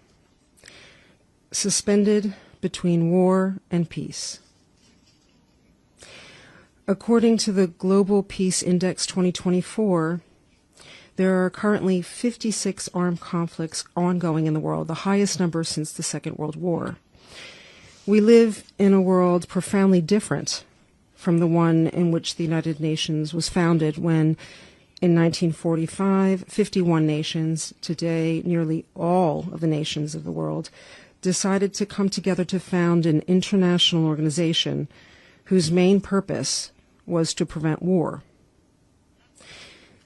Q: Suspended between war and peace. According to the Global Peace Index 2024, there are currently 56 armed conflicts ongoing in the world, the highest number since the Second World War. We live in a world profoundly different from the one in which the United Nations was founded when, in 1945, 51 nations, today nearly all of the nations of the world, decided to come together to found an international organization whose main purpose was to prevent war.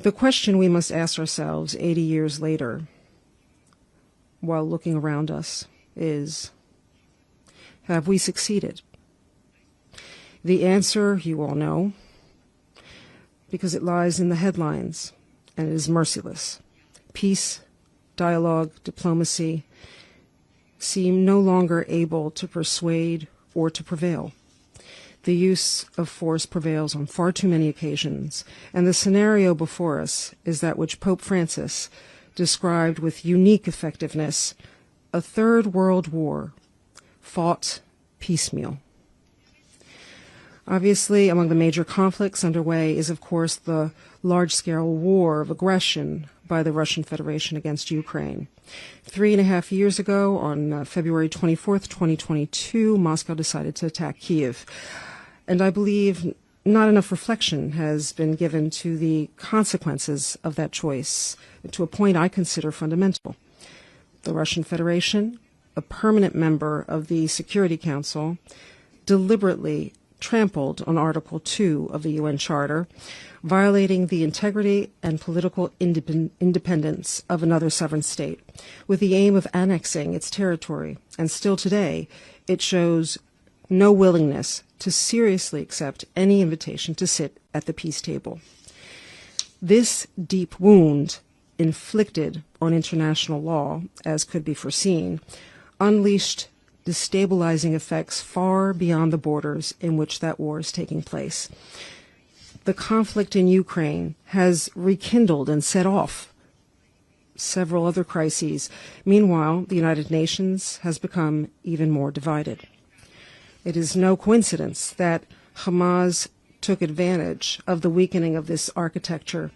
Q: The question we must ask ourselves 80 years later, while looking around us, is, have we succeeded? The answer you all know, because it lies in the headlines, and it is merciless. Peace, dialogue, diplomacy seem no longer able to persuade or to prevail. The use of force prevails on far too many occasions, and the scenario before us is that which Pope Francis described with unique effectiveness, a third world war, fought piecemeal. Obviously, among the major conflicts underway is, of course, the large-scale war of aggression by the Russian Federation against Ukraine. 3.5 years ago, on February 24th, 2022, Moscow decided to attack Kyiv. And I believe not enough reflection has been given to the consequences of that choice, to a point I consider fundamental. The Russian Federation, a permanent member of the Security Council, deliberately trampled on Article 2 of the UN Charter, violating the integrity and political independence of another sovereign state, with the aim of annexing its territory. And still today, it shows no willingness to seriously accept any invitation to sit at the peace table. This deep wound inflicted on international law, as could be foreseen, unleashed destabilizing effects far beyond the borders in which that war is taking place. The conflict in Ukraine has rekindled and set off several other crises. Meanwhile, the United Nations has become even more divided. It is no coincidence that Hamas took advantage of the weakening of this architecture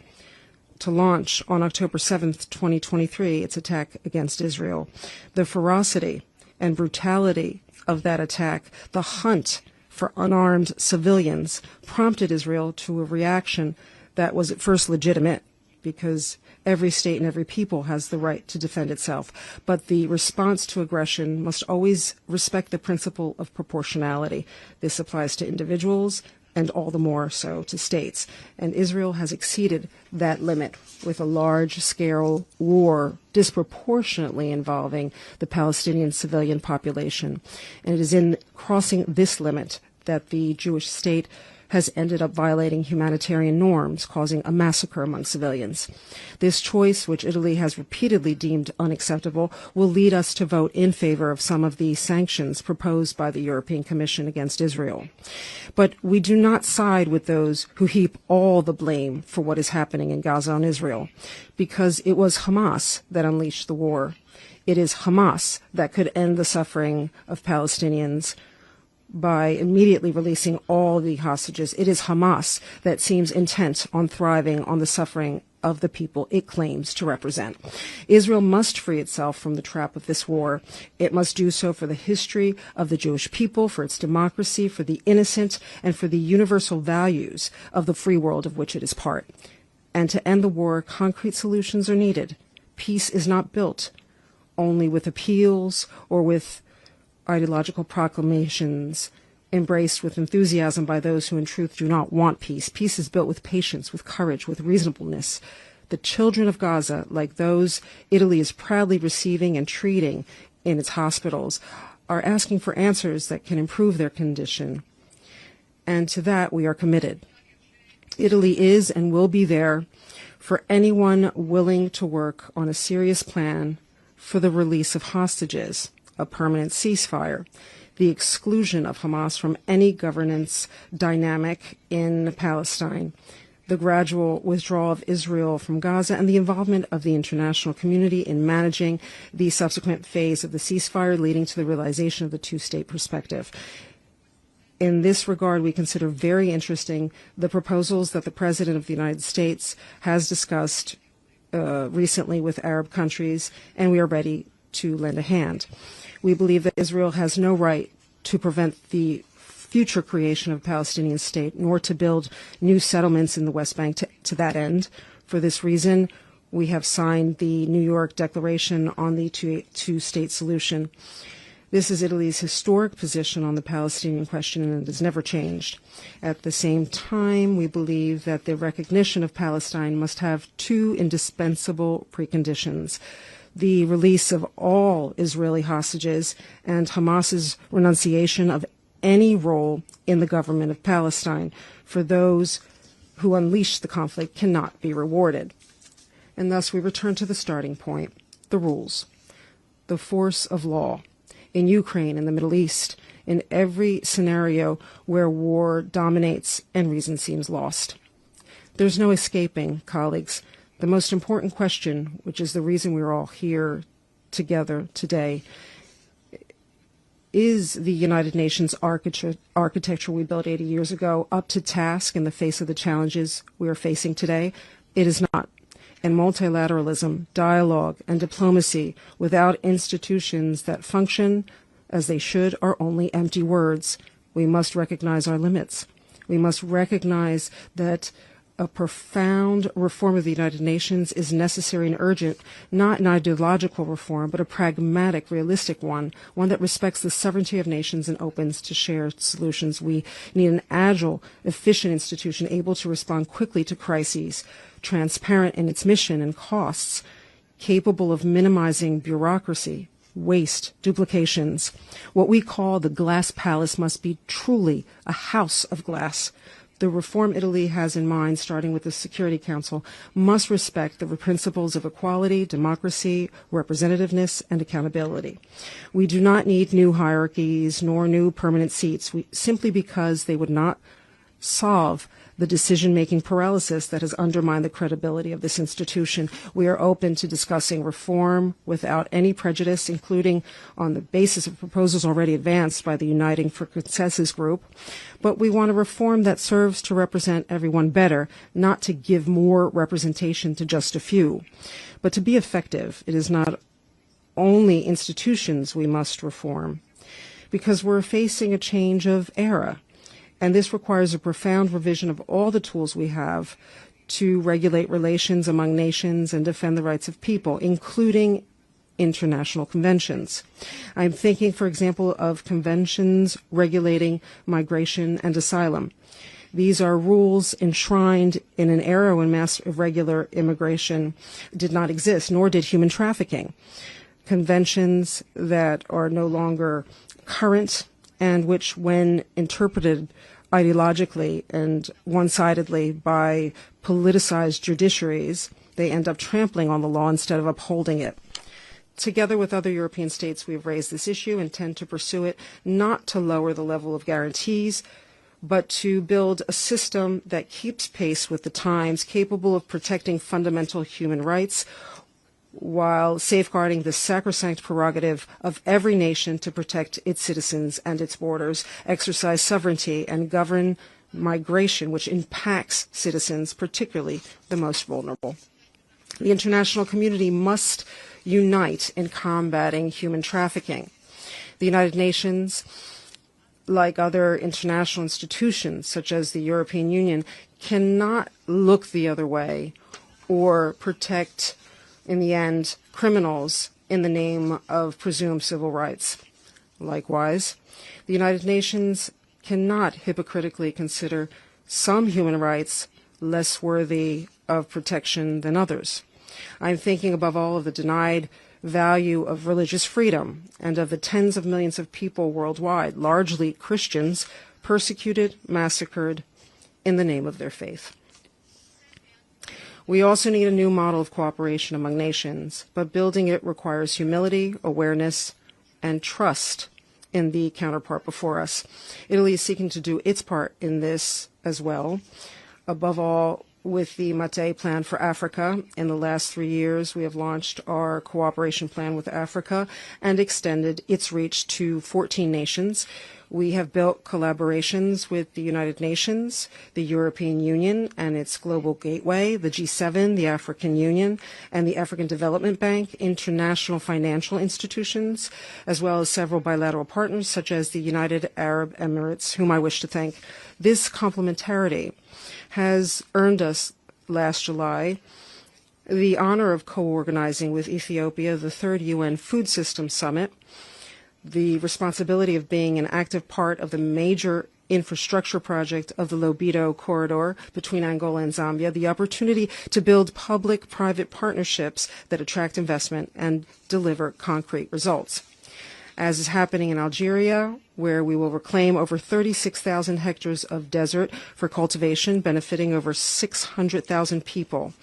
Q: to launch on October 7th, 2023, its attack against Israel. The ferocity and brutality of that attack, the hunt for unarmed civilians, prompted Israel to a reaction that was at first legitimate, because every state and every people has the right to defend itself. But the response to aggression must always respect the principle of proportionality. This applies to individuals and all the more so to states. And Israel has exceeded that limit with a large-scale war disproportionately involving the Palestinian civilian population. And it is in crossing this limit that the Jewish state has ended up violating humanitarian norms, causing a massacre among civilians. This choice, which Italy has repeatedly deemed unacceptable, will lead us to vote in favor of some of the sanctions proposed by the European Commission against Israel. But we do not side with those who heap all the blame for what is happening in Gaza on Israel, because it was Hamas that unleashed the war. It is Hamas that could end the suffering of Palestinians by immediately releasing all the hostages. It is Hamas that seems intent on thriving on the suffering of the people it claims to represent. Israel must free itself from the trap of this war. It must do so for the history of the Jewish people, for its democracy, for the innocent, and for the universal values of the free world of which it is part. And to end the war, concrete solutions are needed. Peace is not built only with appeals or with ideological proclamations embraced with enthusiasm by those who in truth do not want peace. Peace is built with patience, with courage, with reasonableness. The children of Gaza, like those Italy is proudly receiving and treating in its hospitals, are asking for answers that can improve their condition. And to that we are committed. Italy is and will be there for anyone willing to work on a serious plan for the release of hostages, a permanent ceasefire, the exclusion of Hamas from any governance dynamic in Palestine, the gradual withdrawal of Israel from Gaza, and the involvement of the international community in managing the subsequent phase of the ceasefire, leading to the realization of the two-state perspective. In this regard, we consider very interesting the proposals that the President of the United States has discussed recently with Arab countries, and we are ready to lend a hand. We believe that Israel has no right to prevent the future creation of a Palestinian state, nor to build new settlements in the West Bank to that end. For this reason, we have signed the New York Declaration on the two-state solution. This is Italy's historic position on the Palestinian question, and it has never changed. At the same time, we believe that the recognition of Palestine must have two indispensable preconditions: the release of all Israeli hostages and Hamas's renunciation of any role in the government of Palestine. For those who unleash the conflict cannot be rewarded. And thus we return to the starting point, the rules, the force of law. In Ukraine, in the Middle East, in every scenario where war dominates and reason seems lost. There's no escaping, colleagues, the most important question, which is the reason we're all here together today. Is the United Nations architecture we built 80 years ago up to task in the face of the challenges we are facing today? It is not. and multilateralism, dialogue, and diplomacy without institutions that function as they should are only empty words. We must recognize our limits. We must recognize that a profound reform of the United Nations is necessary and urgent, not an ideological reform, but a pragmatic, realistic one that respects the sovereignty of nations and opens to shared solutions. We need an agile, efficient institution able to respond quickly to crises, transparent in its mission and costs, capable of minimizing bureaucracy, waste, duplications. What we call the glass palace must be truly a house of glass. The reform Italy has in mind, starting with the Security Council, must respect the principles of equality, democracy, representativeness, and accountability. We do not need new hierarchies nor new permanent seats, simply because they would not solve the decision-making paralysis that has undermined the credibility of this institution. We are open to discussing reform without any prejudice, including on the basis of proposals already advanced by the Uniting for Consensus group. But we want a reform that serves to represent everyone better, not to give more representation to just a few. But to be effective, it is not only institutions we must reform, because we're facing a change of era. And this requires a profound revision of all the tools we have to regulate relations among nations and defend the rights of people, including international conventions. I'm thinking, for example, of conventions regulating migration and asylum. These are rules enshrined in an era when mass irregular immigration did not exist, nor did human trafficking. Conventions that are no longer current and which, when interpreted ideologically and one-sidedly by politicized judiciaries, they end up trampling on the law instead of upholding it. Together with other European states, we have raised this issue and intend to pursue it, not to lower the level of guarantees, but to build a system that keeps pace with the times, capable of protecting fundamental human rights, while safeguarding the sacrosanct prerogative of every nation to protect its citizens and its borders, exercise sovereignty, and govern migration, which impacts citizens, particularly the most vulnerable. The international community must unite in combating human trafficking. The United Nations, like other international institutions, such as the European Union, cannot look the other way or protect, in the end, criminals in the name of presumed civil rights. Likewise, the United Nations cannot hypocritically consider some human rights less worthy of protection than others. I'm thinking above all of the denied value of religious freedom and of the tens of millions of people worldwide, largely Christians, persecuted, massacred in the name of their faith. We also need a new model of cooperation among nations, but building it requires humility, awareness, and trust in the counterpart before us. Italy is seeking to do its part in this as well. Above all, with the Mattei Plan for Africa, in the last 3 years, we have launched our cooperation plan with Africa and extended its reach to 14 nations. We have built collaborations with the United Nations, the European Union and its Global Gateway, the G7, the African Union, and the African Development Bank, international financial institutions, as well as several bilateral partners such as the United Arab Emirates, whom I wish to thank. This complementarity has earned us, last July, the honor of co-organizing with Ethiopia the 3rd UN Food System Summit, the responsibility of being an active part of the major infrastructure project of the Lobito corridor between Angola and Zambia, the opportunity to build public-private partnerships that attract investment and deliver concrete results. As is happening in Algeria, where we will reclaim over 36,000 hectares of desert for cultivation, benefiting over 600,000 people.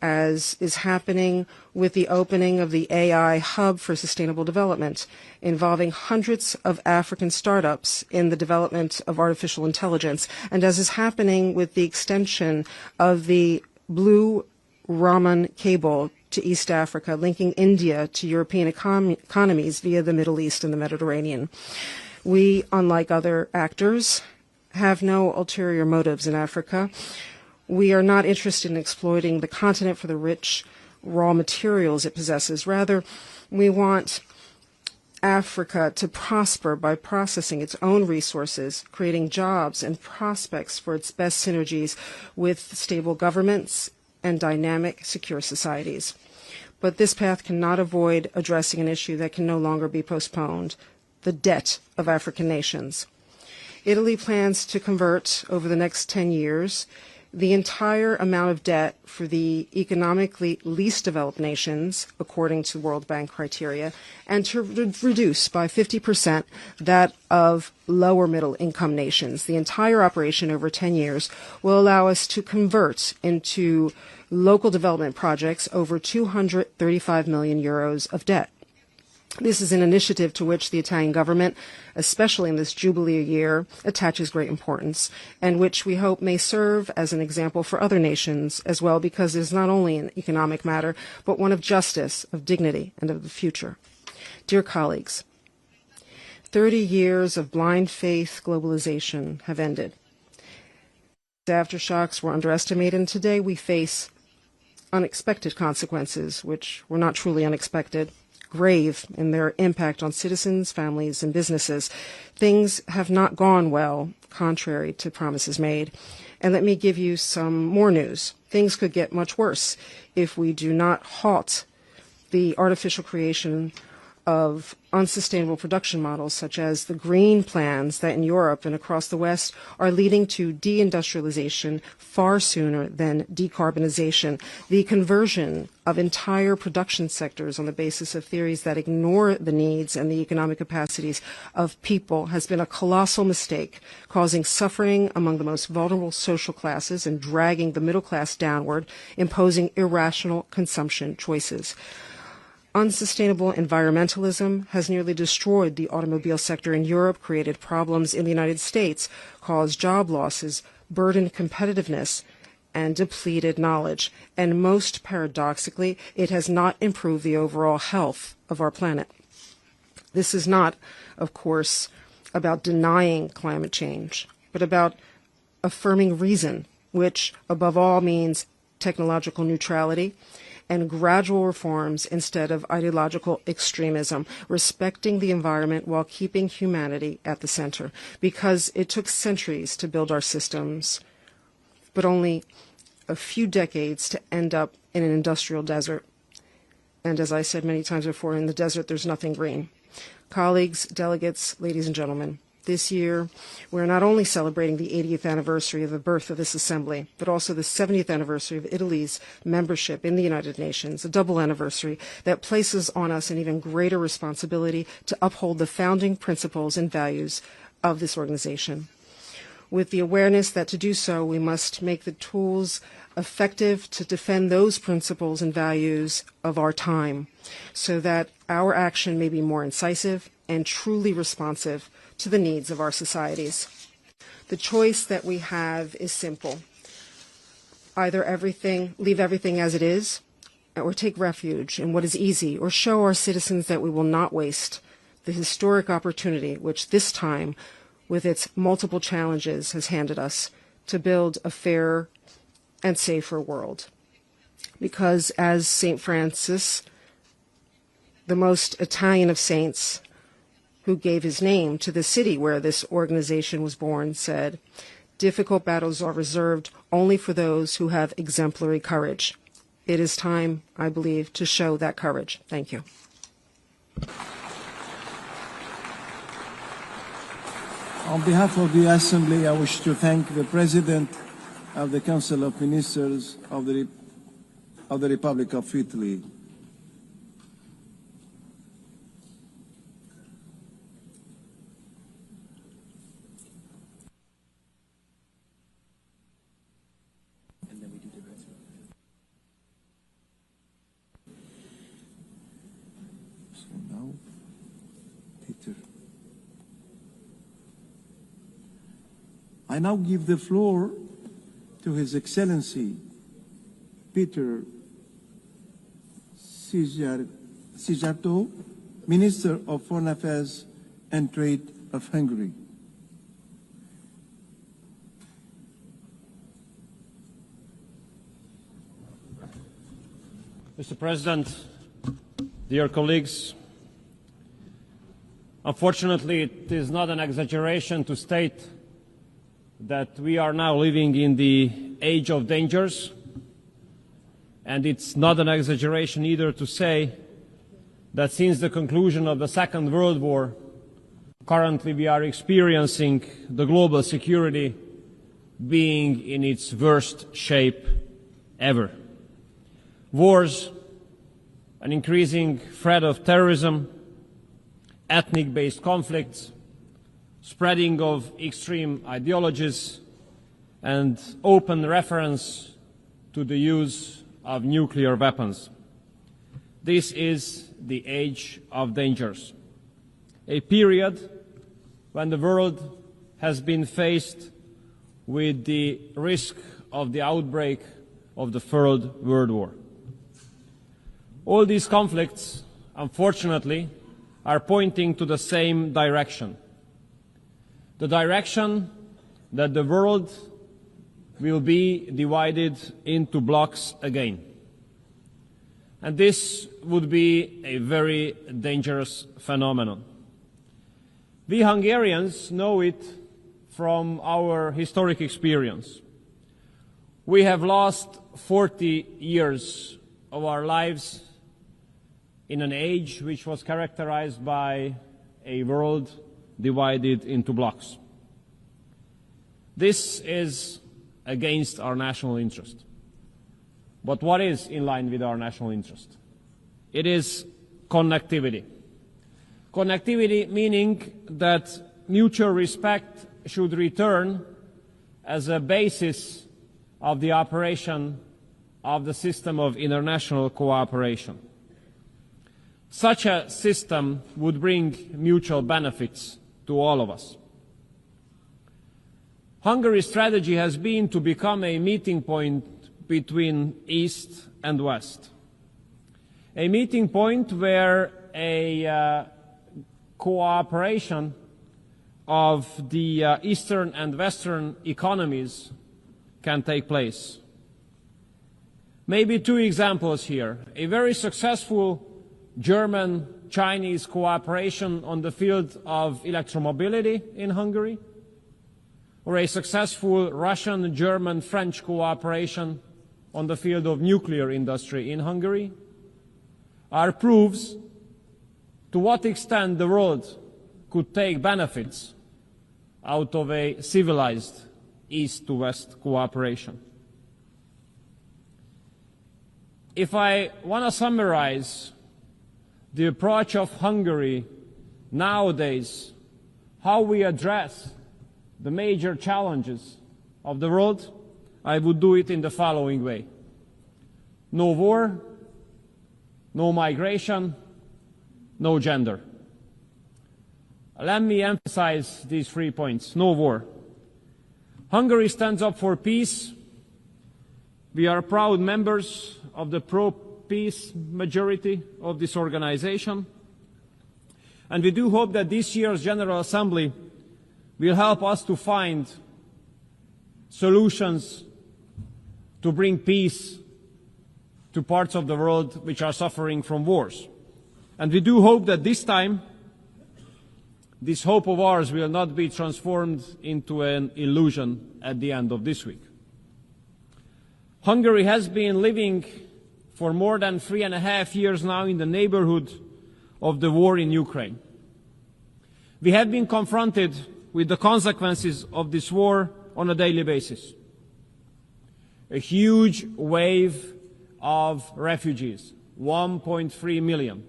Q: As is happening with the opening of the AI Hub for Sustainable Development, involving hundreds of African startups in the development of artificial intelligence, and as is happening with the extension of the Blue Raman cable to East Africa, linking India to European economies via the Middle East and the Mediterranean. We, unlike other actors, have no ulterior motives in Africa. We are not interested in exploiting the continent for the rich raw materials it possesses. Rather, we want Africa to prosper by processing its own resources, creating jobs and prospects for its best synergies with stable governments and dynamic, secure societies. But this path cannot avoid addressing an issue that can no longer be postponed, the debt of African nations. Italy plans to convert, over the next 10 years, the entire amount of debt for the economically least developed nations, according to World Bank criteria, and to reduce by 50% that of lower middle income nations. The entire operation over 10 years will allow us to convert into local development projects over 235 million euros of debt. This is an initiative to which the Italian government, especially in this Jubilee year, attaches great importance, and which we hope may serve as an example for other nations as well, because it is not only an economic matter, but one of justice, of dignity, and of the future. Dear colleagues, 30 years of blind faith globalization have ended. The aftershocks were underestimated, and today we face unexpected consequences, which were not truly unexpected, grave in their impact on citizens, families, and businesses. Things have not gone well, contrary to promises made. And let me give you some more news. Things could get much worse if we do not halt the artificial creation of unsustainable production models, such as the green plans that in Europe and across the West are leading to deindustrialization far sooner than decarbonization. The conversion of entire production sectors on the basis of theories that ignore the needs and the economic capacities of people has been a colossal mistake, causing suffering among the most vulnerable social classes and dragging the middle class downward, imposing irrational consumption choices. Unsustainable environmentalism has nearly destroyed the automobile sector in Europe, created problems in the United States, caused job losses, burdened competitiveness, and depleted knowledge. And most paradoxically, it has not improved the overall health of our planet. This is not, of course, about denying climate change, but about affirming reason, which above all means technological neutrality and gradual reforms instead of ideological extremism, respecting the environment while keeping humanity at the center. Because it took centuries to build our systems, but only a few decades to end up in an industrial desert. And as I said many times before, in the desert there's nothing green. Colleagues, delegates, ladies and gentlemen, this year, we're not only celebrating the 80th anniversary of the birth of this assembly, but also the 70th anniversary of Italy's membership in the United Nations, a double anniversary that places on us an even greater responsibility to uphold the founding principles and values of this organization. With the awareness that to do so, we must make the tools effective to defend those principles and values of our time, so that our action may be more incisive and truly responsive to the needs of our societies. The choice that we have is simple. Either leave everything as it is, or take refuge in what is easy, or show our citizens that we will not waste the historic opportunity which this time, with its multiple challenges, has handed us to build a fairer and safer world. Because as St. Francis, the most Italian of saints, who gave his name to the city where this organization was born, said, "Difficult battles are reserved only for those who have exemplary courage." It is time, I believe, to show that courage. Thank you.
M: On behalf of the Assembly, I wish to thank the President of the Council of Ministers of the Republic of Italy, I now give the floor to His Excellency Peter Szijjártó, Minister of Foreign Affairs and Trade of Hungary.
A: Mr. President, dear colleagues, unfortunately, it is not an exaggeration to state that we are now living in the age of dangers, and it's not an exaggeration either to say that since the conclusion of the Second World War, currently we are experiencing the global security being in its worst shape ever. Wars, an increasing threat of terrorism, ethnic-based conflicts, spreading of extreme ideologies, and open reference to the use of nuclear weapons. This is the age of dangers, a period when the world has been faced with the risk of the outbreak of the Third World War. All these conflicts, unfortunately, are pointing to the same direction. The direction that the world will be divided into blocks again. And this would be a very dangerous phenomenon. We Hungarians know it from our historic experience. We have lost 40 years of our lives in an age which was characterized by a world divided into blocks. This is against our national interest. But what is in line with our national interest? It is connectivity. Connectivity meaning that mutual respect should return as a basis of the operation of the system of international cooperation. Such a system would bring mutual benefits to all of us. Hungary's strategy has been to become a meeting point between East and West. A meeting point where a cooperation of the Eastern and Western economies can take place. Maybe two examples here. A very successful German-Chinese cooperation on the field of electromobility in Hungary, or a successful Russian-German-French cooperation on the field of nuclear industry in Hungary, are proofs to what extent the world could take benefits out of a civilized East-to-West cooperation. If I want to summarize the approach of Hungary nowadays, how we address the major challenges of the world, I would do it in the following way. No war, no migration, no gender. Let me emphasize these 3 points. No war. Hungary stands up for peace. We are proud members of the pro-peace majority of this organization. And we do hope that this year's General Assembly will help us to find solutions to bring peace to parts of the world which are suffering from wars. And we do hope that this time, this hope of ours will not be transformed into an illusion at the end of this week. Hungary has been living for more than 3.5 years now in the neighborhood of the war in Ukraine. We have been confronted with the consequences of this war on a daily basis. A huge wave of refugees, 1.3 million.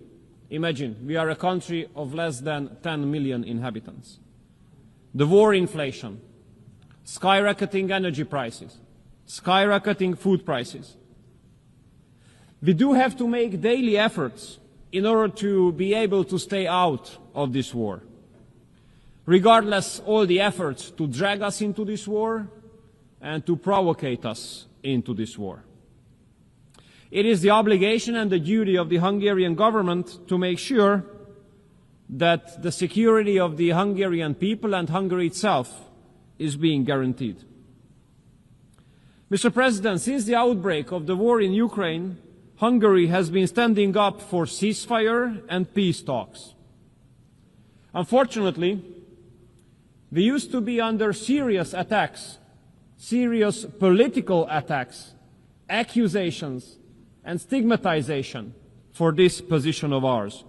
A: Imagine, we are a country of less than 10 million inhabitants. The war inflation, skyrocketing energy prices, skyrocketing food prices. We do have to make daily efforts in order to be able to stay out of this war. Regardless all the efforts to drag us into this war and to provocate us into this war. It is the obligation and the duty of the Hungarian government to make sure that the security of the Hungarian people and Hungary itself is being guaranteed. Mr. President, since the outbreak of the war in Ukraine, Hungary has been standing up for ceasefire and peace talks. Unfortunately, we used to be under serious attacks, serious political attacks, accusations, and stigmatization for this position of ours.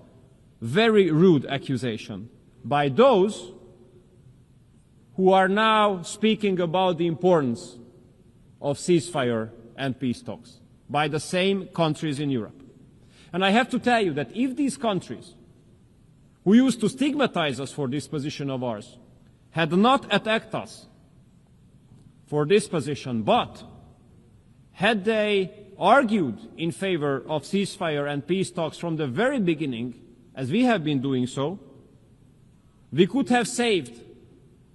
A: Very rude accusation by those who are now speaking about the importance of ceasefire and peace talks, by the same countries in Europe. And I have to tell you that if these countries, who used to stigmatize us for this position of ours, had not attacked us for this position, but had they argued in favor of ceasefire and peace talks from the very beginning, as we have been doing so, we could have saved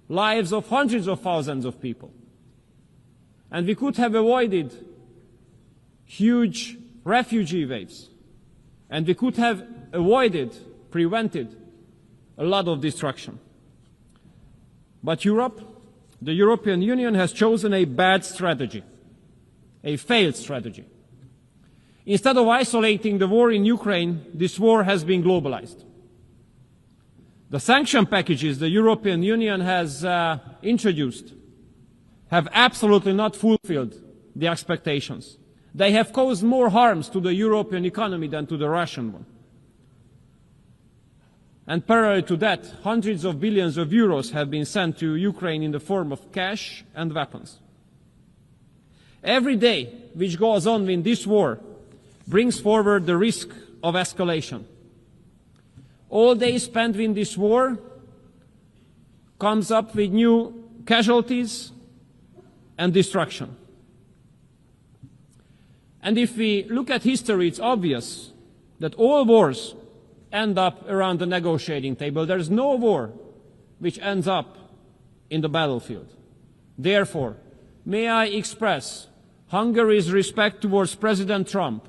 A: lives of hundreds of thousands of people. And we could have avoided huge refugee waves. And we could have prevented a lot of destruction. But Europe, the European Union, has chosen a bad strategy, a failed strategy. Instead of isolating the war in Ukraine, this war has been globalized. The sanction packages the European Union has introduced have absolutely not fulfilled the expectations. They have caused more harms to the European economy than to the Russian one. And parallel to that, hundreds of billions of euros have been sent to Ukraine in the form of cash and weapons. Every day which goes on in this war brings forward the risk of escalation. All day spent in this war comes up with new casualties and destruction. And if we look at history, it's obvious that all wars end up around the negotiating table. There is no war which ends up in the battlefield. Therefore, may I express Hungary's respect towards President Trump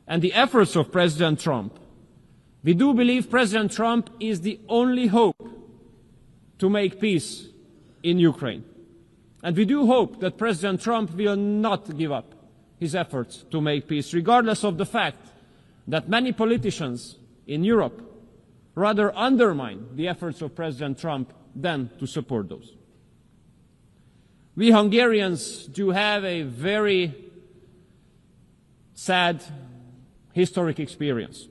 A: and the efforts of President Trump. We do believe President Trump is the only hope to make peace in Ukraine. And we do hope that President Trump will not give up his efforts to make peace, regardless of the fact that many politicians in Europe rather undermine the efforts of President Trump than to support those. We Hungarians do have a very sad historic experience.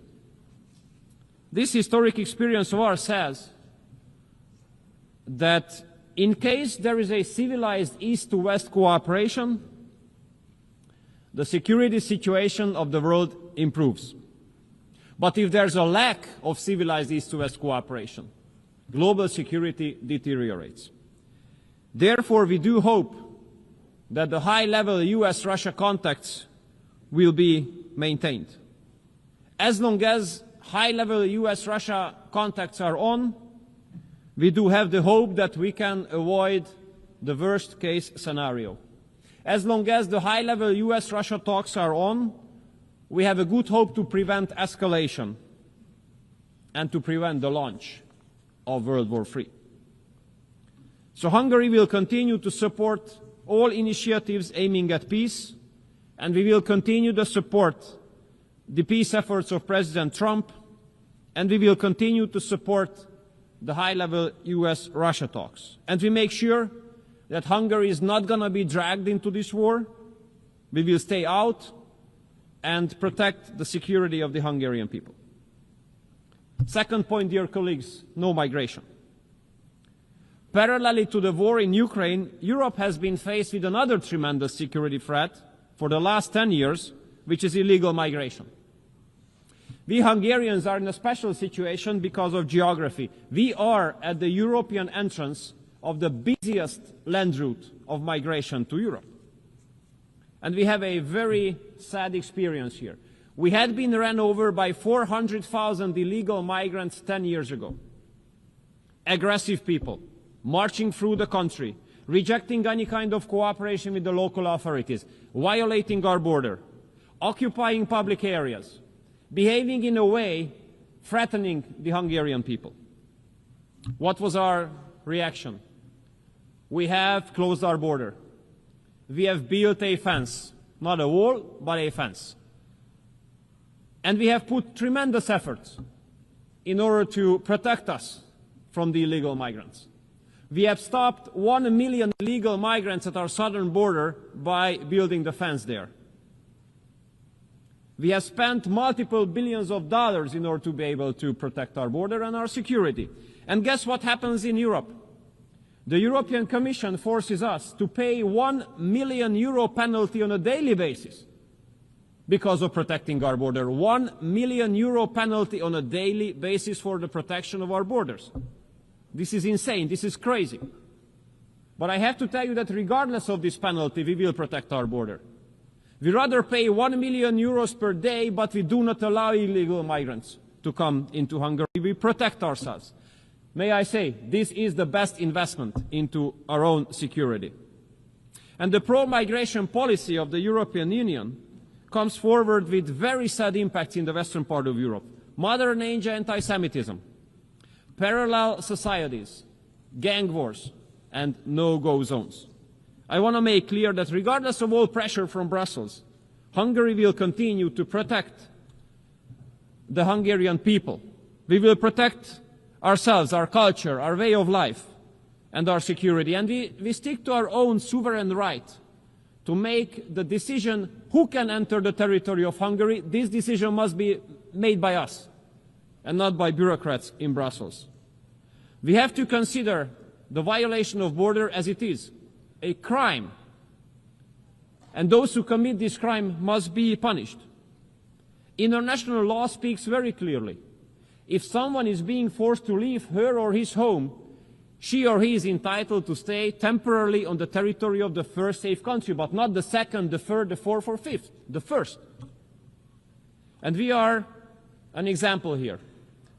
A: This historic experience of ours says that in case there is a civilized East-to-West cooperation, the security situation of the world improves. But if there's a lack of civilized East-to-West cooperation, global security deteriorates. Therefore, we do hope that the high-level US-Russia contacts will be maintained. As long as high-level US-Russia contacts are on, we do have the hope that we can avoid the worst-case scenario. As long as the high-level US-Russia talks are on, we have a good hope to prevent escalation and to prevent the launch of World War III. So Hungary will continue to support all initiatives aiming at peace, and we will continue to support the peace efforts of President Trump, and we will continue to support the high-level US-Russia talks. And we make sure that Hungary is not going to be dragged into this war. We will stay out and protect the security of the Hungarian people. Second point, dear colleagues, no migration. Parallelly to the war in Ukraine, Europe has been faced with another tremendous security threat for the last 10 years, which is illegal migration. We Hungarians are in a special situation because of geography. We are at the European entrance of the busiest land route of migration to Europe. And we have a very sad experience here. We had been run over by 400,000 illegal migrants 10 years ago. Aggressive people, marching through the country, rejecting any kind of cooperation with the local authorities, violating our border, occupying public areas, behaving in a way threatening the Hungarian people. What was our reaction? We have closed our border. We have built a fence, not a wall, but a fence. And we have put tremendous efforts in order to protect us from the illegal migrants. We have stopped 1 million illegal migrants at our southern border by building the fence there. We have spent multiple billions of dollars in order to be able to protect our border and our security. And guess what happens in Europe? The European Commission forces us to pay €1 million penalty on a daily basis because of protecting our border. €1 million penalty on a daily basis for the protection of our borders. This is insane. This is crazy. But I have to tell you that regardless of this penalty, we will protect our border. We rather pay €1 million per day, but we do not allow illegal migrants to come into Hungary. We protect ourselves. May I say, this is the best investment into our own security. And the pro-migration policy of the European Union comes forward with very sad impacts in the western part of Europe. Modern age anti-Semitism, parallel societies, gang wars, and no-go zones. I want to make clear that regardless of all pressure from Brussels, Hungary will continue to protect the Hungarian people. We will protect ourselves, our culture, our way of life, and our security. And we stick to our own sovereign right to make the decision who can enter the territory of Hungary. This decision must be made by us and not by bureaucrats in Brussels. We have to consider the violation of border as it is, a crime. And those who commit this crime must be punished. International law speaks very clearly. If someone is being forced to leave her or his home, she or he is entitled to stay temporarily on the territory of the first safe country, but not the second, the third, the fourth, or fifth, the first. And we are an example here.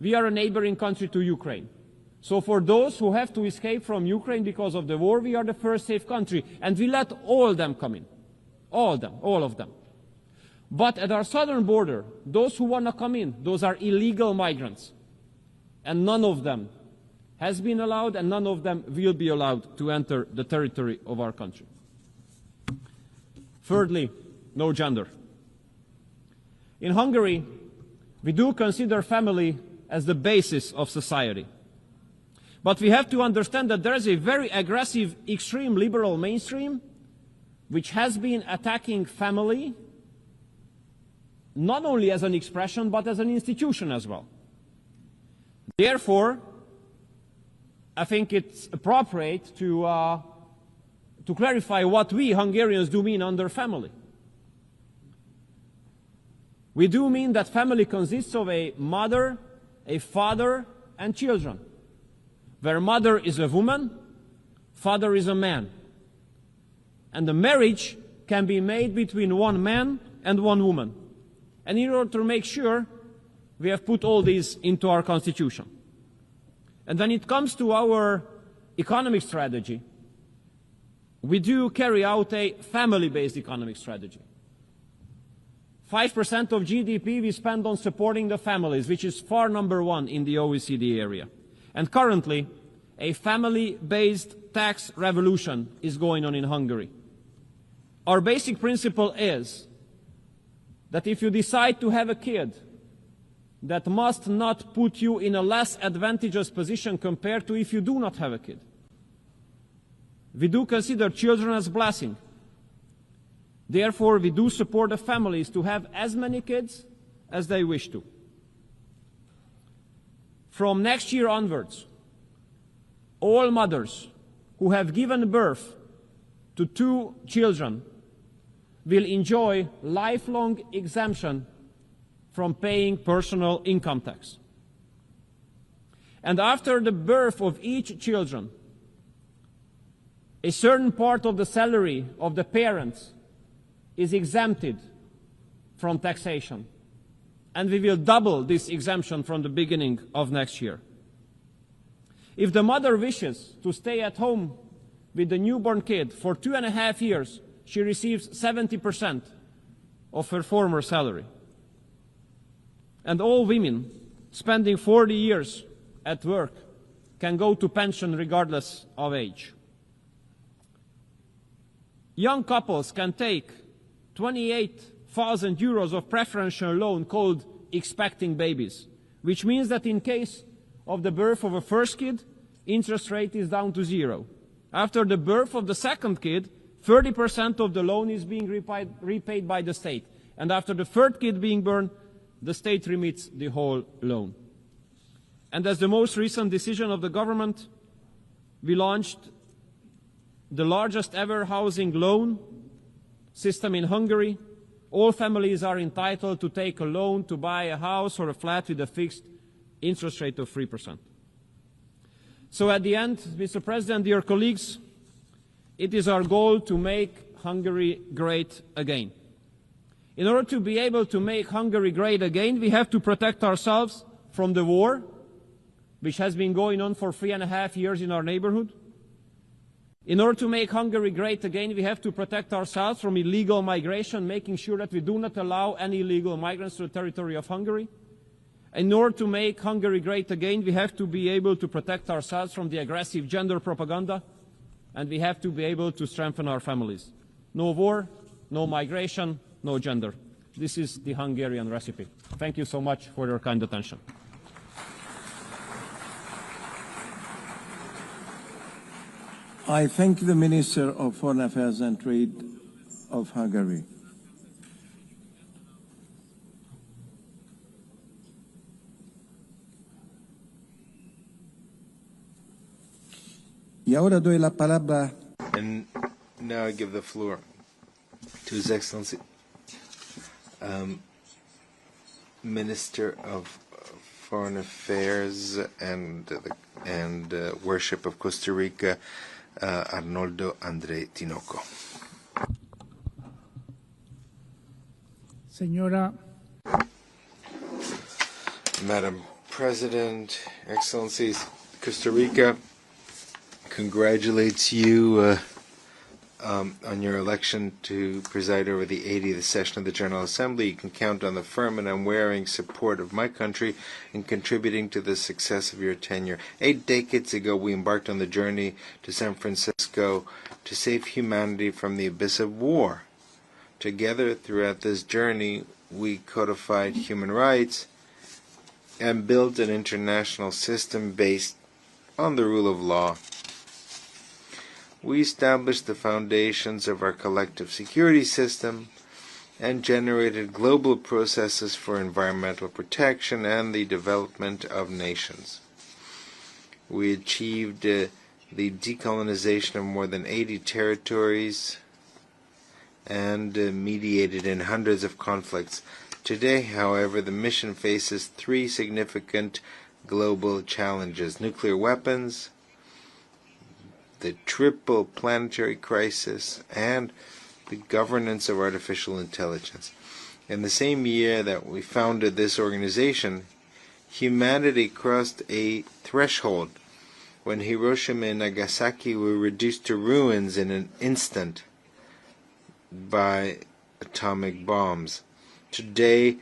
A: We are a neighboring country to Ukraine. So for those who have to escape from Ukraine because of the war, we are the first safe country, and we let all of them come in. All of them. But at our southern border, those who want to come in, those are illegal migrants. And none of them has been allowed, and none of them will be allowed to enter the territory of our country. Thirdly, no gender. In Hungary, we do consider family as the basis of society. But we have to understand that there is a very aggressive, extreme liberal mainstream which has been attacking family not only as an expression, but as an institution as well. Therefore, I think it's appropriate to clarify what we Hungarians do mean under family. We do mean that family consists of a mother, a father, and children, where mother is a woman, father is a man. And the marriage can be made between one man and one woman. And in order to make sure, we have put all these into our constitution. And when it comes to our economic strategy, we do carry out a family-based economic strategy. 5% of GDP we spend on supporting the families, which is far number one in the OECD area. And currently, a family-based tax revolution is going on in Hungary. Our basic principle is that if you decide to have a kid, that must not put you in a less advantageous position compared to if you do not have a kid. We do consider children as a blessing. Therefore, we do support the families to have as many kids as they wish to. From next year onwards, all mothers who have given birth to 2 children will enjoy lifelong exemption from paying personal income tax. And after the birth of each children, a certain part of the salary of the parents is exempted from taxation. And we will double this exemption from the beginning of next year. If the mother wishes to stay at home with the newborn kid for 2.5 years, she receives 70% of her former salary. And all women spending 40 years at work can go to pension regardless of age. Young couples can take 28,000 euros of preferential loan called expecting babies, which means that in case of the birth of a first kid, interest rate is down to 0. After the birth of the second kid, 30% of the loan is being repaid by the state. And after the third kid being born, the state remits the whole loan. And as the most recent decision of the government, we launched the largest ever housing loan system in Hungary. All families are entitled to take a loan to buy a house or a flat with a fixed interest rate of 3%. So at the end, Mr. President, dear colleagues, it is our goal to make Hungary great again. In order to be able to make Hungary great again, we have to protect ourselves from the war, which has been going on for 3.5 years in our neighborhood. In order to make Hungary great again, we have to protect ourselves from illegal migration, making sure that we do not allow any illegal migrants to the territory of Hungary. In order to make Hungary great again, we have to be able to protect ourselves from the aggressive gender propaganda, and we have to be able to strengthen our families. No war, no migration, no gender. This is the Hungarian recipe. Thank you so much for your kind attention.
M: I thank the Minister of Foreign Affairs and Trade of Hungary. Y ahora doy la palabra.
K: And now I give the floor to His Excellency, Minister of Foreign Affairs and Worship of Costa Rica, Arnoldo André Tinoco.
G: Señora.
K: Madam President, Excellencies, Costa Rica congratulates you on your election to preside over the 80th session of the General Assembly. You can count on the firm and unwavering support of my country in contributing to the success of your tenure. 8 decades ago, we embarked on the journey to San Francisco to save humanity from the abyss of war. Together, throughout this journey, we codified human rights and built an international system based on the rule of law. We established the foundations of our collective security system and generated global processes for environmental protection and the development of nations. We achieved the decolonization of more than 80 territories and mediated in hundreds of conflicts. Today, however, the mission faces 3 significant global challenges: nuclear weapons, the triple planetary crisis, and the governance of artificial intelligence. In the same year that we founded this organization, humanity crossed a threshold when Hiroshima and Nagasaki were reduced to ruins in an instant by atomic bombs. Today,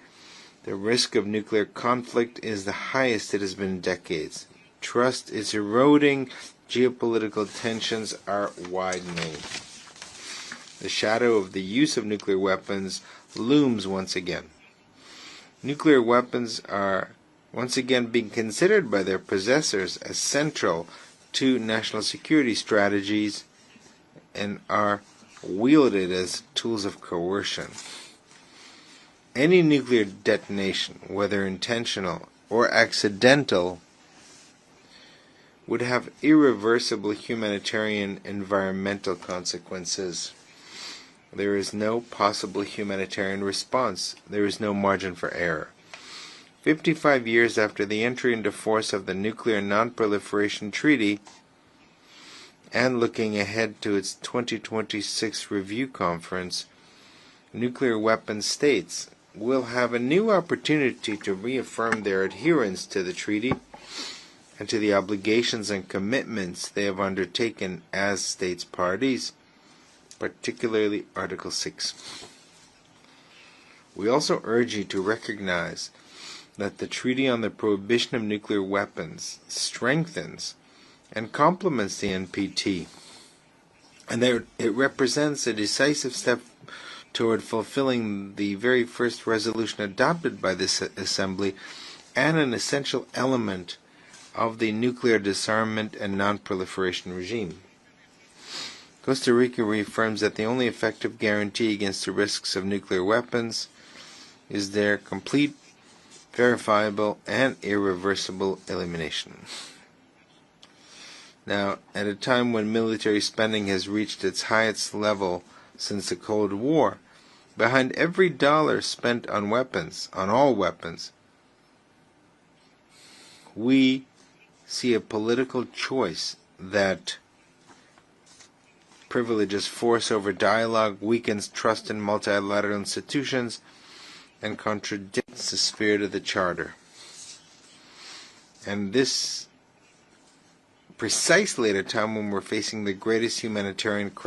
K: the risk of nuclear conflict is the highest it has been in decades. Trust is eroding. Geopolitical tensions are widening. The shadow of the use of nuclear weapons looms once again. Nuclear weapons are once again being considered by their possessors as central to national security strategies and are wielded as tools of coercion. Any nuclear detonation, whether intentional or accidental, would have irreversible humanitarian environmental consequences. There is no possible humanitarian response. There is no margin for error. 55 years after the entry into force of the Nuclear Non-Proliferation Treaty, and looking ahead to its 2026 review conference, nuclear weapons states will have a new opportunity to reaffirm their adherence to the treaty and to the obligations and commitments they have undertaken as states parties, particularly Article 6. We also urge you to recognize that the Treaty on the Prohibition of Nuclear Weapons strengthens and complements the NPT, and that it represents a decisive step toward fulfilling the very first resolution adopted by this Assembly and an essential element of the nuclear disarmament and non-proliferation regime. Costa Rica reaffirms that the only effective guarantee against the risks of nuclear weapons is their complete, verifiable, and irreversible elimination. Now, at a time when military spending has reached its highest level since the Cold War, behind every dollar spent on weapons, on all weapons, we see a political choice that privileges force over dialogue, weakens trust in multilateral institutions, and contradicts the spirit of the Charter. And this precisely at a time when we're facing the greatest humanitarian crisis